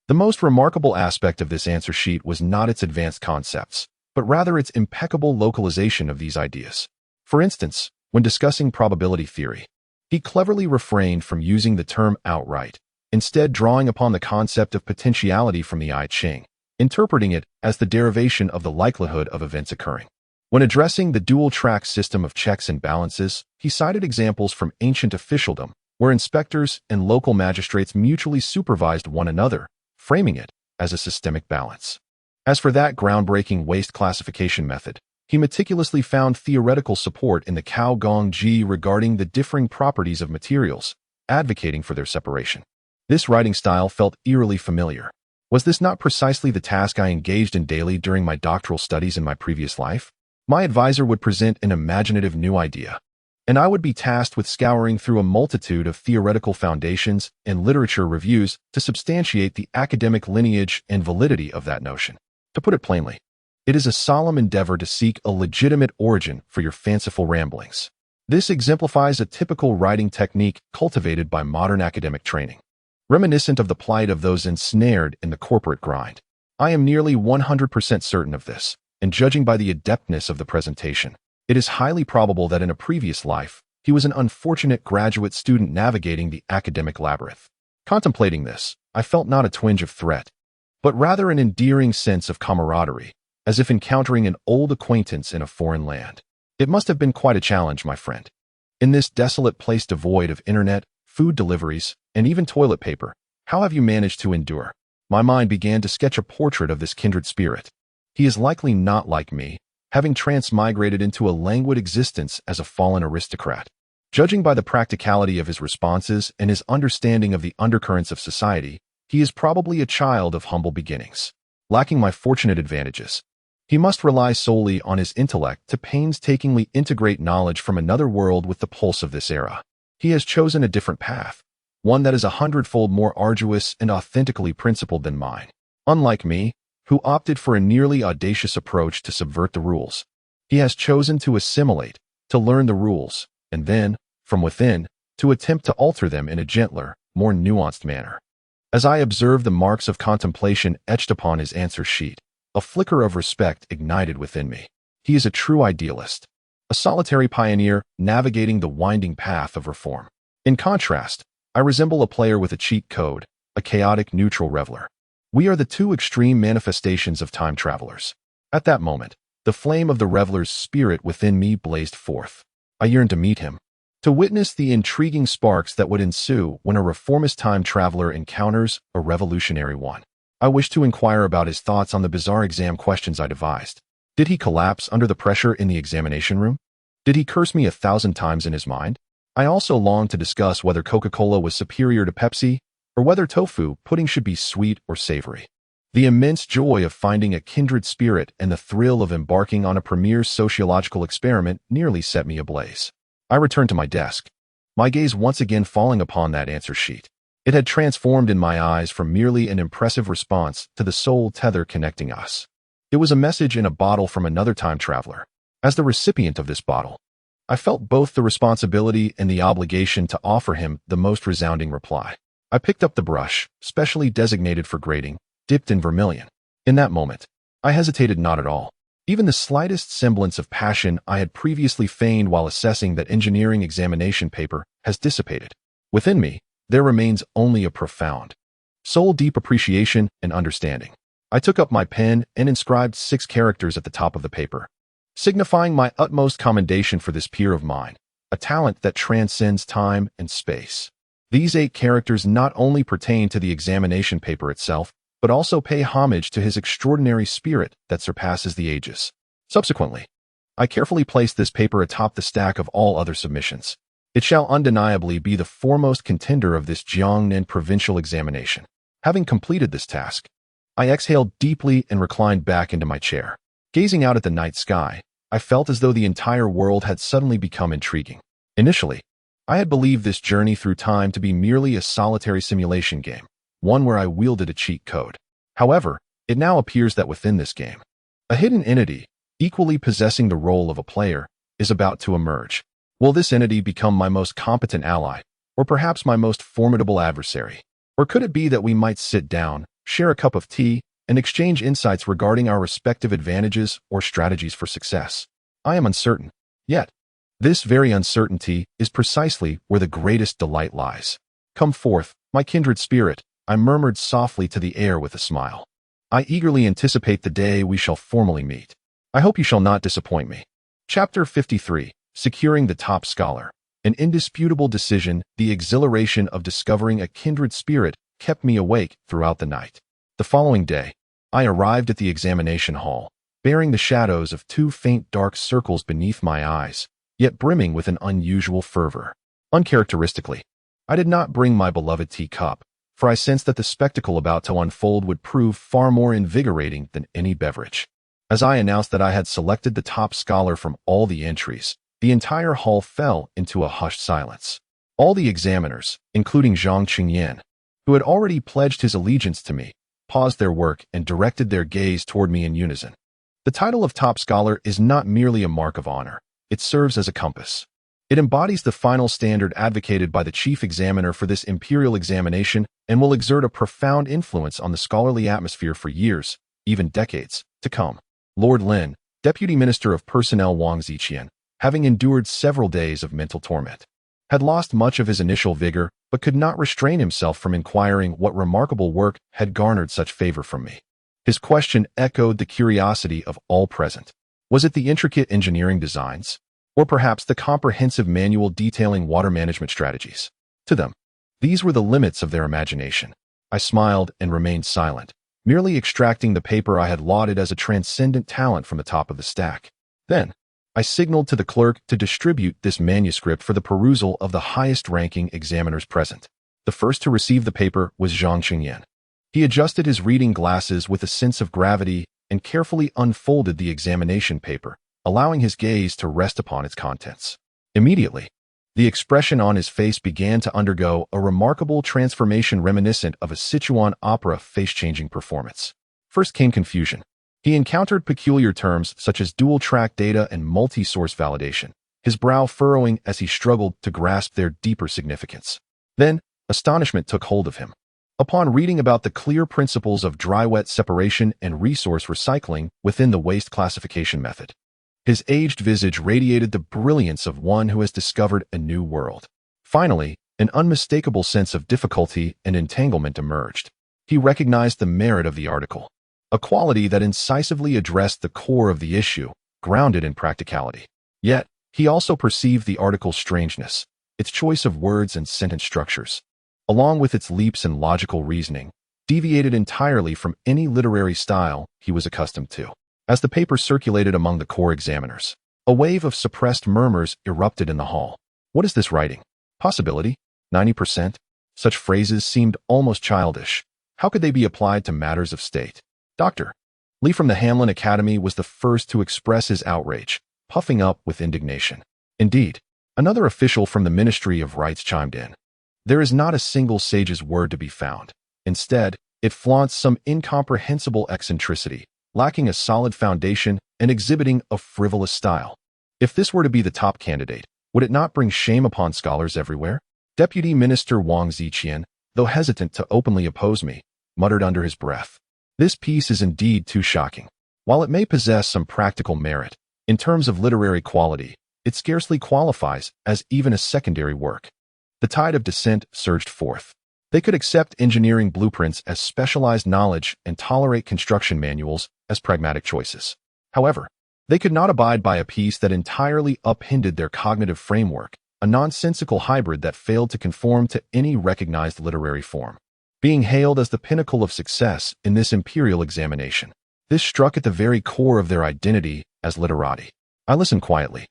The most remarkable aspect of this answer sheet was not its advanced concepts, but rather its impeccable localization of these ideas. For instance, when discussing probability theory, he cleverly refrained from using the term outright, instead drawing upon the concept of potentiality from the I Ching, interpreting it as the derivation of the likelihood of events occurring. When addressing the dual-track system of checks and balances, he cited examples from ancient officialdom, where inspectors and local magistrates mutually supervised one another, framing it as a systemic balance. As for that groundbreaking waste classification method, he meticulously found theoretical support in the Cao Gong Ji regarding the differing properties of materials, advocating for their separation. This writing style felt eerily familiar. Was this not precisely the task I engaged in daily during my doctoral studies in my previous life? My advisor would present an imaginative new idea, and I would be tasked with scouring through a multitude of theoretical foundations and literature reviews to substantiate the academic lineage and validity of that notion. To put it plainly, It is a solemn endeavor to seek a legitimate origin for your fanciful ramblings. This exemplifies a typical writing technique cultivated by modern academic training, reminiscent of the plight of those ensnared in the corporate grind. I am nearly 100% certain of this, and judging by the adeptness of the presentation, it is highly probable that in a previous life, he was an unfortunate graduate student navigating the academic labyrinth. Contemplating this, I felt not a twinge of threat, but rather an endearing sense of camaraderie, as if encountering an old acquaintance in a foreign land. It must have been quite a challenge, my friend. In this desolate place devoid of internet, food deliveries, and even toilet paper, how have you managed to endure? My mind began to sketch a portrait of this kindred spirit. He is likely not like me, having transmigrated into a languid existence as a fallen aristocrat. Judging by the practicality of his responses and his understanding of the undercurrents of society, he is probably a child of humble beginnings. Lacking my fortunate advantages, he must rely solely on his intellect to painstakingly integrate knowledge from another world with the pulse of this era. He has chosen a different path, one that is 100-fold more arduous and authentically principled than mine. Unlike me, who opted for a nearly audacious approach to subvert the rules, he has chosen to assimilate, to learn the rules, and then, from within, to attempt to alter them in a gentler, more nuanced manner. As I observed the marks of contemplation etched upon his answer sheet, a flicker of respect ignited within me. He is a true idealist, a solitary pioneer navigating the winding path of reform. In contrast, I resemble a player with a cheat code, a chaotic neutral reveler. We are the two extreme manifestations of time travelers. At that moment, the flame of the reveler's spirit within me blazed forth. I yearned to meet him, to witness the intriguing sparks that would ensue when a reformist time traveler encounters a revolutionary one. I wished to inquire about his thoughts on the bizarre exam questions I devised. Did he collapse under the pressure in the examination room? Did he curse me 1,000 times in his mind? I also longed to discuss whether Coca-Cola was superior to Pepsi, or whether tofu pudding should be sweet or savory. The immense joy of finding a kindred spirit and the thrill of embarking on a premier sociological experiment nearly set me ablaze. I returned to my desk, my gaze once again falling upon that answer sheet. It had transformed in my eyes from merely an impressive response to the soul tether connecting us. It was a message in a bottle from another time traveler. As the recipient of this bottle, I felt both the responsibility and the obligation to offer him the most resounding reply. I picked up the brush, specially designated for grading, dipped in vermilion. In that moment, I hesitated not at all. Even the slightest semblance of passion I had previously feigned while assessing that engineering examination paper has dissipated. Within me, there remains only a profound, soul-deep appreciation and understanding. I took up my pen and inscribed 6 characters at the top of the paper, signifying my utmost commendation for this peer of mine, a talent that transcends time and space. These 8 characters not only pertain to the examination paper itself, but also pay homage to his extraordinary spirit that surpasses the ages. Subsequently, I carefully placed this paper atop the stack of all other submissions. It shall undeniably be the foremost contender of this Jiangnan provincial examination. Having completed this task, I exhaled deeply and reclined back into my chair. Gazing out at the night sky, I felt as though the entire world had suddenly become intriguing. Initially, I had believed this journey through time to be merely a solitary simulation game, one where I wielded a cheat code. However, it now appears that within this game, a hidden entity, equally possessing the role of a player, is about to emerge. Will this entity become my most competent ally, or perhaps my most formidable adversary? Or could it be that we might sit down, share a cup of tea, and exchange insights regarding our respective advantages or strategies for success? I am uncertain. Yet, this very uncertainty is precisely where the greatest delight lies. Come forth, my kindred spirit, I murmured softly to the air with a smile. I eagerly anticipate the day we shall formally meet. I hope you shall not disappoint me. Chapter 53. Securing the top scholar. An indisputable decision, the exhilaration of discovering a kindred spirit kept me awake throughout the night. The following day, I arrived at the examination hall, bearing the shadows of 2 faint dark circles beneath my eyes, yet brimming with an unusual fervor. Uncharacteristically, I did not bring my beloved teacup, for I sensed that the spectacle about to unfold would prove far more invigorating than any beverage. As I announced that I had selected the top scholar from all the entries, the entire hall fell into a hushed silence. All the examiners, including Zhang Qingyan, who had already pledged his allegiance to me, paused their work and directed their gaze toward me in unison. The title of top scholar is not merely a mark of honor. It serves as a compass. It embodies the final standard advocated by the chief examiner for this imperial examination and will exert a profound influence on the scholarly atmosphere for years, even decades, to come. Lord Lin, Deputy Minister of Personnel Wang Ziqian, having endured several days of mental torment, had lost much of his initial vigor but could not restrain himself from inquiring what remarkable work had garnered such favor from me. His question echoed the curiosity of all present. Was it the intricate engineering designs? Or perhaps the comprehensive manual detailing water management strategies? To them, these were the limits of their imagination. I smiled and remained silent, merely extracting the paper I had lauded as a transcendent talent from the top of the stack. Then, I signaled to the clerk to distribute this manuscript for the perusal of the highest-ranking examiners present. The first to receive the paper was Zhang Qingyan. He adjusted his reading glasses with a sense of gravity and carefully unfolded the examination paper, allowing his gaze to rest upon its contents. Immediately, the expression on his face began to undergo a remarkable transformation reminiscent of a Sichuan opera face-changing performance. First came confusion. He encountered peculiar terms such as dual-track data and multi-source validation, his brow furrowing as he struggled to grasp their deeper significance. Then, astonishment took hold of him. Upon reading about the clear principles of dry-wet separation and resource recycling within the waste classification method, his aged visage radiated the brilliance of one who has discovered a new world. Finally, an unmistakable sense of difficulty and entanglement emerged. He recognized the merit of the article, a quality that incisively addressed the core of the issue, grounded in practicality. Yet, he also perceived the article's strangeness, its choice of words and sentence structures, along with its leaps in logical reasoning, deviated entirely from any literary style he was accustomed to. As the paper circulated among the core examiners, a wave of suppressed murmurs erupted in the hall. What is this writing? Possibility? 90%? Such phrases seemed almost childish. How could they be applied to matters of state? Dr. Li from the Hamlin Academy was the first to express his outrage, puffing up with indignation. Indeed, another official from the Ministry of Rights chimed in. There is not a single sage's word to be found. Instead, it flaunts some incomprehensible eccentricity, lacking a solid foundation and exhibiting a frivolous style. If this were to be the top candidate, would it not bring shame upon scholars everywhere? Deputy Minister Wang Ziqian, though hesitant to openly oppose me, muttered under his breath. This piece is indeed too shocking. While it may possess some practical merit, in terms of literary quality, it scarcely qualifies as even a secondary work. The tide of dissent surged forth. They could accept engineering blueprints as specialized knowledge and tolerate construction manuals as pragmatic choices. However, they could not abide by a piece that entirely upended their cognitive framework, a nonsensical hybrid that failed to conform to any recognized literary form. Being hailed as the pinnacle of success in this imperial examination, this struck at the very core of their identity as literati. I listened quietly,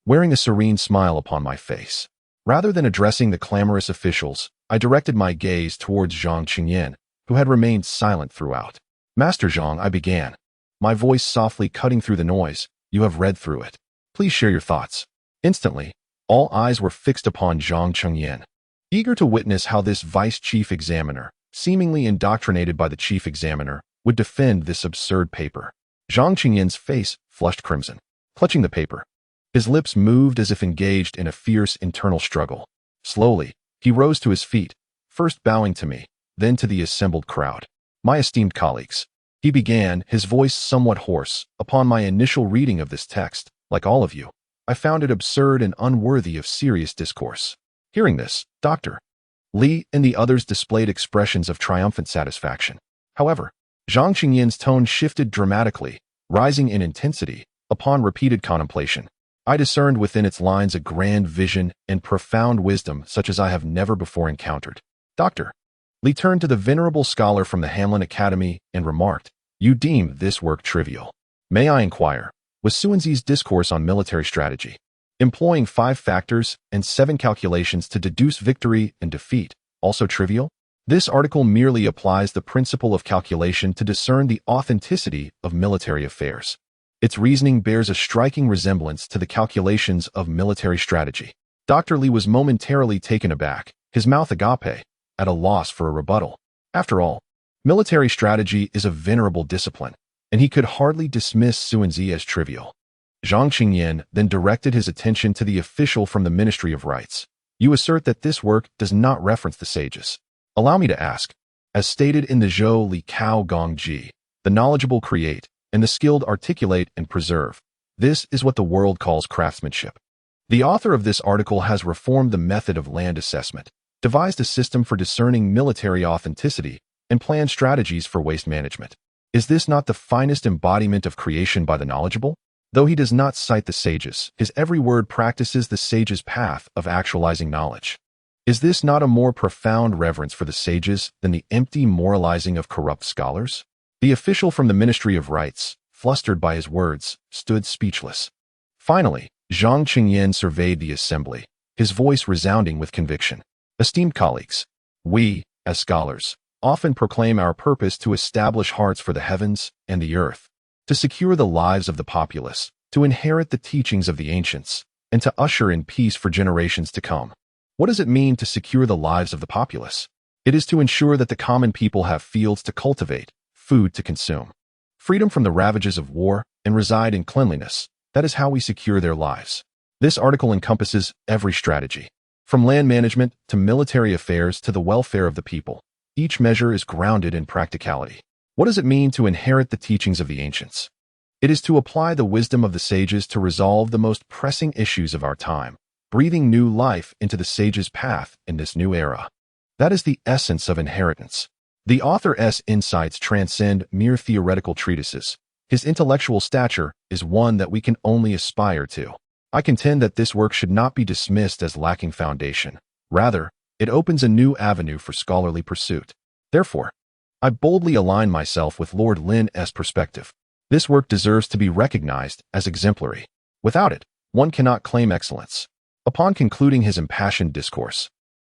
wearing a serene smile upon my face. Rather than addressing the clamorous officials, I directed my gaze towards Zhang Qingyan, who had remained silent throughout. Master Zhang, I began, my voice softly cutting through the noise. You have read through it. Please share your thoughts. Instantly, all eyes were fixed upon Zhang Qingyan, eager to witness how this vice chief examiner, seemingly indoctrinated by the chief examiner, would defend this absurd paper. Zhang Qingyan's face flushed crimson. Clutching the paper, his lips moved as if engaged in a fierce internal struggle. Slowly, he rose to his feet, first bowing to me, then to the assembled crowd. My esteemed colleagues, he began, his voice somewhat hoarse. Upon my initial reading of this text, like all of you, I found it absurd and unworthy of serious discourse. Hearing this, Dr. Li and the others displayed expressions of triumphant satisfaction. However, Zhang Qingyan's tone shifted dramatically, rising in intensity. Upon repeated contemplation, I discerned within its lines a grand vision and profound wisdom such as I have never before encountered. Dr. Li turned to the venerable scholar from the Hamlin Academy and remarked, "You deem this work trivial. May I inquire, was Suanzi's discourse on military strategy, employing 5 factors and 7 calculations to deduce victory and defeat, also trivial? This article merely applies the principle of calculation to discern the authenticity of military affairs. Its reasoning bears a striking resemblance to the calculations of military strategy." Dr. Li was momentarily taken aback, his mouth agape, at a loss for a rebuttal. After all, military strategy is a venerable discipline, and he could hardly dismiss Suanzi as trivial. Zhang Qingyan then directed his attention to the official from the Ministry of Rites. You assert that this work does not reference the sages. Allow me to ask, as stated in the Zhou Li Cao Gong Ji, the knowledgeable create, and the skilled articulate and preserve. This is what the world calls craftsmanship. The author of this article has reformed the method of land assessment, devised a system for discerning military authenticity, and planned strategies for waste management. Is this not the finest embodiment of creation by the knowledgeable? Though he does not cite the sages, his every word practices the sage's path of actualizing knowledge. Is this not a more profound reverence for the sages than the empty moralizing of corrupt scholars? The official from the Ministry of Rites, flustered by his words, stood speechless. Finally, Zhang Qingyan surveyed the assembly, his voice resounding with conviction. Esteemed colleagues, we, as scholars, often proclaim our purpose to establish hearts for the heavens and the earth, to secure the lives of the populace, to inherit the teachings of the ancients, and to usher in peace for generations to come. What does it mean to secure the lives of the populace? It is to ensure that the common people have fields to cultivate, food to consume, freedom from the ravages of war, and reside in cleanliness. That is how we secure their lives. This article encompasses every strategy, from land management to military affairs to the welfare of the people. Each measure is grounded in practicality. What does it mean to inherit the teachings of the ancients? It is to apply the wisdom of the sages to resolve the most pressing issues of our time, breathing new life into the sage's path in this new era. That is the essence of inheritance. The author's insights transcend mere theoretical treatises. His intellectual stature is one that we can only aspire to. I contend that this work should not be dismissed as lacking foundation. Rather, it opens a new avenue for scholarly pursuit. Therefore, I boldly align myself with Lord Lin's perspective. This work deserves to be recognized as exemplary. Without it, one cannot claim excellence. Upon concluding his impassioned discourse,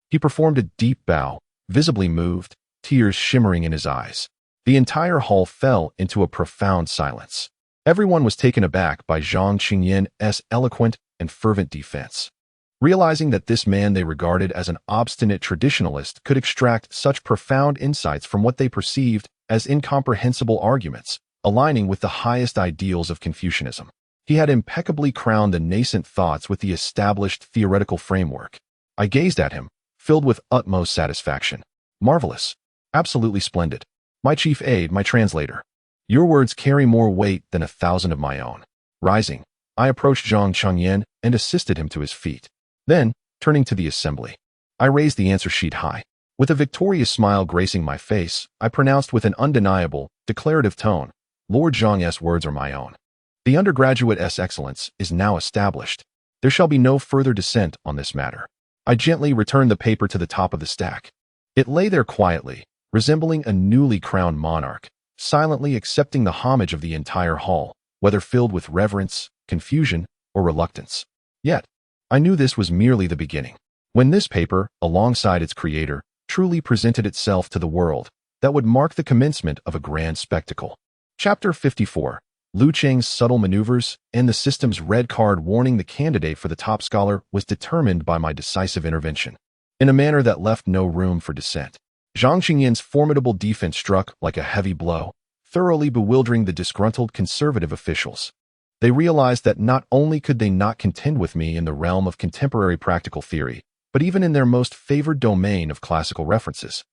he performed a deep bow, visibly moved, tears shimmering in his eyes. The entire hall fell into a profound silence. Everyone was taken aback by Zhang Qingyan's eloquent and fervent defense. Realizing that this man they regarded as an obstinate traditionalist could extract such profound insights from what they perceived as incomprehensible arguments, aligning with the highest ideals of Confucianism. He had impeccably crowned the nascent thoughts with the established theoretical framework. I gazed at him, filled with utmost satisfaction. Marvelous. Absolutely splendid. My chief aide, my translator. Your words carry more weight than 1,000 of my own. Rising, I approached Zhang Qingyan and assisted him to his feet. Then, turning to the assembly, I raised the answer sheet high. With a victorious smile gracing my face, I pronounced with an undeniable, declarative tone, Lord Zhang's words are my own. The undergraduate's excellence is now established. There shall be no further dissent on this matter. I gently returned the paper to the top of the stack. It lay there quietly, resembling a newly crowned monarch, silently accepting the homage of the entire hall, whether filled with reverence, confusion, or reluctance. Yet, I knew this was merely the beginning. When this paper, alongside its creator, truly presented itself to the world, that would mark the commencement of a grand spectacle. Chapter 54. Lu Cheng's subtle maneuvers and the system's red card warning the candidate for the top scholar was determined by my decisive intervention, in a manner that left no room for dissent. Zhang Qingyan's formidable defense struck like a heavy blow, thoroughly bewildering the disgruntled conservative officials. They realized that not only could they not contend with me in the realm of contemporary practical theory, but even in their most favored domain of classical references.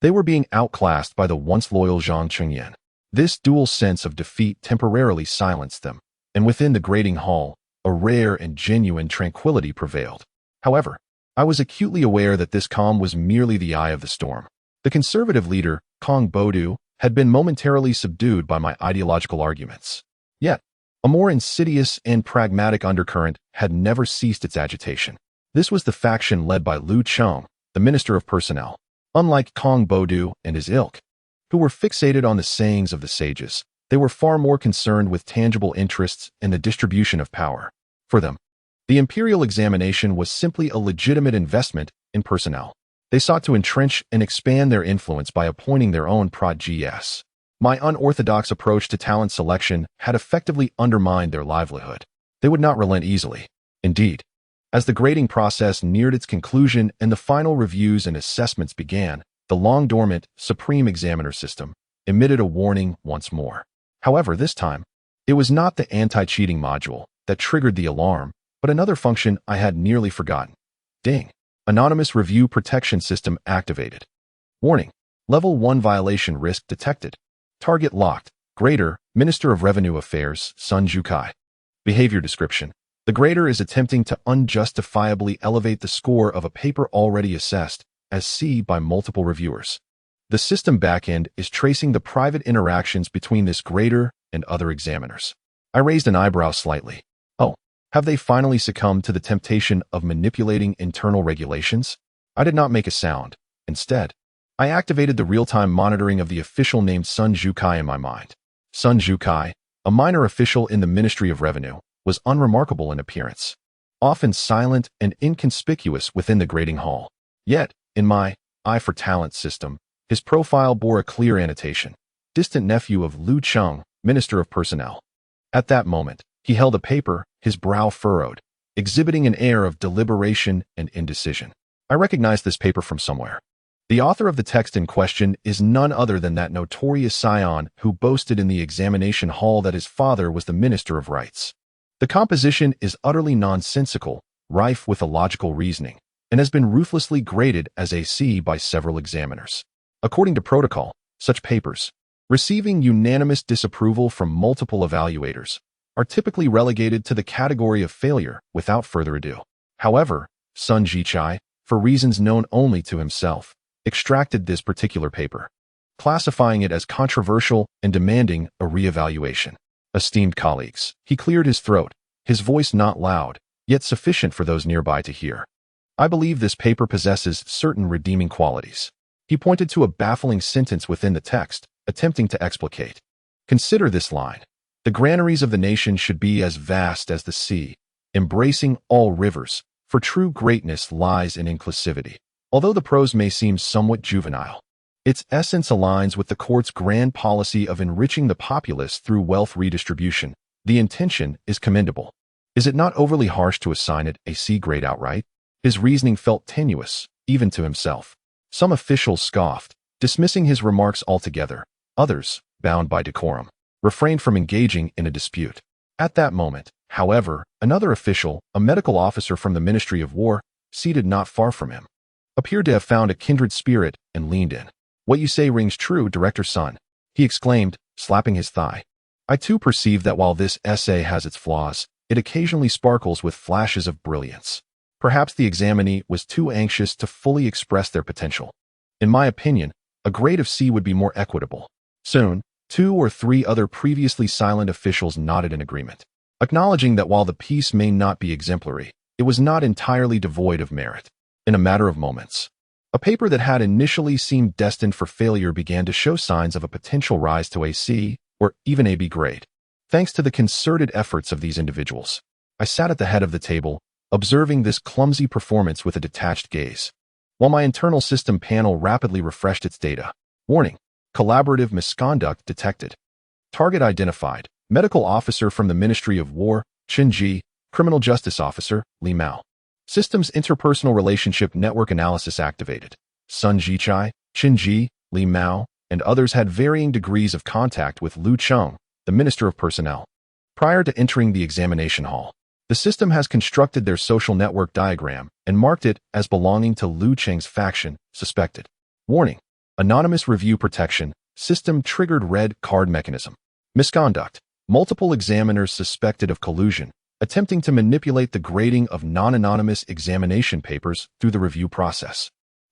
They were being outclassed by the once loyal Zhang Qingyan. This dual sense of defeat temporarily silenced them, and within the grating hall, a rare and genuine tranquility prevailed. However, I was acutely aware that this calm was merely the eye of the storm. The conservative leader, Kong Bodu, had been momentarily subdued by my ideological arguments. Yet, a more insidious and pragmatic undercurrent had never ceased its agitation. This was the faction led by Lu Cheng, the Minister of Personnel. Unlike Kong Bodu and his ilk, who were fixated on the sayings of the sages, they were far more concerned with tangible interests and the distribution of power. For them, the Imperial Examination was simply a legitimate investment in personnel. They sought to entrench and expand their influence by appointing their own prod-GS. My unorthodox approach to talent selection had effectively undermined their livelihood. They would not relent easily. Indeed, as the grading process neared its conclusion and the final reviews and assessments began, the long-dormant Supreme Examiner system emitted a warning once more. However, this time, it was not the anti-cheating module that triggered the alarm, but another function I had nearly forgotten. Ding. Anonymous Review Protection System activated. Warning. Level 1 violation risk detected. Target locked. Grader, Minister of Revenue Affairs, Lin Zhijie. Behavior description. The grader is attempting to unjustifiably elevate the score of a paper already assessed as C by multiple reviewers. The system backend is tracing the private interactions between this grader and other examiners. I raised an eyebrow slightly. Oh, have they finally succumbed to the temptation of manipulating internal regulations? I did not make a sound. Instead, I activated the real-time monitoring of the official named Lin Zhijie in my mind. Lin Zhijie, a minor official in the Ministry of Revenue, was unremarkable in appearance, often silent and inconspicuous within the grading hall. Yet, in my Eye for Talent system, his profile bore a clear annotation, distant nephew of Liu Cheng, Minister of Personnel. At that moment, he held a paper, his brow furrowed, exhibiting an air of deliberation and indecision. I recognized this paper from somewhere. The author of the text in question is none other than that notorious scion who boasted in the examination hall that his father was the Minister of Rights. The composition is utterly nonsensical, rife with illogical reasoning, and has been ruthlessly graded as a C by several examiners. According to protocol, such papers, receiving unanimous disapproval from multiple evaluators, are typically relegated to the category of failure without further ado. However, Lin Zhijie, for reasons known only to himself, extracted this particular paper, classifying it as controversial and demanding a re-evaluation. Esteemed colleagues, he cleared his throat, his voice not loud, yet sufficient for those nearby to hear. I believe this paper possesses certain redeeming qualities. He pointed to a baffling sentence within the text, attempting to explicate. Consider this line. The granaries of the nation should be as vast as the sea, embracing all rivers, for true greatness lies in inclusivity. Although the prose may seem somewhat juvenile, its essence aligns with the court's grand policy of enriching the populace through wealth redistribution. The intention is commendable. Is it not overly harsh to assign it a C grade outright? His reasoning felt tenuous, even to himself. Some officials scoffed, dismissing his remarks altogether. Others, bound by decorum, refrained from engaging in a dispute. At that moment, however, another official, a medical officer from the Ministry of War, seated not far from him, appeared to have found a kindred spirit and leaned in. What you say rings true, Director Sun, he exclaimed, slapping his thigh. I too perceive that while this essay has its flaws, it occasionally sparkles with flashes of brilliance. Perhaps the examinee was too anxious to fully express their potential. In my opinion, a grade of C would be more equitable. Soon, 2 or 3 other previously silent officials nodded in agreement, acknowledging that while the piece may not be exemplary, it was not entirely devoid of merit. In a matter of moments, a paper that had initially seemed destined for failure began to show signs of a potential rise to a C or even a B grade. Thanks to the concerted efforts of these individuals, I sat at the head of the table, observing this clumsy performance with a detached gaze, while my internal system panel rapidly refreshed its data. Warning: collaborative misconduct detected. Target identified: medical officer from the Ministry of War, Qin Ji, criminal justice officer, Li Mao. Systems interpersonal relationship network analysis activated. Lin Zhijie, Qin Ji, Li Mao, and others had varying degrees of contact with Liu Cheng, the Minister of Personnel. Prior to entering the examination hall, the system has constructed their social network diagram and marked it as belonging to Liu Cheng's faction, suspected. Warning: anonymous review protection, system triggered red card mechanism. Misconduct: multiple examiners suspected of collusion, attempting to manipulate the grading of non-anonymous examination papers through the review process.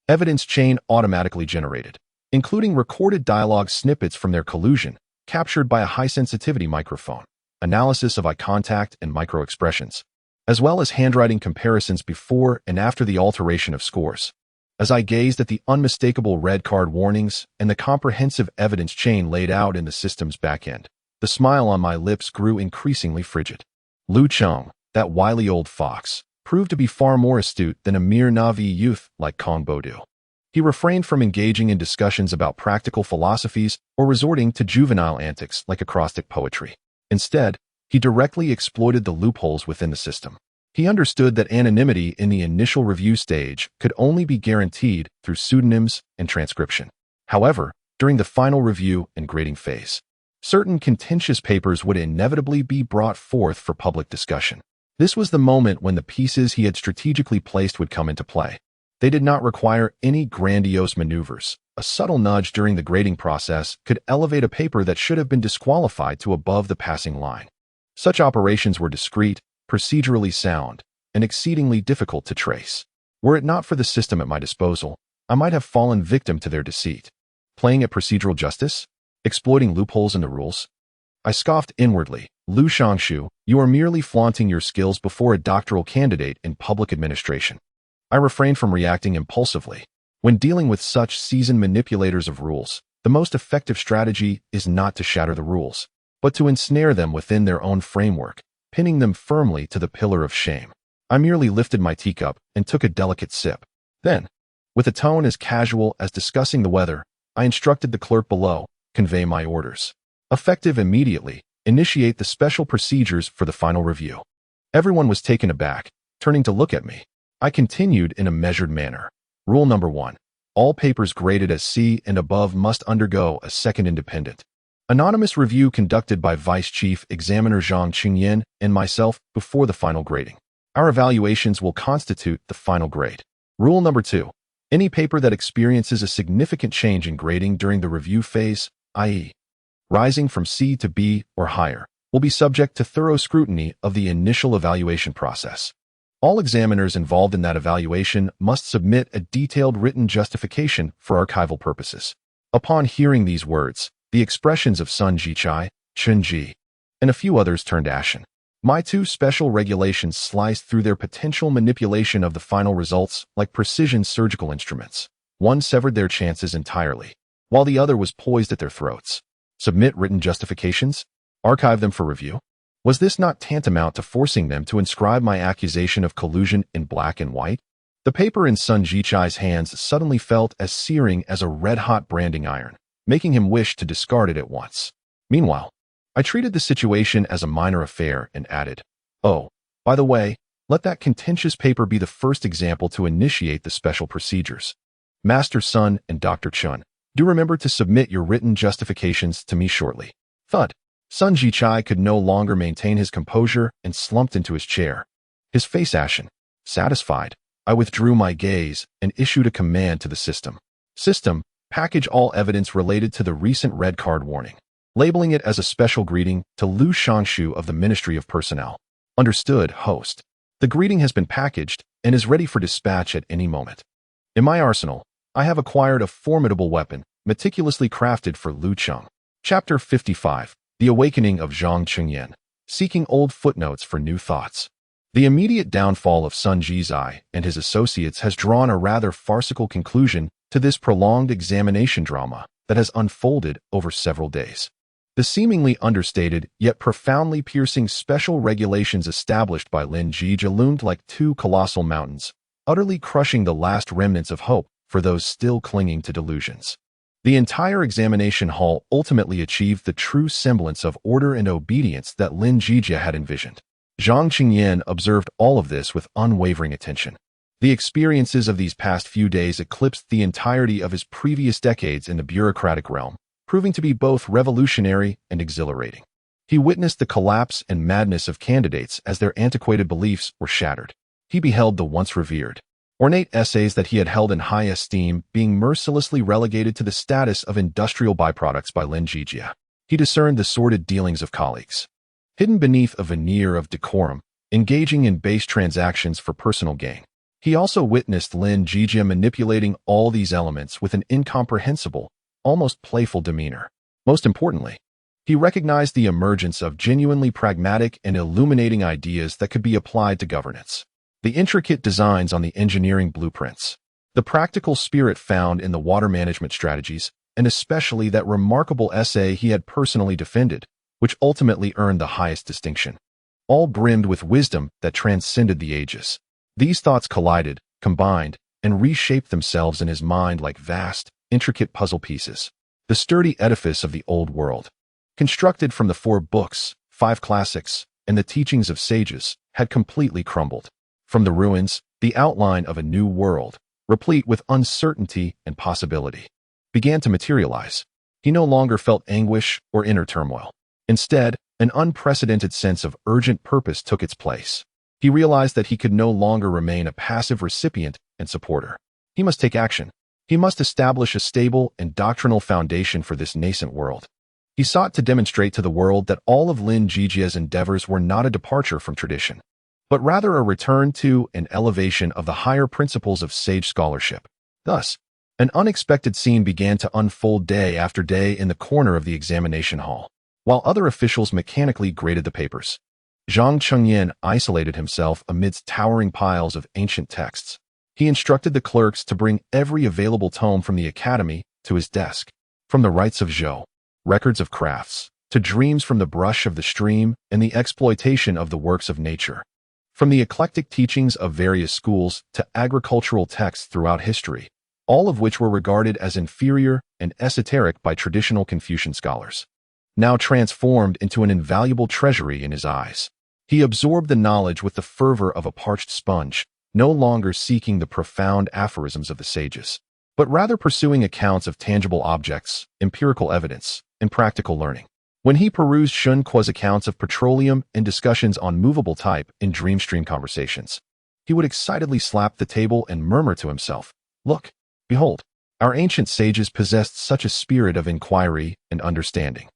Evidence chain automatically generated, including recorded dialogue snippets from their collusion, captured by a high-sensitivity microphone, analysis of eye contact and micro-expressions, as well as handwriting comparisons before and after the alteration of scores. As I gazed at the unmistakable red card warnings and the comprehensive evidence chain laid out in the system's backend, the smile on my lips grew increasingly frigid. Liu Cheng, that wily old fox, proved to be far more astute than a mere Na'vi youth like Kong Bodu. He refrained from engaging in discussions about practical philosophies or resorting to juvenile antics like acrostic poetry. Instead, he directly exploited the loopholes within the system. He understood that anonymity in the initial review stage could only be guaranteed through pseudonyms and transcription. However, during the final review and grading phase, Certain contentious papers would inevitably be brought forth for public discussion. This was the moment when the pieces he had strategically placed would come into play. They did not require any grandiose maneuvers. A subtle nudge during the grading process could elevate a paper that should have been disqualified to above the passing line. Such operations were discreet, procedurally sound, and exceedingly difficult to trace. Were it not for the system at my disposal, I might have fallen victim to their deceit. Playing at procedural justice? Exploiting loopholes in the rules? I scoffed inwardly. Lu Shangshu, you are merely flaunting your skills before a doctoral candidate in public administration. I refrained from reacting impulsively. When dealing with such seasoned manipulators of rules, the most effective strategy is not to shatter the rules, but to ensnare them within their own framework, pinning them firmly to the pillar of shame. I merely lifted my teacup and took a delicate sip. Then, with a tone as casual as discussing the weather, I instructed the clerk below, convey my orders. Effective immediately, initiate the special procedures for the final review. Everyone was taken aback, turning to look at me. I continued in a measured manner. Rule number 1. All papers graded as C and above must undergo a second independent, anonymous review conducted by Vice Chief Examiner Zhang Qingyan and myself before the final grading. Our evaluations will constitute the final grade. Rule number 2. Any paper that experiences a significant change in grading during the review phase, i.e., rising from C to B or higher, will be subject to thorough scrutiny of the initial evaluation process. All examiners involved in that evaluation must submit a detailed written justification for archival purposes. Upon hearing these words, the expressions of Sun Zhichai, Chen Ji, and a few others turned ashen. My 2 special regulations sliced through their potential manipulation of the final results like precision surgical instruments. One severed their chances entirely, while the other was poised at their throats. Submit written justifications? Archive them for review? Was this not tantamount to forcing them to inscribe my accusation of collusion in black and white? The paper in Sun Zhichai's hands suddenly felt as searing as a red-hot branding iron, making him wish to discard it at once. Meanwhile, I treated the situation as a minor affair and added, "Oh, by the way, let that contentious paper be the first example to initiate the special procedures. Master Sun and Dr. Chun, do remember to submit your written justifications to me shortly." Thud. Sun Zhichai could no longer maintain his composure and slumped into his chair, his face ashen. Satisfied, I withdrew my gaze and issued a command to the system. System, package all evidence related to the recent red card warning, labeling it as a special greeting to Lu Shangshu of the Ministry of Personnel. Understood, host. The greeting has been packaged and is ready for dispatch at any moment. In my arsenal, I have acquired a formidable weapon, meticulously crafted for Lu Cheng. Chapter 55. The Awakening of Zhang Qingyan. Seeking old footnotes for new thoughts. The immediate downfall of Sun Zhichai and his associates has drawn a rather farcical conclusion to this prolonged examination drama that has unfolded over several days. The seemingly understated yet profoundly piercing special regulations established by Lin Zhijie loomed like 2 colossal mountains, utterly crushing the last remnants of hope for those still clinging to delusions. The entire examination hall ultimately achieved the true semblance of order and obedience that Lin Zhijie had envisioned. Zhang Qingyan observed all of this with unwavering attention. The experiences of these past few days eclipsed the entirety of his previous decades in the bureaucratic realm, proving to be both revolutionary and exhilarating. He witnessed the collapse and madness of candidates as their antiquated beliefs were shattered. He beheld the once revered, ornate essays that he had held in high esteem being mercilessly relegated to the status of industrial byproducts by Lin Zhijie. He discerned the sordid dealings of colleagues, hidden beneath a veneer of decorum, engaging in base transactions for personal gain. He also witnessed Lin Zhijie manipulating all these elements with an incomprehensible, almost playful demeanor. Most importantly, he recognized the emergence of genuinely pragmatic and illuminating ideas that could be applied to governance. The intricate designs on the engineering blueprints, the practical spirit found in the water management strategies, and especially that remarkable essay he had personally defended, which ultimately earned the highest distinction, all brimmed with wisdom that transcended the ages. These thoughts collided, combined, and reshaped themselves in his mind like vast, intricate puzzle pieces. The sturdy edifice of the old world, constructed from the 4 books, 5 classics, and the teachings of sages, had completely crumbled. From the ruins, the outline of a new world, replete with uncertainty and possibility, began to materialize. He no longer felt anguish or inner turmoil. Instead, an unprecedented sense of urgent purpose took its place. He realized that he could no longer remain a passive recipient and supporter. He must take action. He must establish a stable and doctrinal foundation for this nascent world. He sought to demonstrate to the world that all of Lin Zhijie's endeavors were not a departure from tradition, but rather a return to and elevation of the higher principles of sage scholarship. Thus, an unexpected scene began to unfold day after day in the corner of the examination hall. While other officials mechanically graded the papers, Zhang Chengyan isolated himself amidst towering piles of ancient texts. He instructed the clerks to bring every available tome from the academy to his desk. From the rites of Zhou, records of crafts, to dreams from the brush of the stream and the exploitation of the works of nature. From the eclectic teachings of various schools to agricultural texts throughout history, all of which were regarded as inferior and esoteric by traditional Confucian scholars, now transformed into an invaluable treasury in his eyes. He absorbed the knowledge with the fervor of a parched sponge, no longer seeking the profound aphorisms of the sages, but rather pursuing accounts of tangible objects, empirical evidence, and practical learning. When he perused Shun Quo's accounts of petroleum and discussions on movable type in Dreamstream conversations, he would excitedly slap the table and murmur to himself, "Look, behold, our ancient sages possessed such a spirit of inquiry and understanding.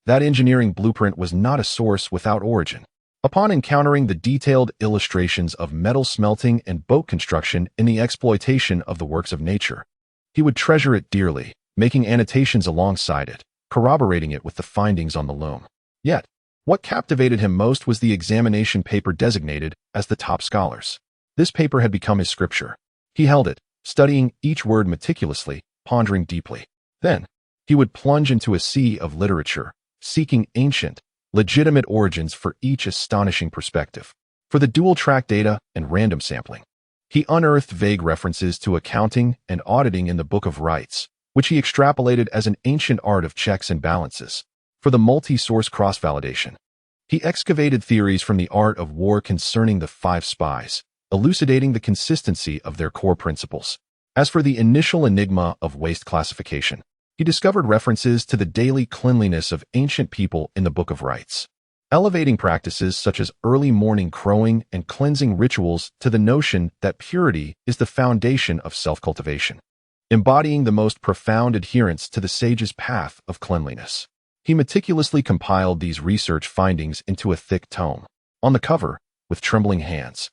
That engineering blueprint was not a source without origin." Upon encountering the detailed illustrations of metal smelting and boat construction in the exploitation of the works of nature, he would treasure it dearly, making annotations alongside it, corroborating it with the findings on the loom. Yet, what captivated him most was the examination paper designated as the top scholars. This paper had become his scripture. He held it, studying each word meticulously, pondering deeply. Then, he would plunge into a sea of literature, seeking ancient, legitimate origins for each astonishing perspective. For the dual-track data and random sampling, he unearthed vague references to accounting and auditing in the Book of Rights, which he extrapolated as an ancient art of checks and balances. For the multi-source cross-validation, he excavated theories from the art of war concerning the 5 spies, elucidating the consistency of their core principles. As for the initial enigma of waste classification, he discovered references to the daily cleanliness of ancient people in the Book of Rights, elevating practices such as early morning crowing and cleansing rituals to the notion that purity is the foundation of self-cultivation, embodying the most profound adherence to the sage's path of cleanliness. He meticulously compiled these research findings into a thick tome. On the cover, with trembling hands,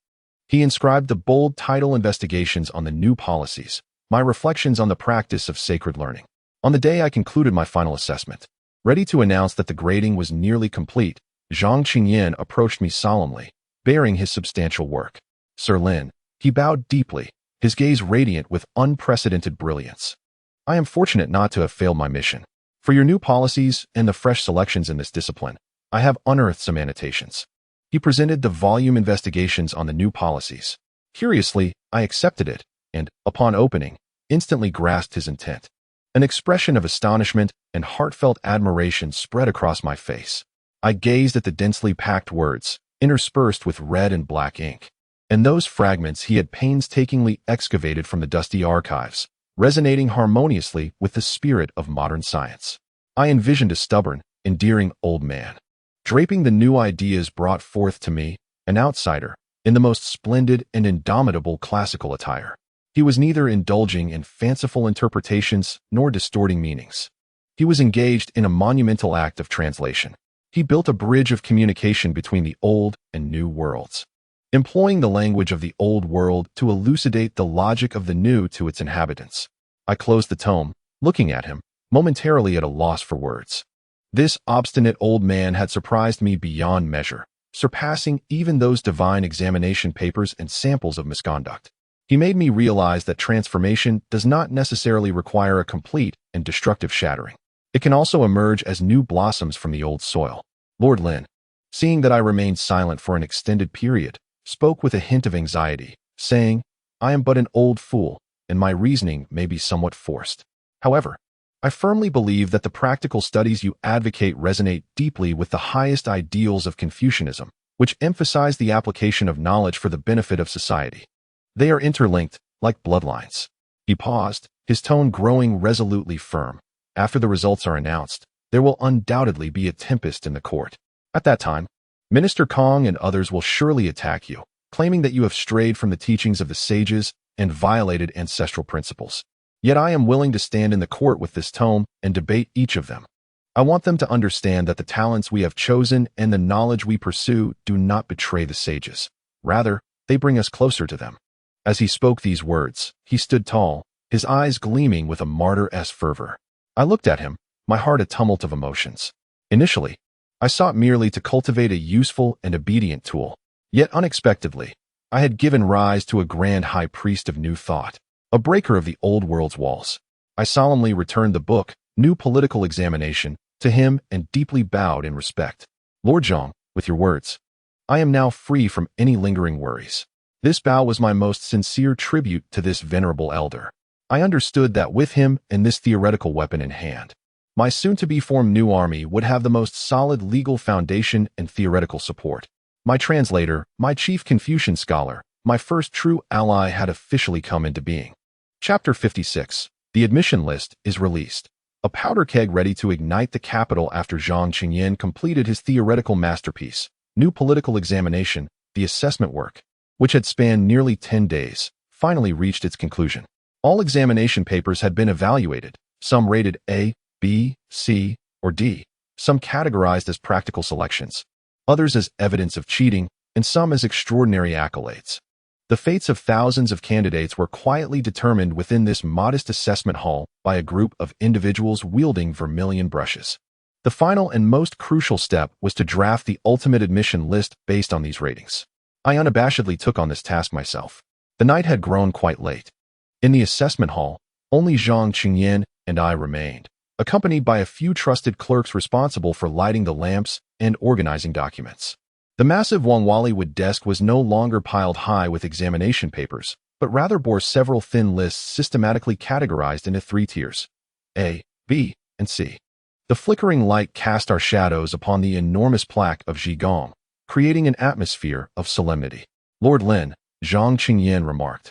he inscribed the bold title Investigations on the New Policies, My Reflections on the Practice of Sacred Learning. On the day I concluded my final assessment, ready to announce that the grading was nearly complete, Zhang Qingyan approached me solemnly, bearing his substantial work. "Sir Lin," he bowed deeply, his gaze radiant with unprecedented brilliance. "I am fortunate not to have failed my mission. For your new policies and the fresh selections in this discipline, I have unearthed some annotations." He presented the volume Investigations on the New Policies. Curiously, I accepted it, and, upon opening, instantly grasped his intent. An expression of astonishment and heartfelt admiration spread across my face. I gazed at the densely packed words, interspersed with red and black ink, and those fragments he had painstakingly excavated from the dusty archives, resonating harmoniously with the spirit of modern science. I envisioned a stubborn, endearing old man, draping the new ideas brought forth to me, an outsider, in the most splendid and indomitable classical attire. He was neither indulging in fanciful interpretations nor distorting meanings. He was engaged in a monumental act of translation. He built a bridge of communication between the old and new worlds, employing the language of the old world to elucidate the logic of the new to its inhabitants. I closed the tome, looking at him, momentarily at a loss for words. This obstinate old man had surprised me beyond measure, surpassing even those divine examination papers and samples of misconduct. He made me realize that transformation does not necessarily require a complete and destructive shattering. It can also emerge as new blossoms from the old soil. Lord Lin, seeing that I remained silent for an extended period, spoke with a hint of anxiety, saying, "I am but an old fool, and my reasoning may be somewhat forced. However, I firmly believe that the practical studies you advocate resonate deeply with the highest ideals of Confucianism, which emphasize the application of knowledge for the benefit of society. They are interlinked, like bloodlines." He paused, his tone growing resolutely firm. After the results are announced, there will undoubtedly be a tempest in the court. At that time, Minister Kong and others will surely attack you, claiming that you have strayed from the teachings of the sages and violated ancestral principles. Yet I am willing to stand in the court with this tome and debate each of them. I want them to understand that the talents we have chosen and the knowledge we pursue do not betray the sages. Rather, they bring us closer to them. As he spoke these words, he stood tall, his eyes gleaming with a martyr-esque fervor. I looked at him, my heart a tumult of emotions. Initially, I sought merely to cultivate a useful and obedient tool. Yet unexpectedly, I had given rise to a grand high priest of new thought, a breaker of the old world's walls. I solemnly returned the book, New Political Examination, to him and deeply bowed in respect. Lord Zhang, with your words, I am now free from any lingering worries. This bow was my most sincere tribute to this venerable elder. I understood that with him and this theoretical weapon in hand, my soon-to-be-formed new army would have the most solid legal foundation and theoretical support. My translator, my chief Confucian scholar, my first true ally had officially come into being. Chapter 56. The admission list is released. A powder keg ready to ignite the capital after Zhang Qingyan completed his theoretical masterpiece, New Political Examination, the assessment work, which had spanned nearly 10 days, finally reached its conclusion. All examination papers had been evaluated, some rated A, B, C, or D, some categorized as practical selections, others as evidence of cheating, and some as extraordinary accolades. The fates of thousands of candidates were quietly determined within this modest assessment hall by a group of individuals wielding vermilion brushes. The final and most crucial step was to draft the ultimate admission list based on these ratings. I unabashedly took on this task myself. The night had grown quite late. In the assessment hall, only Zhang Qingyan and I remained, accompanied by a few trusted clerks responsible for lighting the lamps and organizing documents. The massive Wangwaliwood desk was no longer piled high with examination papers, but rather bore several thin lists systematically categorized into 3 tiers, A, B, and C. The flickering light cast our shadows upon the enormous plaque of Zhigong, creating an atmosphere of solemnity. Lord Lin, Zhang Qingyan remarked.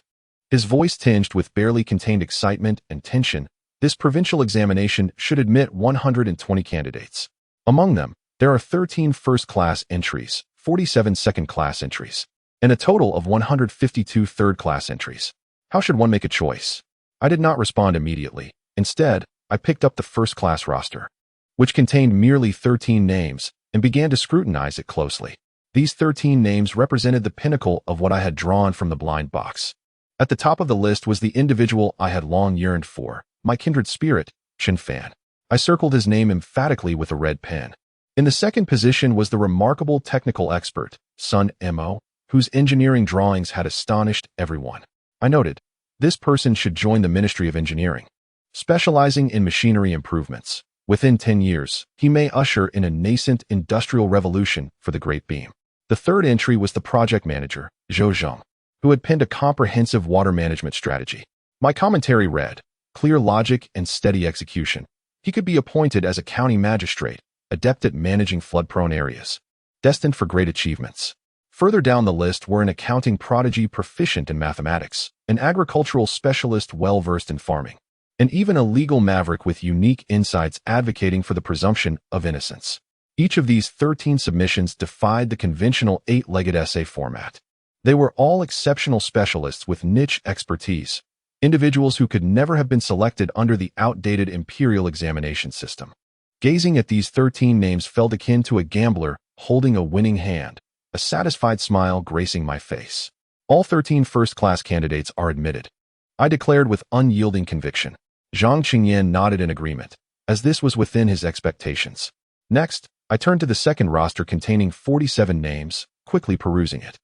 His voice tinged with barely contained excitement and tension. This provincial examination should admit 120 candidates. Among them, there are 13 first-class entries, 47 second-class entries, and a total of 152 third-class entries. How should one make a choice? I did not respond immediately. Instead, I picked up the first-class roster, which contained merely 13 names, and began to scrutinize it closely. These 13 names represented the pinnacle of what I had drawn from the blind box. At the top of the list was the individual I had long yearned for, my kindred spirit, Chen Fan. I circled his name emphatically with a red pen. In the second position was the remarkable technical expert, Sun Mo, whose engineering drawings had astonished everyone. I noted, this person should join the Ministry of Engineering, specializing in machinery improvements. Within 10 years, he may usher in a nascent industrial revolution for the Great Beam. The third entry was the project manager, Zhou Zheng, who had penned a comprehensive water management strategy. My commentary read, clear logic and steady execution. He could be appointed as a county magistrate, adept at managing flood-prone areas, destined for great achievements. Further down the list were an accounting prodigy proficient in mathematics, an agricultural specialist well-versed in farming, and even a legal maverick with unique insights advocating for the presumption of innocence. Each of these 13 submissions defied the conventional 8-legged essay format. They were all exceptional specialists with niche expertise, individuals who could never have been selected under the outdated Imperial Examination system. Gazing at these 13 names felt akin to a gambler holding a winning hand, a satisfied smile gracing my face. All 13 first-class candidates are admitted, I declared with unyielding conviction. Zhang Qingyan nodded in agreement, as this was within his expectations. Next, I turned to the second roster containing 47 names, quickly perusing it.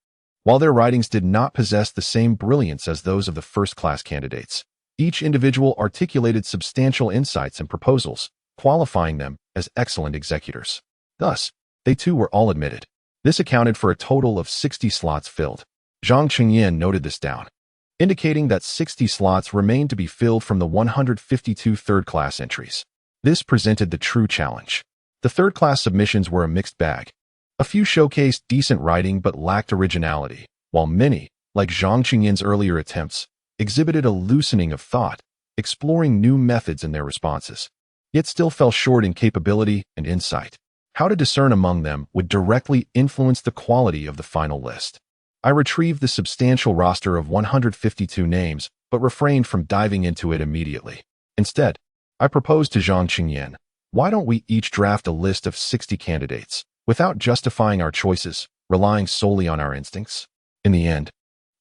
While their writings did not possess the same brilliance as those of the first-class candidates, each individual articulated substantial insights and proposals, qualifying them as excellent executors. Thus, they too were all admitted. This accounted for a total of 60 slots filled. Zhang Qingyan noted this down, indicating that 60 slots remained to be filled from the 152 third-class entries. This presented the true challenge. The third-class submissions were a mixed bag. A few showcased decent writing but lacked originality, while many, like Zhang Qingyan's earlier attempts, exhibited a loosening of thought, exploring new methods in their responses. yet still fell short in capability and insight. How to discern among them would directly influence the quality of the final list. I retrieved the substantial roster of 152 names, but refrained from diving into it immediately. Instead, I proposed to Zhang Qingyan, why don't we each draft a list of 60 candidates, without justifying our choices, relying solely on our instincts? In the end,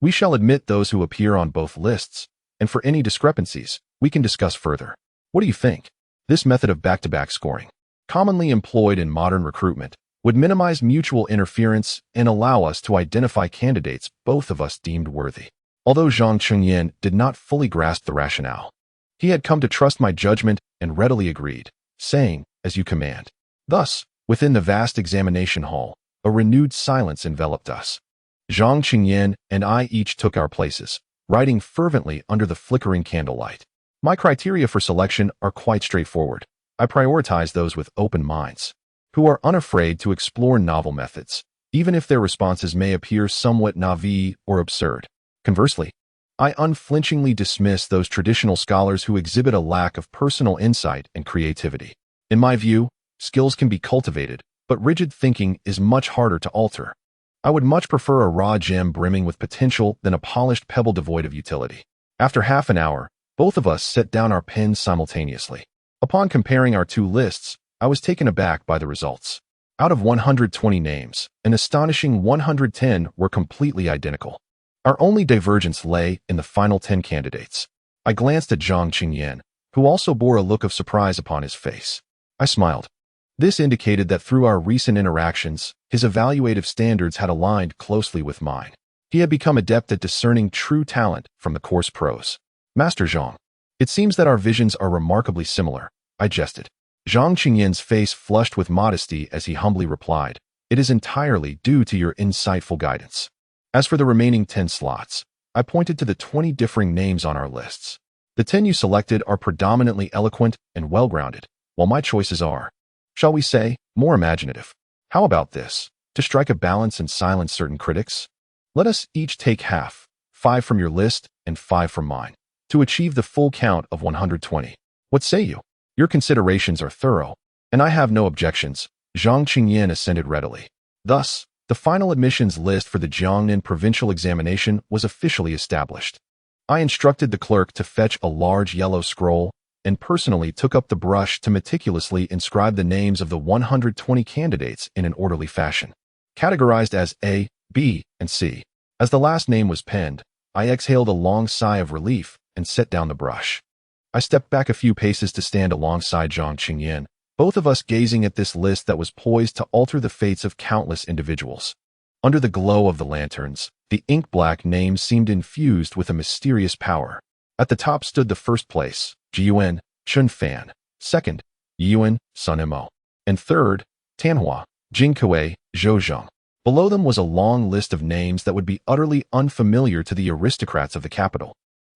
we shall admit those who appear on both lists, and for any discrepancies, we can discuss further. What do you think? This method of back-to-back scoring, commonly employed in modern recruitment, would minimize mutual interference and allow us to identify candidates both of us deemed worthy. Although Zhang Qingyan did not fully grasp the rationale, he had come to trust my judgment and readily agreed, saying, "As you command." Thus, within the vast examination hall, a renewed silence enveloped us. Zhang Qingyan and I each took our places, writing fervently under the flickering candlelight. My criteria for selection are quite straightforward. I prioritize those with open minds, who are unafraid to explore novel methods, even if their responses may appear somewhat naive or absurd. Conversely, I unflinchingly dismiss those traditional scholars who exhibit a lack of personal insight and creativity. In my view, skills can be cultivated, but rigid thinking is much harder to alter. I would much prefer a raw gem brimming with potential than a polished pebble devoid of utility. After half an hour, both of us set down our pens simultaneously. Upon comparing our two lists, I was taken aback by the results. Out of 120 names, an astonishing 110 were completely identical. Our only divergence lay in the final 10 candidates. I glanced at Zhang Qingyan, who also bore a look of surprise upon his face. I smiled. This indicated that through our recent interactions, his evaluative standards had aligned closely with mine. He had become adept at discerning true talent from the coarse prose. Master Zhang, it seems that our visions are remarkably similar, I jested. Zhang Qingyan's face flushed with modesty as he humbly replied, "It is entirely due to your insightful guidance." As for the remaining 10 slots, I pointed to the 20 differing names on our lists. The 10 you selected are predominantly eloquent and well-grounded, while my choices are, shall we say, more imaginative. How about this? To strike a balance and silence certain critics? Let us each take half, 5 from your list and 5 from mine, to achieve the full count of 120. What say you? Your considerations are thorough, and I have no objections. Zhang Qingyan assented readily. Thus, the final admissions list for the Jiangnan provincial examination was officially established. I instructed the clerk to fetch a large yellow scroll and personally took up the brush to meticulously inscribe the names of the 120 candidates in an orderly fashion, categorized as A, B, and C. As the last name was penned, I exhaled a long sigh of relief and set down the brush. I stepped back a few paces to stand alongside Zhang Qingyan, both of us gazing at this list that was poised to alter the fates of countless individuals. Under the glow of the lanterns, the ink-black names seemed infused with a mysterious power. At the top stood the first place, Jiyuan, Chun Fan; second, Yuan, Sun Mo; and third, Tanhua, Jingkui, Zhou Zheng. Below them was a long list of names that would be utterly unfamiliar to the aristocrats of the capital.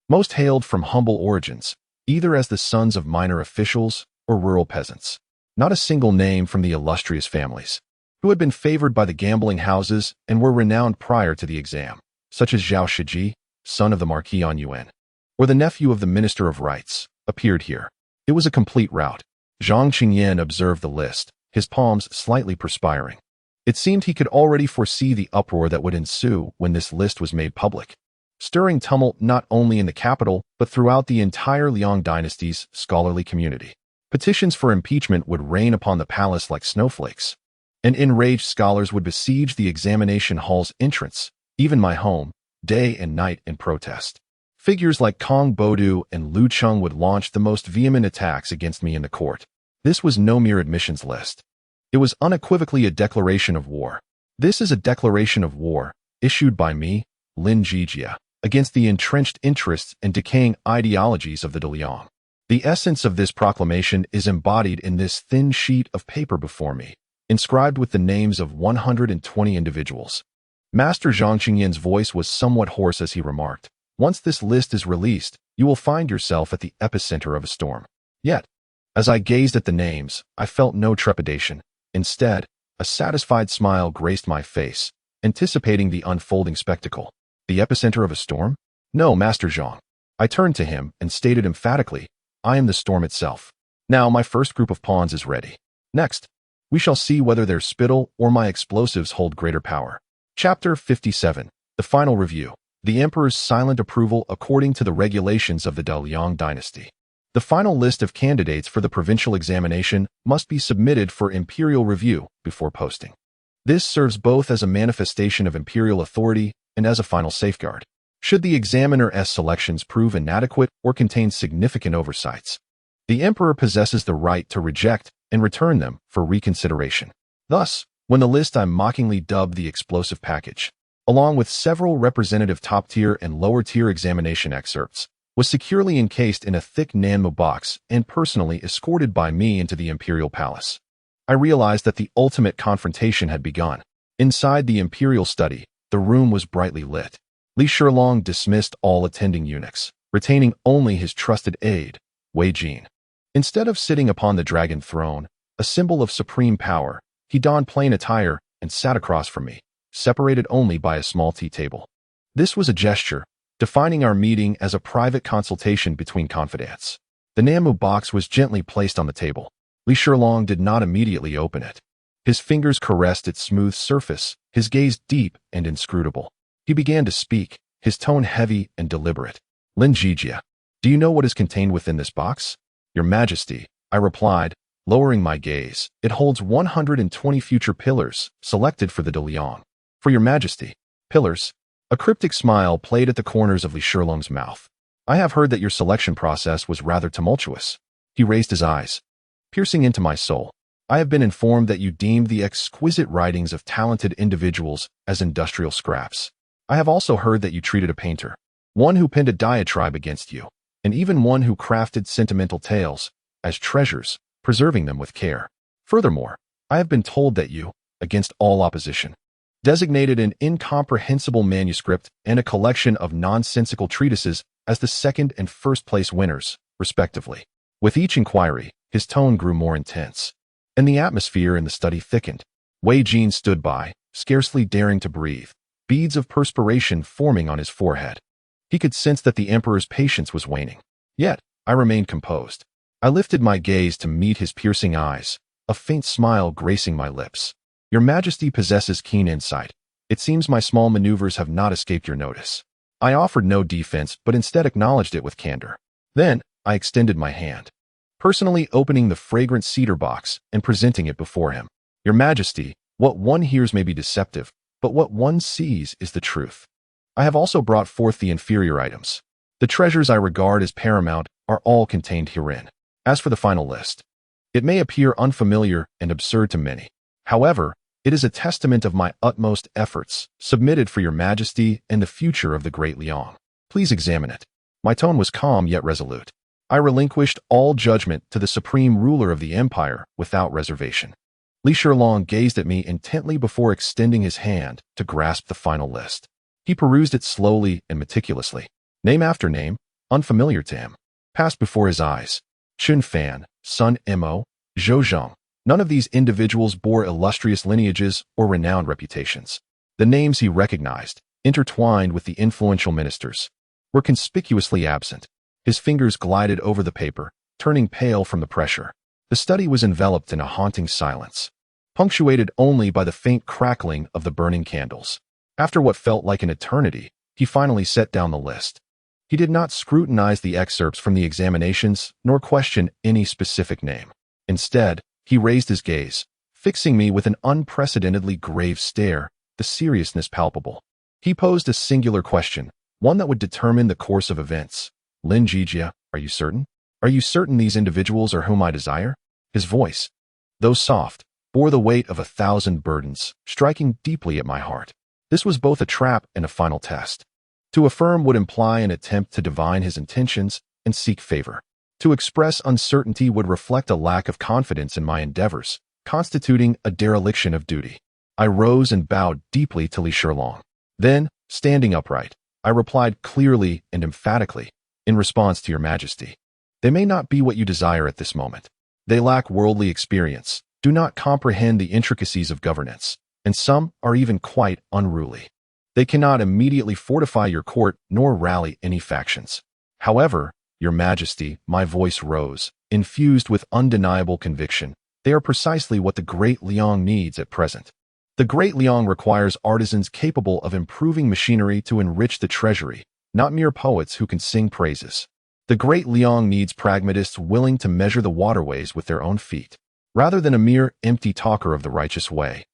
Most hailed from humble origins, either as the sons of minor officials or rural peasants. Not a single name from the illustrious families, who had been favored by the gambling houses and were renowned prior to the exam, such as Zhao Shiji, son of the Marquis on Yuan, or the nephew of the Minister of Rights, appeared here. It was a complete rout. Zhang Qingyan observed the list, his palms slightly perspiring. It seemed he could already foresee the uproar that would ensue when this list was made public, stirring tumult not only in the capital but throughout the entire Liang Dynasty's scholarly community. Petitions for impeachment would rain upon the palace like snowflakes, and enraged scholars would besiege the examination hall's entrance, even my home, day and night in protest. Figures like Kong Bodu and Lu Cheng would launch the most vehement attacks against me in the court. This was no mere admissions list. It was unequivocally a declaration of war. This is a declaration of war, issued by me, Lin Zhijie, against the entrenched interests and decaying ideologies of the Liang. The essence of this proclamation is embodied in this thin sheet of paper before me, inscribed with the names of 120 individuals. Master Zhang Qingyan's voice was somewhat hoarse as he remarked, "Once this list is released, you will find yourself at the epicenter of a storm." Yet, as I gazed at the names, I felt no trepidation. Instead, a satisfied smile graced my face, anticipating the unfolding spectacle. The epicenter of a storm? No, Master Zhang. I turned to him and stated emphatically, "I am the storm itself." Now my first group of pawns is ready. Next, we shall see whether their spittle or my explosives hold greater power. Chapter 57. The Final Review. The Emperor's Silent Approval according to the regulations of the Liang Dynasty. The final list of candidates for the provincial examination must be submitted for imperial review before posting. This serves both as a manifestation of imperial authority and as a final safeguard. Should the examiner's selections prove inadequate or contain significant oversights, the Emperor possesses the right to reject and return them for reconsideration. Thus, when the list I mockingly dubbed the explosive package, along with several representative top-tier and lower-tier examination excerpts, was securely encased in a thick Nanmo box and personally escorted by me into the imperial palace, I realized that the ultimate confrontation had begun. Inside the imperial study, the room was brightly lit. Li Shilong dismissed all attending eunuchs, retaining only his trusted aide, Wei Jin. Instead of sitting upon the dragon throne, a symbol of supreme power, he donned plain attire and sat across from me, separated only by a small tea table. This was a gesture, defining our meeting as a private consultation between confidants. The Nanmo box was gently placed on the table. Li Shilong did not immediately open it. His fingers caressed its smooth surface, his gaze deep and inscrutable. He began to speak, his tone heavy and deliberate. Lin Zhijie, do you know what is contained within this box? Your Majesty, I replied, lowering my gaze. It holds 120 future pillars, selected for the Liang. For your Majesty. Pillars? A cryptic smile played at the corners of Li Shilong's mouth. I have heard that your selection process was rather tumultuous. He raised his eyes, piercing into my soul. I have been informed that you deemed the exquisite writings of talented individuals as industrial scraps. I have also heard that you treated a painter, one who penned a diatribe against you, and even one who crafted sentimental tales, as treasures, preserving them with care. Furthermore, I have been told that you, against all opposition, designated an incomprehensible manuscript and a collection of nonsensical treatises as the second and first place winners, respectively. With each inquiry, his tone grew more intense, and the atmosphere in the study thickened. Wei Jin stood by, scarcely daring to breathe, beads of perspiration forming on his forehead. He could sense that the Emperor's patience was waning. Yet, I remained composed. I lifted my gaze to meet his piercing eyes, a faint smile gracing my lips. Your Majesty possesses keen insight. It seems my small maneuvers have not escaped your notice. I offered no defense, but instead acknowledged it with candor. Then, I extended my hand, personally opening the fragrant cedar box and presenting it before him. Your Majesty, what one hears may be deceptive, but what one sees is the truth. I have also brought forth the inferior items. The treasures I regard as paramount are all contained herein. As for the final list, it may appear unfamiliar and absurd to many. However, it is a testament of my utmost efforts, submitted for your Majesty and the future of the Great Liang. Please examine it. My tone was calm yet resolute. I relinquished all judgment to the supreme ruler of the empire without reservation. Li Shilong gazed at me intently before extending his hand to grasp the final list. He perused it slowly and meticulously. Name after name, unfamiliar to him, passed before his eyes. Chun Fan, Sun Mo, Zhou Zheng. None of these individuals bore illustrious lineages or renowned reputations. The names he recognized, intertwined with the influential ministers, were conspicuously absent. His fingers glided over the paper, turning pale from the pressure. The study was enveloped in a haunting silence, punctuated only by the faint crackling of the burning candles. After what felt like an eternity, he finally set down the list. He did not scrutinize the excerpts from the examinations, nor question any specific name. Instead, he raised his gaze, fixing me with an unprecedentedly grave stare, the seriousness palpable. He posed a singular question, one that would determine the course of events. Lin Zhijie, are you certain? Are you certain these individuals are whom I desire? His voice, though soft, bore the weight of 1,000 burdens, striking deeply at my heart. This was both a trap and a final test. To affirm would imply an attempt to divine his intentions and seek favor. To express uncertainty would reflect a lack of confidence in my endeavors, constituting a dereliction of duty. I rose and bowed deeply to Li Shilong. Then, standing upright, I replied clearly and emphatically, in response to your Majesty. They may not be what you desire at this moment. They lack worldly experience, do not comprehend the intricacies of governance, and some are even quite unruly. They cannot immediately fortify your court nor rally any factions. However, your Majesty, my voice rose, infused with undeniable conviction. They are precisely what the Great Liang needs at present. The Great Liang requires artisans capable of improving machinery to enrich the treasury, not mere poets who can sing praises. The Great Liang needs pragmatists willing to measure the waterways with their own feet, rather than a mere empty talker of the righteous way.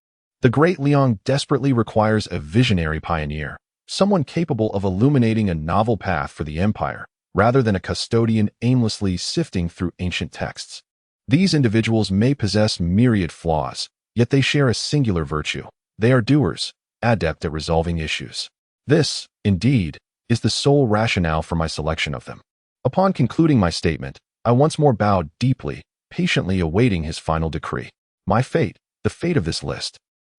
The Great Liang desperately requires a visionary pioneer, someone capable of illuminating a novel path for the empire, rather than a custodian aimlessly sifting through ancient texts. These individuals may possess myriad flaws, yet they share a singular virtue. They are doers, adept at resolving issues. This, indeed, is the sole rationale for my selection of them. Upon concluding my statement, I once more bowed deeply, patiently awaiting his final decree. My fate, the fate of this list,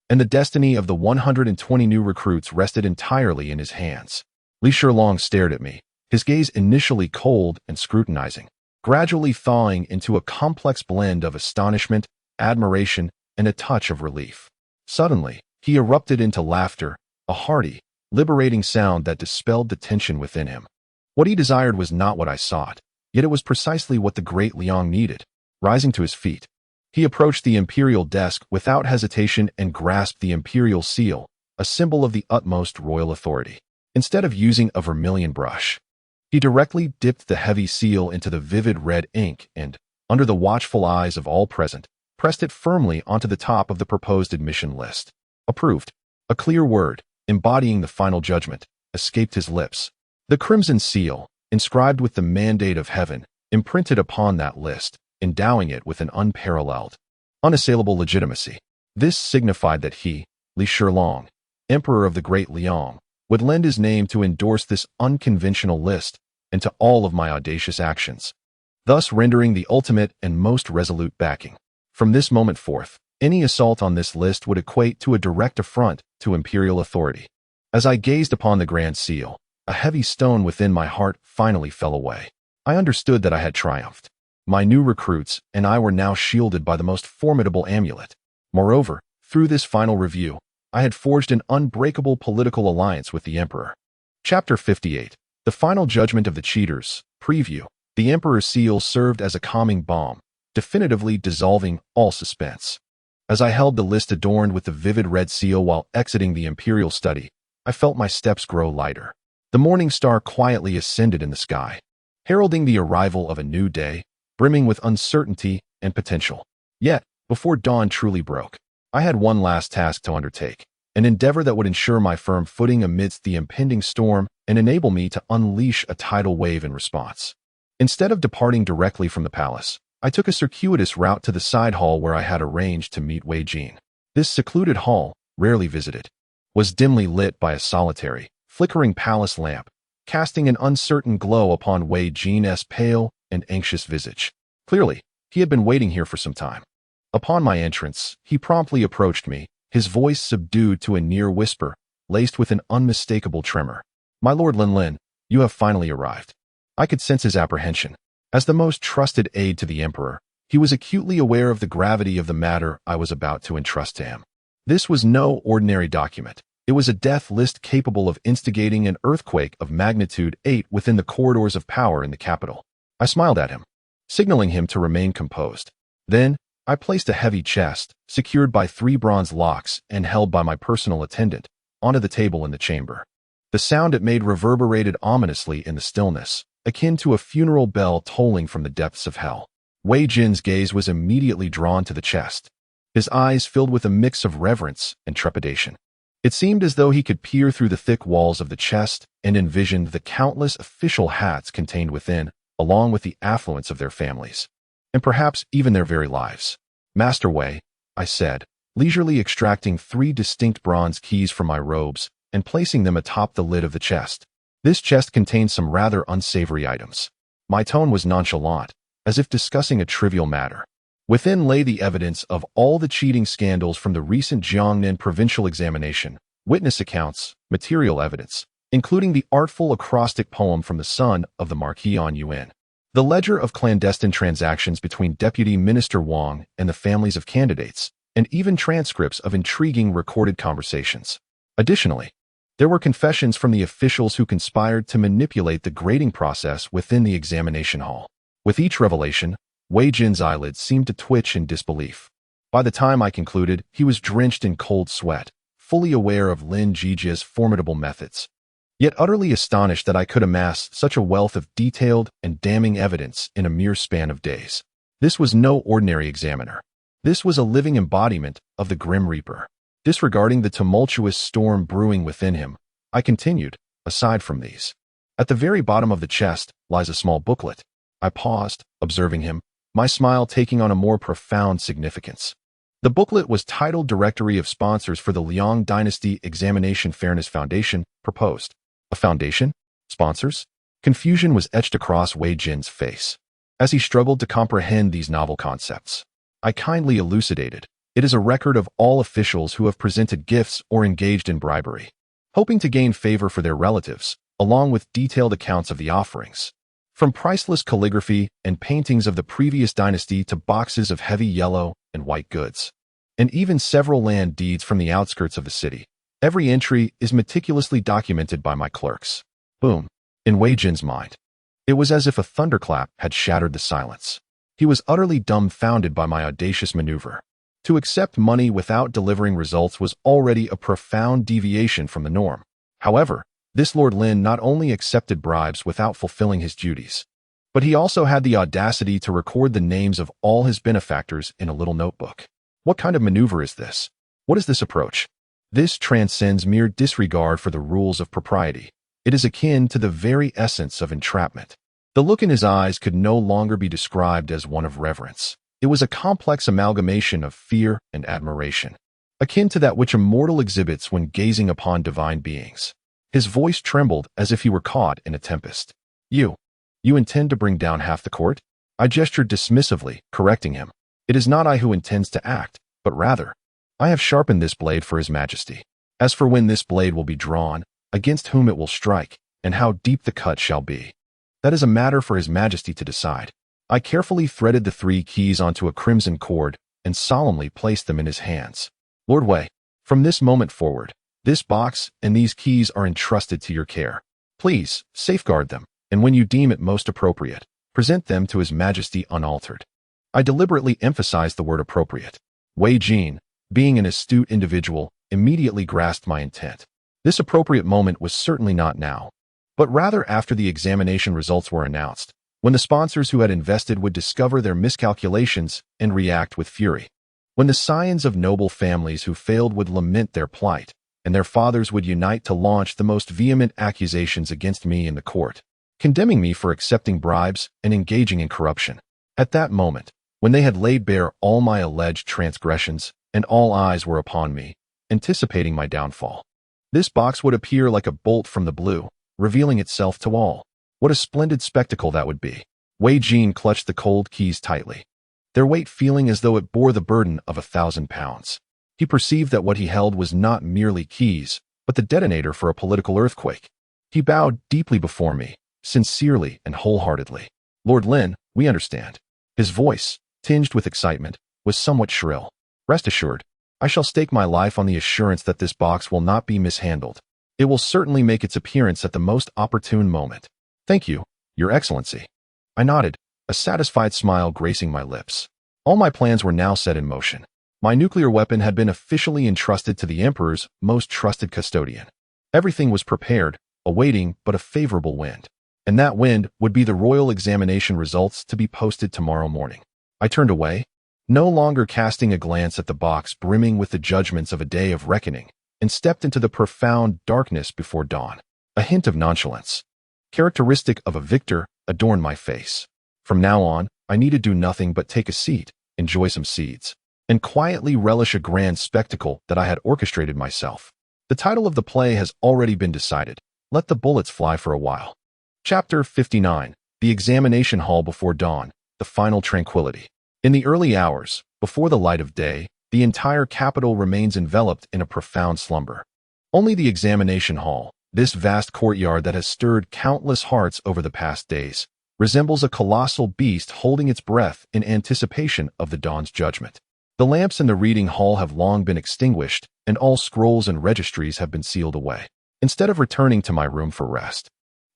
and the destiny of the 120 new recruits rested entirely in his hands. Li Zhijie stared at me, his gaze initially cold and scrutinizing, gradually thawing into a complex blend of astonishment, admiration, and a touch of relief. Suddenly, he erupted into laughter, a hearty, liberating sound that dispelled the tension within him. What he desired was not what I sought, yet it was precisely what the Great Liang needed. Rising to his feet, he approached the imperial desk without hesitation and grasped the imperial seal, a symbol of the utmost royal authority. Instead of using a vermilion brush, he directly dipped the heavy seal into the vivid red ink and, under the watchful eyes of all present, pressed it firmly onto the top of the proposed admission list. Approved. A clear word, embodying the final judgment, escaped his lips. The crimson seal, inscribed with the mandate of heaven, imprinted upon that list, endowing it with an unparalleled, unassailable legitimacy. This signified that he, Li Zhijie, Emperor of the Great Liang, would lend his name to endorse this unconventional list and to all of my audacious actions, thus rendering the ultimate and most resolute backing. From this moment forth, any assault on this list would equate to a direct affront to imperial authority. As I gazed upon the grand seal, a heavy stone within my heart finally fell away. I understood that I had triumphed. My new recruits and I were now shielded by the most formidable amulet. Moreover, through this final review, I had forged an unbreakable political alliance with the Emperor. Chapter 58. The Final Judgment of the Cheaters. Preview. The Emperor's seal served as a calming balm, definitively dissolving all suspense. As I held the list adorned with the vivid red seal while exiting the imperial study, I felt my steps grow lighter. The morning star quietly ascended in the sky, heralding the arrival of a new day, brimming with uncertainty and potential. Yet, before dawn truly broke, I had one last task to undertake, an endeavor that would ensure my firm footing amidst the impending storm and enable me to unleash a tidal wave in response. Instead of departing directly from the palace, I took a circuitous route to the side hall where I had arranged to meet Wei Jin. This secluded hall, rarely visited, was dimly lit by a solitary, flickering palace lamp, casting an uncertain glow upon Wei Jin's pale and anxious visage. Clearly, he had been waiting here for some time. Upon my entrance, he promptly approached me, his voice subdued to a near whisper, laced with an unmistakable tremor. "My Lord Lin, you have finally arrived." I could sense his apprehension. As the most trusted aide to the Emperor, he was acutely aware of the gravity of the matter I was about to entrust to him. This was no ordinary document. It was a death list capable of instigating an earthquake of magnitude 8 within the corridors of power in the capital. I smiled at him, signaling him to remain composed. Then, I placed a heavy chest, secured by 3 bronze locks and held by my personal attendant, onto the table in the chamber. The sound it made reverberated ominously in the stillness, akin to a funeral bell tolling from the depths of hell. Wei Jin's gaze was immediately drawn to the chest, his eyes filled with a mix of reverence and trepidation. It seemed as though he could peer through the thick walls of the chest and envisioned the countless official hats contained within, along with the affluence of their families, and perhaps even their very lives. "Master Wei," I said, leisurely extracting 3 distinct bronze keys from my robes and placing them atop the lid of the chest. This chest contained some rather unsavory items. My tone was nonchalant, as if discussing a trivial matter. Within lay the evidence of all the cheating scandals from the recent Jiangnan provincial examination, witness accounts, material evidence, including the artful acrostic poem from the son of the Marquis on Yuan, the ledger of clandestine transactions between Deputy Minister Wang and the families of candidates, and even transcripts of intriguing recorded conversations. Additionally, there were confessions from the officials who conspired to manipulate the grading process within the examination hall. With each revelation, Wei Jin's eyelids seemed to twitch in disbelief. By the time I concluded, he was drenched in cold sweat, fully aware of Lin Zhijie's formidable methods, yet utterly astonished that I could amass such a wealth of detailed and damning evidence in a mere span of days. This was no ordinary examiner. This was a living embodiment of the Grim Reaper. Disregarding the tumultuous storm brewing within him, I continued, aside from these. At the very bottom of the chest lies a small booklet. I paused, observing him, my smile taking on a more profound significance. The booklet was titled Directory of Sponsors for the Liang Dynasty Examination Fairness Foundation, proposed. A foundation? Sponsors? Confusion was etched across Wei Jin's face as he struggled to comprehend these novel concepts. I kindly elucidated. It is a record of all officials who have presented gifts or engaged in bribery, hoping to gain favor for their relatives, along with detailed accounts of the offerings. From priceless calligraphy and paintings of the previous dynasty to boxes of heavy yellow and white goods, and even several land deeds from the outskirts of the city. Every entry is meticulously documented by my clerks. Boom. In Wei Jin's mind, it was as if a thunderclap had shattered the silence. He was utterly dumbfounded by my audacious maneuver. To accept money without delivering results was already a profound deviation from the norm. However, this Lord Lin not only accepted bribes without fulfilling his duties, but he also had the audacity to record the names of all his benefactors in a little notebook. What kind of maneuver is this? What is this approach? This transcends mere disregard for the rules of propriety. It is akin to the very essence of entrapment. The look in his eyes could no longer be described as one of reverence. It was a complex amalgamation of fear and admiration, akin to that which a mortal exhibits when gazing upon divine beings. His voice trembled as if he were caught in a tempest. You intend to bring down half the court? I gestured dismissively, correcting him. It is not I who intends to act, but rather, I have sharpened this blade for His Majesty. As for when this blade will be drawn, against whom it will strike, and how deep the cut shall be, that is a matter for His Majesty to decide. I carefully threaded the 3 keys onto a crimson cord and solemnly placed them in his hands. Lord Wei, from this moment forward, this box and these keys are entrusted to your care. Please, safeguard them, and when you deem it most appropriate, present them to His Majesty unaltered. I deliberately emphasized the word appropriate. Wei Jin, being an astute individual, immediately grasped my intent. This appropriate moment was certainly not now, but rather after the examination results were announced, when the sponsors who had invested would discover their miscalculations and react with fury. When the scions of noble families who failed would lament their plight, and their fathers would unite to launch the most vehement accusations against me in the court, condemning me for accepting bribes and engaging in corruption. At that moment, when they had laid bare all my alleged transgressions, and all eyes were upon me, anticipating my downfall, this box would appear like a bolt from the blue, revealing itself to all. What a splendid spectacle that would be. Wei Jin clutched the cold keys tightly, their weight feeling as though it bore the burden of 1,000 pounds. He perceived that what he held was not merely keys, but the detonator for a political earthquake. He bowed deeply before me, sincerely and wholeheartedly. Lord Lin, we understand. His voice, tinged with excitement, was somewhat shrill. Rest assured, I shall stake my life on the assurance that this box will not be mishandled. It will certainly make its appearance at the most opportune moment. Thank you, Your Excellency. I nodded, a satisfied smile gracing my lips. All my plans were now set in motion. My nuclear weapon had been officially entrusted to the Emperor's most trusted custodian. Everything was prepared, awaiting but a favorable wind. And that wind would be the royal examination results to be posted tomorrow morning. I turned away, no longer casting a glance at the box brimming with the judgments of a day of reckoning, and stepped into the profound darkness before dawn. A hint of nonchalance, characteristic of a victor, adorned my face. From now on, I need to do nothing but take a seat, enjoy some seeds, and quietly relish a grand spectacle that I had orchestrated myself. The title of the play has already been decided. Let the bullets fly for a while. Chapter 59. The Examination Hall Before Dawn. The Final Tranquility. In the early hours, before the light of day, the entire capital remains enveloped in a profound slumber. Only the examination hall, this vast courtyard that has stirred countless hearts over the past days, resembles a colossal beast holding its breath in anticipation of the dawn's judgment. The lamps in the reading hall have long been extinguished, and all scrolls and registries have been sealed away. Instead of returning to my room for rest,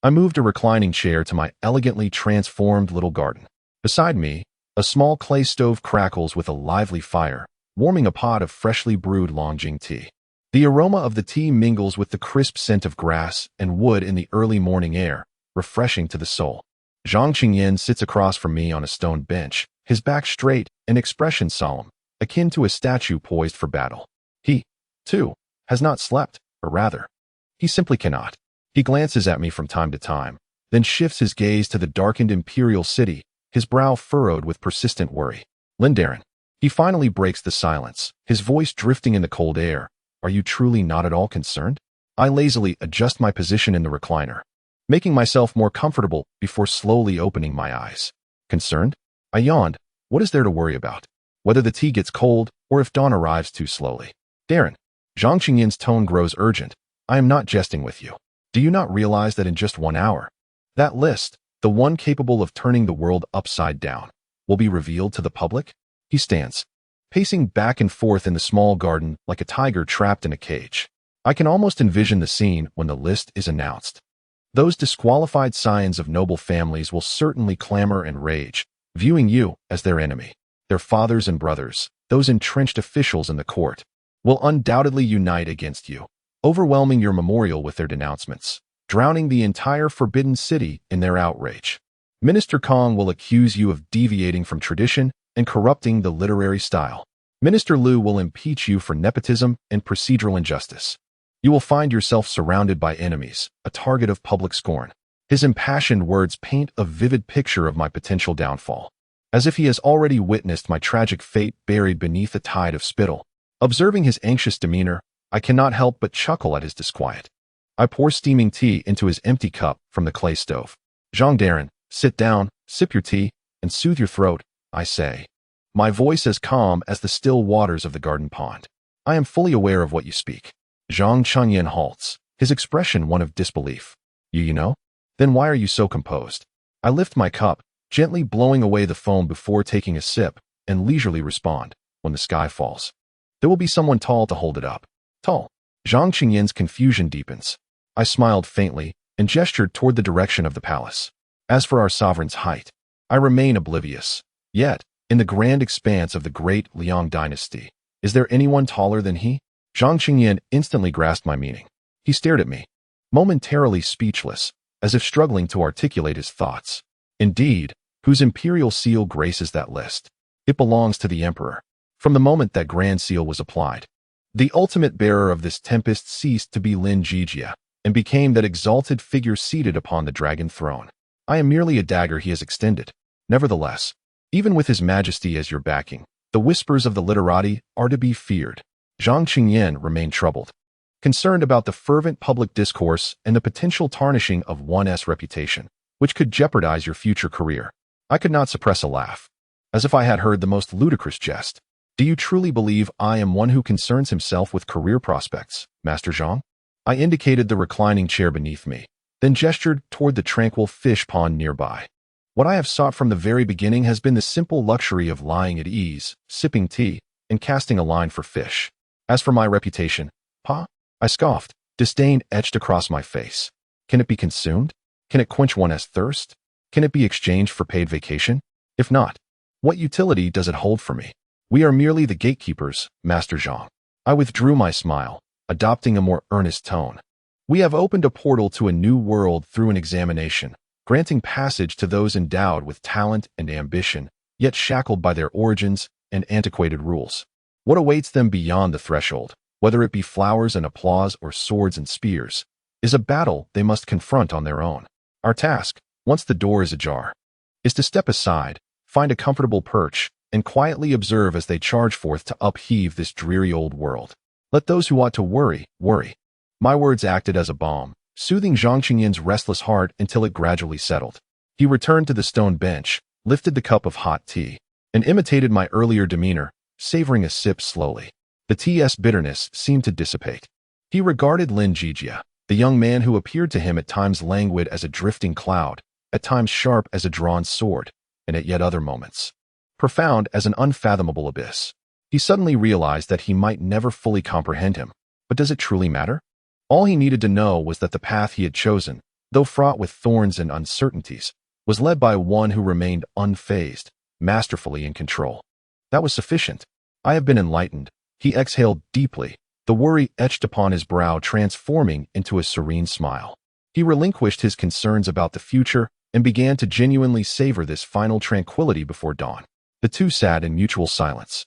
I moved a reclining chair to my elegantly transformed little garden. Beside me, A small clay stove crackles with a lively fire, warming a pot of freshly brewed Longjing tea. The aroma of the tea mingles with the crisp scent of grass and wood in the early morning air, refreshing to the soul. Zhang Qingyan sits across from me on a stone bench, his back straight and expression solemn, akin to a statue poised for battle. He, too, has not slept, or rather, he simply cannot. He glances at me from time to time, then shifts his gaze to the darkened imperial city, his brow furrowed with persistent worry. Lindarin. He finally breaks the silence, his voice drifting in the cold air. Are you truly not at all concerned? I lazily adjust my position in the recliner, making myself more comfortable before slowly opening my eyes. Concerned? I yawned. What is there to worry about? Whether the tea gets cold or if dawn arrives too slowly. Darren. Zhang Qingyan's tone grows urgent. I am not jesting with you. Do you not realize that in just 1 hour, that list, the one capable of turning the world upside down, will be revealed to the public? He stands, pacing back and forth in the small garden like a tiger trapped in a cage. I can almost envision the scene when the list is announced. Those disqualified scions of noble families will certainly clamor and rage, viewing you as their enemy. Their fathers and brothers, those entrenched officials in the court, will undoubtedly unite against you, overwhelming your memorial with their denouncements, drowning the entire forbidden city in their outrage. Minister Kong will accuse you of deviating from tradition and corrupting the literary style. Minister Liu will impeach you for nepotism and procedural injustice. You will find yourself surrounded by enemies, a target of public scorn. His impassioned words paint a vivid picture of my potential downfall, as if he has already witnessed my tragic fate buried beneath a tide of spittle. Observing his anxious demeanor, I cannot help but chuckle at his disquiet. I pour steaming tea into his empty cup from the clay stove. Zhang Darren, sit down, sip your tea, and soothe your throat, I say, my voice as calm as the still waters of the garden pond. I am fully aware of what you speak. Zhang Qingyan halts, his expression one of disbelief. You know? Then why are you so composed? I lift my cup, gently blowing away the foam before taking a sip, and leisurely respond, when the sky falls. There will be someone tall to hold it up. Tall. Zhang Qingyan's confusion deepens. I smiled faintly and gestured toward the direction of the palace. As for our sovereign's height, I remain oblivious. Yet, in the grand expanse of the Great Liang Dynasty, is there anyone taller than he? Zhang Qingyan instantly grasped my meaning. He stared at me, momentarily speechless, as if struggling to articulate his thoughts. Indeed, whose imperial seal graces that list? It belongs to the emperor. From the moment that grand seal was applied, the ultimate bearer of this tempest ceased to be Lin Zhijie and became that exalted figure seated upon the dragon throne. I am merely a dagger he has extended. Nevertheless, even with his majesty as your backing, the whispers of the literati are to be feared. Zhang Qingyan remained troubled, concerned about the fervent public discourse and the potential tarnishing of one's reputation, which could jeopardize your future career. I could not suppress a laugh, as if I had heard the most ludicrous jest. Do you truly believe I am one who concerns himself with career prospects, Master Zhang? I indicated the reclining chair beneath me, then gestured toward the tranquil fish pond nearby. What I have sought from the very beginning has been the simple luxury of lying at ease, sipping tea, and casting a line for fish. As for my reputation, I scoffed, disdain etched across my face. Can it be consumed? Can it quench one's thirst? Can it be exchanged for paid vacation? If not, what utility does it hold for me? We are merely the gatekeepers, Master Zhang. I withdrew my smile, adopting a more earnest tone. We have opened a portal to a new world through an examination, granting passage to those endowed with talent and ambition, yet shackled by their origins and antiquated rules. What awaits them beyond the threshold, whether it be flowers and applause or swords and spears, is a battle they must confront on their own. Our task, once the door is ajar, is to step aside, find a comfortable perch, and quietly observe as they charge forth to upheave this dreary old world. Let those who ought to worry, worry. My words acted as a balm, soothing Zhang Qingyan's restless heart until it gradually settled. He returned to the stone bench, lifted the cup of hot tea, and imitated my earlier demeanor, savoring a sip slowly. The tea's bitterness seemed to dissipate. He regarded Lin Zhijie, the young man who appeared to him at times languid as a drifting cloud, at times sharp as a drawn sword, and at yet other moments profound as an unfathomable abyss. He suddenly realized that he might never fully comprehend him. But does it truly matter? All he needed to know was that the path he had chosen, though fraught with thorns and uncertainties, was led by one who remained unfazed, masterfully in control. That was sufficient. I have been enlightened. He exhaled deeply, the worry etched upon his brow transforming into a serene smile. He relinquished his concerns about the future and began to genuinely savor this final tranquility before dawn. The two sat in mutual silence,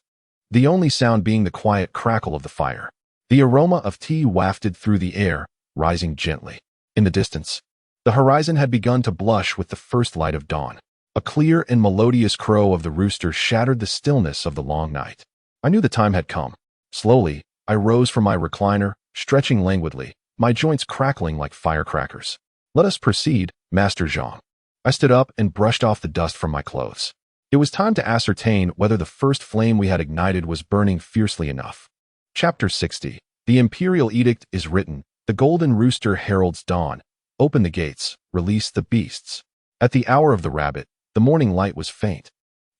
the only sound being the quiet crackle of the fire. The aroma of tea wafted through the air, rising gently. In the distance, the horizon had begun to blush with the first light of dawn. A clear and melodious crow of the rooster shattered the stillness of the long night. I knew the time had come. Slowly, I rose from my recliner, stretching languidly, my joints crackling like firecrackers. Let us proceed, Master Zhang. I stood up and brushed off the dust from my clothes. It was time to ascertain whether the first flame we had ignited was burning fiercely enough. Chapter 60. The Imperial Edict is written. The golden rooster heralds dawn. Open the gates, release the beasts. At the hour of the rabbit, the morning light was faint.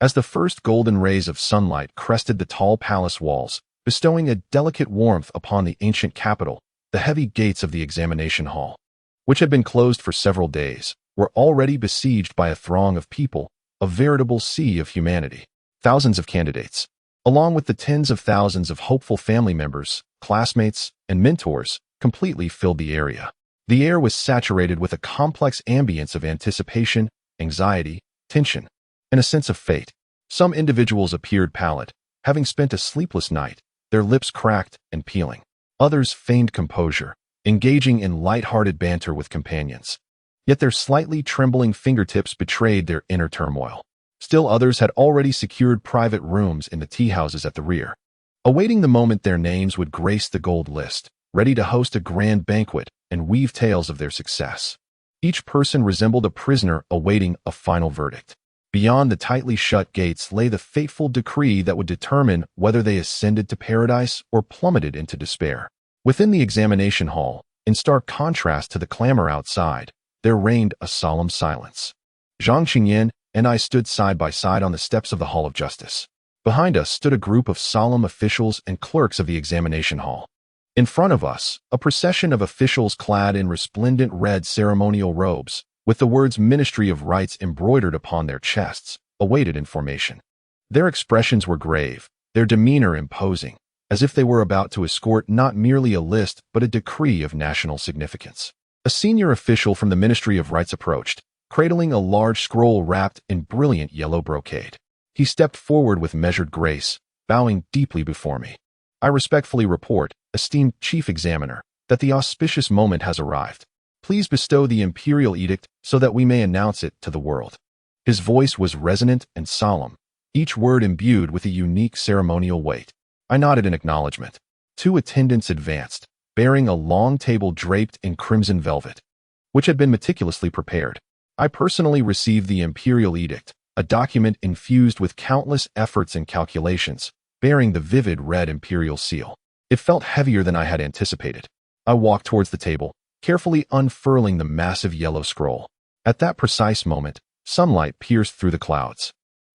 As the first golden rays of sunlight crested the tall palace walls, bestowing a delicate warmth upon the ancient capital, the heavy gates of the examination hall, which had been closed for several days, were already besieged by a throng of people, a veritable sea of humanity. Thousands of candidates, along with the tens of thousands of hopeful family members, classmates, and mentors, completely filled the area. The air was saturated with a complex ambience of anticipation, anxiety, tension, and a sense of fate. Some individuals appeared pallid, having spent a sleepless night, their lips cracked and peeling. Others feigned composure, engaging in light-hearted banter with companions. Yet their slightly trembling fingertips betrayed their inner turmoil. Still others had already secured private rooms in the tea houses at the rear, awaiting the moment their names would grace the gold list, ready to host a grand banquet and weave tales of their success. Each person resembled a prisoner awaiting a final verdict. Beyond the tightly shut gates lay the fateful decree that would determine whether they ascended to paradise or plummeted into despair. Within the examination hall, in stark contrast to the clamor outside, there reigned a solemn silence. Zhang Xingyan and I stood side by side on the steps of the Hall of Justice. Behind us stood a group of solemn officials and clerks of the examination hall. In front of us, a procession of officials clad in resplendent red ceremonial robes, with the words Ministry of Rights embroidered upon their chests, awaited information. Their expressions were grave, their demeanor imposing, as if they were about to escort not merely a list but a decree of national significance. A senior official from the Ministry of Rights approached, cradling a large scroll wrapped in brilliant yellow brocade. He stepped forward with measured grace, bowing deeply before me. I respectfully report, esteemed Chief Examiner, that the auspicious moment has arrived. Please bestow the Imperial Edict so that we may announce it to the world. His voice was resonant and solemn, each word imbued with a unique ceremonial weight. I nodded in acknowledgement. Two attendants advanced, bearing a long table draped in crimson velvet, which had been meticulously prepared. I personally received the Imperial Edict, a document infused with countless efforts and calculations, bearing the vivid red imperial seal. It felt heavier than I had anticipated. I walked towards the table, carefully unfurling the massive yellow scroll. At that precise moment, sunlight pierced through the clouds,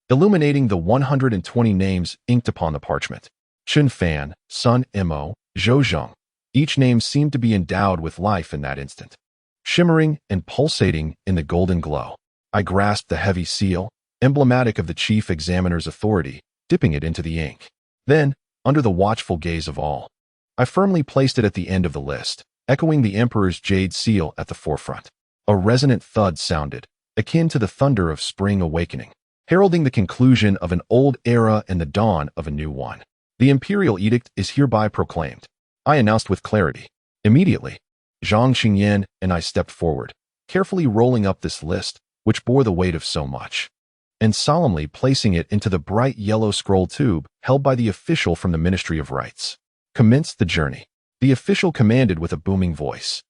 illuminating the 120 names inked upon the parchment. Chen Fan, Sun Mo, Zhou Zheng. Each name seemed to be endowed with life in that instant, shimmering and pulsating in the golden glow. I grasped the heavy seal, emblematic of the chief examiner's authority, dipping it into the ink. Then, under the watchful gaze of all, I firmly placed it at the end of the list, echoing the emperor's jade seal at the forefront. A resonant thud sounded, akin to the thunder of spring awakening, heralding the conclusion of an old era and the dawn of a new one. The Imperial Edict is hereby proclaimed, I announced with clarity. Immediately, Zhang Xingyan and I stepped forward, carefully rolling up this list, which bore the weight of so much, and solemnly placing it into the bright yellow scroll tube held by the official from the Ministry of Rights. Commenced the journey. The official commanded with a booming voice.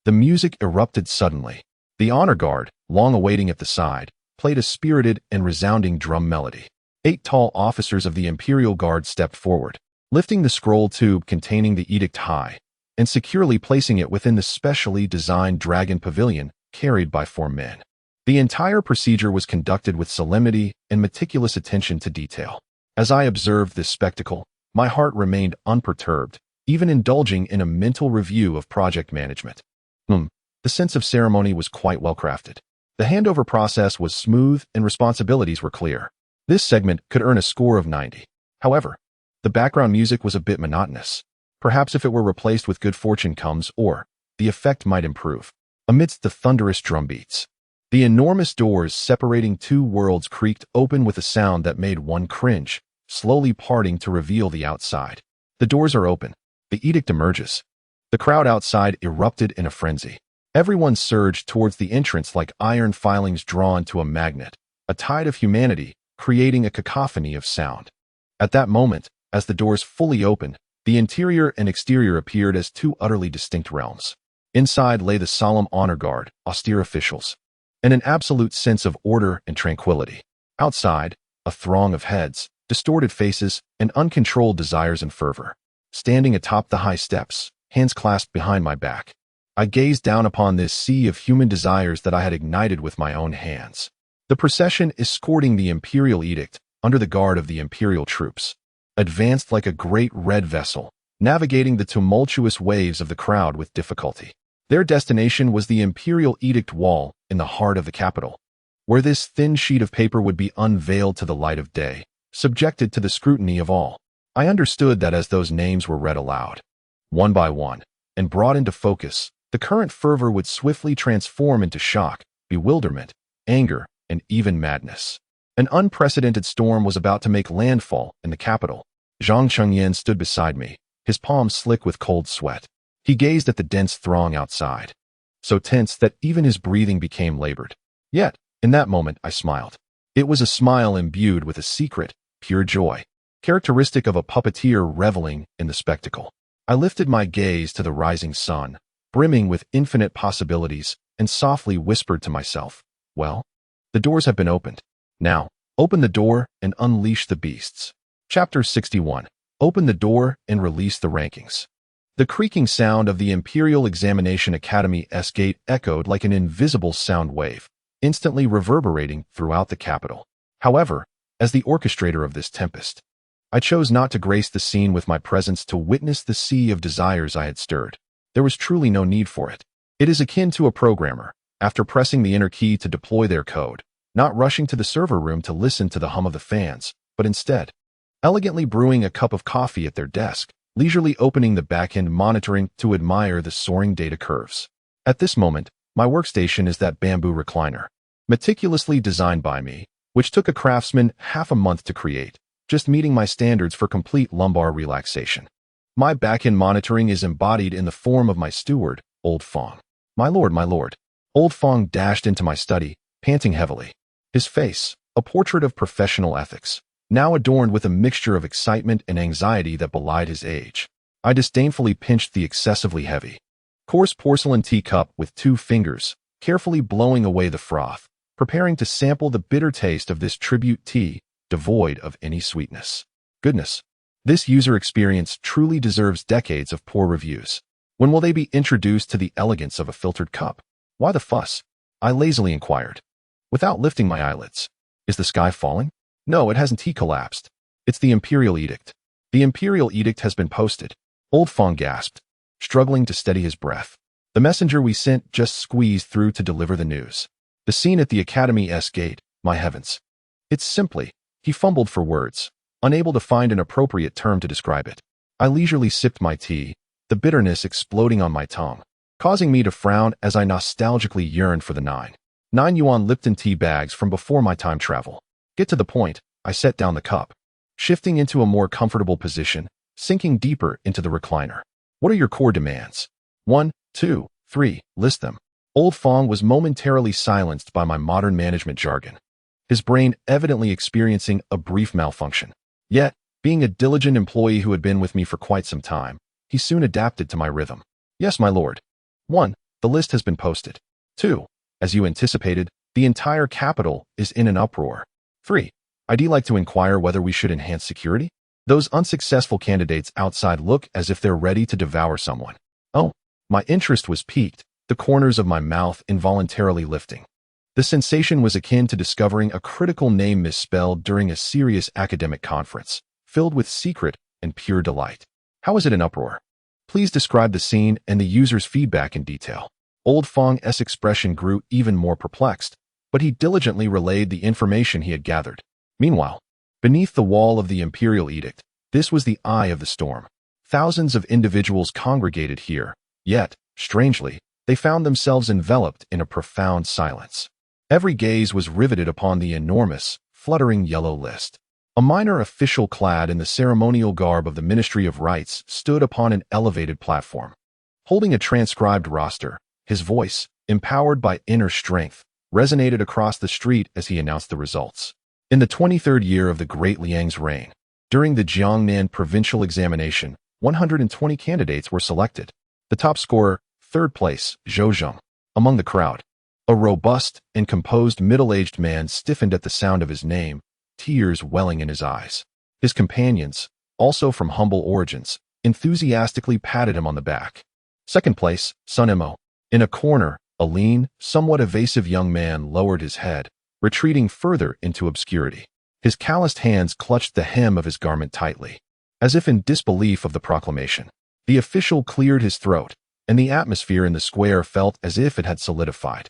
The music erupted suddenly. The honor guard, long awaiting at the side, played a spirited and resounding drum melody. 8 tall officers of the Imperial Guard stepped forward, lifting the scroll tube containing the edict high, and securely placing it within the specially designed dragon pavilion carried by 4 men. The entire procedure was conducted with solemnity and meticulous attention to detail. As I observed this spectacle, my heart remained unperturbed, even indulging in a mental review of project management. The sense of ceremony was quite well crafted. The handover process was smooth and responsibilities were clear. This segment could earn a score of 90. However, the background music was a bit monotonous. Perhaps if it were replaced with Good Fortune Comes or the effect might improve. Amidst the thunderous drum beats, the enormous doors separating two worlds creaked open with a sound that made one cringe, slowly parting to reveal the outside. The doors are open. The edict emerges. The crowd outside erupted in a frenzy. Everyone surged towards the entrance like iron filings drawn to a magnet, a tide of humanity, creating a cacophony of sound. At that moment, as the doors fully opened, the interior and exterior appeared as two utterly distinct realms. Inside lay the solemn honor guard, austere officials, and an absolute sense of order and tranquility. Outside, a throng of heads, distorted faces, and uncontrolled desires and fervor. Standing atop the high steps, hands clasped behind my back, I gazed down upon this sea of human desires that I had ignited with my own hands. The procession escorting the Imperial Edict, under the guard of the Imperial troops, advanced like a great red vessel, navigating the tumultuous waves of the crowd with difficulty. Their destination was the Imperial Edict Wall in the heart of the capital, where this thin sheet of paper would be unveiled to the light of day, subjected to the scrutiny of all. I understood that as those names were read aloud, one by one, and brought into focus, the current fervor would swiftly transform into shock, bewilderment, anger, and even madness. An unprecedented storm was about to make landfall in the capital. Zhang Chengyan stood beside me, his palms slick with cold sweat. He gazed at the dense throng outside, so tense that even his breathing became labored. Yet, in that moment, I smiled. It was a smile imbued with a secret, pure joy, characteristic of a puppeteer reveling in the spectacle. I lifted my gaze to the rising sun, brimming with infinite possibilities, and softly whispered to myself, well, the doors have been opened. Now, open the door and unleash the beasts. Chapter 61. Open the door and release the rankings. The creaking sound of the Imperial Examination Academy's gate echoed like an invisible sound wave, instantly reverberating throughout the capital. However, as the orchestrator of this tempest, I chose not to grace the scene with my presence to witness the sea of desires I had stirred. There was truly no need for it. It is akin to a programmer, after pressing the enter key to deploy their code, not rushing to the server room to listen to the hum of the fans, but instead, elegantly brewing a cup of coffee at their desk, leisurely opening the back-end monitoring to admire the soaring data curves. At this moment, my workstation is that bamboo recliner, meticulously designed by me, which took a craftsman half a month to create, just meeting my standards for complete lumbar relaxation. My back-end monitoring is embodied in the form of my steward, Old Fong. My lord. Old Fong dashed into my study, panting heavily. His face, a portrait of professional ethics, now adorned with a mixture of excitement and anxiety that belied his age. I disdainfully pinched the excessively heavy, coarse porcelain teacup with 2 fingers, carefully blowing away the froth, preparing to sample the bitter taste of this tribute tea, devoid of any sweetness. Goodness, this user experience truly deserves decades of poor reviews. When will they be introduced to the elegance of a filtered cup? Why the fuss? I lazily inquired, without lifting my eyelids. Is the sky falling? No, it hasn't. He collapsed. It's the Imperial Edict. The Imperial Edict has been posted. Old Fong gasped, struggling to steady his breath. The messenger we sent just squeezed through to deliver the news. The scene at the Academy's gate, my heavens. It's simply, he fumbled for words, unable to find an appropriate term to describe it. I leisurely sipped my tea, the bitterness exploding on my tongue, causing me to frown as I nostalgically yearned for the 9 yuan Lipton tea bags from before my time travel. Get to the point, I set down the cup, shifting into a more comfortable position, sinking deeper into the recliner. What are your core demands? 1, 2, 3, list them. Old Fong was momentarily silenced by my modern management jargon, his brain evidently experiencing a brief malfunction. Yet, being a diligent employee who had been with me for quite some time, he soon adapted to my rhythm. Yes, my lord. 1, the list has been posted. 2, as you anticipated, the entire capital is in an uproar. 3, I'd like to inquire whether we should enhance security? Those unsuccessful candidates outside look as if they're ready to devour someone. Oh, my interest was piqued, the corners of my mouth involuntarily lifting. The sensation was akin to discovering a critical name misspelled during a serious academic conference, filled with secret and pure delight. How is it an uproar? Please describe the scene and the user's feedback in detail. Old Fong's expression grew even more perplexed, but he diligently relayed the information he had gathered. Meanwhile, beneath the wall of the Imperial Edict, this was the eye of the storm. Thousands of individuals congregated here, yet, strangely, they found themselves enveloped in a profound silence. Every gaze was riveted upon the enormous, fluttering yellow list. A minor official clad in the ceremonial garb of the Ministry of Rights stood upon an elevated platform. Holding a transcribed roster, his voice, empowered by inner strength, resonated across the street as he announced the results. In the 23rd year of the Great Liang's reign, during the Jiangnan provincial examination, 120 candidates were selected. The top scorer, third place, Zhou Zheng. Among the crowd, a robust and composed middle-aged man stiffened at the sound of his name, tears welling in his eyes. His companions, also from humble origins, enthusiastically patted him on the back. Second place, Sun Mo. In a corner, a lean, somewhat evasive young man lowered his head, retreating further into obscurity. His calloused hands clutched the hem of his garment tightly, as if in disbelief of the proclamation. The official cleared his throat, and the atmosphere in the square felt as if it had solidified.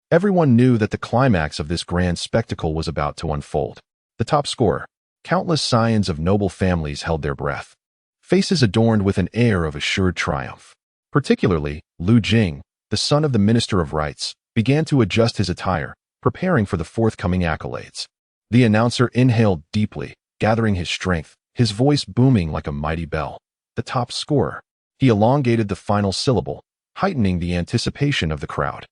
Everyone knew that the climax of this grand spectacle was about to unfold. The top scorer. Countless scions of noble families held their breath, faces adorned with an air of assured triumph. Particularly, Lu Jing, the son of the Minister of Rights, began to adjust his attire, preparing for the forthcoming accolades. The announcer inhaled deeply, gathering his strength, his voice booming like a mighty bell. The top scorer. He elongated the final syllable, heightening the anticipation of the crowd.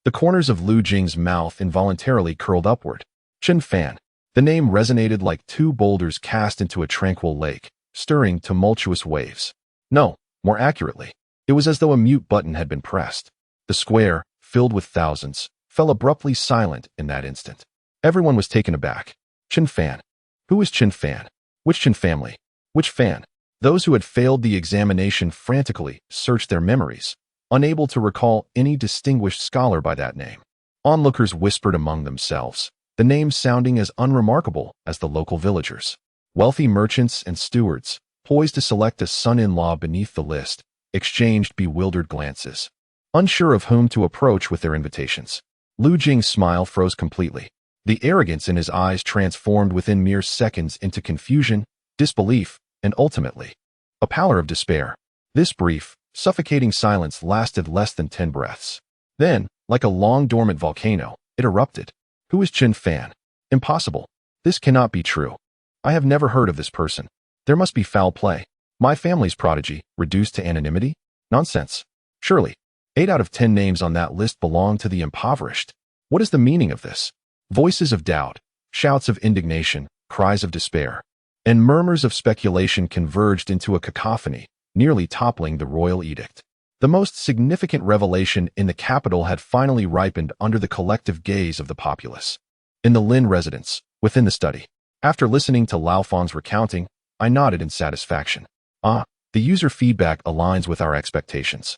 The corners of Lu Jing's mouth involuntarily curled upward. Chen Fan. The name resonated like two boulders cast into a tranquil lake, stirring tumultuous waves. No, more accurately, it was as though a mute button had been pressed. The square, filled with thousands, fell abruptly silent in that instant. Everyone was taken aback. Chen Fan. Who is Chen Fan? Which Chen family? Which Fan? Those who had failed the examination frantically searched their memories, unable to recall any distinguished scholar by that name. Onlookers whispered among themselves, the name sounding as unremarkable as the local villagers. Wealthy merchants and stewards, poised to select a son-in-law beneath the list, exchanged bewildered glances, unsure of whom to approach with their invitations. Lu Jing's smile froze completely. The arrogance in his eyes transformed within mere seconds into confusion, disbelief, and ultimately, a pallor of despair. This brief, suffocating silence lasted less than 10 breaths. Then, like a long-dormant volcano, it erupted. Who is Chen Fan? Impossible. This cannot be true. I have never heard of this person. There must be foul play. My family's prodigy, reduced to anonymity? Nonsense. Surely, 8 out of 10 names on that list belong to the impoverished. What is the meaning of this? Voices of doubt, shouts of indignation, cries of despair, and murmurs of speculation converged into a cacophony, nearly toppling the royal edict. The most significant revelation in the capital had finally ripened under the collective gaze of the populace. In the Lin residence, within the study, after listening to Lao Fang's recounting, I nodded in satisfaction. The user feedback aligns with our expectations.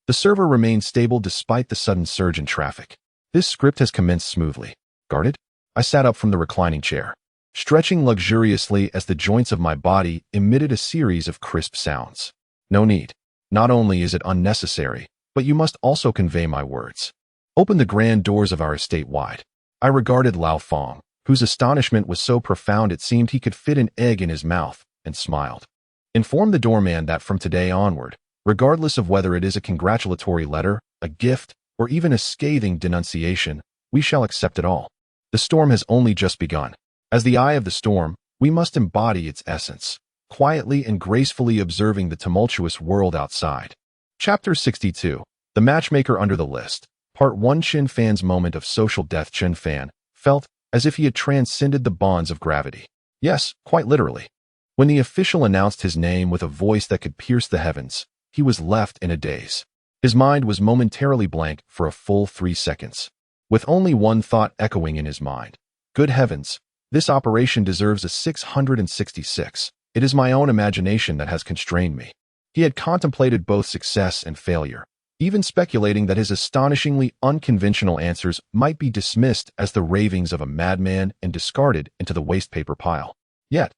The server remains stable despite the sudden surge in traffic. This script has commenced smoothly. Guarded? I sat up from the reclining chair, stretching luxuriously as the joints of my body emitted a series of crisp sounds. No need. Not only is it unnecessary, but you must also convey my words. Open the grand doors of our estate wide. I regarded Lao Fang, whose astonishment was so profound it seemed he could fit an egg in his mouth, and smiled. Inform the doorman that from today onward, regardless of whether it is a congratulatory letter, a gift, or even a scathing denunciation, we shall accept it all. The storm has only just begun. As the eye of the storm, we must embody its essence, quietly and gracefully observing the tumultuous world outside. Chapter 62. The Matchmaker Under the List. Part 1. Chen Fan's moment of social death. Chen Fan felt as if he had transcended the bonds of gravity. Yes, quite literally. When the official announced his name with a voice that could pierce the heavens, he was left in a daze. His mind was momentarily blank for a full 3 seconds, with only one thought echoing in his mind. Good heavens, this operation deserves a 666. It is my own imagination that has constrained me. He had contemplated both success and failure, even speculating that his astonishingly unconventional answers might be dismissed as the ravings of a madman and discarded into the wastepaper pile. Yet,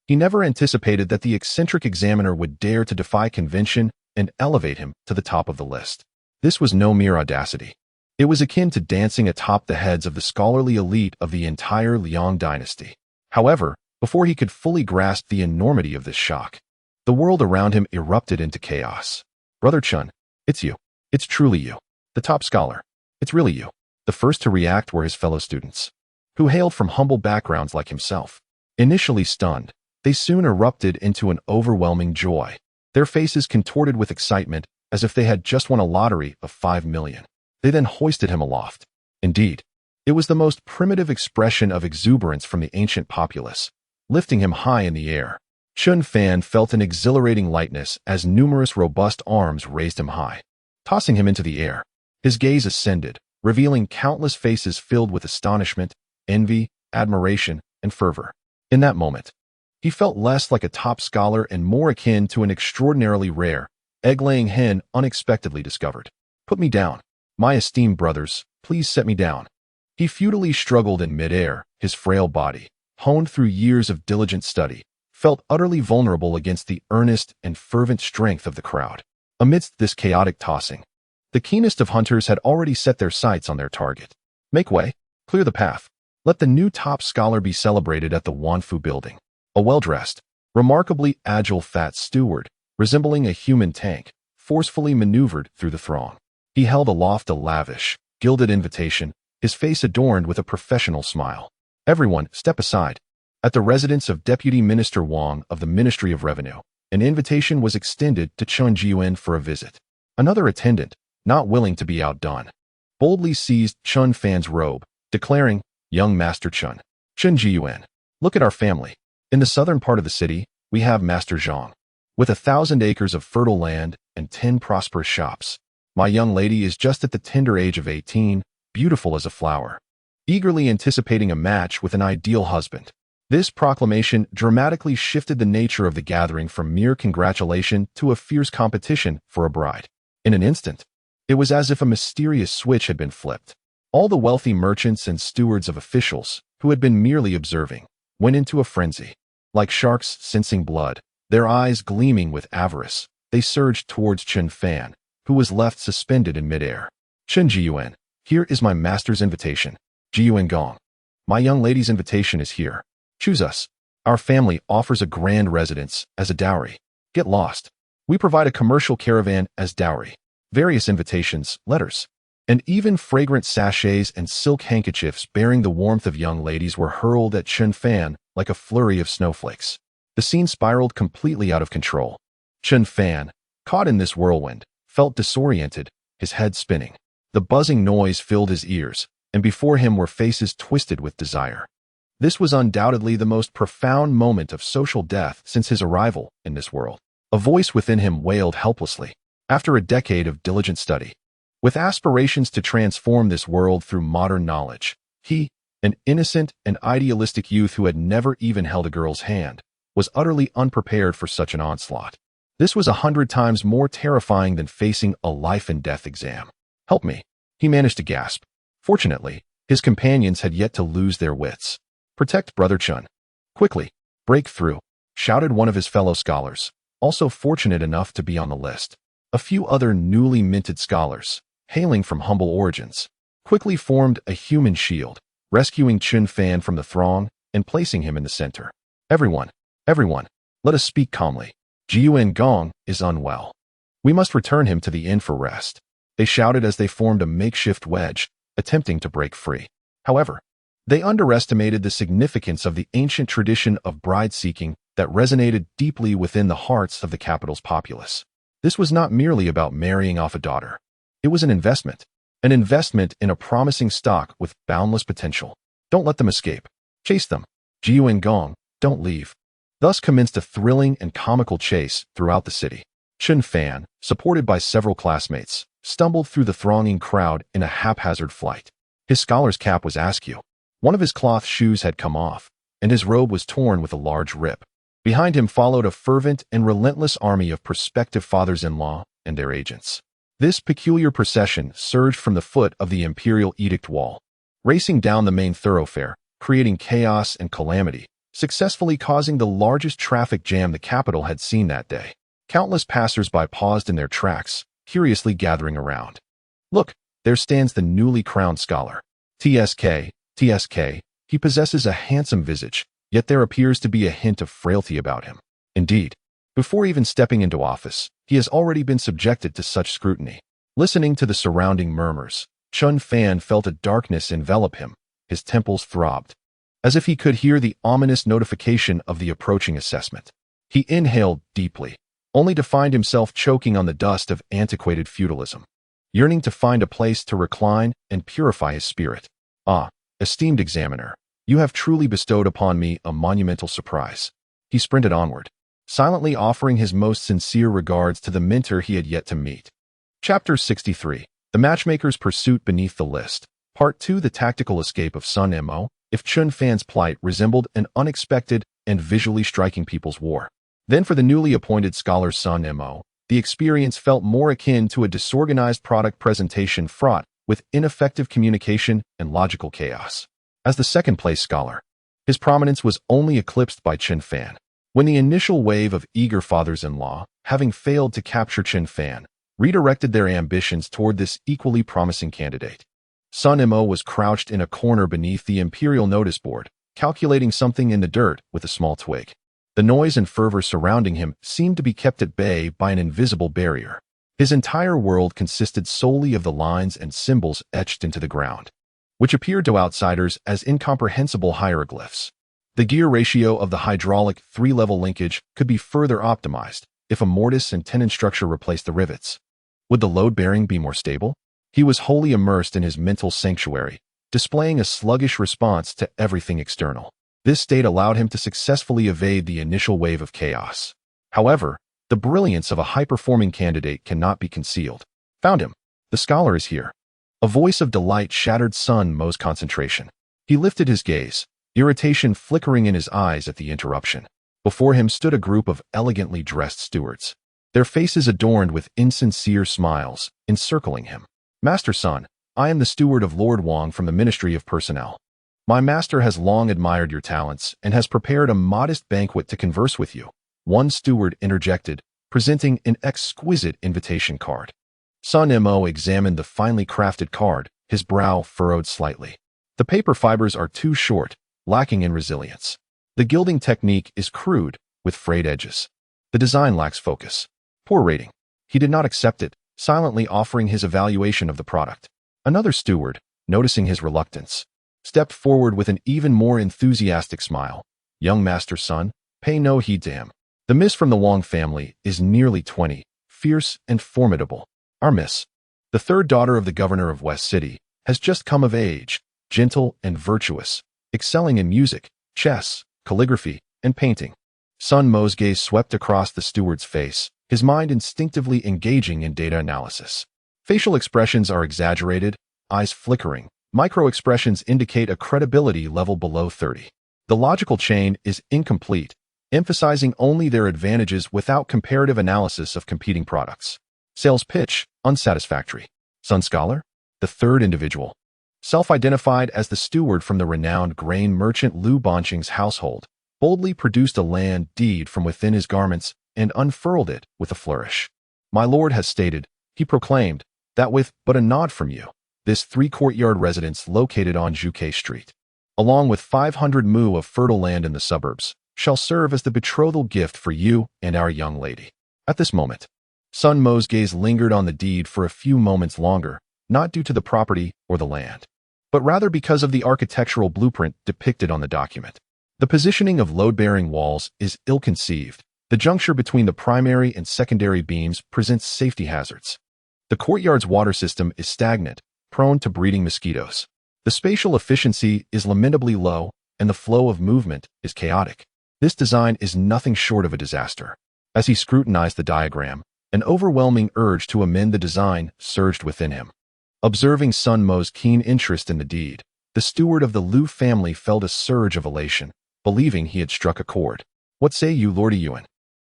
he never anticipated that the eccentric examiner would dare to defy convention and elevate him to the top of the list. This was no mere audacity. It was akin to dancing atop the heads of the scholarly elite of the entire Liang Dynasty. However, before he could fully grasp the enormity of this shock, the world around him erupted into chaos. Brother Chun, it's you. It's truly you. The top scholar. It's really you. The first to react were his fellow students, who hailed from humble backgrounds like himself. Initially stunned, they soon erupted into an overwhelming joy, their faces contorted with excitement as if they had just won a lottery of 5 million. They then hoisted him aloft. Indeed, it was the most primitive expression of exuberance from the ancient populace, lifting him high in the air. Chun Fan felt an exhilarating lightness as numerous robust arms raised him high, tossing him into the air. His gaze ascended, revealing countless faces filled with astonishment, envy, admiration, and fervor. In that moment, he felt less like a top scholar and more akin to an extraordinarily rare, egg-laying hen unexpectedly discovered. Put me down. My esteemed brothers, please set me down. He futilely struggled in midair, his frail body, honed through years of diligent study, felt utterly vulnerable against the earnest and fervent strength of the crowd. Amidst this chaotic tossing, the keenest of hunters had already set their sights on their target. Make way, clear the path. Let the new top scholar be celebrated at the Wanfu building. A well-dressed, remarkably agile fat steward, resembling a human tank, forcefully maneuvered through the throng. He held aloft a lavish, gilded invitation, his face adorned with a professional smile. Everyone, step aside. At the residence of Deputy Minister Wang of the Ministry of Revenue, an invitation was extended to Chun Jiyuan for a visit. Another attendant, not willing to be outdone, boldly seized Chun Fan's robe, declaring, "Young Master Chun Jiyuan, look at our family. In the southern part of the city, we have Master Zhang, with 1,000 acres of fertile land and 10 prosperous shops. My young lady is just at the tender age of 18, beautiful as a flower, eagerly anticipating a match with an ideal husband." This proclamation dramatically shifted the nature of the gathering from mere congratulation to a fierce competition for a bride. In an instant, it was as if a mysterious switch had been flipped. All the wealthy merchants and stewards of officials, who had been merely observing, went into a frenzy. Like sharks sensing blood, their eyes gleaming with avarice, they surged towards Chun Fan, who was left suspended in midair. "Chun Jiyuan, here is my master's invitation. Jiyuan Gong, my young lady's invitation is here. Choose us. Our family offers a grand residence as a dowry. Get lost. We provide a commercial caravan as dowry. Various invitations, letters, and even fragrant sachets and silk handkerchiefs bearing the warmth of young ladies were hurled at Chun Fan like a flurry of snowflakes. The scene spiraled completely out of control. Chun Fan, caught in this whirlwind, felt disoriented, his head spinning. The buzzing noise filled his ears, and before him were faces twisted with desire. This was undoubtedly the most profound moment of social death since his arrival in this world. A voice within him wailed helplessly. After a decade of diligent study, with aspirations to transform this world through modern knowledge, he, an innocent and idealistic youth who had never even held a girl's hand, was utterly unprepared for such an onslaught. This was 100 times more terrifying than facing a life-and-death exam. "Help me," he managed to gasp. Fortunately, his companions had yet to lose their wits. "Protect Brother Chun. Quickly, break through," shouted one of his fellow scholars, also fortunate enough to be on the list. A few other newly minted scholars, hailing from humble origins, quickly formed a human shield, rescuing Chun Fan from the throng and placing him in the center. Everyone, let us speak calmly. Jiyuan Gong is unwell. We must return him to the inn for rest," they shouted as they formed a makeshift wedge, attempting to break free. However, they underestimated the significance of the ancient tradition of bride-seeking that resonated deeply within the hearts of the capital's populace. This was not merely about marrying off a daughter. It was an investment in a promising stock with boundless potential. "Don't let them escape. Chase them. Jiyuan Gong, don't leave." Thus commenced a thrilling and comical chase throughout the city. Chun Fan, supported by several classmates, stumbled through the thronging crowd in a haphazard flight. His scholar's cap was askew. One of his cloth shoes had come off, and his robe was torn with a large rip. Behind him followed a fervent and relentless army of prospective fathers-in-law and their agents. This peculiar procession surged from the foot of the Imperial Edict Wall, racing down the main thoroughfare, creating chaos and calamity, successfully causing the largest traffic jam the capital had seen that day. Countless passers-by paused in their tracks, curiously gathering around. "Look, there stands the newly crowned scholar. TSK, he possesses a handsome visage, yet there appears to be a hint of frailty about him. Indeed, before even stepping into office, he has already been subjected to such scrutiny. Listening to the surrounding murmurs, Chun Fan felt a darkness envelop him. His temples throbbed, as if he could hear the ominous notification of the approaching assessment. He inhaled deeply, only to find himself choking on the dust of antiquated feudalism, yearning to find a place to recline and purify his spirit. Ah, esteemed examiner, you have truly bestowed upon me a monumental surprise. He sprinted onward, silently offering his most sincere regards to the mentor he had yet to meet. Chapter 63. The Matchmaker's Pursuit Beneath the List. Part 2. The Tactical Escape of Sun Mo. If Chun Fan's plight resembled an unexpected and visually striking people's war, then for the newly appointed scholar Sun Mo, the experience felt more akin to a disorganized product presentation fraught with ineffective communication and logical chaos. As the second-place scholar, his prominence was only eclipsed by Chun Fan. When the initial wave of eager fathers-in-law, having failed to capture Chun Fan, redirected their ambitions toward this equally promising candidate, Sun Mo was crouched in a corner beneath the Imperial notice board, calculating something in the dirt with a small twig. The noise and fervor surrounding him seemed to be kept at bay by an invisible barrier. His entire world consisted solely of the lines and symbols etched into the ground, which appeared to outsiders as incomprehensible hieroglyphs. The gear ratio of the hydraulic three-level linkage could be further optimized if a mortise and tenon structure replaced the rivets. Would the load bearing be more stable? He was wholly immersed in his mental sanctuary, displaying a sluggish response to everything external. This state allowed him to successfully evade the initial wave of chaos. However, the brilliance of a high-performing candidate cannot be concealed. Found him. The scholar is here. A voice of delight shattered Sun Mo's concentration. He lifted his gaze, irritation flickering in his eyes at the interruption. Before him stood a group of elegantly dressed stewards, their faces adorned with insincere smiles, encircling him. Master Sun, I am the steward of Lord Wang from the Ministry of Personnel. My master has long admired your talents and has prepared a modest banquet to converse with you. One steward interjected, presenting an exquisite invitation card. Sun Mo examined the finely crafted card, his brow furrowed slightly. The paper fibers are too short, lacking in resilience. The gilding technique is crude, with frayed edges. The design lacks focus. Poor rating. He did not accept it, silently offering his evaluation of the product. Another steward, noticing his reluctance, stepped forward with an even more enthusiastic smile. Young Master Sun, pay no heed to him. The miss from the Wang family is nearly 20, fierce and formidable. Our miss, the third daughter of the governor of West City, has just come of age, gentle and virtuous, excelling in music, chess, calligraphy, and painting. Sun Mo's gaze swept across the steward's face, his mind instinctively engaging in data analysis. Facial expressions are exaggerated, eyes flickering. Micro-expressions indicate a credibility level below 30. The logical chain is incomplete, emphasizing only their advantages without comparative analysis of competing products. Sales pitch, unsatisfactory. Sun Scholar, the third individual, self-identified as the steward from the renowned grain merchant Lu Bonqing's household, boldly produced a land deed from within his garments and unfurled it with a flourish. My lord has stated, he proclaimed, that with but a nod from you, this 3-courtyard residence located on Juke Street, along with 500 mu of fertile land in the suburbs, shall serve as the betrothal gift for you and our young lady. At this moment, Sun Mo's gaze lingered on the deed for a few moments longer, not due to the property or the land, but rather because of the architectural blueprint depicted on the document. The positioning of load-bearing walls is ill-conceived. The juncture between the primary and secondary beams presents safety hazards. The courtyard's water system is stagnant, prone to breeding mosquitoes. The spatial efficiency is lamentably low, and the flow of movement is chaotic. This design is nothing short of a disaster. As he scrutinized the diagram, an overwhelming urge to amend the design surged within him. Observing Sun Mo's keen interest in the deed, the steward of the Lu family felt a surge of elation, believing he had struck a chord. What say you, Lord Yuan?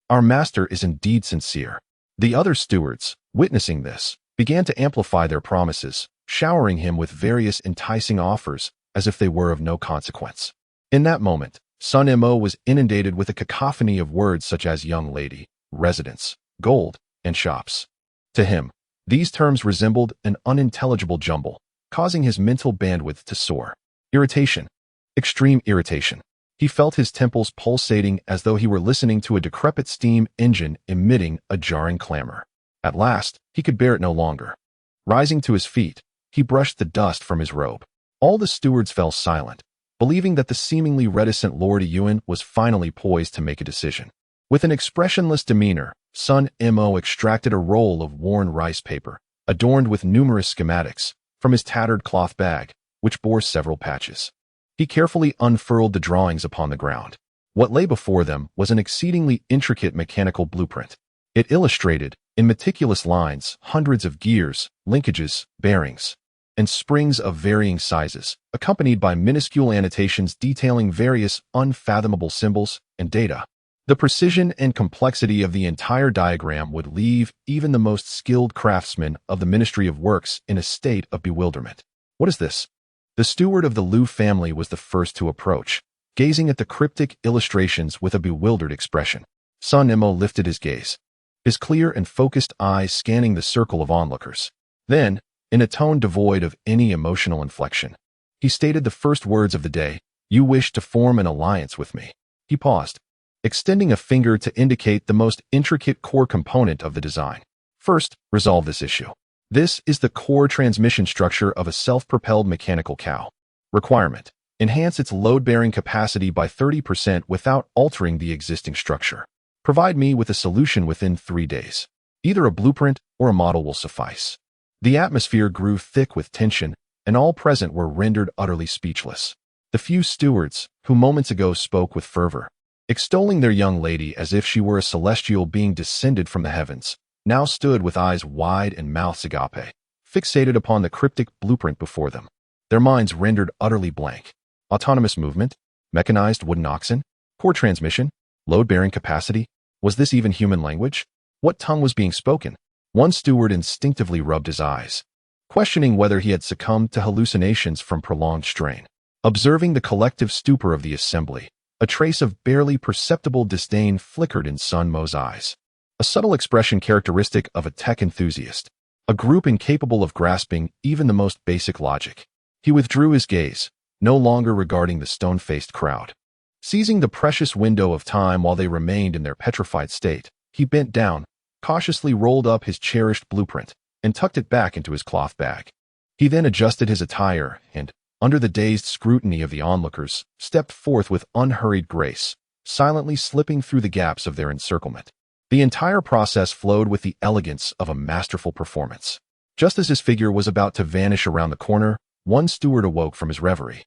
Our master is indeed sincere. The other stewards, witnessing this, began to amplify their promises, showering him with various enticing offers as if they were of no consequence. In that moment, Sun Mo was inundated with a cacophony of words such as young lady, residence, gold, and shops. To him, these terms resembled an unintelligible jumble, causing his mental bandwidth to soar. Irritation. Extreme irritation. He felt his temples pulsating as though he were listening to a decrepit steam engine emitting a jarring clamor. At last, he could bear it no longer. Rising to his feet, he brushed the dust from his robe. All the stewards fell silent, believing that the seemingly reticent Lord Yuan was finally poised to make a decision. With an expressionless demeanor, Sun Mo extracted a roll of worn rice paper, adorned with numerous schematics, from his tattered cloth bag, which bore several patches. He carefully unfurled the drawings upon the ground. What lay before them was an exceedingly intricate mechanical blueprint. It illustrated, in meticulous lines, hundreds of gears, linkages, bearings, and springs of varying sizes, accompanied by minuscule annotations detailing various unfathomable symbols and data. The precision and complexity of the entire diagram would leave even the most skilled craftsman of the Ministry of Works in a state of bewilderment. What is this? The steward of the Liu family was the first to approach, gazing at the cryptic illustrations with a bewildered expression. Sun Mo lifted his gaze, his clear and focused eyes scanning the circle of onlookers. Then, in a tone devoid of any emotional inflection, he stated the first words of the day, "You wish to form an alliance with me." He paused, extending a finger to indicate the most intricate core component of the design. First, resolve this issue. This is the core transmission structure of a self-propelled mechanical cow. Requirement: enhance its load-bearing capacity by 30% without altering the existing structure. Provide me with a solution within 3 days. Either a blueprint or a model will suffice. The atmosphere grew thick with tension, and all present were rendered utterly speechless. The few stewards, who moments ago spoke with fervor, extolling their young lady as if she were a celestial being descended from the heavens, now stood with eyes wide and mouths agape, fixated upon the cryptic blueprint before them, their minds rendered utterly blank. Autonomous movement, mechanized wooden oxen, core transmission, load-bearing capacity. Was this even human language? What tongue was being spoken? One steward instinctively rubbed his eyes, questioning whether he had succumbed to hallucinations from prolonged strain. Observing the collective stupor of the assembly, a trace of barely perceptible disdain flickered in Sun Mo's eyes, a subtle expression characteristic of a tech enthusiast, a group incapable of grasping even the most basic logic. He withdrew his gaze, no longer regarding the stone-faced crowd. Seizing the precious window of time while they remained in their petrified state, he bent down, cautiously rolled up his cherished blueprint, and tucked it back into his cloth bag. He then adjusted his attire and, under the dazed scrutiny of the onlookers, stepped forth with unhurried grace, silently slipping through the gaps of their encirclement. The entire process flowed with the elegance of a masterful performance. Just as his figure was about to vanish around the corner, one steward awoke from his reverie,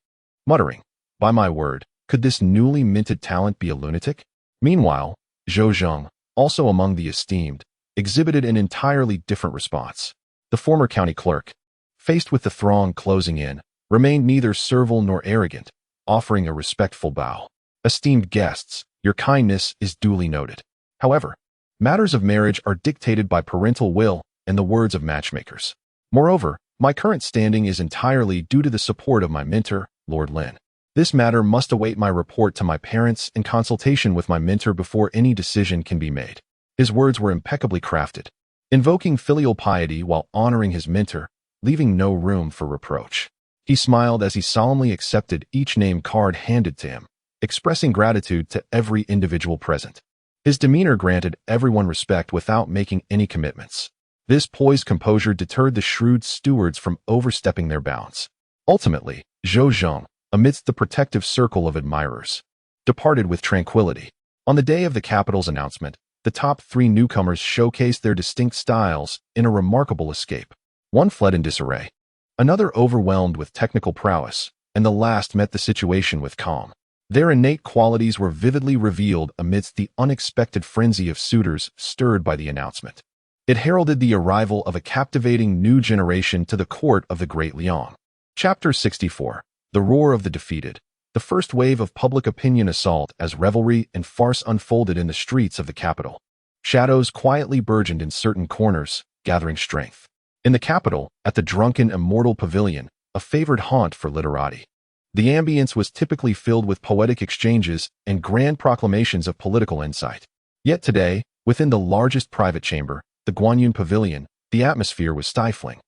muttering, "By my word, could this newly minted talent be a lunatic?" Meanwhile, Zhou Zheng, also among the esteemed, exhibited an entirely different response. The former county clerk, faced with the throng closing in, remained neither servile nor arrogant, offering a respectful bow. "Esteemed guests, your kindness is duly noted. However, matters of marriage are dictated by parental will and the words of matchmakers. Moreover, my current standing is entirely due to the support of my mentor, Lord Lin. This matter must await my report to my parents and consultation with my mentor before any decision can be made." His words were impeccably crafted, invoking filial piety while honoring his mentor, leaving no room for reproach. He smiled as he solemnly accepted each name card handed to him, expressing gratitude to every individual present. His demeanor granted everyone respect without making any commitments. This poised composure deterred the shrewd stewards from overstepping their bounds. Ultimately, Zhou Zheng, amidst the protective circle of admirers, departed with tranquility. On the day of the capital's announcement, the top 3 newcomers showcased their distinct styles in a remarkable escape. One fled in disarray, another overwhelmed with technical prowess, and the last met the situation with calm. Their innate qualities were vividly revealed amidst the unexpected frenzy of suitors stirred by the announcement. It heralded the arrival of a captivating new generation to the court of the Great Liang. Chapter 64. The Roar of the Defeated. The first wave of public opinion assault as revelry and farce unfolded in the streets of the capital. Shadows quietly burgeoned in certain corners, gathering strength. In the capital, at the drunken Immortal Pavilion, a favored haunt for literati, the ambience was typically filled with poetic exchanges and grand proclamations of political insight. Yet today, within the largest private chamber, the Guanyun Pavilion, the atmosphere was stifling.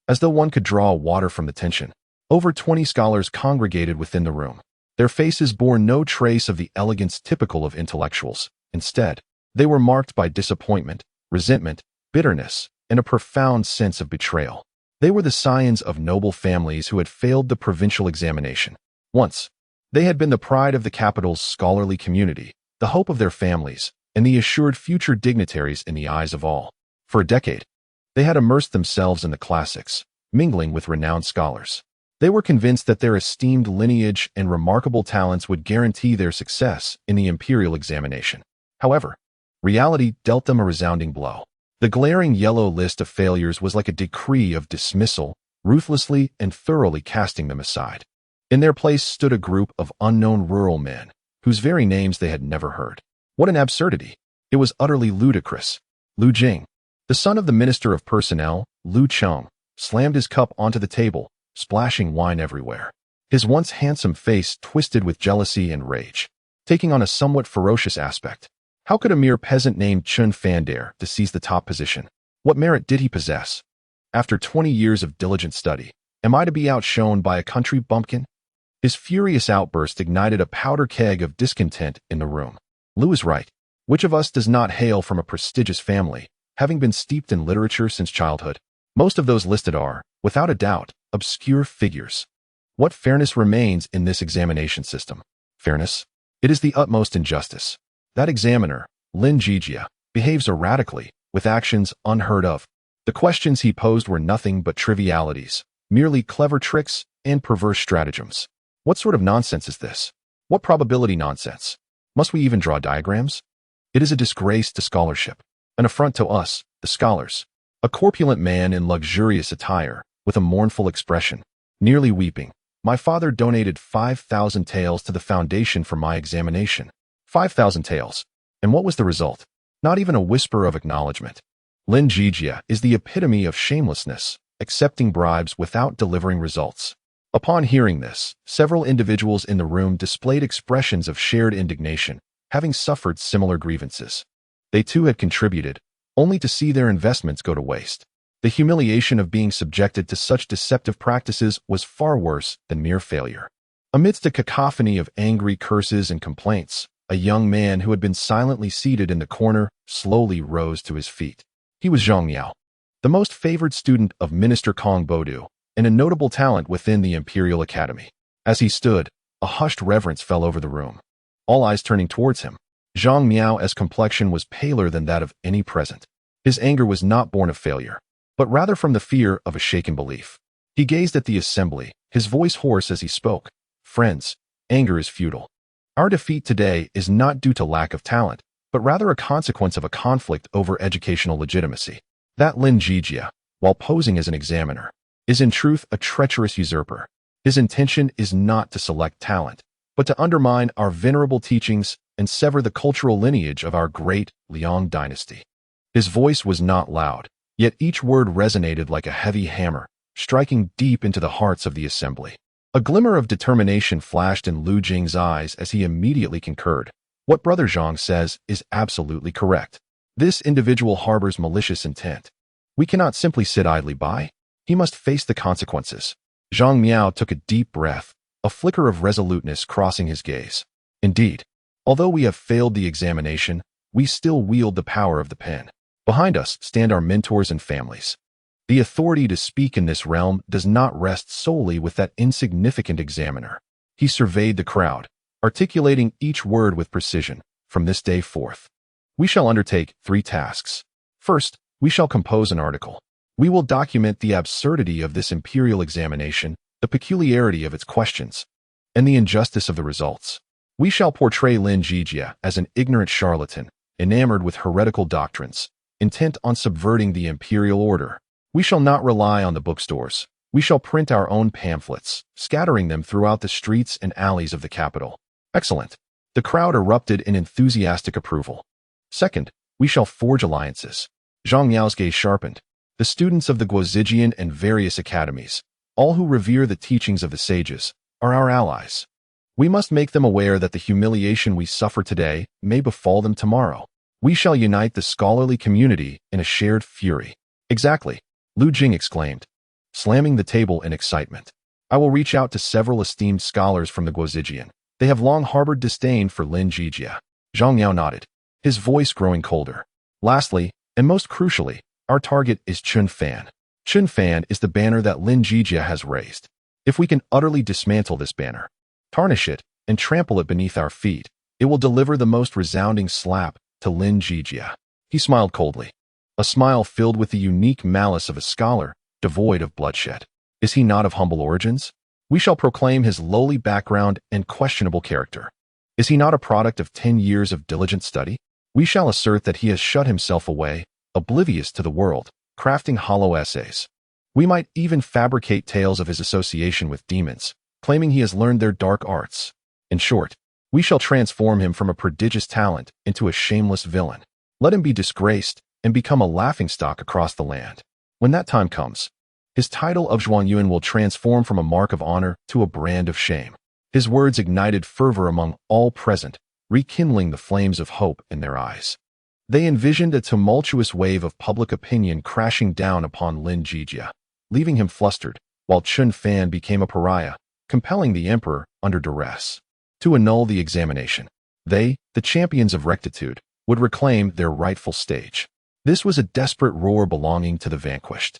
As though one could draw water from the tension, over 20 scholars congregated within the room. Their faces bore no trace of the elegance typical of intellectuals. Instead, they were marked by disappointment, resentment, bitterness, and a profound sense of betrayal. They were the scions of noble families who had failed the provincial examination. Once, they had been the pride of the capital's scholarly community, the hope of their families, and the assured future dignitaries in the eyes of all. For a decade, they had immersed themselves in the classics, mingling with renowned scholars. They were convinced that their esteemed lineage and remarkable talents would guarantee their success in the imperial examination. However, reality dealt them a resounding blow. The glaring yellow list of failures was like a decree of dismissal, ruthlessly and thoroughly casting them aside. In their place stood a group of unknown rural men, whose very names they had never heard. What an absurdity! It was utterly ludicrous. Lu Jing, the son of the Minister of Personnel, Lu Cheng, slammed his cup onto the table, splashing wine everywhere. His once handsome face twisted with jealousy and rage, taking on a somewhat ferocious aspect. How could a mere peasant named Chun Fan dare to seize the top position? What merit did he possess? After 20 years of diligent study, am I to be outshone by a country bumpkin? His furious outburst ignited a powder keg of discontent in the room. Lu is right. Which of us does not hail from a prestigious family, having been steeped in literature since childhood? Most of those listed are, without a doubt, obscure figures. What fairness remains in this examination system? Fairness? It is the utmost injustice. That examiner, Lin Zhijie, behaves erratically, with actions unheard of. The questions he posed were nothing but trivialities, merely clever tricks and perverse stratagems. What sort of nonsense is this? What probability nonsense? Must we even draw diagrams? It is a disgrace to scholarship, an affront to us, the scholars. A corpulent man in luxurious attire, with a mournful expression, nearly weeping. My father donated 5,000 taels to the foundation for my examination. 5,000 taels. And what was the result? Not even a whisper of acknowledgement. Lin Zhijie is the epitome of shamelessness, accepting bribes without delivering results. Upon hearing this, several individuals in the room displayed expressions of shared indignation, having suffered similar grievances. They too had contributed, only to see their investments go to waste. The humiliation of being subjected to such deceptive practices was far worse than mere failure. Amidst a cacophony of angry curses and complaints, a young man who had been silently seated in the corner slowly rose to his feet. He was Zhang Miao, the most favored student of Minister Kong Bodu, and a notable talent within the Imperial Academy. As he stood, a hushed reverence fell over the room, all eyes turning towards him. Zhang Miao's complexion was paler than that of any present. His anger was not born of failure, but rather from the fear of a shaken belief. He gazed at the assembly, his voice hoarse as he spoke. Friends, anger is futile. Our defeat today is not due to lack of talent, but rather a consequence of a conflict over educational legitimacy. That Lin Zhijie, while posing as an examiner, is in truth a treacherous usurper. His intention is not to select talent, but to undermine our venerable teachings and sever the cultural lineage of our Great Liang Dynasty. His voice was not loud, yet each word resonated like a heavy hammer, striking deep into the hearts of the assembly. A glimmer of determination flashed in Lu Jing's eyes as he immediately concurred. What Brother Zhang says is absolutely correct. This individual harbors malicious intent. We cannot simply sit idly by. He must face the consequences. Zhang Miao took a deep breath, a flicker of resoluteness crossing his gaze. Indeed, although we have failed the examination, we still wield the power of the pen. Behind us stand our mentors and families. The authority to speak in this realm does not rest solely with that insignificant examiner. He surveyed the crowd, articulating each word with precision. From this day forth, we shall undertake 3 tasks. First, we shall compose an article. We will document the absurdity of this imperial examination, the peculiarity of its questions, and the injustice of the results. We shall portray Lin Zhijie as an ignorant charlatan, enamored with heretical doctrines, intent on subverting the imperial order. We shall not rely on the bookstores. We shall print our own pamphlets, scattering them throughout the streets and alleys of the capital. Excellent. The crowd erupted in enthusiastic approval. Second, we shall forge alliances. Zhang Miao's gaze sharpened. The students of the Guozijian and various academies, all who revere the teachings of the sages, are our allies. We must make them aware that the humiliation we suffer today may befall them tomorrow. We shall unite the scholarly community in a shared fury. Exactly, Lu Jing exclaimed, slamming the table in excitement. I will reach out to several esteemed scholars from the Guozijian, They have long harbored disdain for Lin Zhijie. Zhang Yao nodded, his voice growing colder. Lastly, and most crucially, our target is Chun Fan. Chun Fan is the banner that Lin Zhijie has raised. If we can utterly dismantle this banner, tarnish it, and trample it beneath our feet, it will deliver the most resounding slap to Lin Zhijie. He smiled coldly, a smile filled with the unique malice of a scholar, devoid of bloodshed. Is he not of humble origins? We shall proclaim his lowly background and questionable character. Is he not a product of 10 years of diligent study? We shall assert that he has shut himself away, oblivious to the world, crafting hollow essays. We might even fabricate tales of his association with demons, claiming he has learned their dark arts. In short, we shall transform him from a prodigious talent into a shameless villain. Let him be disgraced and become a laughingstock across the land. When that time comes, his title of Zhuangyuan will transform from a mark of honor to a brand of shame. His words ignited fervor among all present, rekindling the flames of hope in their eyes. They envisioned a tumultuous wave of public opinion crashing down upon Lin Zhijie, leaving him flustered, while Chun Fan became a pariah, compelling the emperor, under duress, to annul the examination. They, the champions of rectitude, would reclaim their rightful stage. This was a desperate roar belonging to the vanquished.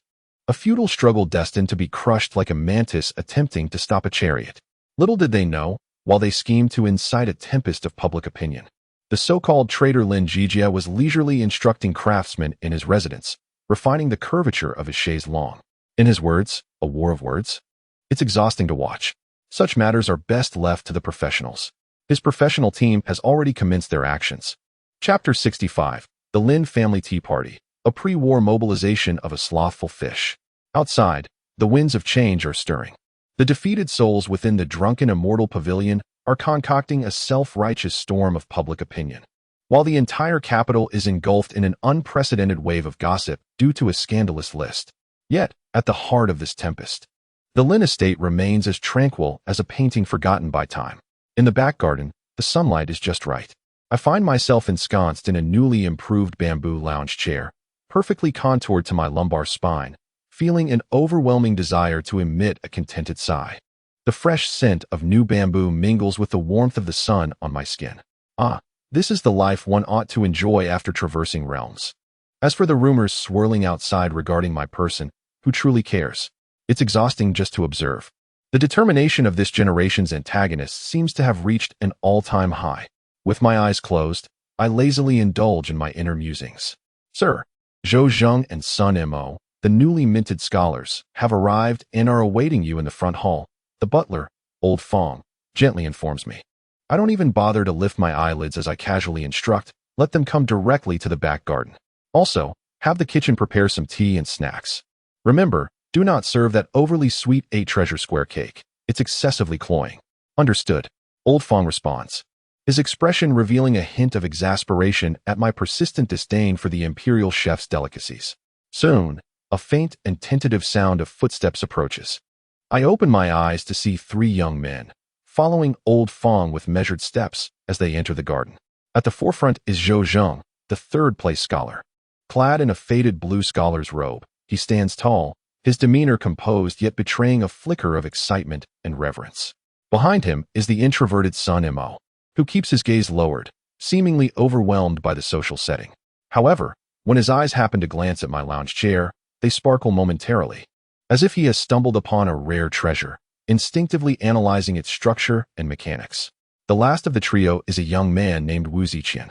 A futile struggle destined to be crushed like a mantis attempting to stop a chariot. Little did they know, while they schemed to incite a tempest of public opinion, the so-called traitor Lin Zhijie was leisurely instructing craftsmen in his residence, refining the curvature of his chaise longue. In his words, a war of words? It's exhausting to watch. Such matters are best left to the professionals. His professional team has already commenced their actions. Chapter 65, The Lin Family Tea Party, a pre-war mobilization of a slothful fish. Outside, the winds of change are stirring. The defeated souls within the drunken immortal pavilion are concocting a self-righteous storm of public opinion, while the entire capital is engulfed in an unprecedented wave of gossip due to a scandalous list. Yet, at the heart of this tempest, the Lin estate remains as tranquil as a painting forgotten by time. In the back garden, the sunlight is just right. I find myself ensconced in a newly improved bamboo lounge chair, perfectly contoured to my lumbar spine, feeling an overwhelming desire to emit a contented sigh. The fresh scent of new bamboo mingles with the warmth of the sun on my skin. Ah, this is the life one ought to enjoy after traversing realms. As for the rumors swirling outside regarding my person, who truly cares? It's exhausting just to observe. The determination of this generation's antagonist seems to have reached an all-time high. With my eyes closed, I lazily indulge in my inner musings. Sir, Zhou Zheng and Sun Mo, the newly minted scholars, have arrived and are awaiting you in the front hall. The butler, old Fong, gently informs me. I don't even bother to lift my eyelids as I casually instruct, let them come directly to the back garden. Also, have the kitchen prepare some tea and snacks. Remember, do not serve that overly sweet 8-treasure square cake. It's excessively cloying. Understood, old Fong responds, his expression revealing a hint of exasperation at my persistent disdain for the imperial chef's delicacies. Soon, a faint and tentative sound of footsteps approaches. I open my eyes to see 3 young men, following old Fong with measured steps as they enter the garden. At the forefront is Zhou Zheng, the third-place scholar. Clad in a faded blue scholar's robe, he stands tall, his demeanor composed yet betraying a flicker of excitement and reverence. Behind him is the introverted Sun Mo, who keeps his gaze lowered, seemingly overwhelmed by the social setting. However, when his eyes happen to glance at my lounge chair, they sparkle momentarily, as if he has stumbled upon a rare treasure, instinctively analyzing its structure and mechanics. The last of the trio is a young man named Wu Ziqian,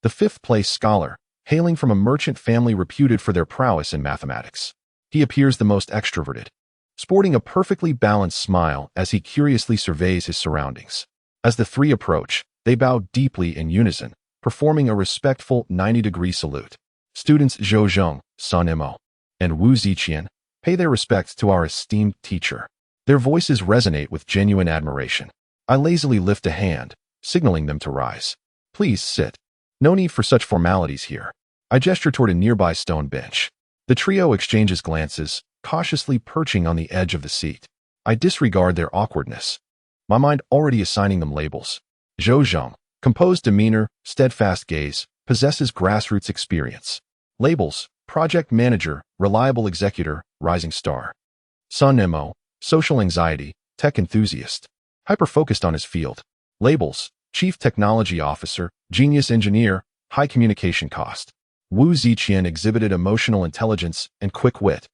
the 5th-place scholar, hailing from a merchant family reputed for their prowess in mathematics. He appears the most extroverted, sporting a perfectly balanced smile as he curiously surveys his surroundings. As the 3 approach, they bow deeply in unison, performing a respectful 90-degree salute. Students Zhou Zheng, Sun Mo, and Wu Ziqian pay their respects to our esteemed teacher. Their voices resonate with genuine admiration. I lazily lift a hand, signaling them to rise. Please sit. No need for such formalities here. I gesture toward a nearby stone bench. The trio exchanges glances, cautiously perching on the edge of the seat. I disregard their awkwardness, my mind already assigning them labels. Zhou Zheng, composed demeanor, steadfast gaze, possesses grassroots experience. Labels: project manager, reliable executor, rising star. Sun Mo, social anxiety, tech enthusiast, hyper-focused on his field. Labels: Chief Technology Officer, Genius Engineer, High Communication Cost. Wu Zhiqian exhibited emotional intelligence and quick wit,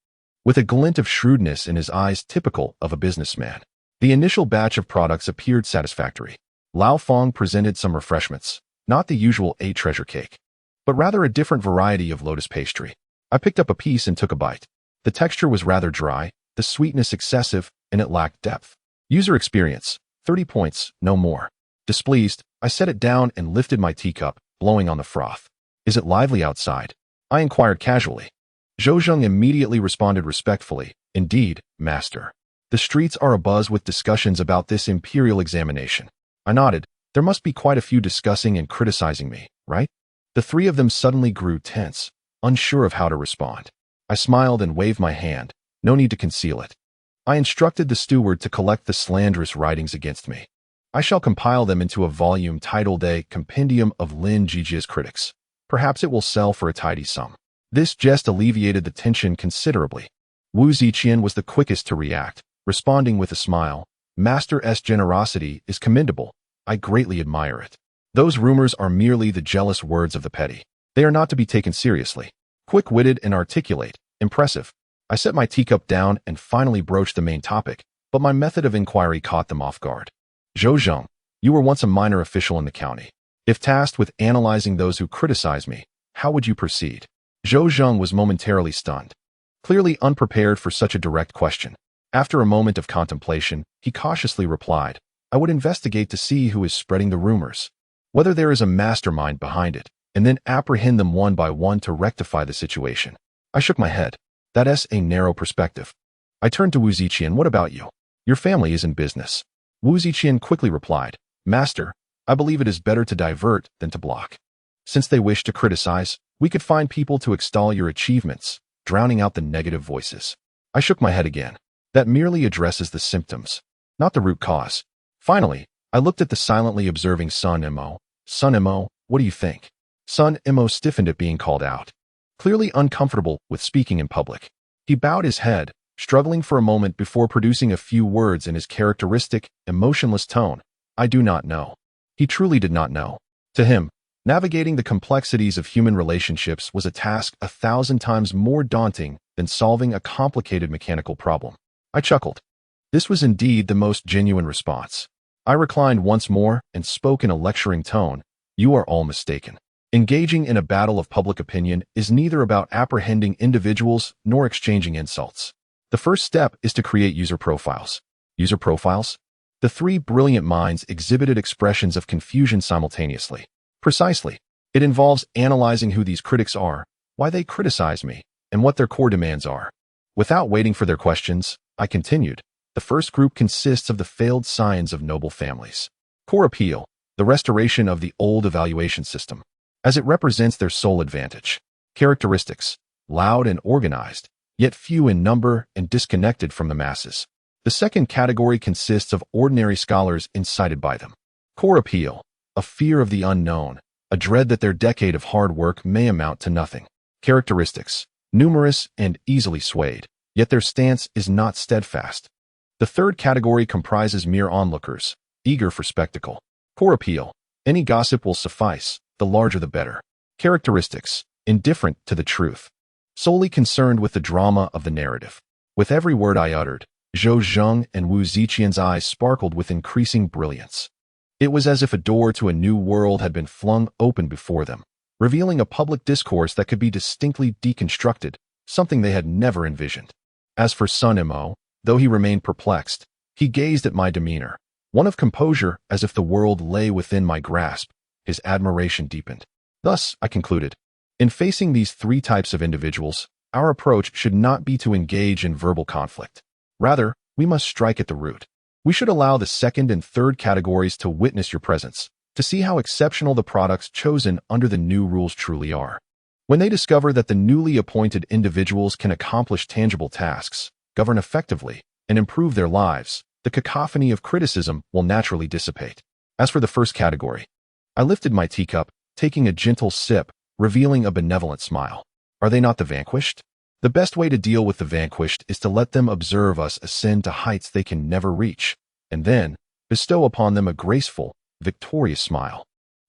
with a glint of shrewdness in his eyes typical of a businessman. The initial batch of products appeared satisfactory. Lao Fong presented some refreshments, not the usual treasure cake, but rather a different variety of lotus pastry. I picked up a piece and took a bite. The texture was rather dry, the sweetness excessive, and it lacked depth. User experience: 30 points, no more. Displeased, I set it down and lifted my teacup, blowing on the froth. Is it lively outside? I inquired casually. Zhou Zheng immediately responded respectfully. Indeed, master. The streets are abuzz with discussions about this imperial examination. I nodded. There must be quite a few discussing and criticizing me, right? The three of them suddenly grew tense, unsure of how to respond. I smiled and waved my hand. No need to conceal it. I instructed the steward to collect the slanderous writings against me. I shall compile them into a volume titled A Compendium of Lin Zhijie's Critics. Perhaps it will sell for a tidy sum. This jest alleviated the tension considerably. Wu Zhiqian was the quickest to react, responding with a smile. Master S. generosity is commendable. I greatly admire it. Those rumors are merely the jealous words of the petty. They are not to be taken seriously. Quick-witted and articulate, impressive. I set my teacup down and finally broached the main topic, but my method of inquiry caught them off guard. Zhou Zheng, you were once a minor official in the county. If tasked with analyzing those who criticize me, how would you proceed? Zhou Zheng was momentarily stunned, clearly unprepared for such a direct question. After a moment of contemplation, he cautiously replied, I would investigate to see who is spreading the rumors, whether there is a mastermind behind it, and then apprehend them one by one to rectify the situation. I shook my head. That's a narrow perspective. I turned to Wu Zhiqian. What about you? Your family is in business. Wu Zhiqian quickly replied, Master, I believe it is better to divert than to block. Since they wish to criticize, we could find people to extol your achievements, drowning out the negative voices. I shook my head again. That merely addresses the symptoms, not the root cause. Finally, I looked at the silently observing Sun Mo. Sun Mo, what do you think? Sun Mo stiffened at being called out, clearly uncomfortable with speaking in public. He bowed his head, struggling for a moment before producing a few words in his characteristic, emotionless tone. I do not know. He truly did not know. To him, navigating the complexities of human relationships was a task 1,000 times more daunting than solving a complicated mechanical problem. I chuckled. This was indeed the most genuine response. I reclined once more and spoke in a lecturing tone. You are all mistaken. Engaging in a battle of public opinion is neither about apprehending individuals nor exchanging insults. The first step is to create user profiles. User profiles? The three brilliant minds exhibited expressions of confusion simultaneously. Precisely. It involves analyzing who these critics are, why they criticize me, and what their core demands are. Without waiting for their questions, I continued. The first group consists of the failed scions of noble families. Core appeal, the restoration of the old evaluation system, as it represents their sole advantage. Characteristics, loud and organized, yet few in number and disconnected from the masses. The second category consists of ordinary scholars incited by them. Core appeal, a fear of the unknown, a dread that their decade of hard work may amount to nothing. Characteristics, numerous and easily swayed, yet their stance is not steadfast. The third category comprises mere onlookers, eager for spectacle. Core appeal, any gossip will suffice, the larger the better. Characteristics, indifferent to the truth, solely concerned with the drama of the narrative. With every word I uttered, Zhou Zheng and Wu Zhiqian's eyes sparkled with increasing brilliance. It was as if a door to a new world had been flung open before them, revealing a public discourse that could be distinctly deconstructed, something they had never envisioned. As for Sun Mo, though he remained perplexed, he gazed at my demeanor, one of composure as if the world lay within my grasp. His admiration deepened. Thus, I concluded, in facing these three types of individuals, our approach should not be to engage in verbal conflict. Rather, we must strike at the root. We should allow the second and third categories to witness your presence, to see how exceptional the products chosen under the new rules truly are. When they discover that the newly appointed individuals can accomplish tangible tasks, govern effectively, and improve their lives, the cacophony of criticism will naturally dissipate. As for the first category, I lifted my teacup, taking a gentle sip, revealing a benevolent smile. Are they not the vanquished? The best way to deal with the vanquished is to let them observe us ascend to heights they can never reach, and then bestow upon them a graceful, victorious smile.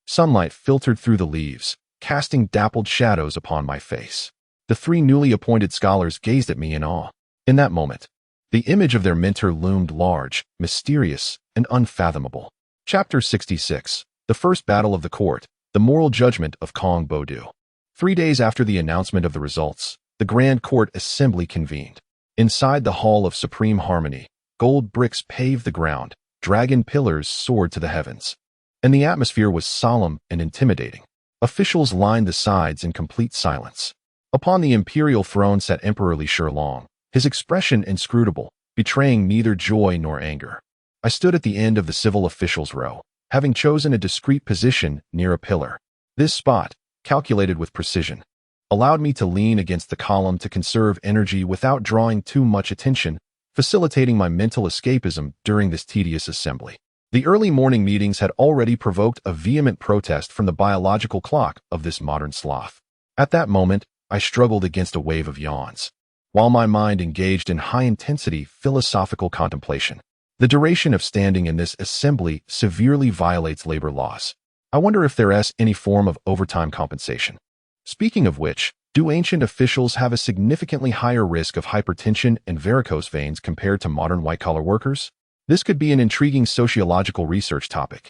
Sunlight filtered through the leaves, casting dappled shadows upon my face. The three newly appointed scholars gazed at me in awe. In that moment, the image of their mentor loomed large, mysterious, and unfathomable. Chapter 66. The First Battle of the Court, the Moral Judgment of Kong Bodu. 3 days after the announcement of the results, the Grand Court Assembly convened. Inside the Hall of Supreme Harmony, gold bricks paved the ground, dragon pillars soared to the heavens, and the atmosphere was solemn and intimidating. Officials lined the sides in complete silence. Upon the imperial throne sat Emperor Li Shilong, his expression inscrutable, betraying neither joy nor anger. I stood at the end of the civil officials' row, having chosen a discreet position near a pillar. This spot, calculated with precision, allowed me to lean against the column to conserve energy without drawing too much attention, facilitating my mental escapism during this tedious assembly. The early morning meetings had already provoked a vehement protest from the biological clock of this modern sloth. At that moment, I struggled against a wave of yawns, while my mind engaged in high-intensity philosophical contemplation. The duration of standing in this assembly severely violates labor laws. I wonder if there is any form of overtime compensation. Speaking of which, do ancient officials have a significantly higher risk of hypertension and varicose veins compared to modern white-collar workers? This could be an intriguing sociological research topic.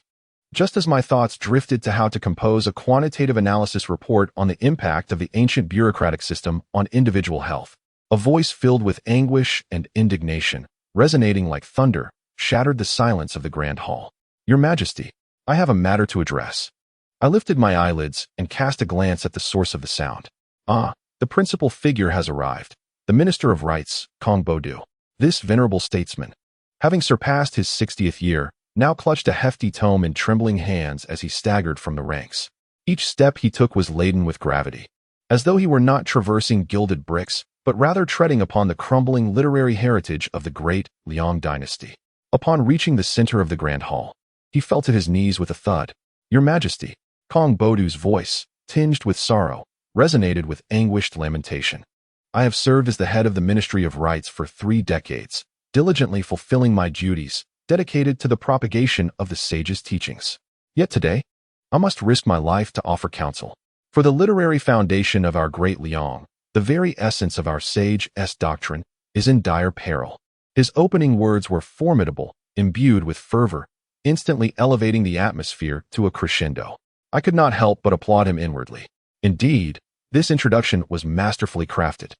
Just as my thoughts drifted to how to compose a quantitative analysis report on the impact of the ancient bureaucratic system on individual health, a voice filled with anguish and indignation, resonating like thunder, shattered the silence of the grand hall. Your Majesty, I have a matter to address. I lifted my eyelids and cast a glance at the source of the sound. Ah, the principal figure has arrived, the Minister of Rights, Kong Bodu. This venerable statesman, having surpassed his 60th year, now clutched a hefty tome in trembling hands as he staggered from the ranks. Each step he took was laden with gravity, as though he were not traversing gilded bricks, but rather treading upon the crumbling literary heritage of the Great Liang Dynasty. Upon reaching the center of the grand hall, he fell to his knees with a thud. Your Majesty, Kong Bodu's voice, tinged with sorrow, resonated with anguished lamentation. I have served as the head of the Ministry of Rights for 3 decades, diligently fulfilling my duties, dedicated to the propagation of the sage's teachings. Yet today, I must risk my life to offer counsel. For the literary foundation of our Great Liang, the very essence of our sage's doctrine, is in dire peril. His opening words were formidable, imbued with fervor, instantly elevating the atmosphere to a crescendo. I could not help but applaud him inwardly. Indeed, this introduction was masterfully crafted.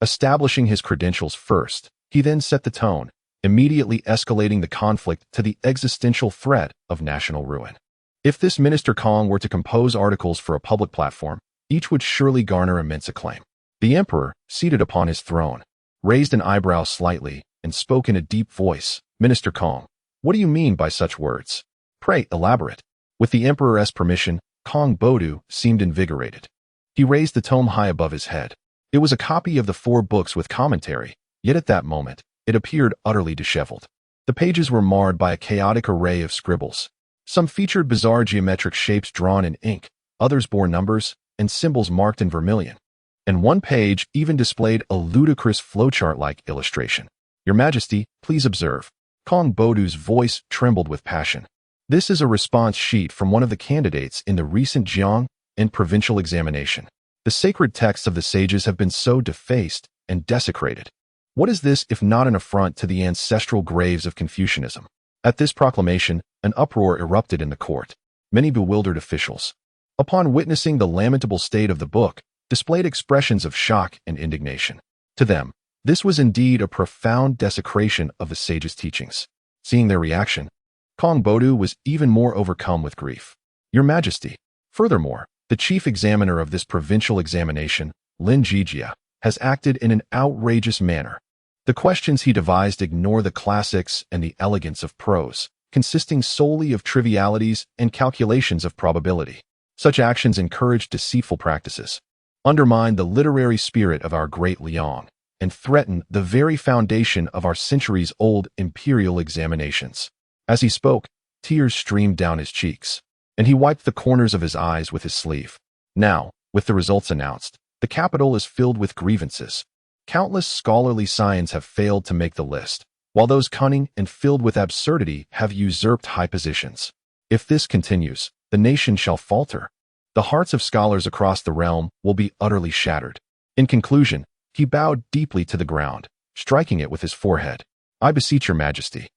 Establishing his credentials first, he then set the tone, immediately escalating the conflict to the existential threat of national ruin. If this Minister Kong were to compose articles for a public platform, each would surely garner immense acclaim. The emperor, seated upon his throne, raised an eyebrow slightly and spoke in a deep voice. Minister Kong, what do you mean by such words? Pray elaborate. With the emperor's permission, Kong Bodu seemed invigorated. He raised the tome high above his head. It was a copy of the 4 books with commentary, yet at that moment, it appeared utterly disheveled. The pages were marred by a chaotic array of scribbles. Some featured bizarre geometric shapes drawn in ink, others bore numbers and symbols marked in vermilion. And one page even displayed a ludicrous flowchart-like illustration. Your Majesty, please observe. Kong Bodu's voice trembled with passion. This is a response sheet from one of the candidates in the recent Jiang and provincial examination. The sacred texts of the sages have been so defaced and desecrated. What is this if not an affront to the ancestral graves of Confucianism? At this proclamation, an uproar erupted in the court. Many bewildered officials, upon witnessing the lamentable state of the book, displayed expressions of shock and indignation. To them, this was indeed a profound desecration of the sage's teachings. Seeing their reaction, Kong Bodu was even more overcome with grief. Your Majesty, furthermore, the chief examiner of this provincial examination, Lin Zhijie, has acted in an outrageous manner. The questions he devised ignore the classics and the elegance of prose, consisting solely of trivialities and calculations of probability. Such actions encourage deceitful practices, undermine the literary spirit of our Great Liang, and threaten the very foundation of our centuries-old imperial examinations. As he spoke, tears streamed down his cheeks, and he wiped the corners of his eyes with his sleeve. Now, with the results announced, the capital is filled with grievances. Countless scholarly scions have failed to make the list, while those cunning and filled with absurdity have usurped high positions. If this continues, the nation shall falter. The hearts of scholars across the realm will be utterly shattered. In conclusion, he bowed deeply to the ground, striking it with his forehead. I beseech your majesty,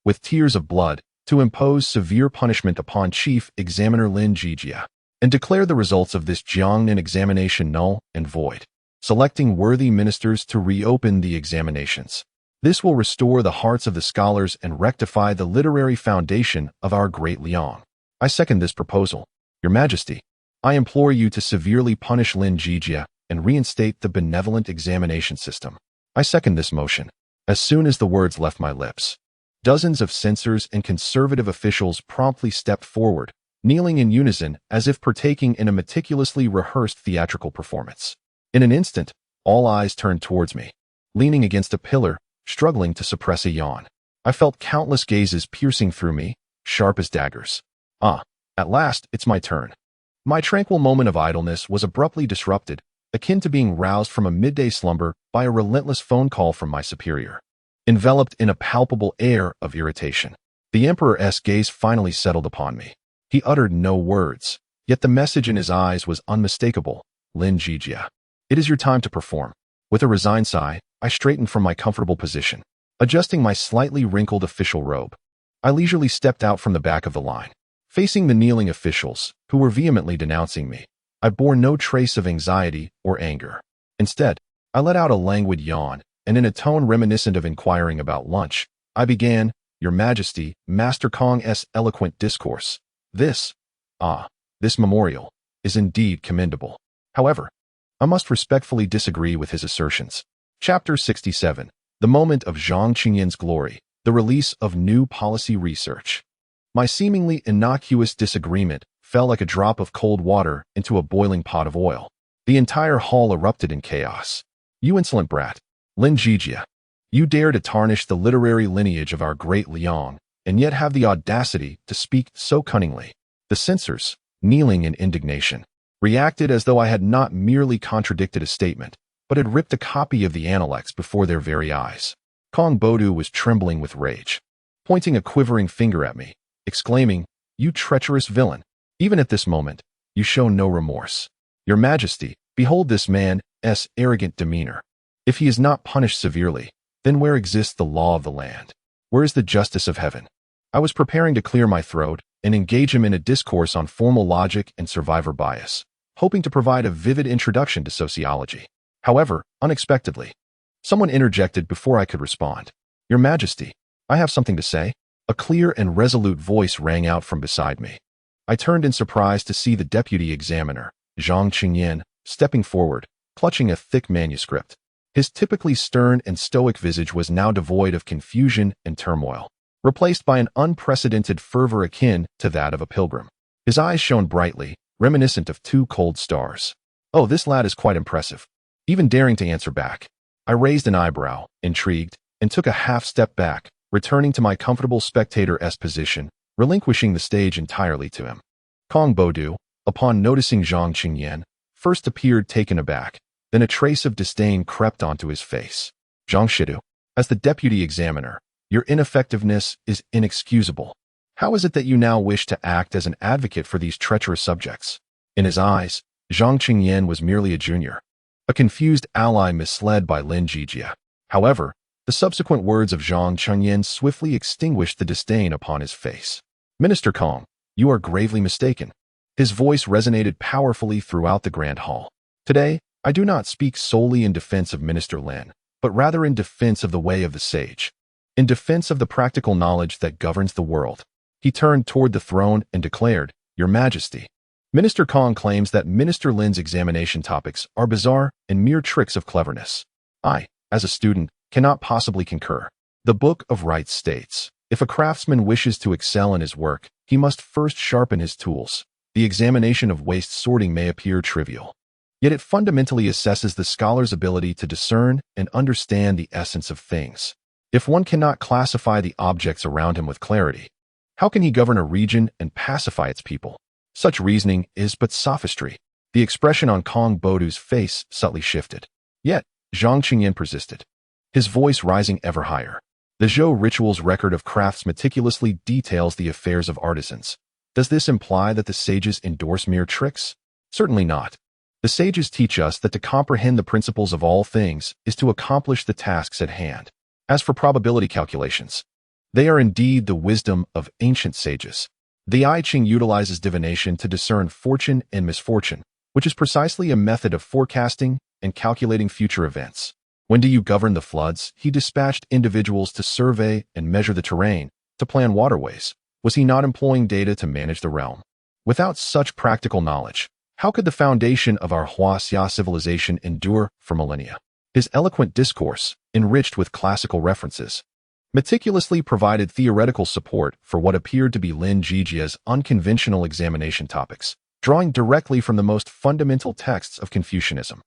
with tears of blood, to impose severe punishment upon Chief Examiner Lin Zhijie, and declare the results of this Jiangnan examination null and void, selecting worthy ministers to reopen the examinations. This will restore the hearts of the scholars and rectify the literary foundation of our Great Liang. I second this proposal. Your Majesty, I implore you to severely punish Lin Zhijie and reinstate the benevolent examination system. I second this motion. As soon as the words left my lips, dozens of censors and conservative officials promptly stepped forward, kneeling in unison as if partaking in a meticulously rehearsed theatrical performance. In an instant, all eyes turned towards me. Leaning against a pillar, struggling to suppress a yawn, I felt countless gazes piercing through me, sharp as daggers. At last, it's my turn. My tranquil moment of idleness was abruptly disrupted, akin to being roused from a midday slumber by a relentless phone call from my superior. Enveloped in a palpable air of irritation, the Emperor's gaze finally settled upon me. He uttered no words, yet the message in his eyes was unmistakable. Lin Zhijie, it is your time to perform. With a resigned sigh, I straightened from my comfortable position. Adjusting my slightly wrinkled official robe, I leisurely stepped out from the back of the line. Facing the kneeling officials, who were vehemently denouncing me, I bore no trace of anxiety or anger. Instead, I let out a languid yawn, and in a tone reminiscent of inquiring about lunch, I began, Your Majesty, Master Kong's eloquent discourse. This memorial, is indeed commendable. However, I must respectfully disagree with his assertions. Chapter 67. The Moment of Zhang Qingyan's Glory, the Release of New Policy Research. My seemingly innocuous disagreement fell like a drop of cold water into a boiling pot of oil. The entire hall erupted in chaos. You insolent brat, Lin Zhijie, you dare to tarnish the literary lineage of our Great Liang, and yet have the audacity to speak so cunningly. The censors, kneeling in indignation, reacted as though I had not merely contradicted a statement, but had ripped a copy of the Analects before their very eyes. Kong Bodu was trembling with rage, pointing a quivering finger at me, exclaiming, You treacherous villain! Even at this moment, you show no remorse. Your Majesty, behold this man's arrogant demeanor. If he is not punished severely, then where exists the law of the land? Where is the justice of heaven? I was preparing to clear my throat and engage him in a discourse on formal logic and survivor bias, hoping to provide a vivid introduction to sociology. However, unexpectedly, someone interjected before I could respond. Your Majesty, I have something to say. A clear and resolute voice rang out from beside me. I turned in surprise to see the Deputy Examiner, Zhang Qingyan, stepping forward, clutching a thick manuscript. His typically stern and stoic visage was now devoid of confusion and turmoil, replaced by an unprecedented fervor akin to that of a pilgrim. His eyes shone brightly, reminiscent of two cold stars. Oh, this lad is quite impressive. Even daring to answer back. I raised an eyebrow, intrigued, and took a half step back, returning to my comfortable spectator-esque position, relinquishing the stage entirely to him. Kong Bodu, upon noticing Zhang Qingyan, first appeared taken aback, then a trace of disdain crept onto his face. Zhang Shidu, as the Deputy Examiner, your ineffectiveness is inexcusable. How is it that you now wish to act as an advocate for these treacherous subjects? In his eyes, Zhang Qingyan was merely a junior, a confused ally misled by Lin Zhijie. However, the subsequent words of Zhang Qingyan swiftly extinguished the disdain upon his face. Minister Kong, you are gravely mistaken. His voice resonated powerfully throughout the grand hall. Today, I do not speak solely in defense of Minister Lin, but rather in defense of the way of the sage, in defense of the practical knowledge that governs the world. He turned toward the throne and declared, Your Majesty, Minister Kong claims that Minister Lin's examination topics are bizarre and mere tricks of cleverness. I, as a student, cannot possibly concur. The Book of Rights states, if a craftsman wishes to excel in his work, he must first sharpen his tools. The examination of waste sorting may appear trivial, yet it fundamentally assesses the scholar's ability to discern and understand the essence of things. If one cannot classify the objects around him with clarity, how can he govern a region and pacify its people? Such reasoning is but sophistry. The expression on Kong Bodu's face subtly shifted. Yet, Zhang Qingyan persisted, his voice rising ever higher. The Zhou ritual's record of crafts meticulously details the affairs of artisans, Does this imply that the sages endorse mere tricks? Certainly not. The sages teach us that to comprehend the principles of all things is to accomplish the tasks at hand. As for probability calculations, they are indeed the wisdom of ancient sages. The I Ching utilizes divination to discern fortune and misfortune, which is precisely a method of forecasting and calculating future events. When Liu governed the floods, he dispatched individuals to survey and measure the terrain, to plan waterways. Was he not employing data to manage the realm? Without such practical knowledge, how could the foundation of our Huaxia civilization endure for millennia? His eloquent discourse, enriched with classical references, meticulously provided theoretical support for what appeared to be Lin Zhijie's unconventional examination topics, drawing directly from the most fundamental texts of Confucianism.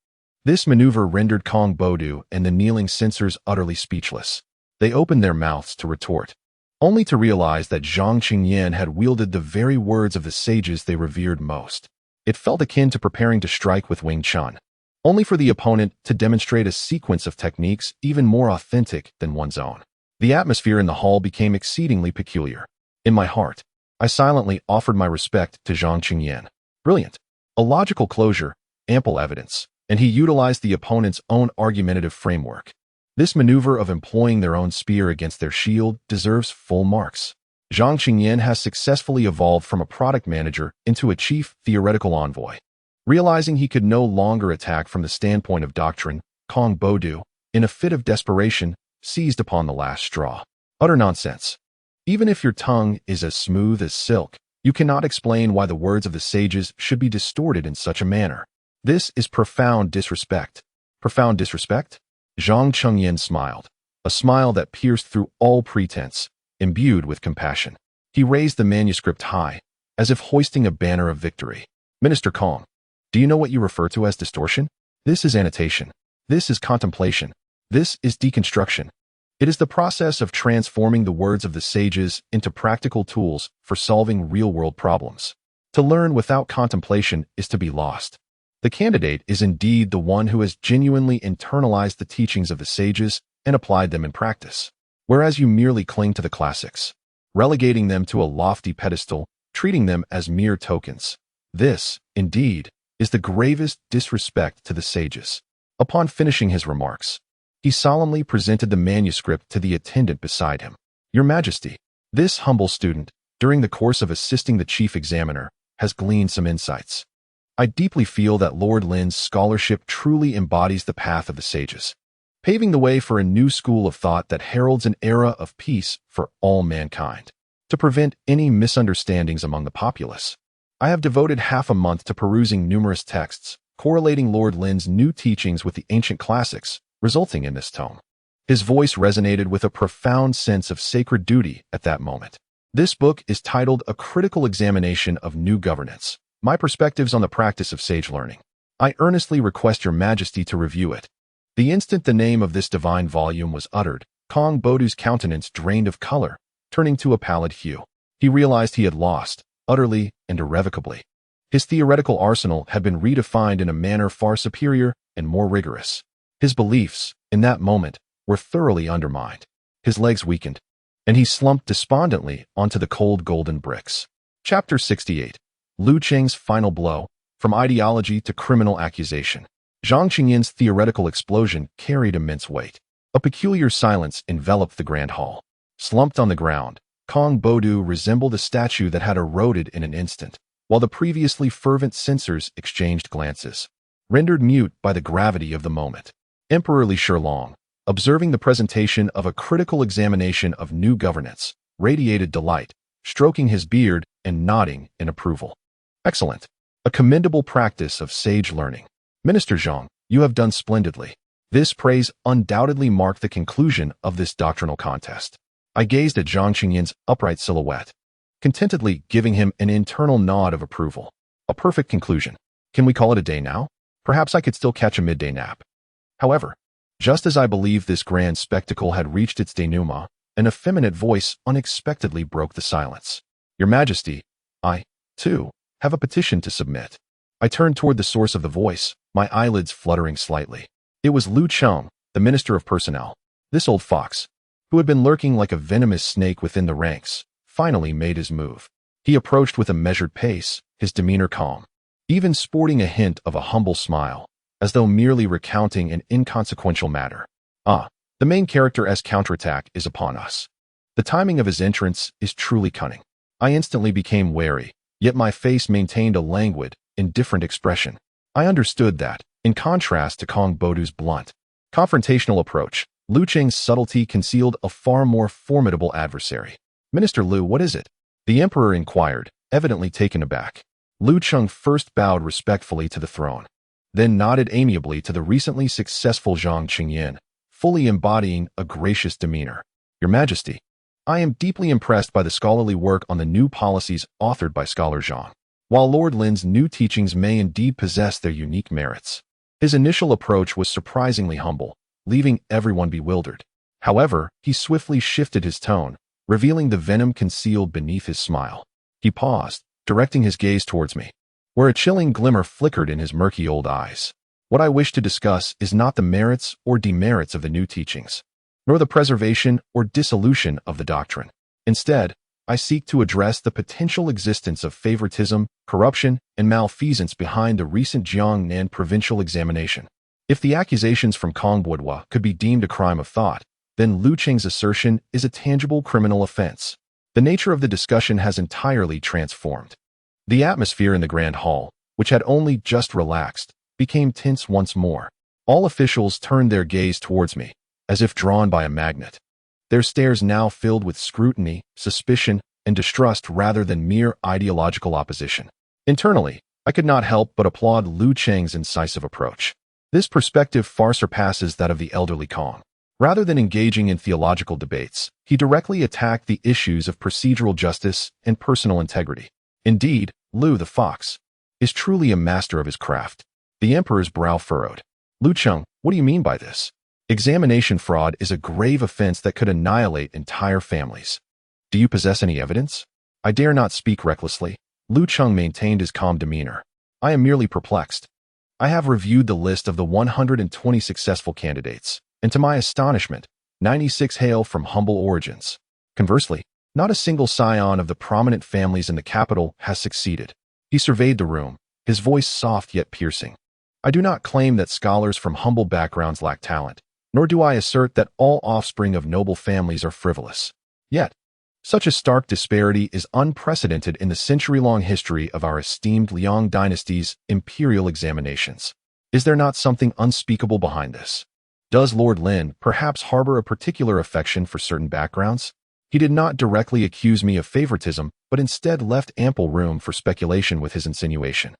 This maneuver rendered Kong Bodu and the kneeling censors utterly speechless. They opened their mouths to retort, only to realize that Zhang Qingyan had wielded the very words of the sages they revered most. It felt akin to preparing to strike with Wing Chun, only for the opponent to demonstrate a sequence of techniques even more authentic than one's own. The atmosphere in the hall became exceedingly peculiar. In my heart, I silently offered my respect to Zhang Qingyan. Brilliant. A logical closure, ample evidence, and he utilized the opponent's own argumentative framework. This maneuver of employing their own spear against their shield deserves full marks. Zhang Qingyan has successfully evolved from a product manager into a chief theoretical envoy. Realizing he could no longer attack from the standpoint of doctrine, Kong Bodu, in a fit of desperation, seized upon the last straw. Utter nonsense. Even if your tongue is as smooth as silk, you cannot explain why the words of the sages should be distorted in such a manner. This is profound disrespect. Profound disrespect? Zhang Qingyan smiled, a smile that pierced through all pretense, imbued with compassion. He raised the manuscript high, as if hoisting a banner of victory. Minister Kong, do you know what you refer to as distortion? This is annotation. This is contemplation. This is deconstruction. It is the process of transforming the words of the sages into practical tools for solving real-world problems. To learn without contemplation is to be lost. The candidate is indeed the one who has genuinely internalized the teachings of the sages and applied them in practice, whereas you merely cling to the classics, relegating them to a lofty pedestal, treating them as mere tokens. This, indeed, is the gravest disrespect to the sages. Upon finishing his remarks, he solemnly presented the manuscript to the attendant beside him. Your Majesty, this humble student, during the course of assisting the chief examiner, has gleaned some insights. I deeply feel that Lord Lin's scholarship truly embodies the path of the sages, paving the way for a new school of thought that heralds an era of peace for all mankind. To prevent any misunderstandings among the populace, I have devoted half a month to perusing numerous texts, correlating Lord Lin's new teachings with the ancient classics, resulting in this tome. His voice resonated with a profound sense of sacred duty at that moment. This book is titled A Critical Examination of New Governance, My Perspectives on the Practice of Sage Learning. I earnestly request your Majesty to review it. The instant the name of this divine volume was uttered, Kong Bodu's countenance drained of color, turning to a pallid hue. He realized he had lost, utterly and irrevocably. His theoretical arsenal had been redefined in a manner far superior and more rigorous. His beliefs, in that moment, were thoroughly undermined. His legs weakened, and he slumped despondently onto the cold golden bricks. Chapter 68. Lu Cheng's Final Blow, From Ideology to Criminal Accusation. Zhang Qingyan's theoretical explosion carried immense weight. A peculiar silence enveloped the grand hall. Slumped on the ground, Kong Bodu resembled a statue that had eroded in an instant, while the previously fervent censors exchanged glances, rendered mute by the gravity of the moment. Emperor Li Shilong, observing the presentation of a critical examination of new governance, radiated delight, stroking his beard and nodding in approval. Excellent. A commendable practice of sage learning. Minister Zhang, you have done splendidly. This praise undoubtedly marked the conclusion of this doctrinal contest. I gazed at Zhang Qingyan's upright silhouette, contentedly giving him an internal nod of approval. A perfect conclusion. Can we call it a day now? Perhaps I could still catch a midday nap. However, just as I believed this grand spectacle had reached its denouement, an effeminate voice unexpectedly broke the silence. Your Majesty, I, too, have a petition to submit. I turned toward the source of the voice, my eyelids fluttering slightly. It was Lu Cheng, the Minister of Personnel. This old fox, who had been lurking like a venomous snake within the ranks, finally made his move. He approached with a measured pace, his demeanor calm, even sporting a hint of a humble smile, as though merely recounting an inconsequential matter. Ah, the main character's counterattack is upon us. The timing of his entrance is truly cunning. I instantly became wary, yet my face maintained a languid, indifferent expression. I understood that, in contrast to Kong Bodu's blunt, confrontational approach, Lu Cheng's subtlety concealed a far more formidable adversary. "Minister Lu, what is it?" the emperor inquired, evidently taken aback. Lu Cheng first bowed respectfully to the throne, then nodded amiably to the recently successful Zhang Qingyan, fully embodying a gracious demeanor. "Your Majesty, I am deeply impressed by the scholarly work on the new policies authored by Scholar Zhang. While Lord Lin's new teachings may indeed possess their unique merits, his initial approach was surprisingly humble, leaving everyone bewildered. However, he swiftly shifted his tone, revealing the venom concealed beneath his smile. He paused, directing his gaze towards me, where a chilling glimmer flickered in his murky old eyes. "What I wish to discuss is not the merits or demerits of the new teachings, nor the preservation or dissolution of the doctrine. Instead, I seek to address the potential existence of favoritism, corruption, and malfeasance behind the recent Jiangnan provincial examination. If the accusations from Kong Bodua could be deemed a crime of thought, then Lu Cheng's assertion is a tangible criminal offense." The nature of the discussion has entirely transformed. The atmosphere in the Grand Hall, which had only just relaxed, became tense once more. All officials turned their gaze towards me, as if drawn by a magnet. Their stares now filled with scrutiny, suspicion, and distrust rather than mere ideological opposition. Internally, I could not help but applaud Lu Cheng's incisive approach. This perspective far surpasses that of the elderly Kong. Rather than engaging in theological debates, he directly attacked the issues of procedural justice and personal integrity. Indeed, Lu the Fox is truly a master of his craft. The emperor's brow furrowed. "Lu Cheng, what do you mean by this? Examination fraud is a grave offense that could annihilate entire families. Do you possess any evidence?" "I dare not speak recklessly." Lu Cheng maintained his calm demeanor. "I am merely perplexed. I have reviewed the list of the 120 successful candidates, and to my astonishment, 96 hail from humble origins. Conversely, not a single scion of the prominent families in the capital has succeeded." He surveyed the room, his voice soft yet piercing. "I do not claim that scholars from humble backgrounds lack talent, nor do I assert that all offspring of noble families are frivolous. Yet, such a stark disparity is unprecedented in the century-long history of our esteemed Liang Dynasty's Imperial Examinations. Is there not something unspeakable behind this? Does Lord Lin perhaps harbor a particular affection for certain backgrounds?" He did not directly accuse me of favoritism, but instead left ample room for speculation with his insinuation.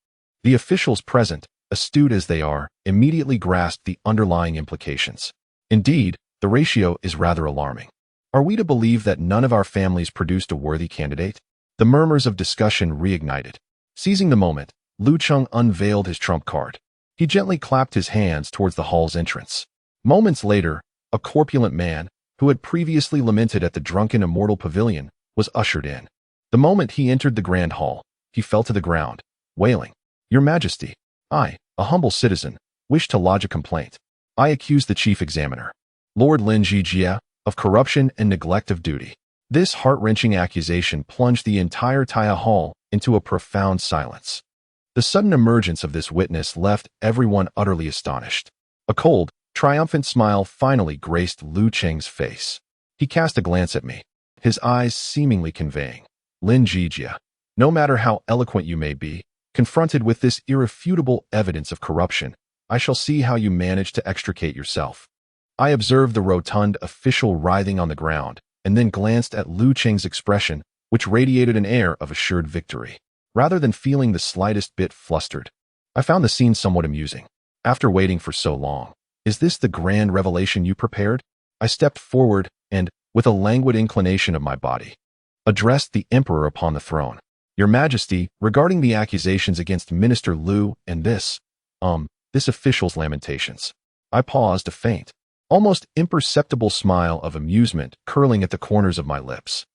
The officials present, astute as they are, immediately grasped the underlying implications. Indeed, the ratio is rather alarming. Are we to believe that none of our families produced a worthy candidate? The murmurs of discussion reignited. Seizing the moment, Lu Cheng unveiled his trump card. He gently clapped his hands towards the hall's entrance. Moments later, a corpulent man, who had previously lamented at the drunken immortal pavilion, was ushered in. The moment he entered the grand hall, he fell to the ground, wailing, "Your Majesty, I, a humble citizen, wish to lodge a complaint. I accuse the chief examiner, Lord Lin Zhijie, of corruption and neglect of duty." This heart-wrenching accusation plunged the entire Taya Hall into a profound silence. The sudden emergence of this witness left everyone utterly astonished. A cold, triumphant smile finally graced Lu Cheng's face. He cast a glance at me, his eyes seemingly conveying, "Lin Zhijie, no matter how eloquent you may be, confronted with this irrefutable evidence of corruption, I shall see how you manage to extricate yourself." I observed the rotund official writhing on the ground, and then glanced at Lu Cheng's expression, which radiated an air of assured victory. Rather than feeling the slightest bit flustered, I found the scene somewhat amusing. After waiting for so long, "Is this the grand revelation you prepared?" I stepped forward and, with a languid inclination of my body, addressed the emperor upon the throne. "Your Majesty, regarding the accusations against Minister Lu and this official's lamentations." I paused, a faint, almost imperceptible smile of amusement curling at the corners of my lips.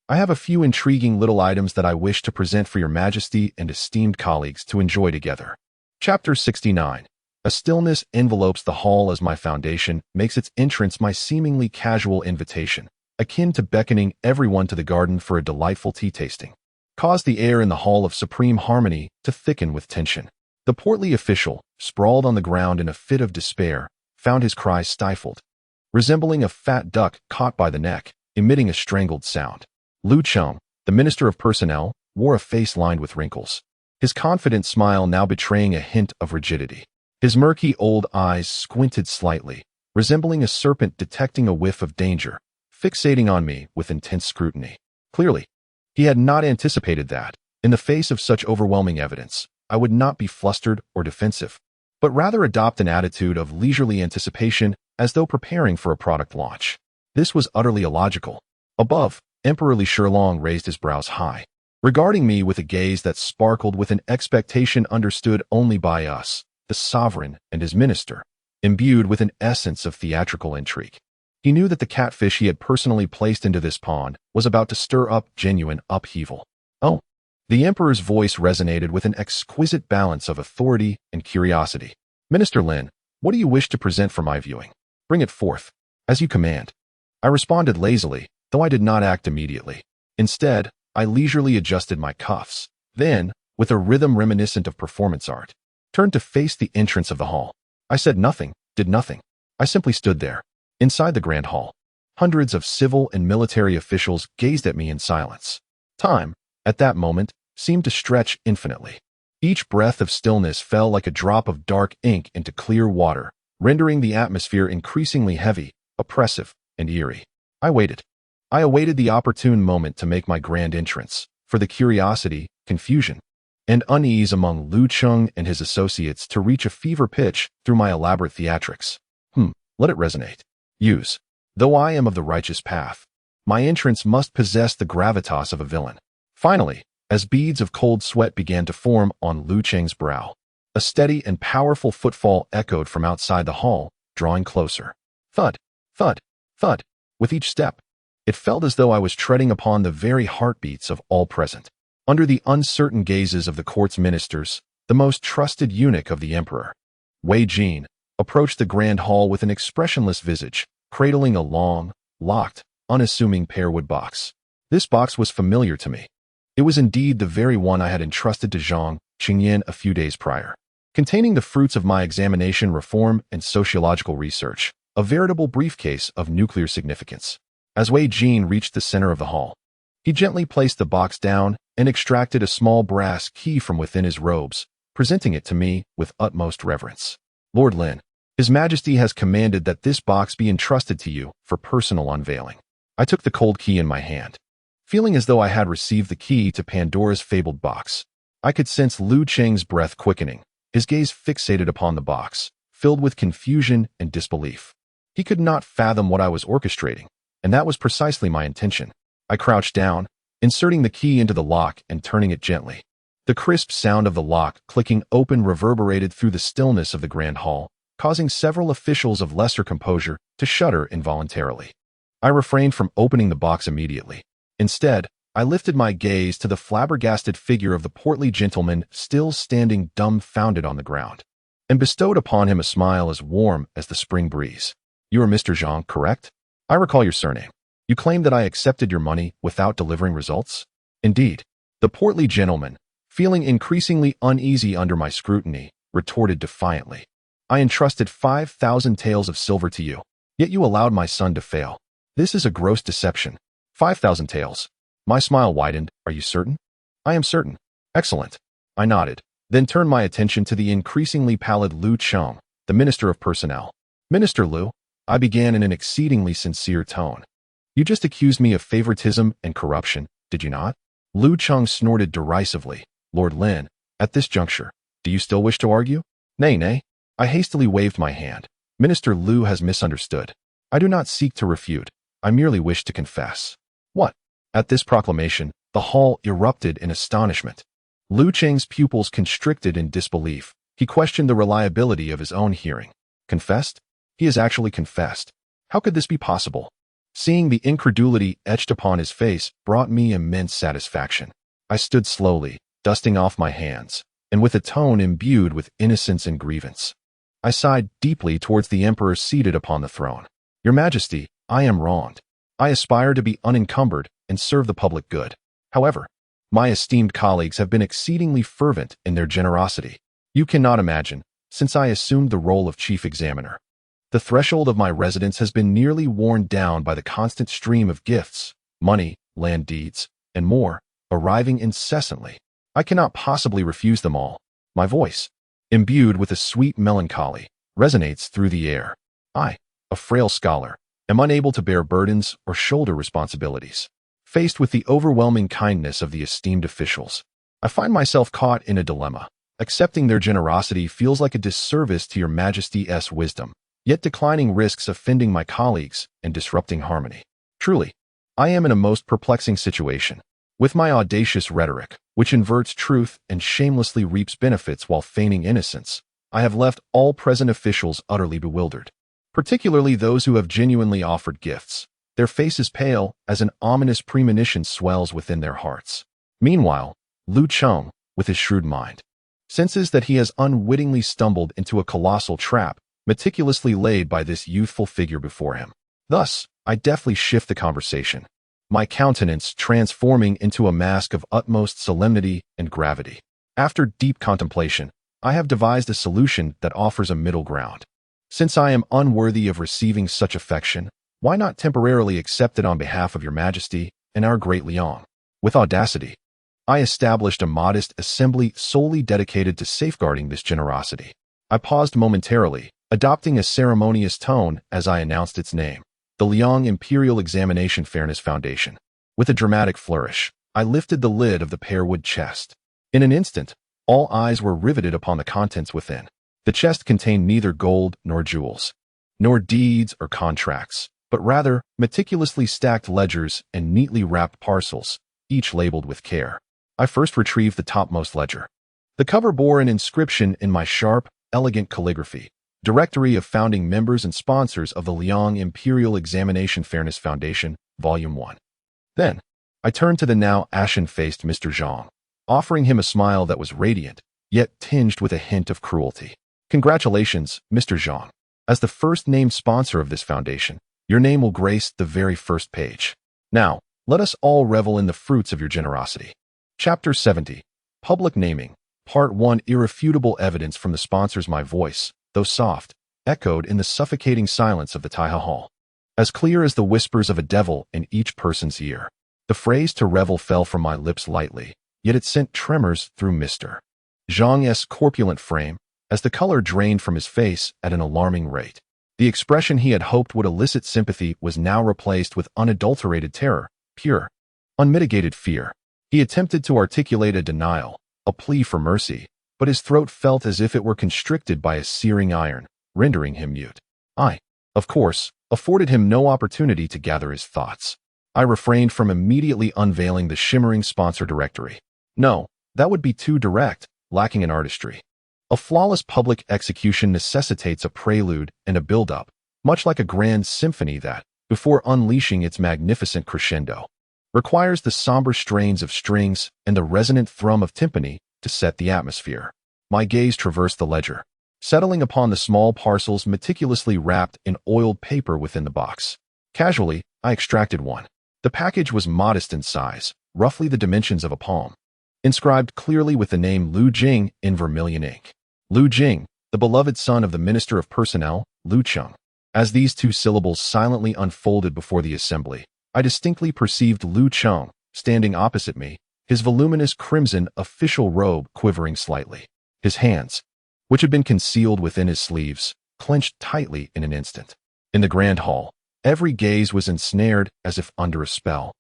"I have a few intriguing little items that I wish to present for your Majesty and esteemed colleagues to enjoy together." Chapter 69. A stillness envelopes the hall as my foundation makes its entrance my seemingly casual invitation, akin to beckoning everyone to the garden for a delightful tea tasting. caused the air in the Hall of Supreme Harmony to thicken with tension. The portly official, sprawled on the ground in a fit of despair, found his cries stifled, resembling a fat duck caught by the neck, emitting a strangled sound. Lu Cheng, the Minister of Personnel, wore a face lined with wrinkles, his confident smile now betraying a hint of rigidity. His murky old eyes squinted slightly, resembling a serpent detecting a whiff of danger, fixating on me with intense scrutiny. Clearly, he had not anticipated that, in the face of such overwhelming evidence, I would not be flustered or defensive, but rather adopt an attitude of leisurely anticipation as though preparing for a product launch. This was utterly illogical. Above, Emperor Li Shilong raised his brows high, regarding me with a gaze that sparkled with an expectation understood only by us, the sovereign and his minister, imbued with an essence of theatrical intrigue. He knew that the catfish he had personally placed into this pond was about to stir up genuine upheaval. Oh, the emperor's voice resonated with an exquisite balance of authority and curiosity. Minister Lin, what do you wish to present for my viewing? Bring it forth. As you command. I responded lazily, though I did not act immediately. Instead, I leisurely adjusted my cuffs. Then, with a rhythm reminiscent of performance art, turned to face the entrance of the hall. I said nothing, did nothing. I simply stood there. Inside the grand hall, hundreds of civil and military officials gazed at me in silence. Time, at that moment, seemed to stretch infinitely. Each breath of stillness fell like a drop of dark ink into clear water, rendering the atmosphere increasingly heavy, oppressive, and eerie. I waited. I awaited the opportune moment to make my grand entrance, for the curiosity, confusion, and unease among Lu Cheng and his associates to reach a fever pitch through my elaborate theatrics. Let it resonate. Use. Though I am of the righteous path, my entrance must possess the gravitas of a villain. Finally, as beads of cold sweat began to form on Lu Cheng's brow, a steady and powerful footfall echoed from outside the hall, drawing closer. Thud, thud, thud. With each step, it felt as though I was treading upon the very heartbeats of all present. Under the uncertain gazes of the court's ministers, the most trusted eunuch of the emperor, Wei Jin, approached the grand hall with an expressionless visage, cradling a long, locked, unassuming pearwood box. This box was familiar to me. It was indeed the very one I had entrusted to Zhang Qingyan a few days prior, containing the fruits of my examination, reform, and sociological research, a veritable briefcase of nuclear significance. As Wei Jin reached the center of the hall, he gently placed the box down and extracted a small brass key from within his robes, presenting it to me with utmost reverence. Lord Lin, His Majesty has commanded that this box be entrusted to you for personal unveiling. I took the cold key in my hand, feeling as though I had received the key to Pandora's fabled box. I could sense Lu Cheng's breath quickening, his gaze fixated upon the box, filled with confusion and disbelief. He could not fathom what I was orchestrating, and that was precisely my intention. I crouched down, inserting the key into the lock and turning it gently. The crisp sound of the lock clicking open reverberated through the stillness of the grand hall, causing several officials of lesser composure to shudder involuntarily. I refrained from opening the box immediately. Instead, I lifted my gaze to the flabbergasted figure of the portly gentleman still standing dumbfounded on the ground, and bestowed upon him a smile as warm as the spring breeze. You are Mr. Zhang, correct? I recall your surname. You claim that I accepted your money without delivering results? Indeed. The portly gentleman, feeling increasingly uneasy under my scrutiny, retorted defiantly. I entrusted 5,000 taels of silver to you, yet you allowed my son to fail. This is a gross deception. 5,000 taels. My smile widened. Are you certain? I am certain. Excellent. I nodded, then turned my attention to the increasingly pallid Lu Cheng, the Minister of Personnel. Minister Lu, I began in an exceedingly sincere tone. You just accused me of favoritism and corruption, did you not? Lu Cheng snorted derisively. Lord Lin, at this juncture, do you still wish to argue? Nay, nay. I hastily waved my hand. Minister Lu has misunderstood. I do not seek to refute. I merely wish to confess. What? At this proclamation, the hall erupted in astonishment. Lu Cheng's pupils constricted in disbelief. He questioned the reliability of his own hearing. Confessed? He has actually confessed. How could this be possible? Seeing the incredulity etched upon his face brought me immense satisfaction. I stood slowly, dusting off my hands, and with a tone imbued with innocence and grievance. I sighed deeply towards the emperor seated upon the throne. Your Majesty, I am wronged. I aspire to be unencumbered and serve the public good. However, My esteemed colleagues have been exceedingly fervent in their generosity. You cannot imagine, since I assumed the role of chief examiner. The threshold of my residence has been nearly worn down by the constant stream of gifts, money, land deeds, and more, arriving incessantly. I cannot possibly refuse them all. My voice, imbued with a sweet melancholy, resonates through the air. I, a frail scholar, am unable to bear burdens or shoulder responsibilities. Faced with the overwhelming kindness of the esteemed officials, I find myself caught in a dilemma. Accepting their generosity feels like a disservice to your Majesty's wisdom, yet declining risks offending my colleagues and disrupting harmony. Truly, I am in a most perplexing situation. With my audacious rhetoric, which inverts truth and shamelessly reaps benefits while feigning innocence, I have left all present officials utterly bewildered, particularly those who have genuinely offered gifts. Their faces pale as an ominous premonition swells within their hearts. Meanwhile, Lu Cheng, with his shrewd mind, senses that he has unwittingly stumbled into a colossal trap meticulously laid by this youthful figure before him. Thus, I deftly shift the conversation, my countenance transforming into a mask of utmost solemnity and gravity. After deep contemplation, I have devised a solution that offers a middle ground. Since I am unworthy of receiving such affection, why not temporarily accept it on behalf of your Majesty and our Great Liang? With audacity, I established a modest assembly solely dedicated to safeguarding this generosity. I paused momentarily, adopting a ceremonious tone as I announced its name, the Liang Imperial Examination Fairness Foundation. With a dramatic flourish, I lifted the lid of the pearwood chest. In an instant, all eyes were riveted upon the contents within. The chest contained neither gold nor jewels, nor deeds or contracts, but rather meticulously stacked ledgers and neatly wrapped parcels, each labeled with care. I first retrieved the topmost ledger. The cover bore an inscription in my sharp, elegant calligraphy, Directory of Founding Members and Sponsors of the Liang Imperial Examination Fairness Foundation, Volume 1. Then, I turned to the now ashen-faced Mr. Zhang, offering him a smile that was radiant, yet tinged with a hint of cruelty. Congratulations, Mr. Zhang. As the first named sponsor of this foundation, your name will grace the very first page. Now, let us all revel in the fruits of your generosity. Chapter 70. Public Naming. Part 1. Irrefutable evidence from the sponsors. My voice, though soft, echoed in the suffocating silence of the Taiha Hall, as clear as the whispers of a devil in each person's ear. The phrase to revel fell from my lips lightly, yet it sent tremors through Mr. Zhang's corpulent frame, as the color drained from his face at an alarming rate. The expression he had hoped would elicit sympathy was now replaced with unadulterated terror, pure, unmitigated fear. He attempted to articulate a denial, a plea for mercy, but his throat felt as if it were constricted by a searing iron, rendering him mute. I, of course, afforded him no opportunity to gather his thoughts. I refrained from immediately unveiling the shimmering sponsor directory. No, that would be too direct, lacking in artistry. A flawless public execution necessitates a prelude and a build-up, much like a grand symphony that, before unleashing its magnificent crescendo, requires the somber strains of strings and the resonant thrum of timpani to set the atmosphere. My gaze traversed the ledger, settling upon the small parcels meticulously wrapped in oiled paper within the box. Casually, I extracted one. The package was modest in size, roughly the dimensions of a palm, inscribed clearly with the name Lu Jing in vermilion ink. Lu Jing, the beloved son of the Minister of Personnel, Lu Cheng. As these two syllables silently unfolded before the assembly, I distinctly perceived Lu Cheng standing opposite me, his voluminous crimson official robe quivering slightly. His hands, which had been concealed within his sleeves, clenched tightly in an instant. In the grand hall, every gaze was ensnared as if under a spell,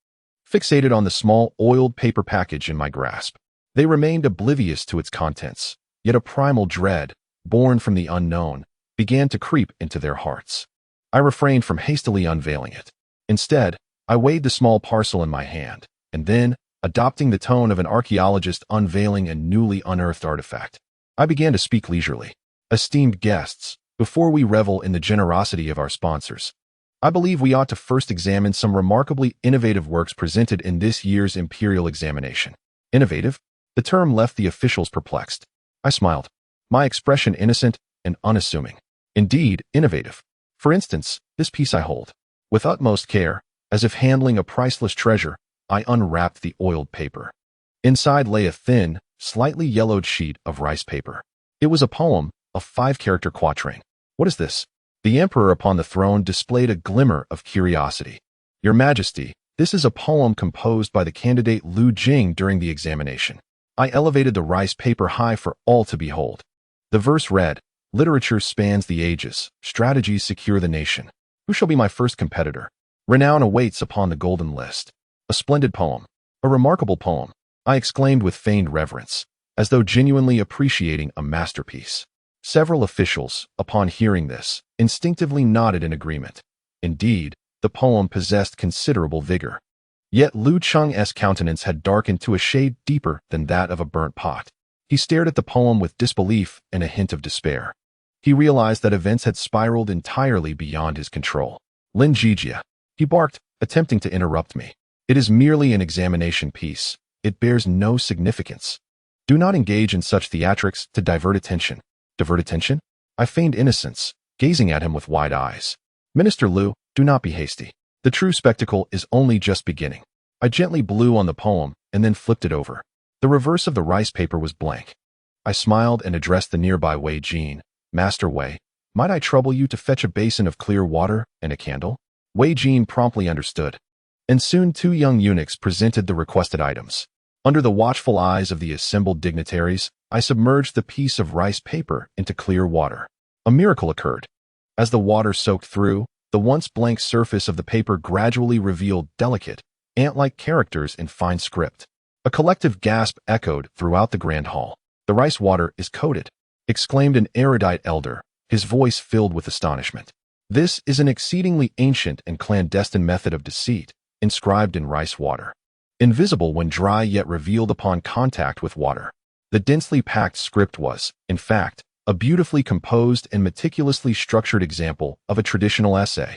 fixated on the small oiled paper package in my grasp. They remained oblivious to its contents, yet a primal dread, born from the unknown, began to creep into their hearts. I refrained from hastily unveiling it. Instead, I weighed the small parcel in my hand, and then, adopting the tone of an archaeologist unveiling a newly unearthed artifact, I began to speak leisurely. Esteemed guests, before we revel in the generosity of our sponsors, I believe we ought to first examine some remarkably innovative works presented in this year's Imperial Examination. Innovative? The term left the officials perplexed. I smiled, my expression innocent and unassuming. Indeed, innovative. For instance, this piece I hold. With utmost care, as if handling a priceless treasure, I unwrapped the oiled paper. Inside lay a thin, slightly yellowed sheet of rice paper. It was a poem, a 5-character quatrain. What is this? The emperor upon the throne displayed a glimmer of curiosity. Your Majesty, this is a poem composed by the candidate Lin Zhijie during the examination. I elevated the rice paper high for all to behold. The verse read, literature spans the ages, strategies secure the nation. Who shall be my first competitor? Renown awaits upon the golden list. A splendid poem. A remarkable poem, I exclaimed with feigned reverence, as though genuinely appreciating a masterpiece. Several officials, upon hearing this, instinctively nodded in agreement. Indeed, the poem possessed considerable vigor. Yet Lu Cheng's countenance had darkened to a shade deeper than that of a burnt pot. He stared at the poem with disbelief and a hint of despair. He realized that events had spiraled entirely beyond his control. Lin Zhijie, he barked, attempting to interrupt me. It is merely an examination piece. It bears no significance. Do not engage in such theatrics to divert attention. Divert attention? I feigned innocence, gazing at him with wide eyes. Minister Lu, do not be hasty. The true spectacle is only just beginning. I gently blew on the poem and then flipped it over. The reverse of the rice paper was blank. I smiled and addressed the nearby Wei Jin. Master Wei, might I trouble you to fetch a basin of clear water and a candle? Wei Jin promptly understood. And soon 2 young eunuchs presented the requested items. Under the watchful eyes of the assembled dignitaries, I submerged the piece of rice paper into clear water. A miracle occurred. As the water soaked through, the once blank surface of the paper gradually revealed delicate, ant-like characters in fine script. A collective gasp echoed throughout the grand hall. The rice water is coded, exclaimed an erudite elder, his voice filled with astonishment. This is an exceedingly ancient and clandestine method of deceit, inscribed in rice water. Invisible when dry yet revealed upon contact with water. The densely packed script was, in fact, a beautifully composed and meticulously structured example of a traditional essay.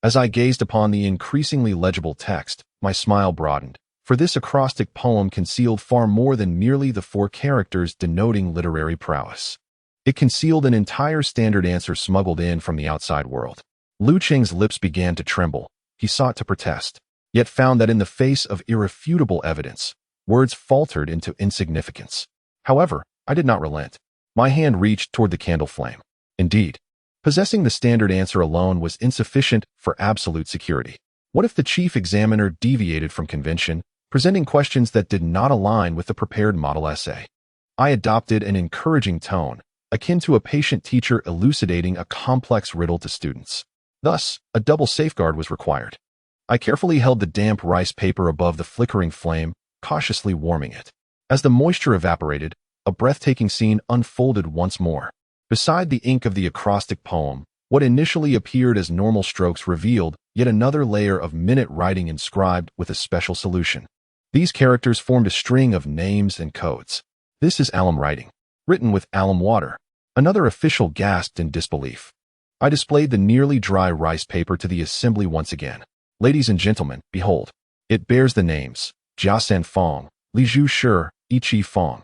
As I gazed upon the increasingly legible text, my smile broadened, for this acrostic poem concealed far more than merely the 4 characters denoting literary prowess. It concealed an entire standard answer smuggled in from the outside world. Lu Cheng's lips began to tremble. He sought to protest, yet found that in the face of irrefutable evidence, words faltered into insignificance. However, I did not relent. My hand reached toward the candle flame. Indeed, possessing the standard answer alone was insufficient for absolute security. What if the chief examiner deviated from convention, presenting questions that did not align with the prepared model essay? I adopted an encouraging tone, akin to a patient teacher elucidating a complex riddle to students. Thus, a double safeguard was required. I carefully held the damp rice paper above the flickering flame, cautiously warming it. As the moisture evaporated, a breathtaking scene unfolded once more. Beside the ink of the acrostic poem, what initially appeared as normal strokes revealed yet another layer of minute writing inscribed with a special solution. These characters formed a string of names and codes. This is alum writing, written with alum water. Another official gasped in disbelief. I displayed the nearly dry rice paper to the assembly once again. Ladies and gentlemen, behold. It bears the names Jiasan Fong, Li Zhu Shi, Ichi Fong,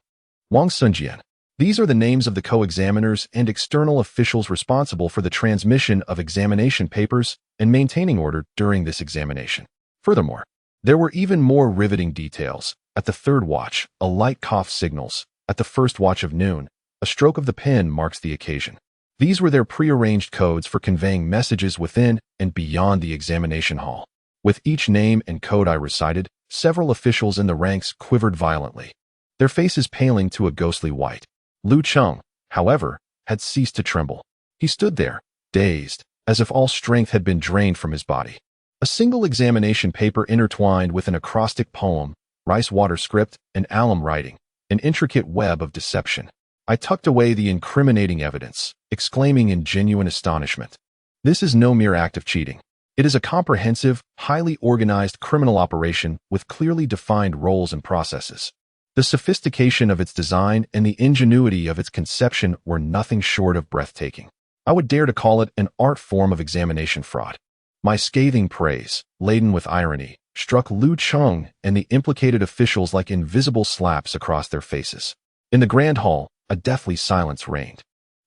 Wang Sunjian. These are the names of the co-examiners and external officials responsible for the transmission of examination papers and maintaining order during this examination. Furthermore, there were even more riveting details. At the 3rd watch, a light cough signals. At the 1st watch of noon, a stroke of the pen marks the occasion. These were their prearranged codes for conveying messages within and beyond the examination hall. With each name and code I recited, several officials in the ranks quivered violently, their faces paling to a ghostly white. Lu Cheng, however, had ceased to tremble. He stood there, dazed, as if all strength had been drained from his body. A single examination paper intertwined with an acrostic poem, rice water script, and alum writing, an intricate web of deception. I tucked away the incriminating evidence, exclaiming in genuine astonishment. This is no mere act of cheating. It is a comprehensive, highly organized criminal operation with clearly defined roles and processes. The sophistication of its design and the ingenuity of its conception were nothing short of breathtaking. I would dare to call it an art form of examination fraud. My scathing praise, laden with irony, struck Lu Cheng and the implicated officials like invisible slaps across their faces. In the grand hall, a deathly silence reigned.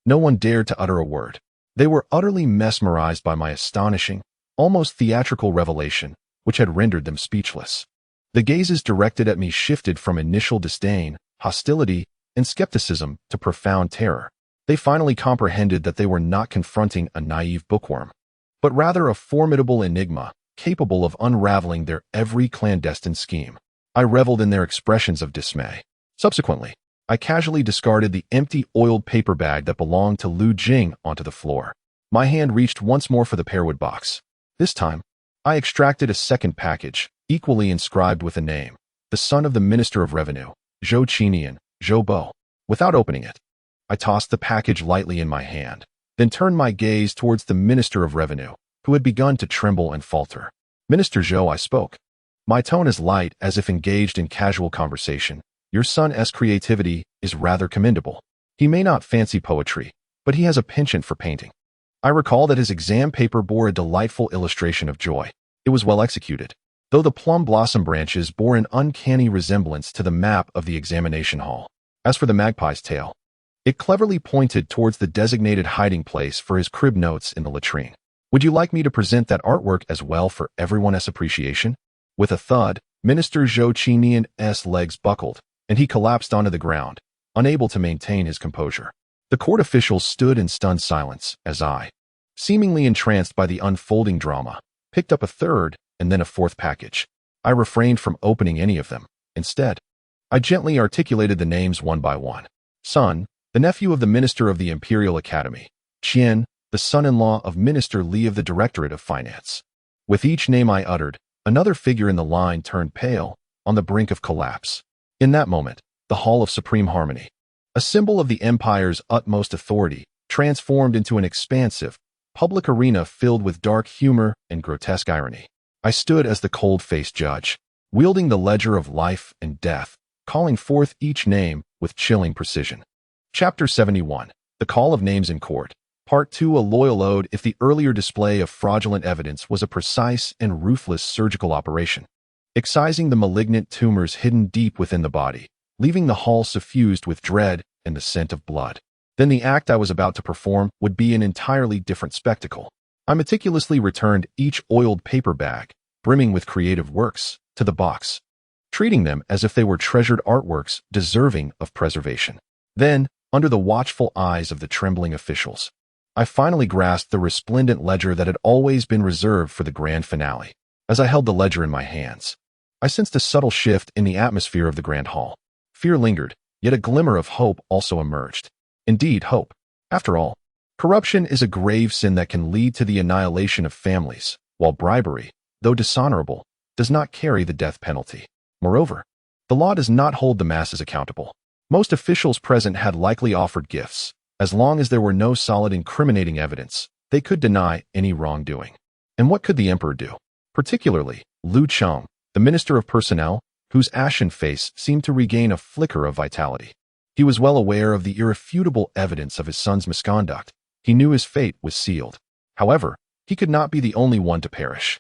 No one dared to utter a word. They were utterly mesmerized by my astonishing, almost theatrical revelation, which had rendered them speechless. The gazes directed at me shifted from initial disdain, hostility, and skepticism to profound terror. They finally comprehended that they were not confronting a naive bookworm, but rather a formidable enigma capable of unraveling their every clandestine scheme. I reveled in their expressions of dismay. Subsequently, I casually discarded the empty oiled paper bag that belonged to Lu Jing onto the floor. My hand reached once more for the pearwood box. This time, I extracted a second package, equally inscribed with a name, the son of the Minister of Revenue, Zhou Qinian, Zhou Bo. Without opening it, I tossed the package lightly in my hand, then turned my gaze towards the Minister of Revenue, who had begun to tremble and falter. Minister Zhou, I spoke. My tone as light as if engaged in casual conversation. Your son's creativity is rather commendable. He may not fancy poetry, but he has a penchant for painting. I recall that his exam paper bore a delightful illustration of joy. It was well executed, though the plum blossom branches bore an uncanny resemblance to the map of the examination hall. As for the magpie's tail, it cleverly pointed towards the designated hiding place for his crib notes in the latrine. Would you like me to present that artwork as well for everyone's appreciation? With a thud, Minister Zhou Qinian's legs buckled, and he collapsed onto the ground, unable to maintain his composure. The court officials stood in stunned silence as I, seemingly entranced by the unfolding drama, picked up a third and then a fourth package. I refrained from opening any of them. Instead, I gently articulated the names one by one. Son, the nephew of the Minister of the Imperial Academy. Qian, the son-in-law of Minister Li of the Directorate of Finance. With each name I uttered, another figure in the line turned pale, on the brink of collapse. In that moment, the Hall of Supreme Harmony, a symbol of the Empire's utmost authority, transformed into an expansive, public arena filled with dark humor and grotesque irony. I stood as the cold-faced judge, wielding the ledger of life and death, calling forth each name with chilling precision. Chapter 71, The Call of Names in Court. Part 2, A loyal ode. If the earlier display of fraudulent evidence was a precise and ruthless surgical operation, excising the malignant tumors hidden deep within the body, leaving the hall suffused with dread and the scent of blood, then the act I was about to perform would be an entirely different spectacle. I meticulously returned each oiled paper bag, brimming with creative works, to the box, treating them as if they were treasured artworks deserving of preservation. Then, under the watchful eyes of the trembling officials, I finally grasped the resplendent ledger that had always been reserved for the grand finale. As I held the ledger in my hands, I sensed a subtle shift in the atmosphere of the grand hall. Fear lingered, yet a glimmer of hope also emerged. Indeed, hope. After all, corruption is a grave sin that can lead to the annihilation of families, while bribery, though dishonorable, does not carry the death penalty. Moreover, the law does not hold the masses accountable. Most officials present had likely offered gifts. As long as there were no solid incriminating evidence, they could deny any wrongdoing. And what could the emperor do? Particularly, Lu Cheng, the Minister of Personnel, whose ashen face seemed to regain a flicker of vitality. He was well aware of the irrefutable evidence of his son's misconduct. He knew his fate was sealed. However, he could not be the only one to perish.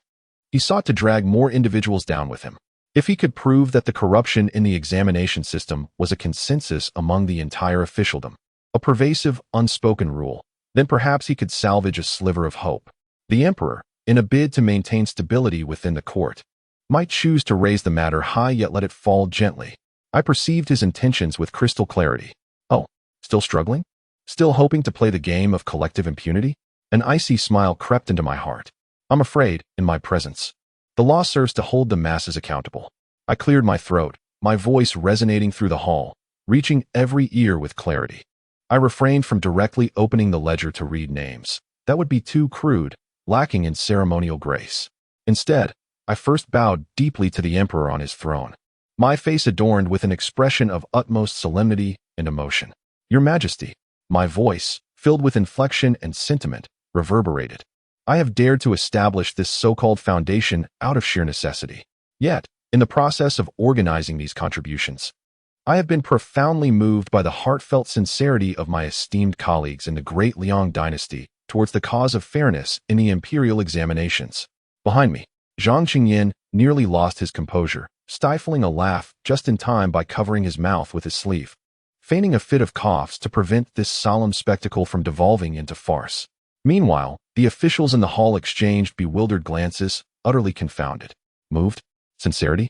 He sought to drag more individuals down with him. If he could prove that the corruption in the examination system was a consensus among the entire officialdom, a pervasive, unspoken rule, then perhaps he could salvage a sliver of hope. The emperor, in a bid to maintain stability within the court, might choose to raise the matter high yet let it fall gently. I perceived his intentions with crystal clarity. Oh, still struggling? Still hoping to play the game of collective impunity? An icy smile crept into my heart. I'm afraid, in my presence, the law serves to hold the masses accountable. I cleared my throat, my voice resonating through the hall, reaching every ear with clarity. I refrained from directly opening the ledger to read names. That would be too crude, lacking in ceremonial grace. Instead, I first bowed deeply to the emperor on his throne, my face adorned with an expression of utmost solemnity and emotion. Your Majesty, my voice, filled with inflection and sentiment, reverberated. I have dared to establish this so-called foundation out of sheer necessity. Yet, in the process of organizing these contributions, I have been profoundly moved by the heartfelt sincerity of my esteemed colleagues in the Great Liang Dynasty towards the cause of fairness in the Imperial Examinations. Behind me, Zhang Qingyan nearly lost his composure, stifling a laugh just in time by covering his mouth with his sleeve, feigning a fit of coughs to prevent this solemn spectacle from devolving into farce. Meanwhile, the officials in the hall exchanged bewildered glances, utterly confounded. Moved? Sincerity?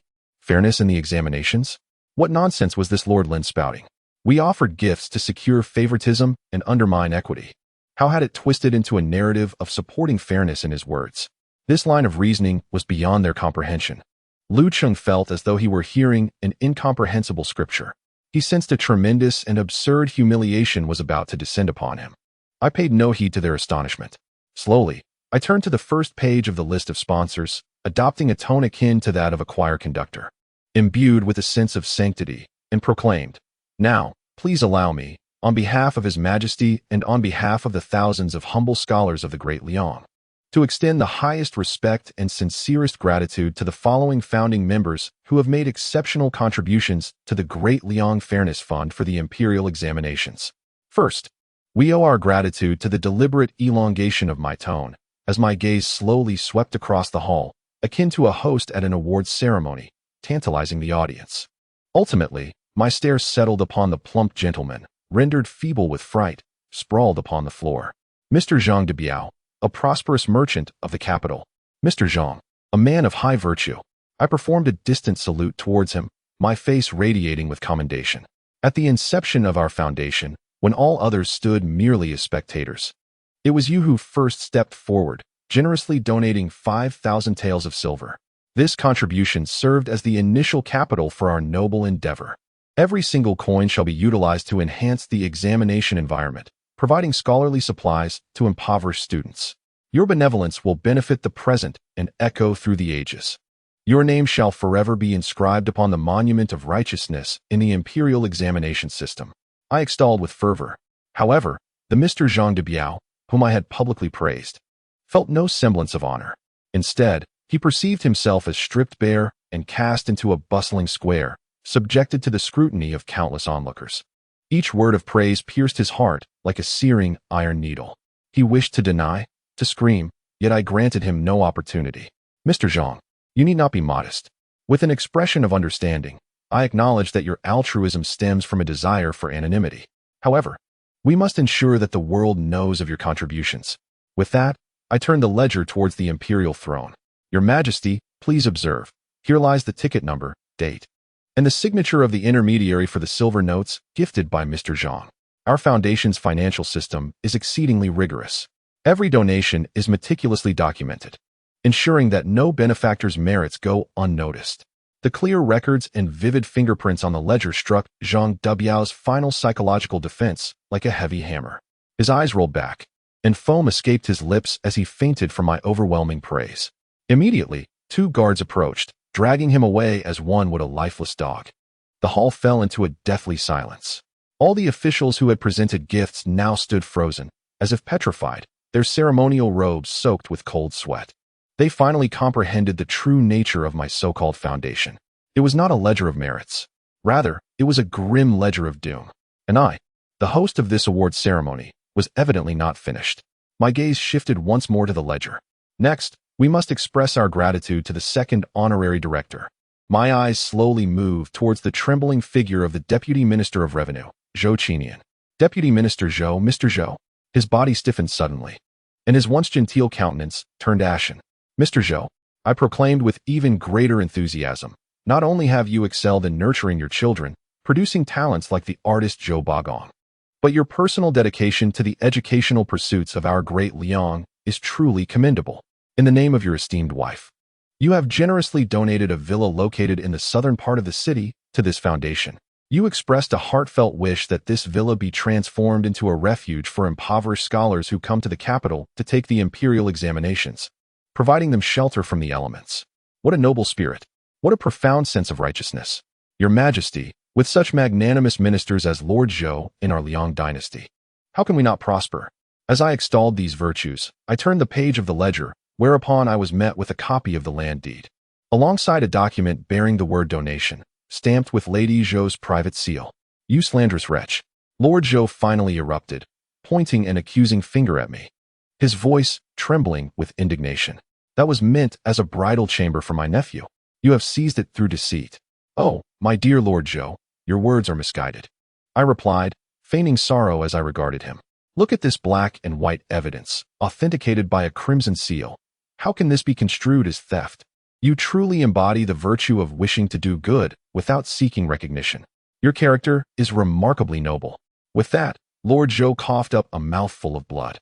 Fairness in the examinations? What nonsense was this Lord Lin spouting? We offered gifts to secure favoritism and undermine equity. How had it twisted into a narrative of supporting fairness in his words? This line of reasoning was beyond their comprehension. Lu Cheng felt as though he were hearing an incomprehensible scripture. He sensed a tremendous and absurd humiliation was about to descend upon him. I paid no heed to their astonishment. Slowly, I turned to the first page of the list of sponsors, adopting a tone akin to that of a choir conductor, imbued with a sense of sanctity, and proclaimed, "Now, please allow me, on behalf of His Majesty and on behalf of the thousands of humble scholars of the Great Liang, to extend the highest respect and sincerest gratitude to the following founding members who have made exceptional contributions to the Great Liang Fairness Fund for the Imperial Examinations. First, we owe our gratitude to the deliberate elongation of my tone, as my gaze slowly swept across the hall, akin to a host at an awards ceremony, tantalizing the audience. Ultimately, my stare settled upon the plump gentleman, rendered feeble with fright, sprawled upon the floor. Mr. Zhang de Biao, a prosperous merchant of the capital. Mr. Zhang, a man of high virtue. I performed a distant salute towards him, my face radiating with commendation. At the inception of our foundation, when all others stood merely as spectators, it was you who first stepped forward, generously donating 5,000 taels of silver. This contribution served as the initial capital for our noble endeavor. Every single coin shall be utilized to enhance the examination environment, providing scholarly supplies to impoverished students. Your benevolence will benefit the present and echo through the ages. Your name shall forever be inscribed upon the monument of righteousness in the Imperial Examination system. I extolled with fervor. However, the Mr. Zhang de Biao, whom I had publicly praised, felt no semblance of honor. Instead, he perceived himself as stripped bare and cast into a bustling square, subjected to the scrutiny of countless onlookers. Each word of praise pierced his heart like a searing iron needle. He wished to deny, to scream, yet I granted him no opportunity. Mr. Zhang, you need not be modest. With an expression of understanding, I acknowledge that your altruism stems from a desire for anonymity. However, we must ensure that the world knows of your contributions. With that, I turned the ledger towards the imperial throne. Your Majesty, please observe. Here lies the ticket number, date, and the signature of the intermediary for the silver notes gifted by Mr. Zhang. Our foundation's financial system is exceedingly rigorous. Every donation is meticulously documented, ensuring that no benefactor's merits go unnoticed. The clear records and vivid fingerprints on the ledger struck Zhang Dubiao's final psychological defense like a heavy hammer. His eyes rolled back, and foam escaped his lips as he fainted from my overwhelming praise. Immediately, 2 guards approached, dragging him away as one would a lifeless dog. The hall fell into a deathly silence. All the officials who had presented gifts now stood frozen, as if petrified, their ceremonial robes soaked with cold sweat. They finally comprehended the true nature of my so-called foundation. It was not a ledger of merits. Rather, it was a grim ledger of doom. And I, the host of this award ceremony, was evidently not finished. My gaze shifted once more to the ledger. Next, we must express our gratitude to the second honorary director. My eyes slowly moved towards the trembling figure of the Deputy Minister of Revenue, Zhou Qinian. Deputy Minister Zhou, Mr. Zhou. His body stiffened suddenly, and his once genteel countenance turned ashen. Mr. Zhou, I proclaimed with even greater enthusiasm, not only have you excelled in nurturing your children, producing talents like the artist Zhou Bagong, but your personal dedication to the educational pursuits of our Great Liang is truly commendable. In the name of your esteemed wife, you have generously donated a villa located in the southern part of the city to this foundation. You expressed a heartfelt wish that this villa be transformed into a refuge for impoverished scholars who come to the capital to take the imperial examinations, providing them shelter from the elements. What a noble spirit! What a profound sense of righteousness! Your Majesty, with such magnanimous ministers as Lord Zhou in our Liang Dynasty, how can we not prosper? As I extolled these virtues, I turned the page of the ledger, whereupon I was met with a copy of the land deed, alongside a document bearing the word donation, stamped with Lady Zhou's private seal. You slanderous wretch! Lord Zhou finally erupted, pointing an accusing finger at me, his voice trembling with indignation. That was meant as a bridal chamber for my nephew. You have seized it through deceit. Oh, my dear Lord Zhou, your words are misguided. I replied, feigning sorrow as I regarded him. Look at this black and white evidence, authenticated by a crimson seal. How can this be construed as theft? You truly embody the virtue of wishing to do good without seeking recognition. Your character is remarkably noble." With that, Lord Zhou coughed up a mouthful of blood,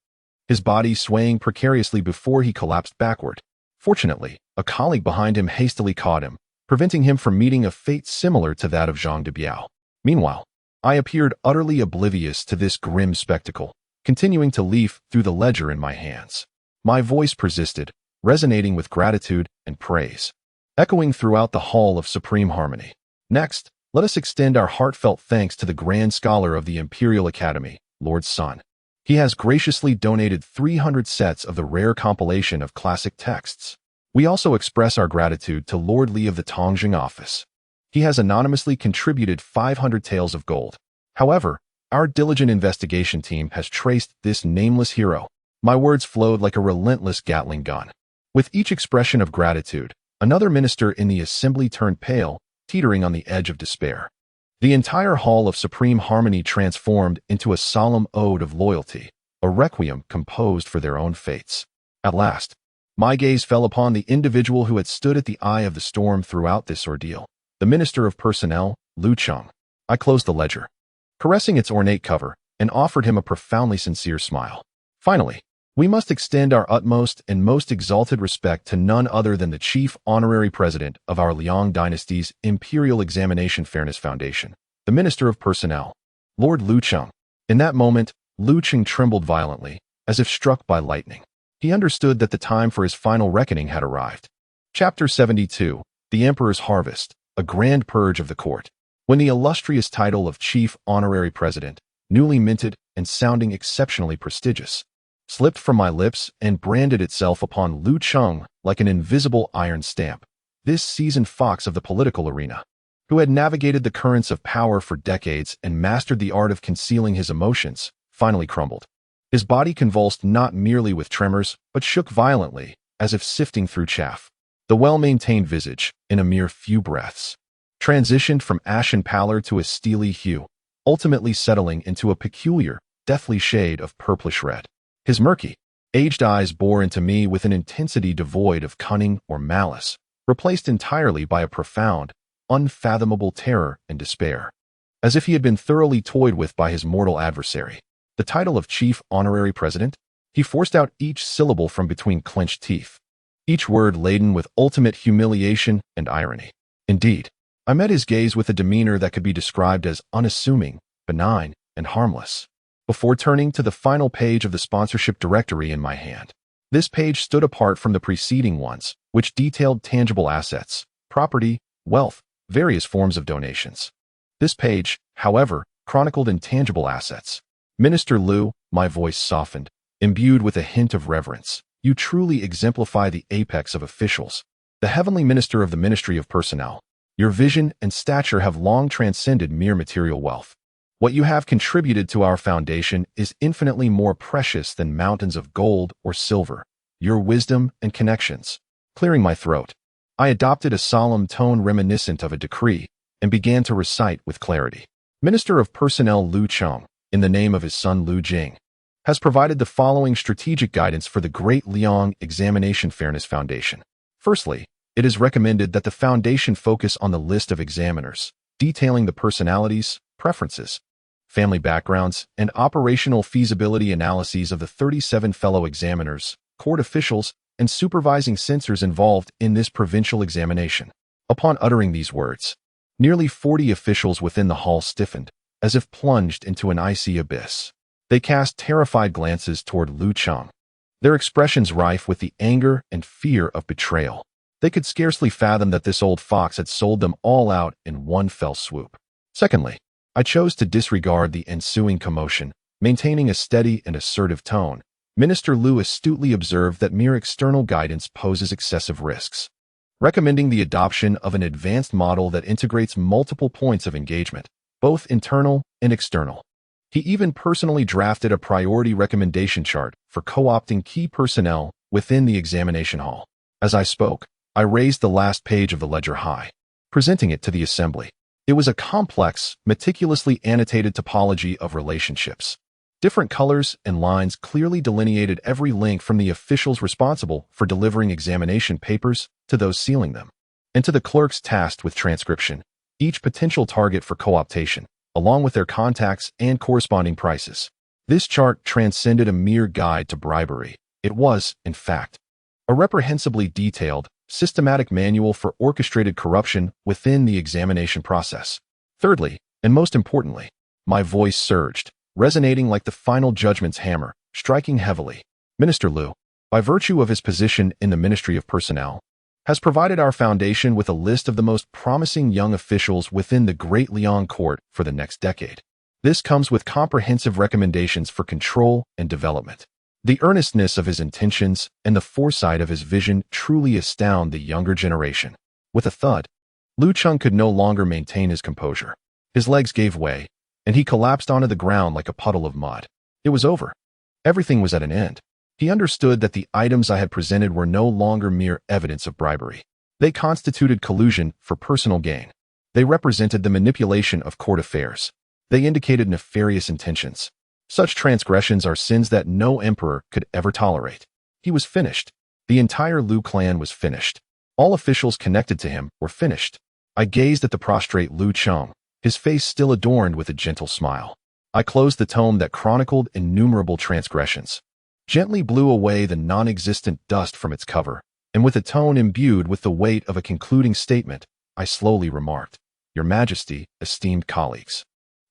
his body swaying precariously before he collapsed backward. Fortunately, a colleague behind him hastily caught him, preventing him from meeting a fate similar to that of Zhang de Biao. Meanwhile, I appeared utterly oblivious to this grim spectacle, continuing to leaf through the ledger in my hands. My voice persisted, resonating with gratitude and praise, echoing throughout the hall of supreme harmony. Next, let us extend our heartfelt thanks to the Grand Scholar of the Imperial Academy, Lord Sun. He has graciously donated 300 sets of the rare compilation of classic texts. We also express our gratitude to Lord Li of the Tongjing office. He has anonymously contributed 500 taels of gold. However, our diligent investigation team has traced this nameless hero. My words flowed like a relentless Gatling gun. With each expression of gratitude, another minister in the assembly turned pale, teetering on the edge of despair. The entire hall of supreme harmony transformed into a solemn ode of loyalty, a requiem composed for their own fates. At last, my gaze fell upon the individual who had stood at the eye of the storm throughout this ordeal, the Minister of Personnel, Lu Cheng. I closed the ledger, caressing its ornate cover, and offered him a profoundly sincere smile. Finally, we must extend our utmost and most exalted respect to none other than the Chief Honorary President of our Liang Dynasty's Imperial Examination Fairness Foundation, the Minister of Personnel, Lord Lu Cheng. In that moment, Lu Cheng trembled violently, as if struck by lightning. He understood that the time for his final reckoning had arrived. Chapter 72, The Emperor's Harvest, a Grand Purge of the Court. When the illustrious title of Chief Honorary President, newly minted and sounding exceptionally prestigious, slipped from my lips and branded itself upon Lu Cheng like an invisible iron stamp, this seasoned fox of the political arena, who had navigated the currents of power for decades and mastered the art of concealing his emotions, finally crumbled. His body convulsed not merely with tremors, but shook violently, as if sifting through chaff. The well-maintained visage, in a mere few breaths, transitioned from ashen pallor to a steely hue, ultimately settling into a peculiar, deathly shade of purplish red. His murky, aged eyes bore into me with an intensity devoid of cunning or malice, replaced entirely by a profound, unfathomable terror and despair, as if he had been thoroughly toyed with by his mortal adversary. The title of Chief Honorary President? He forced out each syllable from between clenched teeth, each word laden with ultimate humiliation and irony. Indeed, I met his gaze with a demeanor that could be described as unassuming, benign, and harmless. Before turning to the final page of the sponsorship directory in my hand, this page stood apart from the preceding ones, which detailed tangible assets, property, wealth, various forms of donations. This page, however, chronicled intangible assets. Minister Lu, my voice softened, imbued with a hint of reverence. You truly exemplify the apex of officials, the heavenly minister of the Ministry of Personnel. Your vision and stature have long transcended mere material wealth. What you have contributed to our foundation is infinitely more precious than mountains of gold or silver. Your wisdom and connections. Clearing my throat, I adopted a solemn tone reminiscent of a decree and began to recite with clarity. Minister of Personnel Lu Cheng, in the name of his son Lu Jing, has provided the following strategic guidance for the Great Liang Examination Fairness Foundation. Firstly, it is recommended that the foundation focus on the list of examiners, detailing the personalities, preferences, family backgrounds, and operational feasibility analyses of the 37 fellow examiners, court officials, and supervising censors involved in this provincial examination. Upon uttering these words, nearly 40 officials within the hall stiffened, as if plunged into an icy abyss. They cast terrified glances toward Lu Cheng, their expressions rife with the anger and fear of betrayal. They could scarcely fathom that this old fox had sold them all out in one fell swoop. Secondly, I chose to disregard the ensuing commotion, maintaining a steady and assertive tone. Minister Lu astutely observed that mere external guidance poses excessive risks, recommending the adoption of an advanced model that integrates multiple points of engagement, both internal and external. He even personally drafted a priority recommendation chart for co-opting key personnel within the examination hall. As I spoke, I raised the last page of the ledger high, presenting it to the assembly. It was a complex, meticulously annotated topology of relationships. Different colors and lines clearly delineated every link from the officials responsible for delivering examination papers to those sealing them, and to the clerks tasked with transcription, each potential target for co-optation, along with their contacts and corresponding prices. This chart transcended a mere guide to bribery. It was, in fact, a reprehensibly detailed, systematic manual for orchestrated corruption within the examination process. Thirdly, and most importantly, my voice surged, resonating like the final judgment's hammer, striking heavily. Minister Liu, by virtue of his position in the Ministry of Personnel, has provided our foundation with a list of the most promising young officials within the Great Liang Court for the next decade. This comes with comprehensive recommendations for control and development. The earnestness of his intentions and the foresight of his vision truly astound the younger generation. With a thud, Lu Cheng could no longer maintain his composure. His legs gave way, and he collapsed onto the ground like a puddle of mud. It was over. Everything was at an end. He understood that the items I had presented were no longer mere evidence of bribery. They constituted collusion for personal gain. They represented the manipulation of court affairs. They indicated nefarious intentions. Such transgressions are sins that no emperor could ever tolerate. He was finished. The entire Lu clan was finished. All officials connected to him were finished. I gazed at the prostrate Lu Cheng, his face still adorned with a gentle smile. I closed the tome that chronicled innumerable transgressions, gently blew away the non-existent dust from its cover, and with a tone imbued with the weight of a concluding statement, I slowly remarked, "Your Majesty, esteemed colleagues.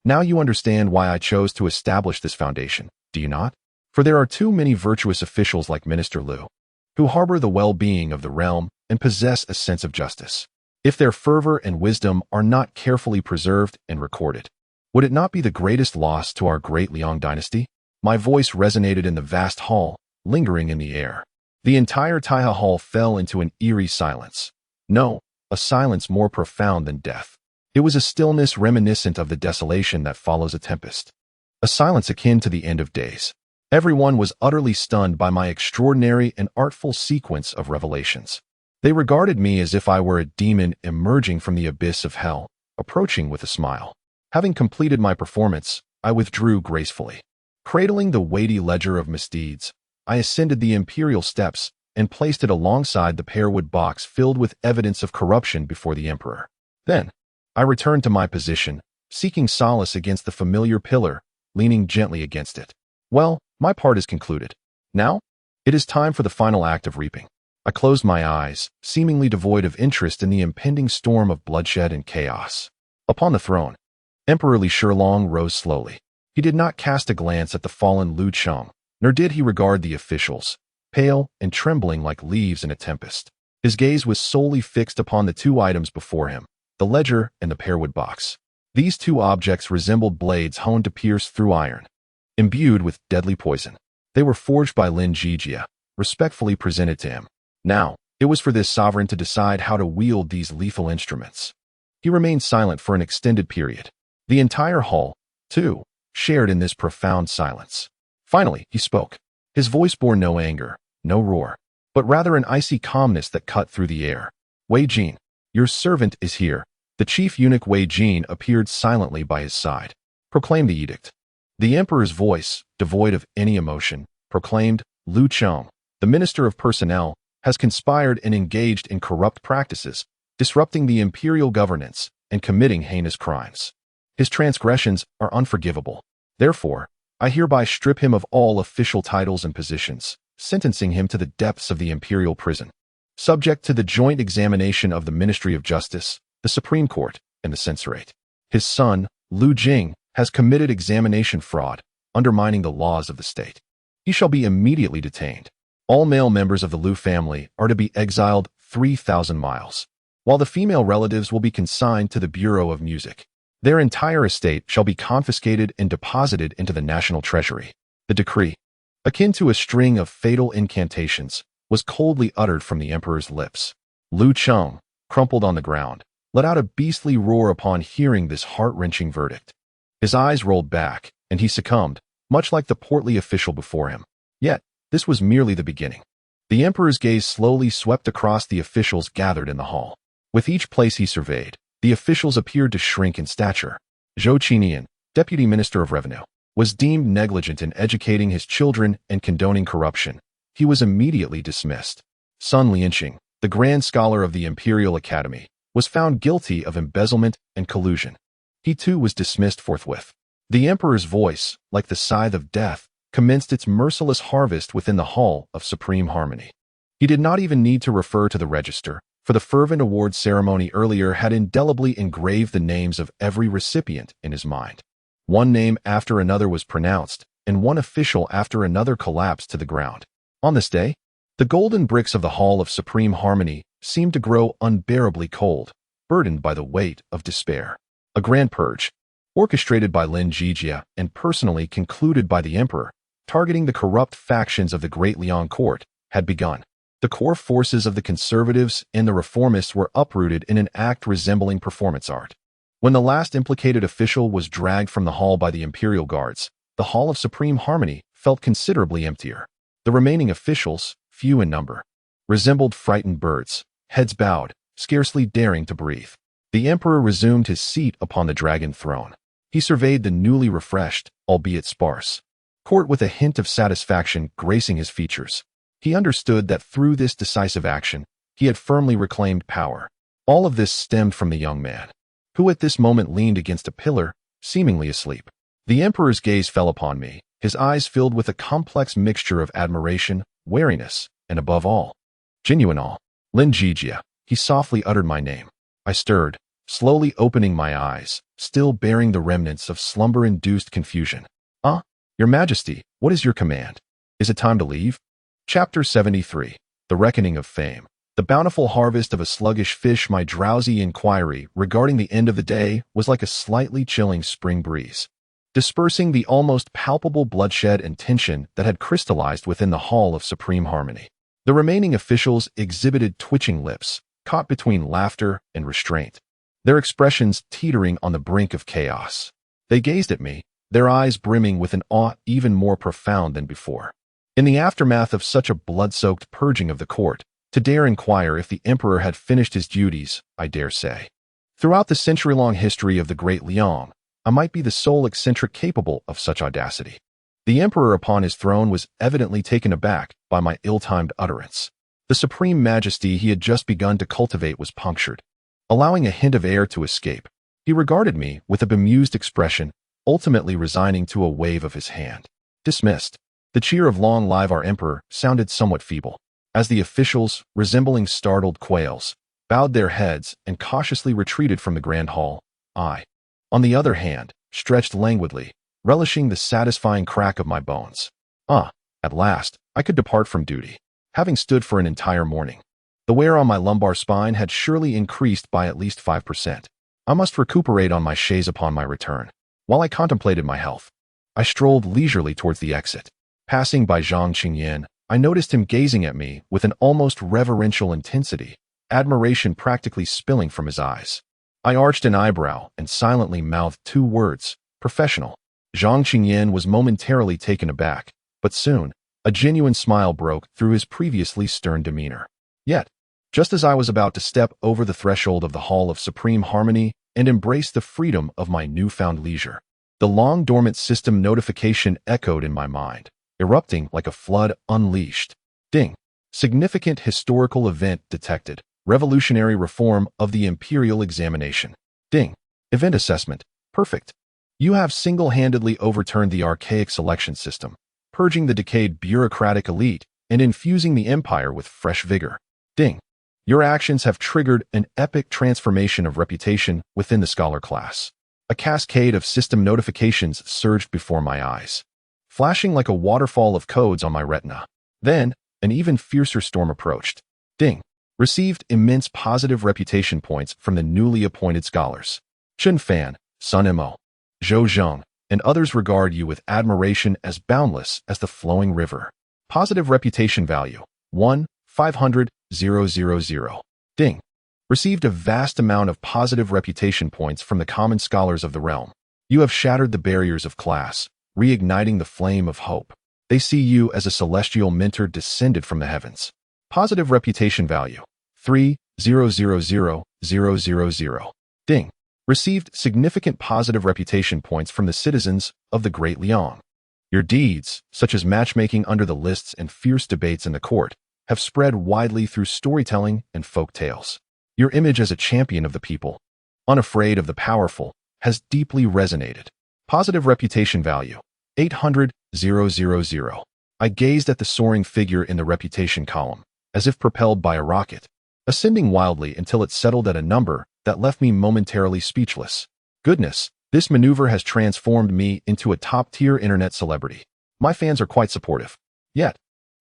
Now you understand why I chose to establish this foundation, do you not? For there are too many virtuous officials like Minister Liu, who harbor the well-being of the realm and possess a sense of justice. If their fervor and wisdom are not carefully preserved and recorded, would it not be the greatest loss to our Great Liang Dynasty?" My voice resonated in the vast hall, lingering in the air. The entire Taiha Hall fell into an eerie silence. No, a silence more profound than death. It was a stillness reminiscent of the desolation that follows a tempest. A silence akin to the end of days. Everyone was utterly stunned by my extraordinary and artful sequence of revelations. They regarded me as if I were a demon emerging from the abyss of hell, approaching with a smile. Having completed my performance, I withdrew gracefully. Cradling the weighty ledger of misdeeds, I ascended the imperial steps and placed it alongside the pearwood box filled with evidence of corruption before the emperor. Then, I returned to my position, seeking solace against the familiar pillar, leaning gently against it. Well, my part is concluded. Now, it is time for the final act of reaping. I closed my eyes, seemingly devoid of interest in the impending storm of bloodshed and chaos. Upon the throne, Emperor Li Shilong rose slowly. He did not cast a glance at the fallen Lu Cheng, nor did he regard the officials, pale and trembling like leaves in a tempest. His gaze was solely fixed upon the two items before him, the ledger and the pearwood box. These two objects resembled blades honed to pierce through iron, imbued with deadly poison. They were forged by Lin Zhijie, respectfully presented to him. Now, it was for this sovereign to decide how to wield these lethal instruments. He remained silent for an extended period. The entire hall, too, shared in this profound silence. Finally, he spoke. His voice bore no anger, no roar, but rather an icy calmness that cut through the air. "Wei Jin, your servant is here." The chief eunuch Wei Jin appeared silently by his side. "Proclaim the edict." The emperor's voice, devoid of any emotion, proclaimed, "Lu Cheng, the Minister of Personnel, has conspired and engaged in corrupt practices, disrupting the imperial governance and committing heinous crimes. His transgressions are unforgivable. Therefore, I hereby strip him of all official titles and positions, sentencing him to the depths of the imperial prison, subject to the joint examination of the Ministry of Justice, the Supreme Court, and the Censorate. His son, Lu Jing, has committed examination fraud, undermining the laws of the state. He shall be immediately detained. All male members of the Lu family are to be exiled 3,000 miles, while the female relatives will be consigned to the Bureau of Music. Their entire estate shall be confiscated and deposited into the national treasury. The decree, akin to a string of fatal incantations, was coldly uttered from the emperor's lips. Lu Cheng, crumpled on the ground, let out a beastly roar upon hearing this heart-wrenching verdict. His eyes rolled back, and he succumbed, much like the portly official before him. Yet, this was merely the beginning. The emperor's gaze slowly swept across the officials gathered in the hall. With each place he surveyed, the officials appeared to shrink in stature. Zhou Qinian, Deputy Minister of Revenue, was deemed negligent in educating his children and condoning corruption. He was immediately dismissed. Sun Lianqing, the Grand Scholar of the Imperial Academy, was found guilty of embezzlement and collusion. He too was dismissed forthwith. The Emperor's voice, like the scythe of death, commenced its merciless harvest within the Hall of Supreme Harmony. He did not even need to refer to the register, for the fervent award ceremony earlier had indelibly engraved the names of every recipient in his mind. One name after another was pronounced, and one official after another collapsed to the ground. On this day, the golden bricks of the Hall of Supreme Harmony seemed to grow unbearably cold, burdened by the weight of despair. A grand purge, orchestrated by Lin Zhijie and personally concluded by the Emperor, targeting the corrupt factions of the Great Liang court, had begun. The core forces of the conservatives and the reformists were uprooted in an act resembling performance art. When the last implicated official was dragged from the hall by the Imperial Guards, the Hall of Supreme Harmony felt considerably emptier. The remaining officials, few in number, resembled frightened birds, heads bowed, scarcely daring to breathe. The Emperor resumed his seat upon the dragon throne. He surveyed the newly refreshed, albeit sparse, court with a hint of satisfaction gracing his features. He understood that through this decisive action, he had firmly reclaimed power. All of this stemmed from the young man, who at this moment leaned against a pillar, seemingly asleep. The Emperor's gaze fell upon me, his eyes filled with a complex mixture of admiration, wariness, and above all, genuine awe. Lin Zhijie, he softly uttered my name. I stirred, slowly opening my eyes, still bearing the remnants of slumber-induced confusion. Your Majesty, what is your command? Is it time to leave? Chapter 73. The Reckoning of Fame. The bountiful harvest of a sluggish fish. My drowsy inquiry regarding the end of the day was like a slightly chilling spring breeze, dispersing the almost palpable bloodshed and tension that had crystallized within the Hall of Supreme Harmony. The remaining officials exhibited twitching lips, caught between laughter and restraint, their expressions teetering on the brink of chaos. They gazed at me, their eyes brimming with an awe even more profound than before. In the aftermath of such a blood-soaked purging of the court, to dare inquire if the Emperor had finished his duties, I dare say. Throughout the century-long history of the Great Liang, I might be the sole eccentric capable of such audacity. The Emperor upon his throne was evidently taken aback by my ill-timed utterance. The supreme majesty he had just begun to cultivate was punctured. Allowing a hint of air to escape, he regarded me with a bemused expression, ultimately resigning to a wave of his hand. Dismissed. The cheer of "Long live our Emperor" sounded somewhat feeble, as the officials, resembling startled quails, bowed their heads and cautiously retreated from the grand hall. I, on the other hand, stretched languidly, relishing the satisfying crack of my bones. At last, I could depart from duty, having stood for an entire morning. The wear on my lumbar spine had surely increased by at least 5%. I must recuperate on my chaise upon my return. While I contemplated my health, I strolled leisurely towards the exit. Passing by Zhang Qingyan, I noticed him gazing at me with an almost reverential intensity, admiration practically spilling from his eyes. I arched an eyebrow and silently mouthed two words, "Professional." Zhang Qingyan was momentarily taken aback, but soon, a genuine smile broke through his previously stern demeanor. Yet, just as I was about to step over the threshold of the Hall of Supreme Harmony and embrace the freedom of my newfound leisure, the long-dormant system notification echoed in my mind, erupting like a flood unleashed. Ding. Significant historical event detected. Revolutionary reform of the Imperial Examination. Ding. Event assessment. Perfect. You have single-handedly overturned the archaic selection system, purging the decayed bureaucratic elite and infusing the empire with fresh vigor. Ding. Your actions have triggered an epic transformation of reputation within the scholar class. A cascade of system notifications surged before my eyes, flashing like a waterfall of codes on my retina. Then, an even fiercer storm approached. Ding. Received immense positive reputation points from the newly appointed scholars. Chen Fan, Sun Mo, Zhou Zheng, and others regard you with admiration as boundless as the flowing river. Positive reputation value, 1,500,000. Ding. Received a vast amount of positive reputation points from the common scholars of the realm. You have shattered the barriers of class, reigniting the flame of hope. They see you as a celestial mentor descended from the heavens. Positive reputation value, 3,000,000. Ding. Received significant positive reputation points from the citizens of the Great Liang. Your deeds, such as matchmaking under the lists and fierce debates in the court, have spread widely through storytelling and folk tales. Your image as a champion of the people, unafraid of the powerful, has deeply resonated. Positive reputation value, 800,000. I gazed at the soaring figure in the reputation column, as if propelled by a rocket, ascending wildly until it settled at a number that left me momentarily speechless. Goodness, this maneuver has transformed me into a top-tier internet celebrity. My fans are quite supportive. Yet,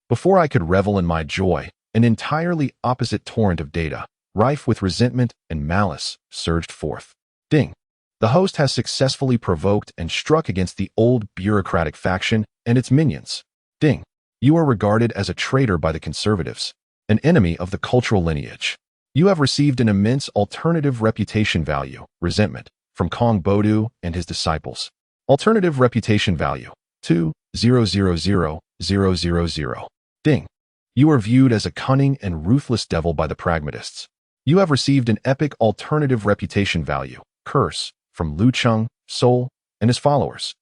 before I could revel in my joy, an entirely opposite torrent of data, rife with resentment and malice, surged forth. Ding. The host has successfully provoked and struck against the old bureaucratic faction and its minions. Ding. You are regarded as a traitor by the conservatives, an enemy of the cultural lineage. You have received an immense alternative reputation value, resentment, from Kong Bodu and his disciples. Alternative reputation value, 2,000,000. Ding. You are viewed as a cunning and ruthless devil by the pragmatists. You have received an epic alternative reputation value, curse, from Lu Cheng, Sol, and his followers.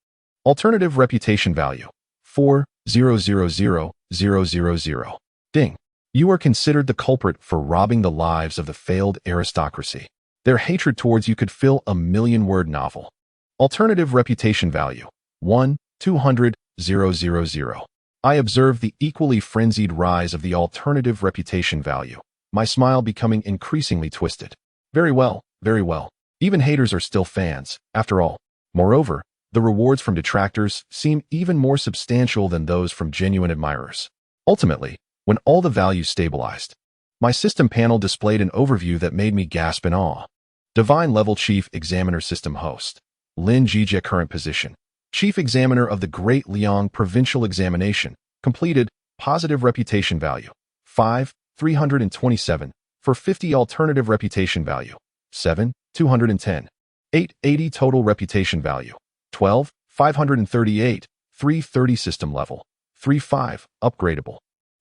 Alternative reputation value, 4,000,000. Ding. You are considered the culprit for robbing the lives of the failed aristocracy. Their hatred towards you could fill a million-word novel. Alternative reputation value, 1,200,000. I observed the equally frenzied rise of the alternative reputation value, my smile becoming increasingly twisted. Very well, very well. Even haters are still fans, after all. Moreover, the rewards from detractors seem even more substantial than those from genuine admirers. Ultimately, when all the values stabilized, my system panel displayed an overview that made me gasp in awe. Divine Level Chief Examiner System Host, Lin Zhijie. Current position, Chief Examiner of the Great Liang Provincial Examination, completed, positive reputation value, 5,327, for 50 alternative reputation value, 7,210, 880 total reputation value, 12,538, 330 system level, 3.5, upgradable.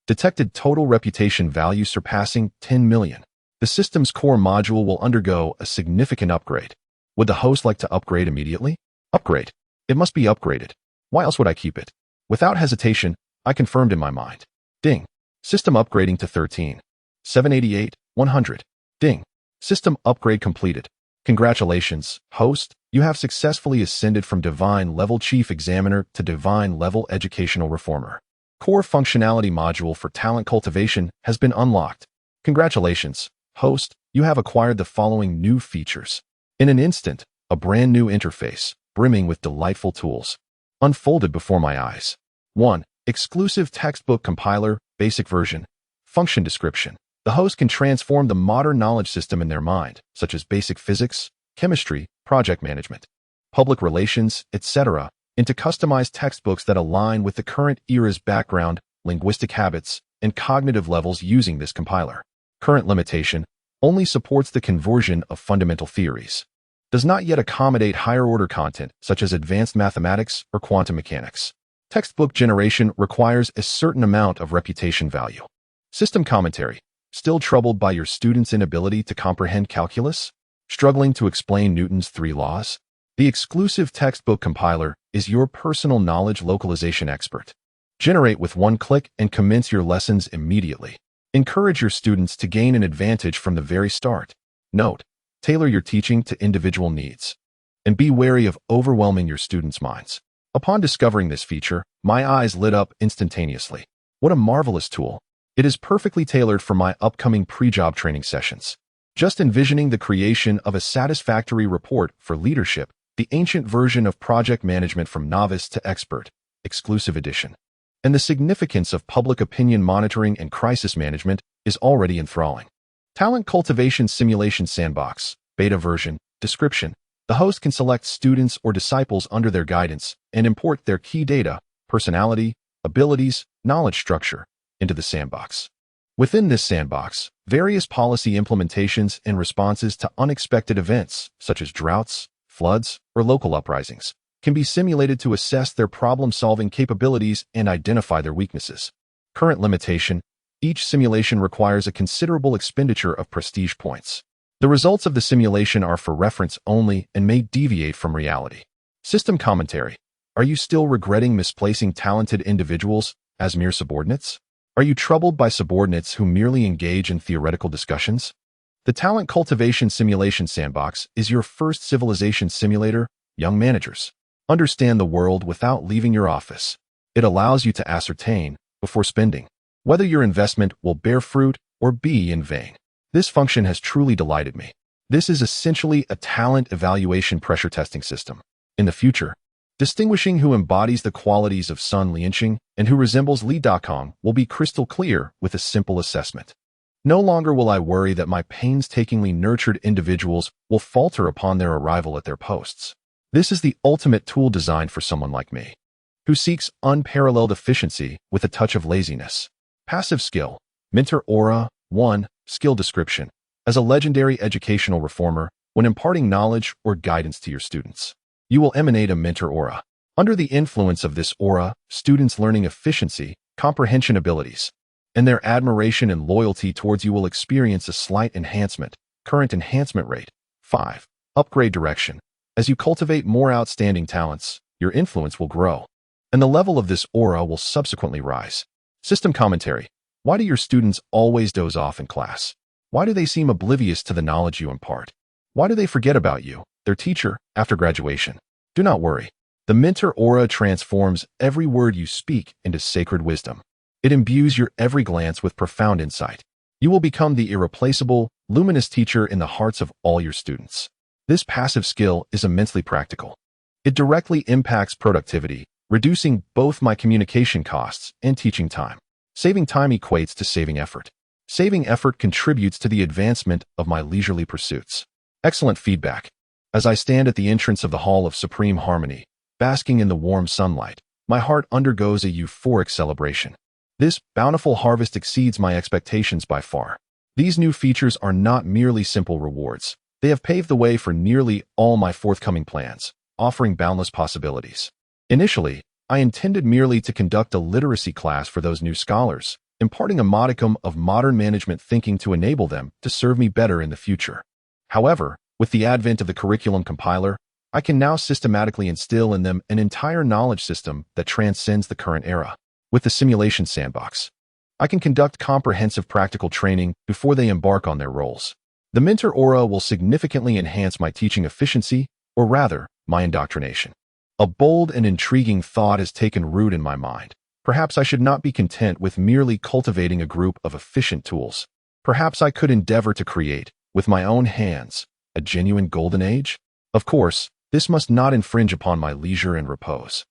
Detected total reputation value surpassing 10 million. The system's core module will undergo a significant upgrade. Would the host like to upgrade immediately? Upgrade. It must be upgraded. Why else would I keep it? Without hesitation, I confirmed in my mind. Ding. System upgrading to 13. 788, 100. Ding. System upgrade completed. Congratulations, host. You have successfully ascended from Divine Level Chief Examiner to Divine Level Educational Reformer. Core functionality module for talent cultivation has been unlocked. Congratulations, host. You have acquired the following new features. In an instant, a brand new interface, brimming with delightful tools, unfolded before my eyes. 1. Exclusive textbook compiler, basic version. Function description. The host can transform the modern knowledge system in their mind, such as basic physics, chemistry, project management, public relations, etc., into customized textbooks that align with the current era's background, linguistic habits, and cognitive levels using this compiler. Current limitation only supports the conversion of fundamental theories. Does not yet accommodate higher-order content, such as advanced mathematics or quantum mechanics. Textbook generation requires a certain amount of reputation value. System commentary. Still troubled by your students' inability to comprehend calculus? Struggling to explain Newton's 3 laws? The exclusive textbook compiler is your personal knowledge localization expert. Generate with one click and commence your lessons immediately. Encourage your students to gain an advantage from the very start. Note, tailor your teaching to individual needs. And be wary of overwhelming your students' minds. Upon discovering this feature, my eyes lit up instantaneously. What a marvelous tool. It is perfectly tailored for my upcoming pre-job training sessions. Just envisioning the creation of a satisfactory report for leadership, the ancient version of project management from novice to expert, exclusive edition. And the significance of public opinion monitoring and crisis management is already enthralling. Talent Cultivation Simulation Sandbox, beta version, description. The host can select students or disciples under their guidance and import their key data, personality, abilities, knowledge structure, into the sandbox. Within this sandbox, various policy implementations and responses to unexpected events, such as droughts, floods, or local uprisings, can be simulated to assess their problem-solving capabilities and identify their weaknesses. Current limitation: each simulation requires a considerable expenditure of prestige points. The results of the simulation are for reference only and may deviate from reality. System commentary: are you still regretting misplacing talented individuals as mere subordinates? Are you troubled by subordinates who merely engage in theoretical discussions? The Talent Cultivation Simulation Sandbox is your first civilization simulator, young managers. Understand the world without leaving your office. It allows you to ascertain, before spending, whether your investment will bear fruit or be in vain. This function has truly delighted me. This is essentially a talent evaluation pressure testing system. In the future, distinguishing who embodies the qualities of Sun Lianqing and who resembles Li Dakong will be crystal clear with a simple assessment. No longer will I worry that my painstakingly nurtured individuals will falter upon their arrival at their posts. This is the ultimate tool designed for someone like me, who seeks unparalleled efficiency with a touch of laziness. Passive skill. Mentor Aura. 1. Skill description. As a legendary educational reformer, when imparting knowledge or guidance to your students, you will emanate a mentor aura. Under the influence of this aura, students' learning efficiency, comprehension abilities, and their admiration and loyalty towards you will experience a slight enhancement. Current enhancement rate. 5. Upgrade direction. As you cultivate more outstanding talents, your influence will grow, and the level of this aura will subsequently rise. System commentary. Why do your students always doze off in class? Why do they seem oblivious to the knowledge you impart? Why do they forget about you, their teacher, after graduation? Do not worry. The mentor aura transforms every word you speak into sacred wisdom. It imbues your every glance with profound insight. You will become the irreplaceable, luminous teacher in the hearts of all your students. This passive skill is immensely practical. It directly impacts productivity, reducing both my communication costs and teaching time. Saving time equates to saving effort. Saving effort contributes to the advancement of my leisurely pursuits. Excellent feedback. As I stand at the entrance of the Hall of Supreme Harmony, basking in the warm sunlight, my heart undergoes a euphoric celebration. This bountiful harvest exceeds my expectations by far. These new features are not merely simple rewards. They have paved the way for nearly all my forthcoming plans, offering boundless possibilities. Initially, I intended merely to conduct a literacy class for those new scholars, imparting a modicum of modern management thinking to enable them to serve me better in the future. However, with the advent of the curriculum compiler, I can now systematically instill in them an entire knowledge system that transcends the current era. With the simulation sandbox, I can conduct comprehensive practical training before they embark on their roles. The mentor aura will significantly enhance my teaching efficiency, or rather, my indoctrination. A bold and intriguing thought has taken root in my mind. Perhaps I should not be content with merely cultivating a group of efficient tools. Perhaps I could endeavor to create, with my own hands, a genuine golden age? Of course, this must not infringe upon my leisure and repose.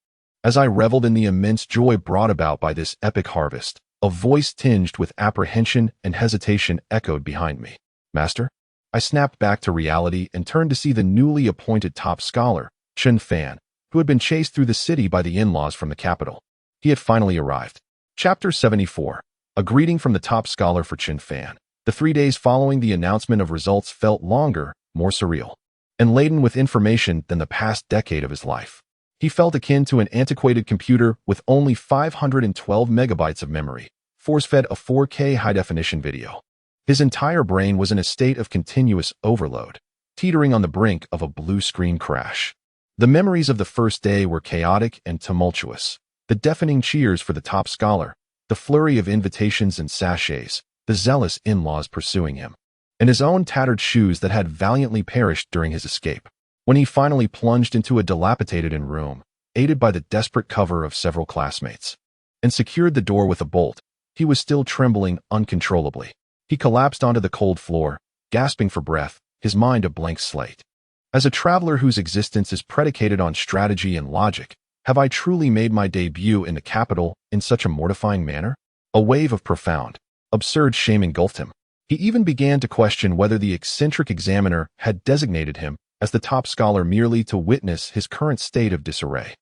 As I reveled in the immense joy brought about by this epic harvest, a voice tinged with apprehension and hesitation echoed behind me. Master? I snapped back to reality and turned to see the newly appointed top scholar, Chen Fan, who had been chased through the city by the in-laws from the capital. He had finally arrived. Chapter 74. A greeting from the top scholar for Chen Fan. The 3 days following the announcement of results felt longer, more surreal, and laden with information than the past decade of his life. He felt akin to an antiquated computer with only 512 megabytes of memory, force-fed a 4K high-definition video. His entire brain was in a state of continuous overload, teetering on the brink of a blue screen crash. The memories of the first day were chaotic and tumultuous. The deafening cheers for the top scholar, the flurry of invitations and sachets, the zealous in-laws pursuing him, and his own tattered shoes that had valiantly perished during his escape. When he finally plunged into a dilapidated room, aided by the desperate cover of several classmates, and secured the door with a bolt, he was still trembling uncontrollably. He collapsed onto the cold floor, gasping for breath, his mind a blank slate. As a traveler whose existence is predicated on strategy and logic, have I truly made my debut in the capital in such a mortifying manner? A wave of profound, absurd shame engulfed him. He even began to question whether the eccentric examiner had designated him as the top scholar merely to witness his current state of disarray.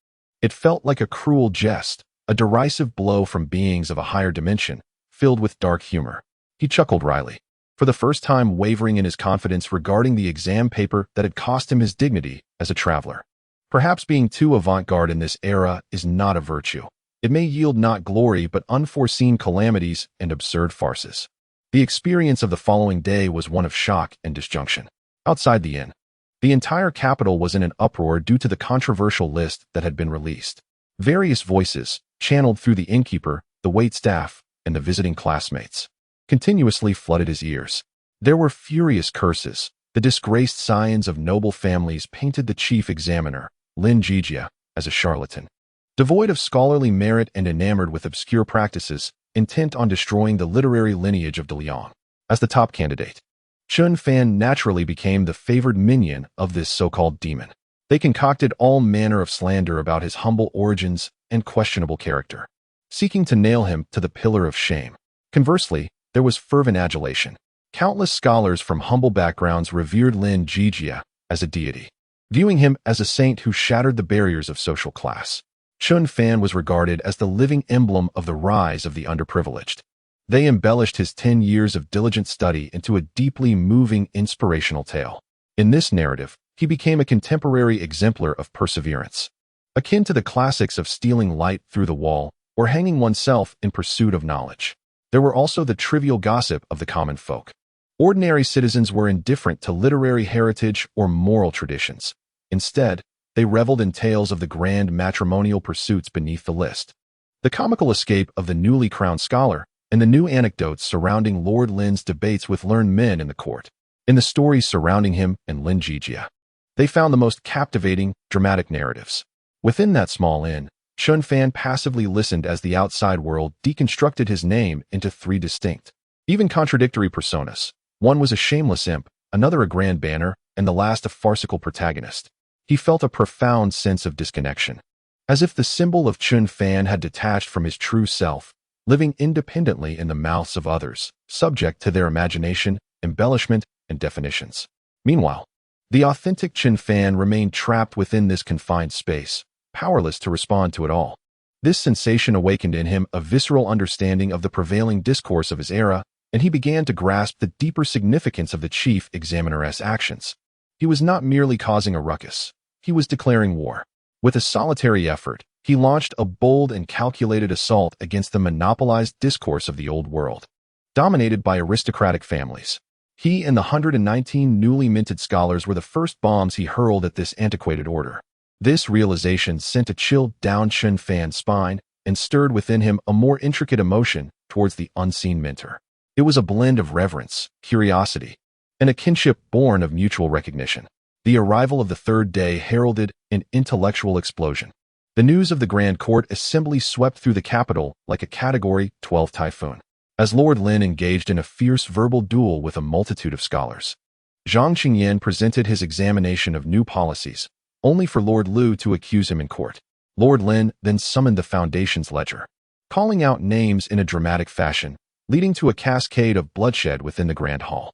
It felt like a cruel jest, a derisive blow from beings of a higher dimension, filled with dark humor. He chuckled wryly, for the first time wavering in his confidence regarding the exam paper that had cost him his dignity as a traveler. Perhaps being too avant-garde in this era is not a virtue. It may yield not glory but unforeseen calamities and absurd farces. The experience of the following day was one of shock and disjunction. Outside the inn, the entire capital was in an uproar due to the controversial list that had been released. Various voices, channeled through the innkeeper, the waitstaff, and the visiting classmates continuously flooded his ears. There were furious curses. The disgraced scions of noble families painted the chief examiner, Lin Zhijie, as a charlatan, devoid of scholarly merit and enamored with obscure practices, intent on destroying the literary lineage of De Liang. As the top candidate, Chun Fan naturally became the favored minion of this so-called demon. They concocted all manner of slander about his humble origins and questionable character, seeking to nail him to the pillar of shame. Conversely, there was fervent adulation. Countless scholars from humble backgrounds revered Lin Zhijie as a deity, viewing him as a saint who shattered the barriers of social class. Chun Fan was regarded as the living emblem of the rise of the underprivileged. They embellished his 10 years of diligent study into a deeply moving, inspirational tale. In this narrative, he became a contemporary exemplar of perseverance, akin to the classics of stealing light through the wall or hanging oneself in pursuit of knowledge. There were also the trivial gossip of the common folk. Ordinary citizens were indifferent to literary heritage or moral traditions. Instead, they reveled in tales of the grand matrimonial pursuits beneath the list, the comical escape of the newly crowned scholar, and the new anecdotes surrounding Lord Lin's debates with learned men in the court. In the stories surrounding him and Lin Zhijie, they found the most captivating, dramatic narratives. Within that small inn, Chun Fan passively listened as the outside world deconstructed his name into 3 distinct, even contradictory personas. One was a shameless imp, another a grand banner, and the last a farcical protagonist. He felt a profound sense of disconnection, as if the symbol of Chun Fan had detached from his true self, living independently in the mouths of others, subject to their imagination, embellishment, and definitions. Meanwhile, the authentic Chun Fan remained trapped within this confined space, powerless to respond to it all. This sensation awakened in him a visceral understanding of the prevailing discourse of his era, and he began to grasp the deeper significance of the chief examiner's actions. He was not merely causing a ruckus. He was declaring war. With a solitary effort, he launched a bold and calculated assault against the monopolized discourse of the old world, dominated by aristocratic families. He and the 119 newly minted scholars were the first bombs he hurled at this antiquated order. This realization sent a chill down Chun Fan's spine and stirred within him a more intricate emotion towards the unseen mentor. It was a blend of reverence, curiosity, and a kinship born of mutual recognition. The arrival of the 3rd day heralded an intellectual explosion. The news of the Grand Court Assembly swept through the capital like a Category 12 typhoon, as Lord Lin engaged in a fierce verbal duel with a multitude of scholars. Zhang Qingyan presented his examination of new policies, only for Lord Lu to accuse him in court. Lord Lin then summoned the Foundation's ledger, calling out names in a dramatic fashion, leading to a cascade of bloodshed within the Grand Hall.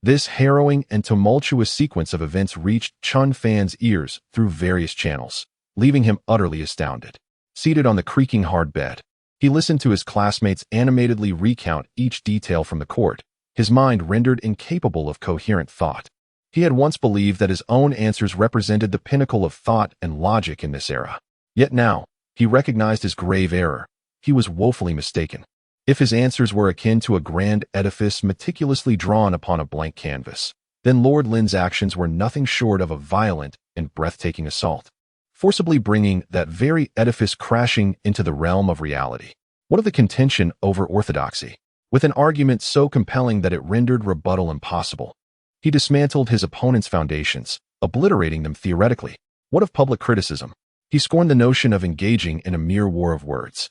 This harrowing and tumultuous sequence of events reached Chun Fan's ears through various channels, leaving him utterly astounded. Seated on the creaking hard bed, he listened to his classmates animatedly recount each detail from the court, his mind rendered incapable of coherent thought. He had once believed that his own answers represented the pinnacle of thought and logic in this era. Yet now, he recognized his grave error. He was woefully mistaken. If his answers were akin to a grand edifice meticulously drawn upon a blank canvas, then Lord Lin's actions were nothing short of a violent and breathtaking assault, forcibly bringing that very edifice crashing into the realm of reality. What of the contention over orthodoxy? With an argument so compelling that it rendered rebuttal impossible, he dismantled his opponent's foundations, obliterating them theoretically. What of public criticism? He scorned the notion of engaging in a mere war of words,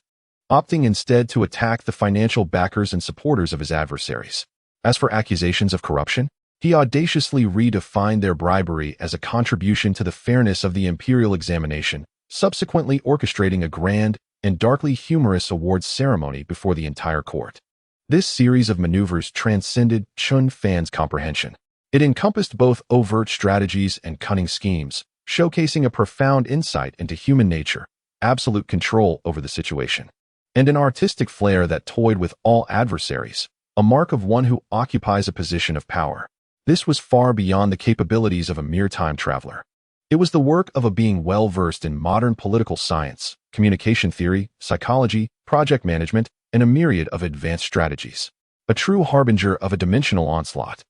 opting instead to attack the financial backers and supporters of his adversaries. As for accusations of corruption, he audaciously redefined their bribery as a contribution to the fairness of the Imperial Examination, subsequently orchestrating a grand and darkly humorous awards ceremony before the entire court. This series of maneuvers transcended Chun Fan's comprehension. It encompassed both overt strategies and cunning schemes, showcasing a profound insight into human nature, absolute control over the situation, and an artistic flair that toyed with all adversaries, a mark of one who occupies a position of power. This was far beyond the capabilities of a mere time traveler. It was the work of a being well-versed in modern political science, communication theory, psychology, project management, and a myriad of advanced strategies. A true harbinger of a dimensional onslaught.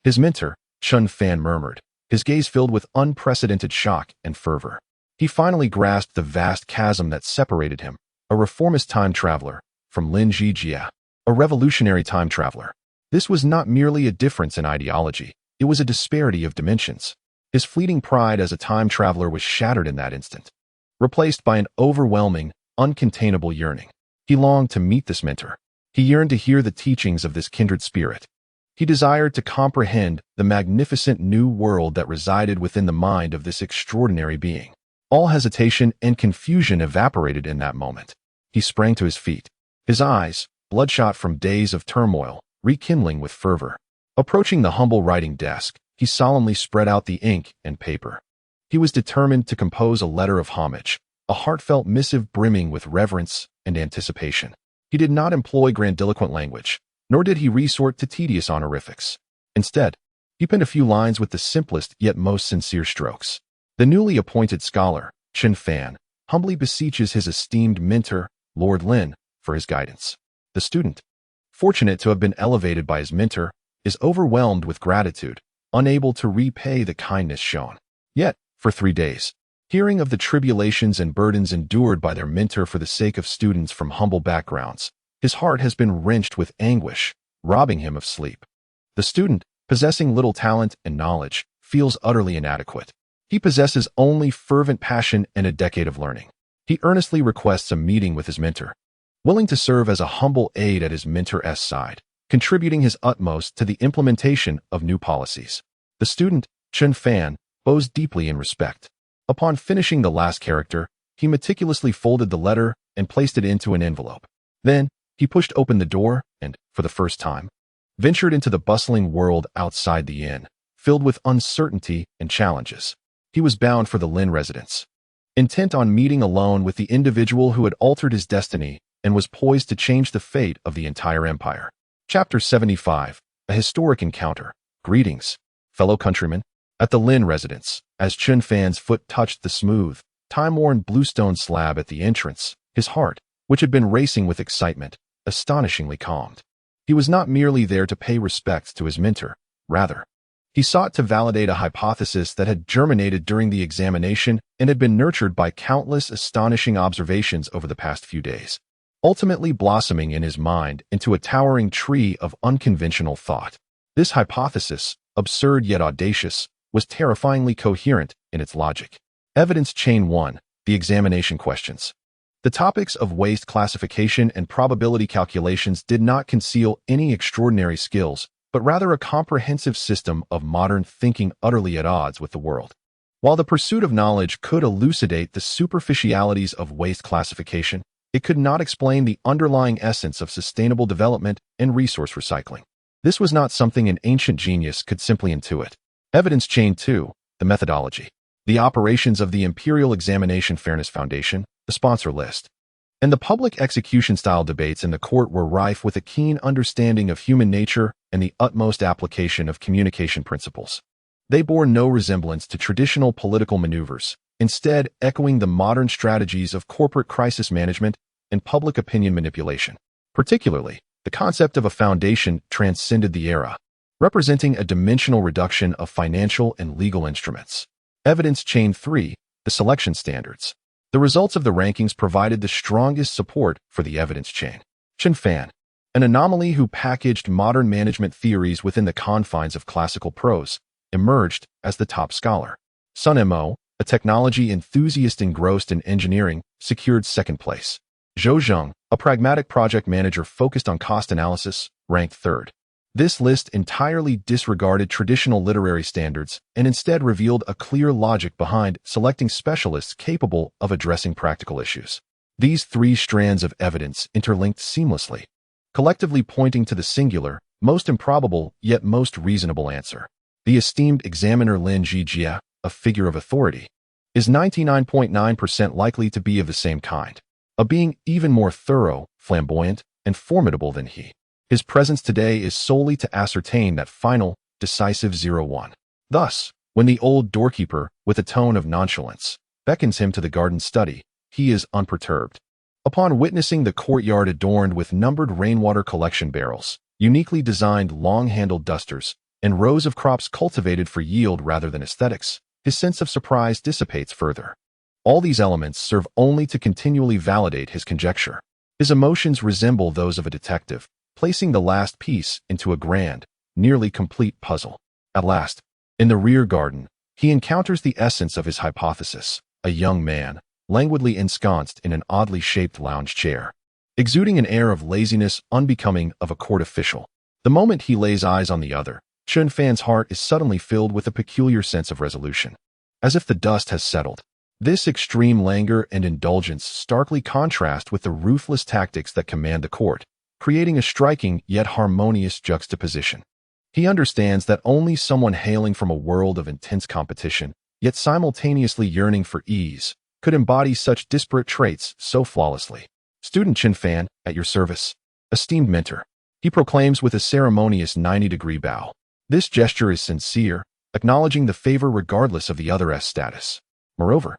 His mentor, Chun Fan, murmured, his gaze filled with unprecedented shock and fervor. He finally grasped the vast chasm that separated him, a reformist time traveler, from Lin Zhijie. a revolutionary time traveler. This was not merely a difference in ideology, it was a disparity of dimensions. His fleeting pride as a time traveler was shattered in that instant, replaced by an overwhelming, uncontainable yearning. He longed to meet this mentor. He yearned to hear the teachings of this kindred spirit. He desired to comprehend the magnificent new world that resided within the mind of this extraordinary being. All hesitation and confusion evaporated in that moment. He sprang to his feet, his eyes, bloodshot from days of turmoil, rekindling with fervor. Approaching the humble writing desk, he solemnly spread out the ink and paper. He was determined to compose a letter of homage, a heartfelt missive brimming with reverence and anticipation. He did not employ grandiloquent language, nor did he resort to tedious honorifics. Instead, he penned a few lines with the simplest yet most sincere strokes. The newly appointed scholar, Chen Fan, humbly beseeches his esteemed mentor, Lord Lin, for his guidance. The student, fortunate to have been elevated by his mentor, is overwhelmed with gratitude, unable to repay the kindness shown. Yet, for 3 days, hearing of the tribulations and burdens endured by their mentor for the sake of students from humble backgrounds, his heart has been wrenched with anguish, robbing him of sleep. The student, possessing little talent and knowledge, feels utterly inadequate. He possesses only fervent passion and a decade of learning. He earnestly requests a meeting with his mentor, willing to serve as a humble aide at his mentor's side, contributing his utmost to the implementation of new policies. The student, Chen Fan, bows deeply in respect. Upon finishing the last character, he meticulously folded the letter and placed it into an envelope. Then, he pushed open the door and, for the first time, ventured into the bustling world outside the inn, filled with uncertainty and challenges. He was bound for the Lin residence, intent on meeting alone with the individual who had altered his destiny and was poised to change the fate of the entire empire. Chapter 75, A Historic Encounter. Greetings, fellow countrymen. At the Lin residence, as Chen Fan's foot touched the smooth, time-worn bluestone slab at the entrance, his heart, which had been racing with excitement, astonishingly calmed. He was not merely there to pay respects to his mentor, rather, he sought to validate a hypothesis that had germinated during the examination and had been nurtured by countless astonishing observations over the past few days, ultimately blossoming in his mind into a towering tree of unconventional thought. This hypothesis, absurd yet audacious, was terrifyingly coherent in its logic. Evidence Chain 1, the examination questions. The topics of waste classification and probability calculations did not conceal any extraordinary skills, but rather a comprehensive system of modern thinking utterly at odds with the world. While the pursuit of knowledge could elucidate the superficialities of waste classification, it could not explain the underlying essence of sustainable development and resource recycling. This was not something an ancient genius could simply intuit. Evidence Chain 2, the methodology. The operations of the Imperial Examination Fairness Foundation, the sponsor list, and the public execution-style debates in the court were rife with a keen understanding of human nature and the utmost application of communication principles. They bore no resemblance to traditional political maneuvers, instead echoing the modern strategies of corporate crisis management and public opinion manipulation. Particularly, the concept of a foundation transcended the era, representing a dimensional reduction of financial and legal instruments. Evidence Chain 3, the selection standards. The results of the rankings provided the strongest support for the evidence chain. Chen Fan, an anomaly who packaged modern management theories within the confines of classical prose, emerged as the top scholar. Sun Mo, a technology enthusiast engrossed in engineering, secured second place. Zhou Zheng, a pragmatic project manager focused on cost analysis, ranked third. This list entirely disregarded traditional literary standards and instead revealed a clear logic behind selecting specialists capable of addressing practical issues. These 3 strands of evidence interlinked seamlessly, collectively pointing to the singular, most improbable yet most reasonable answer. The esteemed examiner Lin Zhijie, a figure of authority, is 99.9% likely to be of the same kind, a being even more thorough, flamboyant, and formidable than he. His presence today is solely to ascertain that final, decisive 0-1. Thus, when the old doorkeeper, with a tone of nonchalance, beckons him to the garden study, he is unperturbed. Upon witnessing the courtyard adorned with numbered rainwater collection barrels, uniquely designed long-handled dusters, and rows of crops cultivated for yield rather than aesthetics, his sense of surprise dissipates further. All these elements serve only to continually validate his conjecture. His emotions resemble those of a detective, placing the last piece into a grand, nearly complete puzzle. At last, in the rear garden, he encounters the essence of his hypothesis, a young man, languidly ensconced in an oddly shaped lounge chair, exuding an air of laziness unbecoming of a court official. The moment he lays eyes on the other, Chun Fan's heart is suddenly filled with a peculiar sense of resolution. As if the dust has settled. This extreme languor and indulgence starkly contrast with the ruthless tactics that command the court, creating a striking yet harmonious juxtaposition. He understands that only someone hailing from a world of intense competition, yet simultaneously yearning for ease, could embody such disparate traits so flawlessly. Student Chun Fan, at your service. Esteemed mentor. He proclaims with a ceremonious 90-degree bow. This gesture is sincere, acknowledging the favor regardless of the other's status. Moreover,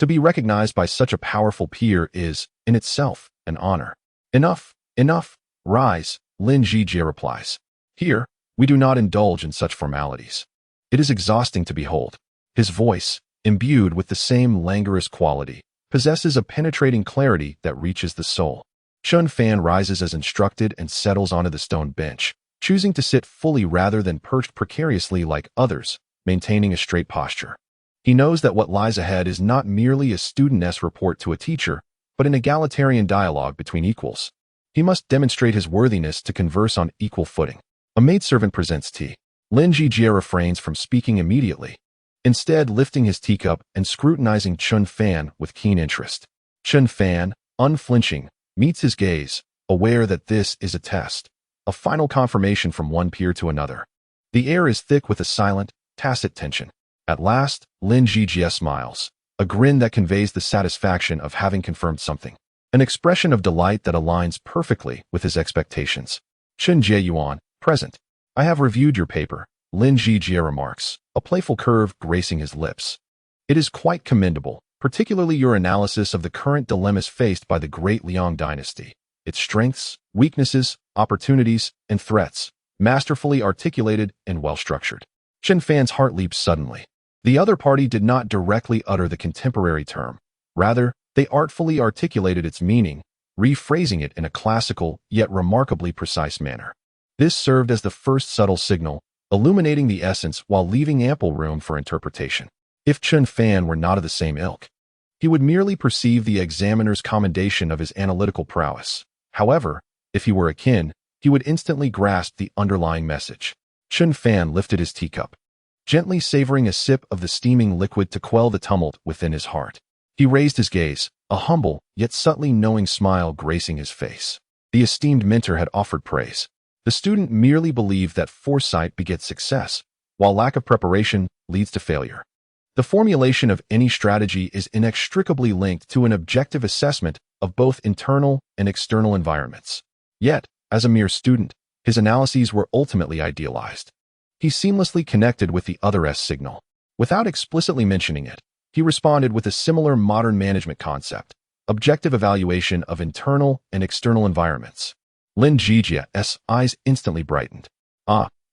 to be recognized by such a powerful peer is, in itself, an honor. Enough, enough, rise, Lin Zhijie replies. Here, we do not indulge in such formalities. It is exhausting to behold. His voice, imbued with the same languorous quality, possesses a penetrating clarity that reaches the soul. Chun Fan rises as instructed and settles onto the stone bench, choosing to sit fully rather than perched precariously like others, maintaining a straight posture. He knows that what lies ahead is not merely a student's report to a teacher, but an egalitarian dialogue between equals. He must demonstrate his worthiness to converse on equal footing. A maidservant presents tea. Lin Zhijie refrains from speaking immediately, instead lifting his teacup and scrutinizing Chun Fan with keen interest. Chun Fan, unflinching, meets his gaze, aware that this is a test, a final confirmation from one peer to another. The air is thick with a silent, tacit tension. At last, Lin Zhijie smiles, a grin that conveys the satisfaction of having confirmed something, an expression of delight that aligns perfectly with his expectations. Chun Jie-yuan, present. I have reviewed your paper, Lin Zhijie remarks, a playful curve gracing his lips. It is quite commendable, particularly your analysis of the current dilemmas faced by the Great Liang Dynasty, its strengths, weaknesses, opportunities, and threats, masterfully articulated and well-structured. Chun Fan's heart leaps suddenly. The other party did not directly utter the contemporary term. Rather, they artfully articulated its meaning, rephrasing it in a classical yet remarkably precise manner. This served as the first subtle signal, illuminating the essence while leaving ample room for interpretation. If Chun Fan were not of the same ilk, he would merely perceive the examiner's commendation of his analytical prowess. However, if he were akin, he would instantly grasp the underlying message. Chun Fan lifted his teacup, gently savoring a sip of the steaming liquid to quell the tumult within his heart. He raised his gaze, a humble, yet subtly knowing smile gracing his face. The esteemed mentor had offered praise. The student merely believed that foresight begets success, while lack of preparation leads to failure. The formulation of any strategy is inextricably linked to an objective assessment of both internal and external environments. Yet, as a mere student, his analyses were ultimately idealized. He seamlessly connected with the other's signal. Without explicitly mentioning it, he responded with a similar modern management concept, objective evaluation of internal and external environments. Lin Zhijie's eyes instantly brightened.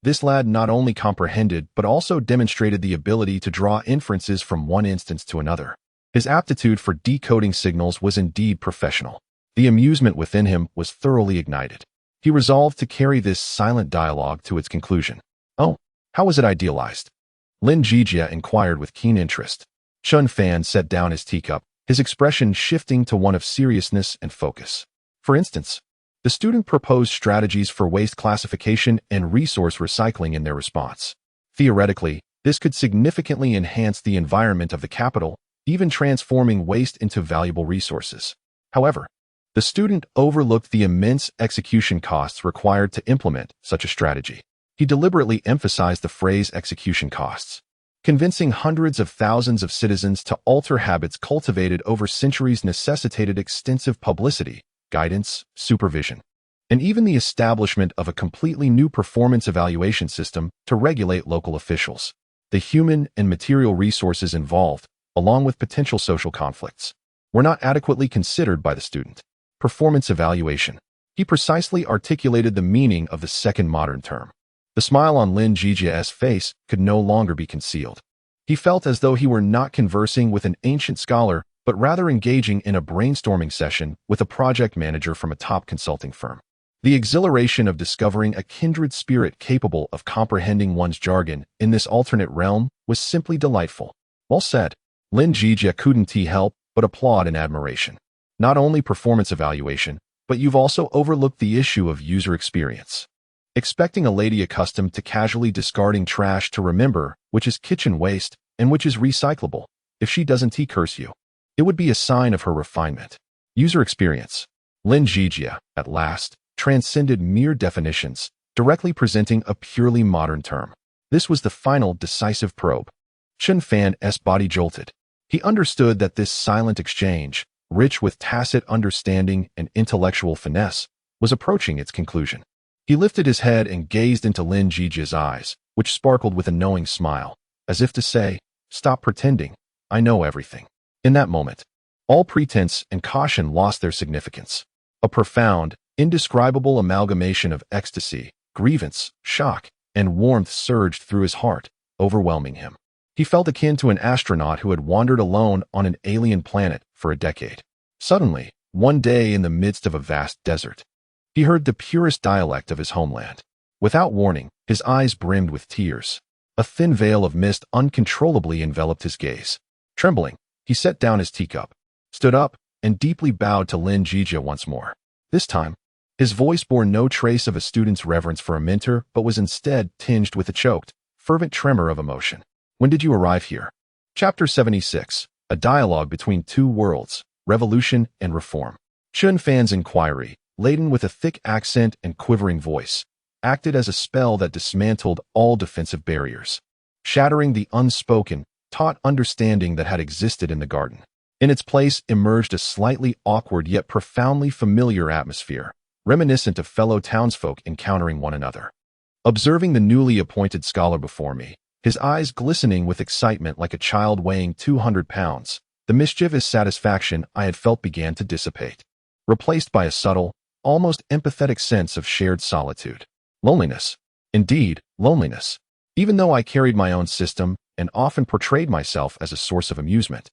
This lad not only comprehended but also demonstrated the ability to draw inferences from one instance to another. His aptitude for decoding signals was indeed professional. The amusement within him was thoroughly ignited. He resolved to carry this silent dialogue to its conclusion. Oh, how was it idealized? Lin Zhijie inquired with keen interest. Chun Fan set down his teacup, his expression shifting to one of seriousness and focus. For instance, the student proposed strategies for waste classification and resource recycling in their response. Theoretically, this could significantly enhance the environment of the capital, even transforming waste into valuable resources. However, the student overlooked the immense execution costs required to implement such a strategy. He deliberately emphasized the phrase execution costs. Convincing hundreds of thousands of citizens to alter habits cultivated over centuries necessitated extensive publicity, guidance, supervision, and even the establishment of a completely new performance evaluation system to regulate local officials. The human and material resources involved, along with potential social conflicts, were not adequately considered by the student. Performance evaluation. He precisely articulated the meaning of the second modern term. The smile on Lin Zhijie's face could no longer be concealed. He felt as though he were not conversing with an ancient scholar, but rather engaging in a brainstorming session with a project manager from a top consulting firm. The exhilaration of discovering a kindred spirit capable of comprehending one's jargon in this alternate realm was simply delightful. Well said. Lin Zhijie couldn't help but applaud in admiration. Not only performance evaluation, but you've also overlooked the issue of user experience. Expecting a lady accustomed to casually discarding trash to remember which is kitchen waste and which is recyclable, if she doesn't curse you, it would be a sign of her refinement. User experience. Lin Zhijie, at last, transcended mere definitions, directly presenting a purely modern term. This was the final decisive probe. Chen Fan's body jolted. He understood that this silent exchange, rich with tacit understanding and intellectual finesse, was approaching its conclusion. He lifted his head and gazed into Lin Zhijie's eyes, which sparkled with a knowing smile, as if to say, "Stop pretending, I know everything." In that moment, all pretense and caution lost their significance. A profound, indescribable amalgamation of ecstasy, grievance, shock, and warmth surged through his heart, overwhelming him. He felt akin to an astronaut who had wandered alone on an alien planet for a decade. Suddenly, one day in the midst of a vast desert, he heard the purest dialect of his homeland. Without warning, his eyes brimmed with tears. A thin veil of mist uncontrollably enveloped his gaze. Trembling, he set down his teacup, stood up, and deeply bowed to Lin Zhijie once more. This time, his voice bore no trace of a student's reverence for a mentor, but was instead tinged with a choked, fervent tremor of emotion. When did you arrive here? Chapter 76, A Dialogue Between Two Worlds, Revolution and Reform. Chen Fan's inquiry, laden with a thick accent and quivering voice, acted as a spell that dismantled all defensive barriers, shattering the unspoken, taught understanding that had existed in the garden. In its place emerged a slightly awkward yet profoundly familiar atmosphere, reminiscent of fellow townsfolk encountering one another. Observing the newly appointed scholar before me, his eyes glistening with excitement like a child weighing 200 pounds, the mischievous satisfaction I had felt began to dissipate, replaced by a subtle, almost empathetic sense of shared solitude. Loneliness. Indeed, loneliness. Even though I carried my own system and often portrayed myself as a source of amusement,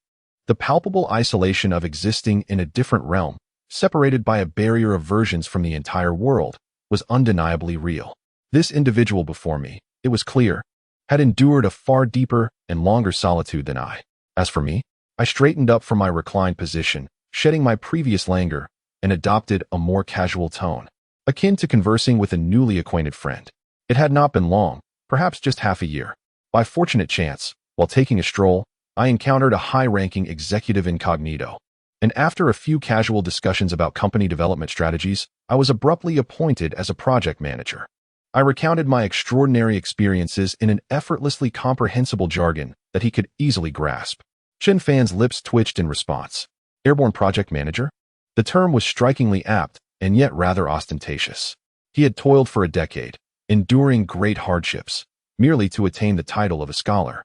the palpable isolation of existing in a different realm, separated by a barrier of versions from the entire world, was undeniably real. This individual before me, it was clear, had endured a far deeper and longer solitude than I. As for me, I straightened up from my reclined position, shedding my previous languor, and adopted a more casual tone, akin to conversing with a newly acquainted friend. It had not been long, perhaps just half a year. By fortunate chance, while taking a stroll, I encountered a high-ranking executive incognito, and after a few casual discussions about company development strategies, I was abruptly appointed as a project manager. I recounted my extraordinary experiences in an effortlessly comprehensible jargon that he could easily grasp. Chen Fan's lips twitched in response. Airborne project manager? The term was strikingly apt, and yet rather ostentatious. He had toiled for a decade, enduring great hardships, merely to attain the title of a scholar,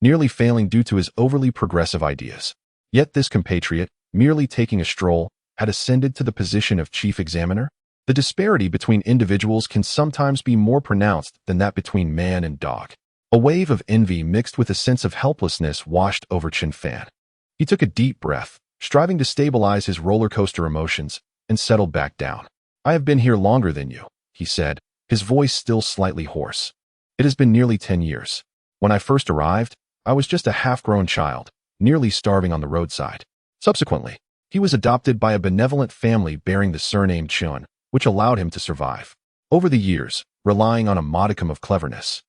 nearly failing due to his overly progressive ideas. Yet this compatriot, merely taking a stroll, had ascended to the position of chief examiner? The disparity between individuals can sometimes be more pronounced than that between man and dog. A wave of envy mixed with a sense of helplessness washed over Chen Fan. He took a deep breath, striving to stabilize his roller coaster emotions, and settled back down. "I have been here longer than you," he said, his voice still slightly hoarse. "It has been nearly 10 years. When I first arrived, I was just a half-grown child, nearly starving on the roadside. Subsequently, he was adopted by a benevolent family bearing the surname Chun, which allowed him to survive. Over the years, relying on a modicum of cleverness,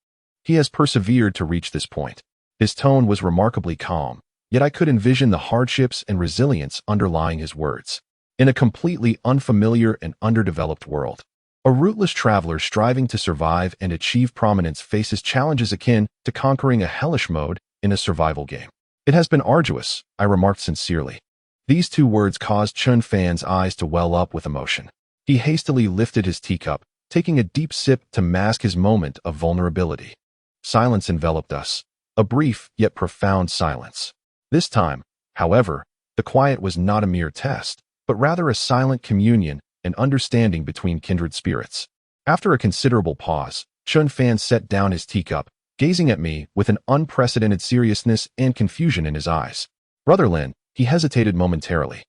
he has persevered to reach this point." His tone was remarkably calm, yet I could envision the hardships and resilience underlying his words. In a completely unfamiliar and underdeveloped world, a rootless traveler striving to survive and achieve prominence faces challenges akin to conquering a hellish mode in a survival game. "It has been arduous," I remarked sincerely. These two words caused Chen Fan's eyes to well up with emotion. He hastily lifted his teacup, taking a deep sip to mask his moment of vulnerability. Silence enveloped us, a brief yet profound silence. This time, however, the quiet was not a mere test, but rather a silent communion and understanding between kindred spirits. After a considerable pause, Chen Fan set down his teacup, gazing at me with an unprecedented seriousness and confusion in his eyes. "Brother Lin," he hesitated momentarily,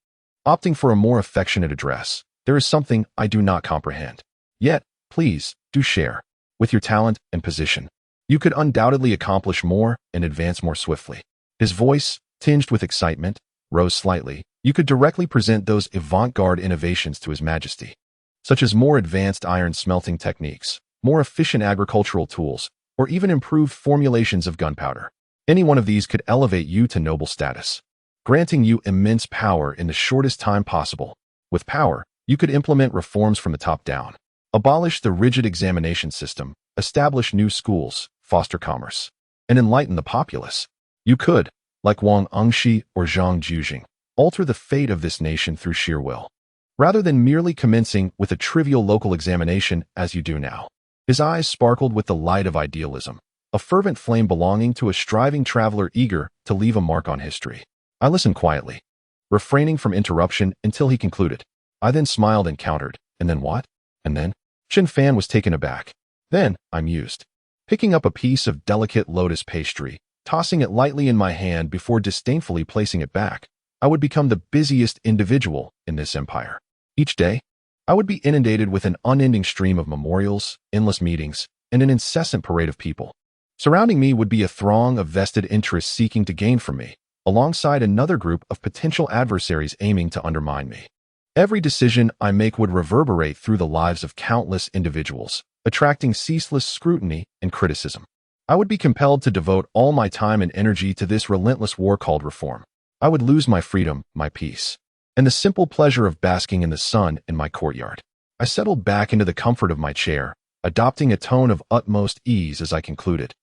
opting for a more affectionate address, "there is something I do not comprehend." Yet, please, do share. With your talent and position, you could undoubtedly accomplish more and advance more swiftly. His voice, tinged with excitement, rose slightly. You could directly present those avant-garde innovations to His Majesty, such as more advanced iron smelting techniques, more efficient agricultural tools, or even improved formulations of gunpowder. Any one of these could elevate you to noble status, granting you immense power in the shortest time possible. With power, you could implement reforms from the top down, abolish the rigid examination system, establish new schools, foster commerce, and enlighten the populace. You could, like Wang Engshi or Zhang Jujing, alter the fate of this nation through sheer will, rather than merely commencing with a trivial local examination as you do now. His eyes sparkled with the light of idealism, a fervent flame belonging to a striving traveler eager to leave a mark on history. I listened quietly, refraining from interruption until he concluded. I then smiled and countered, and then what? And then? Xin Fan was taken aback. Then, I mused, picking up a piece of delicate lotus pastry, tossing it lightly in my hand before disdainfully placing it back. I would become the busiest individual in this empire. Each day, I would be inundated with an unending stream of memorials, endless meetings, and an incessant parade of people. Surrounding me would be a throng of vested interests seeking to gain from me, alongside another group of potential adversaries aiming to undermine me. Every decision I make would reverberate through the lives of countless individuals, attracting ceaseless scrutiny and criticism. I would be compelled to devote all my time and energy to this relentless war called reform. I would lose my freedom, my peace, and the simple pleasure of basking in the sun in my courtyard. I settled back into the comfort of my chair, adopting a tone of utmost ease as I concluded.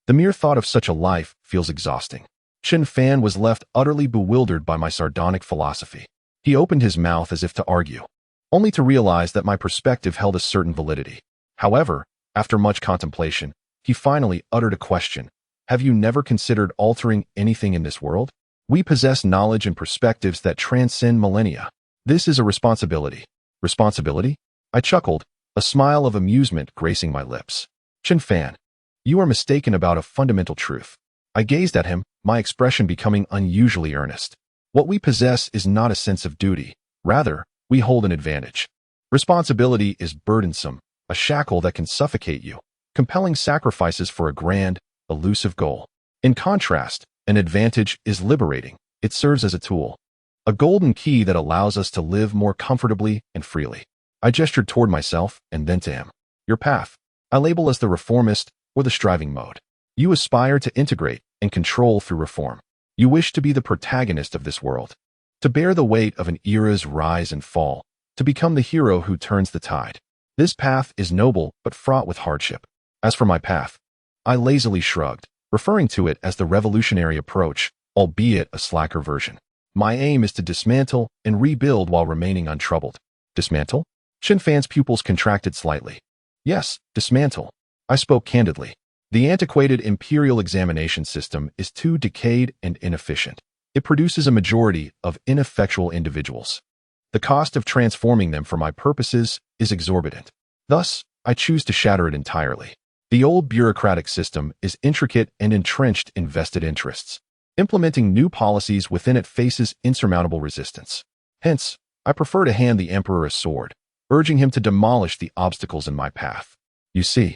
The mere thought of such a life feels exhausting. Xin Fan was left utterly bewildered by my sardonic philosophy. He opened his mouth as if to argue, only to realize that my perspective held a certain validity. However, after much contemplation, he finally uttered a question. Have you never considered altering anything in this world? We possess knowledge and perspectives that transcend millennia. This is a responsibility. Responsibility? I chuckled, a smile of amusement gracing my lips. Xin Fan, you are mistaken about a fundamental truth. I gazed at him, my expression becoming unusually earnest. What we possess is not a sense of duty. Rather, we hold an advantage. Responsibility is burdensome, a shackle that can suffocate you, compelling sacrifices for a grand, elusive goal. In contrast, an advantage is liberating. It serves as a tool, a golden key that allows us to live more comfortably and freely. I gestured toward myself and then to him. Your path, I label as the reformist or the striving mode. You aspire to integrate and control through reform. You wish to be the protagonist of this world, to bear the weight of an era's rise and fall, to become the hero who turns the tide. This path is noble but fraught with hardship. As for my path, I lazily shrugged, referring to it as the revolutionary approach, albeit a slacker version. My aim is to dismantle and rebuild while remaining untroubled. Dismantle? Xin Fan's pupils contracted slightly. Yes, dismantle. I spoke candidly. The antiquated Imperial Examination system is too decayed and inefficient. It produces a majority of ineffectual individuals. The cost of transforming them for my purposes is exorbitant. Thus, I choose to shatter it entirely. The old bureaucratic system is intricate and entrenched in vested interests. Implementing new policies within it faces insurmountable resistance. Hence, I prefer to hand the emperor a sword, urging him to demolish the obstacles in my path. You see,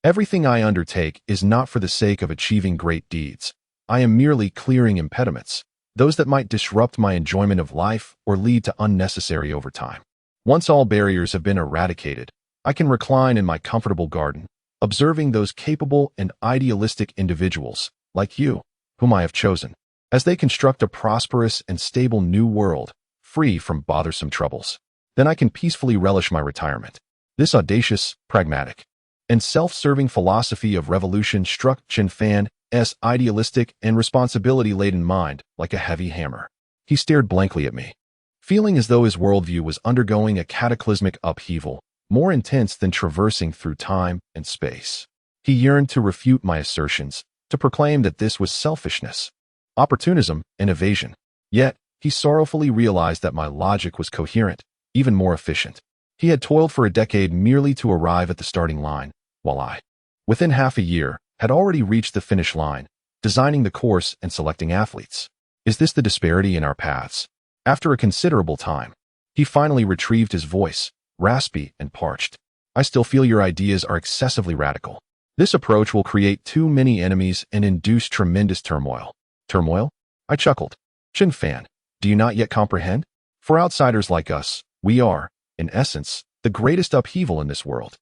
everything I undertake is not for the sake of achieving great deeds. I am merely clearing impediments, those that might disrupt my enjoyment of life or lead to unnecessary overtime. Once all barriers have been eradicated, I can recline in my comfortable garden, observing those capable and idealistic individuals, like you, whom I have chosen, as they construct a prosperous and stable new world, free from bothersome troubles. Then I can peacefully relish my retirement. This audacious, pragmatic, and self-serving philosophy of revolution struck Xin Fan's idealistic and responsibility-laden mind like a heavy hammer. He stared blankly at me, feeling as though his worldview was undergoing a cataclysmic upheaval, more intense than traversing through time and space. He yearned to refute my assertions, to proclaim that this was selfishness, opportunism, and evasion. Yet, he sorrowfully realized that my logic was coherent, even more efficient. He had toiled for a decade merely to arrive at the starting line, while I, within half a year, had already reached the finish line, designing the course and selecting athletes. Is this the disparity in our paths? After a considerable time, he finally retrieved his voice, raspy and parched. I still feel your ideas are excessively radical. This approach will create too many enemies and induce tremendous turmoil. Turmoil? I chuckled. Chen Fan, do you not yet comprehend? For outsiders like us, we are, in essence, the greatest upheaval in this world.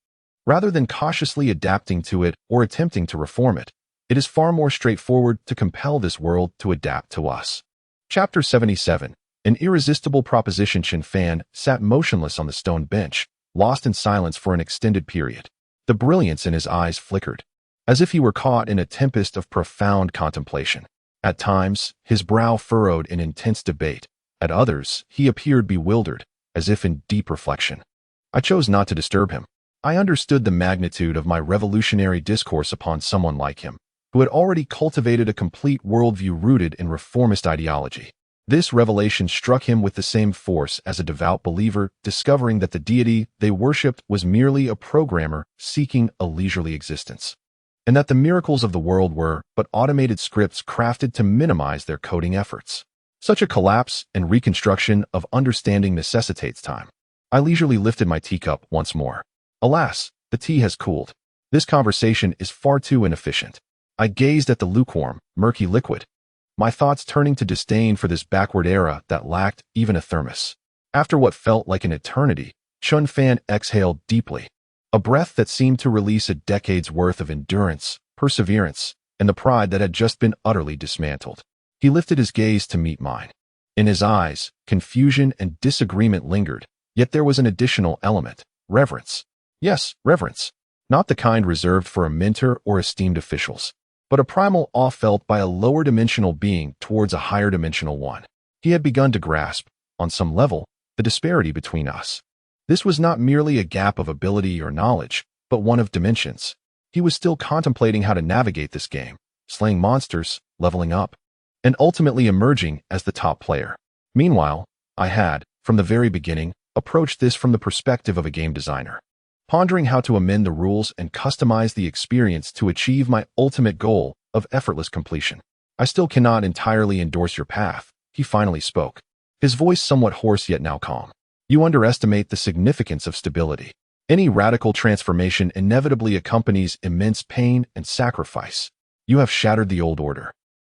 Rather than cautiously adapting to it or attempting to reform it, it is far more straightforward to compel this world to adapt to us. Chapter 77. An irresistible proposition. Chen Fan sat motionless on the stone bench, lost in silence for an extended period. The brilliance in his eyes flickered, as if he were caught in a tempest of profound contemplation. At times, his brow furrowed in intense debate. At others, he appeared bewildered, as if in deep reflection. I chose not to disturb him. I understood the magnitude of my revolutionary discourse upon someone like him, who had already cultivated a complete worldview rooted in reformist ideology. This revelation struck him with the same force as a devout believer discovering that the deity they worshipped was merely a programmer seeking a leisurely existence, and that the miracles of the world were but automated scripts crafted to minimize their coding efforts. Such a collapse and reconstruction of understanding necessitates time. I leisurely lifted my teacup once more. Alas, the tea has cooled. This conversation is far too inefficient. I gazed at the lukewarm, murky liquid, my thoughts turning to disdain for this backward era that lacked even a thermos. After what felt like an eternity, Chen Fan exhaled deeply, a breath that seemed to release a decade's worth of endurance, perseverance, and the pride that had just been utterly dismantled. He lifted his gaze to meet mine. In his eyes, confusion and disagreement lingered, yet there was an additional element, reverence. Yes, reverence. Not the kind reserved for a mentor or esteemed officials, but a primal awe felt by a lower dimensional being towards a higher dimensional one. He had begun to grasp, on some level, the disparity between us. This was not merely a gap of ability or knowledge, but one of dimensions. He was still contemplating how to navigate this game, slaying monsters, leveling up, and ultimately emerging as the top player. Meanwhile, I had, from the very beginning, approached this from the perspective of a game designer, pondering how to amend the rules and customize the experience to achieve my ultimate goal of effortless completion. I still cannot entirely endorse your path, he finally spoke, his voice somewhat hoarse yet now calm. You underestimate the significance of stability. Any radical transformation inevitably accompanies immense pain and sacrifice. You have shattered the old order.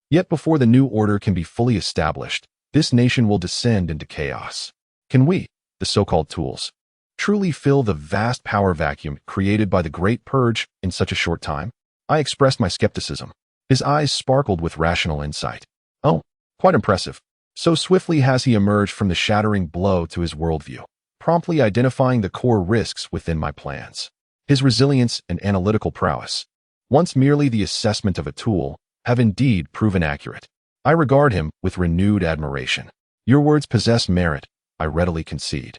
Yet before the new order can be fully established, this nation will descend into chaos. Can we, the so-called tools, truly fill the vast power vacuum created by the Great Purge in such a short time? I expressed my skepticism. His eyes sparkled with rational insight. Oh, quite impressive. So swiftly has he emerged from the shattering blow to his worldview, promptly identifying the core risks within my plans. His resilience and analytical prowess, once merely the assessment of a tool, have indeed proven accurate. I regard him with renewed admiration. Your words possess merit, I readily concede.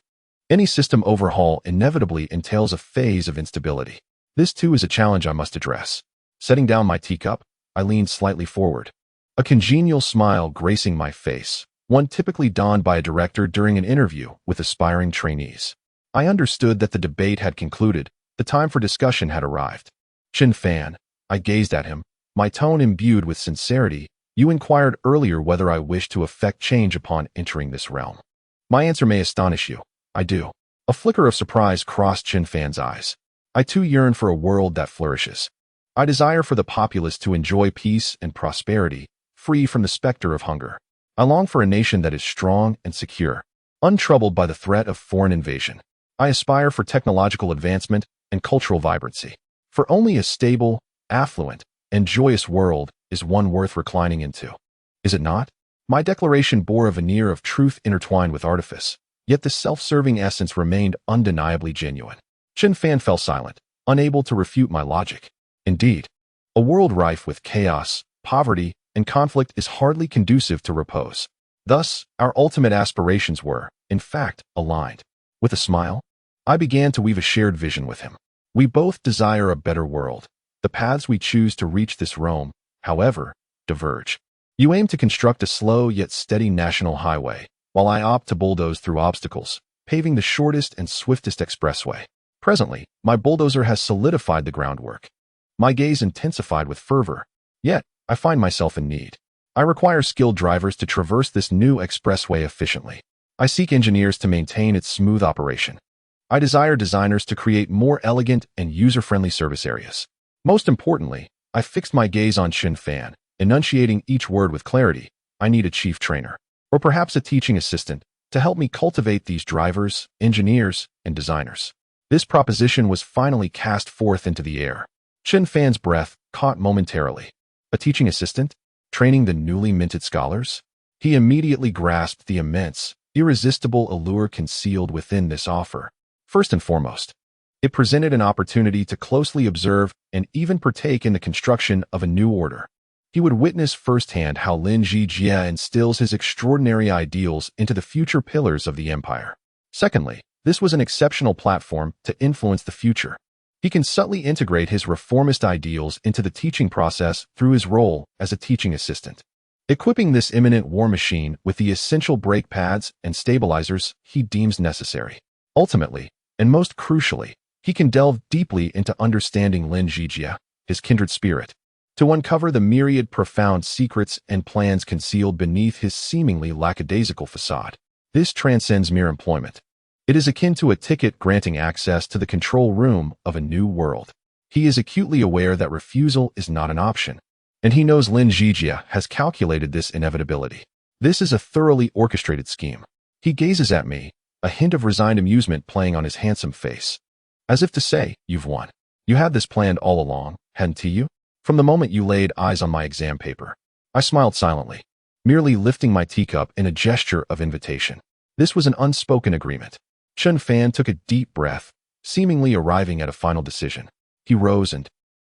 Any system overhaul inevitably entails a phase of instability. This too is a challenge I must address. Setting down my teacup, I leaned slightly forward, a congenial smile gracing my face, one typically donned by a director during an interview with aspiring trainees. I understood that the debate had concluded, the time for discussion had arrived. Chen Fan, I gazed at him, my tone imbued with sincerity. You inquired earlier whether I wished to effect change upon entering this realm. My answer may astonish you. I do. A flicker of surprise crossed Chen Fan's eyes. I too yearn for a world that flourishes. I desire for the populace to enjoy peace and prosperity, free from the specter of hunger. I long for a nation that is strong and secure, untroubled by the threat of foreign invasion. I aspire for technological advancement and cultural vibrancy. For only a stable, affluent, and joyous world is one worth reclining into. Is it not? My declaration bore a veneer of truth intertwined with artifice, yet the self-serving essence remained undeniably genuine. Chen Fan fell silent, unable to refute my logic. Indeed, a world rife with chaos, poverty, and conflict is hardly conducive to repose. Thus, our ultimate aspirations were, in fact, aligned. With a smile, I began to weave a shared vision with him. We both desire a better world. The paths we choose to reach this realm, however, diverge. You aim to construct a slow yet steady national highway, while I opt to bulldoze through obstacles, paving the shortest and swiftest expressway. Presently, my bulldozer has solidified the groundwork. My gaze intensified with fervor, yet I find myself in need. I require skilled drivers to traverse this new expressway efficiently. I seek engineers to maintain its smooth operation. I desire designers to create more elegant and user-friendly service areas. Most importantly, I fixed my gaze on Chen Fan, enunciating each word with clarity. I need a chief trainer, or perhaps a teaching assistant, to help me cultivate these drivers, engineers, and designers. This proposition was finally cast forth into the air. Chen Fan's breath caught momentarily. A teaching assistant? Training the newly minted scholars? He immediately grasped the immense, irresistible allure concealed within this offer. First and foremost, it presented an opportunity to closely observe and even partake in the construction of a new order. He would witness firsthand how Lin Zhijie instills his extraordinary ideals into the future pillars of the empire. Secondly, this was an exceptional platform to influence the future. He can subtly integrate his reformist ideals into the teaching process through his role as a teaching assistant, equipping this imminent war machine with the essential brake pads and stabilizers he deems necessary. Ultimately, and most crucially, he can delve deeply into understanding Lin Zhijie, his kindred spirit, to uncover the myriad profound secrets and plans concealed beneath his seemingly lackadaisical facade. This transcends mere employment. It is akin to a ticket granting access to the control room of a new world. He is acutely aware that refusal is not an option, and he knows Lin Zhijie has calculated this inevitability. This is a thoroughly orchestrated scheme. He gazes at me, a hint of resigned amusement playing on his handsome face. As if to say, you've won. You had this planned all along, hadn't you? From the moment you laid eyes on my exam paper. I smiled silently, merely lifting my teacup in a gesture of invitation. This was an unspoken agreement. Chen Fan took a deep breath, seemingly arriving at a final decision. He rose and,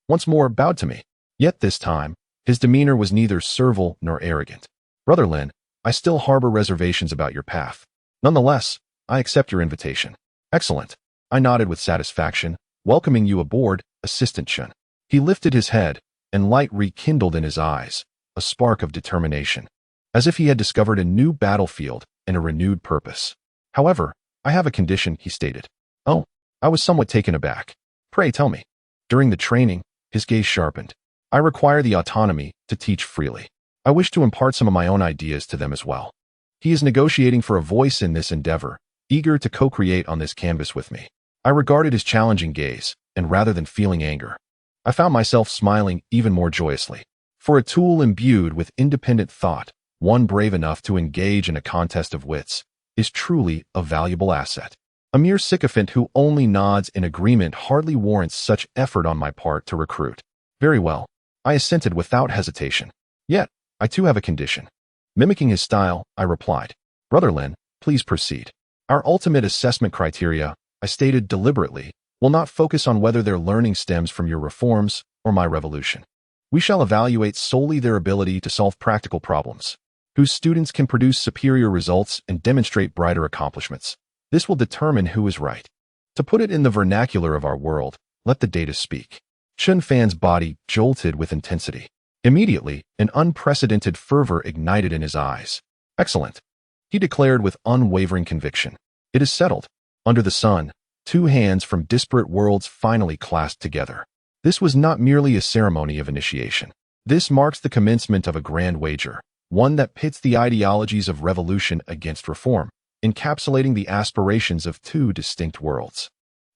once more, bowed to me. Yet this time, his demeanor was neither servile nor arrogant. Brother Lin, I still harbor reservations about your path. Nonetheless, I accept your invitation. Excellent. I nodded with satisfaction, welcoming you aboard, Assistant Chen. He lifted his head, and light rekindled in his eyes, a spark of determination, as if he had discovered a new battlefield and a renewed purpose. However, I have a condition, he stated. Oh, I was somewhat taken aback. Pray tell me. During the training, his gaze sharpened. I require the autonomy to teach freely. I wish to impart some of my own ideas to them as well. He is negotiating for a voice in this endeavor, eager to co-create on this canvas with me. I regarded his challenging gaze, and rather than feeling anger, I found myself smiling even more joyously. For a tool imbued with independent thought, one brave enough to engage in a contest of wits, is truly a valuable asset. A mere sycophant who only nods in agreement hardly warrants such effort on my part to recruit. Very well, I assented without hesitation. Yet, I too have a condition. Mimicking his style, I replied, Brother Lin, please proceed. Our ultimate assessment criteria, I stated deliberately, will not focus on whether their learning stems from your reforms or my revolution. We shall evaluate solely their ability to solve practical problems, whose students can produce superior results and demonstrate brighter accomplishments. This will determine who is right. To put it in the vernacular of our world, let the data speak. Chen Fan's body jolted with intensity. Immediately, an unprecedented fervor ignited in his eyes. Excellent, he declared with unwavering conviction. It is settled. Under the sun, two hands from disparate worlds finally clasped together. This was not merely a ceremony of initiation. This marks the commencement of a grand wager, one that pits the ideologies of revolution against reform, encapsulating the aspirations of two distinct worlds.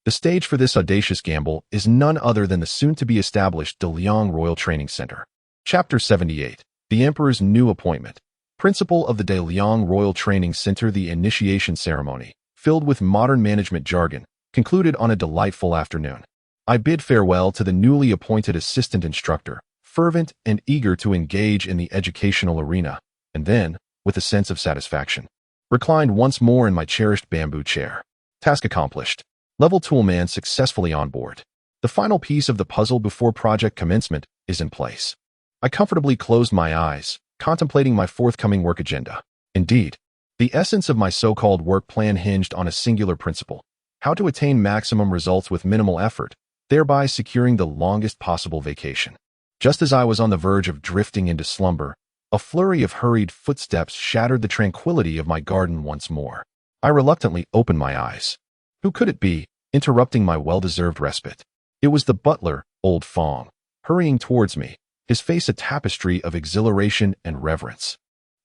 The stage for this audacious gamble is none other than the soon-to-be-established De Liang Royal Training Center. Chapter 78. The Emperor's New Appointment. Principal of the De Liang Royal Training Center. The initiation ceremony, filled with modern management jargon, concluded on a delightful afternoon. I bid farewell to the newly appointed assistant instructor, fervent and eager to engage in the educational arena, and then, with a sense of satisfaction, reclined once more in my cherished bamboo chair. Task accomplished. Level Toolman successfully on board. The final piece of the puzzle before project commencement is in place. I comfortably closed my eyes, contemplating my forthcoming work agenda. Indeed, the essence of my so-called work plan hinged on a singular principle: how to attain maximum results with minimal effort, thereby securing the longest possible vacation. Just as I was on the verge of drifting into slumber, a flurry of hurried footsteps shattered the tranquility of my garden once more. I reluctantly opened my eyes. Who could it be, interrupting my well-deserved respite? It was the butler, old Fong, hurrying towards me, his face a tapestry of exhilaration and reverence,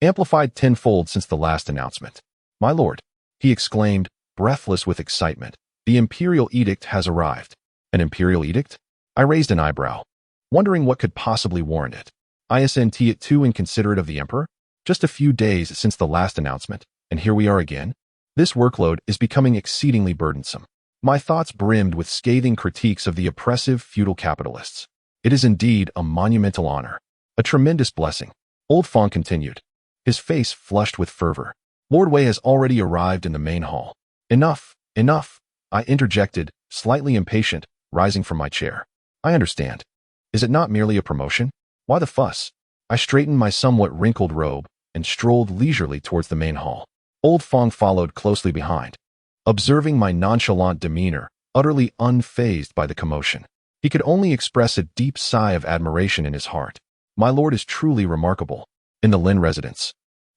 amplified tenfold since the last announcement. My lord, he exclaimed, breathless with excitement, The Imperial Edict has arrived. An Imperial Edict? I raised an eyebrow, wondering what could possibly warrant it. Isn't it too inconsiderate of the Emperor? Just a few days since the last announcement, and here we are again. This workload is becoming exceedingly burdensome. My thoughts brimmed with scathing critiques of the oppressive feudal capitalists. It is indeed a monumental honor, a tremendous blessing. Old Fong continued, his face flushed with fervor. Lord Wei has already arrived in the main hall. Enough, enough, I interjected, slightly impatient, rising from my chair. I understand. Is it not merely a promotion? Why the fuss? I straightened my somewhat wrinkled robe and strolled leisurely towards the main hall. Old Fong followed closely behind, observing my nonchalant demeanor, utterly unfazed by the commotion. He could only express a deep sigh of admiration in his heart. My lord is truly remarkable. In the Lin residence.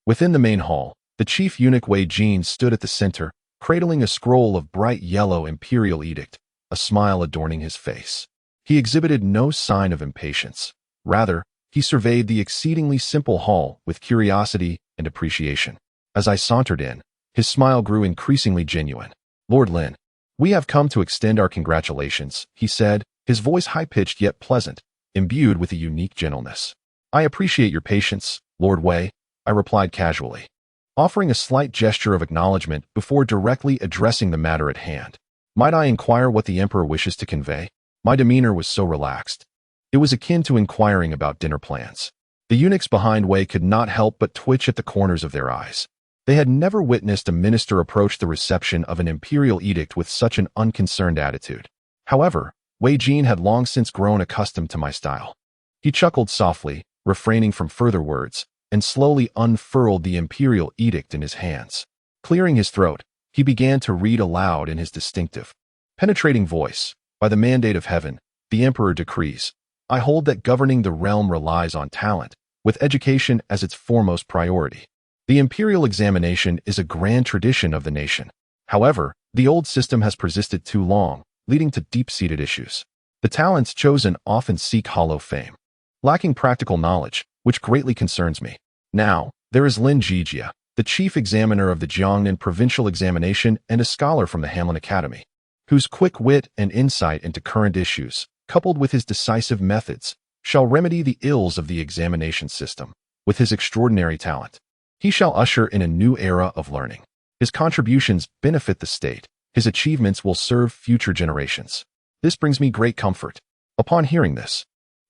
Within the main hall, the chief eunuch Wei Jin stood at the center, cradling a scroll of bright yellow Imperial Edict, a smile adorning his face. He exhibited no sign of impatience. Rather, he surveyed the exceedingly simple hall with curiosity and appreciation. As I sauntered in, his smile grew increasingly genuine. Lord Lin, we have come to extend our congratulations, he said, his voice high-pitched yet pleasant, imbued with a unique gentleness. I appreciate your patience, Lord Wei, I replied casually, offering a slight gesture of acknowledgement before directly addressing the matter at hand. Might I inquire what the Emperor wishes to convey? My demeanor was so relaxed. It was akin to inquiring about dinner plans. The eunuchs behind Wei could not help but twitch at the corners of their eyes. They had never witnessed a minister approach the reception of an imperial edict with such an unconcerned attitude. However, Wei Jin had long since grown accustomed to my style. He chuckled softly, refraining from further words, and slowly unfurled the imperial edict in his hands. Clearing his throat, he began to read aloud in his distinctive, penetrating voice. By the mandate of heaven, the Emperor decrees, I hold that governing the realm relies on talent, with education as its foremost priority. The Imperial Examination is a grand tradition of the nation. However, the old system has persisted too long, leading to deep-seated issues. The talents chosen often seek hollow fame, lacking practical knowledge, which greatly concerns me. Now, there is Lin Zhijie, the chief examiner of the Jiangnan Provincial Examination and a scholar from the Hamlin Academy, whose quick wit and insight into current issues, coupled with his decisive methods, shall remedy the ills of the examination system. With his extraordinary talent, he shall usher in a new era of learning. His contributions benefit the state. His achievements will serve future generations. This brings me great comfort. Upon hearing this,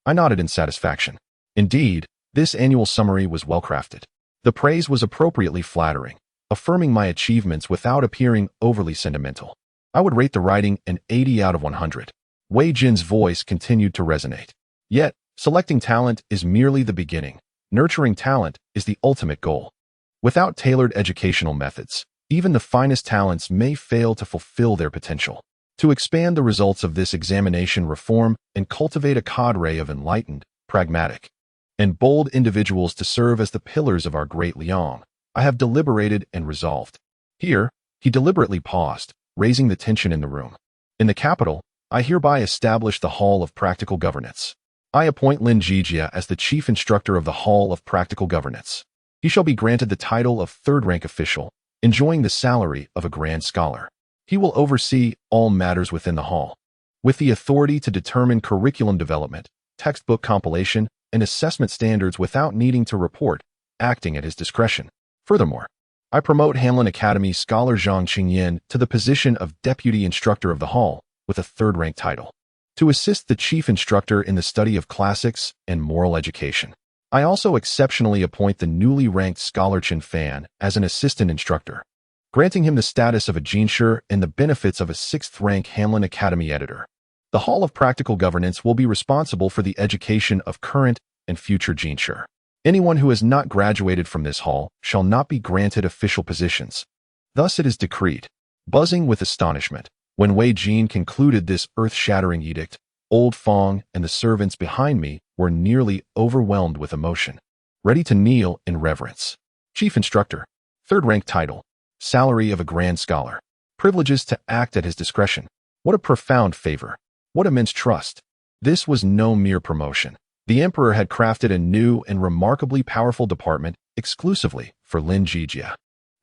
I nodded in satisfaction. Indeed, this annual summary was well crafted. The praise was appropriately flattering, affirming my achievements without appearing overly sentimental. I would rate the writing an 80 out of 100. Wei Jin's voice continued to resonate. Yet, selecting talent is merely the beginning. Nurturing talent is the ultimate goal. Without tailored educational methods, even the finest talents may fail to fulfill their potential. To expand the results of this examination reform and cultivate a cadre of enlightened, pragmatic, and bold individuals to serve as the pillars of our Great Liang, I have deliberated and resolved. Here, he deliberately paused, raising the tension in the room. In the capital, I hereby establish the Hall of Practical Governance. I appoint Lin Zhijie as the chief instructor of the Hall of Practical Governance. He shall be granted the title of third-rank official, enjoying the salary of a grand scholar. He will oversee all matters within the hall, with the authority to determine curriculum development, textbook compilation, and assessment standards without needing to report, acting at his discretion. Furthermore, I promote Hamlin Academy scholar Zhang Qingyan to the position of deputy instructor of the hall, with a third-rank title, to assist the chief instructor in the study of classics and moral education. I also exceptionally appoint the newly ranked scholar Chen Fan as an assistant instructor, granting him the status of a Jinshi and the benefits of a sixth-rank Hamlin Academy editor. The Hall of Practical Governance will be responsible for the education of current and future Jinshi. Anyone who has not graduated from this hall shall not be granted official positions. Thus it is decreed. Buzzing with astonishment, when Wei Jin concluded this earth-shattering edict, Old Fong and the servants behind me were nearly overwhelmed with emotion, ready to kneel in reverence. Chief Instructor, third-rank title, salary of a grand scholar, privileges to act at his discretion. What a profound favor! What immense trust! This was no mere promotion. The Emperor had crafted a new and remarkably powerful department exclusively for Lin Zhijie.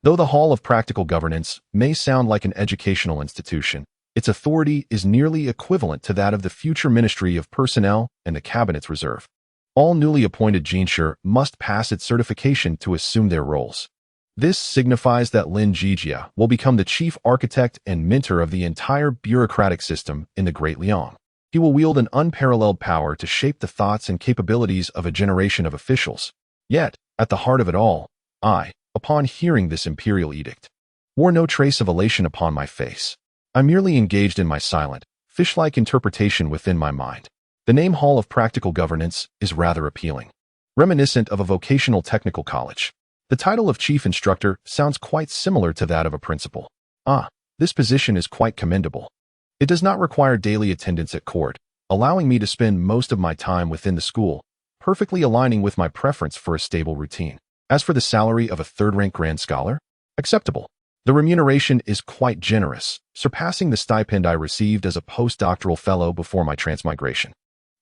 Though the Hall of Practical Governance may sound like an educational institution, Its authority is nearly equivalent to that of the future Ministry of Personnel and the Cabinet's Reserve. All newly appointed Jinshi must pass its certification to assume their roles. This signifies that Lin Zhijie will become the chief architect and mentor of the entire bureaucratic system in the Great Liang. He will wield an unparalleled power to shape the thoughts and capabilities of a generation of officials. Yet, at the heart of it all, I, upon hearing this imperial edict, wore no trace of elation upon my face. I merely engaged in my silent, fish-like interpretation within my mind. The name Hall of Practical Governance is rather appealing, reminiscent of a vocational technical college. The title of chief instructor sounds quite similar to that of a principal. This position is quite commendable. It does not require daily attendance at court, allowing me to spend most of my time within the school, perfectly aligning with my preference for a stable routine. As for the salary of a third-rank grand scholar, acceptable. The remuneration is quite generous, surpassing the stipend I received as a postdoctoral fellow before my transmigration.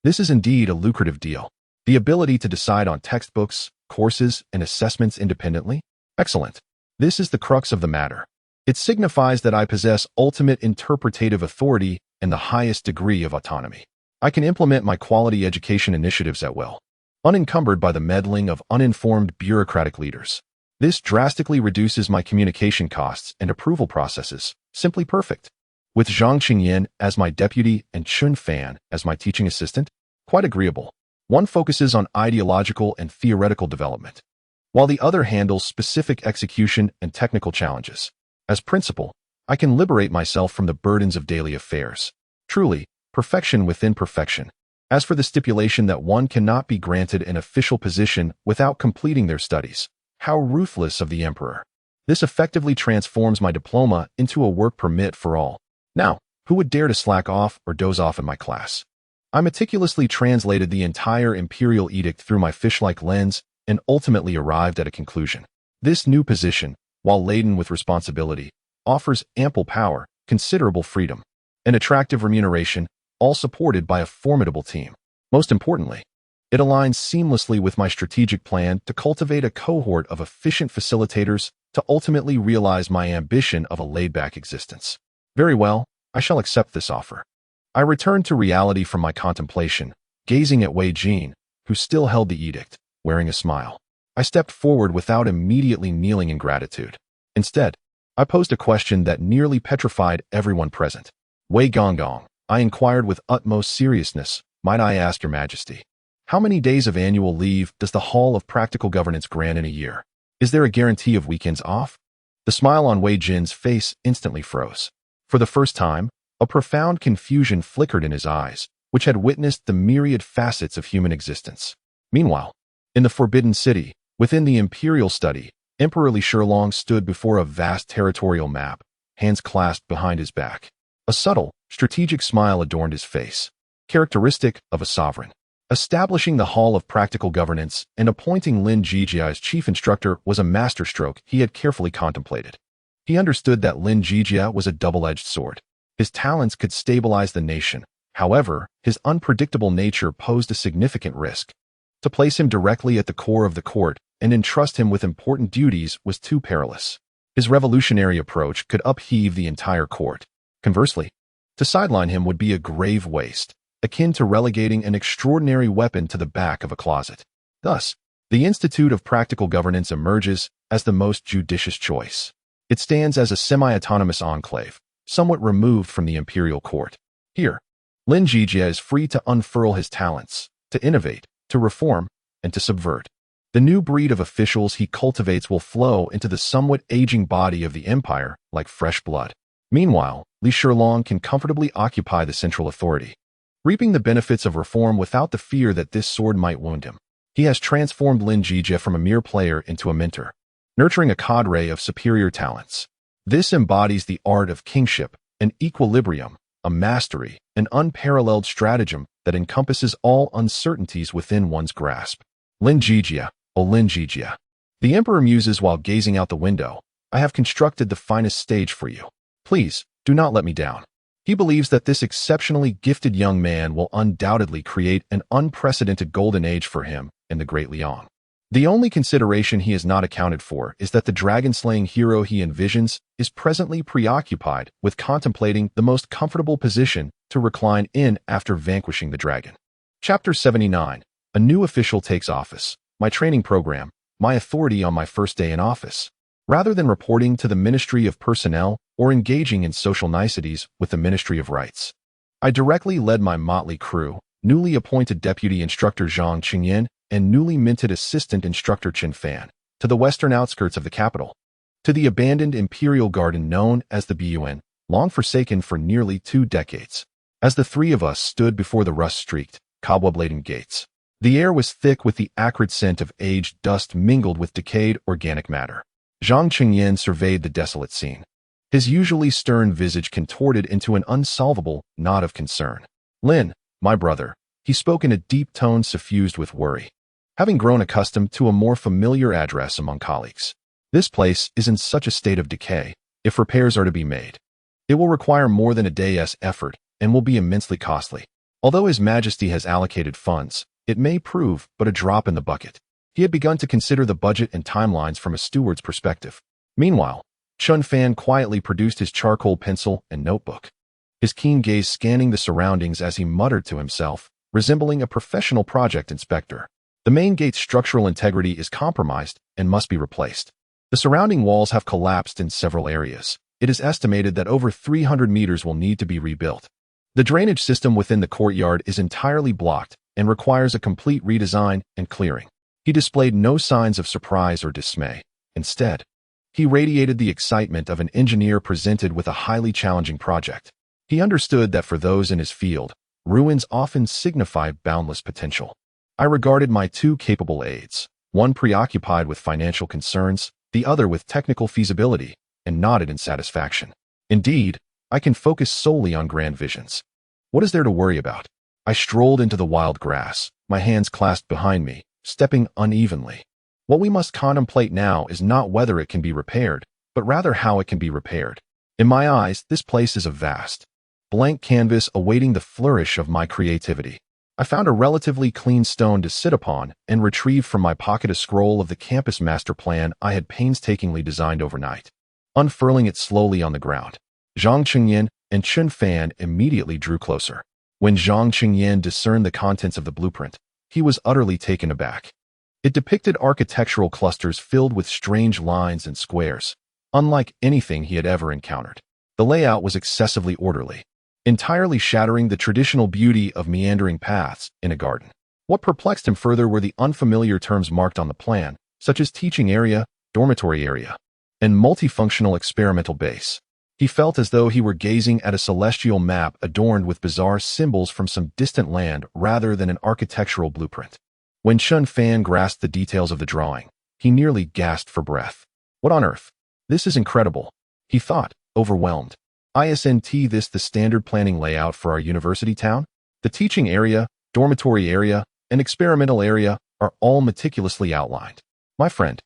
This is indeed a lucrative deal. The ability to decide on textbooks, courses, and assessments independently? Excellent. This is the crux of the matter. It signifies that I possess ultimate interpretative authority and the highest degree of autonomy. I can implement my quality education initiatives at will, unencumbered by the meddling of uninformed bureaucratic leaders. This drastically reduces my communication costs and approval processes. Simply perfect. With Zhang Qingyan as my deputy and Chun Fan as my teaching assistant, quite agreeable. One focuses on ideological and theoretical development, while the other handles specific execution and technical challenges. As principal, I can liberate myself from the burdens of daily affairs. Truly, perfection within perfection. As for the stipulation that one cannot be granted an official position without completing their studies, how ruthless of the emperor. This effectively transforms my diploma into a work permit for all. Now, who would dare to slack off or doze off in my class? I meticulously translated the entire imperial edict through my fish-like lens and ultimately arrived at a conclusion. This new position, while laden with responsibility, offers ample power, considerable freedom, and attractive remuneration, all supported by a formidable team. Most importantly, it aligns seamlessly with my strategic plan to cultivate a cohort of efficient facilitators to ultimately realize my ambition of a laid-back existence. Very well, I shall accept this offer. I returned to reality from my contemplation, gazing at Wei Jin, who still held the edict, wearing a smile. I stepped forward without immediately kneeling in gratitude. Instead, I posed a question that nearly petrified everyone present. Wei Gonggong, I inquired with utmost seriousness, might I ask your majesty, how many days of annual leave does the Hall of Practical Governance grant in a year? Is there a guarantee of weekends off? The smile on Wei Jin's face instantly froze. For the first time, a profound confusion flickered in his eyes, which had witnessed the myriad facets of human existence. Meanwhile, in the Forbidden City, within the Imperial Study, Emperor Li Shilong stood before a vast territorial map, hands clasped behind his back. A subtle, strategic smile adorned his face, characteristic of a sovereign. Establishing the Hall of Practical Governance and appointing Lin Zhijie as chief instructor was a masterstroke he had carefully contemplated. He understood that Lin Zhijie was a double-edged sword. His talents could stabilize the nation. However, his unpredictable nature posed a significant risk. To place him directly at the core of the court and entrust him with important duties was too perilous. His revolutionary approach could upheave the entire court. Conversely, to sideline him would be a grave waste, akin to relegating an extraordinary weapon to the back of a closet. Thus, the Institute of Practical Governance emerges as the most judicious choice. It stands as a semi-autonomous enclave, somewhat removed from the imperial court. Here, Lin Zhijie is free to unfurl his talents, to innovate, to reform, and to subvert. The new breed of officials he cultivates will flow into the somewhat aging body of the empire like fresh blood. Meanwhile, Li Shilong can comfortably occupy the central authority, reaping the benefits of reform without the fear that this sword might wound him. He has transformed Lin Zhijie from a mere player into a mentor, nurturing a cadre of superior talents. This embodies the art of kingship, an equilibrium, a mastery, an unparalleled stratagem that encompasses all uncertainties within one's grasp. Lin Zhijie, O Lin Zhijie. The emperor muses while gazing out the window. I have constructed the finest stage for you. Please, do not let me down. He believes that this exceptionally gifted young man will undoubtedly create an unprecedented golden age for him in the Great Liang. The only consideration he has not accounted for is that the dragon-slaying hero he envisions is presently preoccupied with contemplating the most comfortable position to recline in after vanquishing the dragon. Chapter 79. A new official takes office. My training program, my authority on my first day in office. Rather than reporting to the Ministry of Personnel or engaging in social niceties with the Ministry of Rights, I directly led my motley crew, newly appointed Deputy Instructor Zhang Qingyan and newly minted Assistant Instructor Qin Fan, to the western outskirts of the capital, to the abandoned imperial garden known as the Bun, long forsaken for nearly 2 decades. As the three of us stood before the rust-streaked, cobweb-laden gates, the air was thick with the acrid scent of aged dust mingled with decayed organic matter. Zhang Qingyan surveyed the desolate scene, his usually stern visage contorted into an unsolvable nod of concern. Lin, my brother, he spoke in a deep tone suffused with worry. Having grown accustomed to a more familiar address among colleagues, this place is in such a state of decay. If repairs are to be made, it will require more than a day's effort and will be immensely costly. Although His Majesty has allocated funds, it may prove but a drop in the bucket. He had begun to consider the budget and timelines from a steward's perspective. Meanwhile, Qin Fan quietly produced his charcoal pencil and notebook, his keen gaze scanning the surroundings as he muttered to himself, resembling a professional project inspector. The main gate's structural integrity is compromised and must be replaced. The surrounding walls have collapsed in several areas. It is estimated that over 300 meters will need to be rebuilt. The drainage system within the courtyard is entirely blocked and requires a complete redesign and clearing. He displayed no signs of surprise or dismay. Instead, he radiated the excitement of an engineer presented with a highly challenging project. He understood that for those in his field, ruins often signify boundless potential. I regarded my 2 capable aides, one preoccupied with financial concerns, the other with technical feasibility, and nodded in satisfaction. Indeed, I can focus solely on grand visions. What is there to worry about? I strolled into the wild grass, my hands clasped behind me, stepping unevenly. What we must contemplate now is not whether it can be repaired, but rather how it can be repaired. In my eyes, this place is a vast, blank canvas awaiting the flourish of my creativity. I found a relatively clean stone to sit upon and retrieved from my pocket a scroll of the campus master plan I had painstakingly designed overnight. Unfurling it slowly on the ground, Zhang Qingyan and Qin Fan immediately drew closer. When Zhang Qingyan discerned the contents of the blueprint, he was utterly taken aback. It depicted architectural clusters filled with strange lines and squares, unlike anything he had ever encountered. The layout was excessively orderly, entirely shattering the traditional beauty of meandering paths in a garden. What perplexed him further were the unfamiliar terms marked on the plan, such as teaching area, dormitory area, and multifunctional experimental base. He felt as though he were gazing at a celestial map adorned with bizarre symbols from some distant land rather than an architectural blueprint. When Qin Fan grasped the details of the drawing, he nearly gasped for breath. What on earth? This is incredible, he thought, overwhelmed. Isn't this the standard planning layout for our university town? The teaching area, dormitory area, and experimental area are all meticulously outlined. My friend,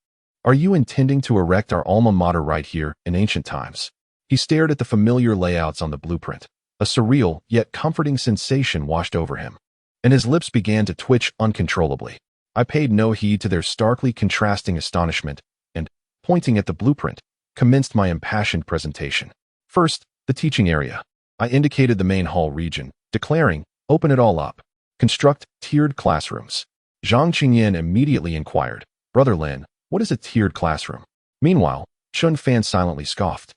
are you intending to erect our alma mater right here in ancient times? He stared at the familiar layouts on the blueprint. A surreal yet comforting sensation washed over him, and his lips began to twitch uncontrollably. I paid no heed to their starkly contrasting astonishment and, pointing at the blueprint, commenced my impassioned presentation. First, the teaching area. I indicated the main hall region, declaring, open it all up. Construct tiered classrooms. Zhang Qingyan immediately inquired, Brother Lin, what is a tiered classroom? Meanwhile, Qin Fan silently scoffed.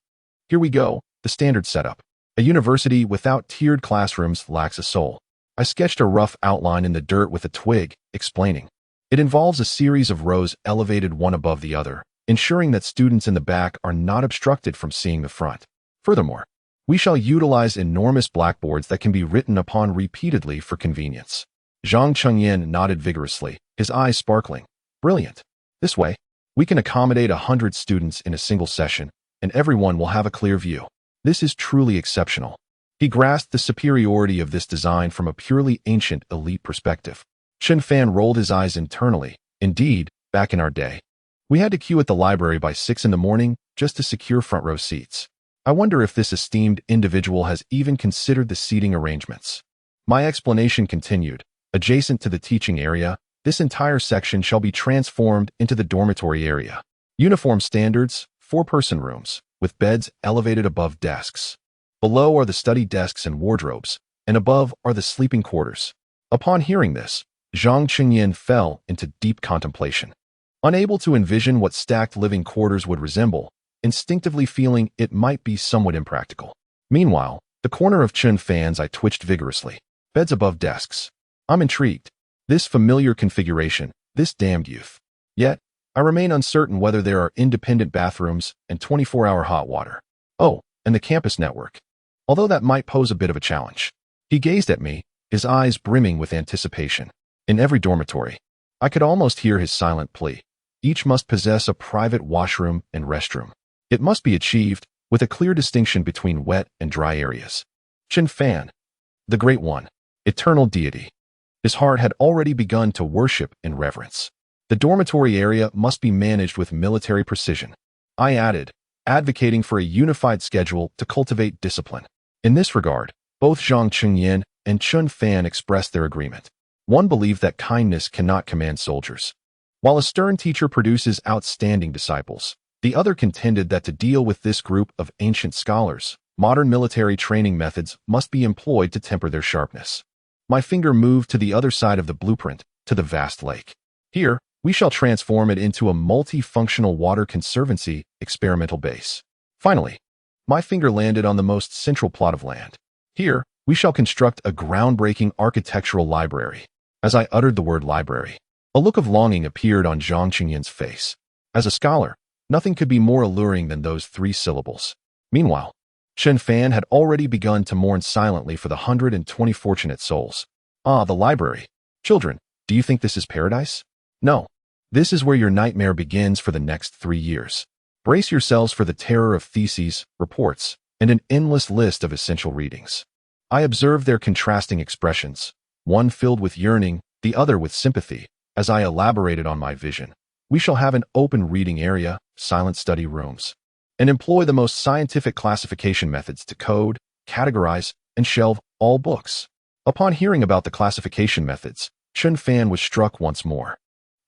Here we go, the standard setup. A university without tiered classrooms lacks a soul. I sketched a rough outline in the dirt with a twig, explaining. It involves a series of rows elevated one above the other, ensuring that students in the back are not obstructed from seeing the front. Furthermore, we shall utilize enormous blackboards that can be written upon repeatedly for convenience. Zhang Qingyan nodded vigorously, his eyes sparkling. Brilliant. This way, we can accommodate 100 students in a single session, and everyone will have a clear view. This is truly exceptional. He grasped the superiority of this design from a purely ancient elite perspective. Qin Fan rolled his eyes internally. Indeed, back in our day, we had to queue at the library by 6 in the morning just to secure front row seats. I wonder if this esteemed individual has even considered the seating arrangements. My explanation continued. Adjacent to the teaching area, This entire section shall be transformed into the dormitory area. Uniform standards, 4-person rooms, with beds elevated above desks. Below are the study desks and wardrobes, and above are the sleeping quarters. Upon hearing this, Zhang Qingyan fell into deep contemplation. Unable to envision what stacked living quarters would resemble, instinctively feeling it might be somewhat impractical. Meanwhile, the corner of Chun Fan's eye twitched vigorously. Beds above desks. I'm intrigued. This familiar configuration, this damned youth. Yet, I remain uncertain whether there are independent bathrooms and 24-hour hot water. Oh, and the campus network. Although that might pose a bit of a challenge. He gazed at me, his eyes brimming with anticipation. In every dormitory, I could almost hear his silent plea. Each must possess a private washroom and restroom. It must be achieved with a clear distinction between wet and dry areas. Chun Fan, the Great One, eternal deity. His heart had already begun to worship and reverence. The dormitory area must be managed with military precision. I added, advocating for a unified schedule to cultivate discipline. In this regard, both Zhang Qingyan and Chun Fan expressed their agreement. One believed that kindness cannot command soldiers. While a stern teacher produces outstanding disciples, the other contended that to deal with this group of ancient scholars, modern military training methods must be employed to temper their sharpness. My finger moved to the other side of the blueprint, to the vast lake. Here, we shall transform it into a multifunctional water conservancy experimental base. Finally, my finger landed on the most central plot of land. Here, we shall construct a groundbreaking architectural library. As I uttered the word library, a look of longing appeared on Zhang Qingyan's face. As a scholar, nothing could be more alluring than those 3 syllables. Meanwhile, Chun Fan had already begun to mourn silently for the 120 fortunate souls. Ah, the library. Children, do you think this is paradise? No. This is where your nightmare begins for the next 3 years. Brace yourselves for the terror of theses, reports, and an endless list of essential readings. I observed their contrasting expressions, one filled with yearning, the other with sympathy, as I elaborated on my vision. We shall have an open reading area, silent study rooms, and employ the most scientific classification methods to code, categorize, and shelve all books. Upon hearing about the classification methods, Chun Fan was struck once more.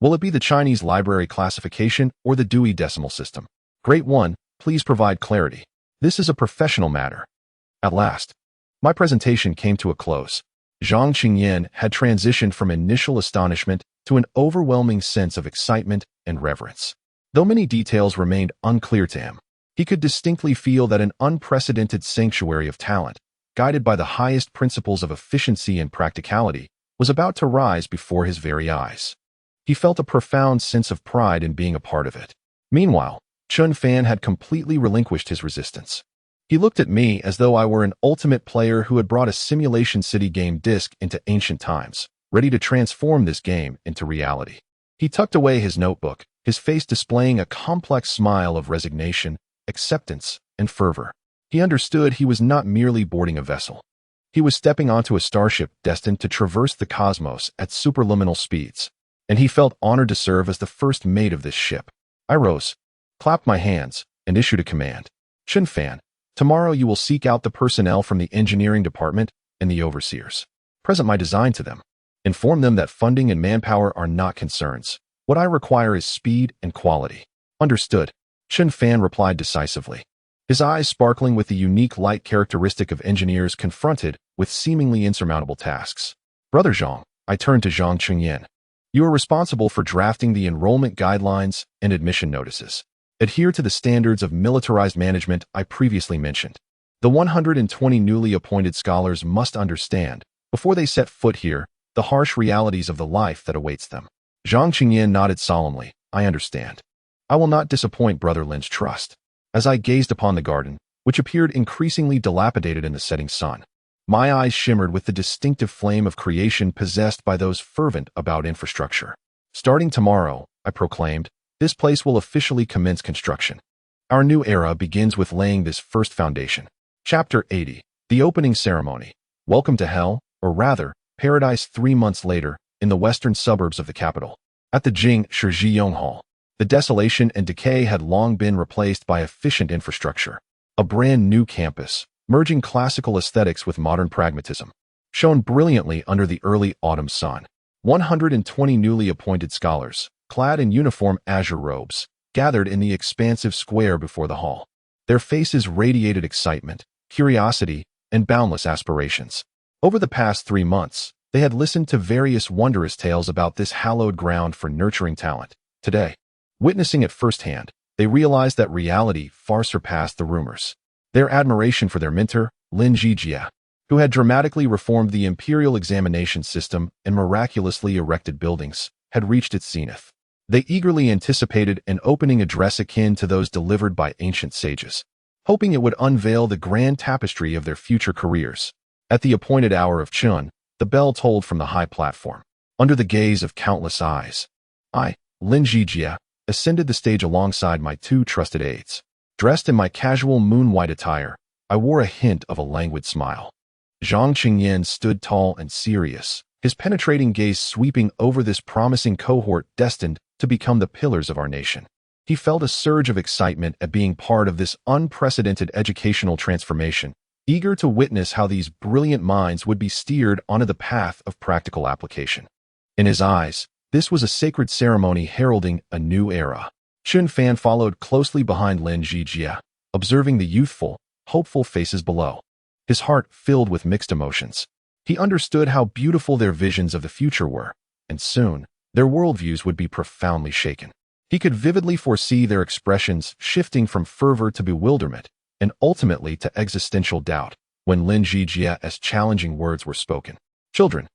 Will it be the Chinese library classification or the Dewey Decimal System? Great One, please provide clarity. This is a professional matter. At last, my presentation came to a close. Zhang Qingyan had transitioned from initial astonishment to an overwhelming sense of excitement and reverence. Though many details remained unclear to him, he could distinctly feel that an unprecedented sanctuary of talent, guided by the highest principles of efficiency and practicality, was about to rise before his very eyes. He felt a profound sense of pride in being a part of it. Meanwhile, Chun Fan had completely relinquished his resistance. He looked at me as though I were an ultimate player who had brought a simulation city game disc into ancient times, ready to transform this game into reality. He tucked away his notebook, his face displaying a complex smile of resignation, acceptance, and fervor. He understood he was not merely boarding a vessel. He was stepping onto a starship destined to traverse the cosmos at superluminal speeds, and he felt honored to serve as the first mate of this ship. I rose, clapped my hands, and issued a command. Chun Fan, tomorrow you will seek out the personnel from the engineering department and the overseers. Present my design to them. Inform them that funding and manpower are not concerns. What I require is speed and quality. Understood. Chun Fan replied decisively, his eyes sparkling with the unique light characteristic of engineers confronted with seemingly insurmountable tasks. Brother Zhang, I turned to Zhang Qingyan. You are responsible for drafting the enrollment guidelines and admission notices. Adhere to the standards of militarized management I previously mentioned. The 120 newly appointed scholars must understand, before they set foot here, the harsh realities of the life that awaits them. Zhang Qingyan nodded solemnly. I understand. I will not disappoint Brother Lin's trust. As I gazed upon the garden, which appeared increasingly dilapidated in the setting sun, my eyes shimmered with the distinctive flame of creation possessed by those fervent about infrastructure. Starting tomorrow, I proclaimed, this place will officially commence construction. Our new era begins with laying this first foundation. Chapter 80. The Opening Ceremony. Welcome to Hell, or rather, Paradise 3 months later, in the western suburbs of the capital. At the Jing Shizhiyong Hall, the desolation and decay had long been replaced by efficient infrastructure. A brand new campus, merging classical aesthetics with modern pragmatism, shone brilliantly under the early autumn sun. 120 newly appointed scholars, clad in uniform azure robes, gathered in the expansive square before the hall. Their faces radiated excitement, curiosity, and boundless aspirations. Over the past 3 months, they had listened to various wondrous tales about this hallowed ground for nurturing talent. Today, witnessing it firsthand, they realized that reality far surpassed the rumors. Their admiration for their mentor, Lin Zhijie, who had dramatically reformed the Imperial examination system and miraculously erected buildings, had reached its zenith. They eagerly anticipated an opening address akin to those delivered by ancient sages, hoping it would unveil the grand tapestry of their future careers. At the appointed hour of Chun, the bell tolled from the high platform. Under the gaze of countless eyes, I, Lin Zhijie, ascended the stage alongside my 2 trusted aides. Dressed in my casual moon-white attire, I wore a hint of a languid smile. Zhang Qingyan stood tall and serious, his penetrating gaze sweeping over this promising cohort destined to become the pillars of our nation. He felt a surge of excitement at being part of this unprecedented educational transformation, eager to witness how these brilliant minds would be steered onto the path of practical application. In his eyes, this was a sacred ceremony heralding a new era. Chun Fan followed closely behind Lin Zhijie, observing the youthful, hopeful faces below. His heart filled with mixed emotions. He understood how beautiful their visions of the future were, and soon, their worldviews would be profoundly shaken. He could vividly foresee their expressions shifting from fervor to bewilderment, and ultimately to existential doubt, when Lin Zhijie's challenging words were spoken. Children,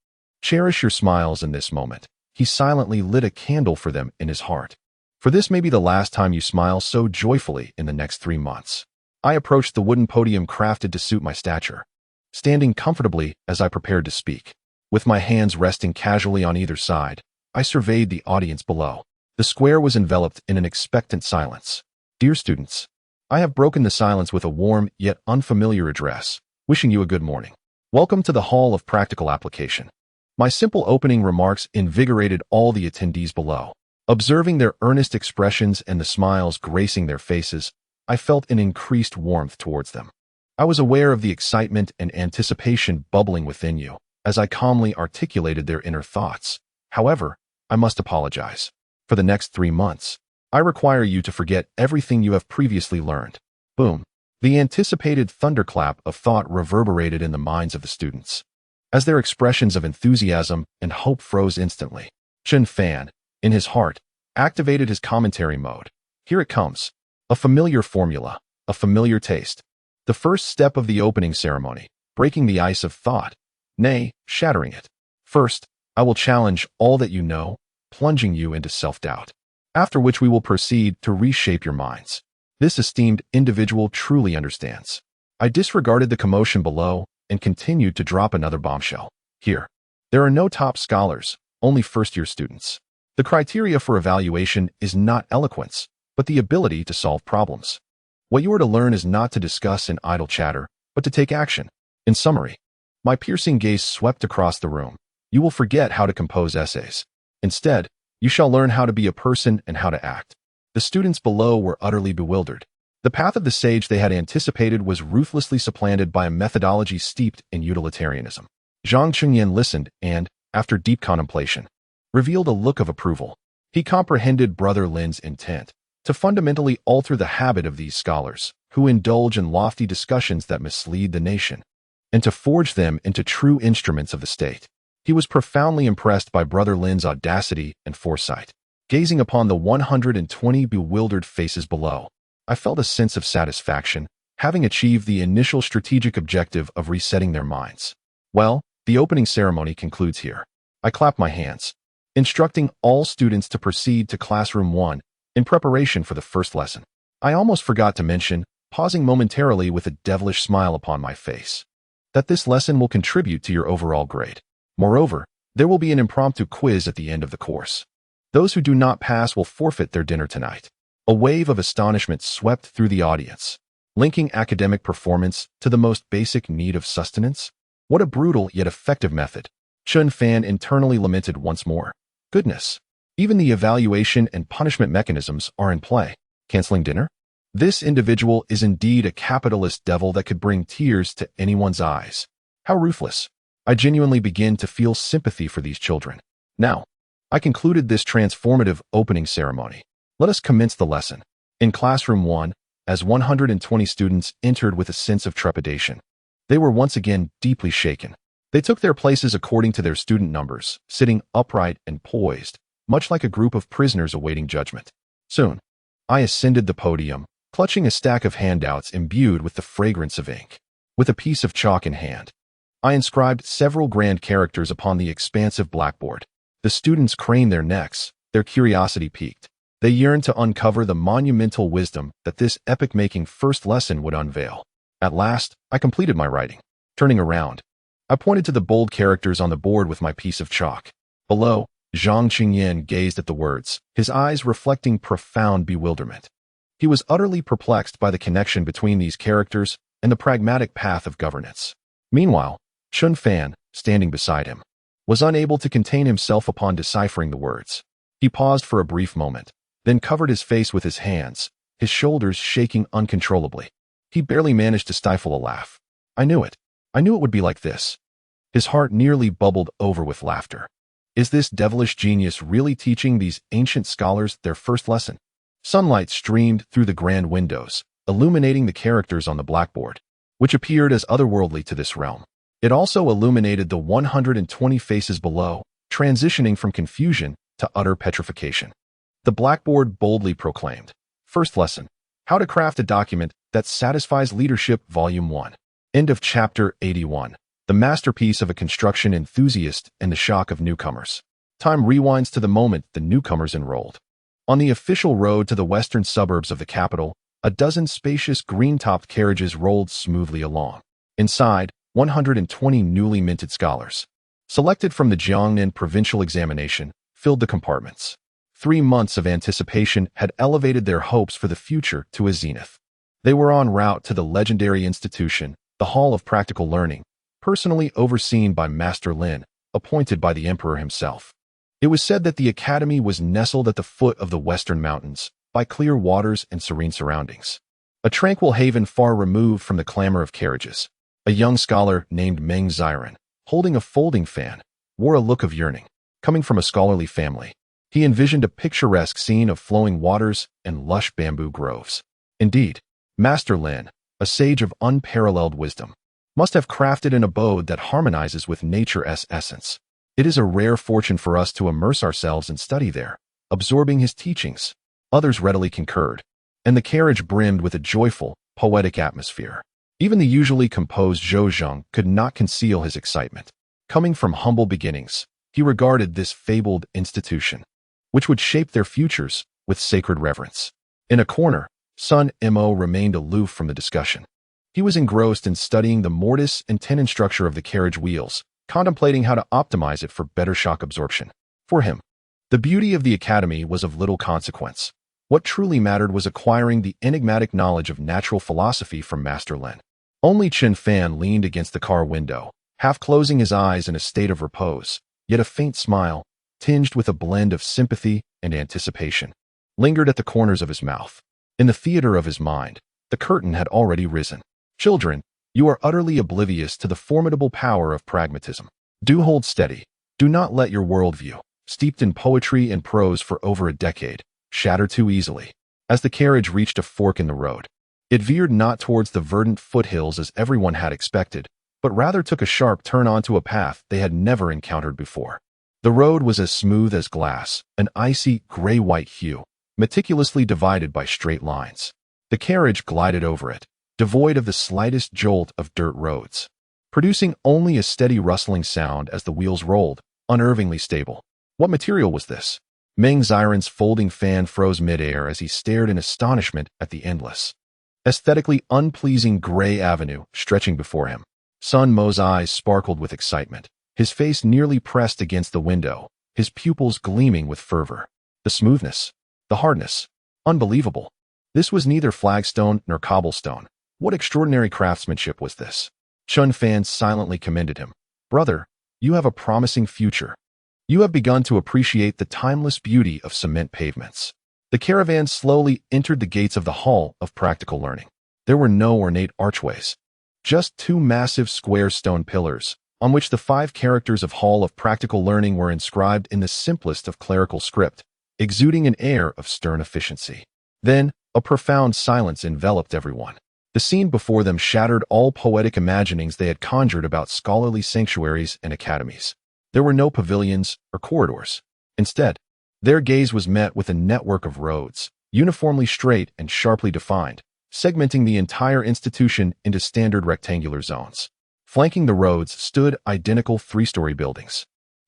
cherish your smiles in this moment. He silently lit a candle for them in his heart. For this may be the last time you smile so joyfully in the next 3 months. I approached the wooden podium crafted to suit my stature, standing comfortably as I prepared to speak. With my hands resting casually on either side, I surveyed the audience below. The square was enveloped in an expectant silence. Dear students, I have broken the silence with a warm yet unfamiliar address, wishing you a good morning. Welcome to the Hall of Practical Application. My simple opening remarks invigorated all the attendees below. Observing their earnest expressions and the smiles gracing their faces, I felt an increased warmth towards them. I was aware of the excitement and anticipation bubbling within you as I calmly articulated their inner thoughts. However, I must apologize. For the next 3 months, I require you to forget everything you have previously learned. Boom. The anticipated thunderclap of thought reverberated in the minds of the students, as their expressions of enthusiasm and hope froze instantly. Chun Fan, in his heart, activated his commentary mode. Here it comes. A familiar formula, a familiar taste. The first step of the opening ceremony, breaking the ice of thought, nay, shattering it. First, I will challenge all that you know, plunging you into self-doubt. After which we will proceed to reshape your minds. This esteemed individual truly understands. I disregarded the commotion below and continued to drop another bombshell. Here, there are no top scholars, only first-year students. The criteria for evaluation is not eloquence, but the ability to solve problems. What you are to learn is not to discuss in idle chatter, but to take action. In summary, my piercing gaze swept across the room. You will forget how to compose essays. Instead, you shall learn how to be a person and how to act. The students below were utterly bewildered. The path of the sage they had anticipated was ruthlessly supplanted by a methodology steeped in utilitarianism. Zhang Qingyan listened and, after deep contemplation, revealed a look of approval. He comprehended Brother Lin's intent to fundamentally alter the habit of these scholars, who indulge in lofty discussions that mislead the nation, and to forge them into true instruments of the state. He was profoundly impressed by Brother Lin's audacity and foresight. Gazing upon the 120 bewildered faces below, I felt a sense of satisfaction, having achieved the initial strategic objective of resetting their minds. Well, the opening ceremony concludes here. I clapped my hands, instructing all students to proceed to Classroom 1 in preparation for the first lesson. I almost forgot to mention, pausing momentarily with a devilish smile upon my face, that this lesson will contribute to your overall grade. Moreover, there will be an impromptu quiz at the end of the course. Those who do not pass will forfeit their dinner tonight. A wave of astonishment swept through the audience, linking academic performance to the most basic need of sustenance. What a brutal yet effective method. Chun Fan internally lamented once more. Goodness, even the evaluation and punishment mechanisms are in play. Canceling dinner? This individual is indeed a capitalist devil that could bring tears to anyone's eyes. How ruthless. I genuinely begin to feel sympathy for these children. Now, I concluded this transformative opening ceremony. Let us commence the lesson. In classroom 1, as 120 students entered with a sense of trepidation, they were once again deeply shaken. They took their places according to their student numbers, sitting upright and poised, much like a group of prisoners awaiting judgment. Soon, I ascended the podium, clutching a stack of handouts imbued with the fragrance of ink. With a piece of chalk in hand, I inscribed several grand characters upon the expansive blackboard. The students craned their necks, their curiosity piqued. They yearned to uncover the monumental wisdom that this epic-making first lesson would unveil. At last, I completed my writing. Turning around, I pointed to the bold characters on the board with my piece of chalk. Below, Zhang Qingyan gazed at the words, his eyes reflecting profound bewilderment. He was utterly perplexed by the connection between these characters and the pragmatic path of governance. Meanwhile, Chun Fan, standing beside him, was unable to contain himself upon deciphering the words. He paused for a brief moment, then covered his face with his hands, his shoulders shaking uncontrollably. He barely managed to stifle a laugh. I knew it. I knew it would be like this. His heart nearly bubbled over with laughter. Is this devilish genius really teaching these ancient scholars their first lesson? Sunlight streamed through the grand windows, illuminating the characters on the blackboard, which appeared as otherworldly to this realm. It also illuminated the 120 faces below, transitioning from confusion to utter petrification. The blackboard boldly proclaimed, First lesson, how to craft a document that satisfies leadership, Volume 1. End of Chapter 81. The masterpiece of a construction enthusiast and the shock of newcomers. Time rewinds to the moment the newcomers enrolled. On the official road to the western suburbs of the capital, a dozen spacious green-topped carriages rolled smoothly along. Inside, 120 newly minted scholars, selected from the Jiangnan provincial examination, filled the compartments. 3 months of anticipation had elevated their hopes for the future to a zenith. They were en route to the legendary institution, the Hall of Practical Learning, personally overseen by Master Lin, appointed by the emperor himself. It was said that the academy was nestled at the foot of the western mountains, by clear waters and serene surroundings. A tranquil haven far removed from the clamor of carriages. A young scholar named Meng Ziren, holding a folding fan, wore a look of yearning. Coming from a scholarly family, he envisioned a picturesque scene of flowing waters and lush bamboo groves. Indeed, Master Lin, a sage of unparalleled wisdom, must have crafted an abode that harmonizes with nature's essence. It is a rare fortune for us to immerse ourselves and study there, absorbing his teachings. Others readily concurred, and the carriage brimmed with a joyful, poetic atmosphere. Even the usually composed Zhou Zheng could not conceal his excitement. Coming from humble beginnings, he regarded this fabled institution, which would shape their futures, with sacred reverence. In a corner, Sun Mo remained aloof from the discussion. He was engrossed in studying the mortise and tenon structure of the carriage wheels, contemplating how to optimize it for better shock absorption. For him, the beauty of the academy was of little consequence. What truly mattered was acquiring the enigmatic knowledge of natural philosophy from Master Lin. Only Chen Fan leaned against the car window, half closing his eyes in a state of repose, yet a faint smile, tinged with a blend of sympathy and anticipation, lingered at the corners of his mouth. In the theater of his mind, the curtain had already risen. Children, you are utterly oblivious to the formidable power of pragmatism. Do hold steady. Do not let your worldview, steeped in poetry and prose for over a decade, shatter too easily. As the carriage reached a fork in the road, it veered not towards the verdant foothills as everyone had expected, but rather took a sharp turn onto a path they had never encountered before. The road was as smooth as glass, an icy gray-white hue, meticulously divided by straight lines. The carriage glided over it, devoid of the slightest jolt of dirt roads, producing only a steady rustling sound as the wheels rolled, unnervingly stable. What material was this? Meng Ziren's folding fan froze midair as he stared in astonishment at the endless, aesthetically unpleasing gray avenue stretching before him. Sun Mo's eyes sparkled with excitement, his face nearly pressed against the window, his pupils gleaming with fervor. The smoothness, the hardness, unbelievable. This was neither flagstone nor cobblestone. What extraordinary craftsmanship was this? Chun Fan silently commended him. Brother, you have a promising future. You have begun to appreciate the timeless beauty of cement pavements. The caravan slowly entered the gates of the Hall of Practical Learning. There were no ornate archways, just 2 massive square stone pillars, on which the 5 characters of Hall of Practical Learning were inscribed in the simplest of clerical script, exuding an air of stern efficiency. Then, a profound silence enveloped everyone. The scene before them shattered all poetic imaginings they had conjured about scholarly sanctuaries and academies. There were no pavilions or corridors. Instead, their gaze was met with a network of roads, uniformly straight and sharply defined, segmenting the entire institution into standard rectangular zones. Flanking the roads stood identical 3-story buildings,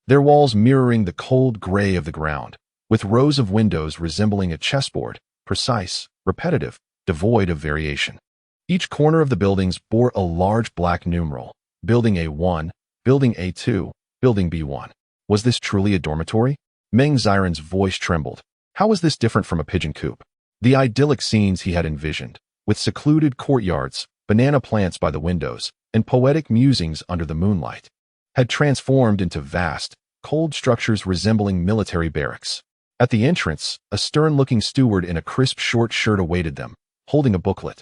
their walls mirroring the cold gray of the ground, with rows of windows resembling a chessboard, precise, repetitive, devoid of variation. Each corner of the buildings bore a large black numeral, Building A1, Building A2, Building B1. Was this truly a dormitory? Meng Xiren's voice trembled. How was this different from a pigeon coop? The idyllic scenes he had envisioned, with secluded courtyards, banana plants by the windows, and poetic musings under the moonlight, had transformed into vast, cold structures resembling military barracks. At the entrance, a stern-looking steward in a crisp short shirt awaited them, holding a booklet.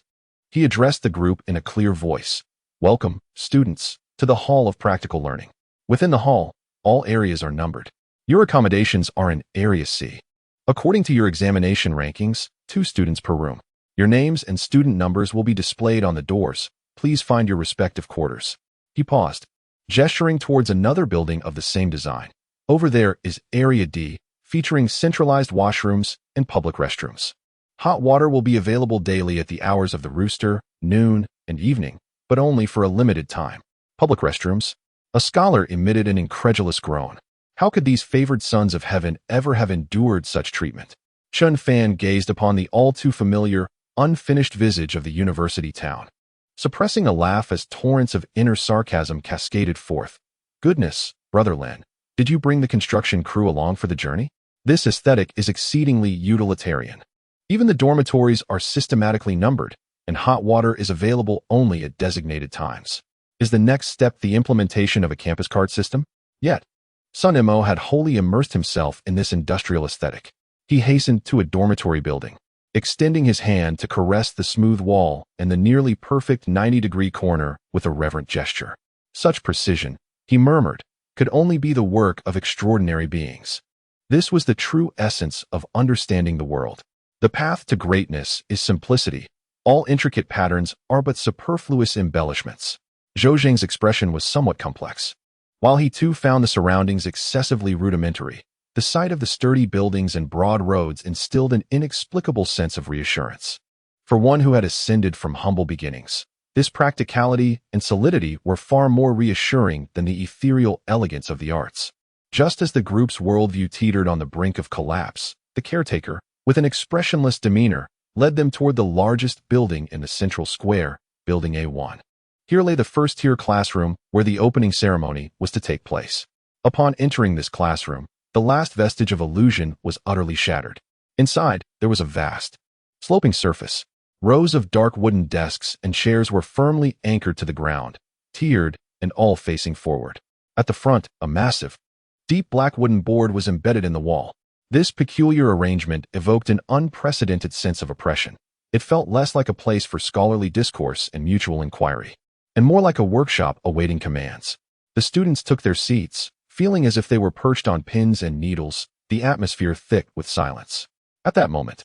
He addressed the group in a clear voice. Welcome, students, to the Hall of Practical Learning. Within the hall, all areas are numbered. Your accommodations are in Area C. According to your examination rankings, 2 students per room. Your names and student numbers will be displayed on the doors. Please find your respective quarters. He paused, gesturing towards another building of the same design. Over there is Area D, featuring centralized washrooms and public restrooms. Hot water will be available daily at the hours of the rooster, noon, and evening, but only for a limited time. Public restrooms? A scholar emitted an incredulous groan. How could these favored sons of heaven ever have endured such treatment? Chun Fan gazed upon the all-too-familiar, unfinished visage of the university town, suppressing a laugh as torrents of inner sarcasm cascaded forth. Goodness, Brother Lin, did you bring the construction crew along for the journey? This aesthetic is exceedingly utilitarian. Even the dormitories are systematically numbered, and hot water is available only at designated times. Is the next step the implementation of a campus card system? Yet, Sun Mo had wholly immersed himself in this industrial aesthetic. He hastened to a dormitory building, extending his hand to caress the smooth wall and the nearly perfect 90-degree corner with a reverent gesture. Such precision, he murmured, could only be the work of extraordinary beings. This was the true essence of understanding the world. The path to greatness is simplicity. All intricate patterns are but superfluous embellishments. Zhou Zheng's expression was somewhat complex. While he too found the surroundings excessively rudimentary, the sight of the sturdy buildings and broad roads instilled an inexplicable sense of reassurance. For one who had ascended from humble beginnings, this practicality and solidity were far more reassuring than the ethereal elegance of the arts. Just as the group's worldview teetered on the brink of collapse, the caretaker, with an expressionless demeanor, led them toward the largest building in the central square, Building A1. Here lay the first-tier classroom where the opening ceremony was to take place. Upon entering this classroom, the last vestige of illusion was utterly shattered. Inside, there was a vast, sloping surface. Rows of dark wooden desks and chairs were firmly anchored to the ground, tiered and all facing forward. At the front, a massive, deep black wooden board was embedded in the wall. This peculiar arrangement evoked an unprecedented sense of oppression. It felt less like a place for scholarly discourse and mutual inquiry, and more like a workshop awaiting commands. The students took their seats, feeling as if they were perched on pins and needles, the atmosphere thick with silence. At that moment,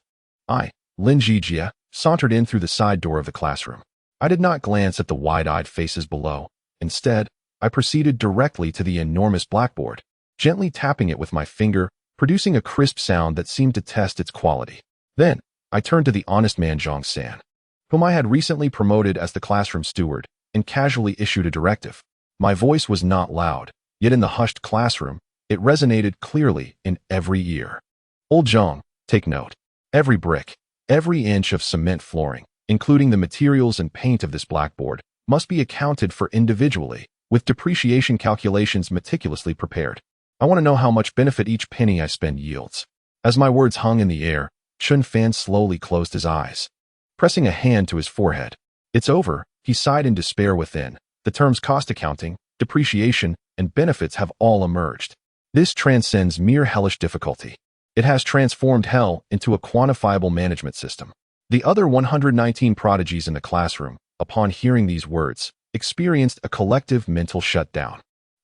I, Lin Zhijie, sauntered in through the side door of the classroom. I did not glance at the wide-eyed faces below. Instead, I proceeded directly to the enormous blackboard, gently tapping it with my finger, producing a crisp sound that seemed to test its quality. Then, I turned to the honest man Zhang San, whom I had recently promoted as the classroom steward, and casually issued a directive. My voice was not loud, yet in the hushed classroom, it resonated clearly in every ear. Old Zhang, take note. Every brick, every inch of cement flooring, including the materials and paint of this blackboard, must be accounted for individually, with depreciation calculations meticulously prepared. I want to know how much benefit each penny I spend yields. As my words hung in the air, Chun Fan slowly closed his eyes, pressing a hand to his forehead. It's over, he sighed in despair within. The terms cost accounting, depreciation, and benefits have all emerged. This transcends mere hellish difficulty. It has transformed hell into a quantifiable management system. The other 119 prodigies in the classroom, upon hearing these words, experienced a collective mental shutdown.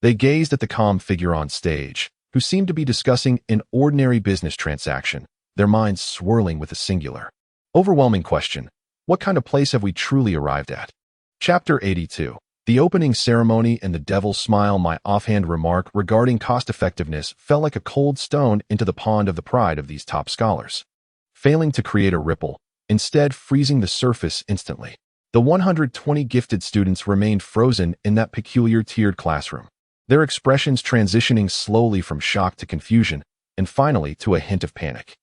They gazed at the calm figure on stage, who seemed to be discussing an ordinary business transaction, their minds swirling with a singular, overwhelming question: what kind of place have we truly arrived at? Chapter 82. The opening ceremony and the devil's smile. My offhand remark regarding cost-effectiveness fell like a cold stone into the pond of the pride of these top scholars, failing to create a ripple, instead freezing the surface instantly. The 120 gifted students remained frozen in that peculiar tiered classroom, their expressions transitioning slowly from shock to confusion, and finally to a hint of panic.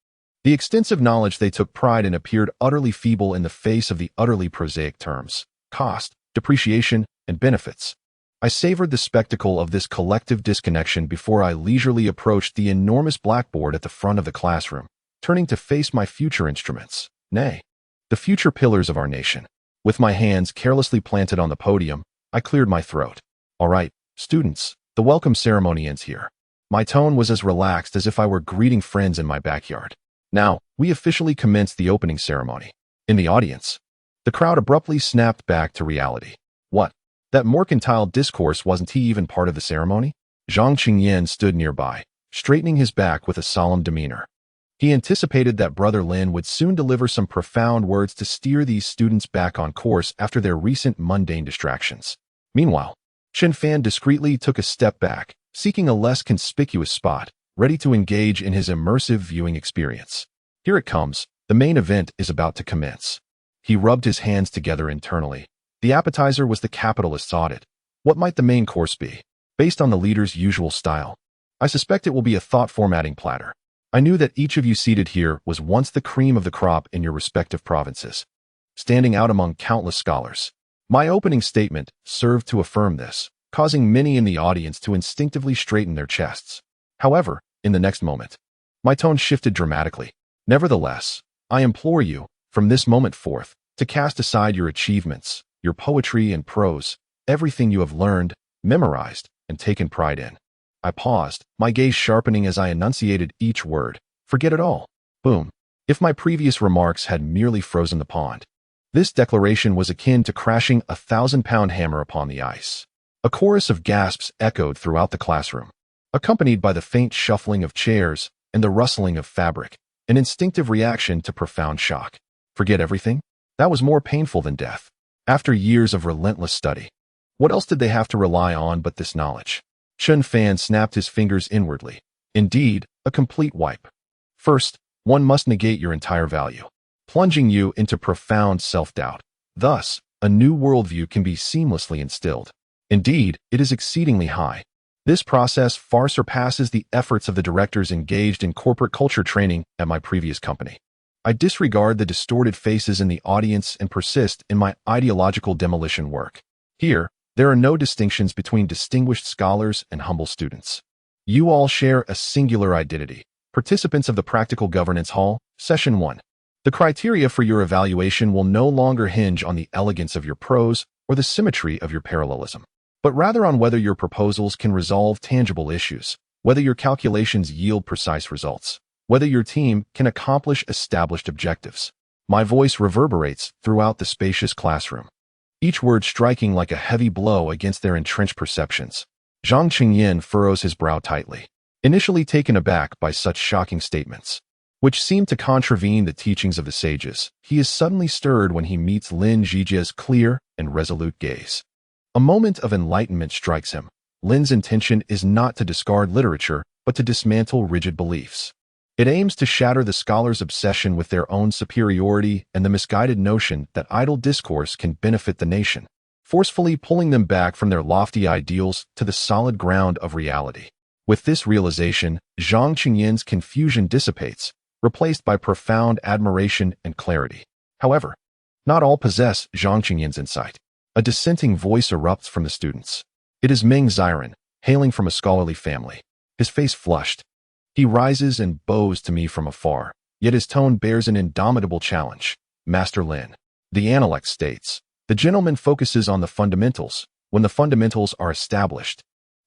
The extensive knowledge they took pride in appeared utterly feeble in the face of the utterly prosaic terms: cost, depreciation, and benefits. I savored the spectacle of this collective disconnection before I leisurely approached the enormous blackboard at the front of the classroom, turning to face my future instruments, nay, the future pillars of our nation. With my hands carelessly planted on the podium, I cleared my throat. All right, students, the welcome ceremony ends here. My tone was as relaxed as if I were greeting friends in my backyard. Now, we officially commence the opening ceremony. In the audience, the crowd abruptly snapped back to reality. What? That mercantile discourse, wasn't he even part of the ceremony? Zhang Qingyan stood nearby, straightening his back with a solemn demeanor. He anticipated that Brother Lin would soon deliver some profound words to steer these students back on course after their recent mundane distractions. Meanwhile, Chen Fan discreetly took a step back, seeking a less conspicuous spot, ready to engage in his immersive viewing experience. Here it comes. The main event is about to commence. He rubbed his hands together internally. The appetizer was the capitalist's audit. What might the main course be? Based on the leader's usual style, I suspect it will be a thought-formatting platter. I knew that each of you seated here was once the cream of the crop in your respective provinces, standing out among countless scholars. My opening statement served to affirm this, causing many in the audience to instinctively straighten their chests. However, in the next moment, my tone shifted dramatically. Nevertheless, I implore you, from this moment forth, to cast aside your achievements, your poetry and prose, everything you have learned, memorized, and taken pride in. I paused, my gaze sharpening as I enunciated each word. Forget it all. Boom. If my previous remarks had merely frozen the pond, this declaration was akin to crashing a 1,000-pound hammer upon the ice. A chorus of gasps echoed throughout the classroom, accompanied by the faint shuffling of chairs and the rustling of fabric, an instinctive reaction to profound shock. Forget everything? That was more painful than death. After years of relentless study, what else did they have to rely on but this knowledge? Chen Fan snapped his fingers inwardly. Indeed, a complete wipe. First, one must negate your entire value, plunging you into profound self-doubt. Thus, a new worldview can be seamlessly instilled. Indeed, it is exceedingly high. This process far surpasses the efforts of the directors engaged in corporate culture training at my previous company. I disregard the distorted faces in the audience and persist in my ideological demolition work. Here, there are no distinctions between distinguished scholars and humble students. You all share a singular identity. Participants of the Practical Governance Hall, Session 1. The criteria for your evaluation will no longer hinge on the elegance of your prose or the symmetry of your parallelism, but rather on whether your proposals can resolve tangible issues, whether your calculations yield precise results, whether your team can accomplish established objectives. My voice reverberates throughout the spacious classroom, each word striking like a heavy blow against their entrenched perceptions. Zhang Qingyan furrows his brow tightly, initially taken aback by such shocking statements, which seem to contravene the teachings of the sages. He is suddenly stirred when he meets Lin Zhijie's clear and resolute gaze. A moment of enlightenment strikes him. Lin's intention is not to discard literature, but to dismantle rigid beliefs. It aims to shatter the scholar's obsession with their own superiority and the misguided notion that idle discourse can benefit the nation, forcefully pulling them back from their lofty ideals to the solid ground of reality. With this realization, Zhang Qingyan's confusion dissipates, replaced by profound admiration and clarity. However, not all possess Zhang Qingyan's insight. A dissenting voice erupts from the students. It is Meng Xiren, hailing from a scholarly family. His face flushed. He rises and bows to me from afar, yet his tone bears an indomitable challenge. Master Lin, the analect states, the gentleman focuses on the fundamentals. When the fundamentals are established,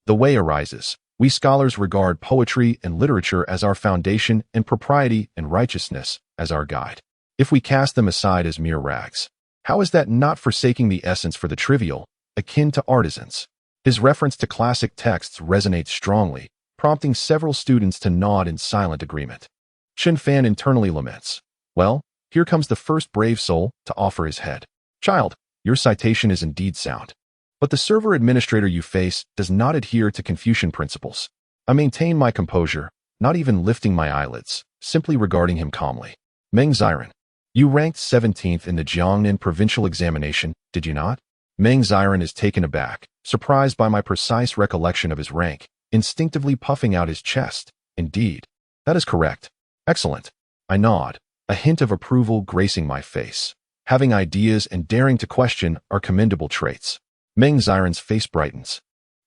the way arises. We scholars regard poetry and literature as our foundation and propriety and righteousness as our guide. If we cast them aside as mere rags, how is that not forsaking the essence for the trivial, akin to artisans? His reference to classic texts resonates strongly, prompting several students to nod in silent agreement. Chen Fan internally laments, "Well, here comes the first brave soul to offer his head. Child, your citation is indeed sound. But the server administrator you face does not adhere to Confucian principles." I maintain my composure, not even lifting my eyelids, simply regarding him calmly. Meng Ziren, you ranked 17th in the Jiangnan provincial examination, did you not? Meng Ziren is taken aback, surprised by my precise recollection of his rank, instinctively puffing out his chest. Indeed. That is correct. Excellent. I nod, a hint of approval gracing my face. Having ideas and daring to question are commendable traits. Meng Ziren's face brightens,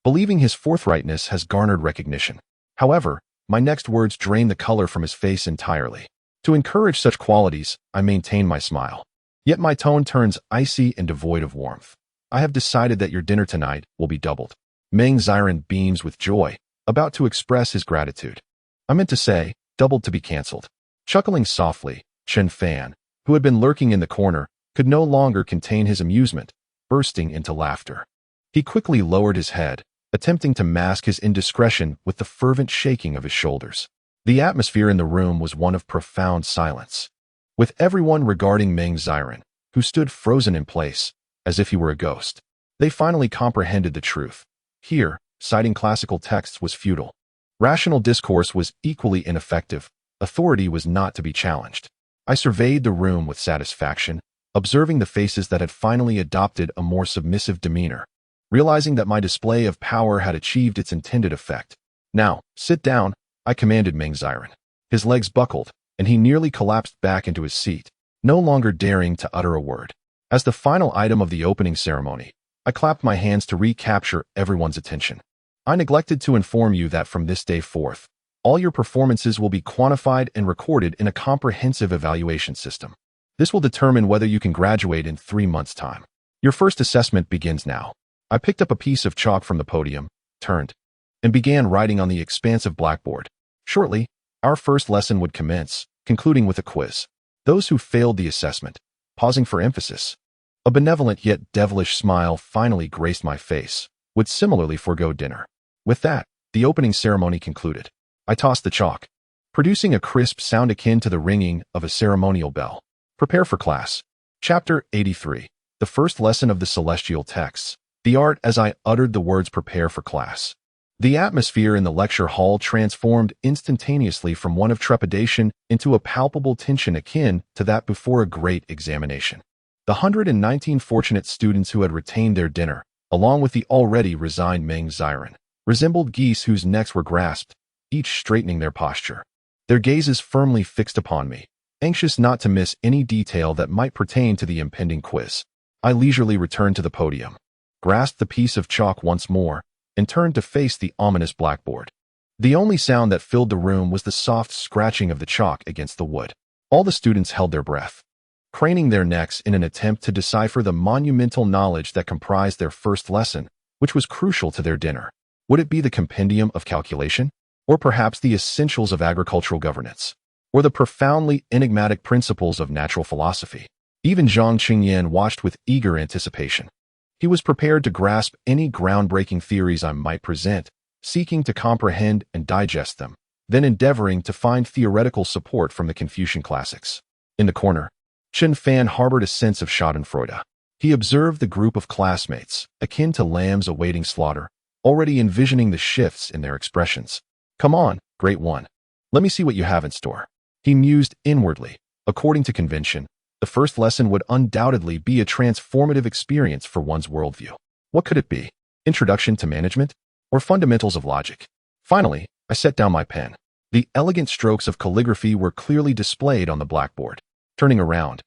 believing his forthrightness has garnered recognition. However, my next words drain the color from his face entirely. To encourage such qualities, I maintain my smile. Yet my tone turns icy and devoid of warmth. I have decided that your dinner tonight will be doubled. Meng Ziren beams with joy, about to express his gratitude. I meant to say, doubled to be cancelled. Chuckling softly, Chen Fan, who had been lurking in the corner, could no longer contain his amusement, bursting into laughter. He quickly lowered his head, attempting to mask his indiscretion with the fervent shaking of his shoulders. The atmosphere in the room was one of profound silence, with everyone regarding Meng Ziren, who stood frozen in place, as if he were a ghost. They finally comprehended the truth. Here, citing classical texts was futile. Rational discourse was equally ineffective. Authority was not to be challenged. I surveyed the room with satisfaction, observing the faces that had finally adopted a more submissive demeanor, realizing that my display of power had achieved its intended effect. Now, sit down, I commanded Meng Ziren. His legs buckled, and he nearly collapsed back into his seat, no longer daring to utter a word. As the final item of the opening ceremony, I clapped my hands to recapture everyone's attention. I neglected to inform you that from this day forth, all your performances will be quantified and recorded in a comprehensive evaluation system. This will determine whether you can graduate in 3 months' time. Your first assessment begins now. I picked up a piece of chalk from the podium, turned, and began writing on the expansive blackboard. Shortly, our first lesson would commence, concluding with a quiz. Those who failed the assessment, pausing for emphasis, a benevolent yet devilish smile finally graced my face, would similarly forego dinner. With that, the opening ceremony concluded. I tossed the chalk, producing a crisp sound akin to the ringing of a ceremonial bell. Prepare for class. Chapter 83. The first lesson of the celestial texts. The art as I uttered the words prepare for class. The atmosphere in the lecture hall transformed instantaneously from one of trepidation into a palpable tension akin to that before a great examination. The 119 fortunate students who had retained their dinner, along with the already resigned Meng Ziren, resembled geese whose necks were grasped, each straightening their posture. Their gazes firmly fixed upon me, anxious not to miss any detail that might pertain to the impending quiz. I leisurely returned to the podium, grasped the piece of chalk once more, and turned to face the ominous blackboard. The only sound that filled the room was the soft scratching of the chalk against the wood. All the students held their breath, craning their necks in an attempt to decipher the monumental knowledge that comprised their first lesson, which was crucial to their dinner. Would it be the compendium of calculation? Or perhaps the essentials of agricultural governance? Or the profoundly enigmatic principles of natural philosophy? Even Zhang Qingyan watched with eager anticipation. He was prepared to grasp any groundbreaking theories I might present, seeking to comprehend and digest them, then endeavoring to find theoretical support from the Confucian classics. In the corner, Chen Fan harbored a sense of schadenfreude. He observed the group of classmates, akin to lambs awaiting slaughter, already envisioning the shifts in their expressions. Come on, great one. Let me see what you have in store. He mused inwardly. According to convention, the first lesson would undoubtedly be a transformative experience for one's worldview. What could it be? Introduction to management? Or fundamentals of logic? Finally, I set down my pen. The elegant strokes of calligraphy were clearly displayed on the blackboard. Turning around,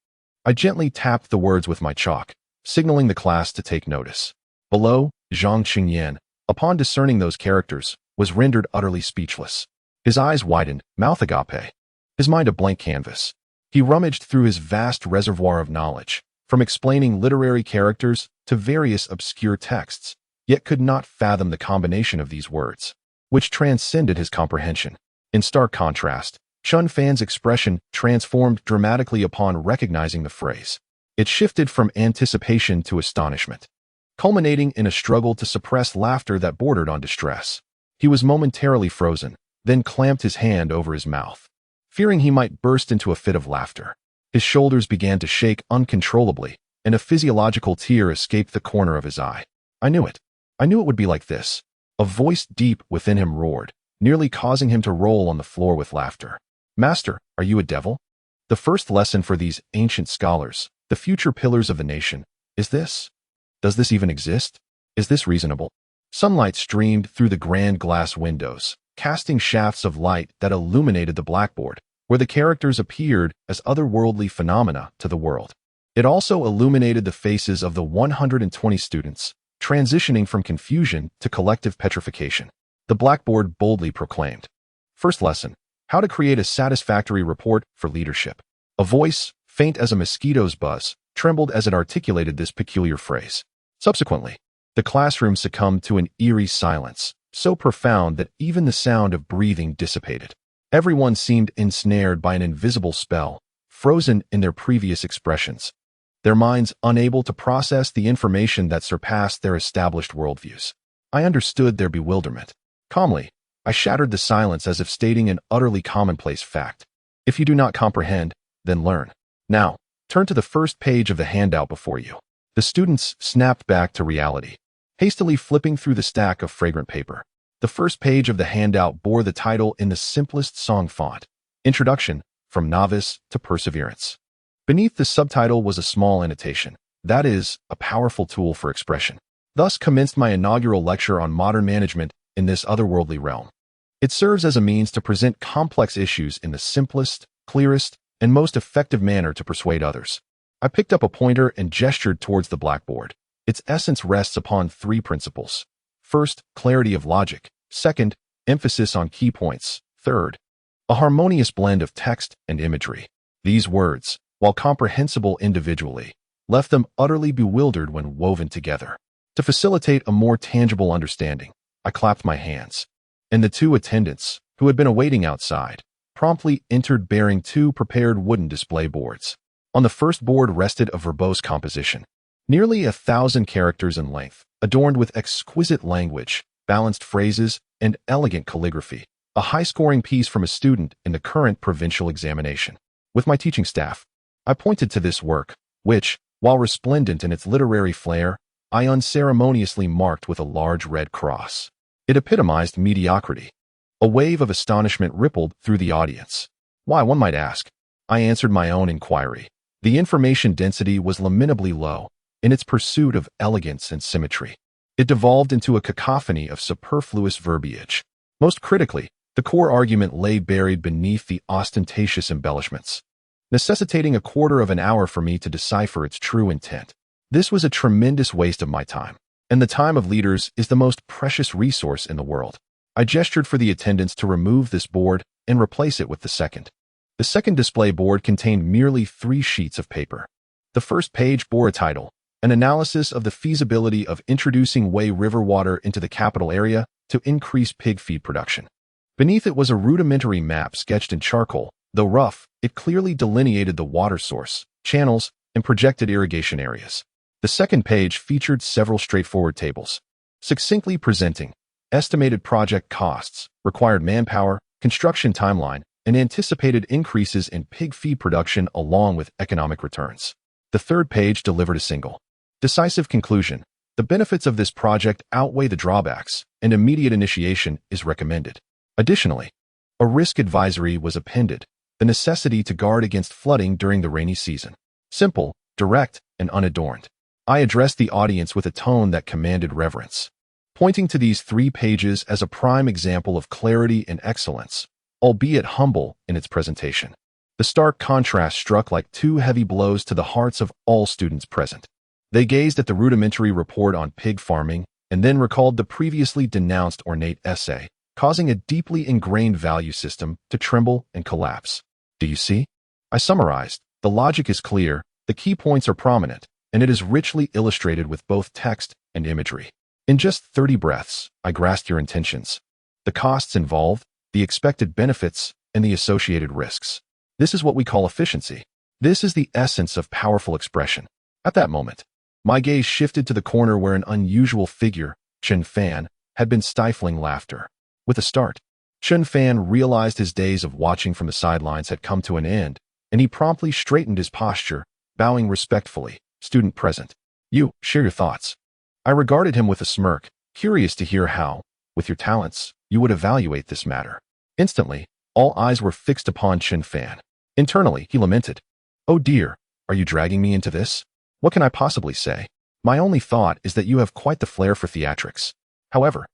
I gently tapped the words with my chalk, signaling the class to take notice. Below, Zhang Qingyan, upon discerning those characters, was rendered utterly speechless. His eyes widened, mouth agape, his mind a blank canvas. He rummaged through his vast reservoir of knowledge, from explaining literary characters to various obscure texts, yet could not fathom the combination of these words, which transcended his comprehension. In stark contrast, Chen Fan's expression transformed dramatically upon recognizing the phrase. It shifted from anticipation to astonishment. culminating in a struggle to suppress laughter that bordered on distress. He was momentarily frozen, then clamped his hand over his mouth, fearing he might burst into a fit of laughter. His shoulders began to shake uncontrollably, and a physiological tear escaped the corner of his eye. I knew it. I knew it would be like this. A voice deep within him roared, nearly causing him to roll on the floor with laughter. Master, are you a devil? The first lesson for these ancient scholars, the future pillars of the nation, is this. Does this even exist? Is this reasonable? Sunlight streamed through the grand glass windows, casting shafts of light that illuminated the blackboard, where the characters appeared as otherworldly phenomena to the world. It also illuminated the faces of the 120 students, transitioning from confusion to collective petrification. The blackboard boldly proclaimed. First lesson, how to create a satisfactory report for leadership. A voice, faint as a mosquito's buzz, trembled as it articulated this peculiar phrase. Subsequently, the classroom succumbed to an eerie silence, so profound that even the sound of breathing dissipated. Everyone seemed ensnared by an invisible spell, frozen in their previous expressions, their minds unable to process the information that surpassed their established worldviews. I understood their bewilderment. Calmly, I shattered the silence as if stating an utterly commonplace fact. If you do not comprehend, then learn. Now, turn to the first page of the handout before you. The students snapped back to reality, hastily flipping through the stack of fragrant paper. The first page of the handout bore the title in the simplest song font, Introduction, From Novice to Perseverance. Beneath the subtitle was a small annotation, that is, a powerful tool for expression. Thus commenced my inaugural lecture on modern management in this otherworldly realm. It serves as a means to present complex issues in the simplest, clearest, and most effective manner to persuade others. I picked up a pointer and gestured towards the blackboard. Its essence rests upon three principles. First, clarity of logic. Second, emphasis on key points. Third, a harmonious blend of text and imagery. These words, while comprehensible individually, left them utterly bewildered when woven together. To facilitate a more tangible understanding, I clapped my hands, and the two attendants, who had been awaiting outside, promptly entered bearing two prepared wooden display boards. On the first board rested a verbose composition, nearly 1,000 characters in length, adorned with exquisite language, balanced phrases, and elegant calligraphy, a high-scoring piece from a student in the current provincial examination. With my teaching staff, I pointed to this work, which, while resplendent in its literary flair, I unceremoniously marked with a large red cross. It epitomized mediocrity. A wave of astonishment rippled through the audience. Why, one might ask. I answered my own inquiry. The information density was lamentably low in its pursuit of elegance and symmetry. It devolved into a cacophony of superfluous verbiage. Most critically, the core argument lay buried beneath the ostentatious embellishments, necessitating a quarter of an hour for me to decipher its true intent. This was a tremendous waste of my time, and the time of leaders is the most precious resource in the world. I gestured for the attendants to remove this board and replace it with the second. The second display board contained merely 3 sheets of paper. The first page bore a title, an analysis of the feasibility of introducing Wei River water into the capital area to increase pig feed production. Beneath it was a rudimentary map sketched in charcoal. Though rough, it clearly delineated the water source, channels, and projected irrigation areas. The second page featured several straightforward tables, succinctly presenting estimated project costs, required manpower, construction timeline, and anticipated increases in pig feed production along with economic returns. The third page delivered a single, decisive conclusion. The benefits of this project outweigh the drawbacks, and immediate initiation is recommended. Additionally, a risk advisory was appended, the necessity to guard against flooding during the rainy season. Simple, direct, and unadorned. I addressed the audience with a tone that commanded reverence, pointing to these 3 pages as a prime example of clarity and excellence, albeit humble in its presentation. The stark contrast struck like 2 heavy blows to the hearts of all students present. They gazed at the rudimentary report on pig farming and then recalled the previously denounced ornate essay, causing a deeply ingrained value system to tremble and collapse. Do you see? I summarized. The logic is clear, the key points are prominent, and it is richly illustrated with both text and imagery. In just 30 breaths, I grasped your intentions, the costs involved, the expected benefits, and the associated risks. This is what we call efficiency. This is the essence of powerful expression. At that moment, My gaze shifted to the corner where an unusual figure, Chen Fan, had been stifling laughter. With a start, Chen Fan realized his days of watching from the sidelines had come to an end, and he promptly straightened his posture, bowing respectfully. Student present. You, share your thoughts. I regarded him with a smirk, curious to hear how, with your talents, you would evaluate this matter. Instantly, all eyes were fixed upon Chen Fan. Internally, he lamented. Oh dear, are you dragging me into this? What can I possibly say? My only thought is that you have quite the flair for theatrics. However,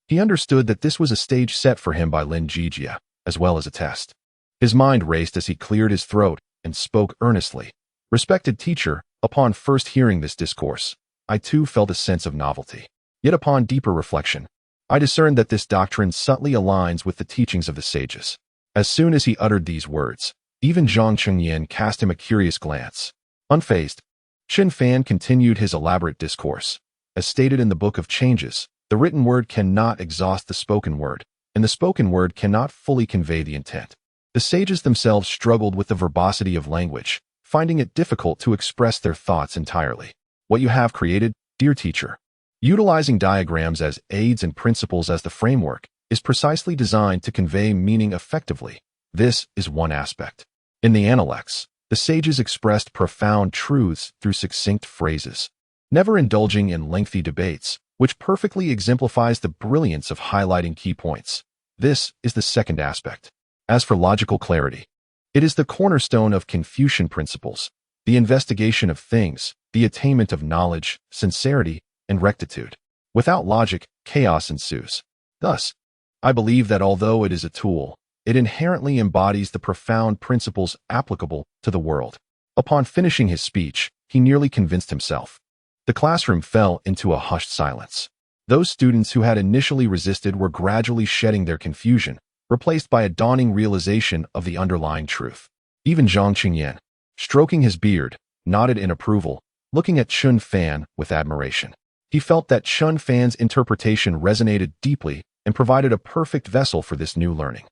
he understood that this was a stage set for him by Lin Zhijie, as well as a test. His mind raced as he cleared his throat and spoke earnestly. Respected teacher, upon first hearing this discourse, I too felt a sense of novelty. Yet upon deeper reflection, I discerned that this doctrine subtly aligns with the teachings of the sages. As soon as he uttered these words, even Zhang Chengyan cast him a curious glance. Unfazed, Chen Fan continued his elaborate discourse. As stated in the Book of Changes, the written word cannot exhaust the spoken word, and the spoken word cannot fully convey the intent. The sages themselves struggled with the verbosity of language, finding it difficult to express their thoughts entirely. What you have created, dear teacher, utilizing diagrams as aids and principles as the framework, is precisely designed to convey meaning effectively. This is one aspect. In the Analects, the sages expressed profound truths through succinct phrases, never indulging in lengthy debates, which perfectly exemplifies the brilliance of highlighting key points. This is the second aspect. As for logical clarity, it is the cornerstone of Confucian principles, the investigation of things, the attainment of knowledge, sincerity, and rectitude. Without logic, chaos ensues. Thus, I believe that although it is a tool, it inherently embodies the profound principles applicable to the world. Upon finishing his speech, he nearly convinced himself. The classroom fell into a hushed silence. Those students who had initially resisted were gradually shedding their confusion, replaced by a dawning realization of the underlying truth. Even Zhang Qingyan, stroking his beard, nodded in approval, looking at Chen Fan with admiration. He felt that Chen Fan's interpretation resonated deeply and provided a perfect vessel for this new learning.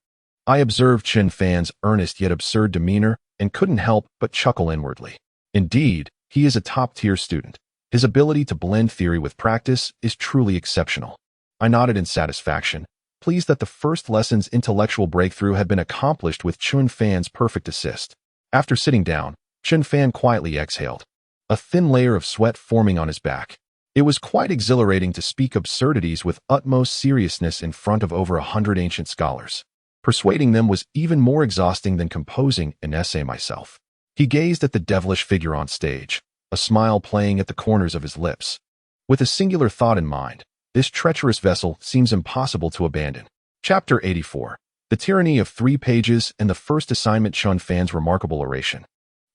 I observed Chen Fan's earnest yet absurd demeanor and couldn't help but chuckle inwardly. Indeed, he is a top-tier student. His ability to blend theory with practice is truly exceptional. I nodded in satisfaction, pleased that the first lesson's intellectual breakthrough had been accomplished with Chen Fan's perfect assist. After sitting down, Chen Fan quietly exhaled, a thin layer of sweat forming on his back. It was quite exhilarating to speak absurdities with utmost seriousness in front of over 100 ancient scholars. Persuading them was even more exhausting than composing an essay myself. He gazed at the devilish figure on stage, a smile playing at the corners of his lips. With a singular thought in mind, this treacherous vessel seems impossible to abandon. Chapter 84. The Tyranny of 3 Pages and the First Assignment. Chen Fan's remarkable oration,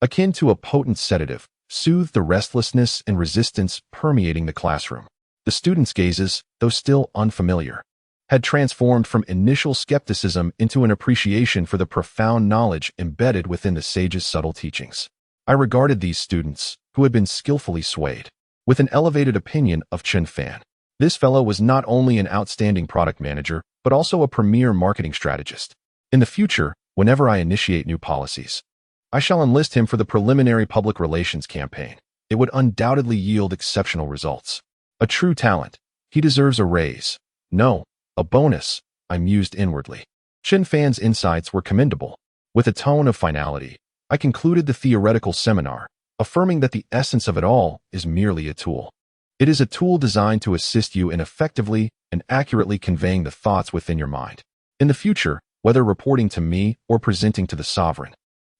akin to a potent sedative, soothed the restlessness and resistance permeating the classroom. The students' gazes, though still unfamiliar, had transformed from initial skepticism into an appreciation for the profound knowledge embedded within the sage's subtle teachings. I regarded these students, who had been skillfully swayed, with an elevated opinion of Chen Fan. This fellow was not only an outstanding product manager, but also a premier marketing strategist. In the future, whenever I initiate new policies, I shall enlist him for the preliminary public relations campaign. It would undoubtedly yield exceptional results. A true talent. He deserves a raise. No, a bonus, I mused inwardly. Chen Fan's insights were commendable. With a tone of finality, I concluded the theoretical seminar, affirming that the essence of it all is merely a tool. It is a tool designed to assist you in effectively and accurately conveying the thoughts within your mind. In the future, whether reporting to me or presenting to the sovereign,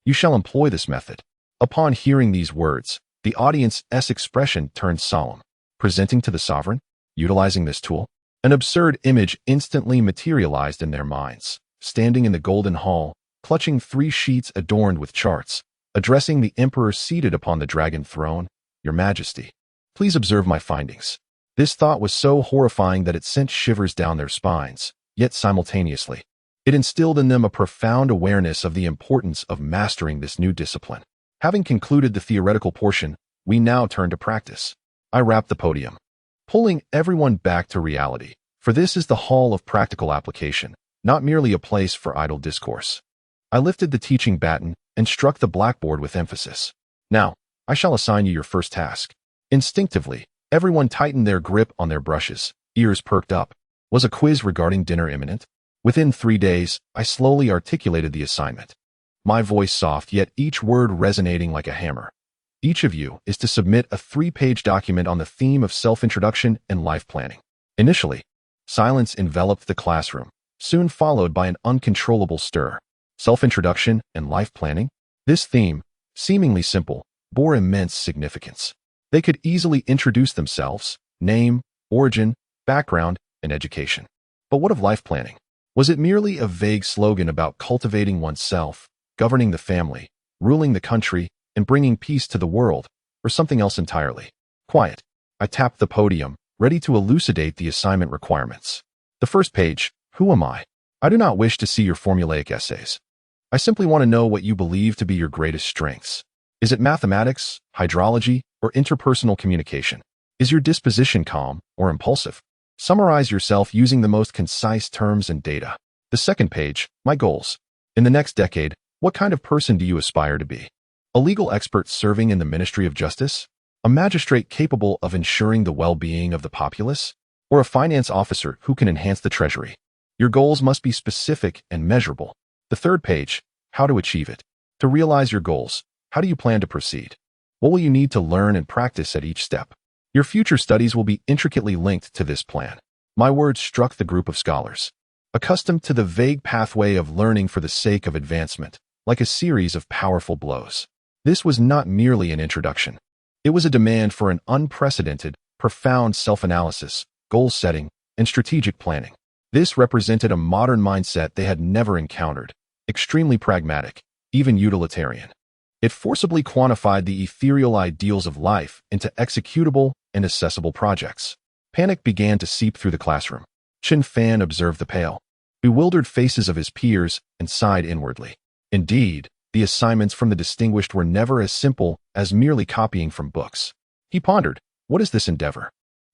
you shall employ this method. Upon hearing these words, the audience's expression turned solemn. Presenting to the sovereign? Utilizing this tool? An absurd image instantly materialized in their minds, standing in the golden hall, clutching 3 sheets adorned with charts, addressing the emperor seated upon the dragon throne. Your Majesty, please observe my findings. This thought was so horrifying that it sent shivers down their spines, yet simultaneously, it instilled in them a profound awareness of the importance of mastering this new discipline. Having concluded the theoretical portion, we now turn to practice. I rapped the podium, pulling everyone back to reality, for this is the hall of practical application, not merely a place for idle discourse. I lifted the teaching baton and struck the blackboard with emphasis. Now, I shall assign you your first task. Instinctively, everyone tightened their grip on their brushes, ears perked up. Was a quiz regarding dinner imminent? Within 3 days, I slowly articulated the assignment. My voice soft, yet each word resonating like a hammer. Each of you is to submit a 3-page document on the theme of self-introduction and life planning. Initially, silence enveloped the classroom, soon followed by an uncontrollable stir. Self-introduction and life planning? This theme, seemingly simple, bore immense significance. They could easily introduce themselves, name, origin, background, and education. But what of life planning? Was it merely a vague slogan about cultivating oneself, governing the family, ruling the country, and bringing peace to the world, or something else entirely? Quiet. I tapped the podium, ready to elucidate the assignment requirements. The first page, who am I? I do not wish to see your formulaic essays. I simply want to know what you believe to be your greatest strengths. Is it mathematics, hydrology, or interpersonal communication? Is your disposition calm or impulsive? Summarize yourself using the most concise terms and data. The second page, my goals. In the next decade, what kind of person do you aspire to be? A legal expert serving in the Ministry of Justice? A magistrate capable of ensuring the well-being of the populace? Or a finance officer who can enhance the treasury? Your goals must be specific and measurable. The third page, how to achieve it. To realize your goals, how do you plan to proceed? What will you need to learn and practice at each step? Your future studies will be intricately linked to this plan. My words struck the group of scholars, accustomed to the vague pathway of learning for the sake of advancement, like a series of powerful blows. This was not merely an introduction. It was a demand for an unprecedented, profound self-analysis, goal-setting, and strategic planning. This represented a modern mindset they had never encountered, extremely pragmatic, even utilitarian. It forcibly quantified the ethereal ideals of life into executable and accessible projects. Panic began to seep through the classroom. Chen Fan observed the pale, bewildered faces of his peers and sighed inwardly. Indeed, the assignments from the distinguished were never as simple as merely copying from books. He pondered, what is this endeavor?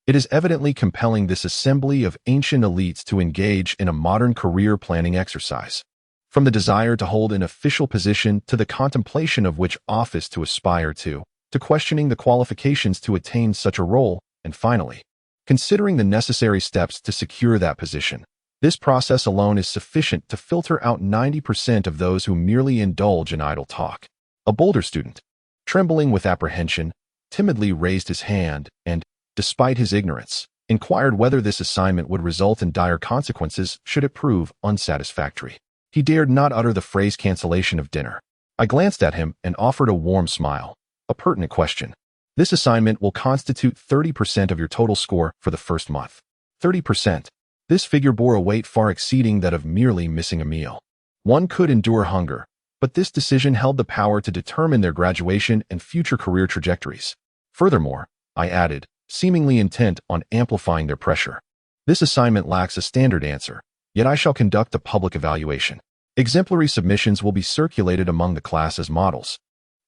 It is evidently compelling this assembly of ancient elites to engage in a modern career planning exercise. From the desire to hold an official position to the contemplation of which office to aspire to questioning the qualifications to attain such a role, and finally, considering the necessary steps to secure that position. This process alone is sufficient to filter out 90% of those who merely indulge in idle talk. A bolder student, trembling with apprehension, timidly raised his hand and, despite his ignorance, inquired whether this assignment would result in dire consequences should it prove unsatisfactory. He dared not utter the phrase cancellation of dinner. I glanced at him and offered a warm smile. A pertinent question. This assignment will constitute 30% of your total score for the first month. 30%. This figure bore a weight far exceeding that of merely missing a meal. One could endure hunger, but this decision held the power to determine their graduation and future career trajectories. Furthermore, I added, seemingly intent on amplifying their pressure, this assignment lacks a standard answer, yet I shall conduct a public evaluation. Exemplary submissions will be circulated among the class as models,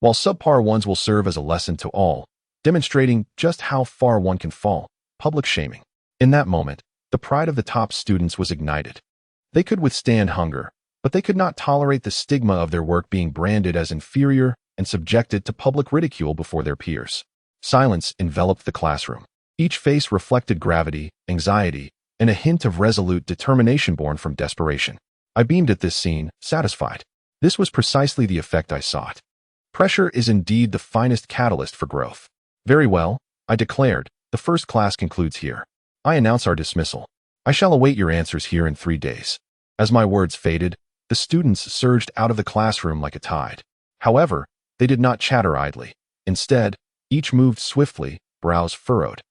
while subpar ones will serve as a lesson to all, demonstrating just how far one can fall. Public shaming. In that moment, the pride of the top students was ignited. They could withstand hunger, but they could not tolerate the stigma of their work being branded as inferior and subjected to public ridicule before their peers. Silence enveloped the classroom. Each face reflected gravity, anxiety, and a hint of resolute determination born from desperation. I beamed at this scene, satisfied. This was precisely the effect I sought. Pressure is indeed the finest catalyst for growth. Very well, I declared, the first class concludes here. I announce our dismissal. I shall await your answers here in 3 days. As my words faded, the students surged out of the classroom like a tide. However, they did not chatter idly. Instead, each moved swiftly, brows furrowed,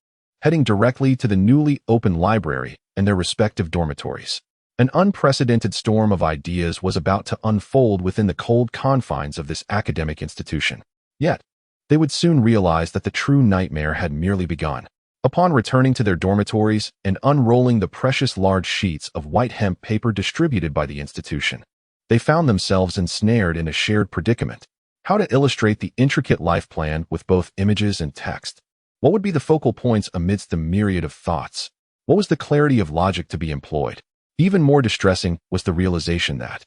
heading directly to the newly opened library and their respective dormitories. An unprecedented storm of ideas was about to unfold within the cold confines of this academic institution. Yet, they would soon realize that the true nightmare had merely begun. Upon returning to their dormitories and unrolling the precious large sheets of white hemp paper distributed by the institution, they found themselves ensnared in a shared predicament. How to illustrate the intricate life plan with both images and text? What would be the focal points amidst the myriad of thoughts? What was the clarity of logic to be employed? Even more distressing was the realization that,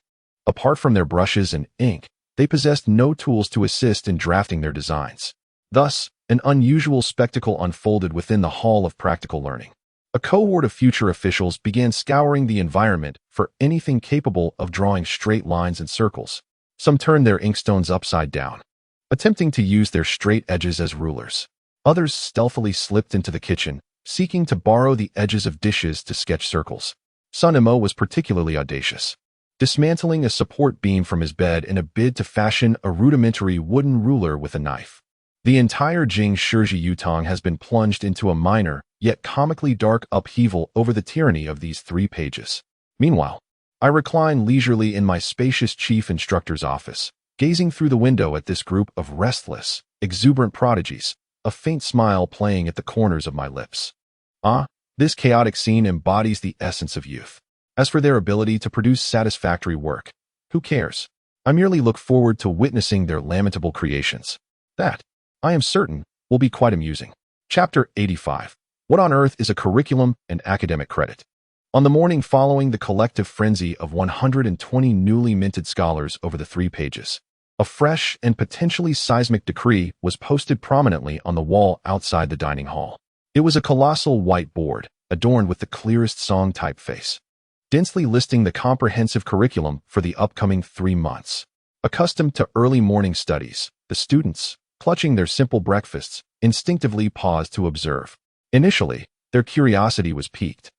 apart from their brushes and ink, they possessed no tools to assist in drafting their designs. Thus, An unusual spectacle unfolded within the Hall of Practical Learning. A cohort of future officials began scouring the environment for anything capable of drawing straight lines and circles. Some turned their inkstones upside down, attempting to use their straight edges as rulers. Others stealthily slipped into the kitchen, seeking to borrow the edges of dishes to sketch circles. Sun Imo was particularly audacious, dismantling a support beam from his bed in a bid to fashion a rudimentary wooden ruler with a knife. The entire Jing Shiji Yutong has been plunged into a minor, yet comically dark upheaval over the tyranny of these 3 pages. Meanwhile, I recline leisurely in my spacious chief instructor's office, gazing through the window at this group of restless, exuberant prodigies, a faint smile playing at the corners of my lips. This chaotic scene embodies the essence of youth. As for their ability to produce satisfactory work, who cares? I merely look forward to witnessing their lamentable creations. That, I am certain, will be quite amusing. Chapter 85. What on earth is a curriculum and academic credit? On the morning following the collective frenzy of 120 newly minted scholars over the 3 pages, a fresh and potentially seismic decree was posted prominently on the wall outside the dining hall. It was a colossal white board, adorned with the clearest song typeface, densely listing the comprehensive curriculum for the upcoming 3 months. Accustomed to early morning studies, the students, clutching their simple breakfasts, instinctively paused to observe. Initially, their curiosity was piqued.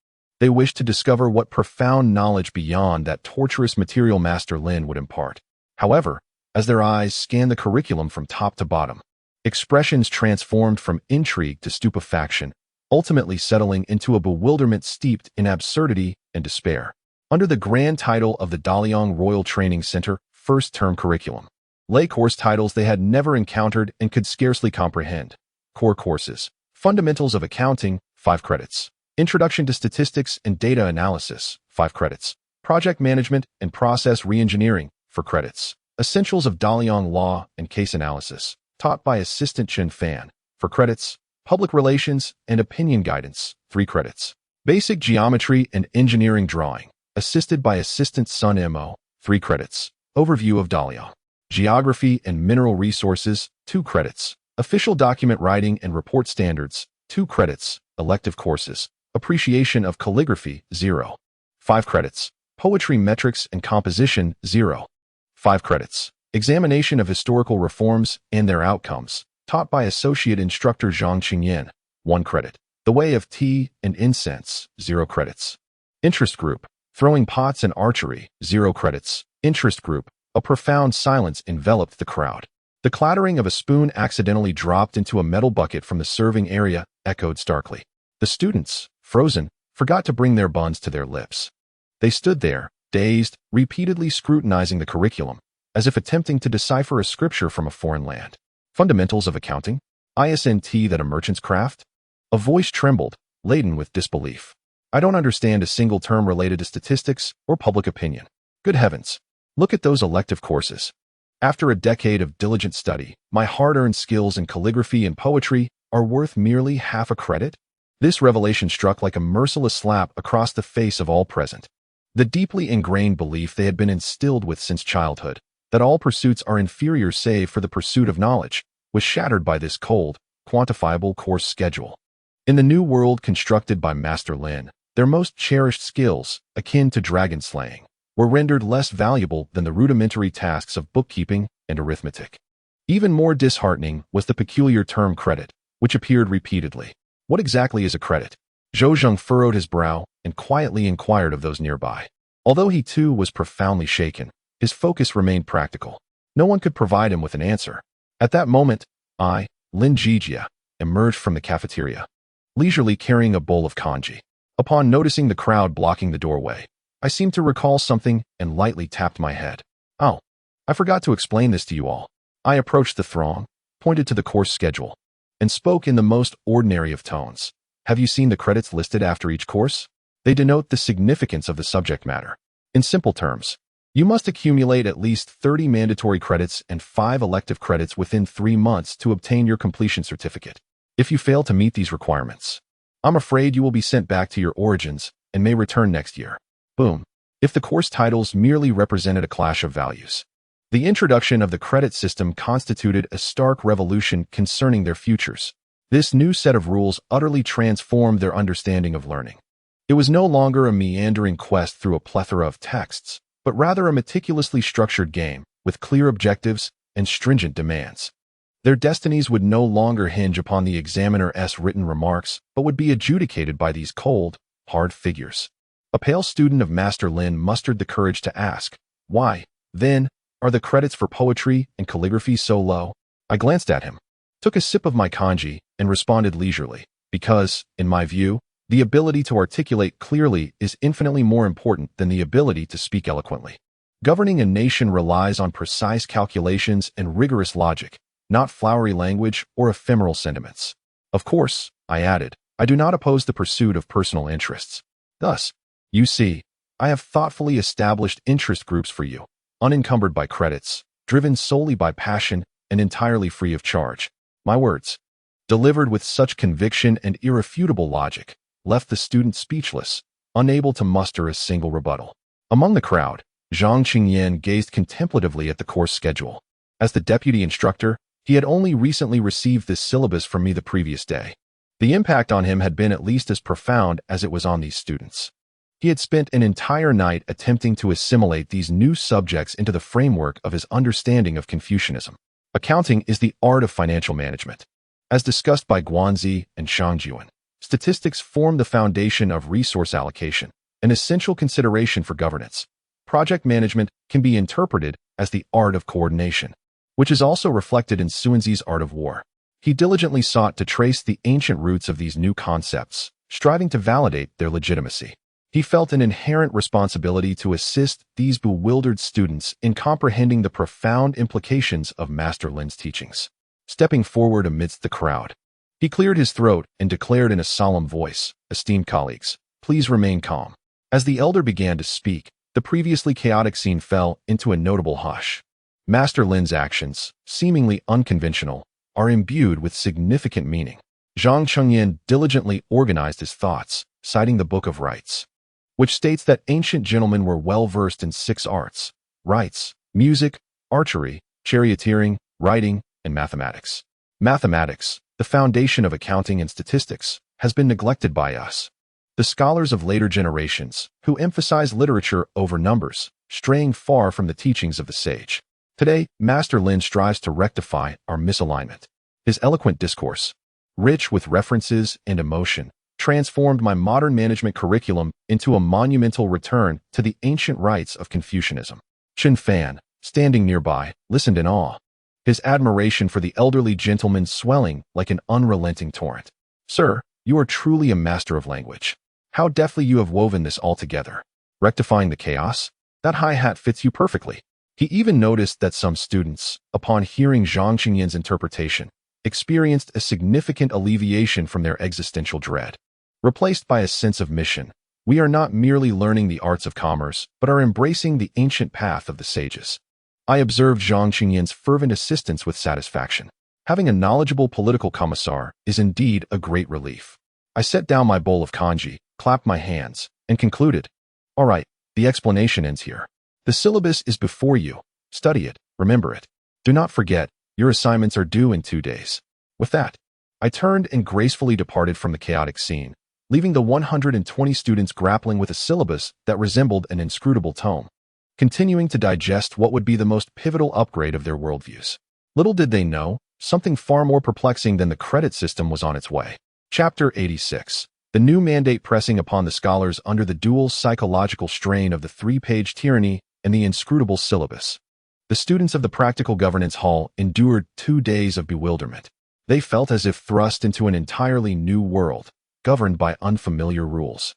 They wished to discover what profound knowledge beyond that torturous material Master Lin would impart. However, as their eyes scanned the curriculum from top to bottom, expressions transformed from intrigue to stupefaction, ultimately settling into a bewilderment steeped in absurdity and despair. Under the grand title of the Daliang Royal Training Center first-term curriculum, lay course titles they had never encountered and could scarcely comprehend. Core courses: Fundamentals of Accounting, 5 credits. Introduction to Statistics and Data Analysis, 5 credits. Project Management and Process Reengineering, 4 credits. Essentials of Daliang Law and Case Analysis, taught by Assistant Chen Fan, 4 credits. Public Relations and Opinion Guidance, 3 credits. Basic Geometry and Engineering Drawing, assisted by Assistant Sun Imo, 3 credits. Overview of Daliang. Geography and Mineral Resources, 2 credits. Official Document Writing and Report Standards, 2 credits. Elective Courses. Appreciation of Calligraphy, 0. 5 credits. Poetry Metrics and Composition, 0. 5 credits. Examination of Historical Reforms and Their Outcomes, taught by Associate Instructor Zhang Qingyan, 1 credit. The Way of Tea and Incense, 0 credits. Interest Group. Throwing Pots and Archery, 0 credits. Interest Group. A profound silence enveloped the crowd. The clattering of a spoon accidentally dropped into a metal bucket from the serving area echoed starkly. The students, frozen, forgot to bring their buns to their lips. They stood there, dazed, repeatedly scrutinizing the curriculum, as if attempting to decipher a scripture from a foreign land. Fundamentals of Accounting? ISNT that a merchant's craft? A voice trembled, laden with disbelief. I don't understand a single term related to statistics or public opinion. Good heavens. Look at those elective courses. After a decade of diligent study, my hard-earned skills in calligraphy and poetry are worth merely half a credit? This revelation struck like a merciless slap across the face of all present. The deeply ingrained belief they had been instilled with since childhood, that all pursuits are inferior save for the pursuit of knowledge, was shattered by this cold, quantifiable course schedule. In the new world constructed by Master Lin, their most cherished skills, akin to dragon slaying, were rendered less valuable than the rudimentary tasks of bookkeeping and arithmetic. Even more disheartening was the peculiar term credit, which appeared repeatedly. What exactly is a credit? Zhou Zheng furrowed his brow and quietly inquired of those nearby. Although he too was profoundly shaken, his focus remained practical. No one could provide him with an answer. At that moment, I, Lin Zhijie, emerged from the cafeteria, leisurely carrying a bowl of congee. Upon noticing the crowd blocking the doorway, I seemed to recall something and lightly tapped my head. Oh, I forgot to explain this to you all. I approached the throng, pointed to the course schedule, and spoke in the most ordinary of tones. Have you seen the credits listed after each course? They denote the significance of the subject matter. In simple terms, you must accumulate at least 30 mandatory credits and 5 elective credits within 3 months to obtain your completion certificate. If you fail to meet these requirements, I'm afraid you will be sent back to your origins and may return next year. Boom. If the course titles merely represented a clash of values, The introduction of the credit system constituted a stark revolution concerning their futures. This new set of rules utterly transformed their understanding of learning. It was no longer a meandering quest through a plethora of texts, but rather a meticulously structured game with clear objectives and stringent demands. Their destinies would no longer hinge upon the examiner's written remarks, but would be adjudicated by these cold, hard figures. A pale student of Master Lin mustered the courage to ask, "Why, then, are the credits for poetry and calligraphy so low?" I glanced at him, took a sip of my kanji, and responded leisurely, "Because, in my view, the ability to articulate clearly is infinitely more important than the ability to speak eloquently. Governing a nation relies on precise calculations and rigorous logic, not flowery language or ephemeral sentiments. Of course," I added, "I do not oppose the pursuit of personal interests. Thus, you see, I have thoughtfully established interest groups for you, unencumbered by credits, driven solely by passion, and entirely free of charge." My words, delivered with such conviction and irrefutable logic, left the student speechless, unable to muster a single rebuttal. Among the crowd, Zhang Qingyan gazed contemplatively at the course schedule. As the deputy instructor, he had only recently received this syllabus from me the previous day. The impact on him had been at least as profound as it was on these students. He had spent an entire night attempting to assimilate these new subjects into the framework of his understanding of Confucianism. Accounting is the art of financial management. As discussed by Guanzi and Shangjuan, statistics form the foundation of resource allocation, an essential consideration for governance. Project management can be interpreted as the art of coordination, which is also reflected in Sunzi's art of war. He diligently sought to trace the ancient roots of these new concepts, striving to validate their legitimacy. He felt an inherent responsibility to assist these bewildered students in comprehending the profound implications of Master Lin's teachings. Stepping forward amidst the crowd, he cleared his throat and declared in a solemn voice, "Esteemed colleagues, please remain calm." As the elder began to speak, the previously chaotic scene fell into a notable hush. Master Lin's actions, seemingly unconventional, are imbued with significant meaning. Zhang Chengyan diligently organized his thoughts, citing the Book of Rites, which states that ancient gentlemen were well-versed in 6 arts: rites, music, archery, charioteering, writing, and mathematics. Mathematics, the foundation of accounting and statistics, has been neglected by us, the scholars of later generations, who emphasize literature over numbers, straying far from the teachings of the sage. Today, Master Lin strives to rectify our misalignment. His eloquent discourse, rich with references and emotion, transformed my modern management curriculum into a monumental return to the ancient rites of Confucianism. Chen Fan, standing nearby, listened in awe, his admiration for the elderly gentleman swelling like an unrelenting torrent. "Sir, you are truly a master of language. How deftly you have woven this all together. Rectifying the chaos? That high hat fits you perfectly." He even noticed that some students, upon hearing Zhang Qingyan's interpretation, experienced a significant alleviation from their existential dread. Replaced by a sense of mission, we are not merely learning the arts of commerce, but are embracing the ancient path of the sages. I observed Zhang Qingyan's fervent assistance with satisfaction. Having a knowledgeable political commissar is indeed a great relief. I set down my bowl of kanji, clapped my hands, and concluded, "All right, the explanation ends here. The syllabus is before you. Study it, remember it. Do not forget, your assignments are due in 2 days." With that, I turned and gracefully departed from the chaotic scene, leaving the 120 students grappling with a syllabus that resembled an inscrutable tome, continuing to digest what would be the most pivotal upgrade of their worldviews. Little did they know, something far more perplexing than the credit system was on its way. Chapter 86. The new mandate pressing upon the scholars under the dual psychological strain of the 3-page tyranny and the inscrutable syllabus. The students of the Practical Governance Hall endured 2 days of bewilderment. They felt as if thrust into an entirely new world, governed by unfamiliar rules.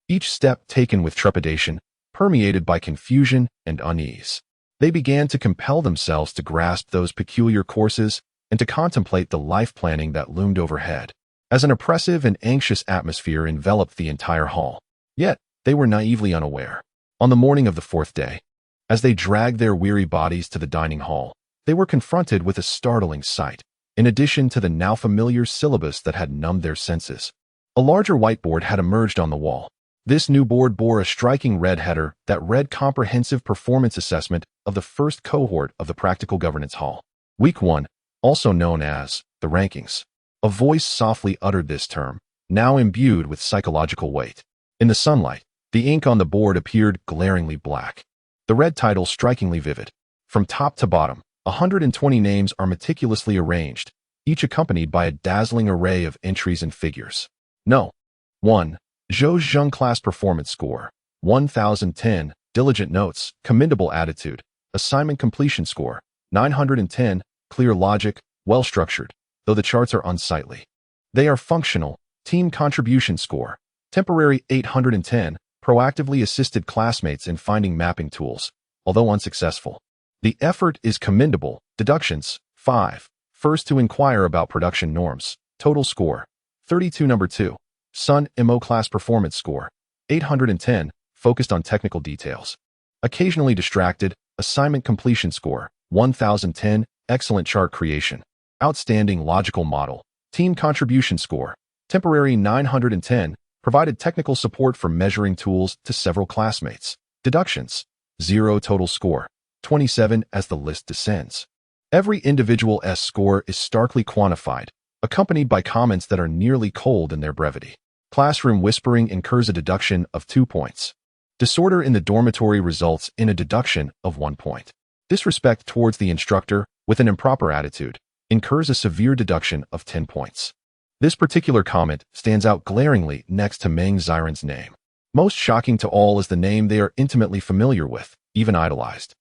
Each step taken with trepidation, permeated by confusion and unease. They began to compel themselves to grasp those peculiar courses and to contemplate the life planning that loomed overhead, as an oppressive and anxious atmosphere enveloped the entire hall. Yet, they were naively unaware. On the morning of the 4th day, as they dragged their weary bodies to the dining hall, they were confronted with a startling sight. In addition to the now familiar syllabus that had numbed their senses, a larger whiteboard had emerged on the wall. This new board bore a striking red header that read Comprehensive Performance Assessment of the First Cohort of the Practical Governance Hall. Week 1, also known as the Rankings. A voice softly uttered this term, now imbued with psychological weight. In the sunlight, the ink on the board appeared glaringly black. The red title strikingly vivid. From top to bottom, 120 names are meticulously arranged, each accompanied by a dazzling array of entries and figures. No. 1. Zhou Zheng Class Performance Score, 1010, Diligent Notes, Commendable Attitude, Assignment Completion Score, 910, Clear Logic, Well-Structured, though the charts are unsightly. They are functional, Team Contribution Score, Temporary 810, Proactively assisted classmates in finding mapping tools, although unsuccessful. The effort is commendable, Deductions, 5, First to inquire about production norms, Total Score, 32 Number 2. Sun MO Class Performance Score, 810, focused on technical details. Occasionally distracted, Assignment Completion Score, 1010, excellent chart creation. Outstanding logical model, Team Contribution Score, temporary 910, provided technical support for measuring tools to several classmates. Deductions, 0 total score, 27 as the list descends. Every individual S score is starkly quantified, accompanied by comments that are nearly cold in their brevity. Classroom whispering incurs a deduction of 2 points. Disorder in the dormitory results in a deduction of 1 point. Disrespect towards the instructor with an improper attitude incurs a severe deduction of 10 points. This particular comment stands out glaringly next to Meng Xiren's name. Most shocking to all is the name they are intimately familiar with, even idolized.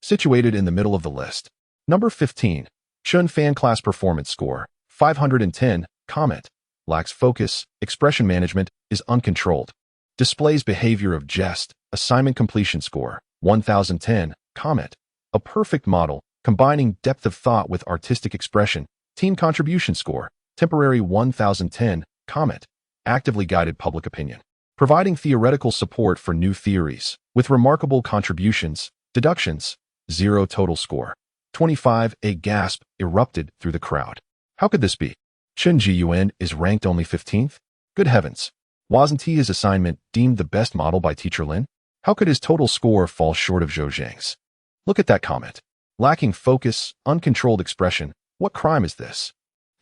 Situated in the middle of the list. Number 15, Chun Fan Class Performance Score, 510, comment, lacks focus, expression management, is uncontrolled. Displays behavior of jest, assignment completion score, 1010, comment, a perfect model, combining depth of thought with artistic expression, team contribution score, temporary 1010, comment, actively guided public opinion. Providing theoretical support for new theories, with remarkable contributions, deductions, 0 total score. 25, a gasp erupted through the crowd. How could this be? Chen Jiyuan is ranked only 15th? Good heavens. Wasn't he his assignment deemed the best model by Teacher Lin? How could his total score fall short of Zhou Zheng's? Look at that comment. Lacking focus, uncontrolled expression, what crime is this?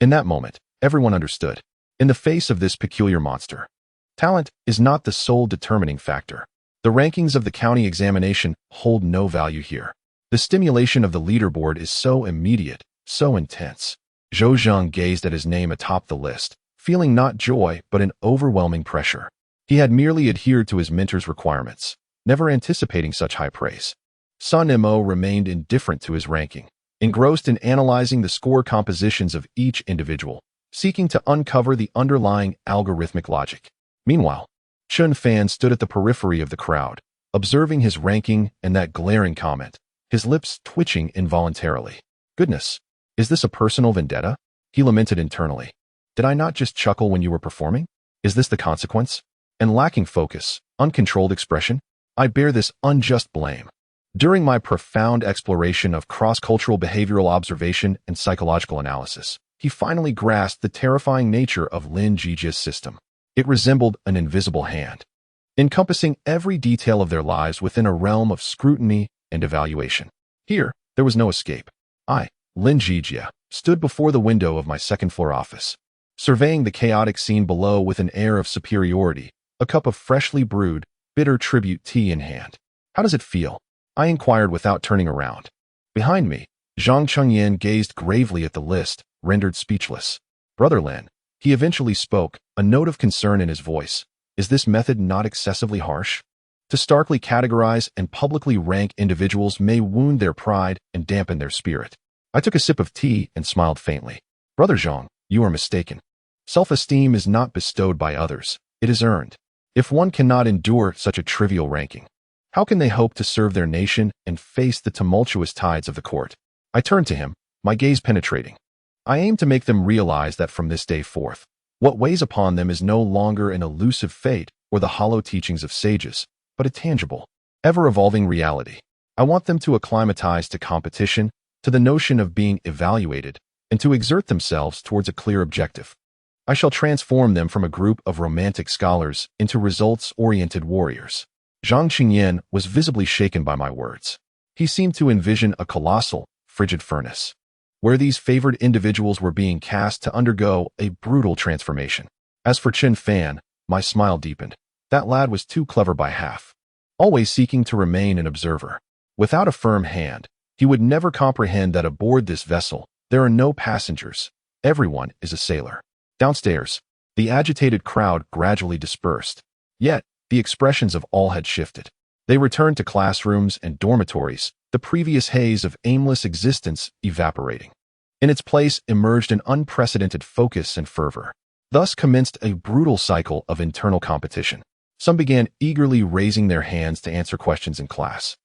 In that moment, everyone understood. In the face of this peculiar monster, talent is not the sole determining factor. The rankings of the county examination hold no value here. The stimulation of the leaderboard is so immediate, so intense. Zhou Zheng gazed at his name atop the list, feeling not joy but an overwhelming pressure. He had merely adhered to his mentor's requirements, never anticipating such high praise. Sun Mo remained indifferent to his ranking, engrossed in analyzing the score compositions of each individual, seeking to uncover the underlying algorithmic logic. Meanwhile, Chun Fan stood at the periphery of the crowd, observing his ranking and that glaring comment, his lips twitching involuntarily. Goodness, is this a personal vendetta? He lamented internally. Did I not just chuckle when you were performing? Is this the consequence? And lacking focus, uncontrolled expression? I bear this unjust blame. During my profound exploration of cross-cultural behavioral observation and psychological analysis, he finally grasped the terrifying nature of Lin Zhijie's system. It resembled an invisible hand, encompassing every detail of their lives within a realm of scrutiny and evaluation. Here, there was no escape. I, Lin Zhijie, stood before the window of my second-floor office, surveying the chaotic scene below with an air of superiority, a cup of freshly brewed, bitter tribute tea in hand. How does it feel? I inquired without turning around. Behind me, Zhang Chengyan gazed gravely at the list, rendered speechless. Brother Lin, he eventually spoke, a note of concern in his voice. Is this method not excessively harsh? To starkly categorize and publicly rank individuals may wound their pride and dampen their spirit. I took a sip of tea and smiled faintly. Brother Zhang, you are mistaken. Self-esteem is not bestowed by others. It is earned. If one cannot endure such a trivial ranking, how can they hope to serve their nation and face the tumultuous tides of the court? I turned to him, my gaze penetrating. I aim to make them realize that from this day forth, what weighs upon them is no longer an elusive fate or the hollow teachings of sages, but a tangible, ever-evolving reality. I want them to acclimatize to competition, to the notion of being evaluated, and to exert themselves towards a clear objective. I shall transform them from a group of romantic scholars into results-oriented warriors. Zhang Qingyan was visibly shaken by my words. He seemed to envision a colossal, frigid furnace, where these favored individuals were being cast to undergo a brutal transformation. As for Chen Fan, my smile deepened. That lad was too clever by half, always seeking to remain an observer. Without a firm hand, he would never comprehend that aboard this vessel, there are no passengers. Everyone is a sailor. Downstairs, the agitated crowd gradually dispersed. Yet, the expressions of all had shifted. They returned to classrooms and dormitories, the previous haze of aimless existence evaporating. In its place emerged an unprecedented focus and fervor. Thus commenced a brutal cycle of internal competition. Some began eagerly raising their hands to answer questions in class,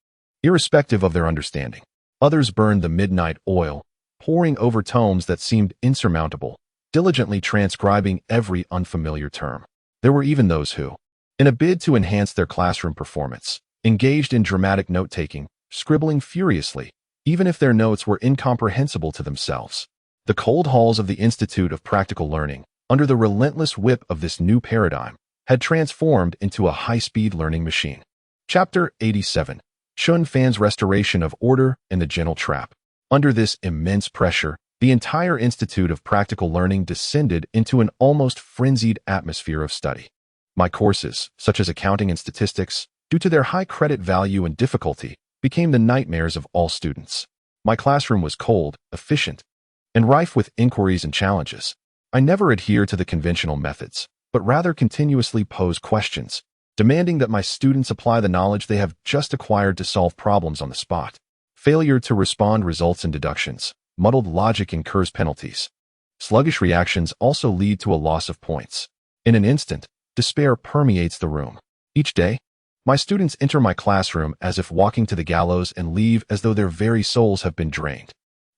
irrespective of their understanding. Others burned the midnight oil, poring over tomes that seemed insurmountable, diligently transcribing every unfamiliar term. There were even those who, in a bid to enhance their classroom performance, engaged in dramatic note-taking, scribbling furiously, even if their notes were incomprehensible to themselves. The cold halls of the Institute of Practical Learning, under the relentless whip of this new paradigm, had transformed into a high-speed learning machine. Chapter 87. Chen Fan's Restoration of Order and the Gentle Trap. Under this immense pressure, the entire Institute of Practical Learning descended into an almost frenzied atmosphere of study. My courses, such as accounting and statistics, due to their high credit value and difficulty, became the nightmares of all students. My classroom was cold, efficient, and rife with inquiries and challenges. I never adhered to the conventional methods, but rather continuously pose questions, demanding that my students apply the knowledge they have just acquired to solve problems on the spot. Failure to respond results in deductions. Muddled logic incurs penalties. Sluggish reactions also lead to a loss of points. In an instant, despair permeates the room. Each day, my students enter my classroom as if walking to the gallows and leave as though their very souls have been drained.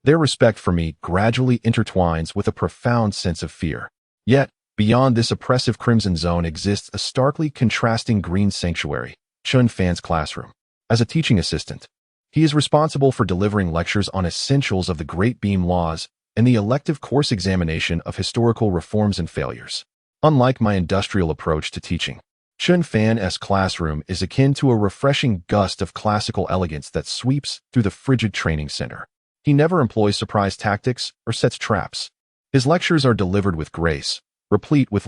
Their respect for me gradually intertwines with a profound sense of fear. Yet, beyond this oppressive crimson zone exists a starkly contrasting green sanctuary, Chen Fan's classroom. As a teaching assistant, he is responsible for delivering lectures on essentials of the Great Beam Laws and the elective course examination of historical reforms and failures. Unlike my industrial approach to teaching, Chen Fan's classroom is akin to a refreshing gust of classical elegance that sweeps through the frigid training center. He never employs surprise tactics or sets traps. His lectures are delivered with grace, replete with